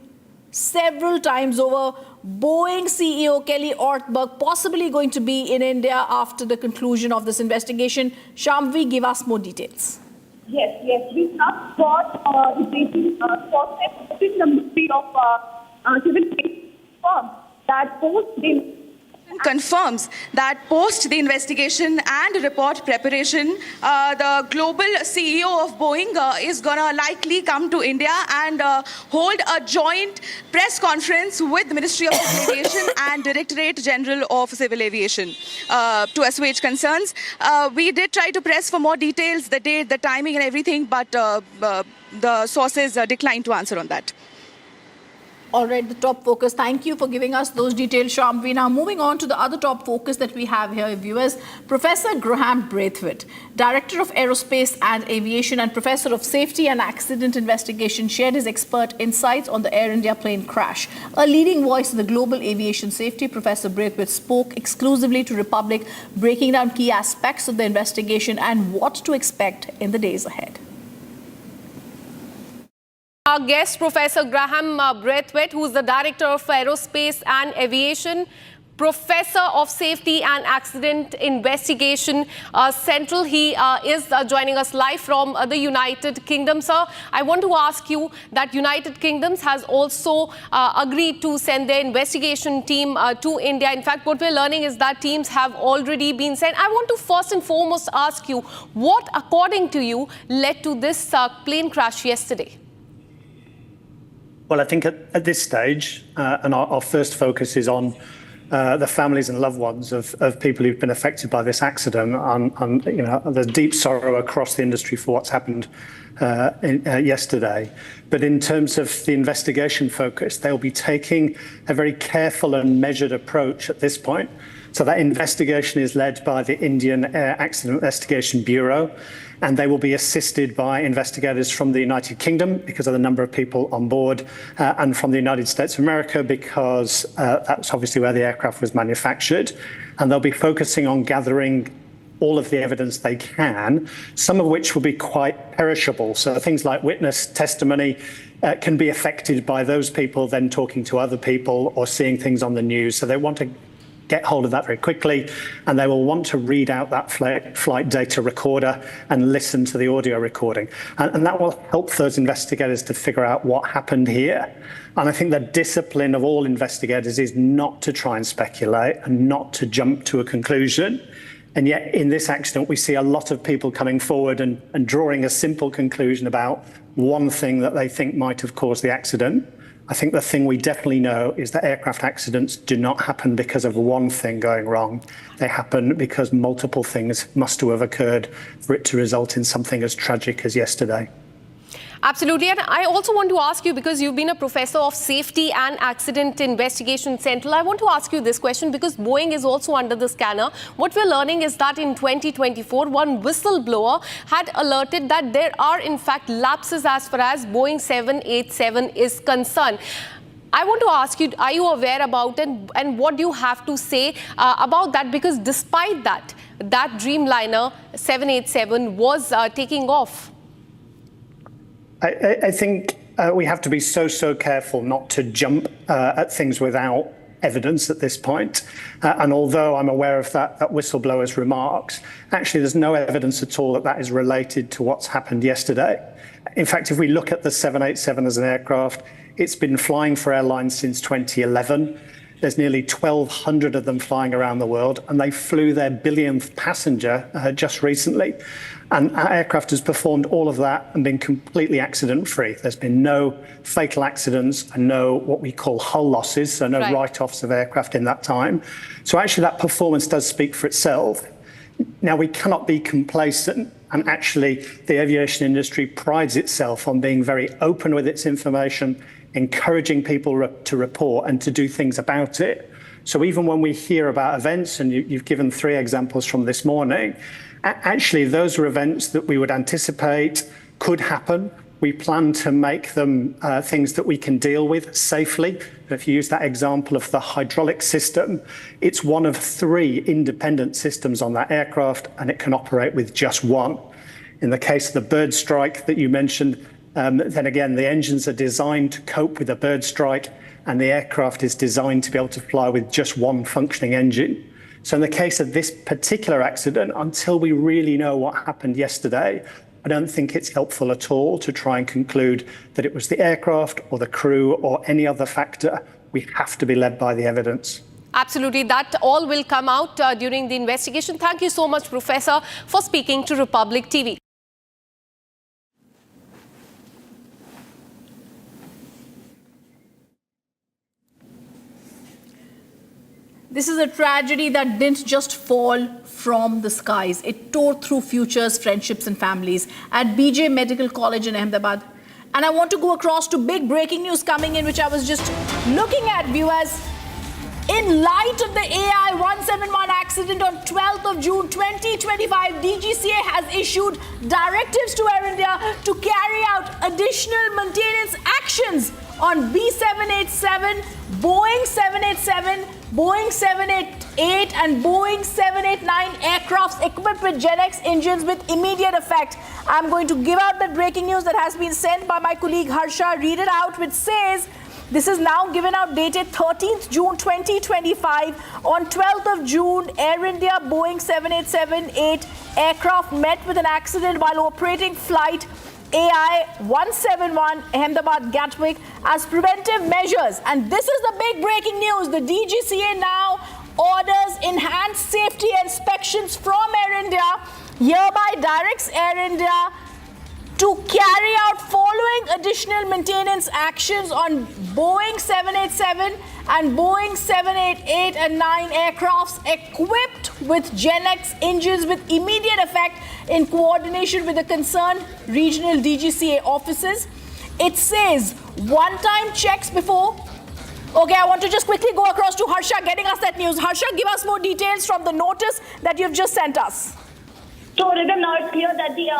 several times over. Boeing CEO Kelly Ortberg possibly going to be in India after the conclusion of this investigation. Shambhavi, give us more details. Yes. We have got the briefing process within the Ministry of Civil Aviation confirms that post the investigation and report preparation, the global CEO of Boeing is going to likely come to India and hold a joint press conference with the Ministry of Civil Aviation and Directorate General of Civil Aviation to assuage concerns. We did try to press for more details, the date, the timing and everything, but the sources declined to answer on that. All right, the top focus. Thank you for giving us those details, Shambhavi. Now, moving on to the other top focus that we have here, viewers. Professor Graham Braithwaite, Director of Aerospace and Aviation and Professor of Safety and Accident Investigation, shared his expert insights on the Air India plane crash. A leading voice in the global aviation safety, Professor Braithwaite spoke exclusively to Republic, breaking down key aspects of the investigation and what to expect in the days ahead. Our guest, Professor Graham Braithwaite, who is the Director of Aerospace and Aviation, Professor of Safety and Accident Investigation Central. He is joining us live from the United Kingdom. Sir, I want to ask you that United Kingdom has also agreed to send their investigation team to India. In fact, what we're learning is that teams have already been sent. I want to first and foremost ask you, what, according to you, led to this plane crash yesterday? Well, I think at this stage, and our first focus is on the families and loved ones of people who've been affected by this accident, and there's deep sorrow across the industry for what's happened yesterday. But in terms of the investigation focus, they'll be taking a very careful and measured approach at this point. So that investigation is led by the Indian Air Accident Investigation Bureau, and they will be assisted by investigators from the United Kingdom because of the number of people on board, and from the United States of America because that's obviously where the aircraft was manufactured. And they'll be focusing on gathering all of the evidence they can, some of which will be quite perishable. So things like witness testimony can be affected by those people then talking to other people or seeing things on the news. So they want to get hold of that very quickly, and they will want to read out that flight data recorder and listen to the audio recording. And that will help those investigators to figure out what happened here. And I think the discipline of all investigators is not to try and speculate and not to jump to a conclusion. And yet in this accident, we see a lot of people coming forward and drawing a simple conclusion about one thing that they think might have caused the accident. I think the thing we definitely know is that aircraft accidents do not happen because of one thing going wrong. They happen because multiple things must have occurred for it to result in something as tragic as yesterday. Absolutely. And I also want to ask you, because you've been a professor of safety and accident investigation central, I want to ask you this question because Boeing is also under the scanner. What we're learning is that in 2024, one whistleblower had alerted that there are in fact lapses as far as Boeing 787 is concerned. I want to ask you, are you aware about it and what do you have to say about that? Because despite that, that Dreamliner 787 was taking off. I think we have to be so careful not to jump at things without evidence at this point. And although I'm aware of that whistleblower's remarks, actually there's no evidence at all that that is related to what's happened yesterday. In fact, if we look at the 787 as an aircraft, it's been flying for airlines since 2011. There's nearly 1,200 of them flying around the world, and they flew their billionth passenger just recently. And our aircraft has performed all of that and been completely accident-free. There's been no fatal accidents and no what we call hull losses, so no write-offs of aircraft in that time. So actually that performance does speak for itself. Now, we cannot be complacent, and actually the aviation industry prides itself on being very open with its information, encouraging people to report and to do things about it. So even when we hear about events, and you've given 3 examples from this morning, actually those are events that we would anticipate could happen. We plan to make them things that we can deal with safely. If you use that example of the hydraulic system, it's one of 3 independent systems on that aircraft, and it can operate with just one. In the case of the bird strike that you mentioned, then again, the engines are designed to cope with a bird strike, and the aircraft is designed to be able to fly with just one functioning engine. So in the case of this particular accident, until we really know what happened yesterday, I don't think it's helpful at all to try and conclude that it was the aircraft or the crew or any other factor. We have to be led by the evidence. Absolutely. That all will come out during the investigation. Thank you so much, Professor, for speaking to Republic TV. This is a tragedy that didn't just fall from the skies. It tore through futures, friendships and families at BJ Medical College in Ahmedabad. And I want to go across to big breaking news coming in, which I was just looking at, viewers. In light of the AI 171 accident on 12th of June 2025, DGCA has issued directives to Air India to carry out additional maintenance actions on B787, Boeing 787, Boeing 788 and Boeing 789 aircrafts equipped with Gen X engines with immediate effect. I'm going to give out the breaking news that has been sent by my colleague Harsha. Read it out, which says, this is now given out dated 13th June 2025. On 12th of June, Air India Boeing 787-8 aircraft met with an accident while operating flight AI 171 Ahmedabad Gatwick as preventive measures. And this is the big breaking news. The DGCA now orders enhanced safety inspections from Air India, hereby directs Air India to carry out following additional maintenance actions on Boeing 787 and Boeing 788 and 9 aircrafts equipped with GenX engines with immediate effect in coordination with the concerned regional DGCA offices. It says one-time checks before. Okay, I want to just quickly go across to Harsha getting us that news. Harsha, give us more details from the notice that you've just sent us. So, Rhythm, now it's clear that the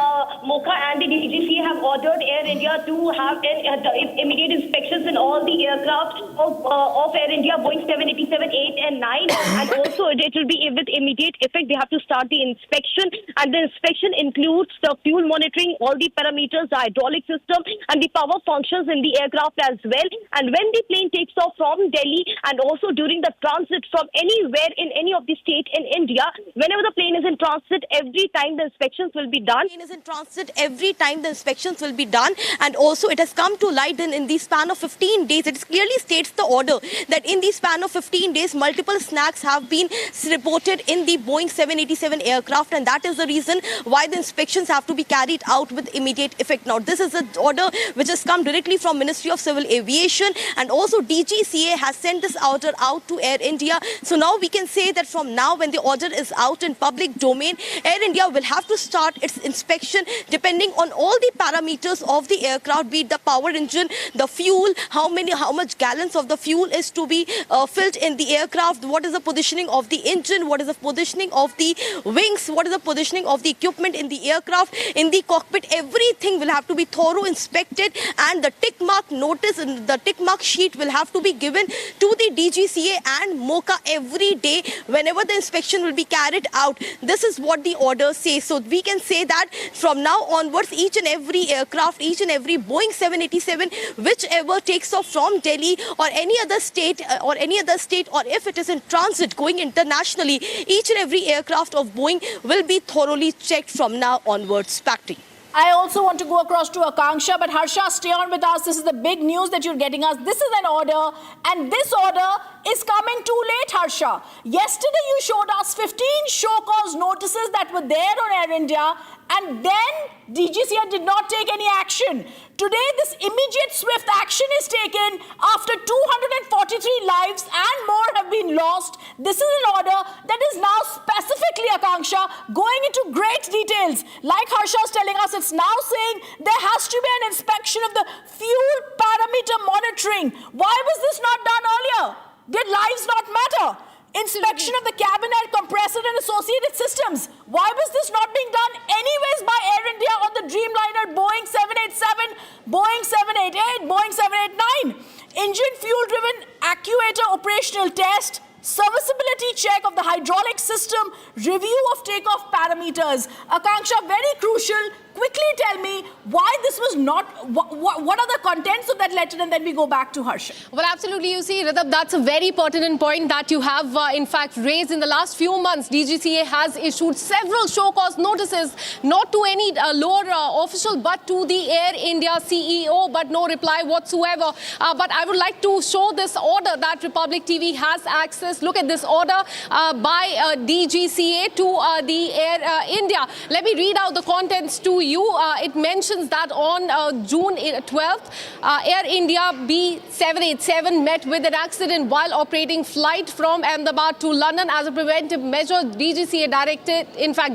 MOCA and the DGCA have ordered Air India to have immediate inspections in all the aircraft of Air India, Boeing 787, 8 and 9. And also, it will be with immediate effect. They have to start the inspection. And the inspection includes the fuel monitoring, all the parameters, the hydraulic system, and the power functions in the aircraft as well. And when the plane takes off from Delhi and also during the transit from anywhere in any of the state in India, whenever the plane is in transit, every time the inspections will be done. Plane is in transit, every time the inspections will be done. And also it has come to light in the span of 15 days. It clearly states the order that in the span of 15 days, multiple snags have been reported in the Boeing 787 aircraft. And that is the reason why the inspections have to be carried out with immediate effect. Now, this is an order which has come directly from Ministry of Civil Aviation. And also DGCA has sent this order out to Air India. So now we can say that from now, when the order is out in public domain, Air India will have to start its inspection depending on all the parameters of the aircraft, be it the power engine, the fuel, how much gallons of the fuel is to be filled in the aircraft, what is the positioning of the engine, what is the positioning of the wings, what is the positioning of the equipment in the aircraft, in the cockpit. Everything will have to be thorough inspected, and the tick mark notice and the tick mark sheet will have to be given to the DGCA and MOCA every day whenever the inspection will be carried out. This is what the order says. So we can say that from now onwards, each and every aircraft, each and every Boeing 787, whichever takes off from Delhi or any other state, or if it is in transit going internationally, each and every aircraft of Boeing will be thoroughly checked from now onwards. Back to you. I also want to go across to Akanksha, but Harsha, stay on with us. This is the big news that you're getting us. This is an order, and this order is coming too late, Harsha. Yesterday, you showed us 15 show cause notices that were there on Air India, and then DGCA did not take any action. Today, this immediate swift action is taken after 243 lives and more have been lost. This is an order that is now specifically, Akanksha, going into great details. Like Harsha is telling us, it's now saying there has to be an inspection of the fuel parameter monitoring. Why was this not done earlier? Did lives not matter? Inspection of the cabin air compressor and associated systems. Why was this not being done anyways by Air India on the Dreamliner Boeing 787, Boeing 788, Boeing 789? Engine fuel-driven actuator operational test, serviceability check of the hydraulic system, review of takeoff parameters. Akanksha, very crucial. Quickly tell me why this was not, what are the contents of that letter, and then we go back to Harsha. Well, absolutely. You see, Ridhab, that's a very pertinent point that you have, in fact, raised. In the last few months, DGCA has issued several show cause notices, not to any lower official, but to the Air India CEO, but no reply whatsoever. But I would like to show this order that Republic TV has access. Look at this order by DGCA to the Air India. Let me read out the contents to you. It mentions that on June 12th, Air India B787 met with an accident while operating flight from Ahmedabad to London. As a preventive measure, DGCA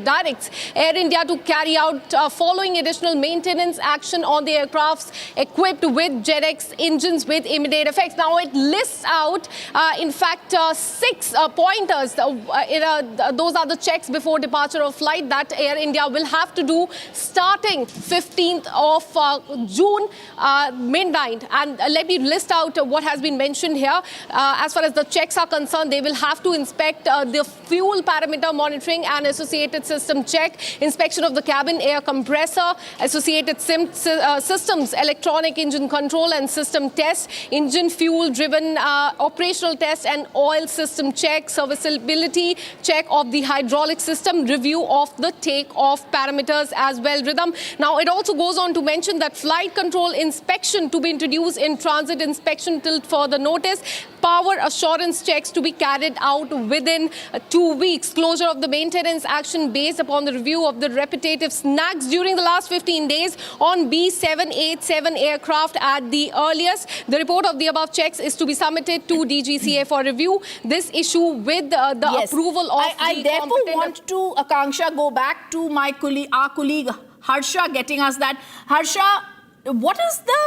directs Air India to carry out following additional maintenance action on the aircrafts equipped with GenX engines with immediate effects. Now, it lists out, in fact, 6 pointers. Those are the checks before departure of flight that Air India will have to do starting 15th of June midnight. And let me list out what has been mentioned here. As far as the checks are concerned, they will have to inspect the fuel parameter monitoring and associated system check, inspection of the cabin air compressor, associated systems, electronic engine control and system test, engine fuel driven operational test and oil system check, serviceability check of the hydraulic system, review of the takeoff parameters as well. rhythm. Now, it also goes on to mention that flight control inspection to be introduced in transit inspection till further notice. Power assurance checks to be carried out within 2 weeks. Closure of the maintenance action based upon the review of the repetitive snags during the last 15 days on B787 aircraft at the earliest. The report of the above checks is to be submitted to DGCA for review. This issue with the approval of I therefore want to, Akanksha, go back to our colleague Harsha getting us that. Harsha, what is the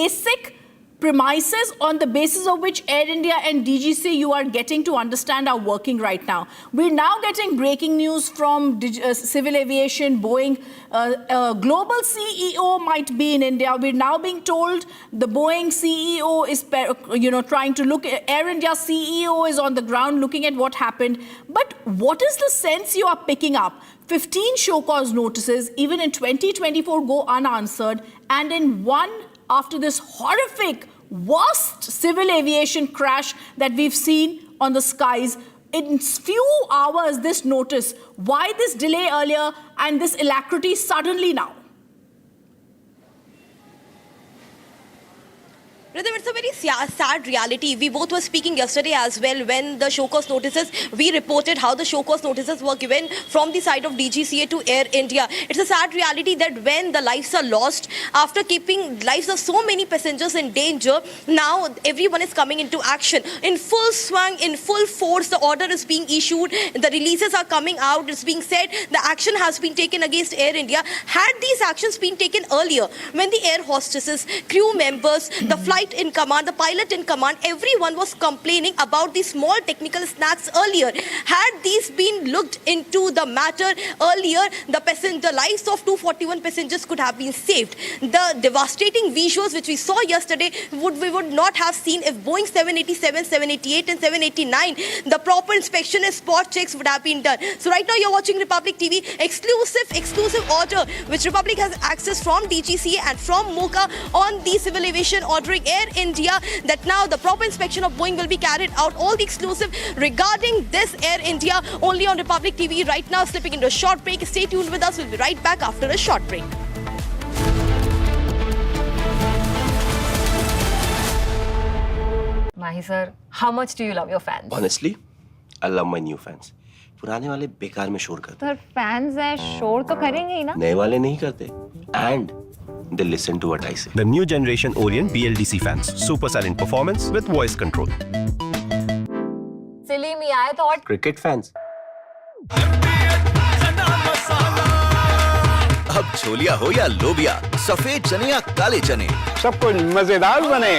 basic premises on the basis of which Air India and DGC you are getting to understand are working right now? We're now getting breaking news from Civil Aviation, Boeing. Global CEO might be in India. We're now being told the Boeing CEO is, trying to look. Air India CEO is on the ground looking at what happened. But what is the sense you are picking up? 15 show cause notices, even in 2024, go unanswered. And in one, after this horrific, worst civil aviation crash that we've seen on the skies, in few hours, this notice. Why this delay earlier and this alacrity suddenly now? Rhythm, it's a very sad reality. We both were speaking yesterday as well when the show cause notices, we reported how the show cause notices were given from the side of DGCA to Air India. It's a sad reality that when the lives are lost, after keeping lives of so many passengers in danger, now everyone is coming into action. In full swung, in full force, the order is being issued, the releases are coming out, it's being said the action has been taken against Air India. Had these actions been taken earlier, when the air hostesses, crew members, the flight in command, the pilot in command, everyone was complaining about these small technical snags earlier. Had these been looked into the matter earlier, the lives of 241 passengers could have been saved. The devastating visuals which we saw yesterday we would not have seen if Boeing 787, 788 and 789, the proper inspection and spot checks would have been done. So right now you're watching Republic TV, exclusive order which Republic has access from DGCA and from MOCA on the civil aviation ordering Air India, that now the proper inspection of Boeing will be carried out. All the exclusive regarding this Air India only on Republic TV right now. Slipping into a short break. Stay tuned with us. We'll be right back after a short break. Mahi sir, how much do you love your fans? Honestly, I love my new fans. पुराने वाले बेकार में शोर करते sir fans हैं शोर तो करेंगे ही ना नए वाले नहीं करते and they listen to what I say. The new generation Orient BLDC fans. Super silent performance with voice control. सिली में आए तो Cricket fans. अब छोलिया हो या लोबिया, सफेद चने या काले चने, सब कुछ मजेदार बने।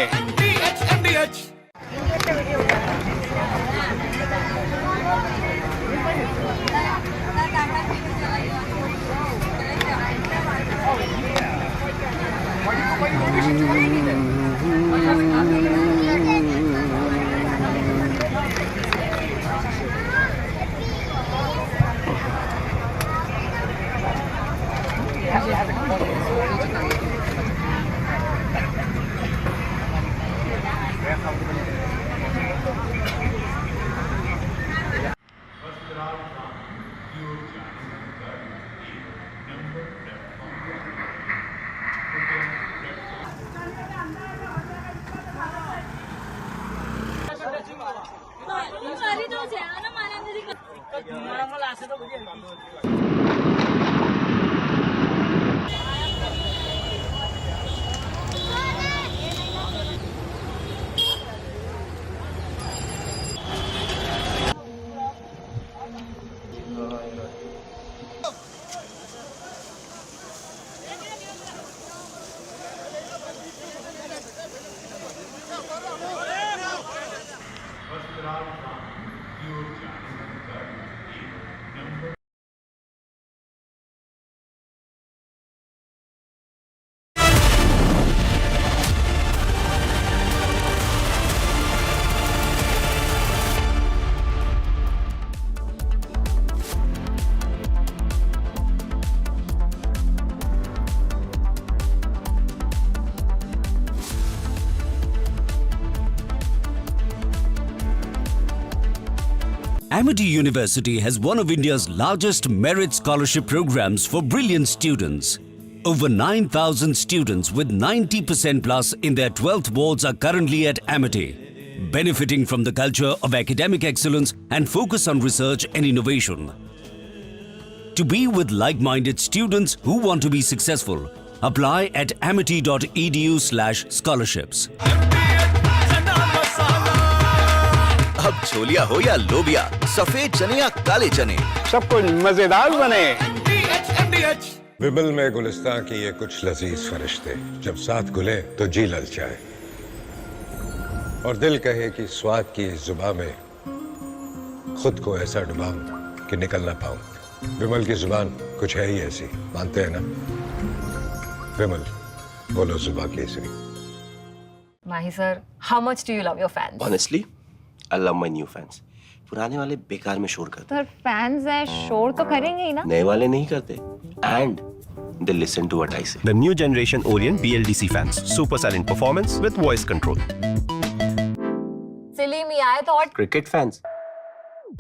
Amity University has one of India's largest merit scholarship programs for brilliant students. Over 9,000 students with 90% plus in their 12th boards are currently at Amity, benefiting from the culture of academic excellence and focus on research and innovation. To be with like-minded students who want to be successful, apply at amity.edu/scholarships. अब छोलिया हो या लोबिया, सफेद चने या काले चने, सब कुछ मजेदार बने। विमल में गुलिस्तां की ये कुछ लजीज फरिश्ते जब साथ घुले तो जी ललचाए और दिल कहे कि स्वाद की इस जुबान में खुद को ऐसा डुबाऊं कि निकल ना पाऊं। विमल की जुबान कुछ है ही ऐसी, मानते हैं ना? विमल, बोलो जुबान Kesari. Mahi sir, how much do you love your fans? Honestly, I love my new fans. पुराने वाले बेकार में शोर करते। Sir, fans हैं, शोर तो करेंगे ही ना? नए वाले नहीं करते। And they listen to what I say. The new generation Orient BLDC fans. Super silent performance with voice control. Silly me, I thought. Cricket fans.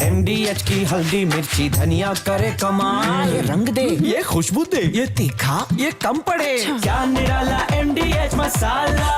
MDH की हल्दी मिर्ची धनिया करे कमाल, ये रंग दे, ये खुशबू दे, ये तीखा, ये कम पड़े, क्या निराला MDH masala.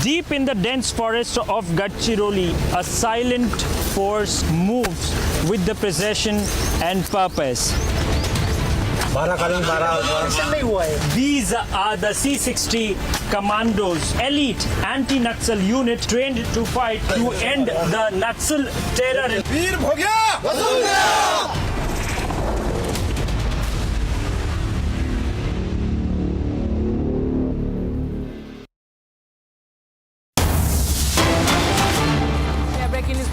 Deep in the dense forest of Gadchiroli, a silent force moves with the precision and purpose. These are the C-60 commandos, elite anti-Naxal unit trained to fight to end the Naxal terror.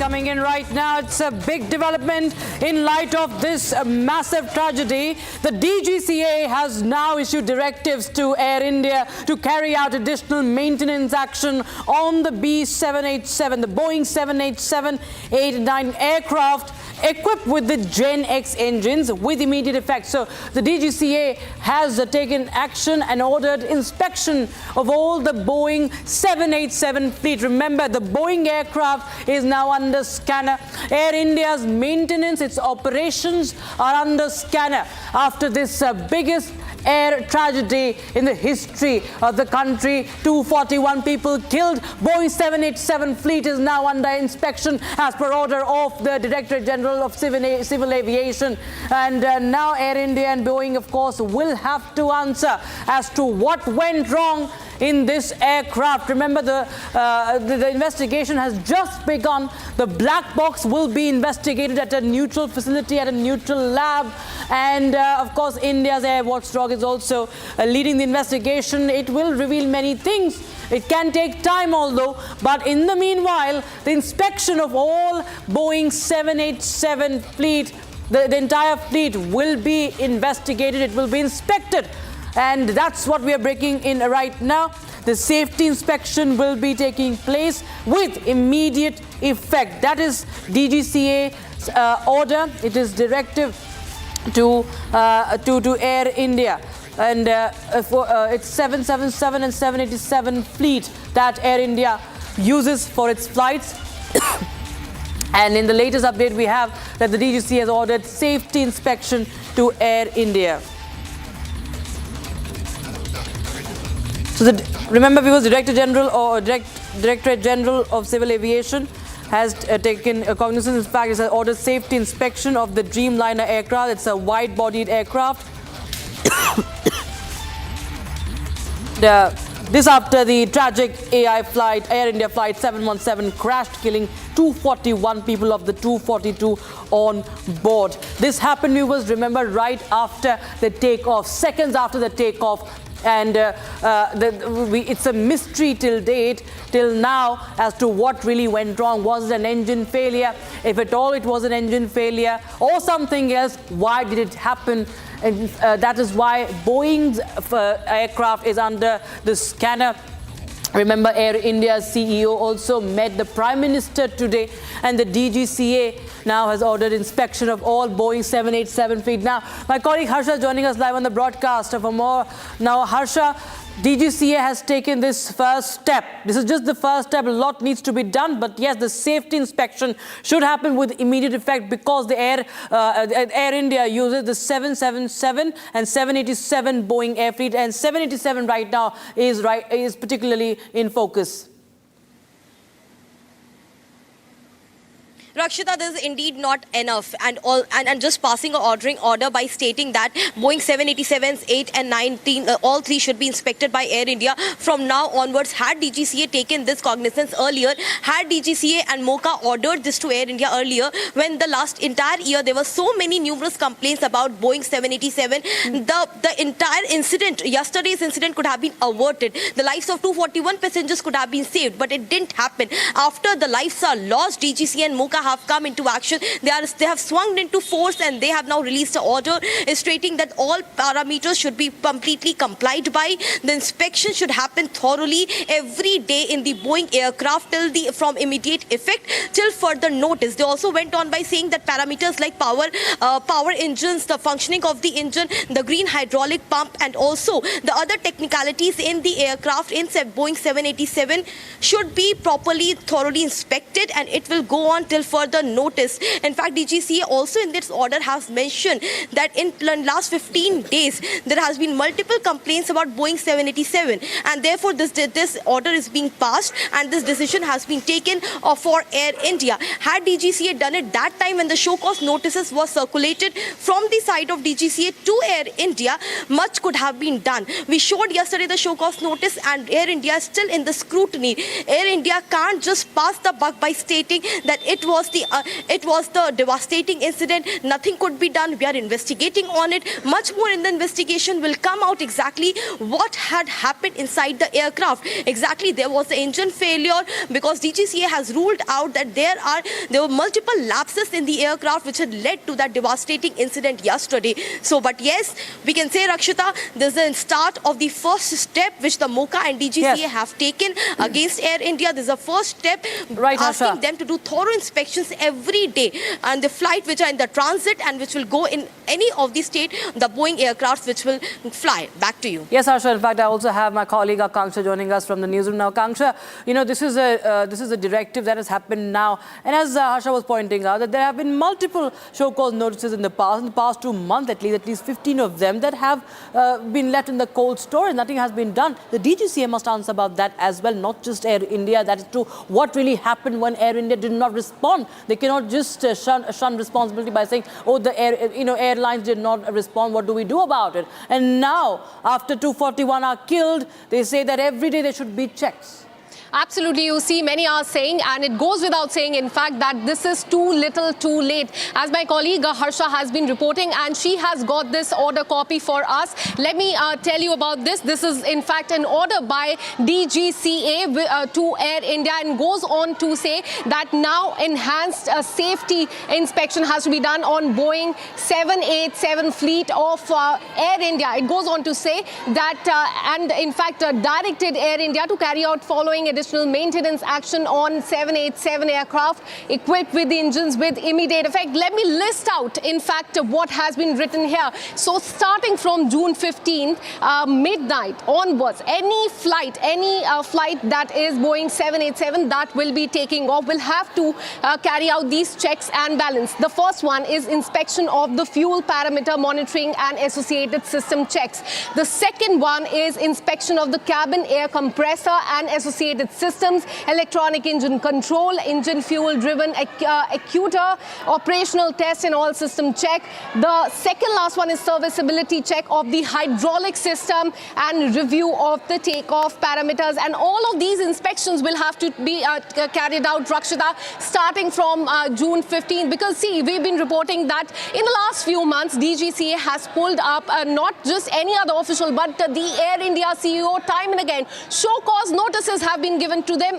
Coming in right now, it's a big development in light of this massive tragedy. The DGCA has now issued directives to Air India to carry out additional maintenance action on the B787, the Boeing 787-8 aircraft equipped with the Gen X engines with immediate effect. So the DGCA has taken action and ordered inspection of all the Boeing 787 fleet. Remember, the Boeing aircraft is now under scanner. Air India's maintenance, its operations are under scanner after this biggest air tragedy in the history of the country. 241 people killed. Boeing 787 fleet is now under inspection as per order of the Director General of Civil Aviation. And now Air India and Boeing, of course, will have to answer as to what went wrong in this aircraft. Remember, the investigation has just begun. The black box will be investigated at a neutral facility, at a neutral lab. And of course, India's air watchdog is also leading the investigation. It will reveal many things. It can take time, although, but in the meanwhile, the inspection of all Boeing 787 fleet, the entire fleet will be investigated. It will be inspected. And that's what we are breaking in right now. The safety inspection will be taking place with immediate effect. That is DGCA's order. It is directive to Air India. And it's 777 and 787 fleet that Air India uses for its flights. And in the latest update, we have that the DGCA has ordered safety inspection to Air India. So remember, viewers, Directorate General of Civil Aviation has taken cognizance. In fact, it has ordered safety inspection of the Dreamliner aircraft. It's a wide-bodied aircraft. This after the tragic Air India flight 717 crashed, killing 241 people of the 242 on board. This happened, viewers, remember, right after the takeoff, seconds after the takeoff. And it's a mystery till now as to what really went wrong. Was it an engine failure? If at all it was an engine failure or something else, why did it happen? And that is why Boeing's aircraft is under the scanner. Remember, Air India's CEO also met the Prime Minister today, and the DGCA now has ordered inspection of all Boeing 787 fleet. Now, my colleague Harsha is joining us live on the broadcast for more. Now, Harsha, DGCA has taken this first step. This is just the first step. A lot needs to be done. But yes, the safety inspection should happen with immediate effect because the Air India uses the 777 and 787 Boeing air fleet. And 787 right now is particularly in focus. Rakshita, this is indeed not enough, and just passing an ordering order by stating that Boeing 787s 8 and 19, all three should be inspected by Air India from now onwards. Had DGCA taken this cognizance earlier, had DGCA and MOCA ordered this to Air India earlier, when the last entire year there were so many numerous complaints about Boeing 787, the entire incident, yesterday's incident, could have been averted. The lives of 241 passengers could have been saved, but it didn't happen. After the lives are lost, DGCA and MOCA have come into action. They have swung into force, and they have now released an order stating that all parameters should be completely complied by. The inspection should happen thoroughly every day in the Boeing aircraft from immediate effect till further notice. They also went on by saying that parameters like power engines, the functioning of the engine, the green hydraulic pump, and also the other technicalities in the aircraft in Boeing 787 should be properly, thoroughly inspected, and it will go on till further notice. In fact, DGCA also in this order has mentioned that in the last 15 days, there has been multiple complaints about Boeing 787, and therefore this order is being passed, and this decision has been taken for Air India. Had DGCA done it that time when the show cause notices was circulated from the side of DGCA to Air India, much could have been done. We showed yesterday the show cause notice, and Air India is still in the scrutiny. Air India can't just pass the buck by stating that it was the devastating incident. Nothing could be done. We are investigating on it. Much more in the investigation will come out exactly what had happened inside the aircraft. Exactly, there was the engine failure because DGCA has ruled out that there were multiple lapses in the aircraft which had led to that devastating incident yesterday. So, but yes, we can say, Rakshita, this is the start of the first step which the MOCA and DGCA have taken against Air India. This is the first step, asking them to do thorough inspection inspections every day, and the flight which are in the transit and which will go in any of the state, the Boeing aircrafts which will fly. Back to you. Yes, Harsha. In fact, I also have my colleague Akanksha joining us from the newsroom now. Akanksha, this is a directive that has happened now, and as Harsha was pointing out, that there have been multiple show cause notices in the past 2 months, at least 15 of them that have been left in the cold storage. Nothing has been done. The DGCA must answer about that as well, not just Air India. That is true. What really happened when Air India did not respond? They cannot just shun responsibility by saying, oh, the airlines did not respond. What do we do about it? And now, after 241 are killed, they say that every day there should be checks. Absolutely, you see, many are saying, and it goes without saying, in fact, that this is too little, too late. As my colleague Harsha has been reporting, and she has got this order copy for us. Let me tell you about this. This is, in fact, an order by DGCA to Air India, and goes on to say that now enhanced safety inspection has to be done on Boeing 787 fleet of Air India. It goes on to say that, and in fact, directed Air India to carry out following additional maintenance action on 787 aircraft equipped with engines with immediate effect. Let me list out, in fact, what has been written here. So starting from June 15th, midnight onwards, any flight that is Boeing 787 that will be taking off will have to carry out these checks and balance. The first one is inspection of the fuel parameter monitoring and associated system checks. The second one is inspection of the cabin air compressor and associated systems, electronic engine control, engine fuel driven actuator, operational test and all system check. The second last one is serviceability check of the hydraulic system and review of the takeoff parameters. And all of these inspections will have to be carried out, Rakshita, starting from June 15th. Because see, we've been reporting that in the last few months, DGCA has pulled up not just any other official, but the Air India CEO time and again. Show cause notices have been given to them.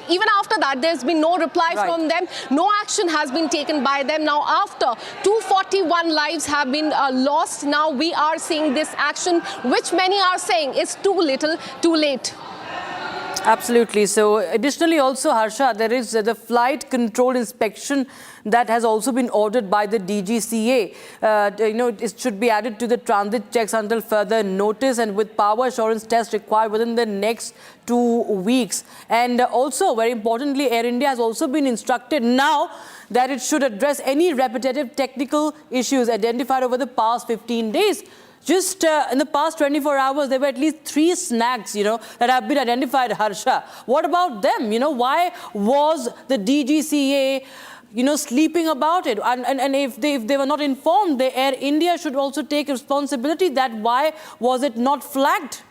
Even after that, there's been no reply from them. No action has been taken by them. Now, after 241 lives have been lost, now we are seeing this action, which many are saying is too little, too late. Absolutely. So, additionally also, Harsha, there is the flight control inspection that has also been ordered by the DGCA. It should be added to the transit checks until further notice, and with power assurance tests required within the next 2 weeks. And also, very importantly, Air India has also been instructed now that it should address any repetitive technical issues identified over the past 15 days. Just in the past 24 hours, there were at least 3 snags, that have been identified, Harsha. What about them? Why was the DGCA, sleeping about it? And if they were not informed, the Air India should also take responsibility. That why was it not flagged?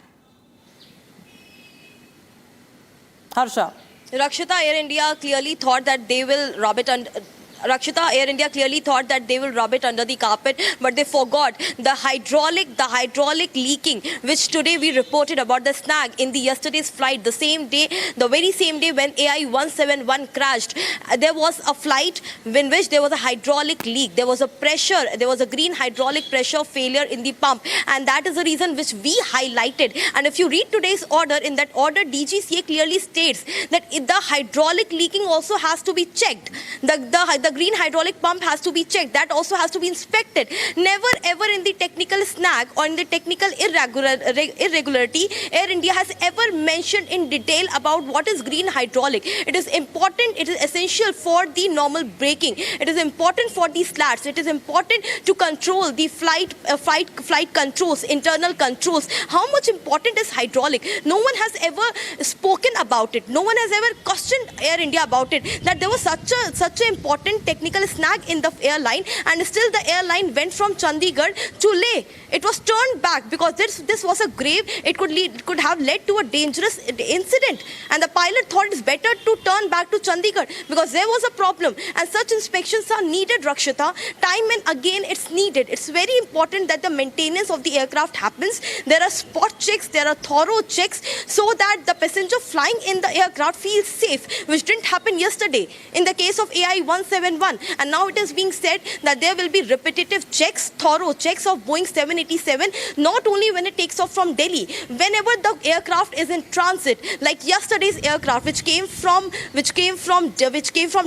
Harsha. Rakshita, Air India clearly thought that they will rub it under... Rakshita, Air India clearly thought that they will rub it under the carpet, but they forgot the hydraulic leaking, which today we reported about the snag in the yesterday's flight. The very same day when AI-171 crashed, there was a flight in which there was a hydraulic leak. There was a green hydraulic pressure failure in the pump, and that is the reason which we highlighted. And if you read today's order, in that order, DGCA clearly states that the hydraulic leaking also has to be checked. The green hydraulic pump has to be checked. That also has to be inspected. Never ever in the technical snag or in the technical irregularity, Air India has ever mentioned in detail about what is green hydraulic. It is important, it is essential for the normal braking. It is important for the slats. It is important to control the flight controls, internal controls. How much important is hydraulic? No one has ever spoken about it. No one has ever questioned Air India about it, that there was such an important technical snag in the airline, and still the airline went from Chandigarh to Leh. It was turned back because this was a grave. It could have led to a dangerous incident, and the pilot thought it's better to turn back to Chandigarh because there was a problem. And such inspections are needed, Rakshita. Time and again, it's needed. It's very important that the maintenance of the aircraft happens. There are spot checks, there are thorough checks, so that the passenger flying in the aircraft feels safe, which didn't happen yesterday. In the case of AI-171, 171, and now it is being said that there will be repetitive checks, thorough checks of Boeing 787, not only when it takes off from Delhi, whenever the aircraft is in transit, like yesterday's aircraft which came from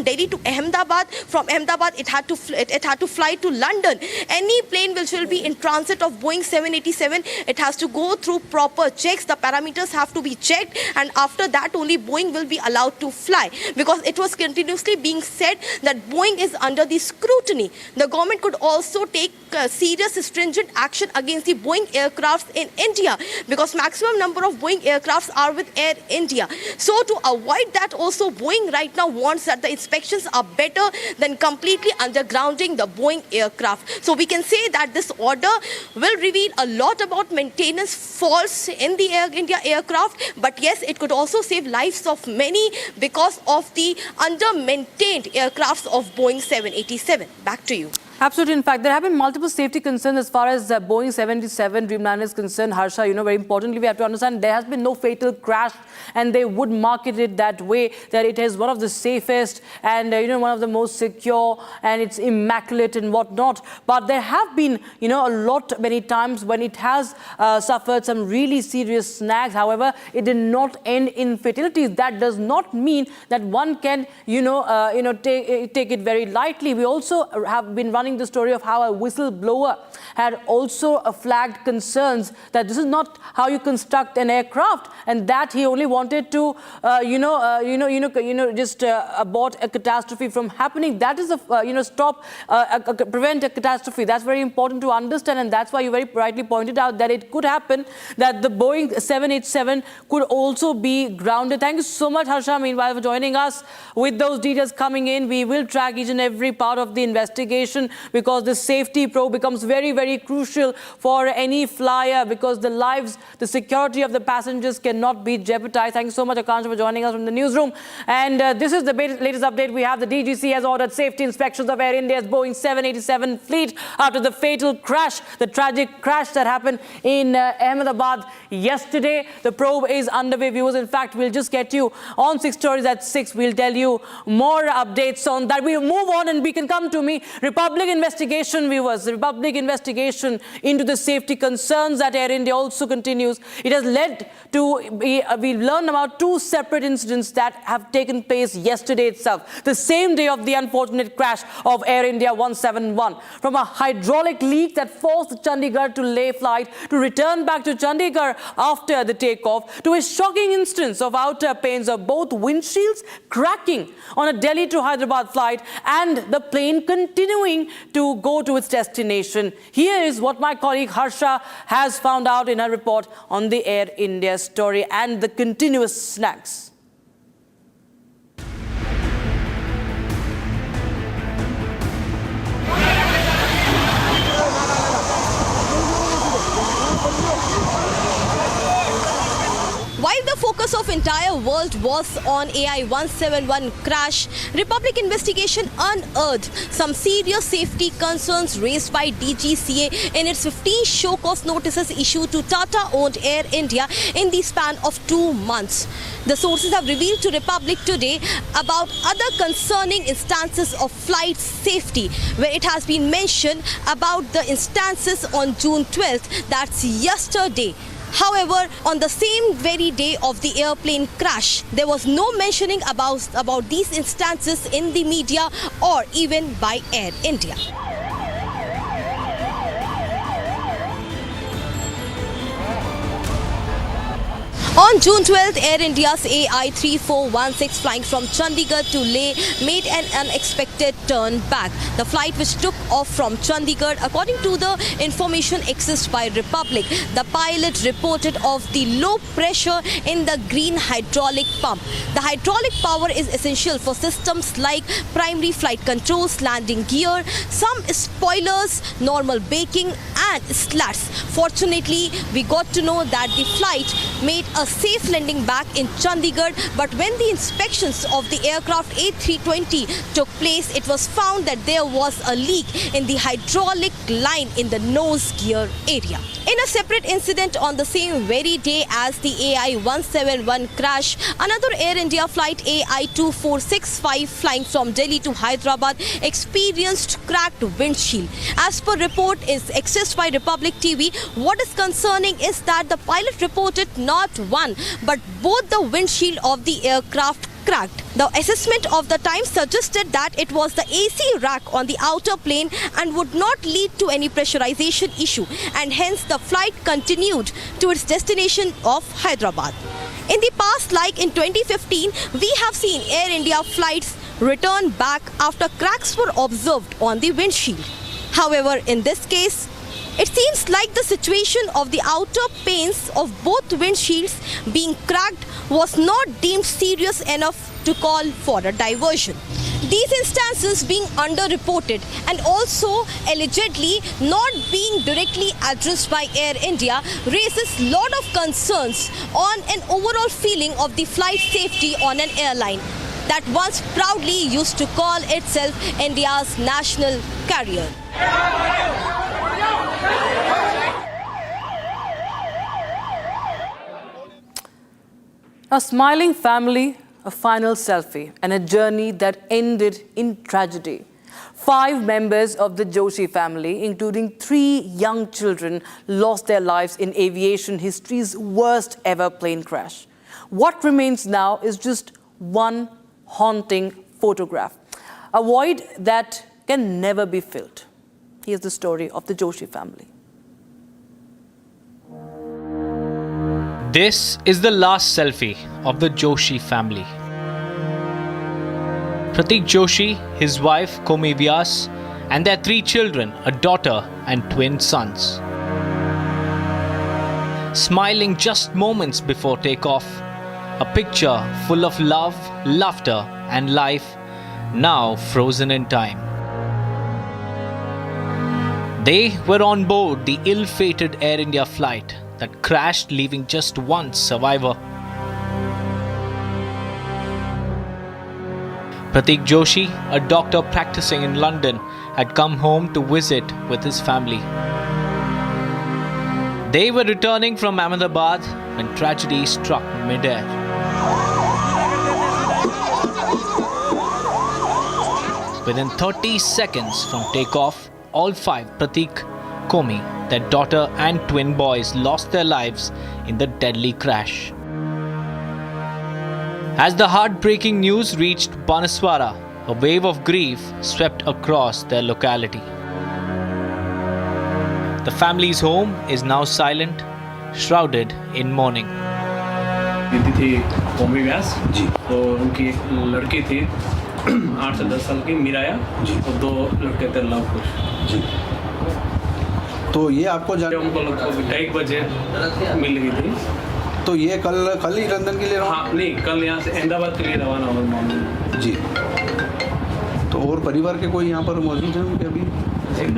Delhi to Ahmedabad. From Ahmedabad it had to fly to London. Any plane which will be in transit of Boeing 787, it has to go through proper checks. The parameters have to be checked, and after that only Boeing will be allowed to fly, because it was continuously being said that Boeing is under the scrutiny. The government could also take serious stringent action against the Boeing aircrafts in India, because maximum number of Boeing aircrafts are with Air India. So to avoid that also, Boeing right now wants that the inspections are better than completely undergrounding the Boeing aircraft. So we can say that this order will reveal a lot about maintenance faults in the Air India aircraft, but yes, it could also save lives of many because of the under-maintained aircrafts of Boeing 787. Back to you. Absolutely. In fact, there have been multiple safety concerns as far as Boeing 787 Dreamliner is concerned. Harsha, very importantly, we have to understand there has been no fatal crash, and they would market it that way, that it is one of the safest and, one of the most secure, and it's immaculate and whatnot. But there have been, many times when it has suffered some really serious snags. However, it did not end in fatalities. That does not mean that one can, take it very lightly. We also have been running the story of how a whistleblower had also flagged concerns that this is not how you construct an aircraft, and that he only wanted to, just abort a catastrophe from happening. That is prevent a catastrophe. That's very important to understand, and that's why you very rightly pointed out that it could happen that the Boeing 787 could also be grounded. Thank you so much, Harsha, meanwhile, for joining us with those details coming in. We will track each and every part of the investigation, because the safety probe becomes very, very crucial for any flyer, because the lives, the security of the passengers cannot be jeopardized. Thank you so much, Akansha, for joining us from the newsroom. And this is the latest update we have. The DGCA has ordered safety inspections of Air India's Boeing 787 fleet after the fatal crash, the tragic crash that happened in Ahmedabad yesterday. The probe is underway, viewers. In fact, we'll just get you on 6 Stories at 6. We'll tell you more updates on that. We'll move on and we can come to me. Republic investigation, viewers. The Republic investigation into the safety concerns at Air India also continues. It has led to, we learned about 2 separate incidents that have taken place yesterday itself, the same day of the unfortunate crash of Air India 171. From a hydraulic leak that forced the Chandigarh to Leh flight to return back to Chandigarh after the takeoff, to a shocking instance of outer panes of both windshields cracking on a Delhi to Hyderabad flight and the plane continuing to go to its destination. Here is what my colleague Harsha has found out in her report on the Air India story and the continuous snags. While the focus of entire world was on AI-171 crash, Republic investigation unearthed some serious safety concerns raised by DGCA in its 15 show cause notices issued to Tata-owned Air India in the span of 2 months. The sources have revealed to Republic today about other concerning instances of flight safety, where it has been mentioned about the instances on June 12th, that's yesterday. However, on the same very day of the airplane crash, there was no mentioning about these instances in the media or even by Air India. On June 12th, Air India's AI-3416 flying from Chandigarh to Leh made an unexpected turn back. The flight, which took off from Chandigarh, according to the information accessed by Republic, the pilot reported of the low pressure in the green hydraulic pump. The hydraulic power is essential for systems like primary flight controls, landing gear, some spoilers, normal braking and slats. Fortunately, we got to know that the flight made a safe landing back in Chandigarh, but when the inspections of the aircraft A320 took place, it was found that there was a leak in the hydraulic line in the nose gear area. In a separate incident on the same very day as the AI-171 crash, another Air India flight AI-2465 flying from Delhi to Hyderabad experienced cracked windshield. As per report is accessed by Republic TV, what is concerning is that the pilot reported not one but both the windshield of the aircraft cracked. The assessment of the time suggested that it was the AC rack on the outer plane and would not lead to any pressurization issue, and hence the flight continued to its destination of Hyderabad. In the past, like in 2015, we have seen Air India flights return back after cracks were observed on the windshield. However, in this case, it seems like the situation of the outer panes of both windshields being cracked was not deemed serious enough to call for a diversion. These instances being underreported and also allegedly not being directly addressed by Air India raises a lot of concerns on an overall feeling of the flight safety on an airline that once proudly used to call itself India's national carrier. A smiling family, a final selfie, and a journey that ended in tragedy. 5 members of the Joshi family, including 3 young children, lost their lives in aviation history's worst ever plane crash. What remains now is just one haunting photograph, a void that can never be filled. Here's the story of the Joshi family. This is the last selfie of the Joshi family. Pratik Joshi, his wife Komi Vyas, and their 3 children, a daughter and twin sons. Smiling just moments before takeoff, a picture full of love, laughter and life, now frozen in time. They were on board the ill-fated Air India flight that crashed, leaving just one survivor. Pratik Joshi, a doctor practicing in London, had come home to visit with his family. They were returning from Ahmedabad when tragedy struck mid-air. Within 30 seconds from takeoff, all 5, Pratik, Komi, their daughter and twin boys, lost their lives in the deadly crash. As the heartbreaking news reached Banaswara, a wave of grief swept across their locality. The family's home is now silent, shrouded in mourning. दीदी थी कोमी व्यास जी, तो उनकी एक लड़की थी 8 से 10 साल की मीराया जी, और 2 लड़के थे लवकुश जी। तो ये आपको उनको 1 बजे मिल गई थी। तो ये कल ही लंदन के लिए हाँ नहीं, कल यहाँ से अहमदाबाद के लिए रवाना हुआ मॉर्निंग जी। तो और परिवार के कोई यहाँ पर मौजूद हैं उनके अभी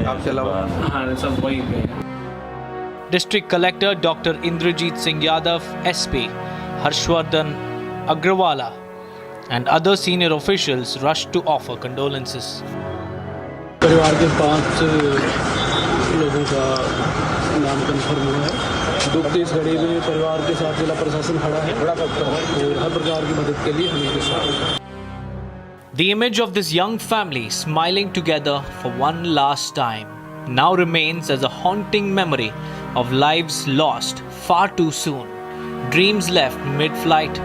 आपके अलावा? हाँ सब वहीं पे हैं। District Collector Dr. Indrajit Singh Yadav, SP, Harshvardhan Agrawala, and other senior officials rushed to offer condolences. परिवार के 5 लोगों का नाम कंफर्म हुआ है। दुख की इस घड़ी में परिवार के साथ जिला प्रशासन खड़ा है और हर प्रकार की मदद के लिए हम इनके साथ। The image of this young family smiling together for one last time now remains as a haunting memory of lives lost far too soon, dreams left mid-flight,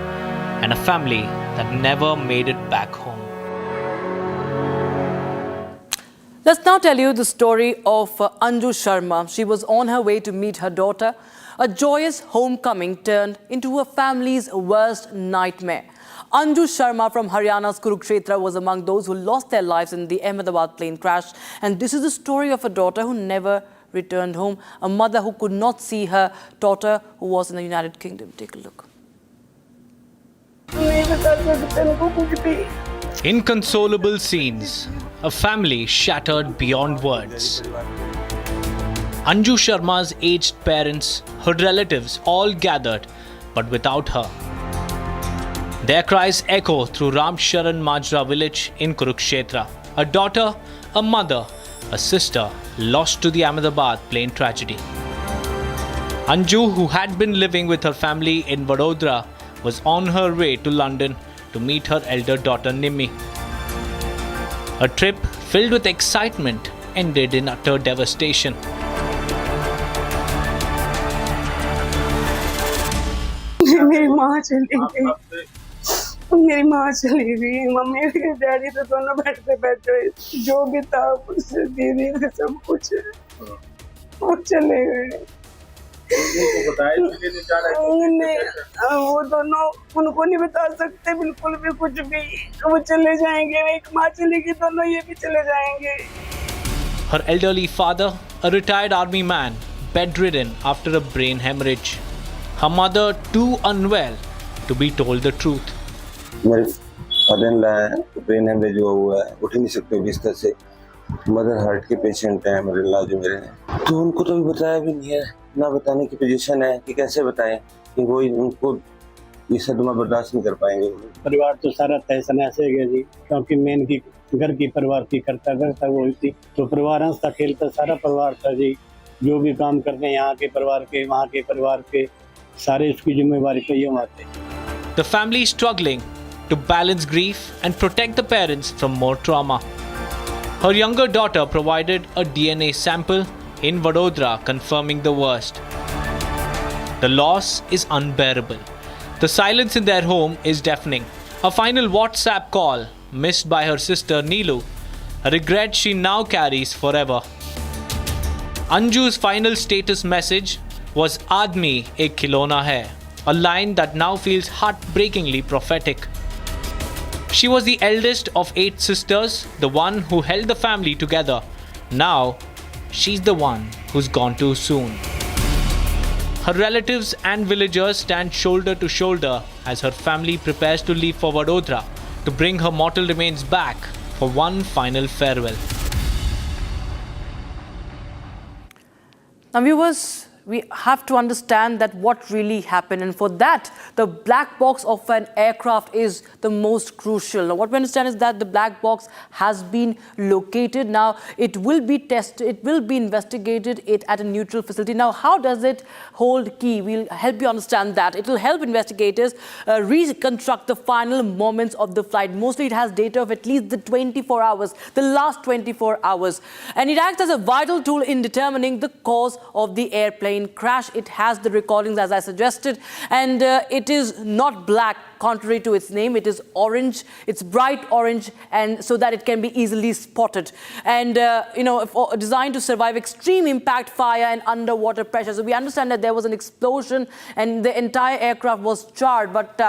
and a family that never made it back home. Let's now tell you the story of Anju Sharma. She was on her way to meet her daughter. A joyous homecoming turned into her family's worst nightmare. Anju Sharma from Haryana's Kurukshetra was among those who lost their lives in the Ahmedabad plane crash. And this is the story of a daughter who never returned home, a mother who could not see her daughter who was in the United Kingdom. Take a look. Inconsolable scenes, a family shattered beyond words. Anju Sharma's aged parents, her relatives, all gathered, but without her. Their cries echo through Ramcharan Majra village in Kurukshetra. A daughter, a mother, a sister lost to the Ahmedabad plane tragedy. Anju, who had been living with her family in Vadodara, was on her way to London to meet her elder daughter Nimmi. A trip filled with excitement ended in utter devastation. मेरी माँ चली गई, मेरी माँ चली गई, mummy daddy तो दोनों बैठते बैठे जो भी था उससे दीदी से सब कुछ वो चले गए। वो दोनों उनको नहीं बता सकते बिल्कुल भी कुछ भी, वो चले जाएंगे। एक माँ चली गई, दोनों ये भी चले जाएंगे। Her elderly father, a retired army man, bedridden after a brain hemorrhage. Her mother, too unwell to be told the truth. मेरे फादर-इन-लॉ है, ब्रेन हेमरेज हुआ है, उठ ही नहीं सकते बिस्तर से। मदर हार्ट के पेशेंट हैं मदर-इन-लॉ जो मेरे हैं, तो उनको तो अभी बताया भी नहीं है, ना बताने की पोजीशन है कि कैसे बताएं कि वो उनको ये सदमा बर्दाश्त नहीं कर पाएंगे। परिवार तो सारा तहस नहस हो गया जी, क्योंकि मेन की घर की परिवार की करता वो थी, तो परिवार हंसता खेलता सारा परिवार था जी। जो भी काम करते हैं यहाँ के परिवार के, वहाँ के परिवार के, सारे उसकी जिम्मेवारी पे ये आते। The family is struggling to balance grief and protect the parents from more trauma. Her younger daughter provided a DNA sample in Vadodara confirming the worst. The loss is unbearable. The silence in their home is deafening. A final WhatsApp call missed by her sister Neelu, a regret she now carries forever. Anju's final status message was "Aadmi ek khilona hai," a line that now feels heartbreakingly prophetic. She was the eldest of 8 sisters, the one who held the family together. Now, she's the one who's gone too soon. Her relatives and villagers stand shoulder to shoulder as her family prepares to leave for Vadodara to bring her mortal remains back for one final farewell. Now, viewers, we have to understand that what really happened, and for that the black box of an aircraft is the most crucial. Now what we understand is that the black box has been located. Now it will be tested, it will be investigated at a neutral facility. Now how does it hold key? We'll help you understand that. It will help investigators reconstruct the final moments of the flight. Mostly it has data of at least the 24 hours, the last 24 hours, and it acts as a vital tool in determining the cause of the airplane crash. It has the recordings as I suggested, and it is not black contrary to its name. It is orange, it's bright orange, and so that it can be easily spotted, and designed to survive extreme impact, fire and underwater pressure. So we understand that there was an explosion and the entire aircraft was charred, but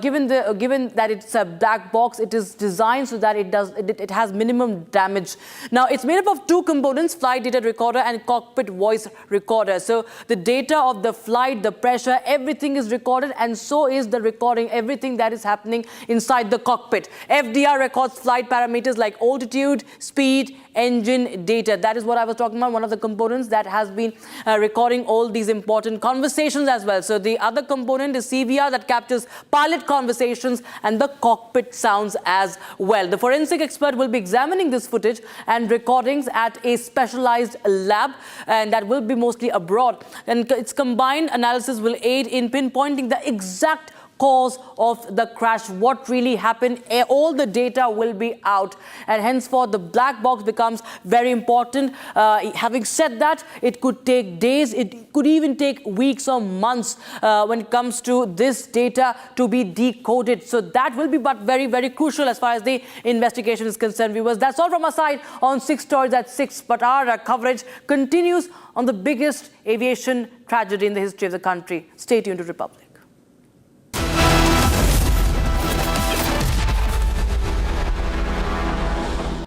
given that it's a black box, it is designed so that it has minimum damage. Now it's made up of 2 components: flight data recorder and cockpit voice recorder. So the data of the flight, the pressure, everything is recorded, and so is the recording, everything that is happening inside the cockpit. FDR records flight parameters like altitude, speed, engine data. That is what I was talking about, one of the components that has been recording all these important conversations as well. So the other component is CVR, that captures pilot conversations and the cockpit sounds as well. The forensic expert will be examining this footage and recordings at a specialized lab, and that will be mostly abroad. And its combined analysis will aid in pinpointing the exact cause of the crash, what really happened. All the data will be out, and henceforth the black box becomes very important. Having said that, it could take days, it could even take weeks or months when it comes to this data to be decoded. So that will be but very, very crucial as far as the investigation is concerned. Viewers, that's all from our side on 6 Stories at 6, but our coverage continues on the biggest aviation tragedy in the history of the country. Stay tuned to Republic.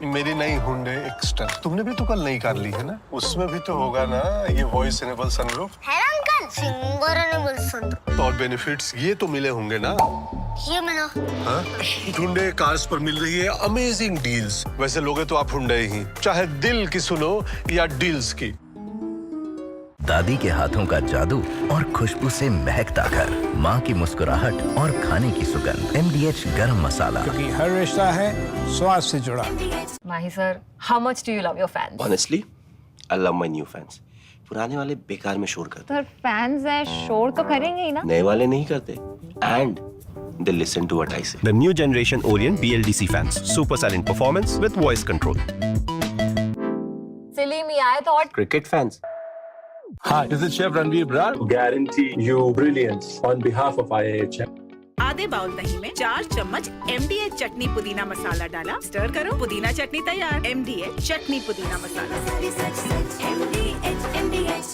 मेरी नई Hyundai extra तुमने भी तो कल नई car ली है ना, उसमें भी तो होगा ना ये वॉइस इनेबल सनरूफ है ना अंकल, सिंगर इनेबल सनरूफ। और बेनिफिट्स ये तो मिले होंगे ना। ये मिला। हाँ, हुंडई कार्स पर मिल रही है अमेजिंग डील्स। वैसे लोगे तो आप हुंडई ही, चाहे दिल की सुनो या डील्स की। दादी के हाथों का जादू और खुशबू से महकता घर, माँ की मुस्कुराहट और खाने की सुगंध। MDH गरम मसाला, क्योंकि हर रिश्ता है स्वाद से जुड़ा। Mahi sir, how much do you love your fans? Honestly, I love my new fans. पुराने वाले बेकार में शोर करते। सर फैंस हैं, शोर तो करेंगे ही ना। नए वाले नहीं करते। And they listen to what I say. The new generation Orient BLDC fans. Super silent performance with voice control. Silly me, I thought. Cricket fans. Hi, this is Chef Ranveer Brar. Guarantee you brilliance on behalf of IAHM. आधे bowl दही में 4 चम्मच MDH चटनी पुदीना मसाला डाला, stir करो, पुदीना चटनी तैयार। MDH चटनी पुदीना मसाला। MDH।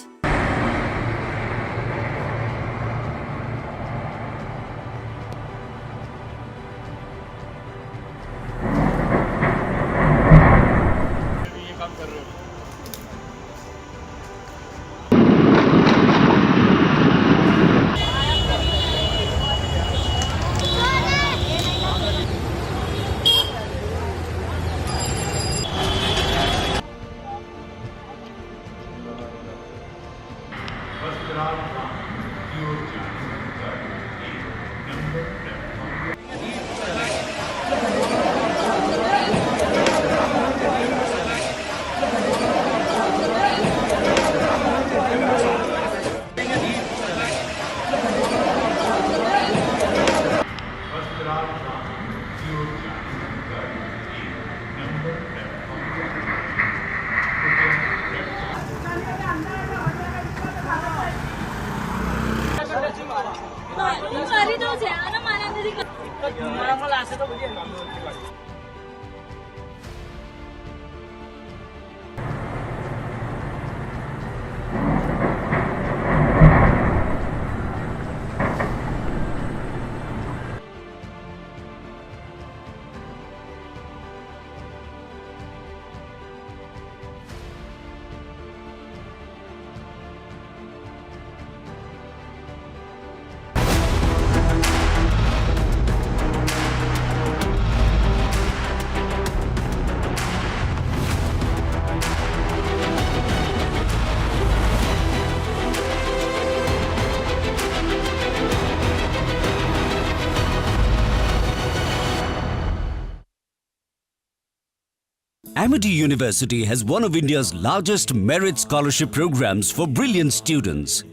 Amity University has one of India's largest merit scholarship programs for brilliant students.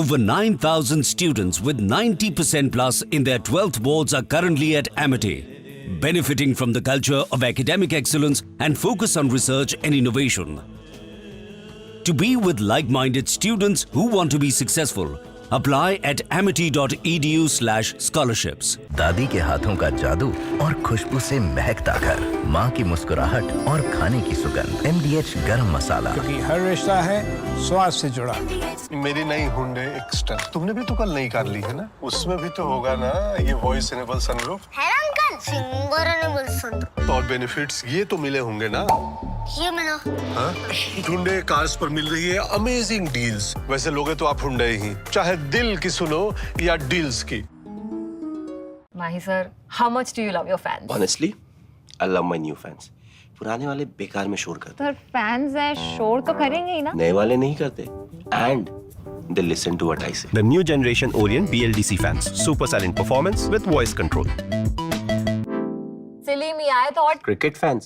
Over 9,000 students with 90% plus in their 12th boards are currently at Amity, benefiting from the culture of academic excellence and focus on research and innovation. To be with like-minded students who want to be successful, apply at amity.edu/scholarships. दादी के हाथों का जादू और खुशबू से महकता घर, माँ की मुस्कुराहट और खाने की सुगंध। MDH गरम मसाला, क्योंकि हर रिश्ता है स्वाद से जुड़ा। मेरी नई हुंडई एक्स्टर तुमने भी तो कल नई कार ली है ना, उसमें भी तो होगा ना ये वॉइस इनेबल सनरूफ है ना अंकल, सिंगर इनेबल सनरूफ। और बेनिफिट्स ये तो मिले होंगे ना। ये मिला। हाँ? हुंडई कार्स पर मिल रही है अमेजिंग डील्स। वैसे लोगे तो आप हुंडई ही, चाहे दिल की सुनो या डील्स की। Mahi sir, how much do you love your fans? Honestly, I love my new fans. पुराने वाले बेकार में शोर करते। सर फैंस हैं, शोर तो करेंगे ही ना। नए वाले नहीं करते। And they listen to what I say. The new generation Orient BLDC fans. Super silent performance with voice control. Silly me, I thought. Cricket fans.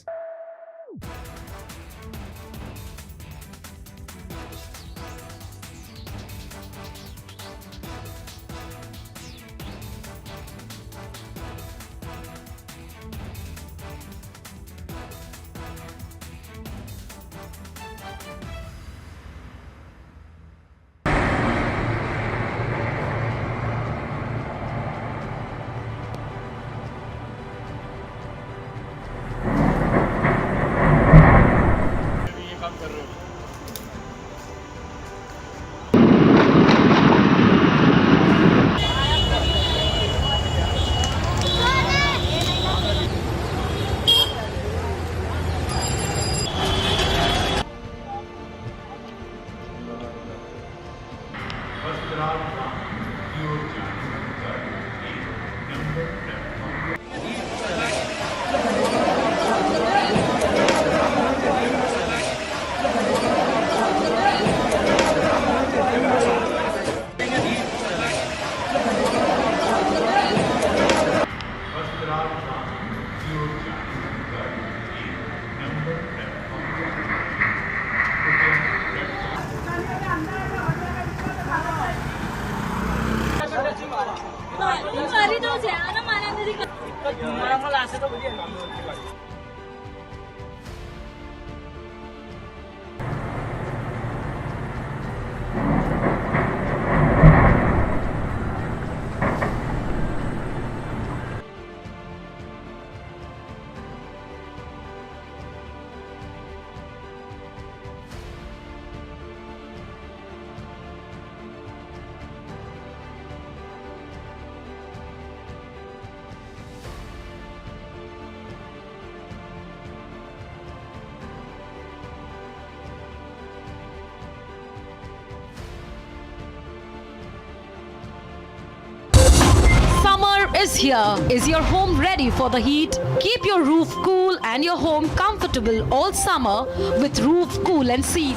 Summer is here. Is your home ready for the heat? Keep your roof cool and your home comfortable all summer with Roof Cool and Seal.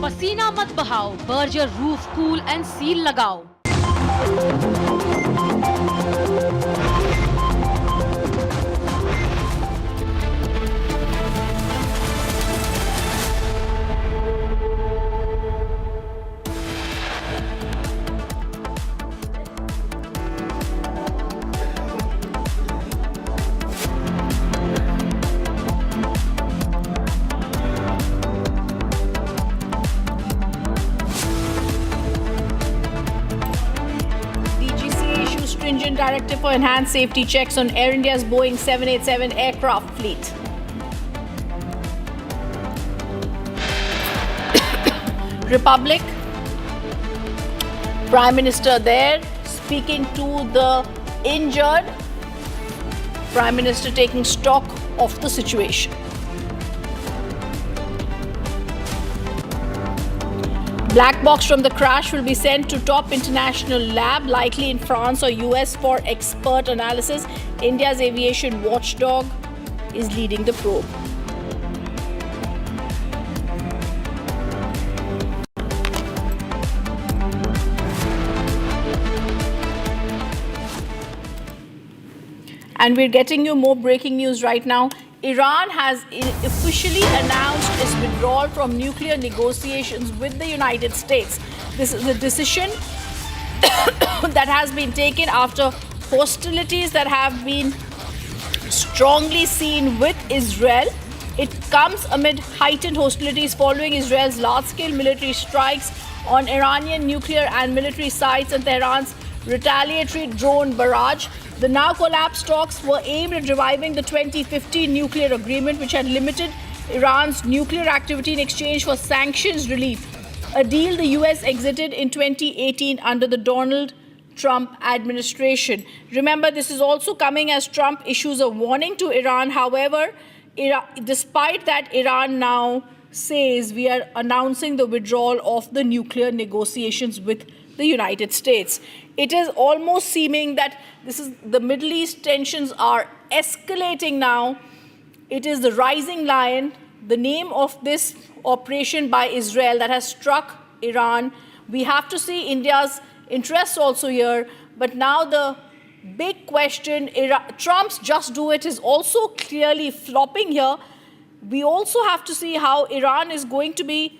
पसीना मत बहाओ, Berger roof cool and seal लगाओ। Stringent directive for enhanced safety checks on Air India's Boeing 787 aircraft fleet. Republic, Prime Minister there speaking to the injured. Prime Minister taking stock of the situation. Black box from the crash will be sent to top international lab, likely in France or US, for expert analysis. India's aviation watchdog is leading the probe. And we're getting you more breaking news right now. Iran has officially announced its withdrawal from nuclear negotiations with the United States. This is a decision that has been taken after hostilities that have been strongly seen with Israel. It comes amid heightened hostilities following Israel's large-scale military strikes on Iranian nuclear and military sites and Tehran's retaliatory drone barrage. The now collapsed talks were aimed at reviving the 2015 nuclear agreement, which had limited Iran's nuclear activity in exchange for sanctions relief, a deal the US exited in 2018 under the Donald Trump administration. Remember, this is also coming as Trump issues a warning to Iran. However, despite that, Iran now says we are announcing the withdrawal of the nuclear negotiations with the United States. It is almost seeming that the Middle East tensions are escalating now. It is the Rising Lion, the name of this operation by Israel that has struck Iran. We have to see India's interests also here. But now the big question, Trump's just do it is also clearly flopping here. We also have to see how Iran is going to be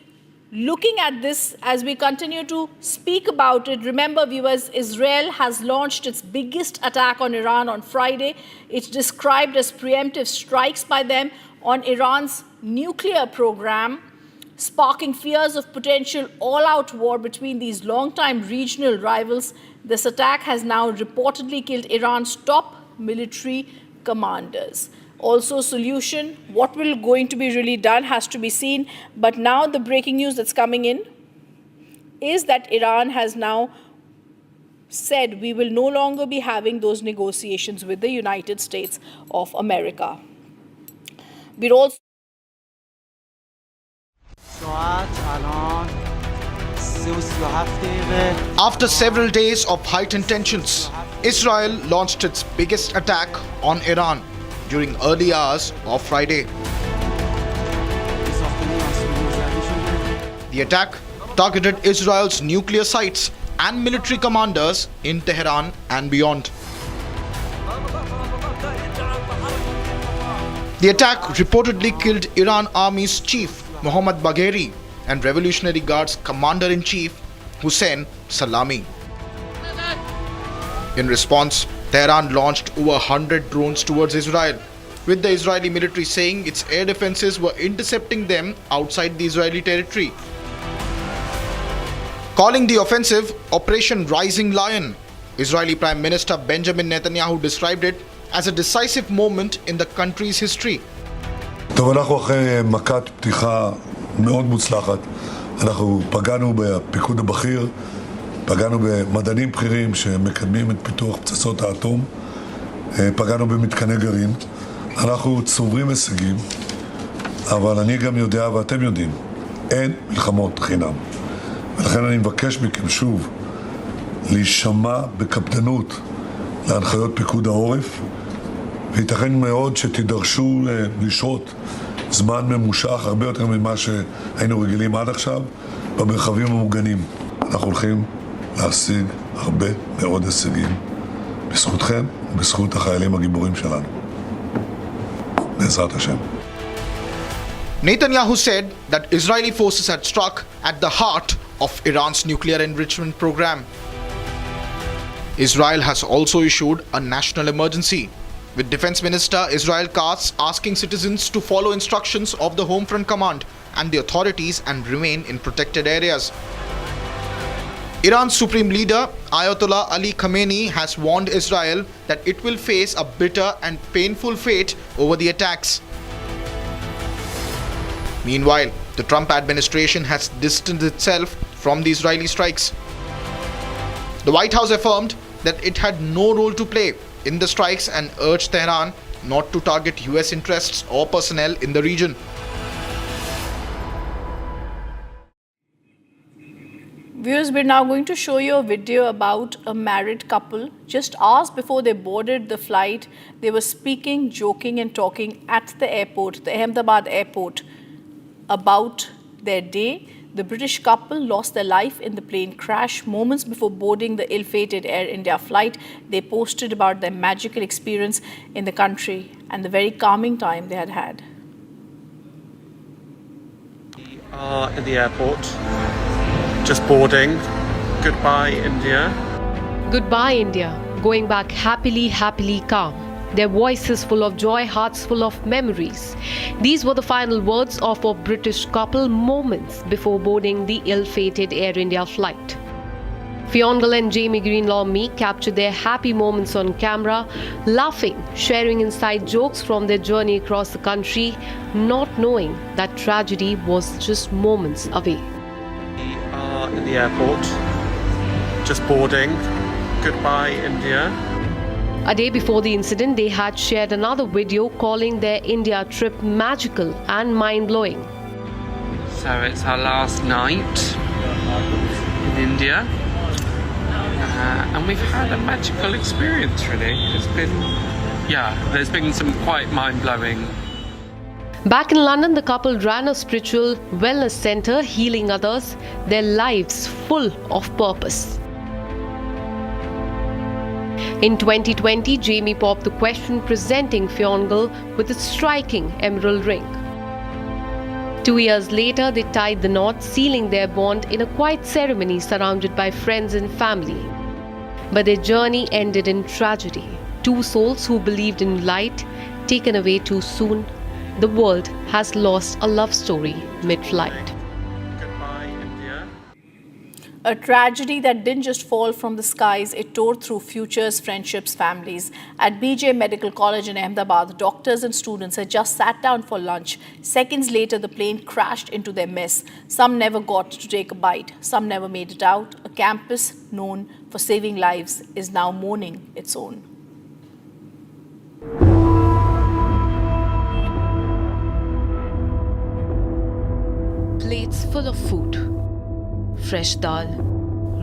looking at this as we continue to speak about it. Remember, viewers, Israel has launched its biggest attack on Iran on Friday. It's described as preemptive strikes by them on Iran's nuclear program, sparking fears of potential all-out war between these long-time regional rivals. This attack has now reportedly killed Iran's top military commanders. Also, solution, what will going to be really done has to be seen. But now the breaking news that's coming in is that Iran has now said we will no longer be having those negotiations with the United States of America. We're also After several days of heightened tensions, Israel launched its biggest attack on Iran during early hours of Friday. The attack targeted Israel's nuclear sites and military commanders in Tehran and beyond. The attack reportedly killed Iran Army's chief Mohammad Bagheri and Revolutionary Guards Commander-in-Chief Hussein Salami. In response, Tehran launched over 100 drones towards Israel, with the Israeli military saying its air defenses were intercepting them outside the Israeli territory. Calling the offensive Operation Rising Lion, Israeli Prime Minister Benjamin Netanyahu described it as a decisive moment in the country's history. טוב, אנחנו אחרי מכת פתיחה מאוד מוצלחת. אנחנו פגענו בפיקוד הבכיר, פגענו במדענים בכירים שמקדמים את פיתוח פצצות האטום, פגענו במתקני גרעין. אנחנו צוברים הישגים, אבל אני גם יודע ואתם יודעים, אין מלחמות חינם. ולכן אני מבקש מכם שוב להישמע בקפדנות להנחיות פיקוד העורף, וייתכן מאוד שתידרשו לשהות זמן ממושך הרבה יותר ממה שהיינו רגילים עד עכשיו במרחבים המוגנים. אנחנו הולכים להשיג הרבה מאוד הישגים בזכותכם ובזכות החיילים הגיבורים שלנו. בעזרת השם. Netanyahu said that Israeli forces had struck at the heart of Iran's nuclear enrichment program. Israel has also issued a national emergency, with Defense Minister Israel Katz asking citizens to follow instructions of the Home Front Command and the authorities and remain in protected areas. Iran's supreme leader Ayatollah Ali Khamenei has warned Israel that it will face a bitter and painful fate over the attacks. Meanwhile, the Trump administration has distanced itself from the Israeli strikes. The White House affirmed that it had no role to play in the strikes and urged Tehran not to target US interests or personnel in the region. Viewers, we're now going to show you a video about a married couple. Just hours before they boarded the flight, they were speaking, joking and talking at the airport, the Ahmedabad airport, about their day. The British couple lost their life in the plane crash moments before boarding the ill-fated Air India flight. They posted about their magical experience in the country and the very calming time they had had. We are at the airport, just boarding. Goodbye, India. Goodbye, India. Going back happily, happily calm. Their voices full of joy, hearts full of memories. These were the final words of a British couple moments before boarding the ill-fated Air India flight. Fiongal and Jamie Greenlaw-Me captured their happy moments on camera, laughing, sharing inside jokes from their journey across the country, not knowing that tragedy was just moments away. We are at the airport, just boarding. Goodbye, India. A day before the incident, they had shared another video calling their India trip magical and mind-blowing. So it's our last night in India, and we've had a magical experience, really. There's been some quite mind-blowing. Back in London, the couple ran a spiritual wellness center, healing others, their lives full of purpose. In 2020, Jamie popped the question, presenting Fiongal with a striking emerald ring. 2 years later, they tied the knot, sealing their bond in a quiet ceremony surrounded by friends and family. But their journey ended in tragedy. Two souls who believed in light, taken away too soon. The world has lost a love story mid-flight. A tragedy that didn't just fall from the skies, it tore through futures, friendships, families. At BJ Medical College in Ahmedabad, doctors and students had just sat down for lunch. Seconds later, the plane crashed into their mess. Some never got to take a bite. Some never made it out. A campus known for saving lives is now mourning its own. Plates full of food. Fresh dal,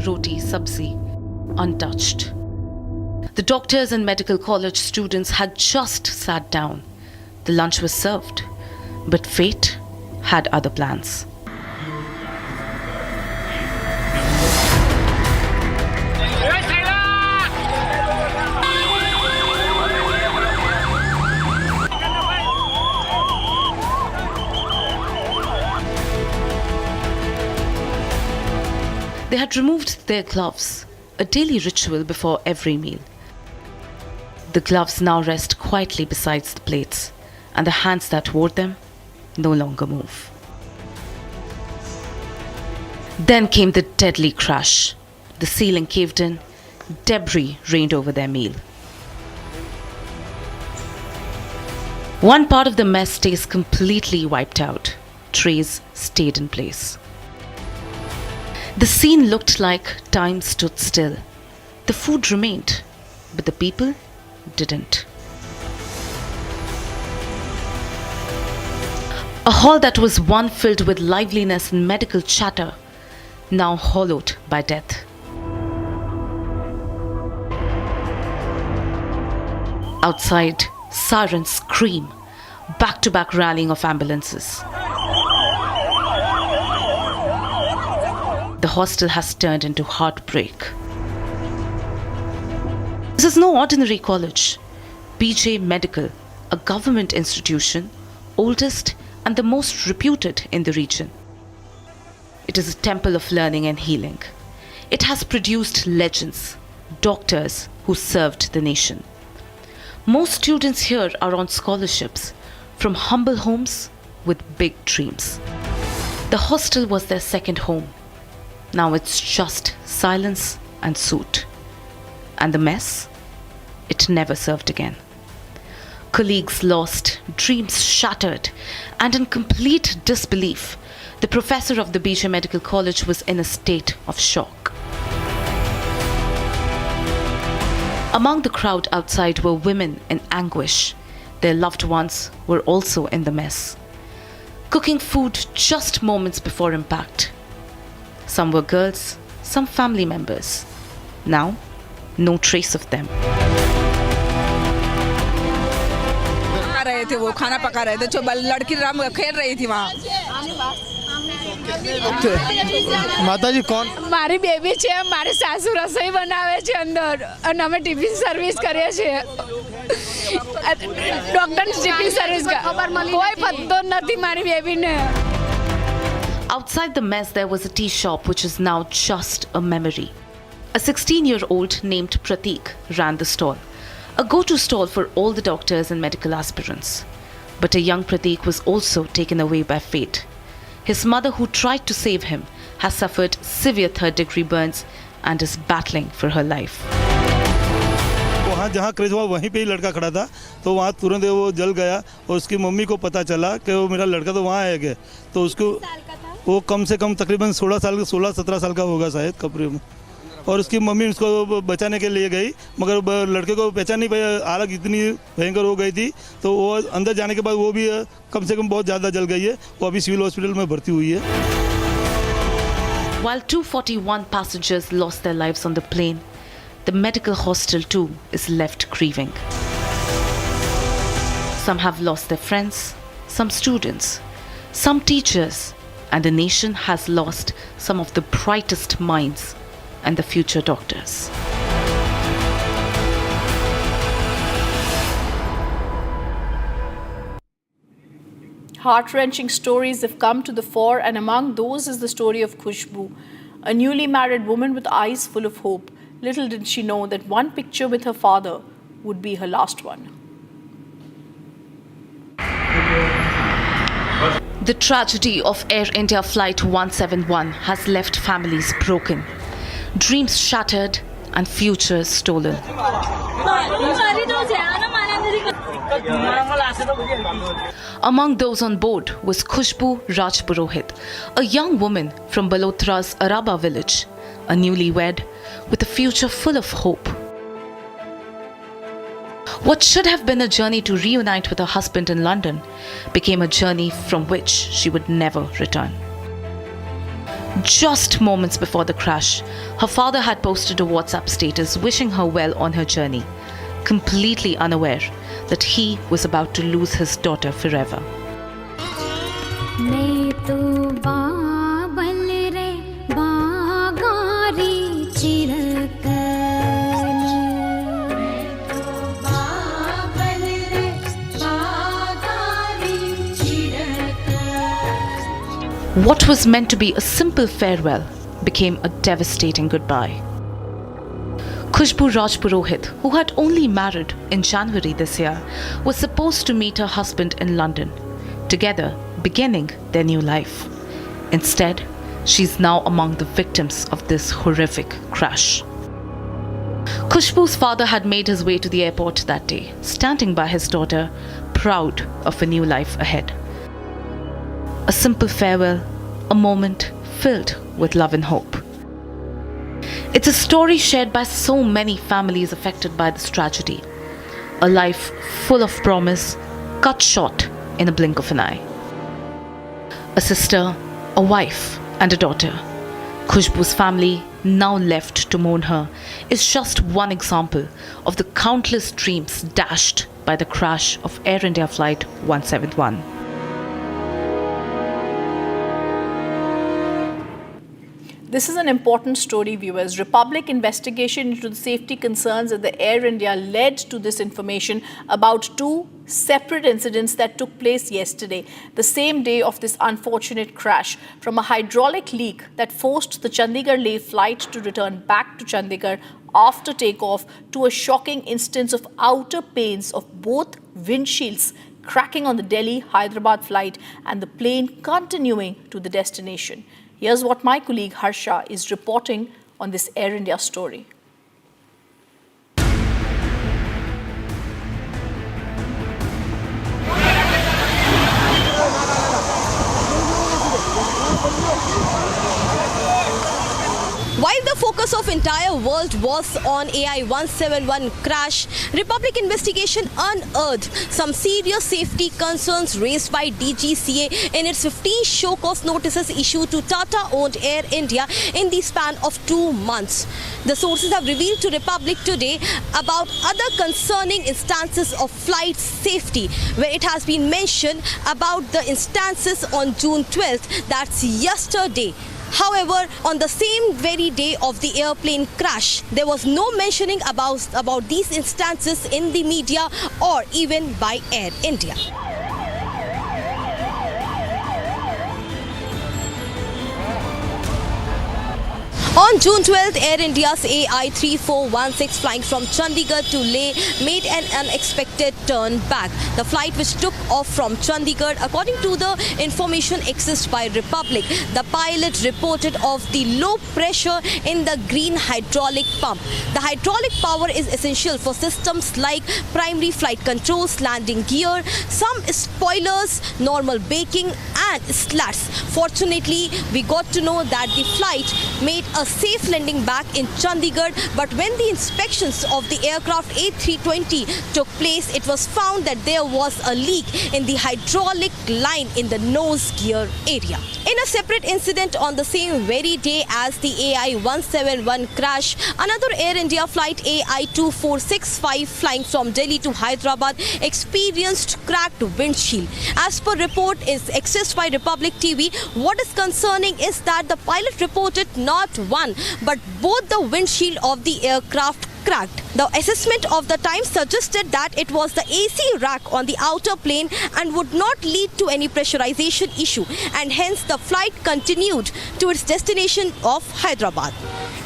roti, sabzi, untouched. The doctors and medical college students had just sat down. The lunch was served, but fate had other plans. They had removed their gloves, a daily ritual before every meal. The gloves now rest quietly beside the plates, and the hands that wore them no longer move. Then came the deadly crash. The ceiling caved in, debris rained over their meal. One part of the mess stays completely wiped out. Trays stayed in place. The scene looked like time stood still. The food remained, but the people didn't. A hall that was once filled with liveliness and medical chatter, now hollowed by death. Outside, sirens scream, back-to-back rallying of ambulances. The hostel has turned into heartbreak. This is no ordinary college. BJ Medical, a government institution, oldest and the most reputed in the region. It is a temple of learning and healing. It has produced legends, doctors who served the nation. Most students here are on scholarships from humble homes with big dreams. The hostel was their second home. Now it's just silence and soot. And the mess? It never served again. Colleagues lost, dreams shattered, and in complete disbelief, the professor of the BJ Medical College was in a state of shock. Among the crowd outside were women in anguish. Their loved ones were also in the mess, cooking food just moments before impact. Some were girls, some family members. Now, no trace of them. रहे थे वो खाना पका रहे थे जो लड़की राम खेल रही थी वहाँ માતાજી કોણ મારી બેબી છે મારી સાસુ રસોઈ બનાવે છે અંદર અને અમે ટિફિન સર્વિસ કરીએ છીએ ડોક્ટર ટિફિન સર્વિસ કોઈ પત્તો નથી મારી બેબીને. Outside the mess, there was a tea shop which is now just a memory. A 16-year-old named Pratik ran the stall, a go-to stall for all the doctors and medical aspirants. But a young Pratik was also taken away by fate. His mother, who tried to save him, has suffered severe third-degree burns and is battling for her life. वहाँ जहाँ craze हुआ वहीं पे ही लड़का खड़ा था तो वहाँ तुरंत वो जल गया और उसकी मम्मी को पता चला कि वो मेरा लड़का तो वहाँ है तो उसको वो कम से कम तकरीबन 16-17 साल का होगा शायद कपड़े में और उसकी मम्मी उसको बचाने के लिए गई मगर लड़के को पहचान नहीं पाया हालत इतनी भयंकर हो गई थी तो वो अंदर जाने के बाद वो भी कम से कम बहुत ज़्यादा जल गई है वो अभी सिविल हॉस्पिटल में भर्ती हुई है. While 241 passengers lost their lives on the plane, the medical hostel too is left grieving. Some have lost their friends, some students, some teachers, and the nation has lost some of the brightest minds and the future doctors. Heart-wrenching stories have come to the fore, and among those is the story of Khushbu, a newly married woman with eyes full of hope. Little did she know that one picture with her father would be her last one. The tragedy of Air India Flight 171 has left families broken, dreams shattered, and futures stolen. Among those on board was Khushbu Rajpurohit, a young woman from Balotra's Araba village, a newlywed with a future full of hope. What should have been a journey to reunite with her husband in London became a journey from which she would never return. Just moments before the crash, her father had posted a WhatsApp status wishing her well on her journey, completely unaware that he was about to lose his daughter forever. What was meant to be a simple farewell became a devastating goodbye. Khushbu Rajpurohit, who had only married in January this year, was supposed to meet her husband in London, together beginning their new life. Instead, she's now among the victims of this horrific crash. Khushbu's father had made his way to the airport that day, standing by his daughter, proud of a new life ahead. A simple farewell, a moment filled with love and hope. It's a story shared by so many families affected by this tragedy. A life full of promise, cut short in a blink of an eye. A sister, a wife, and a daughter. Khushbu's family, now left to mourn her, is just one example of the countless dreams dashed by the crash of Air India Flight 171. This is an important story, viewers. Republic investigation into the safety concerns at the Air India led to this information about two separate incidents that took place yesterday, the same day of this unfortunate crash, from a hydraulic leak that forced the Chandigarh-Leh flight to return back to Chandigarh after takeoff, to a shocking instance of outer panes of both windshields cracking on the Delhi-Hyderabad flight and the plane continuing to the destination. Here's what my colleague Harsha is reporting on this Air India story. While the focus of entire world was on AI-171 crash, Republic investigation unearthed some serious safety concerns raised by DGCA in its 15 show cause notices issued to Tata-owned Air India in the span of 2 months. The sources have revealed to Republic today about other concerning instances of flight safety, where it has been mentioned about the instances on June 12th, that's yesterday. However, on the same very day of the airplane crash, there was no mentioning about these instances in the media or even by Air India. On June 12th, Air India's AI-3416 flying from Chandigarh to Leh made an unexpected turn back. The flight, which took off from Chandigarh, according to the information accessed by Republic, the pilot reported of the low pressure in the green hydraulic pump. The hydraulic power is essential for systems like primary flight controls, landing gear, some spoilers, normal braking and slats. Fortunately, we got to know that the flight made a safe landing back in Chandigarh, but when the inspections of the aircraft A320 took place, it was found that there was a leak in the hydraulic line in the nose gear area. In a separate incident on the same very day as the AI-171 crash, another Air India flight AI-2465 flying from Delhi to Hyderabad experienced cracked windshield. As per report is accessed by Republic TV, what is concerning is that the pilot reported not one but both the windshield of the aircraft cracked. The assessment of the time suggested that it was the AC rack on the outer plane and would not lead to any pressurization issue, and hence the flight continued to its destination of Hyderabad.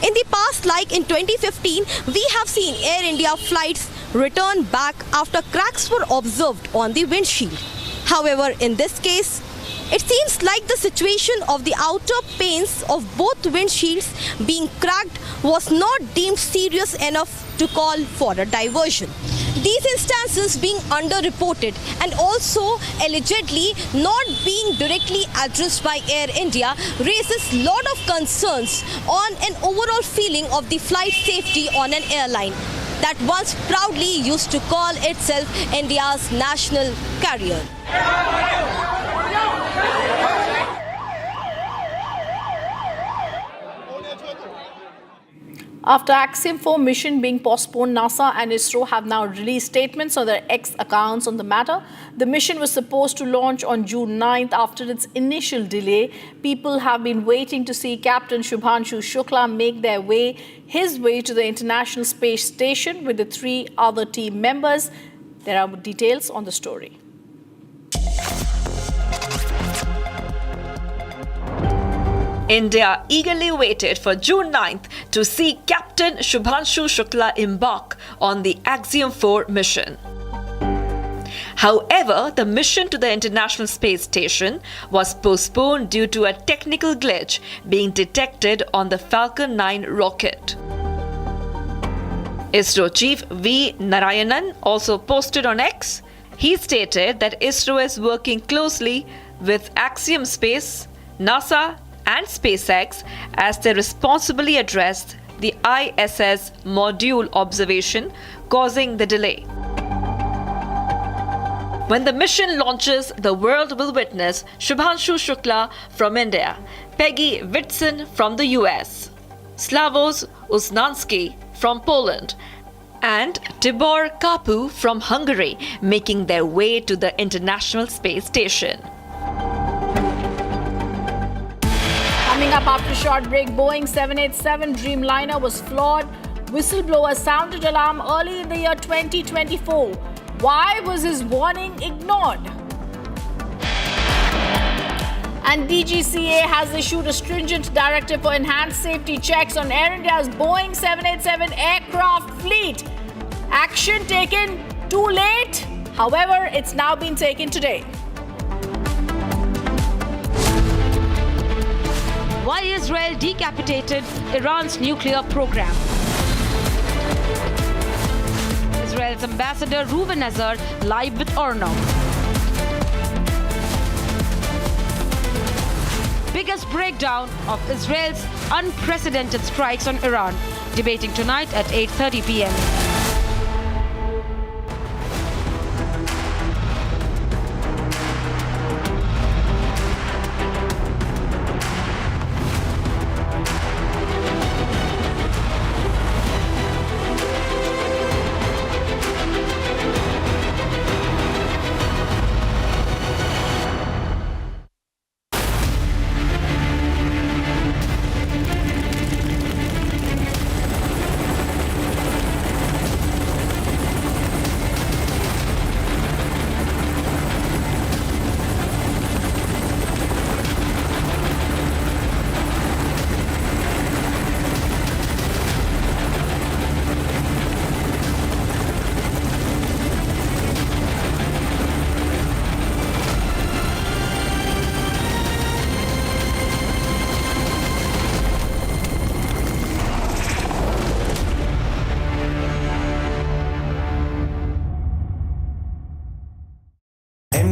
In the past, like in 2015, we have seen Air India flights return back after cracks were observed on the windshield. However, in this case, it seems like the situation of the outer panes of both windshields being cracked was not deemed serious enough to call for a diversion. These instances being underreported and also allegedly not being directly addressed by Air India raises a lot of concerns on an overall feeling of the flight safety on an airline that once proudly used to call itself India's national carrier. After Axiom 4 mission being postponed, NASA and ISRO have now released statements on their X accounts on the matter. The mission was supposed to launch on June 9th after its initial delay. People have been waiting to see Captain Shubhanshu Shukla make his way to the International Space Station with the 3 other team members. There are details on the story. India eagerly waited for June 9th to see Captain Shubhanshu Shukla embark on the Axiom 4 mission. However, the mission to the International Space Station was postponed due to a technical glitch being detected on the Falcon 9 rocket. ISRO Chief V. Narayanan also posted on X. He stated that ISRO is working closely with Axiom Space, NASA, and SpaceX as they responsibly address the ISS module observation causing the delay. When the mission launches, the world will witness Shubhanshu Shukla from India, Peggy Whitson from the US, Slavos Uznansky from Poland, and Tibor Kapu from Hungary making their way to the International Space Station. Coming up after a short break, Boeing 787 Dreamliner was flawed. Whistleblower sounded alarm early in the year 2024. Why was his warning ignored? And DGCA has issued a stringent directive for enhanced safety checks on Air India's Boeing 787 aircraft fleet. Action taken too late. However, it's now been taken today. Why Israel decapitated Iran's nuclear program. Israel's ambassador Reuven Azar live with Arnav. Biggest breakdown of Israel's unprecedented strikes on Iran, debating tonight at 8:30 p.m.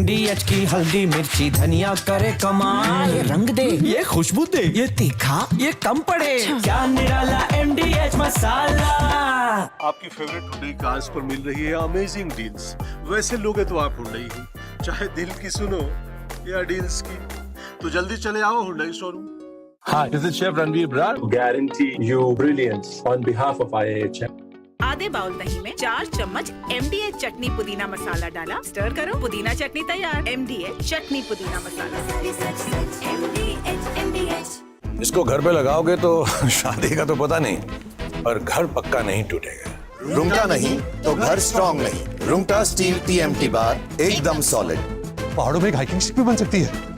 MDH की हल्दी मिर्ची धनिया करे कमाल, ये रंग दे, ये खुशबू दे, ये तीखा, ये कम पड़े, क्या निराला MDH मसाला। आपकी फेवरेट हुंडई कार्स पर मिल रही है अमेजिंग डील्स। वैसे लोगे तो आप हुंडई ही, चाहे दिल की सुनो या डील्स की, तो जल्दी चले आओ Hyundai showroom. Hi, this is Chef Ranveer Brar. Guarantee you brilliance on behalf of IAHM. आधे बाउल दही में 4 चम्मच MDH चटनी पुदीना मसाला डाला, स्टर करो, पुदीना चटनी तैयार। MDH चटनी पुदीना मसाला। इसको घर पे लगाओगे तो शादी का तो पता नहीं, पर घर पक्का नहीं टूटेगा। रुंगटा नहीं तो घर स्ट्रॉन्ग नहीं। रुंगटा स्टील TMT बार एकदम सॉलिड। पहाड़ों में एक हाइकिंग शिप भी बन सकती है।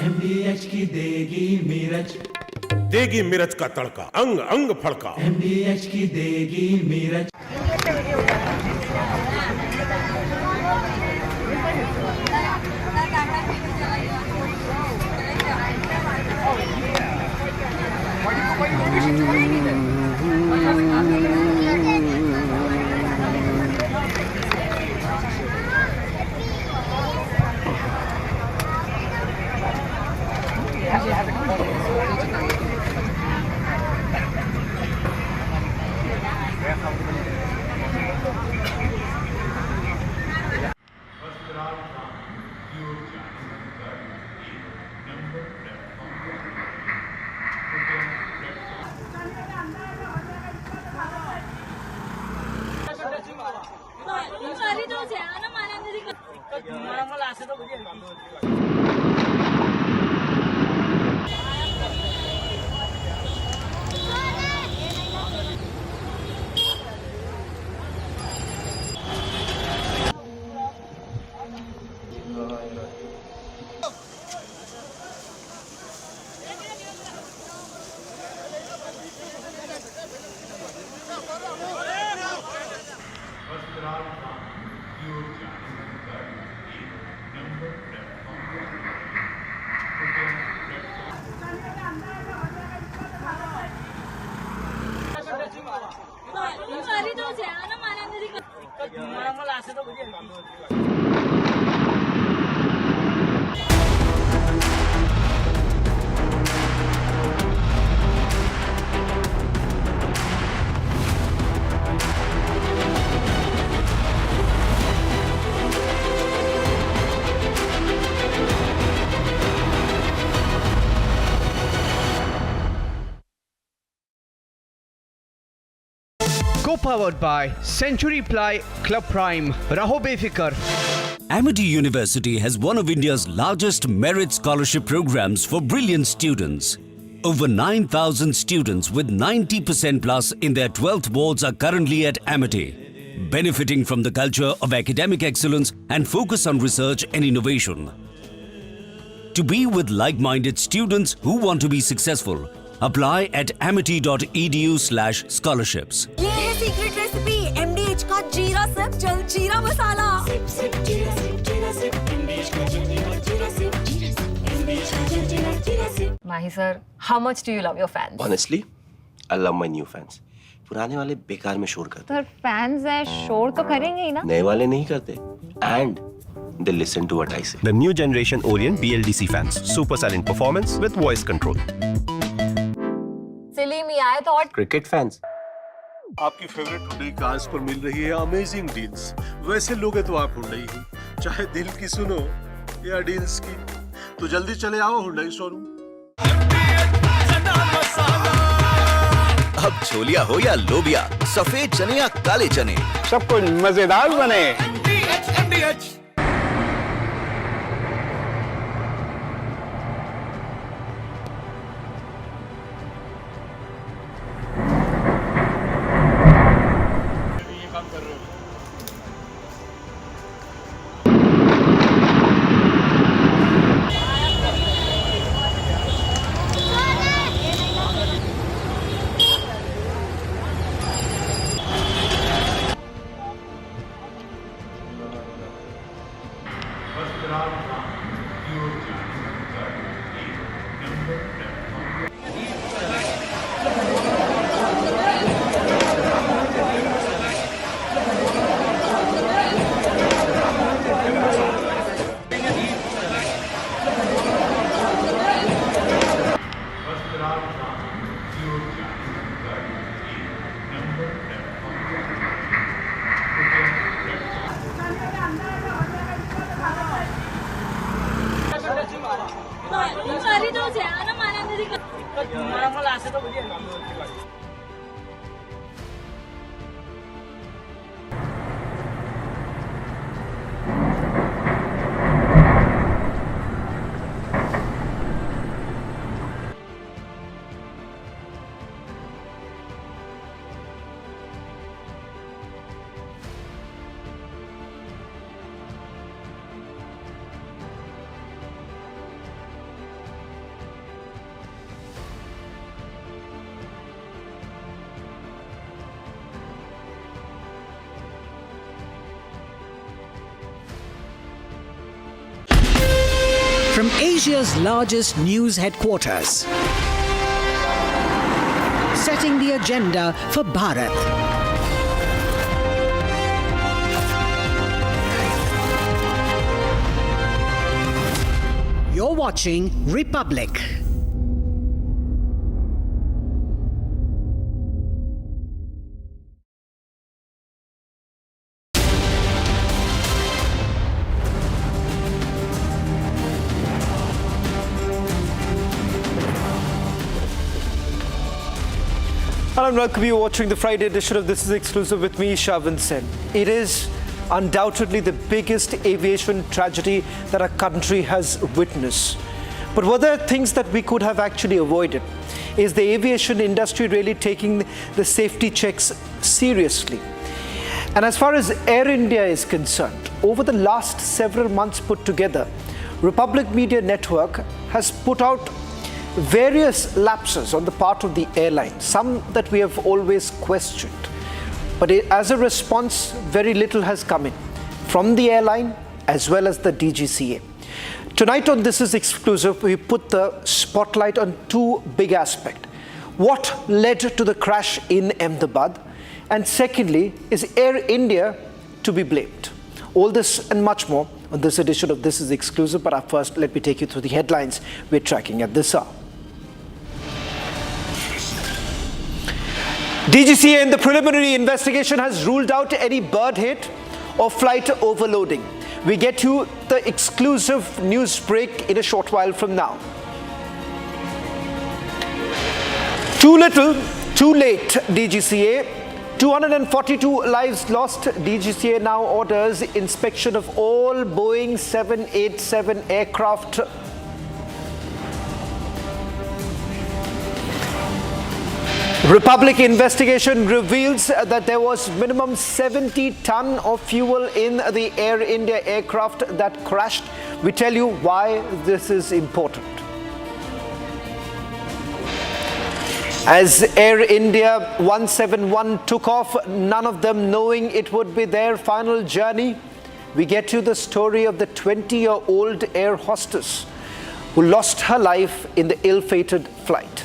MDH की देगी मिर्च, देगी मिर्च का तड़का, अंग अंग फड़का। MDH की देगी मिर्च। Co-powered by Century Ply, Club Prime, Raho Befikar. Amity University has one of India's largest merit scholarship programs for brilliant students. Over 9,000 students with 90% plus in their 12th boards are currently at Amity, benefiting from the culture of academic excellence and focus on research and innovation. To be with like-minded students who want to be successful, apply at amity.edu/scholarships. ये है secret recipe MDH का जीरा SIP जल जीरा मसाला। SIP SIP जीरा SIP MDH का जल जीरा सिप MDH का जल जीरा SIP. Mahi sir, how much do you love your fans? Honestly, I love my new fans. पुराने वाले बेकार में शोर करते। सर फैंस हैं शोर तो करेंगे ही ना। नए वाले नहीं करते। And they listen to what I say. The new generation Orient BLDC fans, super silent performance with voice control. सिली में आए तो और Cricket fans. आपकी फेवरेट हुंडई कार्स पर मिल रही है अमेजिंग डील्स। वैसे लोगे तो आप हुंडई ही, चाहे दिल की सुनो या डील्स की, तो जल्दी चले आओ हुंडई शोरूम। अब छोलिया हो या लोबिया, सफेद चने या काले चने, सब कुछ मजेदार बने। From Asia's largest news headquarters, setting the agenda for Bharat. You're watching Republic. Hello and welcome you watching the Friday edition of This is Exclusive with me, Shavan Sen. It is undoubtedly the biggest aviation tragedy that our country has witnessed. But were there things that we could have actually avoided? Is the aviation industry really taking the safety checks seriously? And as far as Air India is concerned, over the last several months put together, Republic Media Network has put out various lapses on the part of the airline, some that we have always questioned. But as a response, very little has come in from the airline as well as the DGCA. Tonight on This is Exclusive, we put the spotlight on two big aspects. What led to the crash in Ahmedabad? And secondly, is Air India to be blamed? All this and much more on this edition of This is Exclusive. But first, let me take you through the headlines we're tracking at this hour. DGCA in the preliminary investigation has ruled out any bird hit or flight overloading. We get you the exclusive news break in a short while from now. Too little, too late, DGCA. 242 lives lost. DGCA now orders inspection of all Boeing 787 aircraft. Republic investigation reveals that there was minimum 70 ton of fuel in the Air India aircraft that crashed. We tell you why this is important. As Air India 171 took off, none of them knowing it would be their final journey, we get you the story of the 20-year-old air hostess who lost her life in the ill-fated flight.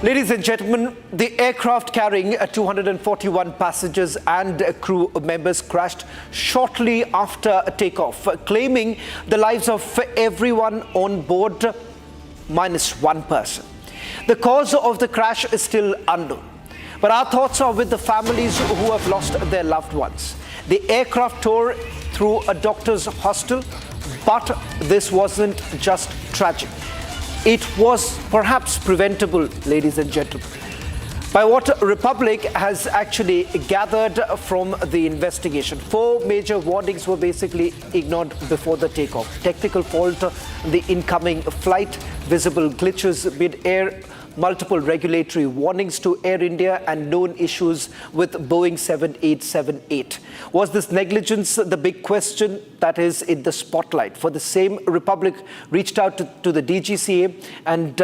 Ladies and gentlemen, the aircraft carrying 241 passengers and crew members crashed shortly after takeoff, claiming the lives of everyone on board minus one person. The cause of the crash is still unknown, but our thoughts are with the families who have lost their loved ones. The aircraft tore through a doctor's hostel, but this wasn't just tragic. It was perhaps preventable, ladies and gentlemen, by what Republic has actually gathered from the investigation. 4 major warnings were basically ignored before the takeoff. Technical fault, the incoming flight, visible glitches mid-air, multiple regulatory warnings to Air India, and known issues with Boeing 7878. Was this negligence the big question that is in the spotlight? For the same, Republic reached out to the DGCA, and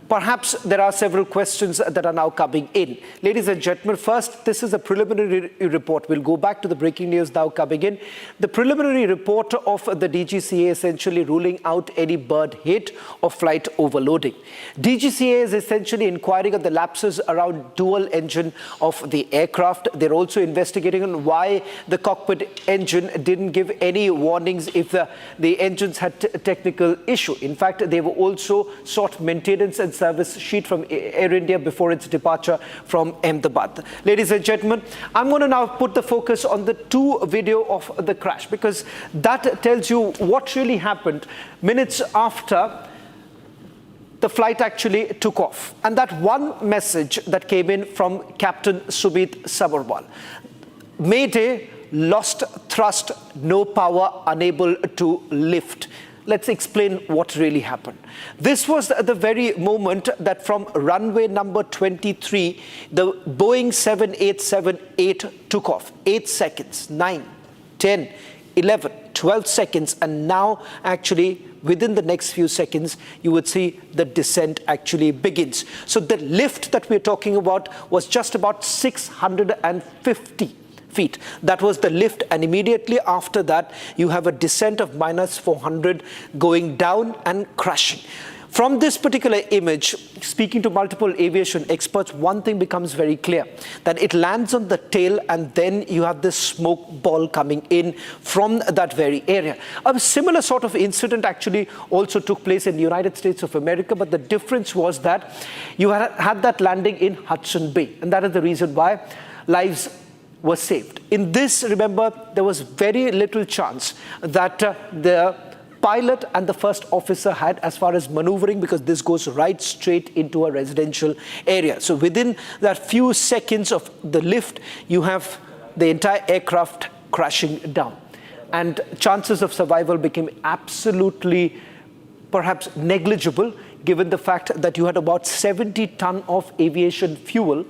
perhaps there are several questions that are now coming in. Ladies and gentlemen, first, this is a preliminary report. We'll go back to the breaking news now coming in. The preliminary report of the DGCA essentially ruling out any bird hit or flight overloading. DGCA is essentially inquiring on the lapses around dual engine of the aircraft. They're also investigating on why the cockpit engine didn't give any warnings if the engines had a technical issue. In fact, they were also sought maintenance and service sheet from Air India before its departure from Ahmedabad. Ladies and gentlemen, I'm going to now put the focus on the 2 video of the crash, because that tells you what really happened minutes after the flight actually took off. And that one message that came in from Captain Sumit Sabarwal: Mayday, lost thrust, no power, unable to lift. Let's explain what really happened. This was the very moment that from runway number 23, the Boeing 7878 took off. 8 seconds, 9, 10, 11, 12 seconds, and now actually within the next few seconds, you would see the descent actually begins. So the lift that we're talking about was just about 650 feet. That was the lift, and immediately after that you have a descent of minus 400 going down and crashing. From this particular image, speaking to multiple aviation experts, one thing becomes very clear, that it lands on the tail and then you have this smoke ball coming in from that very area. A similar sort of incident actually also took place in the United States of America, but the difference was that you had that landing in Hudson Bay, and that is the reason why lives were saved. In this, remember, there was very little chance that the pilot and the first officer had as far as maneuvering, because this goes right straight into a residential area. So within that few seconds of the lift, you have the entire aircraft crashing down. And chances of survival became absolutely perhaps negligible, given the fact that you had about 70 ton of aviation fuel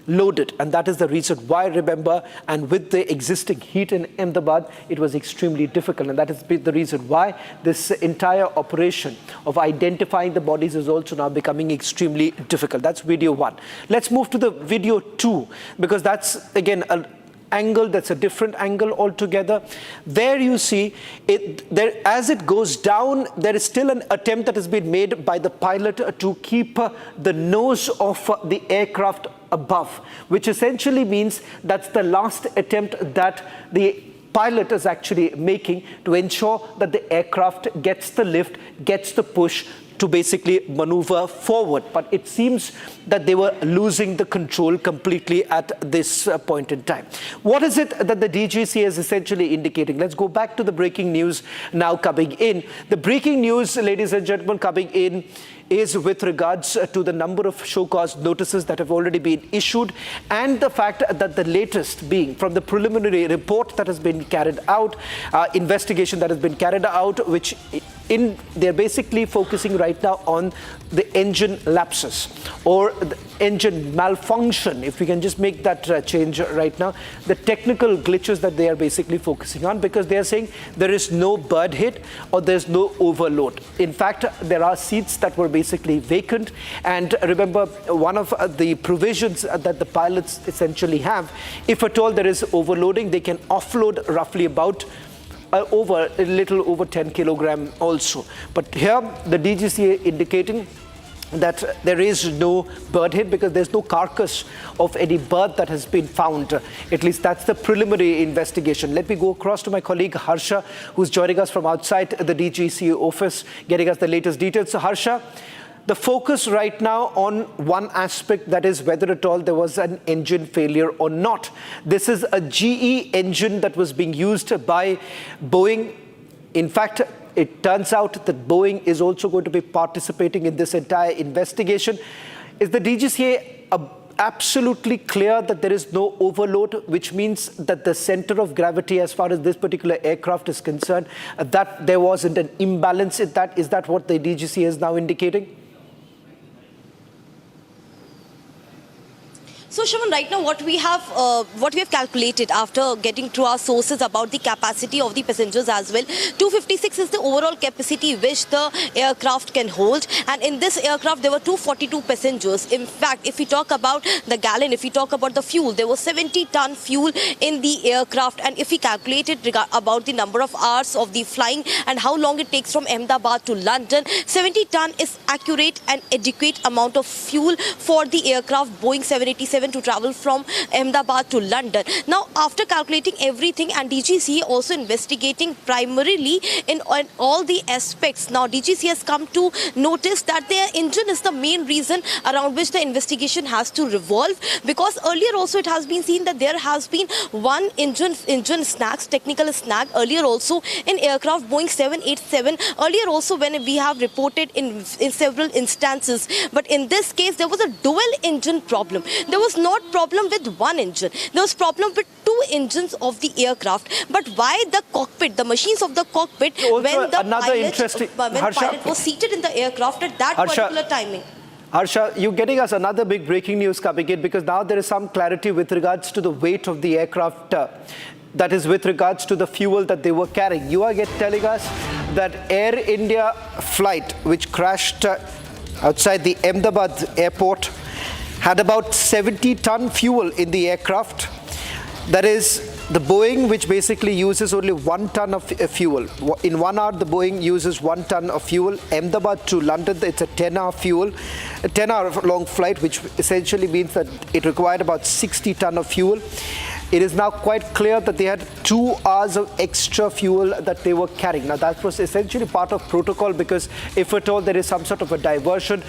loaded, and that is the reason why, remember, and with the existing heat in Ahmedabad, it was extremely difficult, and that is the reason why this entire operation of identifying the bodies is also now becoming extremely difficult. That's video 1. Let's move to the video 2, because that's again an angle that's a different angle altogether. There you see it, there as it goes down, there is still an attempt that has been made by the pilot to keep the nose of the aircraft above, which essentially means that's the last attempt that the pilot is actually making to ensure that the aircraft gets the lift, gets the push to basically maneuver forward. But it seems that they were losing the control completely at this point in time. What is it that the DGCA is essentially indicating? Let's go back to the breaking news now coming in. The breaking news, ladies and gentlemen, coming in is with regards to the number of show cause notices that have already been issued, and the fact that the latest being from the preliminary report that has been carried out, investigation that has been carried out, which they're basically focusing right now on the engine lapses or the engine malfunction, if we can just make that change right now, the technical glitches that they are basically focusing on, because they are saying there is no bird hit or there's no overload. In fact, there are seats that were basically vacant, and remember, one of the provisions that the pilots essentially have, if at all there is overloading, they can offload roughly about over a little over 10 kilogram also. But here the DGCA indicating that there is no bird hit because there's no carcass of any bird that has been found. At least that's the preliminary investigation. Let me go across to my colleague Harsha, who's joining us from outside the DGCA office, getting us the latest details. So Harsha, the focus right now on one aspect, that is whether at all there was an engine failure or not. This is a GE engine that was being used by Boeing. In fact, it turns out that Boeing is also going to be participating in this entire investigation. Is the DGCA absolutely clear that there is no overload, which means that the center of gravity as far as this particular aircraft is concerned, that there wasn't an imbalance in that? Is that what the DGCA is now indicating? So, Shravan, right now what we have calculated after getting to our sources about the capacity of the passengers as well, 256 is the overall capacity which the aircraft can hold, and in this aircraft there were 242 passengers. In fact, if we talk about the gallon, if we talk about the fuel, there was 70-ton fuel in the aircraft, and if we calculated about the number of hours of the flying and how long it takes from Ahmedabad to London, 70-ton is accurate and adequate amount of fuel for the aircraft Boeing 787 to travel from Ahmedabad to London. Now, after calculating everything, and DGCA also investigating primarily in all the aspects, now DGCA has come to notice that their engine is the main reason around which the investigation has to revolve, because earlier also it has been seen that there has been one engine snags, technical snag earlier also in aircraft Boeing 787, earlier also when we have reported in several instances. But in this case, there was a dual engine problem. There was not problem with one engine. There was problem with two engines of the aircraft. But why the cockpit, the machines of the cockpit, when the pilot was seated in the aircraft at that particular timing? Harsha, you're getting us another big breaking news coming in, because now there is some clarity with regards to the weight of the aircraft. That is with regards to the fuel that they were carrying. You are telling us that Air India flight, which crashed outside the Ahmedabad airport, had about 70-ton fuel in the aircraft. That is the Boeing, which basically uses only 1 ton of fuel. In 1 hour, the Boeing uses 1 ton of fuel. Ahmedabad to London, it's a 10-hour fuel, a 10-hour long flight, which essentially means that it required about 60 ton of fuel. It is now quite clear that they had 2 hours of extra fuel that they were carrying. Now, that was essentially part of protocol, because if at all there is some sort of a diversion,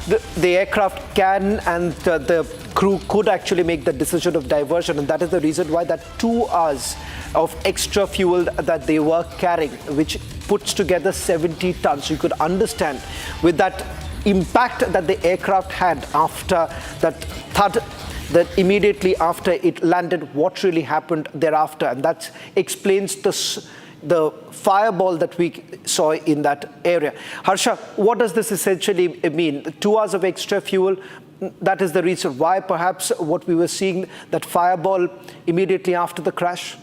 the aircraft can and the crew could actually make the decision of diversion. And that is the reason why that 2 hours of extra fuel that they were carrying, which puts together 70 tons. So you could understand with that impact that the aircraft had after that thud, that immediately after it landed, what really happened thereafter. And that explains the fireball that we saw in that area. Harsha, what does this essentially mean? 2 hours of extra fuel, that is the reason why perhaps what we were seeing, that fireball immediately after the crash?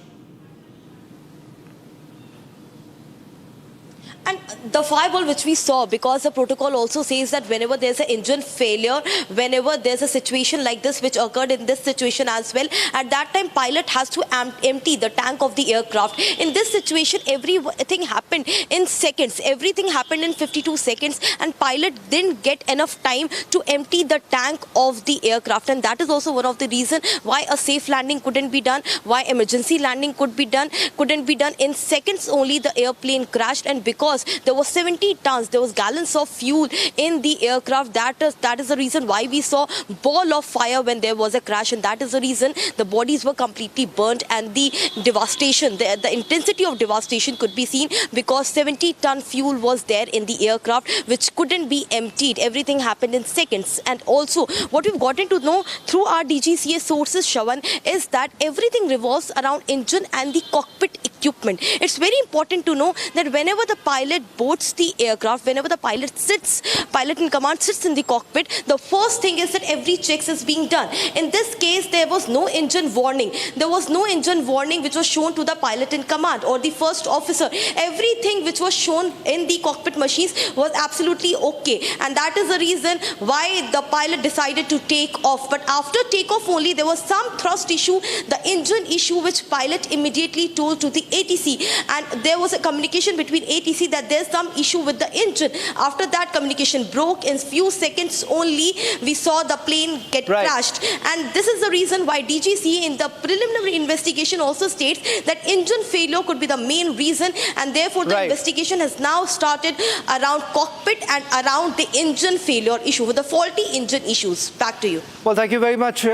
And the fireball which we saw, because the protocol also says that whenever there's an engine failure, whenever there's a situation like this, which occurred in this situation as well, at that time pilot has to empty the tank of the aircraft. In this situation, everything happened in seconds. Everything happened in 52 seconds, and pilot didn't get enough time to empty the tank of the aircraft. And that is also one of the reasons why a safe landing couldn't be done, why emergency landing couldn't be done. In seconds only, the airplane crashed, and because there there was 70 tons, there was gallons of fuel in the aircraft. That is the reason why we saw ball of fire when there was a crash, and that is the reason the bodies were completely burnt, and the devastation, the intensity of devastation could be seen because 70-ton fuel was there in the aircraft which couldn't be emptied. Everything happened in seconds. And also what we've gotten to know through our DGCA sources, Shawan, is that everything revolves around engine and the cockpit equipment. It's very important to know that whenever the pilot boards the aircraft, whenever the pilot in command sits in the cockpit, the first thing is that every check is being done. In this case, there was no engine warning. There was no engine warning which was shown to the pilot in command or the first officer. Everything which was shown in the cockpit machines was absolutely okay. And that is the reason why the pilot decided to take off. But after takeoff only, there was some thrust issue, the engine issue, which pilot immediately told to the ATC. And there was a communication between ATC that there's some issue with the engine. After that, communication broke. In few seconds only, we saw the plane get crashed. And this is the reason why DGCA in the preliminary investigation also states that engine failure could be the main reason, and therefore the investigation has now started around cockpit and around the engine failure issue, with the faulty engine issues. Back to you. Well, thank you very much,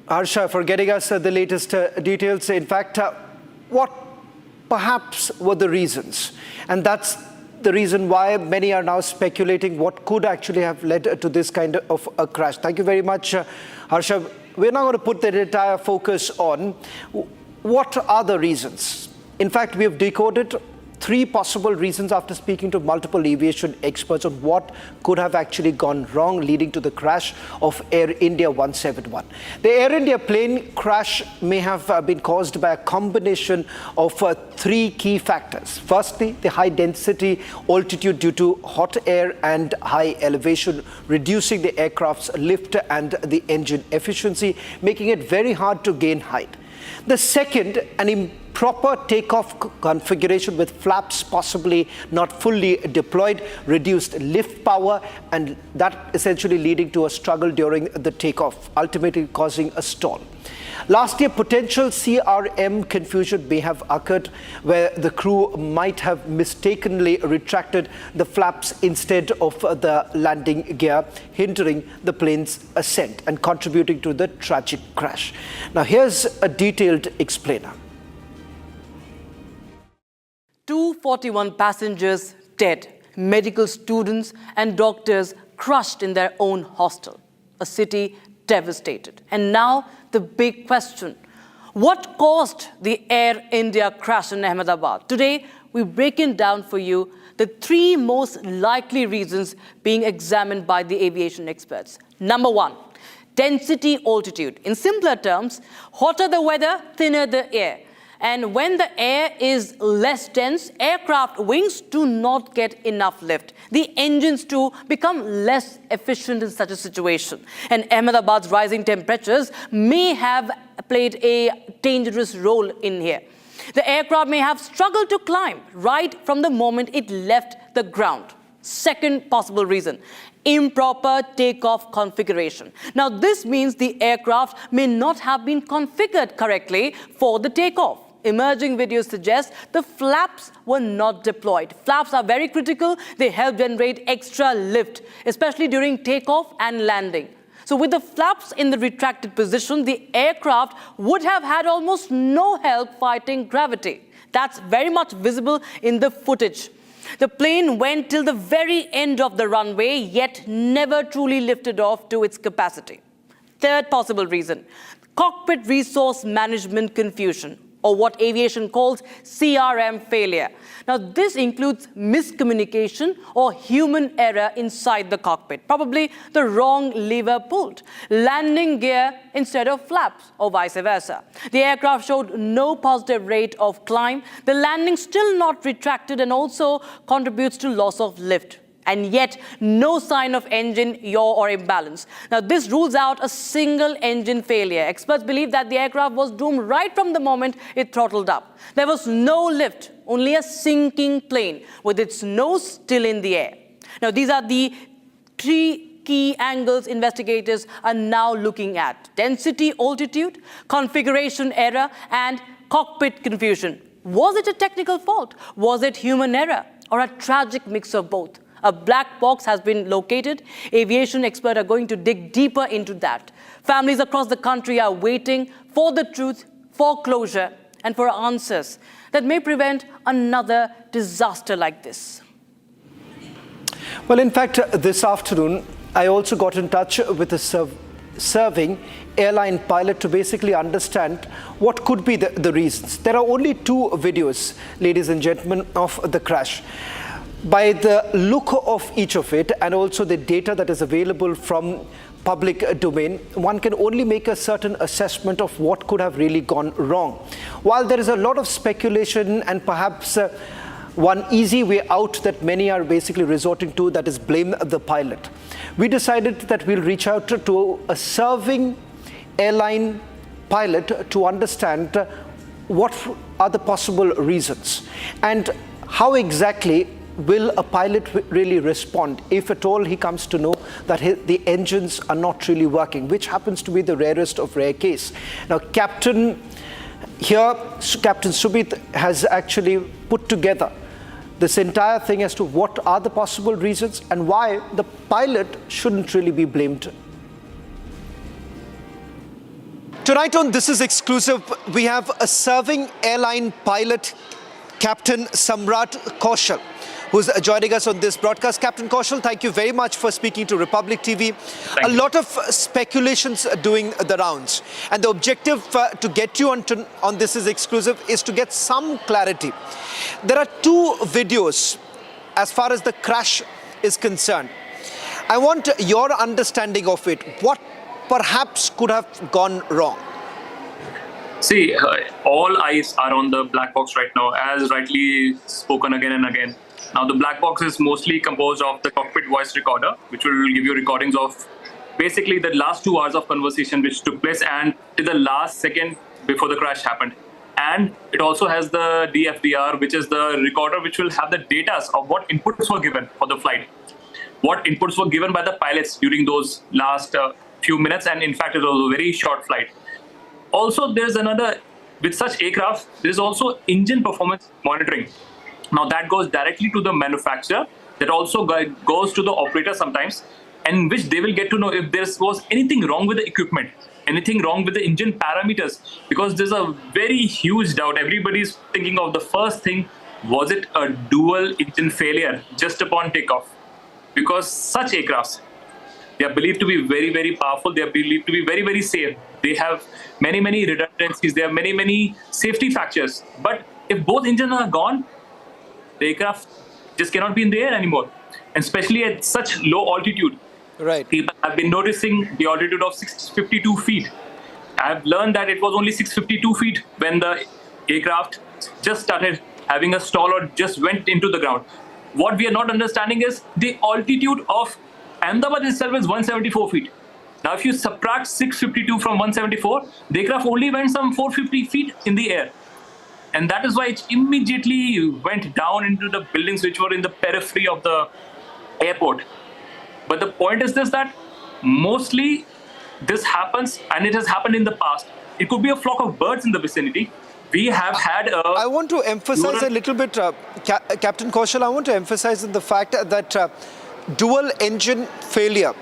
Harsha, for getting us the latest details. In fact, what perhaps were the reasons? And that's the reason why many are now speculating what could actually have led to this kind of a crash. Thank you very much, Harsha. We're now going to put the entire focus on what are the reasons. In fact, we have decoded 3 possible reasons after speaking to multiple aviation experts on what could have actually gone wrong, leading to the crash of Air India 171. The Air India plane crash may have been caused by a combination of 3 key factors. Firstly, the high density altitude due to hot air and high elevation, reducing the aircraft's lift and the engine efficiency, making it very hard to gain height. The second, an improper takeoff configuration with flaps possibly not fully deployed, reduced lift power, and that essentially leading to a struggle during the takeoff, ultimately causing a stall. Lastly, potential CRM confusion may have occurred where the crew might have mistakenly retracted the flaps instead of the landing gear, hindering the plane's ascent and contributing to the tragic crash. Now, here's a detailed explainer. 241 passengers dead, medical students and doctors crushed in their own hostel, a city devastated. And now the big question: what caused the Air India crash in Ahmedabad? Today, we're breaking down for you the 3 most likely reasons being examined by the aviation experts. Number 1, density altitude. In simpler terms, hotter the weather, thinner the air. And when the air is less dense, aircraft wings do not get enough lift. The engines too become less efficient in such a situation. And Ahmedabad's rising temperatures may have played a dangerous role in here. The aircraft may have struggled to climb right from the moment it left the ground. Second possible reason: improper takeoff configuration. Now, this means the aircraft may not have been configured correctly for the takeoff. Emerging videos suggest the flaps were not deployed. Flaps are very critical. They help generate extra lift, especially during takeoff and landing. So with the flaps in the retracted position, the aircraft would have had almost no help fighting gravity. That's very much visible in the footage. The plane went till the very end of the runway, yet never truly lifted off to its capacity. Third possible reason: cockpit resource management confusion, or what aviation calls CRM failure. Now, this includes miscommunication or human error inside the cockpit. Probably the wrong lever pulled, landing gear instead of flaps, or vice versa. The aircraft showed no positive rate of climb. The landing still not retracted and also contributes to loss of lift. And yet, no sign of engine yaw or imbalance. Now, this rules out a single engine failure. Experts believe that the aircraft was doomed right from the moment it throttled up. There was no lift, only a sinking plane with its nose still in the air. Now, these are the 3 key angles investigators are now looking at: density, altitude, configuration error, and cockpit confusion. Was it a technical fault? Was it human error? or a tragic mix of both? A black box has been located. Aviation experts are going to dig deeper into that. Families across the country are waiting for the truth, for closure, and for answers that may prevent another disaster like this. Well, in fact, this afternoon, I also got in touch with a serving airline pilot to basically understand what could be the reasons. There are only 2 videos, ladies and gentlemen, of the crash. By the look of each of it and also the data that is available from public domain, one can only make a certain assessment of what could have really gone wrong. While there is a lot of speculation and perhaps one easy way out that many are basically resorting to, that is blame the pilot, we decided that we'll reach out to a serving airline pilot to understand what are the possible reasons and how exactly will a pilot really respond if at all he comes to know that the engines are not really working, which happens to be the rarest of rare case. Now, Captain Subit has actually put together this entire thing as to what are the possible reasons and why the pilot shouldn't really be blamed. Tonight on This Is Exclusive, we have a serving airline pilot, Captain Samrat Kaushal, who's joining us on this broadcast. Captain Kaushal, thank you very much for speaking to Republic TV. A lot of speculations are doing the rounds. And the objective to get you on This Is Exclusive is to get some clarity. There are 2 videos as far as the crash is concerned. I want your understanding of it. What perhaps could have gone wrong? See, all eyes are on the black box right now, as rightly spoken again and again. Now, the black box is mostly composed of the cockpit voice recorder, which will give you recordings of basically the last 2 hours of conversation which took place and to the last second before the crash happened. And it also has the DFDR, which is the recorder which will have the data of what inputs were given for the flight, what inputs were given by the pilots during those last few minutes. And in fact, it was a very short flight. Also, there's another, with such aircraft, there's also engine performance monitoring. Now that goes directly to the manufacturer, that also goes to the operator sometimes, and which they will get to know if there was anything wrong with the equipment, anything wrong with the engine parameters, because there's a very huge doubt. Everybody's thinking of the first thing, was it a dual engine failure just upon takeoff? Because such aircrafts, they are believed to be very, very powerful. They are believed to be very, very safe. They have many, many redundancies. They have many, many safety factors. But if both engines are gone, the aircraft just cannot be in the air anymore, and especially at such low altitude. Right. People have been noticing the altitude of 652 feet. I've learned that it was only 652 feet when the aircraft just started having a stall or just went into the ground. What we are not understanding is the altitude of Ahmedabad itself is 174 feet. Now, if you subtract 652 from 174, the aircraft only went some 450 feet in the air. And that is why it immediately went down into the buildings which were in the periphery of the airport. But the point is this, that mostly this happens, and it has happened in the past. It could be a flock of birds in the vicinity. We have had I want to emphasize a little bit, Captain Kaushal, I want to emphasize the fact that dual engine failure,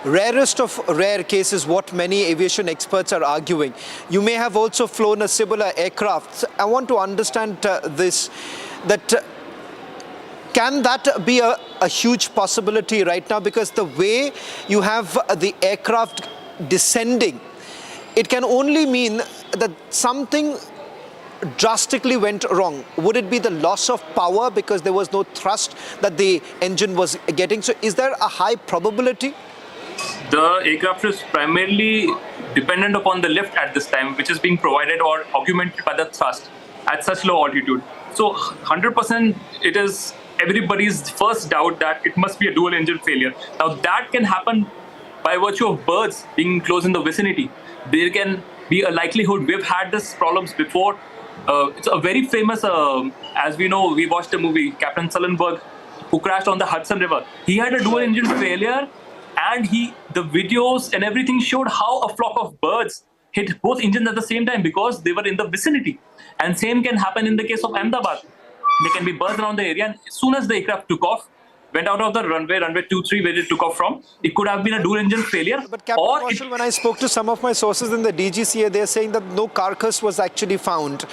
rarest of rare cases, what many aviation experts are arguing. You may have also flown a similar aircraft. I want to understand this, that can that be a huge possibility right now? Because the way you have the aircraft descending, it can only mean that something drastically went wrong. Would it be the loss of power because there was no thrust that the engine was getting? So is there a high probability? The aircraft is primarily dependent upon the lift at this time, which is being provided or augmented by the thrust at such low altitude. So 100% it is everybody's first doubt that it must be a dual engine failure. Now that can happen by virtue of birds being close in the vicinity. There can be a likelihood. We've had this problems before. It's a very famous, as we know, we watched the movie Captain Sullenberg, who crashed on the Hudson River. He had a dual engine failure, and the videos and everything showed how a flock of birds hit both engines at the same time because they were in the vicinity. And same can happen in the case of Ahmedabad. They can be buzzed around the area, and as soon as the aircraft took off, went out of the runway 23, where it took off from, it could have been a dual engine failure. But Captain Marshall, when I spoke to some of my sources in the DGCA, they're saying that no carcass was actually found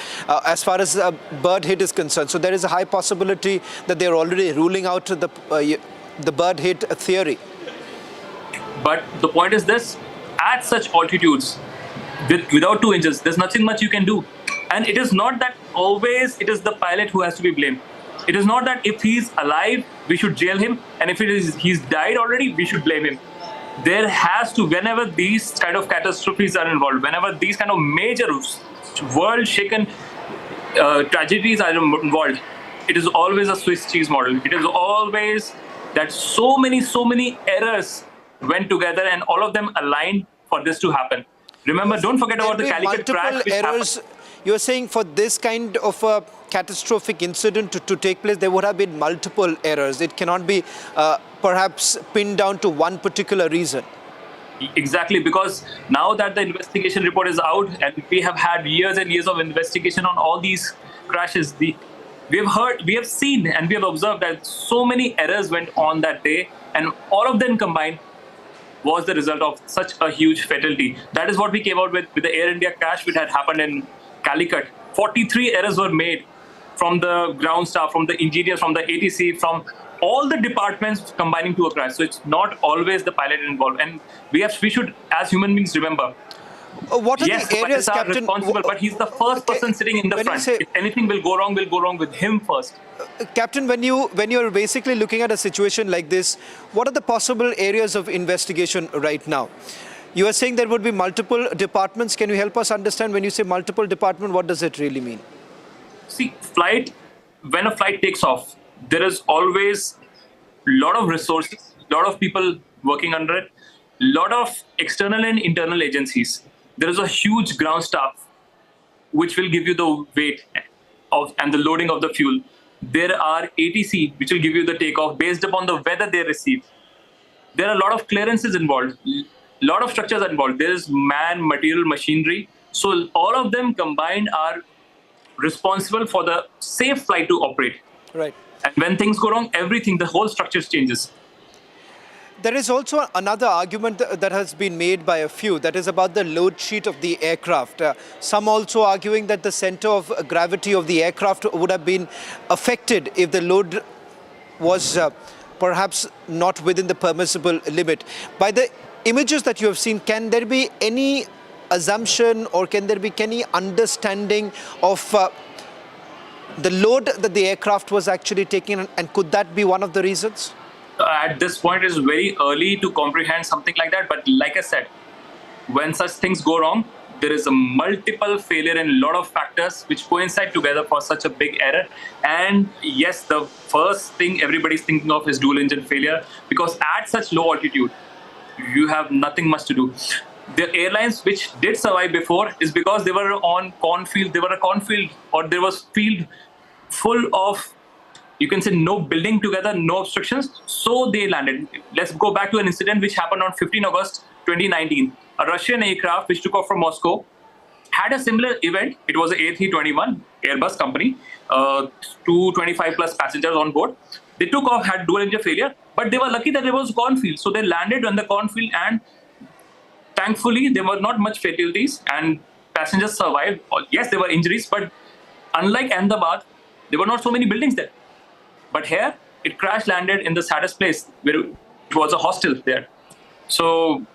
as far as bird hit is concerned. So there is a high possibility that they're already ruling out the bird hit theory. But the point is this, at such altitudes, without two engines, there's nothing much you can do. And it is not that always it is the pilot who has to be blamed. It is not that if he's alive, we should jail him, and if he's died already, we should blame him. There has to, whenever these kind of catastrophes are involved, whenever these kind of major world-shaken tragedies are involved, it is always a Swiss cheese model. It is always that so many errors went together and all of them aligned for this to happen. Remember, don't forget about the Calicut crash which happened. You're saying for this kind of a catastrophic incident to take place, there would have been multiple errors. It cannot be perhaps pinned down to one particular reason. Exactly, because now that the investigation report is out and we have had years and years of investigation on all these crashes, we have seen and we have observed that so many errors went on that day, and all of them combined was the result of such a huge fatality. That is what we came out with the Air India crash which had happened in Calicut. 43 errors were made from the ground staff, from the engineers, from the ATC, from all the departments combining to a crash. So it's not always the pilot involved. And we should, as human beings, remember, what are yes, the areas, the pilots are Captain, responsible, but he's the first person sitting in the front. If anything will go wrong with him first. Captain, when you're basically looking at a situation like this, what are the possible areas of investigation right now? You are saying there would be multiple departments. Can you help us understand when you say multiple department, what does it really mean? See, when a flight takes off, there is always a lot of resources, a lot of people working under it, a lot of external and internal agencies. There is a huge ground staff which will give you the weight and the loading of the fuel. There are ATC which will give you the takeoff based upon the weather they receive. There are a lot of clearances involved. A lot of structures are involved. There is man, material, machinery. So all of them combined are responsible for the safe flight to operate. Right. And when things go wrong, the whole structure changes. There is also another argument that has been made by a few, that is about the load sheet of the aircraft. Some also arguing that the center of gravity of the aircraft would have been affected if the load was perhaps not within the permissible limit. By the images that you have seen, can there be any assumption or can there be any understanding of the load that the aircraft was actually taking, and could that be one of the reasons? At this point, it's very early to comprehend something like that. But like I said, when such things go wrong, there is a multiple failure in a lot of factors which coincide together for such a big error. And yes, the first thing everybody's thinking of is dual engine failure, because at such low altitude, you have nothing much to do. The airlines which did survive before is because they were on cornfield. They were a cornfield, or there was field full of, you can say, no building together, no obstructions. So they landed. Let's go back to an incident which happened on 15 August 2019. A Russian aircraft which took off from Moscow had a similar event. It was an A321 Airbus company, 225 plus passengers on board. They took off, had dual engine failure, but they were lucky that there was cornfield. So they landed on the cornfield, and thankfully there were not much fatalities and passengers survived. Yes, there were injuries, but unlike Ahmedabad, there were not so many buildings there. But here, it crash landed in the saddest place, where it was a hostel there. So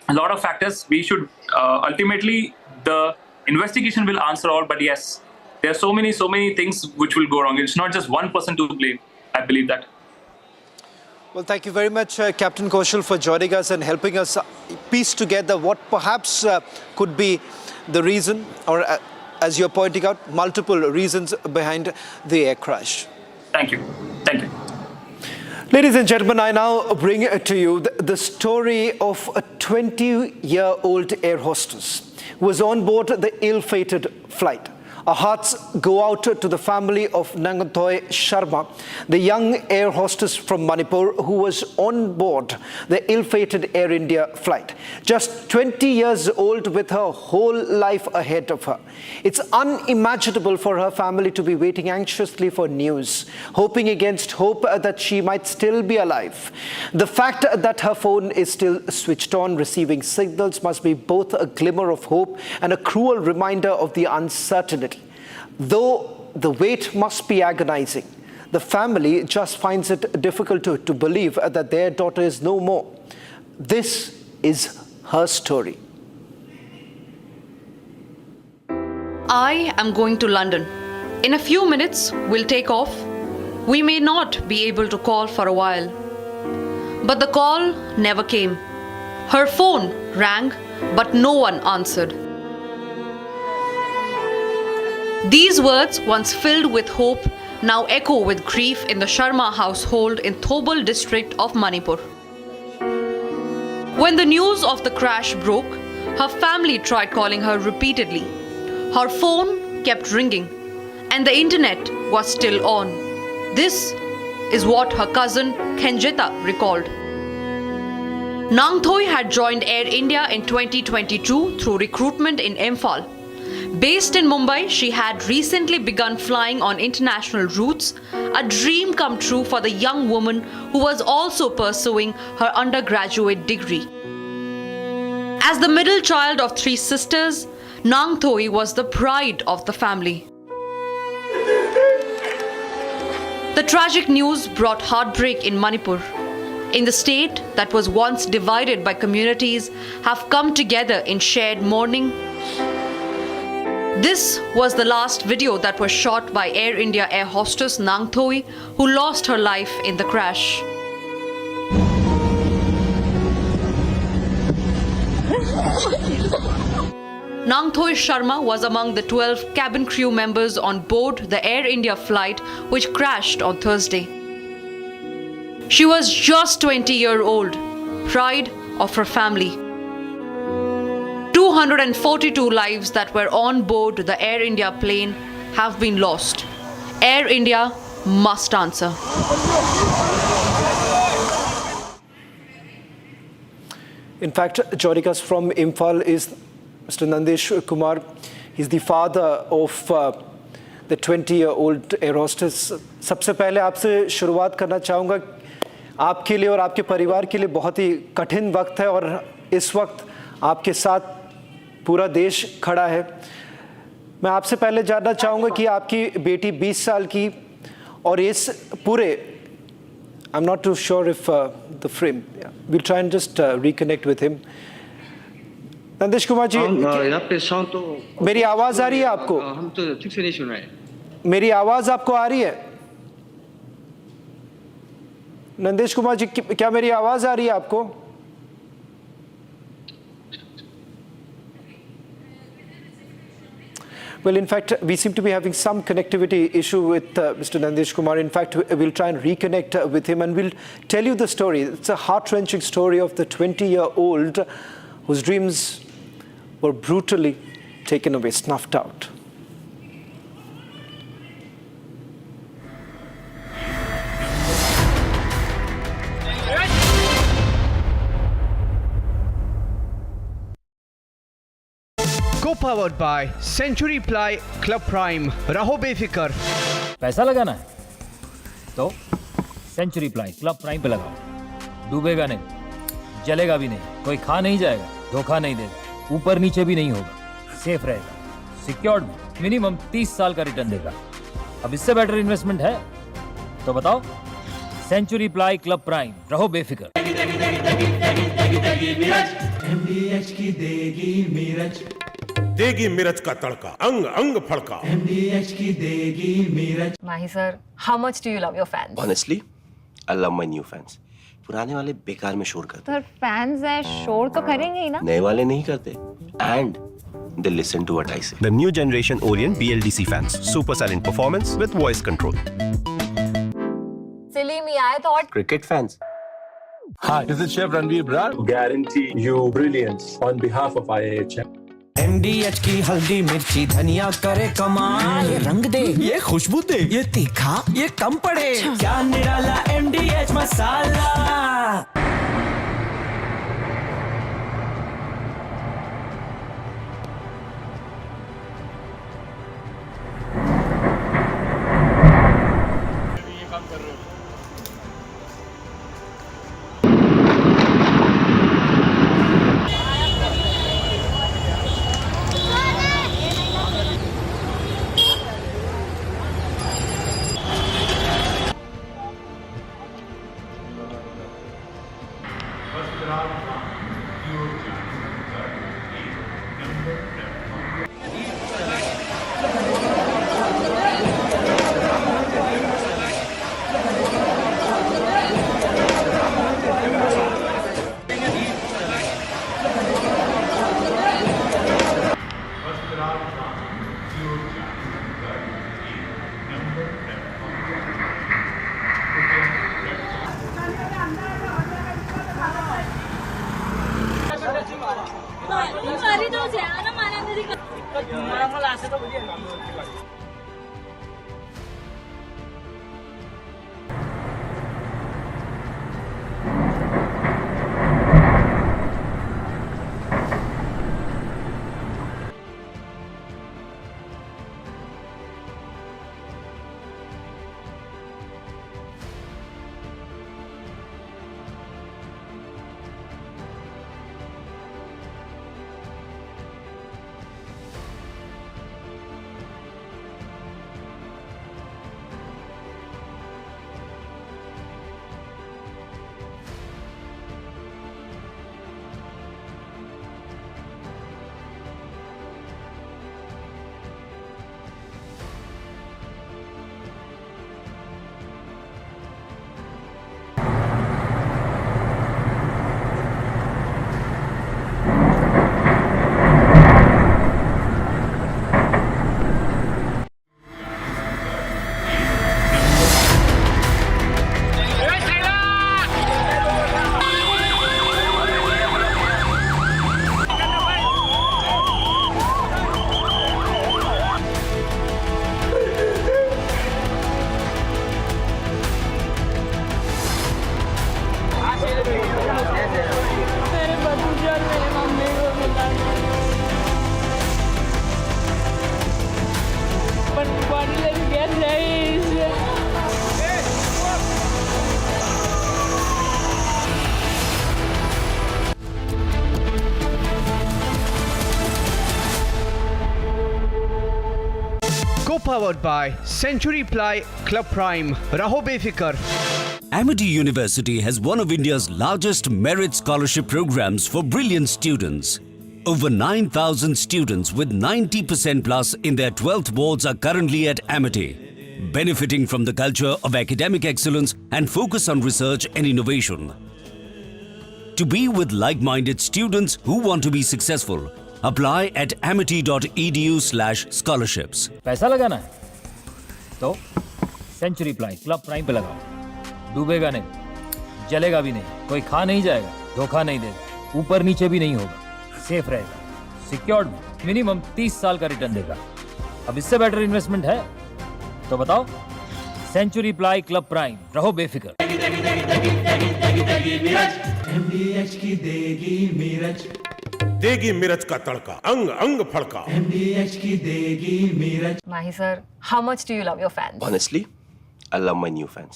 a lot of factors. We should ultimately, the investigation will answer all. But yes, there are so many things which will go wrong. It's not just one person to blame. I believe that. Well, thank you very much, Captain Kaushal, for joining us and helping us piece together what perhaps could be the reason, or as you're pointing out, multiple reasons behind the air crash. Thank you. Thank you. Ladies and gentlemen, I now bring to you the story of a 20-year-old air hostess who was on board the ill-fated flight. Our hearts go out to the family of Nangthoi Sharma, the young air hostess from Manipur who was on board the ill-fated Air India flight. Just 20 years old with her whole life ahead of her. It's unimaginable for her family to be waiting anxiously for news, hoping against hope that she might still be alive. The fact that her phone is still switched on, receiving signals, must be both a glimmer of hope and a cruel reminder of the uncertainty. Though the wait must be agonizing, the family just finds it difficult to believe that their daughter is no more. This is her story. I am going to London. In a few minutes, we'll take off. We may not be able to call for a while. But the call never came. Her phone rang, but no one answered. These words, once filled with hope, now echo with grief in the Sharma household in Thobal district of Manipur. When the news of the crash broke, her family tried calling her repeatedly. Her phone kept ringing, and the internet was still on. This is what her cousin Khenjeta recalled. Nangthoi had joined Air India in 2022 through recruitment in Imphal. Based in Mumbai, she had recently begun flying on international routes, a dream come true for the young woman who was also pursuing her undergraduate degree. As the middle child of 3 sisters, Nangthoi was the pride of the family. The tragic news brought heartbreak in Manipur. In the state that was once divided by communities have come together in shared mourning. This was the last video that was shot by Air India air hostess Nangthoi, who lost her life in the crash. Nangthoi Sharma was among the 12 cabin crew members on board the Air India flight which crashed on Thursday. She was just 20-year-old, pride of her family. 242 lives that were on board the Air India plane have been lost. Air India must answer. In fact, joining us from Imphal is Mr. Nandesh Kumar. He's the father of the 20-year-old air hostess. सबसे पहले आपसे शुरुआत करना चाहूँगा. आपके लिए और आपके परिवार के लिए बहुत ही कठिन वक्त है और इस वक्त आपके साथ पूरा देश खड़ा है. मैं आपसे पहले जानना चाहूँगा कि आपकी बेटी 20 साल की और इस पूरे I'm not too sure if the frame. Yeah. We'll try and just reconnect with him. Nandesh Kumar ji, मेरी आवाज आ रही है आपको? हम तो ठीक से नहीं सुन रहे. मेरी आवाज आपको आ रही है? नंदेश कुमार जी, क्या मेरी आवाज आ रही है आपको? Well, in fact, we seem to be having some connectivity issue with Mr. Nandesh Kumar. In fact, we'll try and reconnect with him and we'll tell you the story. It's a heart-wrenching story of the 20-year-old whose dreams were brutally taken away, snuffed out. Co-powered by Century Ply Club Prime. रहो बेफिक्र. पैसा लगाना है तो century ply club prime पे लगाओ. डूबेगा नहीं, जलेगा भी नहीं, कोई खा नहीं जाएगा, धोखा नहीं देगा, ऊपर नीचे भी नहीं होगा, सेफ रहेगा, सिक्योर्ड में मिनिमम 30 साल का रिटर्न देगा. अब इससे बेटर इन्वेस्टमेंट है तो बताओ. सेंचुरी प्लाई क्लब प्राइम, रहो बेफिक्र. देगी मिर्च का तड़का, अंग अंग फड़का. MDH की देगी मिर्च. Mahi sir, how much do you love your fans? Honestly, I love my new fans. पुराने वाले बेकार में शोर करते. सर फैंस हैं, शोर तो करेंगे ही ना. नए वाले नहीं करते. And they listen to what I say. The new generation Orient BLDC fans. Super silent performance with voice control. Silly me, I thought. Cricket fans. Hi, this is Chef Ranveer Brar. Guarantee you brilliance on behalf of IIHM. MDH की हल्दी मिर्ची धनिया करे कमाल, ये रंग दे, ये खुशबू दे, ये तीखा, ये कम पड़े, क्या निराला MDH masala. Co-powered by Century Ply Club Prime. Raho befikar. Amity University has one of India's largest merit scholarship programs for brilliant students. Over 9,000 students with 90% plus in their 12th boards are currently at Amity, benefiting from the culture of academic excellence and focus on research and innovation. To be with like-minded students who want to be successful, apply at amity.edu/scholarships. पैसा लगाना है तो century ply club prime पे लगाओ, डूबेगा नहीं, जलेगा भी नहीं, कोई खा नहीं जाएगा, धोखा नहीं देगा, ऊपर नीचे भी नहीं होगा, सेफ रहेगा, सिक्योर्ड में मिनिमम 30 साल का रिटर्न देगा। अब इससे बेटर इन्वेस्टमेंट है तो बताओ। सेंचुरी प्लाई क्लब प्राइम, रहो बेफिक्र। MDH की देगी मिर्च, देगी मिर्च का तड़का, अंग अंग फड़का। MDH की देगी मिर्च। Mahi sir, how much do you love your fans? Honestly, I love my new fans.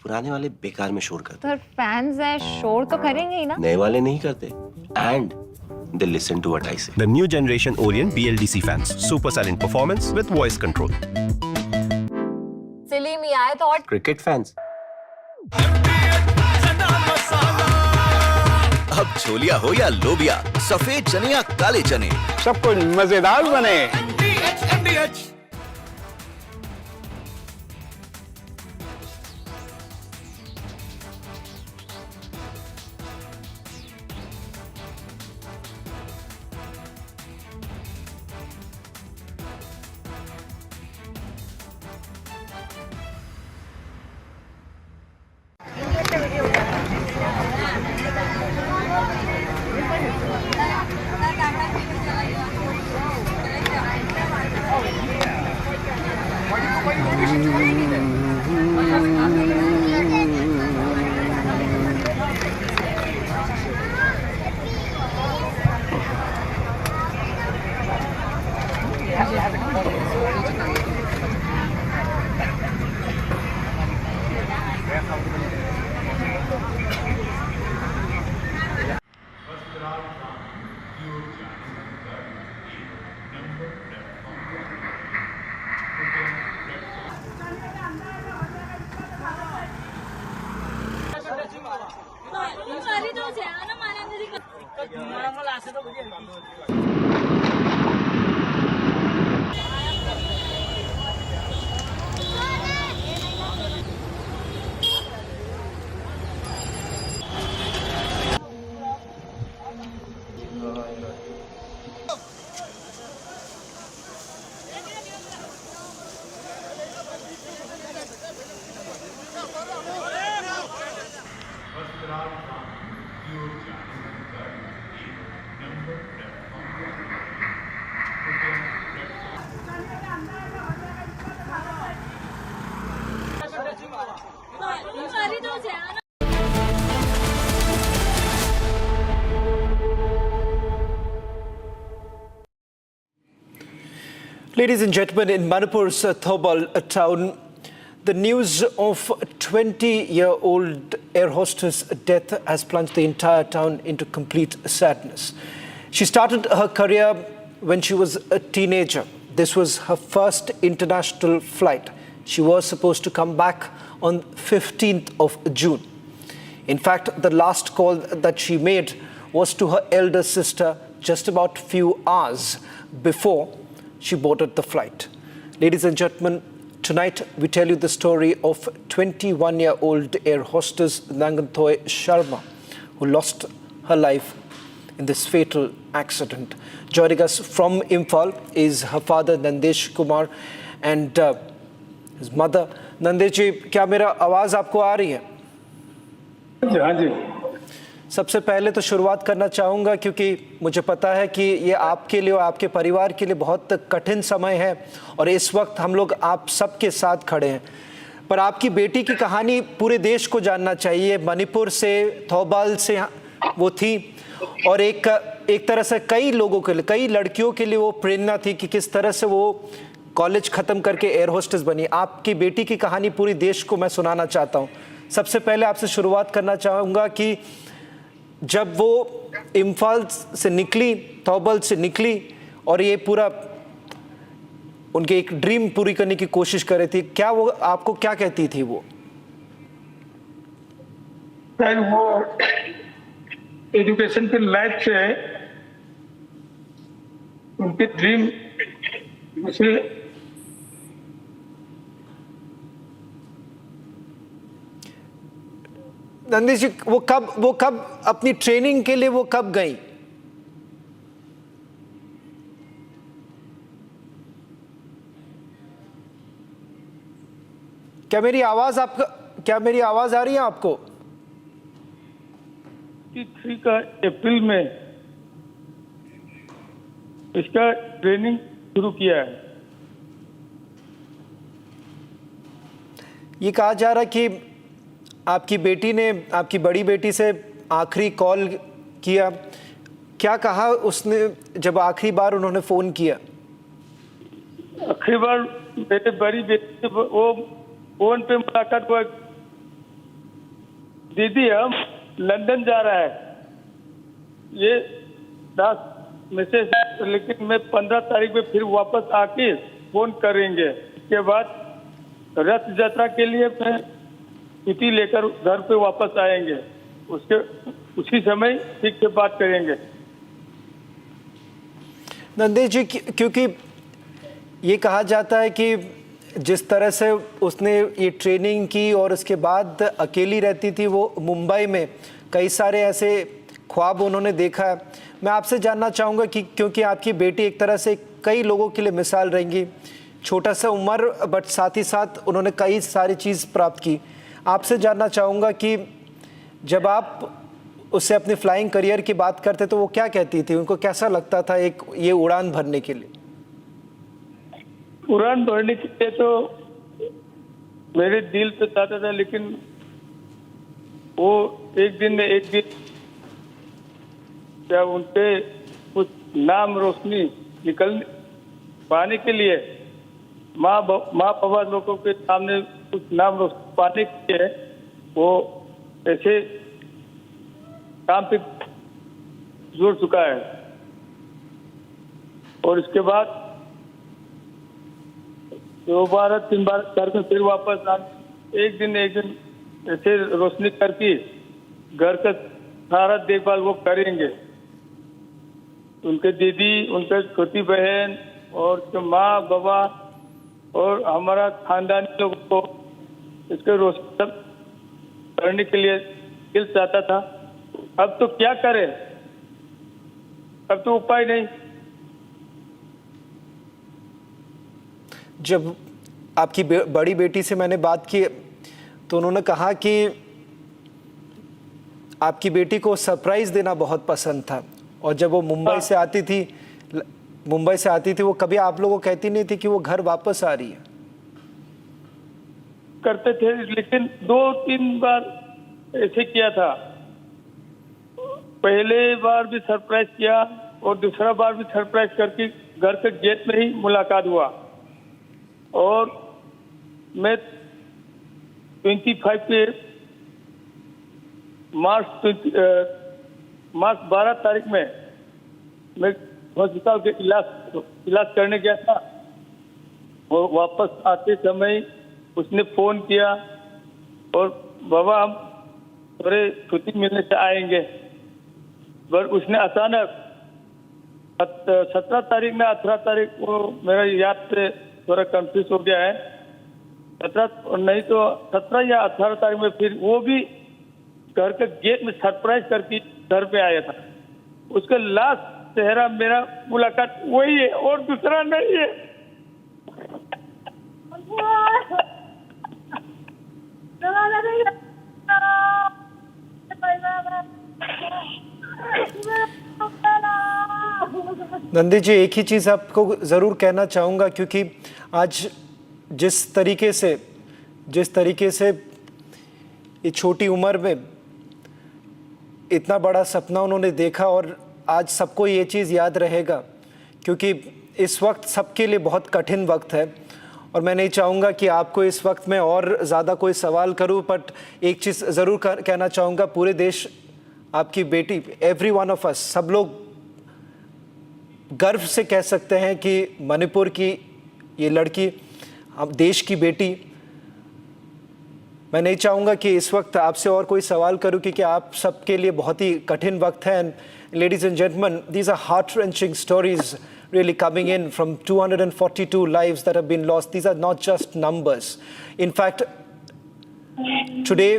पुराने वाले बेकार में शोर करते। सर फैंस हैं, शोर तो करेंगे ही ना। नए वाले नहीं करते। And they listen to what I say. The new generation Orient BLDC fans. Super silent performance with voice control. सिली में आए तो और Cricket fans. अब छोलिया हो या लोबिया, सफेद चने या काले चने, सब कुछ मजेदार बने। Ladies and gentlemen, in Manipur's Thobal town, the news of 20-year-old air hostess' death has plunged the entire town into complete sadness. She started her career when she was a teenager. This was her first international flight. She was supposed to come back on 15th of June. In fact, the last call that she made was to her elder sister just about few hours before she boarded the flight. Ladies and gentlemen, tonight we tell you the story of 21-year-old air hostess Nangantoy Sharma, who lost her life in this fatal accident. Joining us from Imphal is her father Nandesh Kumar and his mother. Nandesh ji, क्या मेरा आवाज आपको आ रही है? हाँ जी। सबसे पहले तो शुरुआत करना चाहूँगा क्योंकि मुझे पता है कि ये आपके लिए और आपके परिवार के लिए बहुत कठिन समय है और इस वक्त हम लोग आप सबके साथ खड़े हैं, पर आपकी बेटी की कहानी पूरे देश को जानना चाहिए। मणिपुर से, थौबाल से वो थी और एक तरह से कई लोगों के लिए, कई लड़कियों के लिए वो प्रेरणा थी कि किस तरह से वो कॉलेज ख़त्म करके एयर होस्टेस बनी। आपकी बेटी की कहानी पूरी देश को मैं सुनाना चाहता हूँ। सबसे पहले आपसे शुरुआत करना चाहूँगा कि जब वो इम्फाल से निकली, थौबल से निकली और ये पूरा उनके एक ड्रीम पूरी करने की कोशिश कर रही थी, क्या वो आपको क्या कहती थी? वो एजुकेशन के लाइफ से उनकी ड्रीम नंदी जी, वो कब अपनी ट्रेनिंग के लिए वो कब गई? क्या मेरी आवाज आ रही है आपको? 3 का अप्रैल में इसका ट्रेनिंग शुरू किया है। ये कहा जा रहा है कि आपकी बेटी ने आपकी बड़ी बेटी से आखिरी कॉल किया, क्या कहा उसने जब आखिरी बार उन्होंने फ़ोन किया? आखिरी बार मेरे बड़ी बेटी से वो फ़ोन पे मुलाकात हुआ, दीदी हम लंदन जा रहा है, ये 10 मैसेज है, लेकिन मैं 15 तारीख में फिर वापस आके फ़ोन करेंगे। इसके बाद रथ यात्रा के लिए मैं छुट्टी लेकर घर पे वापस आएंगे, उसी समय ठीक से बात करेंगे। नंदेश जी, क्योंकि ये कहा जाता है कि जिस तरह से उसने ये ट्रेनिंग की और उसके बाद अकेली रहती थी वो मुंबई में, कई सारे ऐसे ख्वाब उन्होंने देखा है। मैं आपसे जानना चाहूँगा कि क्योंकि आपकी बेटी एक तरह से कई लोगों के लिए मिसाल रहेंगी, छोटा सा उम्र बट साथ ही साथ उन्होंने कई सारी चीज़ प्राप्त की। आपसे जानना चाहूँगा कि जब आप उससे अपने फ्लाइंग करियर की बात करते तो वो क्या कहती थी, उनको कैसा लगता था ये उड़ान भरने के लिए? उड़ान भरने के लिए तो मेरे दिल पे चाहता था, लेकिन वो एक दिन जब उनके कुछ नाम रोशनी निकल पाने के लिए माँ बाबा लोगों के सामने कुछ नाम रोशन पाने के लिए वो ऐसे काम पे जोड़ चुका है। और इसके बाद 2 बार 3 बार करके फिर वापस आ, एक दिन ऐसे रोशनी करके घर का सारा देखभाल वो करेंगे। उनके दीदी, उनके छोटी बहन और उसके माँ बाबा और हमारा खानदानी लोगों को इसके रोशन करने के लिए दिल चाहता था। अब तो क्या करें, अब तो उपाय नहीं। जब आपकी बड़ी बेटी से मैंने बात की तो उन्होंने कहा कि आपकी बेटी को सरप्राइज देना बहुत पसंद था, और जब वो मुंबई से आती थी वो कभी आप लोगों को कहती नहीं थी कि वो घर वापस आ रही है? करते थे, लेकिन 2-3 बार ऐसे किया था। पहले बार भी सरप्राइज किया और दूसरा बार भी सरप्राइज करके घर के गेट में ही मुलाकात हुआ। और मैं 25 के मार्च 12 तारीख में मैं हॉस्पिटल के इलाज करने गया था। और वापस आते समय उसने फोन किया और बाबा हम थोड़े छुट्टी मिलने से आएंगे, पर उसने अचानक 17 तारीख में 18 तारीख को मेरा याद से थोड़ा कंफ्यूज हो गया है, 17 नहीं तो 17 या 18 तारीख में फिर वो भी घर के गेट में सरप्राइज करके घर पे आया था। उसका लास्ट चेहरा मेरा मुलाकात वही है और दूसरा नहीं है। नंदी जी, एक ही चीज़ आपको ज़रूर कहना चाहूँगा, क्योंकि आज जिस तरीके से ये छोटी उम्र में इतना बड़ा सपना उन्होंने देखा, और आज सबको ये चीज़ याद रहेगा, क्योंकि इस वक्त सबके लिए बहुत कठिन वक्त है। और मैं नहीं चाहूँगा कि आपको इस वक्त में और ज़्यादा कोई सवाल करूँ, बट एक चीज़ ज़रूर कहना चाहूँगा, पूरे देश आपकी बेटी, एवरी वन ऑफ अस, सब लोग गर्व से कह सकते हैं कि मणिपुर की ये लड़की, अब देश की बेटी। मैं नहीं चाहूँगा कि इस वक्त आपसे और कोई सवाल करूँ, क्योंकि आप सबके लिए बहुत ही कठिन वक्त है। And ladies and gentleman, these are heart wrenching stories really coming in from 242 lives that have been lost. These are not just numbers. In fact, today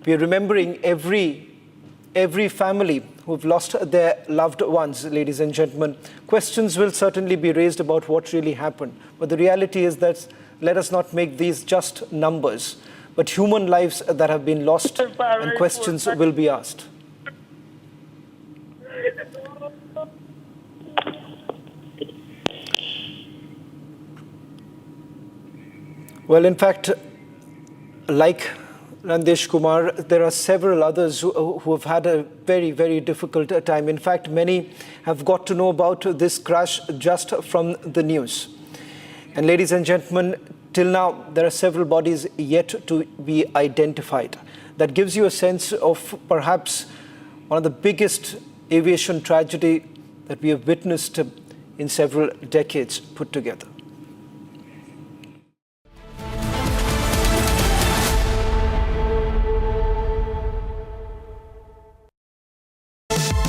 we are remembering every family who've lost their loved ones, ladies and gentlemen. Questions will certainly be raised about what really happened. But the reality is that let us not make these just numbers, but human lives that have been lost, and questions will be asked. Well, in fact, like Randesh Kumar, there are several others who have had a very, very difficult time. In fact, many have got to know about this crash just from the news. And ladies and gentlemen, till now, there are several bodies yet to be identified. That gives you a sense of perhaps one of the biggest aviation tragedy that we have witnessed in several decades put together.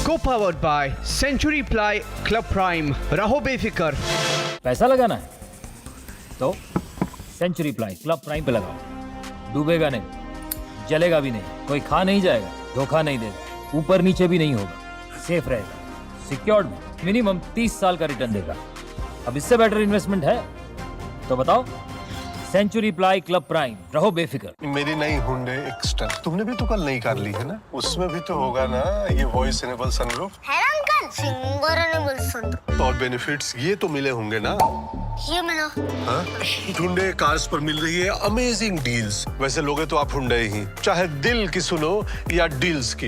Co-powered by Century Ply Club Prime. रहो बेफिक्र। पैसा लगाना है तो century ply club prime पे लगाओ। डूबेगा नहीं, जलेगा भी नहीं, कोई खा नहीं जाएगा, धोखा नहीं देगा, ऊपर नीचे भी नहीं होगा, सेफ रहेगा, सिक्योर्ड में मिनिमम 30 साल का रिटर्न देगा। अब इससे बेटर इन्वेस्टमेंट है तो बताओ। सेंचुरी प्लाई क्लब प्राइम, रहो बेफिक्र। मेरी नई हुंडई एक्स्ट्रा तुमने भी तो कल नई कार ली है ना, उसमें भी तो होगा ना ये वॉइस इनेबल सनरूफ है ना अंकल, सिंगर इनेबल सनरूफ। और बेनिफिट्स ये तो मिले होंगे ना। ये मिला। हाँ, हुंडई कार्स पर मिल रही है अमेजिंग डील्स। वैसे लोगे तो आप हुंडई ही, चाहे दिल की सुनो या डील्स की।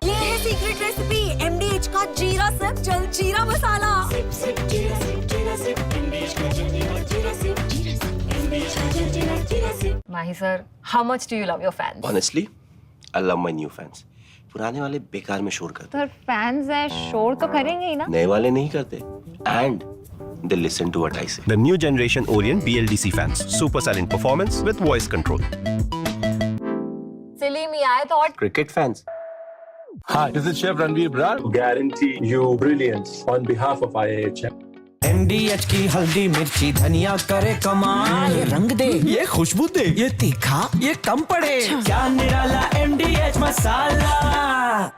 ये है सीक्रेट रेसिपी MDH का जीरा सिप जल जीरा मसाला। सिप सिप जीरा सिप जीरा सिप MDH का जल जीरा सिप जीरा सिप MDH का जल जीरा SIP. Mahi sir, how much do you love your fans? Honestly, I love my new fans. पुराने वाले बेकार में शोर करते। सर फैंस हैं, शोर तो करेंगे ही ना। नए वाले नहीं करते। And they listen to what I say. The new generation Orient BLDC fans. Super silent performance with voice control. सिली में आए तो और Cricket fans. Hi, this is Chef Ranveer Brar. Guarantee you brilliance on behalf of Eyewitness. MDH की हल्दी मिर्ची धनिया करे कमाल, ये रंग दे, ये खुशबू दे, ये तीखा, ये कम पड़े, क्या निराला MDH masala.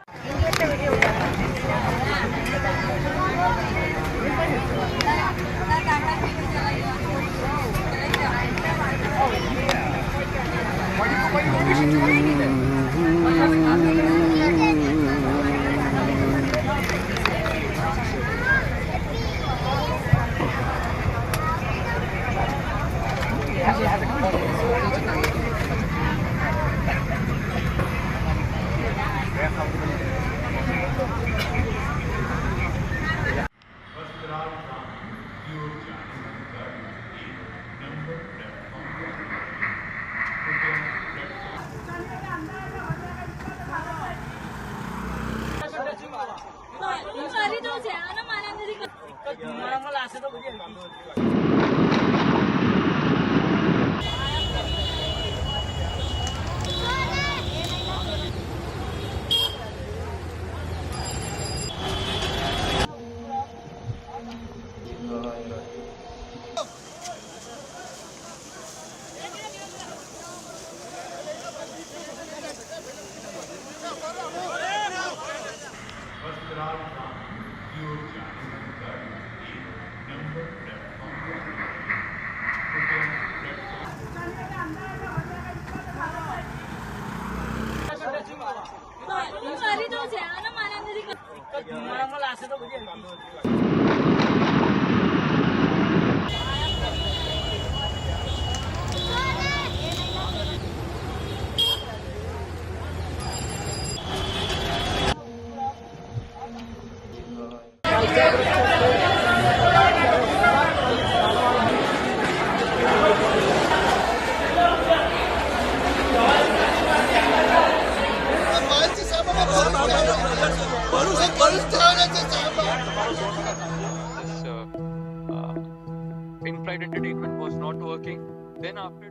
Inflight entertainment was not working. Then after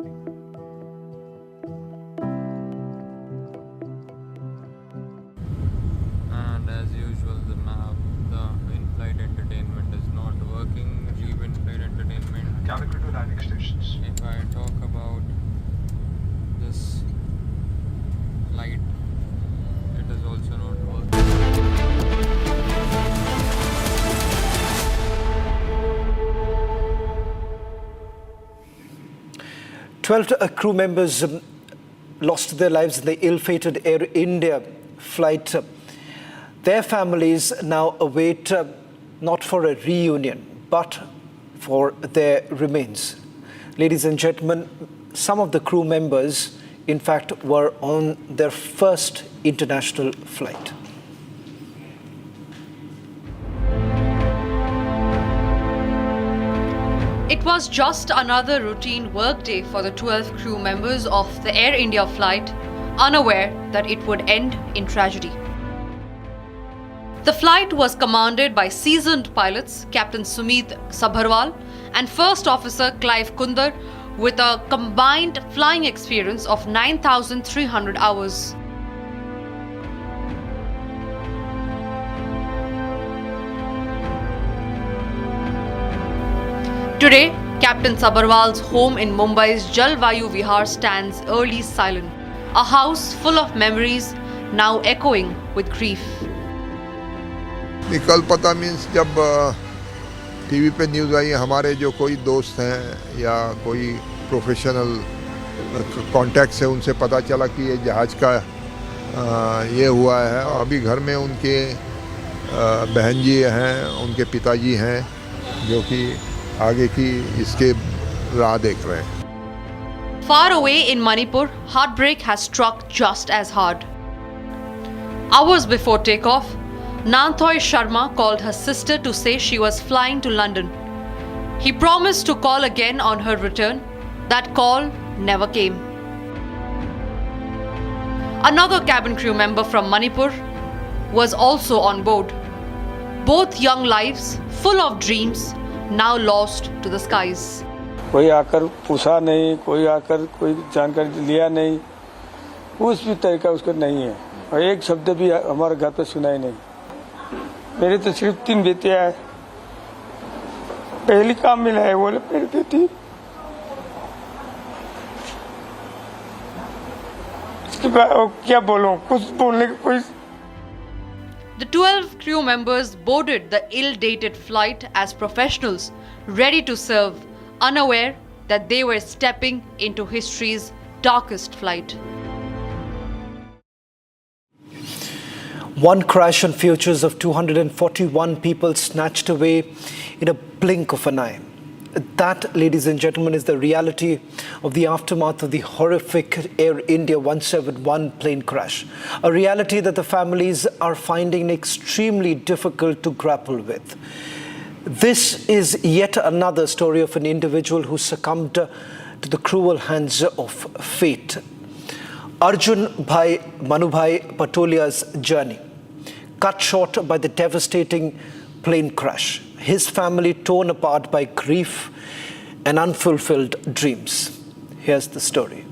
and as usual the Inflight entertainment is not working. Leave Inflight entertainment. Calculate to landing stations. If I talk about this light, it is also not working. 12 crew members lost their lives in the ill-fated Air India flight. Their families now await not for a reunion, but for their remains. Ladies and gentlemen, some of the crew members, in fact, were on their first international flight. It was just another routine workday for the 12 crew members of the Air India flight, unaware that it would end in tragedy. The flight was commanded by seasoned pilots Captain Sumit Sabharwal and First Officer Clive Kundar with a combined flying experience of 9,300 hours. Today, Captain Sabharwal's home in Mumbai's Jalvayu Vihar stands early silent, a house full of memories now echoing with grief. कल पता means जब TV पे news आई हमारे जो कोई दोस्त हैं या कोई प्रोफेशनल कॉन्टैक्ट्स है उनसे पता चला कि ये जहाज़ का ये हुआ है। अभी घर में उनके बहन जी हैं, उनके पिताजी हैं जो कि आगे की इसके राह देख रहे हैं। Far away in Manipur, heartbreak has struck just as hard. Hours before takeoff, Nanthoy Sharma called her sister to say she was flying to London. He promised to call again on her return. That call never came. Another cabin crew member from Manipur was also on board. Both young lives, full of dreams, now lost to the skies. कोई आकर पूछा नहीं, कोई आकर कोई जानकारी लिया नहीं, उस भी तरीका उसका नहीं है। और एक शब्द भी हमारे घर पे सुनाई नहीं। मेरे तो सिर्फ 3 बेटे हैं। पहली काम मिला है बोले मेरी बेटी, इसके बाद क्या बोलूं, कुछ बोलने की कोई। The 12 crew members boarded the ill-dated flight as professionals, ready to serve, unaware that they were stepping into history's darkest flight. One crash and futures of 241 people snatched away in a blink of an eye. That, ladies and gentlemen, is the reality of the aftermath of the horrific Air India 171 plane crash. A reality that the families are finding extremely difficult to grapple with. This is yet another story of an individual who succumbed to the cruel hands of fate. Arjun Bhai Manubhai Patolia's journey, cut short by the devastating plane crash. His family torn apart by grief and unfulfilled dreams. Here's the story.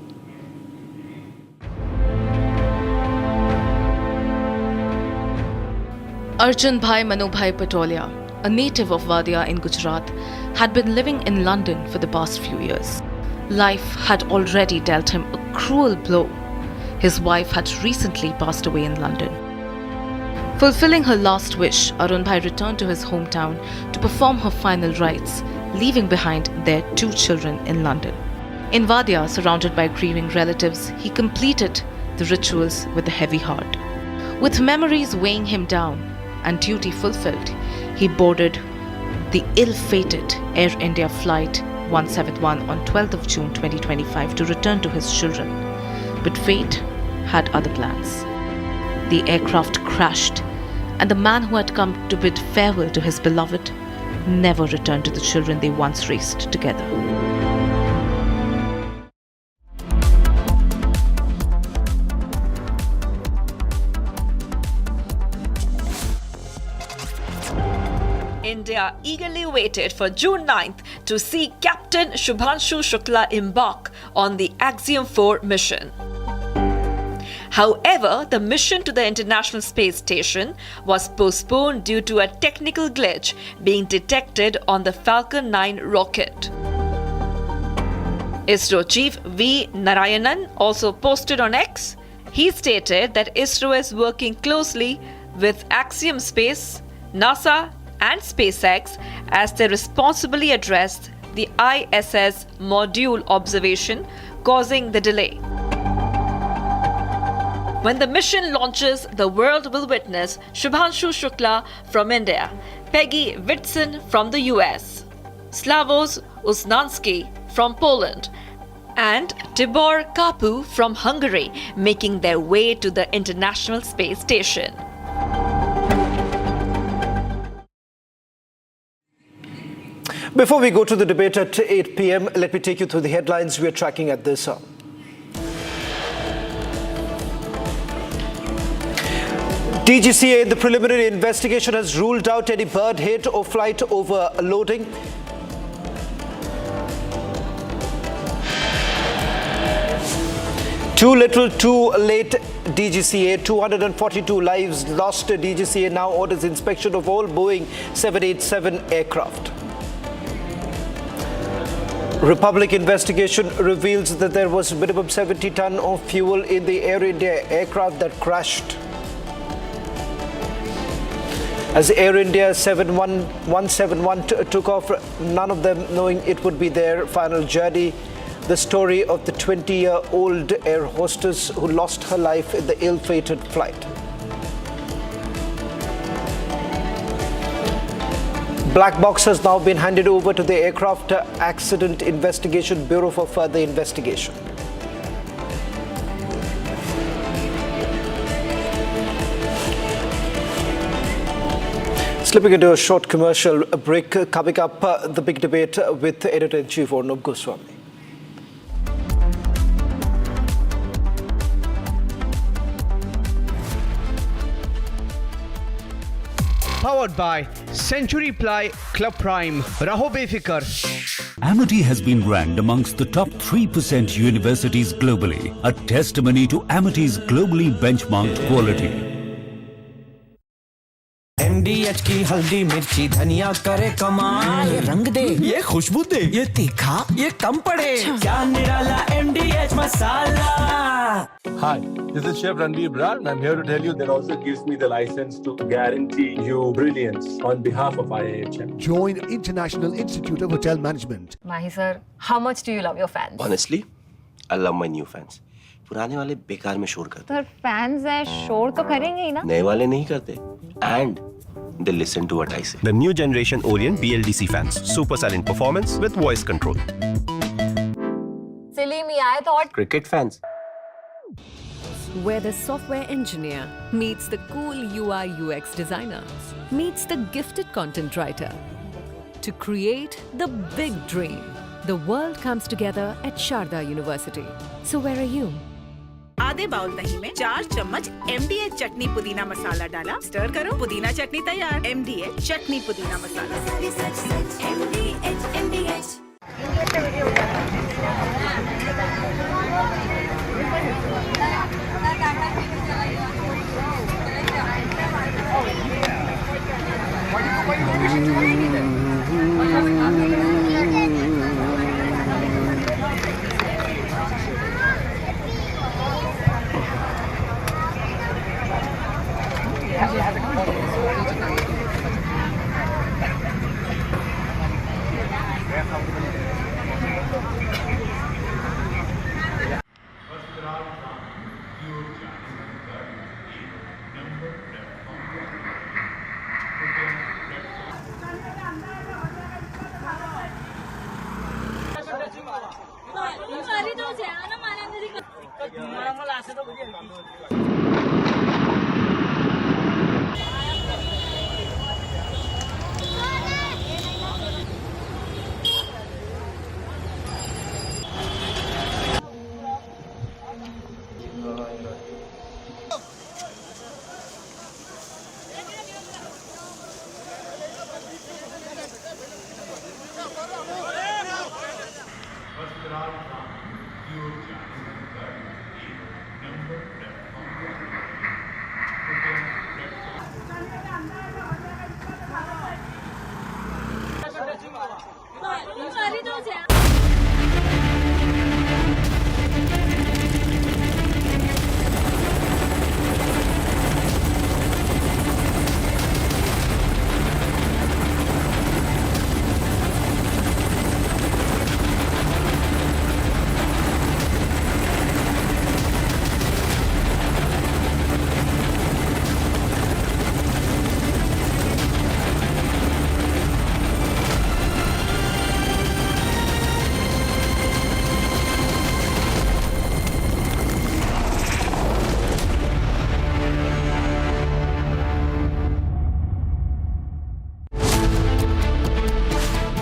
Arjun Bhai Manubhai Patolia, a native of Wadia in Gujarat, had been living in London for the past few years. Life had already dealt him a cruel blow. His wife had recently passed away in London. Fulfilling her last wish, Arun Bhai returned to his hometown to perform her final rites, leaving behind their 2 children in London. In Wadia, surrounded by grieving relatives, he completed the rituals with a heavy heart. With memories weighing him down and duty fulfilled, he boarded the ill-fated Air India flight 171 on 12th of June 2025 to return to his children. But fate had other plans. The aircraft crashed, and the man who had come to bid farewell to his beloved never returned to the children they once raised together. India eagerly waited for June 9th to see Captain Shubhanshu Shukla embark on the Axiom 4 mission. However, the mission to the International Space Station was postponed due to a technical glitch being detected on the Falcon 9 rocket. ISRO Chief V. Narayanan also posted on X. He stated that ISRO is working closely with Axiom Space, NASA and SpaceX as they responsibly address the ISS module observation causing the delay. When the mission launches, the world will witness Shubhanshu Shukla from India, Peggy Whitson from the US, Slavos Uznansky from Poland, and Tibor Kapu from Hungary making their way to the International Space Station. Before we go to the debate at 8 p.m., let me take you through the headlines we are tracking at this hour. DGCA, the preliminary investigation has ruled out any bird hit or flight overloading. Too little, too late, DGCA. 242 lives lost. DGCA now orders inspection of all Boeing 787 aircraft. Republic investigation reveals that there was minimum 70 ton of fuel in the Air India aircraft that crashed. As Air India 171 took off, none of them knowing it would be their final journey. The story of the 20-year-old air hostess who lost her life in the ill-fated flight. Black box has now been handed over to the Aircraft Accident Investigation Bureau for further investigation. Slipping into a short commercial break, coming up, the big debate with Editor-in-Chief Arnab Goswami. Powered by Century Ply Club Prime. Raho befikar. Amity has been ranked amongst the top 3% universities globally, a testimony to Amity's globally benchmarked quality. MDH की हल्दी मिर्ची धनिया करे कमाल, ये रंग दे, ये खुशबू दे, ये तीखा, ये कम पड़े, क्या निराला MDH masala. Hi, this is Chef Ranveer Brar, and I'm here to tell you that also gives me the license to guarantee you brilliance on behalf of Eyewitness. Join International Institute of Hotel Management. Mahi sir, how much do you love your fans? Honestly, I love my new fans. पुराने वाले बेकार में शोर करते sir fans है शोर तो करेंगे ही ना. नए वाले नहीं करते. And they listen to what I say. The new generation Orient BLDC fans. Super silent performance with voice control. Silly me, I thought. Cricket fans. Where the software engineer meets the cool UI UX designer, meets the gifted content writer. To create the big dream, the world comes together at Sharda University. So where are you? आधे bowl दही में 4 चम्मच MDH चटनी पुदीना मसाला डाला, stir करो, पुदीना चटनी तैयार. MDH चटनी पुदीना मसाला. MDH.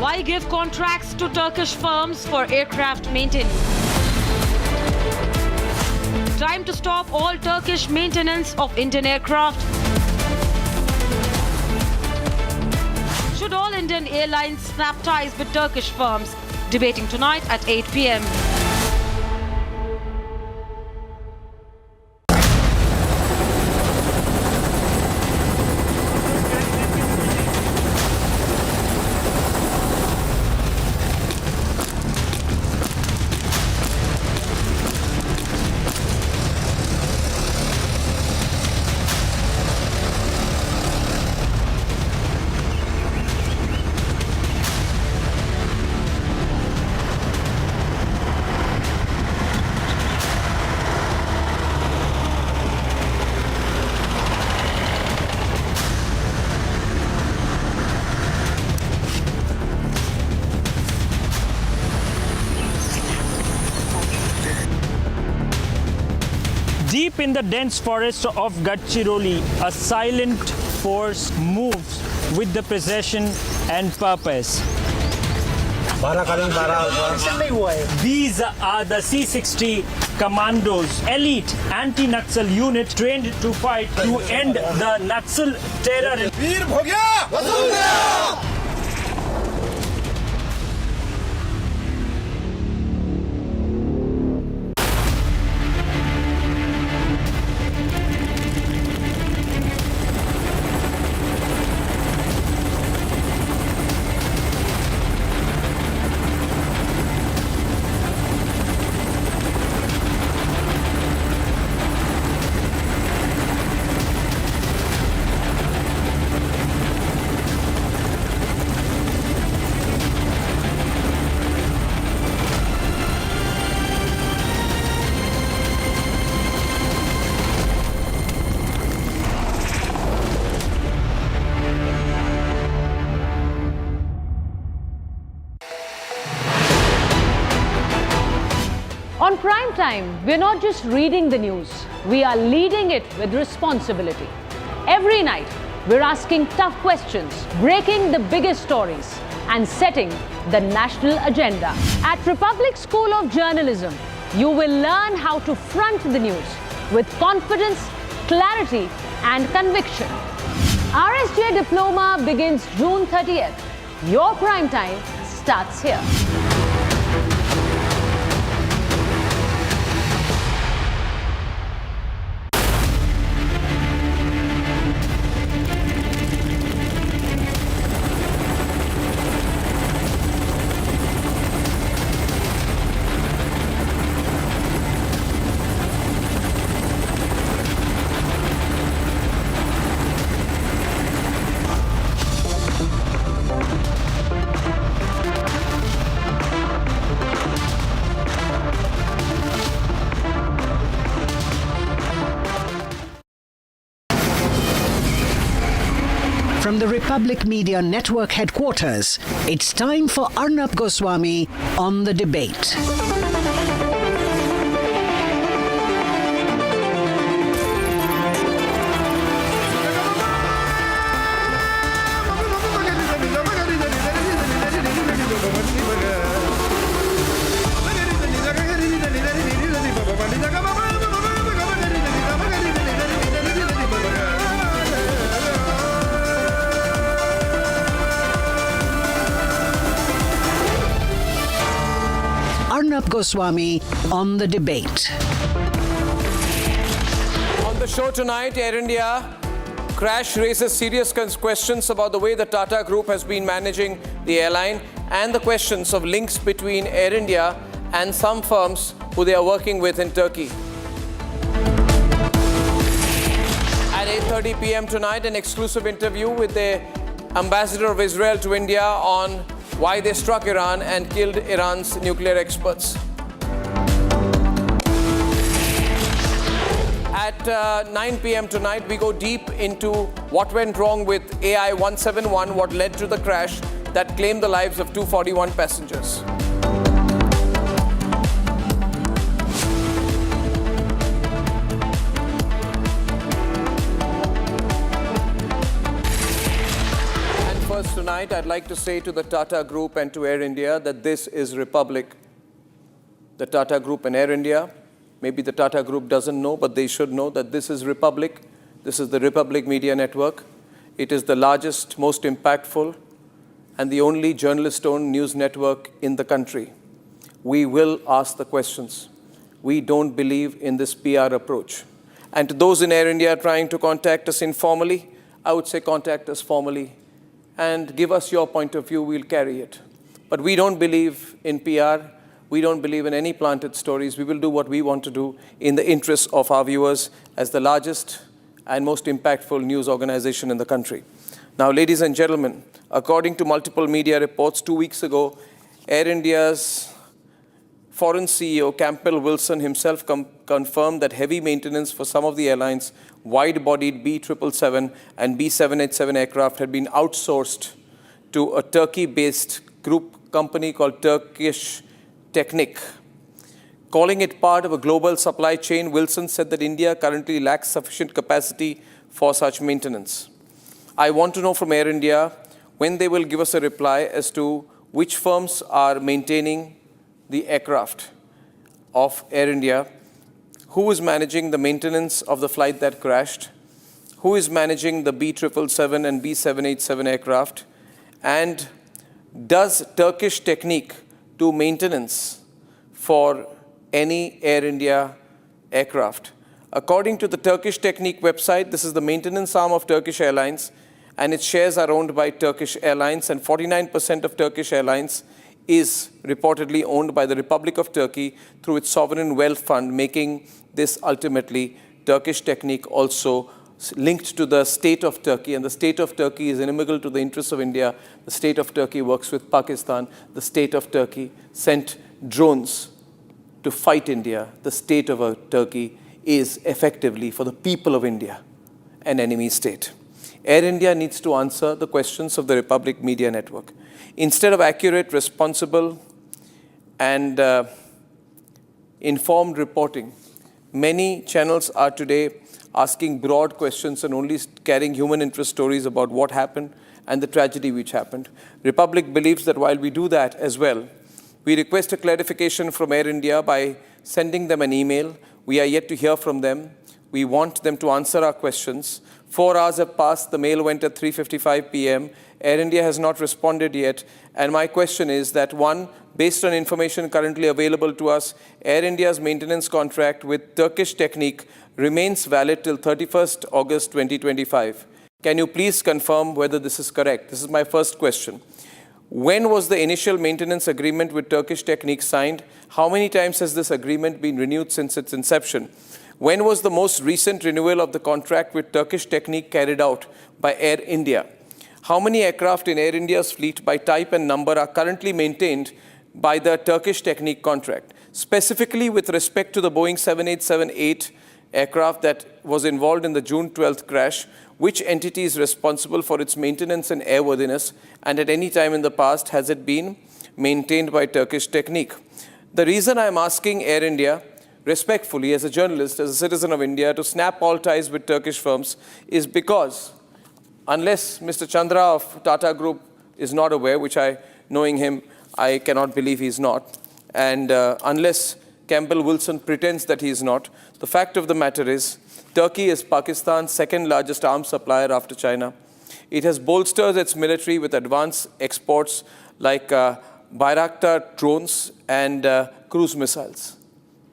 Why give contracts to Turkish firms for aircraft maintenance? Time to stop all Turkish maintenance of Indian aircraft. Should all Indian airlines snap ties with Turkish firms? Debating tonight at 8 p.m. Deep in the dense forest of Gadchiroli, a silent force moves with the precision and purpose. These are the C-60 Commandos, elite anti-Naxal unit trained to fight to end the Naxal terror. time, we're not just reading the news, we are leading it with responsibility. Every night, we're asking tough questions, breaking the biggest stories, and setting the national agenda. At Republic School of Journalism, you will learn how to front the news with confidence, clarity, and conviction. RSJ Diploma begins June 30th. Your prime time starts here. From the Republic Media Network headquarters, it's time for Arnab Goswami on the debate. Arnab Goswami on the debate. On the show tonight, Air India crash raises serious questions about the way the Tata Group has been managing the airline and the questions of links between Air India and some firms who they are working with in Turkey. At 8:30 p.m. tonight, an exclusive interview with the ambassador of Israel to India on why they struck Iran and killed Iran's nuclear experts. At 9 p.m. tonight, we go deep into what went wrong with AI 171, what led to the crash that claimed the lives of 241 passengers. First tonight, I'd like to say to the Tata Group and to Air India that this is Republic. The Tata Group and Air India, maybe the Tata Group doesn't know, but they should know that this is Republic. This is the Republic Media Network. It is the largest, most impactful, and the only journalist-owned news network in the country. We will ask the questions. We don't believe in this PR approach. And to those in Air India trying to contact us informally, I would say contact us formally and give us your point of view, we'll carry it. But we don't believe in PR. We don't believe in any planted stories. We will do what we want to do in the interests of our viewers as the largest and most impactful news organization in the country. Now, ladies and gentlemen, according to multiple media reports, 2 weeks ago, Air India's foreign CEO, Campbell Wilson, himself confirmed that heavy maintenance for some of the airlines' wide-bodied B777 and B787 aircraft had been outsourced to a Turkey-based group company called Turkish Technic. Calling it part of a global supply chain, Wilson said that India currently lacks sufficient capacity for such maintenance. I want to know from Air India when they will give us a reply as to which firms are maintaining the aircraft of Air India, who is managing the maintenance of the flight that crashed, who is managing the B777 and B787 aircraft, and does Turkish Technic do maintenance for any Air India aircraft? According to the Turkish Technic website, this is the maintenance arm of Turkish Airlines, and its shares are owned by Turkish Airlines, and 49% of Turkish Airlines is reportedly owned by the Republic of Turkey through its sovereign wealth fund, making this ultimately Turkish Technic also linked to the state of Turkey. And the state of Turkey is inimical to the interests of India. The state of Turkey works with Pakistan. The state of Turkey sent drones to fight India. The state of Turkey is effectively, for the people of India, an enemy state. Air India needs to answer the questions of the Republic Media Network. Instead of accurate, responsible, and informed reporting. Many channels are today asking broad questions and only carrying human interest stories about what happened and the tragedy which happened. Republic believes that while we do that as well, we request a clarification from Air India by sending them an email. We are yet to hear from them. We want them to answer our questions. 4 hours have passed. The mail went at 3:55 p.m. Air India has not responded yet. And my question is that, one, based on information currently available to us, Air India's maintenance contract with Turkish Technique remains valid till 31st August 2025. Can you please confirm whether this is correct? This is my first question. When was the initial maintenance agreement with Turkish Technique signed? How many times has this agreement been renewed since its inception? When was the most recent renewal of the contract with Turkish Technique carried out by Air India? How many aircraft in Air India's fleet by type and number are currently maintained by the Turkish Technique contract? Specifically with respect to the Boeing 787-8 aircraft that was involved in the June 12th crash, which entity is responsible for its maintenance and airworthiness, and at any time in the past has it been maintained by Turkish Technique? The reason I'm asking Air India, respectfully, as a journalist, as a citizen of India, to snap all ties with Turkish firms is because unless Mr. Chandra of Tata Group is not aware, which knowing him, I cannot believe he's not, and unless Campbell Wilson pretends that he is not, the fact of the matter is Turkey is Pakistan's second largest arms supplier after China. It has bolstered its military with advanced exports like Bayraktar drones and cruise missiles.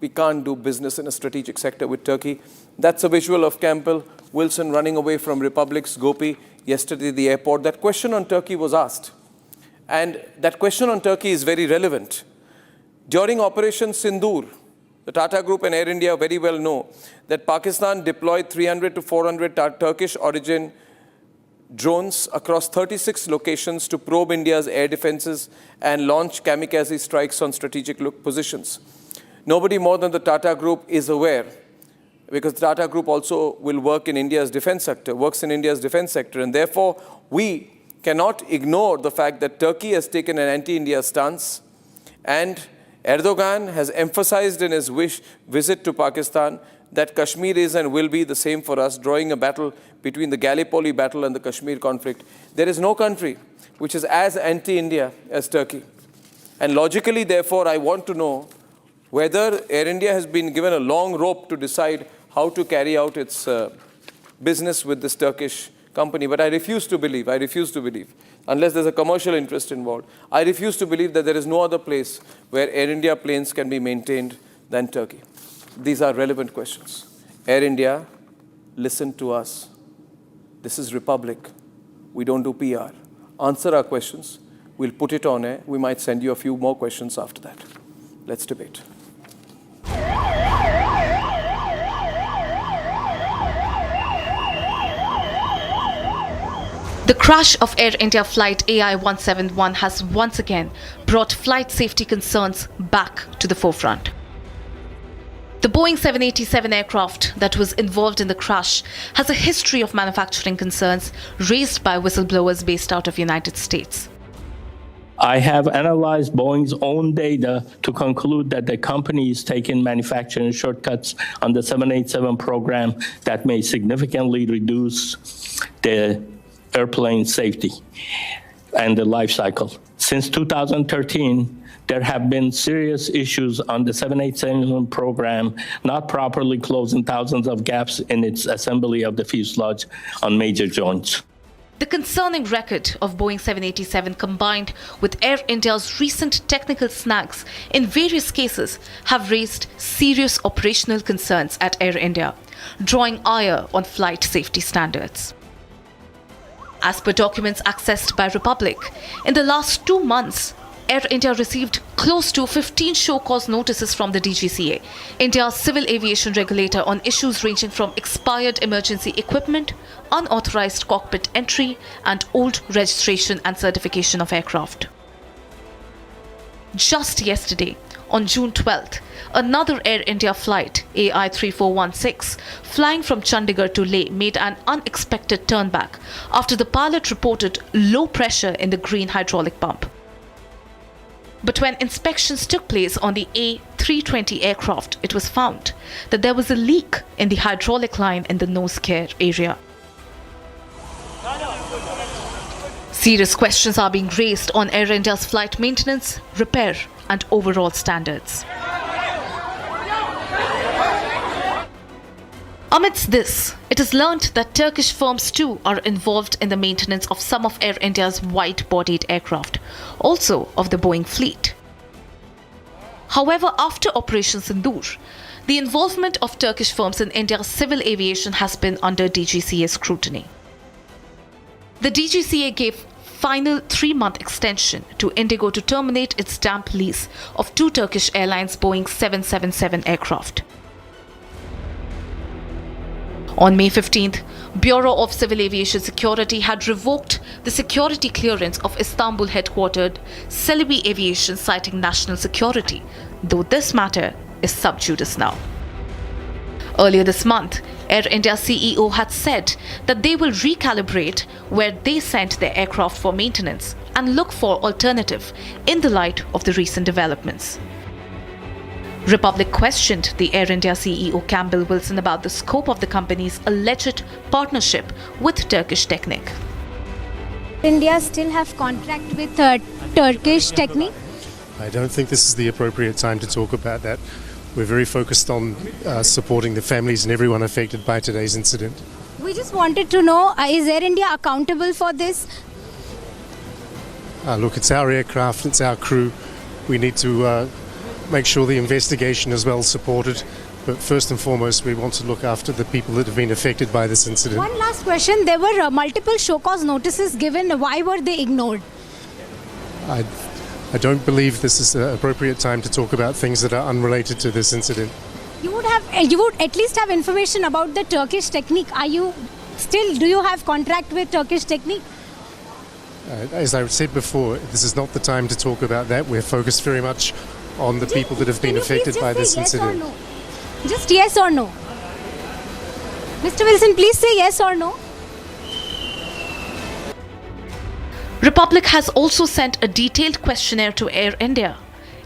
We can't do business in a strategic sector with Turkey. That's a visual of Campbell Wilson running away from Republic's Gopi yesterday at the airport. That question on Turkey was asked. And that question on Turkey is very relevant. During Operation Sindoor, the Tata Group and Air India very well know that Pakistan deployed 300 to 400 Turkish origin drones across 36 locations to probe India's air defenses and launch kamikaze strikes on strategic positions. Nobody more than the Tata Group is aware, because the Tata Group also will work in India's defense sector, and therefore we cannot ignore the fact that Turkey has taken an anti-India stance, and Erdogan has emphasized in his visit to Pakistan that Kashmir is and will be the same for us, drawing a battle between the Gallipoli battle and the Kashmir conflict. There is no country which is as anti-India as Turkey. And logically, therefore, I want to know whether Air India has been given a long rope to decide how to carry out its business with this Turkish company. But I refuse to believe, unless there's a commercial interest involved, I refuse to believe that there is no other place where Air India planes can be maintained than Turkey. These are relevant questions. Air India, listen to us. This is Republic. We don't do PR. Answer our questions. We'll put it on air. We might send you a few more questions after that. Let's debate. The crash of Air India flight AI-171 has once again brought flight safety concerns back to the forefront. The Boeing 787 aircraft that was involved in the crash has a history of manufacturing concerns raised by whistleblowers based out of the United States. I have analyzed Boeing's own data to conclude that the company is taking manufacturing shortcuts on the 787 program that may significantly reduce the airplane safety and the life cycle. Since 2013, there have been serious issues on the 787 program, not properly closing thousands of gaps in its assembly of the fuselage on major joints. The concerning record of Boeing 787 combined with Air India's recent technical snags in various cases have raised serious operational concerns at Air India, drawing ire on flight safety standards. As per documents accessed by Republic, in the last 2 months, Air India received close to 15 show cause notices from the DGCA, India's civil aviation regulator, on issues ranging from expired emergency equipment, unauthorized cockpit entry, and old registration and certification of aircraft. Just yesterday, on June 12th, another Air India flight, AI-3416, flying from Chandigarh to Leh, made an unexpected turnback after the pilot reported low pressure in the green hydraulic pump. But when inspections took place on the A320 aircraft, it was found that there was a leak in the hydraulic line in the nose care area. Serious questions are being raised on Air India's flight maintenance, repair and overall standards. Amidst this, it is learnt that Turkish firms too are involved in the maintenance of some of Air India's wide-bodied aircraft, also of the Boeing fleet. However, after Operation Sindoor, the involvement of Turkish firms in India's civil aviation has been under DGCA scrutiny. The DGCA gave final 3-month extension to Indigo to terminate its damp lease of 2 Turkish Airlines Boeing 777 aircraft. On May 15th, Bureau of Civil Aviation Security had revoked the security clearance of Istanbul-headquartered Celebi Aviation, citing national security, though this matter is sub judice now. Earlier this month, Air India CEO had said that they will recalibrate where they sent their aircraft for maintenance and look for alternative in the light of the recent developments. Republic questioned the Air India CEO Campbell Wilson about the scope of the company's alleged partnership with Turkish Technic. India still have contract with Turkish Technic? I don't think this is the appropriate time to talk about that. We're very focused on supporting the families and everyone affected by today's incident. We just wanted to know, is Air India accountable for this? Look, it's our aircraft, it's our crew. We need to make sure the investigation is well supported. But first and foremost, we want to look after the people that have been affected by this incident. One last question. There were multiple show cause notices given. Why were they ignored? I don't believe this is the appropriate time to talk about things that are unrelated to this incident. You would at least have information about the Turkish Technic. Do you have contract with Turkish Technic? As I said before, this is not the time to talk about that. We're focused very much on the people that have been affected by this incident. Yes or no? Just yes or no. Mr. Wilson, please say yes or no. Republic has also sent a detailed questionnaire to Air India,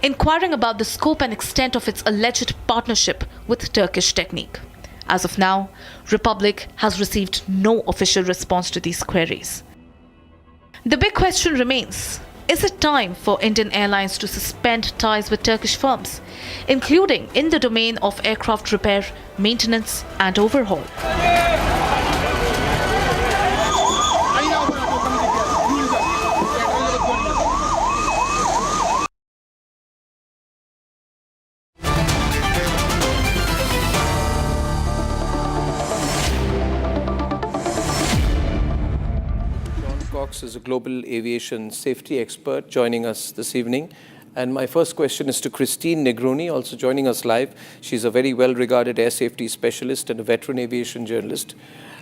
inquiring about the scope and extent of its alleged partnership with Turkish Technic. As of now, Republic has received no official response to these queries. The big question remains, is it time for Indian Airlines to suspend ties with Turkish firms, including in the domain of aircraft repair, maintenance and overhaul? Is a global aviation safety expert joining us this evening. And my first question is to Christine Negroni, also joining us live. She's a very well-regarded air safety specialist and a veteran aviation journalist.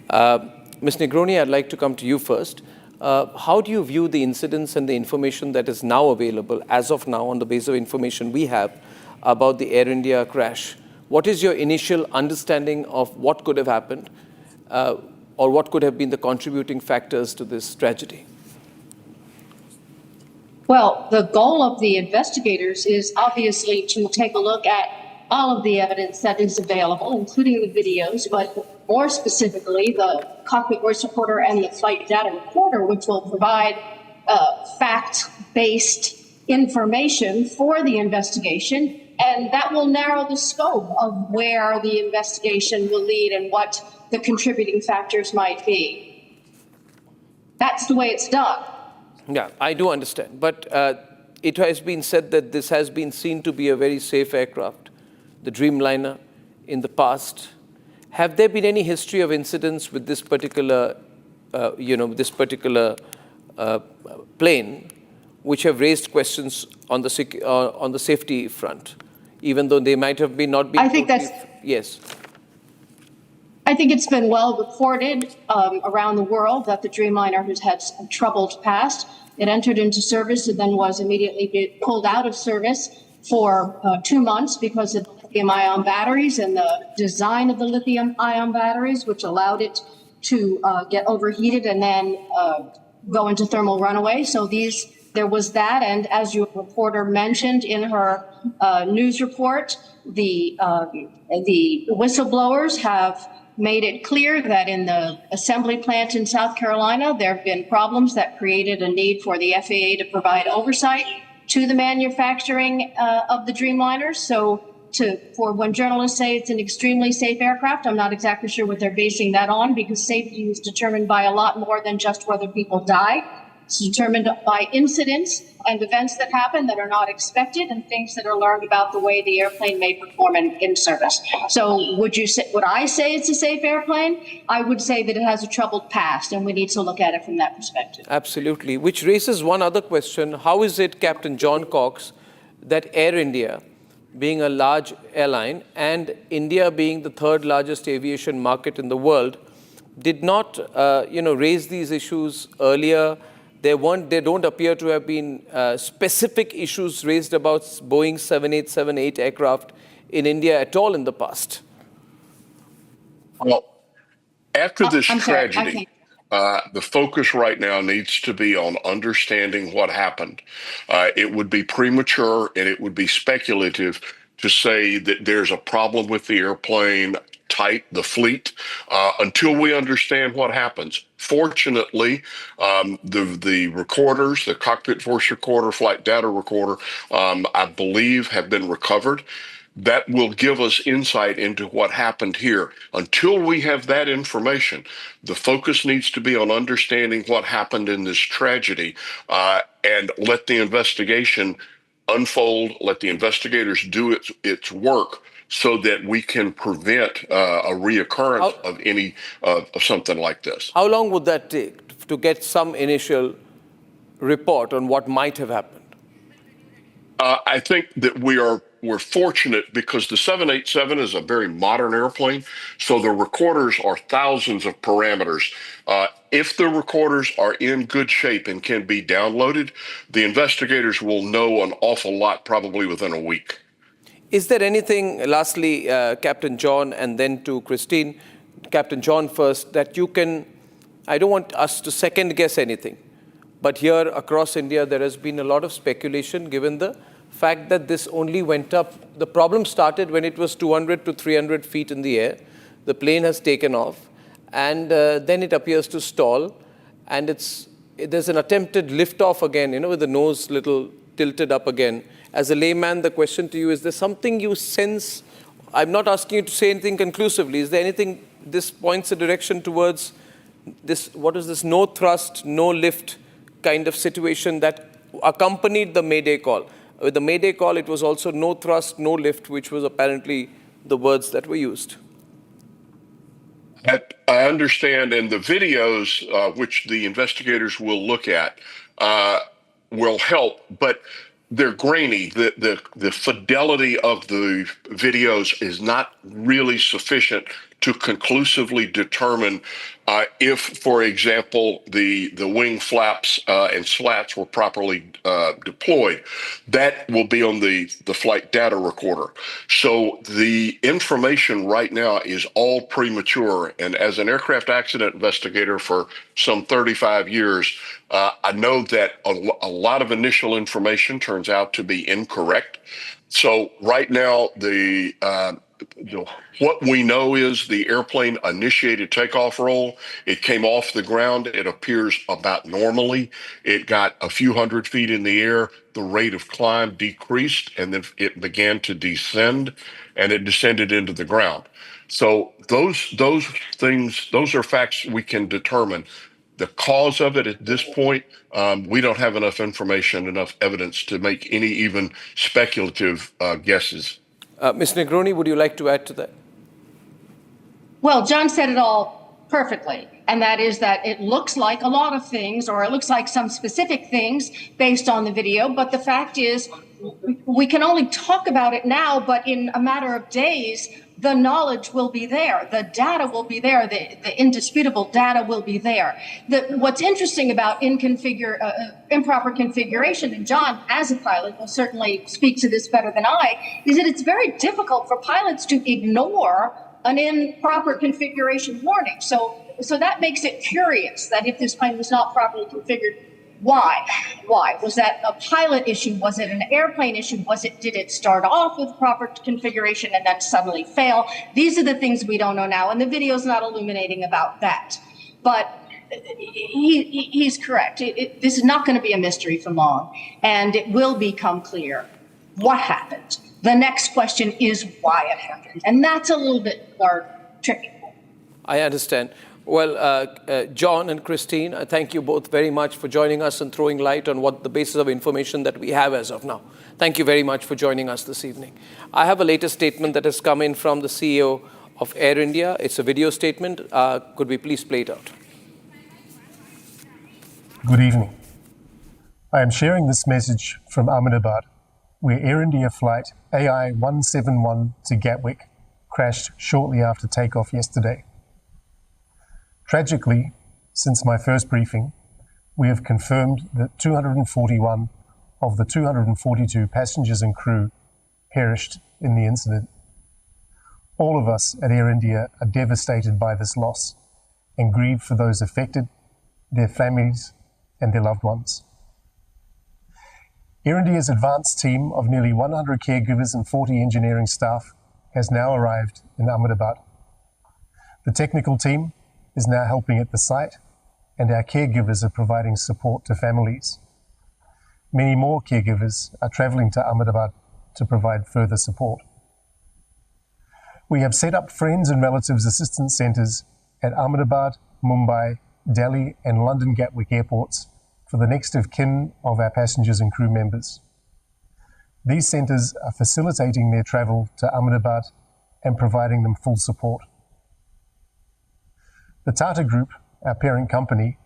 Ms. Negroni, I'd like to come to you first. How do you view the incidents and the information that is now available, as of now, on the basis of information we have about the Air India crash? What is your initial understanding of what could have happened? Or what could have been the contributing factors to this tragedy? Well, the goal of the investigators is obviously to take a look at all of the evidence that is available, including the videos, but more specifically, the cockpit voice recorder and the flight data recorder, which will provide fact-based information for the investigation. And that will narrow the scope of where the investigation will lead and what the contributing factors might be. That's the way it's done. Yeah, I do understand. But it has been said that this has been seen to be a very safe aircraft, the Dreamliner, in the past. Have there been any history of incidents with this particular, plane, which have raised questions on the safety front, even though they might have been not been? I think that's yes. I think it's been well reported around the world that the Dreamliner has had a troubled past. It entered into service and then was immediately pulled out of service for 2 months because of lithium-ion batteries and the design of the lithium-ion batteries, which allowed it to get overheated and then go into thermal runaway. So these There was that, and as your reporter mentioned in her news report, the whistleblowers have made it clear that in the assembly plant in South Carolina, there have been problems that created a need for the FAA to provide oversight to the manufacturing of the Dreamliners. So for when journalists say it's an extremely safe aircraft, I'm not exactly sure what they're basing that on, because safety is determined by a lot more than just whether people die. It's determined by incidents and events that happen that are not expected and things that are learned about the way the airplane may perform in service. So would I say it's a safe airplane? I would say that it has a troubled past, and we need to look at it from that perspective. Absolutely. Which raises one other question. How is it, Captain John Cox, that Air India, being a large airline and India being the third largest aviation market in the world, did not raise these issues earlier? There don't appear to have been specific issues raised about Boeing 787-8 aircraft in India at all in the past. Well, after this tragedy, the focus right now needs to be on understanding what happened. It would be premature and it would be speculative to say that there's a problem with the airplane, the fleet, until we understand what happens. Fortunately, the recorders, the cockpit voice recorder, flight data recorder, I believe have been recovered. That will give us insight into what happened here. Until we have that information, the focus needs to be on understanding what happened in this tragedy, and let the investigation unfold, let the investigators do its work, so that we can prevent a reoccurrence of any of something like this. How long would that take to get some initial report on what might have happened? I think that we're fortunate because the 787 is a very modern airplane, so the recorders are thousands of parameters. If the recorders are in good shape and can be downloaded, the investigators will know an awful lot probably within a week. Is there anything, lastly, Captain John, and then to Christine, Captain John first, that you can, I don't want us to second guess anything, but here across India, there has been a lot of speculation given the fact that this only went up. The problem started when it was 200 to 300 feet in the air. The plane has taken off, and then it appears to stall, and there's an attempted lift-off again, with the nose little tilted up again. As a layman, the question to you, is there something you sense? I'm not asking you to say anything conclusively. Is there anything this points a direction towards this, what is this no thrust, no lift kind of situation that accompanied the Mayday call? With the Mayday call, it was also no thrust, no lift, which was apparently the words that were used. I understand, and the videos, which the investigators will look at, will help, but they're grainy. The fidelity of the videos is not really sufficient to conclusively determine if, for example, the wing flaps and slats were properly deployed. That will be on the flight data recorder. So the information right now is all premature. And as an aircraft accident investigator for some 35 years, I know that a lot of initial information turns out to be incorrect. So right now, what we know is the airplane initiated takeoff roll. It came off the ground. It appears about normally. It got a few hundred feet in the air. The rate of climb decreased, and then it began to descend, and it descended into the ground. So those things, those are facts we can determine. The cause of it at this point, we don't have enough information, enough evidence to make any even speculative guesses. Ms. Negroni, would you like to add to that? Well, John said it all perfectly, and that is that it looks like a lot of things, or it looks like some specific things based on the video, but the fact is we can only talk about it now, but in a matter of days, the knowledge will be there, the data will be there, the indisputable data will be there. What's interesting about improper configuration, and John, as a pilot, will certainly speak to this better than I, is that it's very difficult for pilots to ignore an improper configuration warning. So that makes it curious that if this plane was not properly configured, Why? Why? Was that a pilot issue? Was it an airplane issue? Did it start off with proper configuration and then suddenly fail? These are the things we don't know now, and the video's not illuminating about that. But he's correct. This is not going to be a mystery for long, and it will become clear what happened. The next question is why it happened, and that's a little bit more tricky. I understand. Well, John and Christine, I thank you both very much for joining us and throwing light on what the basis of information that we have as of now. Thank you very much for joining us this evening. I have a latest statement that has come in from the CEO of Air India. It's a video statement. Could we please play it out? Good evening. I am sharing this message from Ahmedabad, where Air India flight AI-171 to Gatwick crashed shortly after takeoff yesterday. Tragically, since my first briefing, we have confirmed that 241 of the 242 passengers and crew perished in the incident. All of us at Air India are devastated by this loss and grieve for those affected, their families, and their loved ones. Air India's advanced team of nearly 100 caregivers and 40 engineering staff has now arrived in Ahmedabad. The technical team is now helping at the site, and our caregivers are providing support to families. Many more caregivers are travelling to Ahmedabad to provide further support. We have set up friends and relatives assistance centres at Ahmedabad, Mumbai, Delhi and London Gatwick airports for the next of kin of our passengers and crew members. These centres are facilitating their travel to Ahmedabad and providing them full support. The Tata Group, our parent company,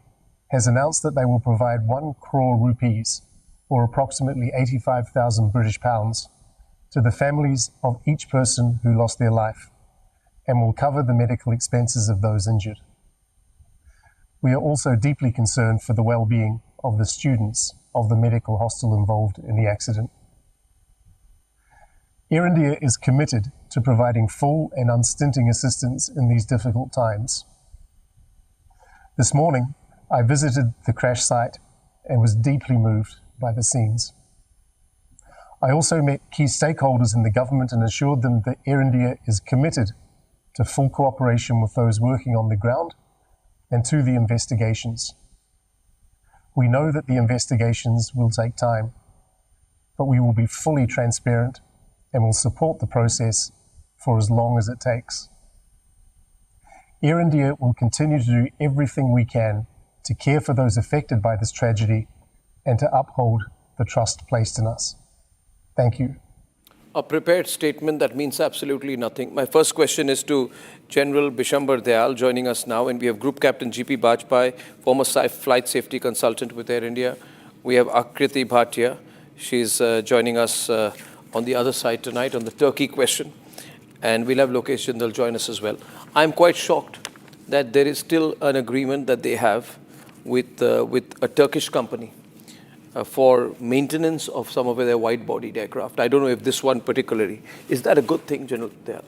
has announced that they will provide 1 crore rupees, or approximately 85,000 British pounds, to the families of each person who lost their life, and will cover the medical expenses of those injured. We are also deeply concerned for the well-being of the students of the medical hostel involved in the accident. Air India is committed to providing full and unstinting assistance in these difficult times. This morning, I visited the crash site and was deeply moved by the scenes. I also met key stakeholders in the government and assured them that Air India is committed to full cooperation with those working on the ground and to the investigations. We know that the investigations will take time, but we will be fully transparent and will support the process for as long as it takes. Air India will continue to do everything we can to care for those affected by this tragedy and to uphold the trust placed in us. Thank you. A prepared statement that means absolutely nothing. My first question is to General Bishambar Dayal, joining us now, and we have Group Captain G.P. Bajpai, former flight safety consultant with Air India. We have Akriti Bhatia. She's joining us on the other side tonight on the Turkey question. And we'll have Lokesh Jindal join us as well. I'm quite shocked that there is still an agreement that they have with a Turkish company for maintenance of some of their wide-bodied aircraft. I don't know if this one particularly. Is that a good thing, General Dayal?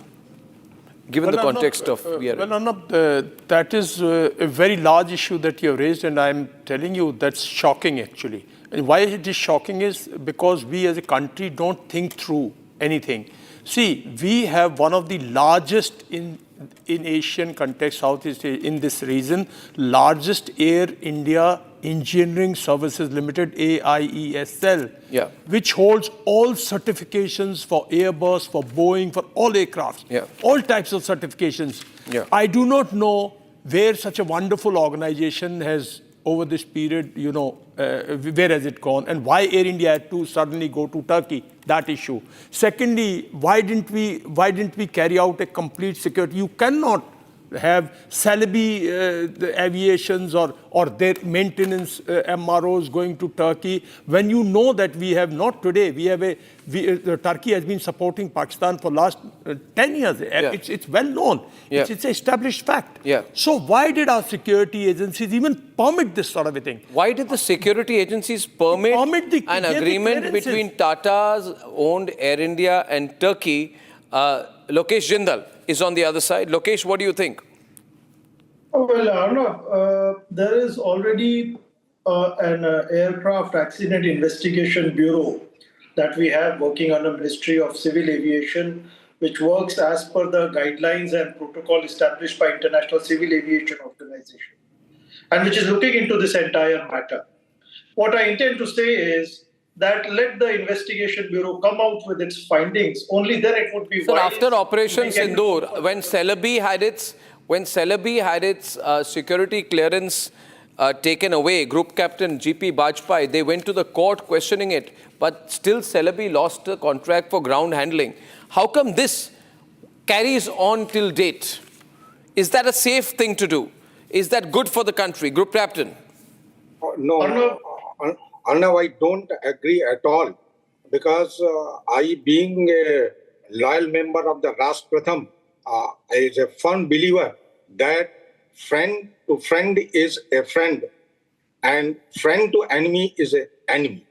Given the context of... that is a very large issue that you have raised, and I'm telling you that's shocking actually. And why it is shocking is because we as a country don't think through anything. See, we have one of the largest in Asian context, Southeast Asia, in this region, largest Air India Engineering Services Limited, AIESL, which holds all certifications for Airbus, for Boeing, for all aircraft, all types of certifications. I do not know where such a wonderful organization has, over this period, where has it gone, and why Air India had to suddenly go to Turkey, that issue. Secondly, why didn't we carry out a complete security? You cannot have Celebi the aviations or their maintenance MROs going to Turkey when you know that we have not today. Turkey has been supporting Pakistan for last 10 years. It's well known. It's an established fact. So why did our security agencies even permit this sort of a thing? Why did the security agencies permit an agreement between Tata's owned Air India and Turkey? Lokesh Jindal is on the other side. Lokesh, what do you think? Well, Arnav, there is already an aircraft accident investigation bureau that we have working under Ministry of Civil Aviation, which works as per the guidelines and protocol established by International Civil Aviation Organization, and which is looking into this entire matter. What I intend to say is that let the investigation bureau come out with its findings. Only then it would be Sir, wise. after Operation Sindoor, when Celebi had its security clearance taken away, Group Captain GP Bajpai, they went to the court questioning it, but still Celebi lost the contract for ground handling. How come this carries on till date? Is that a safe thing to do? Is that good for the country? Group Captain? No, Arnav, I don't agree at all, because I, being a loyal member of the Rashtra Pratham, is a firm believer that friend to friend is a friend and friend to enemy is an enemy.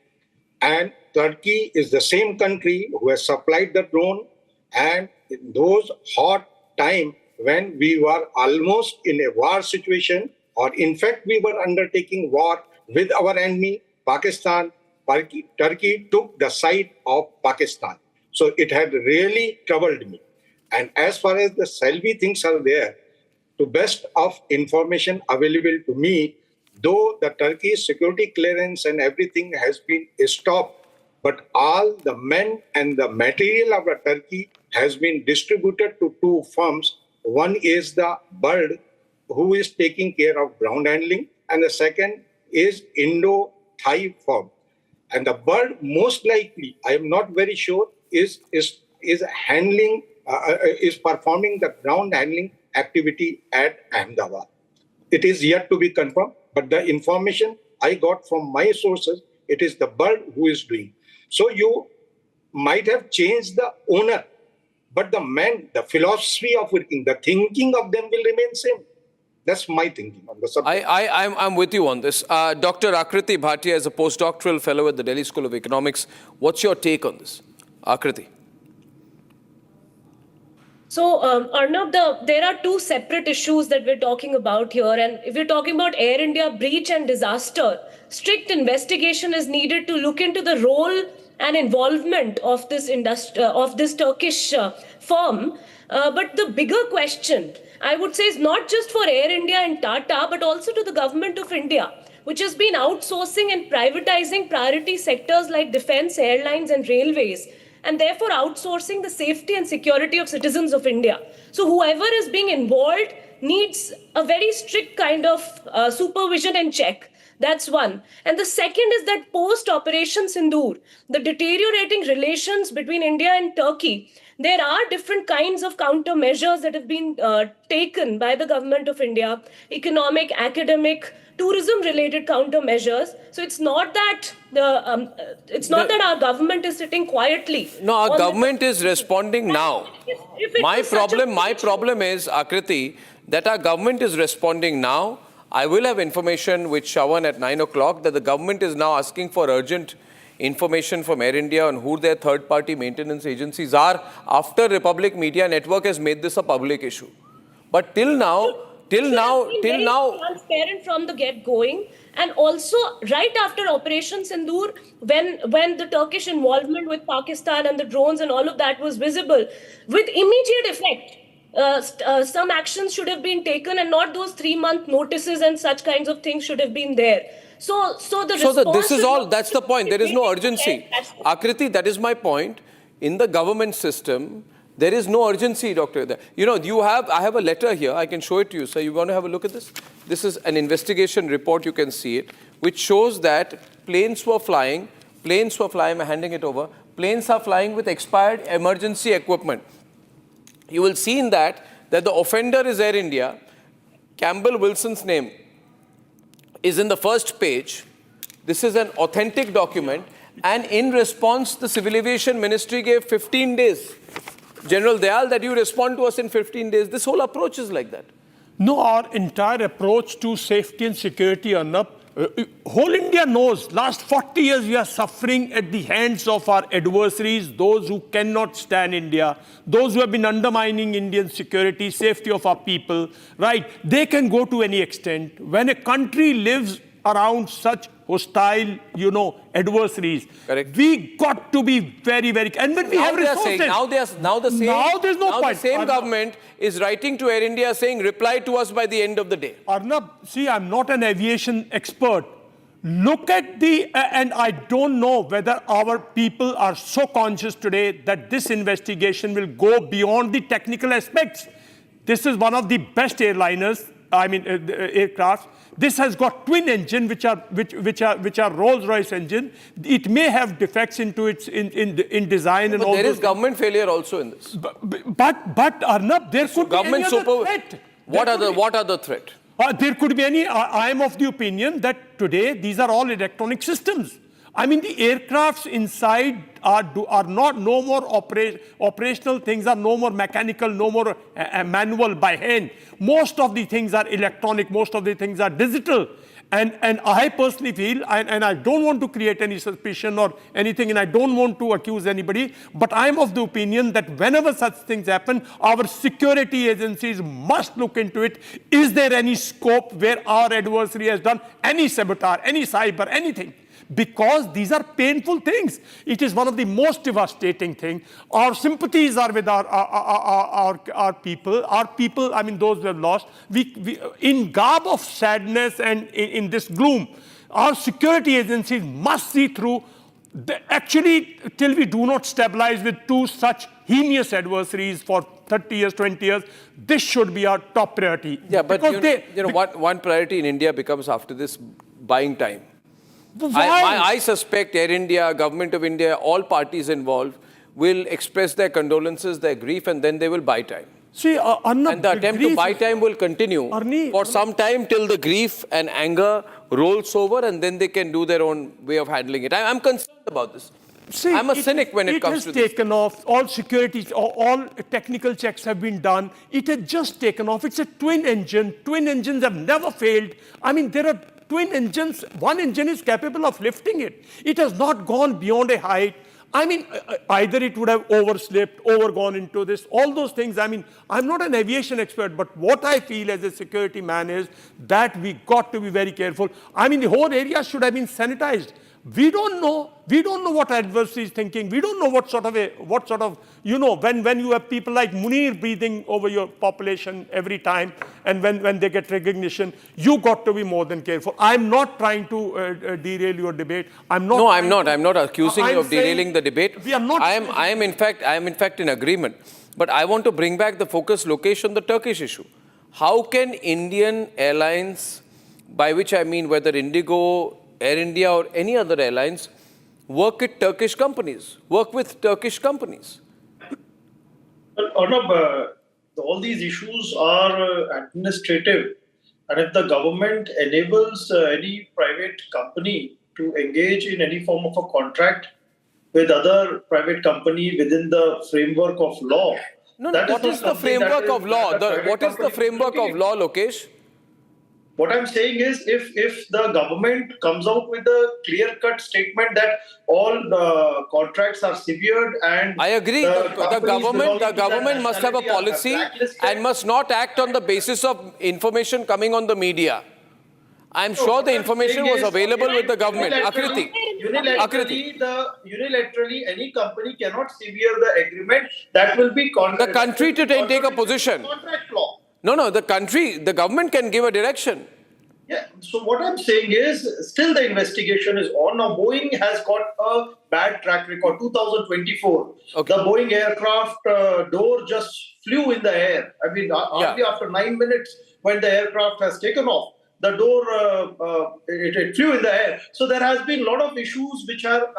And Turkey is the same country who has supplied the drone, and in those hot times when we were almost in a war situation, or in fact we were undertaking war with our enemy, Pakistan, Turkey took the side of Pakistan. So it had really troubled me. And as far as the Selvi things are there, to best of information available to me, though the Turkey's security clearance and everything has been stopped, but all the men and the material of the Turkey has been distributed to two firms. One is the Bird, who is taking care of ground handling, and the second is Indo-Thai firm. And the Bird, most likely, I am not very sure, is handling, is performing the ground handling activity at Ahmedabad. It is yet to be confirmed, but the information I got from my sources, it is the Bird who is doing. So you might have changed the owner, but the man, the philosophy of working, the thinking of them will remain same. That's my thinking on the subject. I'm with you on this. Dr. Akriti Bhatia is a postdoctoral fellow at the Delhi School of Economics. What's your take on this? Akriti. So, Arnab, there are two separate issues that we're talking about here. And if we're talking about Air India breach and disaster, strict investigation is needed to look into the role and involvement of this Turkish firm. But the bigger question, I would say, is not just for Air India and Tata, but also to the government of India, which has been outsourcing and privatizing priority sectors like defense, airlines, and railways, and therefore outsourcing the safety and security of citizens of India. So whoever is being involved needs a very strict kind of supervision and check. That's one. And the second is that post-Operation Sindoor, the deteriorating relations between India and Turkey, there are different kinds of countermeasures that have been taken by the government of India, economic, academic, tourism-related countermeasures. So it's not that our government is sitting quietly. No, our government is responding now. My problem is, Akriti, that our government is responding now. I will have information with Shawan at 9 o'clock that the government is now asking for urgent information from Air India on who their third-party maintenance agencies are after Republic Media Network has made this a public issue. But till now, transparent from the get-going, and also right after Operation Sindoor, when the Turkish involvement with Pakistan and the drones and all of that was visible, with immediate effect, some actions should have been taken, and not those 3-month notices and such kinds of things should have been there. So this is all. That's the point. There is no urgency. Akriti, that is my point. In the government system, there is no urgency, Doctor. You know, I have a letter here. I can show it to you. So you want to have a look at this? This is an investigation report. You can see it, which shows that planes were flying. I'm handing it over. Planes are flying with expired emergency equipment. You will see in that the offender is Air India. Campbell Wilson's name is in the first page. This is an authentic document. And in response, the Civil Aviation Ministry gave 15 days. General Dayal, that you respond to us in 15 days. This whole approach is like that. No, our entire approach to safety and security, Arnab, whole India knows last 40 years we are suffering at the hands of our adversaries, those who cannot stand India, those who have been undermining Indian security, safety of our people, right? They can go to any extent. When a country lives around such hostile, adversaries. Correct. We got to be very, very, and when we have resources. Now there's no point. The same government is writing to Air India saying, reply to us by the end of the day. Arnab, see, I'm not an aviation expert. Look at and I don't know whether our people are so conscious today that this investigation will go beyond the technical aspects. This is one of the best airliners, aircraft. This has got twin engine, which are Rolls-Royce engine. It may have defects into its in design and all. But there is government failure also in this. But Arnab, there could be any other threat. What are the threat? There could be any. I am of the opinion that today these are all electronic systems. The aircrafts inside are no more operational things, are no more mechanical, no more manual by hand. Most of the things are electronic, most of the things are digital. And I personally feel, and I don't want to create any suspicion or anything, and I don't want to accuse anybody, but I'm of the opinion that whenever such things happen, our security agencies must look into it. Is there any scope where our adversary has done any sabotage, any cyber, anything? Because these are painful things. It is one of the most devastating things. Our sympathies are with our people. Our people, those who have lost. We in garb of sadness and in this gloom, our security agencies must see through. Actually, till we do not stabilize with two such heinous adversaries for 30 years, 20 years, this should be our top priority. Yeah, but one priority in India becomes after this buying time. I suspect Air India, Government of India, all parties involved will express their condolences, their grief, and then they will buy time. See, and the attempt to buy time will continue for some time till the grief and anger rolls over, and then they can do their own way of handling it. I'm concerned about this. See, I'm a cynic when it comes to this. It has taken off. All security, all technical checks have been done. It has just taken off. It's a twin engine. Twin engines have never failed. There are twin engines. One engine is capable of lifting it. It has not gone beyond a height. Either it would have overslept, overgone into this, all those things. I'm not an aviation expert, but what I feel as a security man is that we got to be very careful. The whole area should have been sanitized. We don't know what adversary is thinking. We don't know what sort of, when you have people like Munir breathing over your population every time, and when they get recognition, you got to be more than careful. I'm not trying to derail your debate. I'm not accusing you of derailing the debate. We are not. I am in fact in agreement. But I want to bring back the focus location, the Turkish issue. How can Indian airlines, by which I mean whether Indigo, Air India or any other airlines, work with Turkish companies? Well, Arnab, all these issues are administrative. And if the government enables any private company to engage in any form of a contract with other private company within the framework of law. What is the framework of law? What is the framework of law, Lokesh? What I'm saying is, if the government comes out with a clear-cut statement that all contracts are severed and I agree. The government must have a policy and must not act on the basis of information coming on the media. I'm sure the information was available with the government. Akriti. Unilaterally, any company cannot sever the agreement. That will be the country to take a position. Contract law. No, the government can give a direction. Yeah, so what I'm saying is, still the investigation is on. Now, Boeing has got a bad track record. 2024, the Boeing aircraft door just flew in the air. Only after 9 minutes when the aircraft has taken off, the door it flew in the air. So there has been a lot of issues which are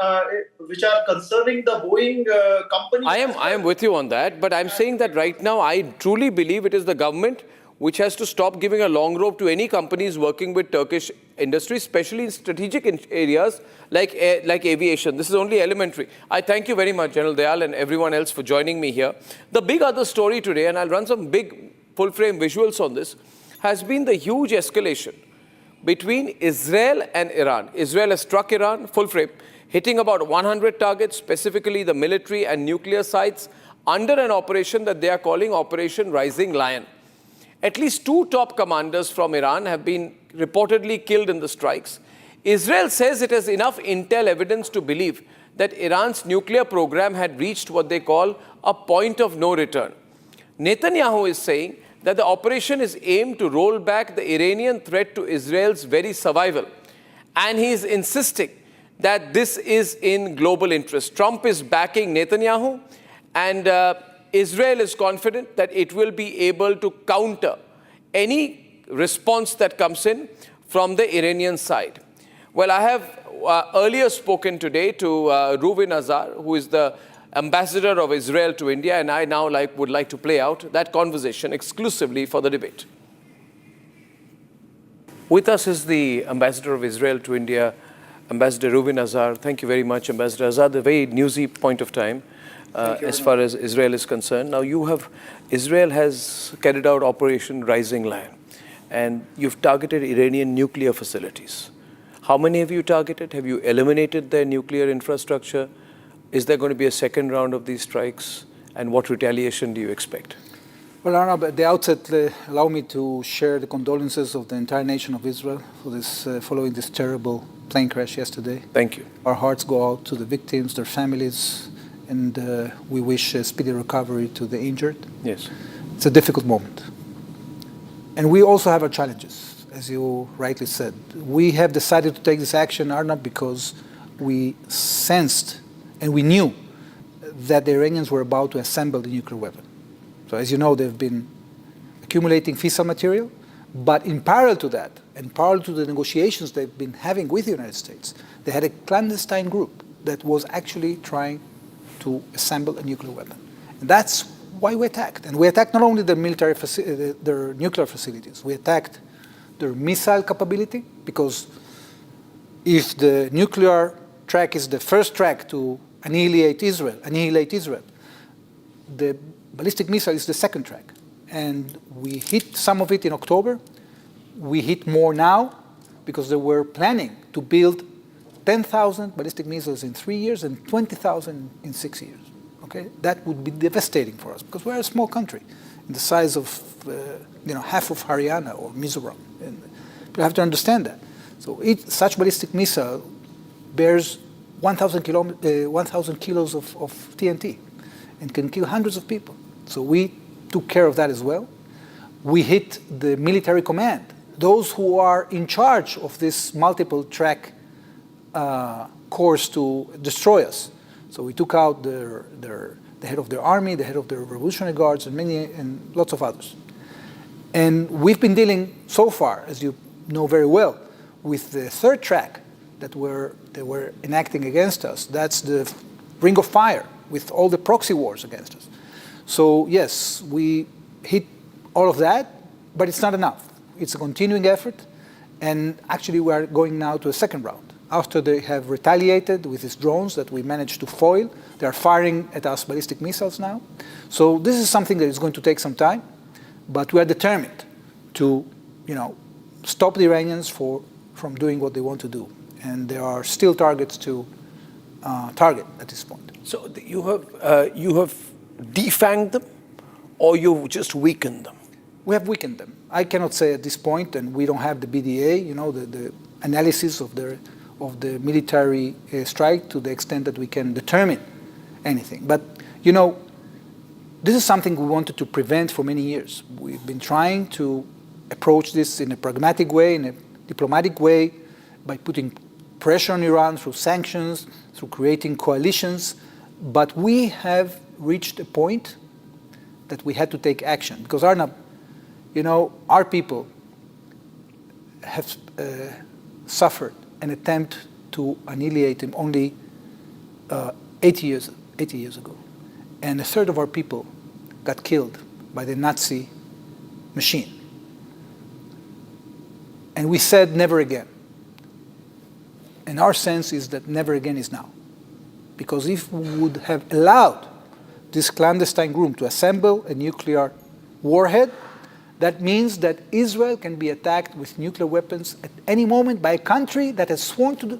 concerning the Boeing company. I am with you on that, but I'm saying that right now I truly believe it is the government which has to stop giving a long rope to any companies working with Turkish industry, especially in strategic areas like aviation. This is only elementary. I thank you very much, General Dayal, and everyone else for joining me here. The big other story today, and I'll run some big full-frame visuals on this, has been the huge escalation between Israel and Iran. Israel has struck Iran, full frame, hitting about 100 targets, specifically the military and nuclear sites, under an operation that they are calling Operation Rising Lion. At least 2 top commanders from Iran have been reportedly killed in the strikes. Israel says it has enough intel evidence to believe that Iran's nuclear program had reached what they call a point of no return. Netanyahu is saying that the operation is aimed to roll back the Iranian threat to Israel's very survival. And he is insisting that this is in global interest. Trump is backing Netanyahu, and Israel is confident that it will be able to counter any response that comes in from the Iranian side. Well, I have earlier spoken today to Reuven Azar, who is the ambassador of Israel to India, and I now would like to play out that conversation exclusively for the debate. With us is the ambassador of Israel to India, Ambassador Reuven Azar. Thank you very much, Ambassador Azar. The very newsy point of time as far as Israel is concerned. Now, Israel has carried out Operation Rising Lion, and you've targeted Iranian nuclear facilities. How many have you targeted? Have you eliminated their nuclear infrastructure? Is there going to be a second round of these strikes? And what retaliation do you expect? Well, Arnab, at the outset, allow me to share the condolences of the entire nation of Israel for this, following this terrible plane crash yesterday. Thank you. Our hearts go out to the victims, their families, and we wish a speedy recovery to the injured. Yes. It's a difficult moment. And we also have our challenges, as you rightly said. We have decided to take this action, Arnab, because we sensed and we knew that the Iranians were about to assemble the nuclear weapon. So as you know, they've been accumulating fissile material, but in parallel to that, and parallel to the negotiations they've been having with the United States, they had a clandestine group that was actually trying to assemble a nuclear weapon. And that's why we attacked. And we attacked not only their their nuclear facilities, we attacked their missile capability, because if the nuclear track is the first track to annihilate Israel, the ballistic missile is the second track. And we hit some of it in October. We hit more now because they were planning to build 10,000 ballistic missiles in 3 years and 20,000 in 6 years. Okay, that would be devastating for us because we're a small country, in the size of half of Haryana or Mizoram. And you have to understand that. So such ballistic missile bears 1,000 kilos of TNT and can kill hundreds of people. So we took care of that as well. We hit the military command, those who are in charge of this multiple track course to destroy us. So we took out the head of their army, the head of their Revolutionary Guards, and lots of others. And we've been dealing so far, as you know very well, with the third track that they were enacting against us. That's the Ring of Fire, with all the proxy wars against us. So yes, we hit all of that, but it's not enough. It's a continuing effort, and actually we are going now to a second round. After they have retaliated with these drones that we managed to foil, they are firing at us ballistic missiles now. So this is something that is going to take some time, but we are determined to, stop the Iranians from doing what they want to do. And there are still targets to target at this point. So you have defanged them, or you've just weakened them? We have weakened them. I cannot say at this point, and we don't have the BDA, the analysis of the military strike to the extent that we can determine anything. But, this is something we wanted to prevent for many years. We've been trying to approach this in a pragmatic way, in a diplomatic way, by putting pressure on Iran through sanctions, through creating coalitions. But we have reached a point that we had to take action. Because Arnab, our people have suffered an attempt to annihilate him only 80 years ago. And a third of our people got killed by the Nazi machine. And we said never again. And our sense is that never again is now. Because if we would have allowed this clandestine group to assemble a nuclear warhead, that means that Israel can be attacked with nuclear weapons at any moment by a country that has sworn to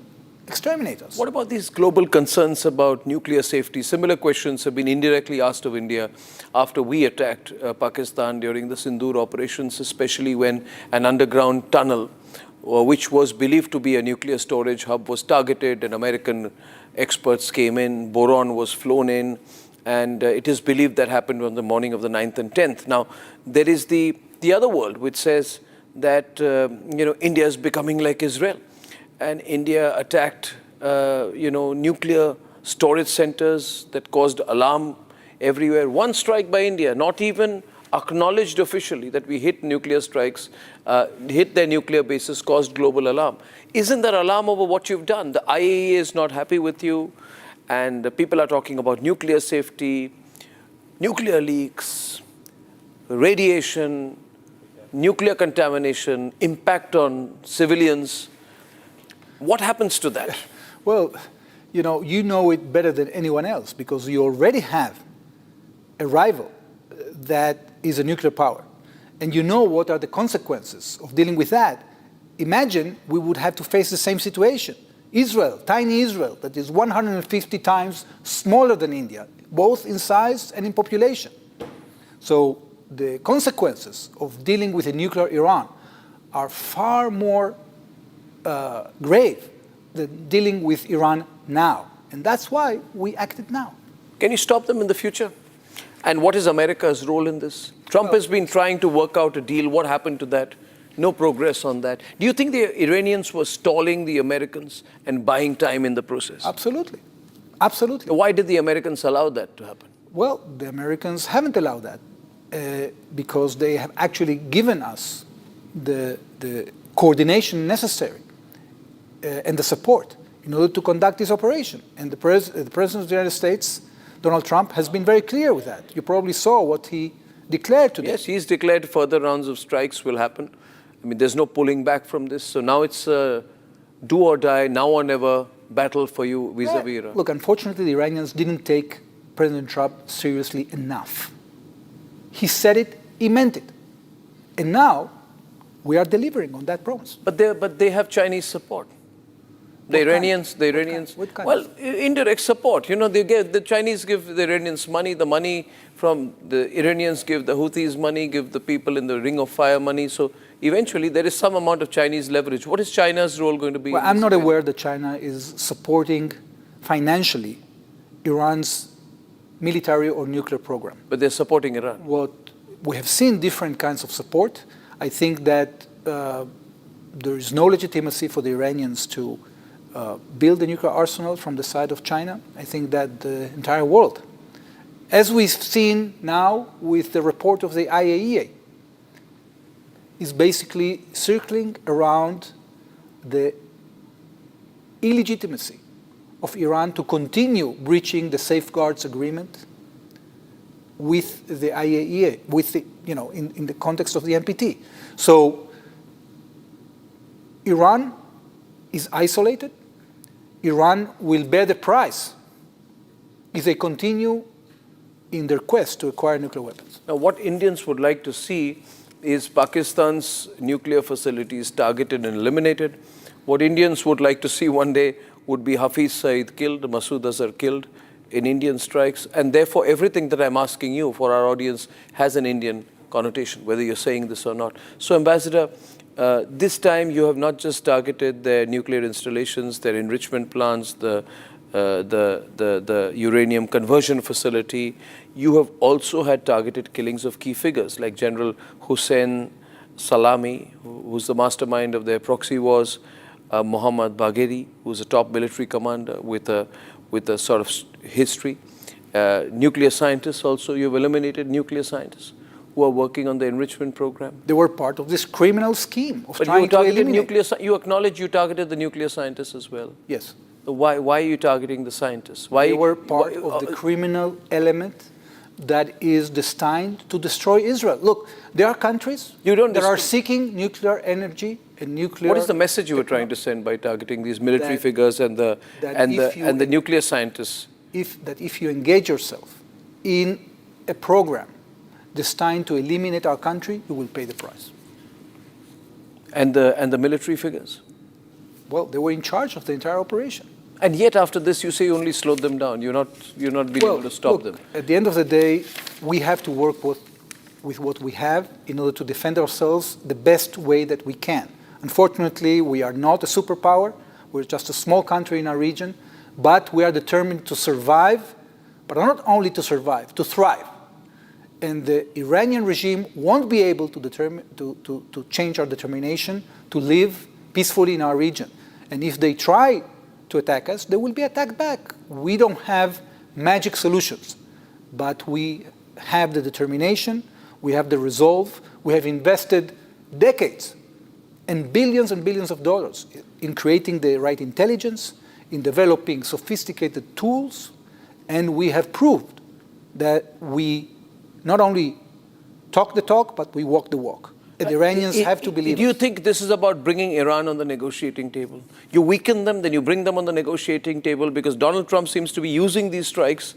exterminate us. What about these global concerns about nuclear safety? Similar questions have been indirectly asked of India after we attacked Pakistan during the Sindoor operations, especially when an underground tunnel, which was believed to be a nuclear storage hub, was targeted and American experts came in, boron was flown in, and it is believed that happened on the morning of the 9th and 10th. Now, there is the other world which says that India is becoming like Israel. And India attacked, nuclear storage centers that caused alarm everywhere. One strike by India, not even acknowledged officially that we hit nuclear strikes, hit their nuclear bases, caused global alarm. Isn't there alarm over what you've done? The IAEA is not happy with you, and people are talking about nuclear safety, nuclear leaks, radiation, nuclear contamination, impact on civilians. What happens to that? Well, you know it better than anyone else because you already have a rival that is a nuclear power. And you know what are the consequences of dealing with that. Imagine we would have to face the same situation. Israel, tiny Israel, that is 150 times smaller than India, both in size and in population. So the consequences of dealing with a nuclear Iran are far more grave than dealing with Iran now. And that's why we acted now. Can you stop them in the future? And what is America's role in this? Trump has been trying to work out a deal. What happened to that? No progress on that. Do you think the Iranians were stalling the Americans and buying time in the process? Absolutely. Absolutely. Why did the Americans allow that to happen? Well, the Americans haven't allowed that because they have actually given us the coordination necessary and the support in order to conduct this operation. And the President of the United States, Donald Trump, has been very clear with that. You probably saw what he declared today. Yes, he's declared further rounds of strikes will happen. I mean, there's no pulling back from this. So now it's do or die, now or never battle for you vis-a-vis Iran. Look, unfortunately, the Iranians didn't take President Trump seriously enough. He said it, he meant it. And now we are delivering on that promise. But they have Chinese support. The Iranians, well, indirect support. The Chinese give the Iranians money. The money from the Iranians give the Houthis money, give the people in the Ring of Fire money. So eventually there is some amount of Chinese leverage. What is China's role going to be? Well, I'm not aware that China is supporting financially Iran's military or nuclear program. But they're supporting Iran. What we have seen different kinds of support. I think that there is no legitimacy for the Iranians to build a nuclear arsenal from the side of China. I think that the entire world, as we've seen now with the report of the IAEA, is basically circling around the illegitimacy of Iran to continue breaching the safeguards agreement with the IAEA, with the, in the context of the NPT. So Iran is isolated. Iran will bear the price if they continue in their quest to acquire nuclear weapons. Now, what Indians would like to see is Pakistan's nuclear facilities targeted and eliminated. What Indians would like to see one day would be Hafiz Saeed killed, Masood Azhar killed in Indian strikes, and therefore everything that I'm asking you for our audience has an Indian connotation, whether you're saying this or not. So, Ambassador, this time you have not just targeted their nuclear installations, their enrichment plants, the uranium conversion facility. You have also had targeted killings of key figures like General Hussein Salami, who's the mastermind of their proxy wars, Mohammad Bagheri, who's a top military commander with a sort of history. Nuclear scientists also, you've eliminated nuclear scientists who are working on the enrichment program. They were part of this criminal scheme of trying to eliminate. You acknowledge you targeted the nuclear scientists as well? Yes. Why are you targeting the scientists? Why they were part of the criminal element that is destined to destroy Israel. Look, there are countries that are seeking nuclear energy and nuclear. What is the message you were trying to send by targeting these military figures and the nuclear scientists? If you engage yourself in a program destined to eliminate our country, you will pay the price. And the military figures? well, they were in charge of the entire operation. And yet after this, you say you only slowed them down. You're not being able to stop them. At the end of the day, we have to work with what we have in order to defend ourselves the best way that we can. Unfortunately, we are not a superpower. We're just a small country in our region, but we are determined to survive, but not only to survive, to thrive. And the Iranian regime won't be able to change our determination to live peacefully in our region. And if they try to attack us, they will be attacked back. We don't have magic solutions, but we have the determination, we have the resolve, we have invested decades and billions of dollars in creating the right intelligence, in developing sophisticated tools, and we have proved that we not only talk the talk, but we walk the walk. And the Iranians have to believe Do you us. think this is about bringing Iran on the negotiating table? You weaken them, then you bring them on the negotiating table, because Donald Trump seems to be using these strikes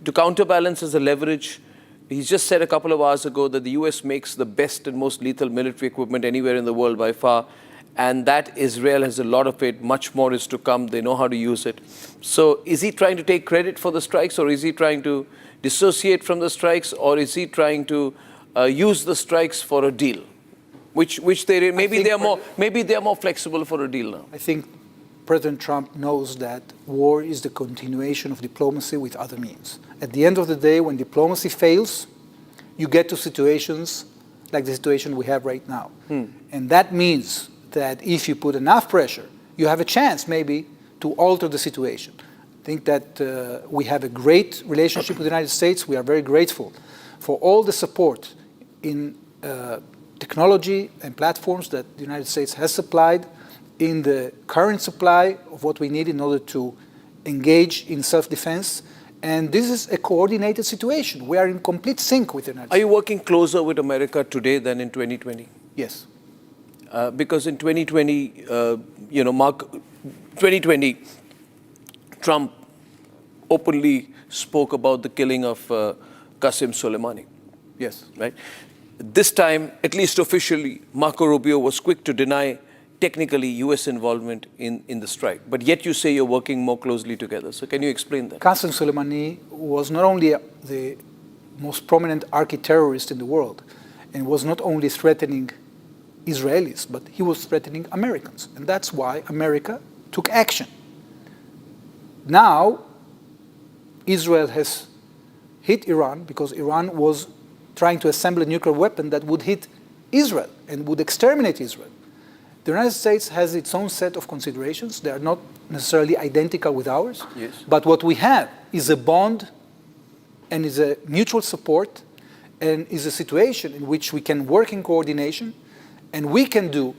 to counterbalance as a leverage. He's just said a couple of hours ago that the US makes the best and most lethal military equipment anywhere in the world by far, and that Israel has a lot of it. Much more is to come. They know how to use it. So is he trying to take credit for the strikes, or is he trying to dissociate from the strikes, or is he trying to use the strikes for a deal? Which maybe they are more flexible for a deal now. I think President Trump knows that war is the continuation of diplomacy with other means. At the end of the day, when diplomacy fails, you get to situations like the situation we have right now. And that means that if you put enough pressure, you have a chance maybe to alter the situation. I think that we have a great relationship with the United States. We are very grateful for all the support in technology and platforms that the United States has supplied, in the current supply of what we need in order to engage in self-defense. And this is a coordinated situation. We are in complete sync with the United States. Are you working closer with America today than in 2020? Yes. Because in 2020, 2020, Trump openly spoke about the killing of Qasem Soleimani. Yes. Right? This time, at least officially, Marco Rubio was quick to deny technically US involvement in the strike. But yet you say you're working more closely together. So can you explain that? Qasem Soleimani was not only the most prominent archi-terrorist in the world, and was not only threatening Israelis, but he was threatening Americans. And that's why America took action. Now, Israel has hit Iran because Iran was trying to assemble a nuclear weapon that would hit Israel and would exterminate Israel. The United States has its own set of considerations. They are not necessarily identical with ours. Yes. But what we have is a bond and is a mutual support and is a situation in which we can work in coordination and we can do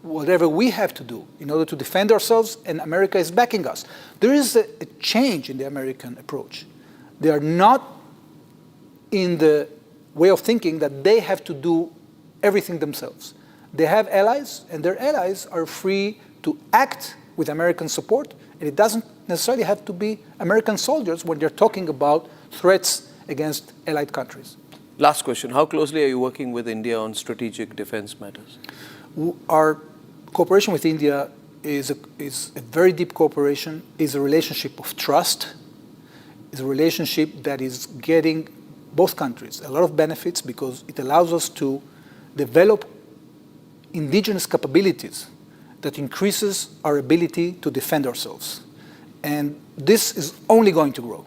whatever we have to do in order to defend ourselves, and America is backing us. There is a change in the American approach. They are not in the way of thinking that they have to do everything themselves. They have allies, and their allies are free to act with American support, and it doesn't necessarily have to be American soldiers when they're talking about threats against allied countries. Last question. How closely are you working with India on strategic defense matters? Our cooperation with India is a very deep cooperation, is a relationship of trust, is a relationship that is getting both countries a lot of benefits because it allows us to develop indigenous capabilities that increases our ability to defend ourselves. And this is only going to grow.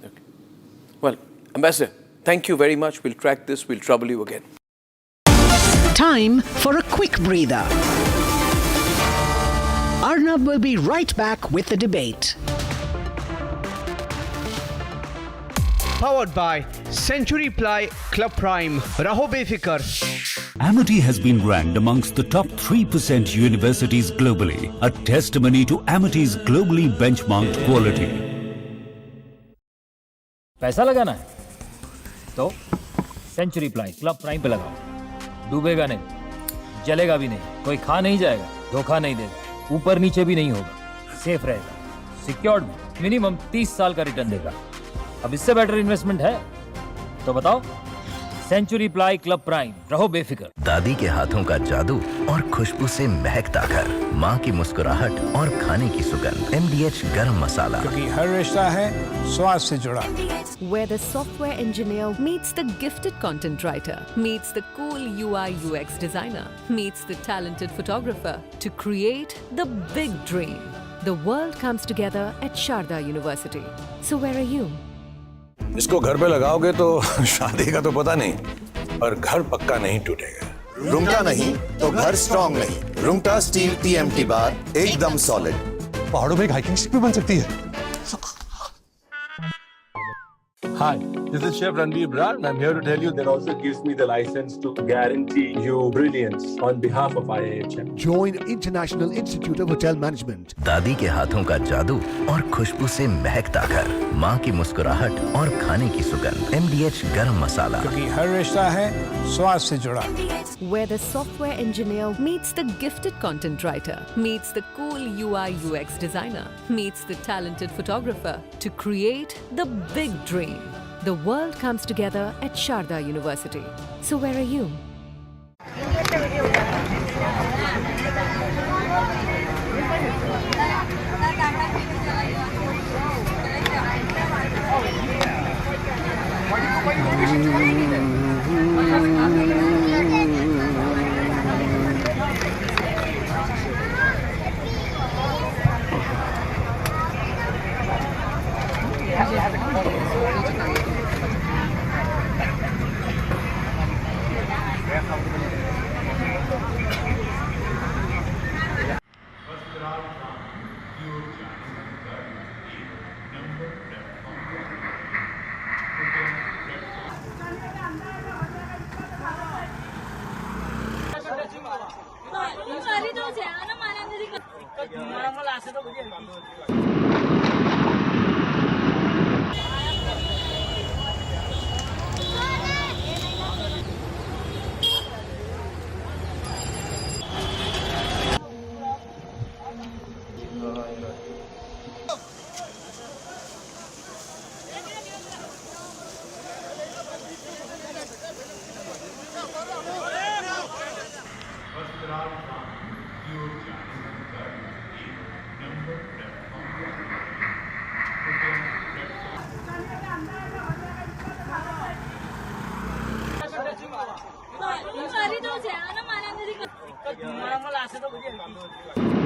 Okay. Well, Ambassador, thank you very much. We'll track this. We'll trouble you again. Time for a quick breather. Arnab will be right back with the debate. Powered by Century Ply Club Prime. Raho befikar. Amity has been ranked amongst the top 3% universities globally, a testimony to Amity's globally benchmarked quality. पैसा लगाना है तो century ply club prime पे लगाओ, डूबेगा नहीं, जलेगा भी नहीं, कोई खा नहीं जाएगा, धोखा नहीं देगा, ऊपर नीचे भी नहीं होगा, सेफ रहेगा, सिक्योर्ड में मिनिमम 30 साल का रिटर्न देगा। अब इससे बेटर इन्वेस्टमेंट है तो बताओ। सेंचुरी प्लाई क्लब प्राइम, रहो बेफिक्र। दादी के हाथों का जादू और खुशबू से महकता घर, माँ की मुस्कुराहट और खाने की सुगंध। MDH गरम मसाला, क्योंकि हर रिश्ता है स्वाद से जुड़ा। Where the software engineer meets the gifted content writer, meets the cool UI UX designer, meets the talented photographer to create the big dream. The world comes together at Sharda University. So where are you? इसको घर पे लगाओगे तो शादी का तो पता नहीं, पर घर पक्का नहीं टूटेगा। रुंगटा नहीं तो घर स्ट्रॉन्ग नहीं। रुंगटा स्टील TMT बार एकदम सॉलिड। पहाड़ों में एक हाइकिंग शिप भी बन सकती है। Hi, this is Chef Ranveer Brar, and I'm here to tell you that also gives me the license to guarantee you brilliance on behalf of Eyewitness. Join International Institute of Hotel Management. दादी के हाथों का जादू और खुशबू से महकता घर, माँ की मुस्कुराहट और खाने की सुगंध। MDH गरम मसाला, क्योंकि हर रिश्ता है स्वाद से जुड़ा। Where the software engineer meets the gifted content writer, meets the cool UI UX designer, meets the talented photographer to create the big dream. The world comes together at Sharda University. So where are you? तो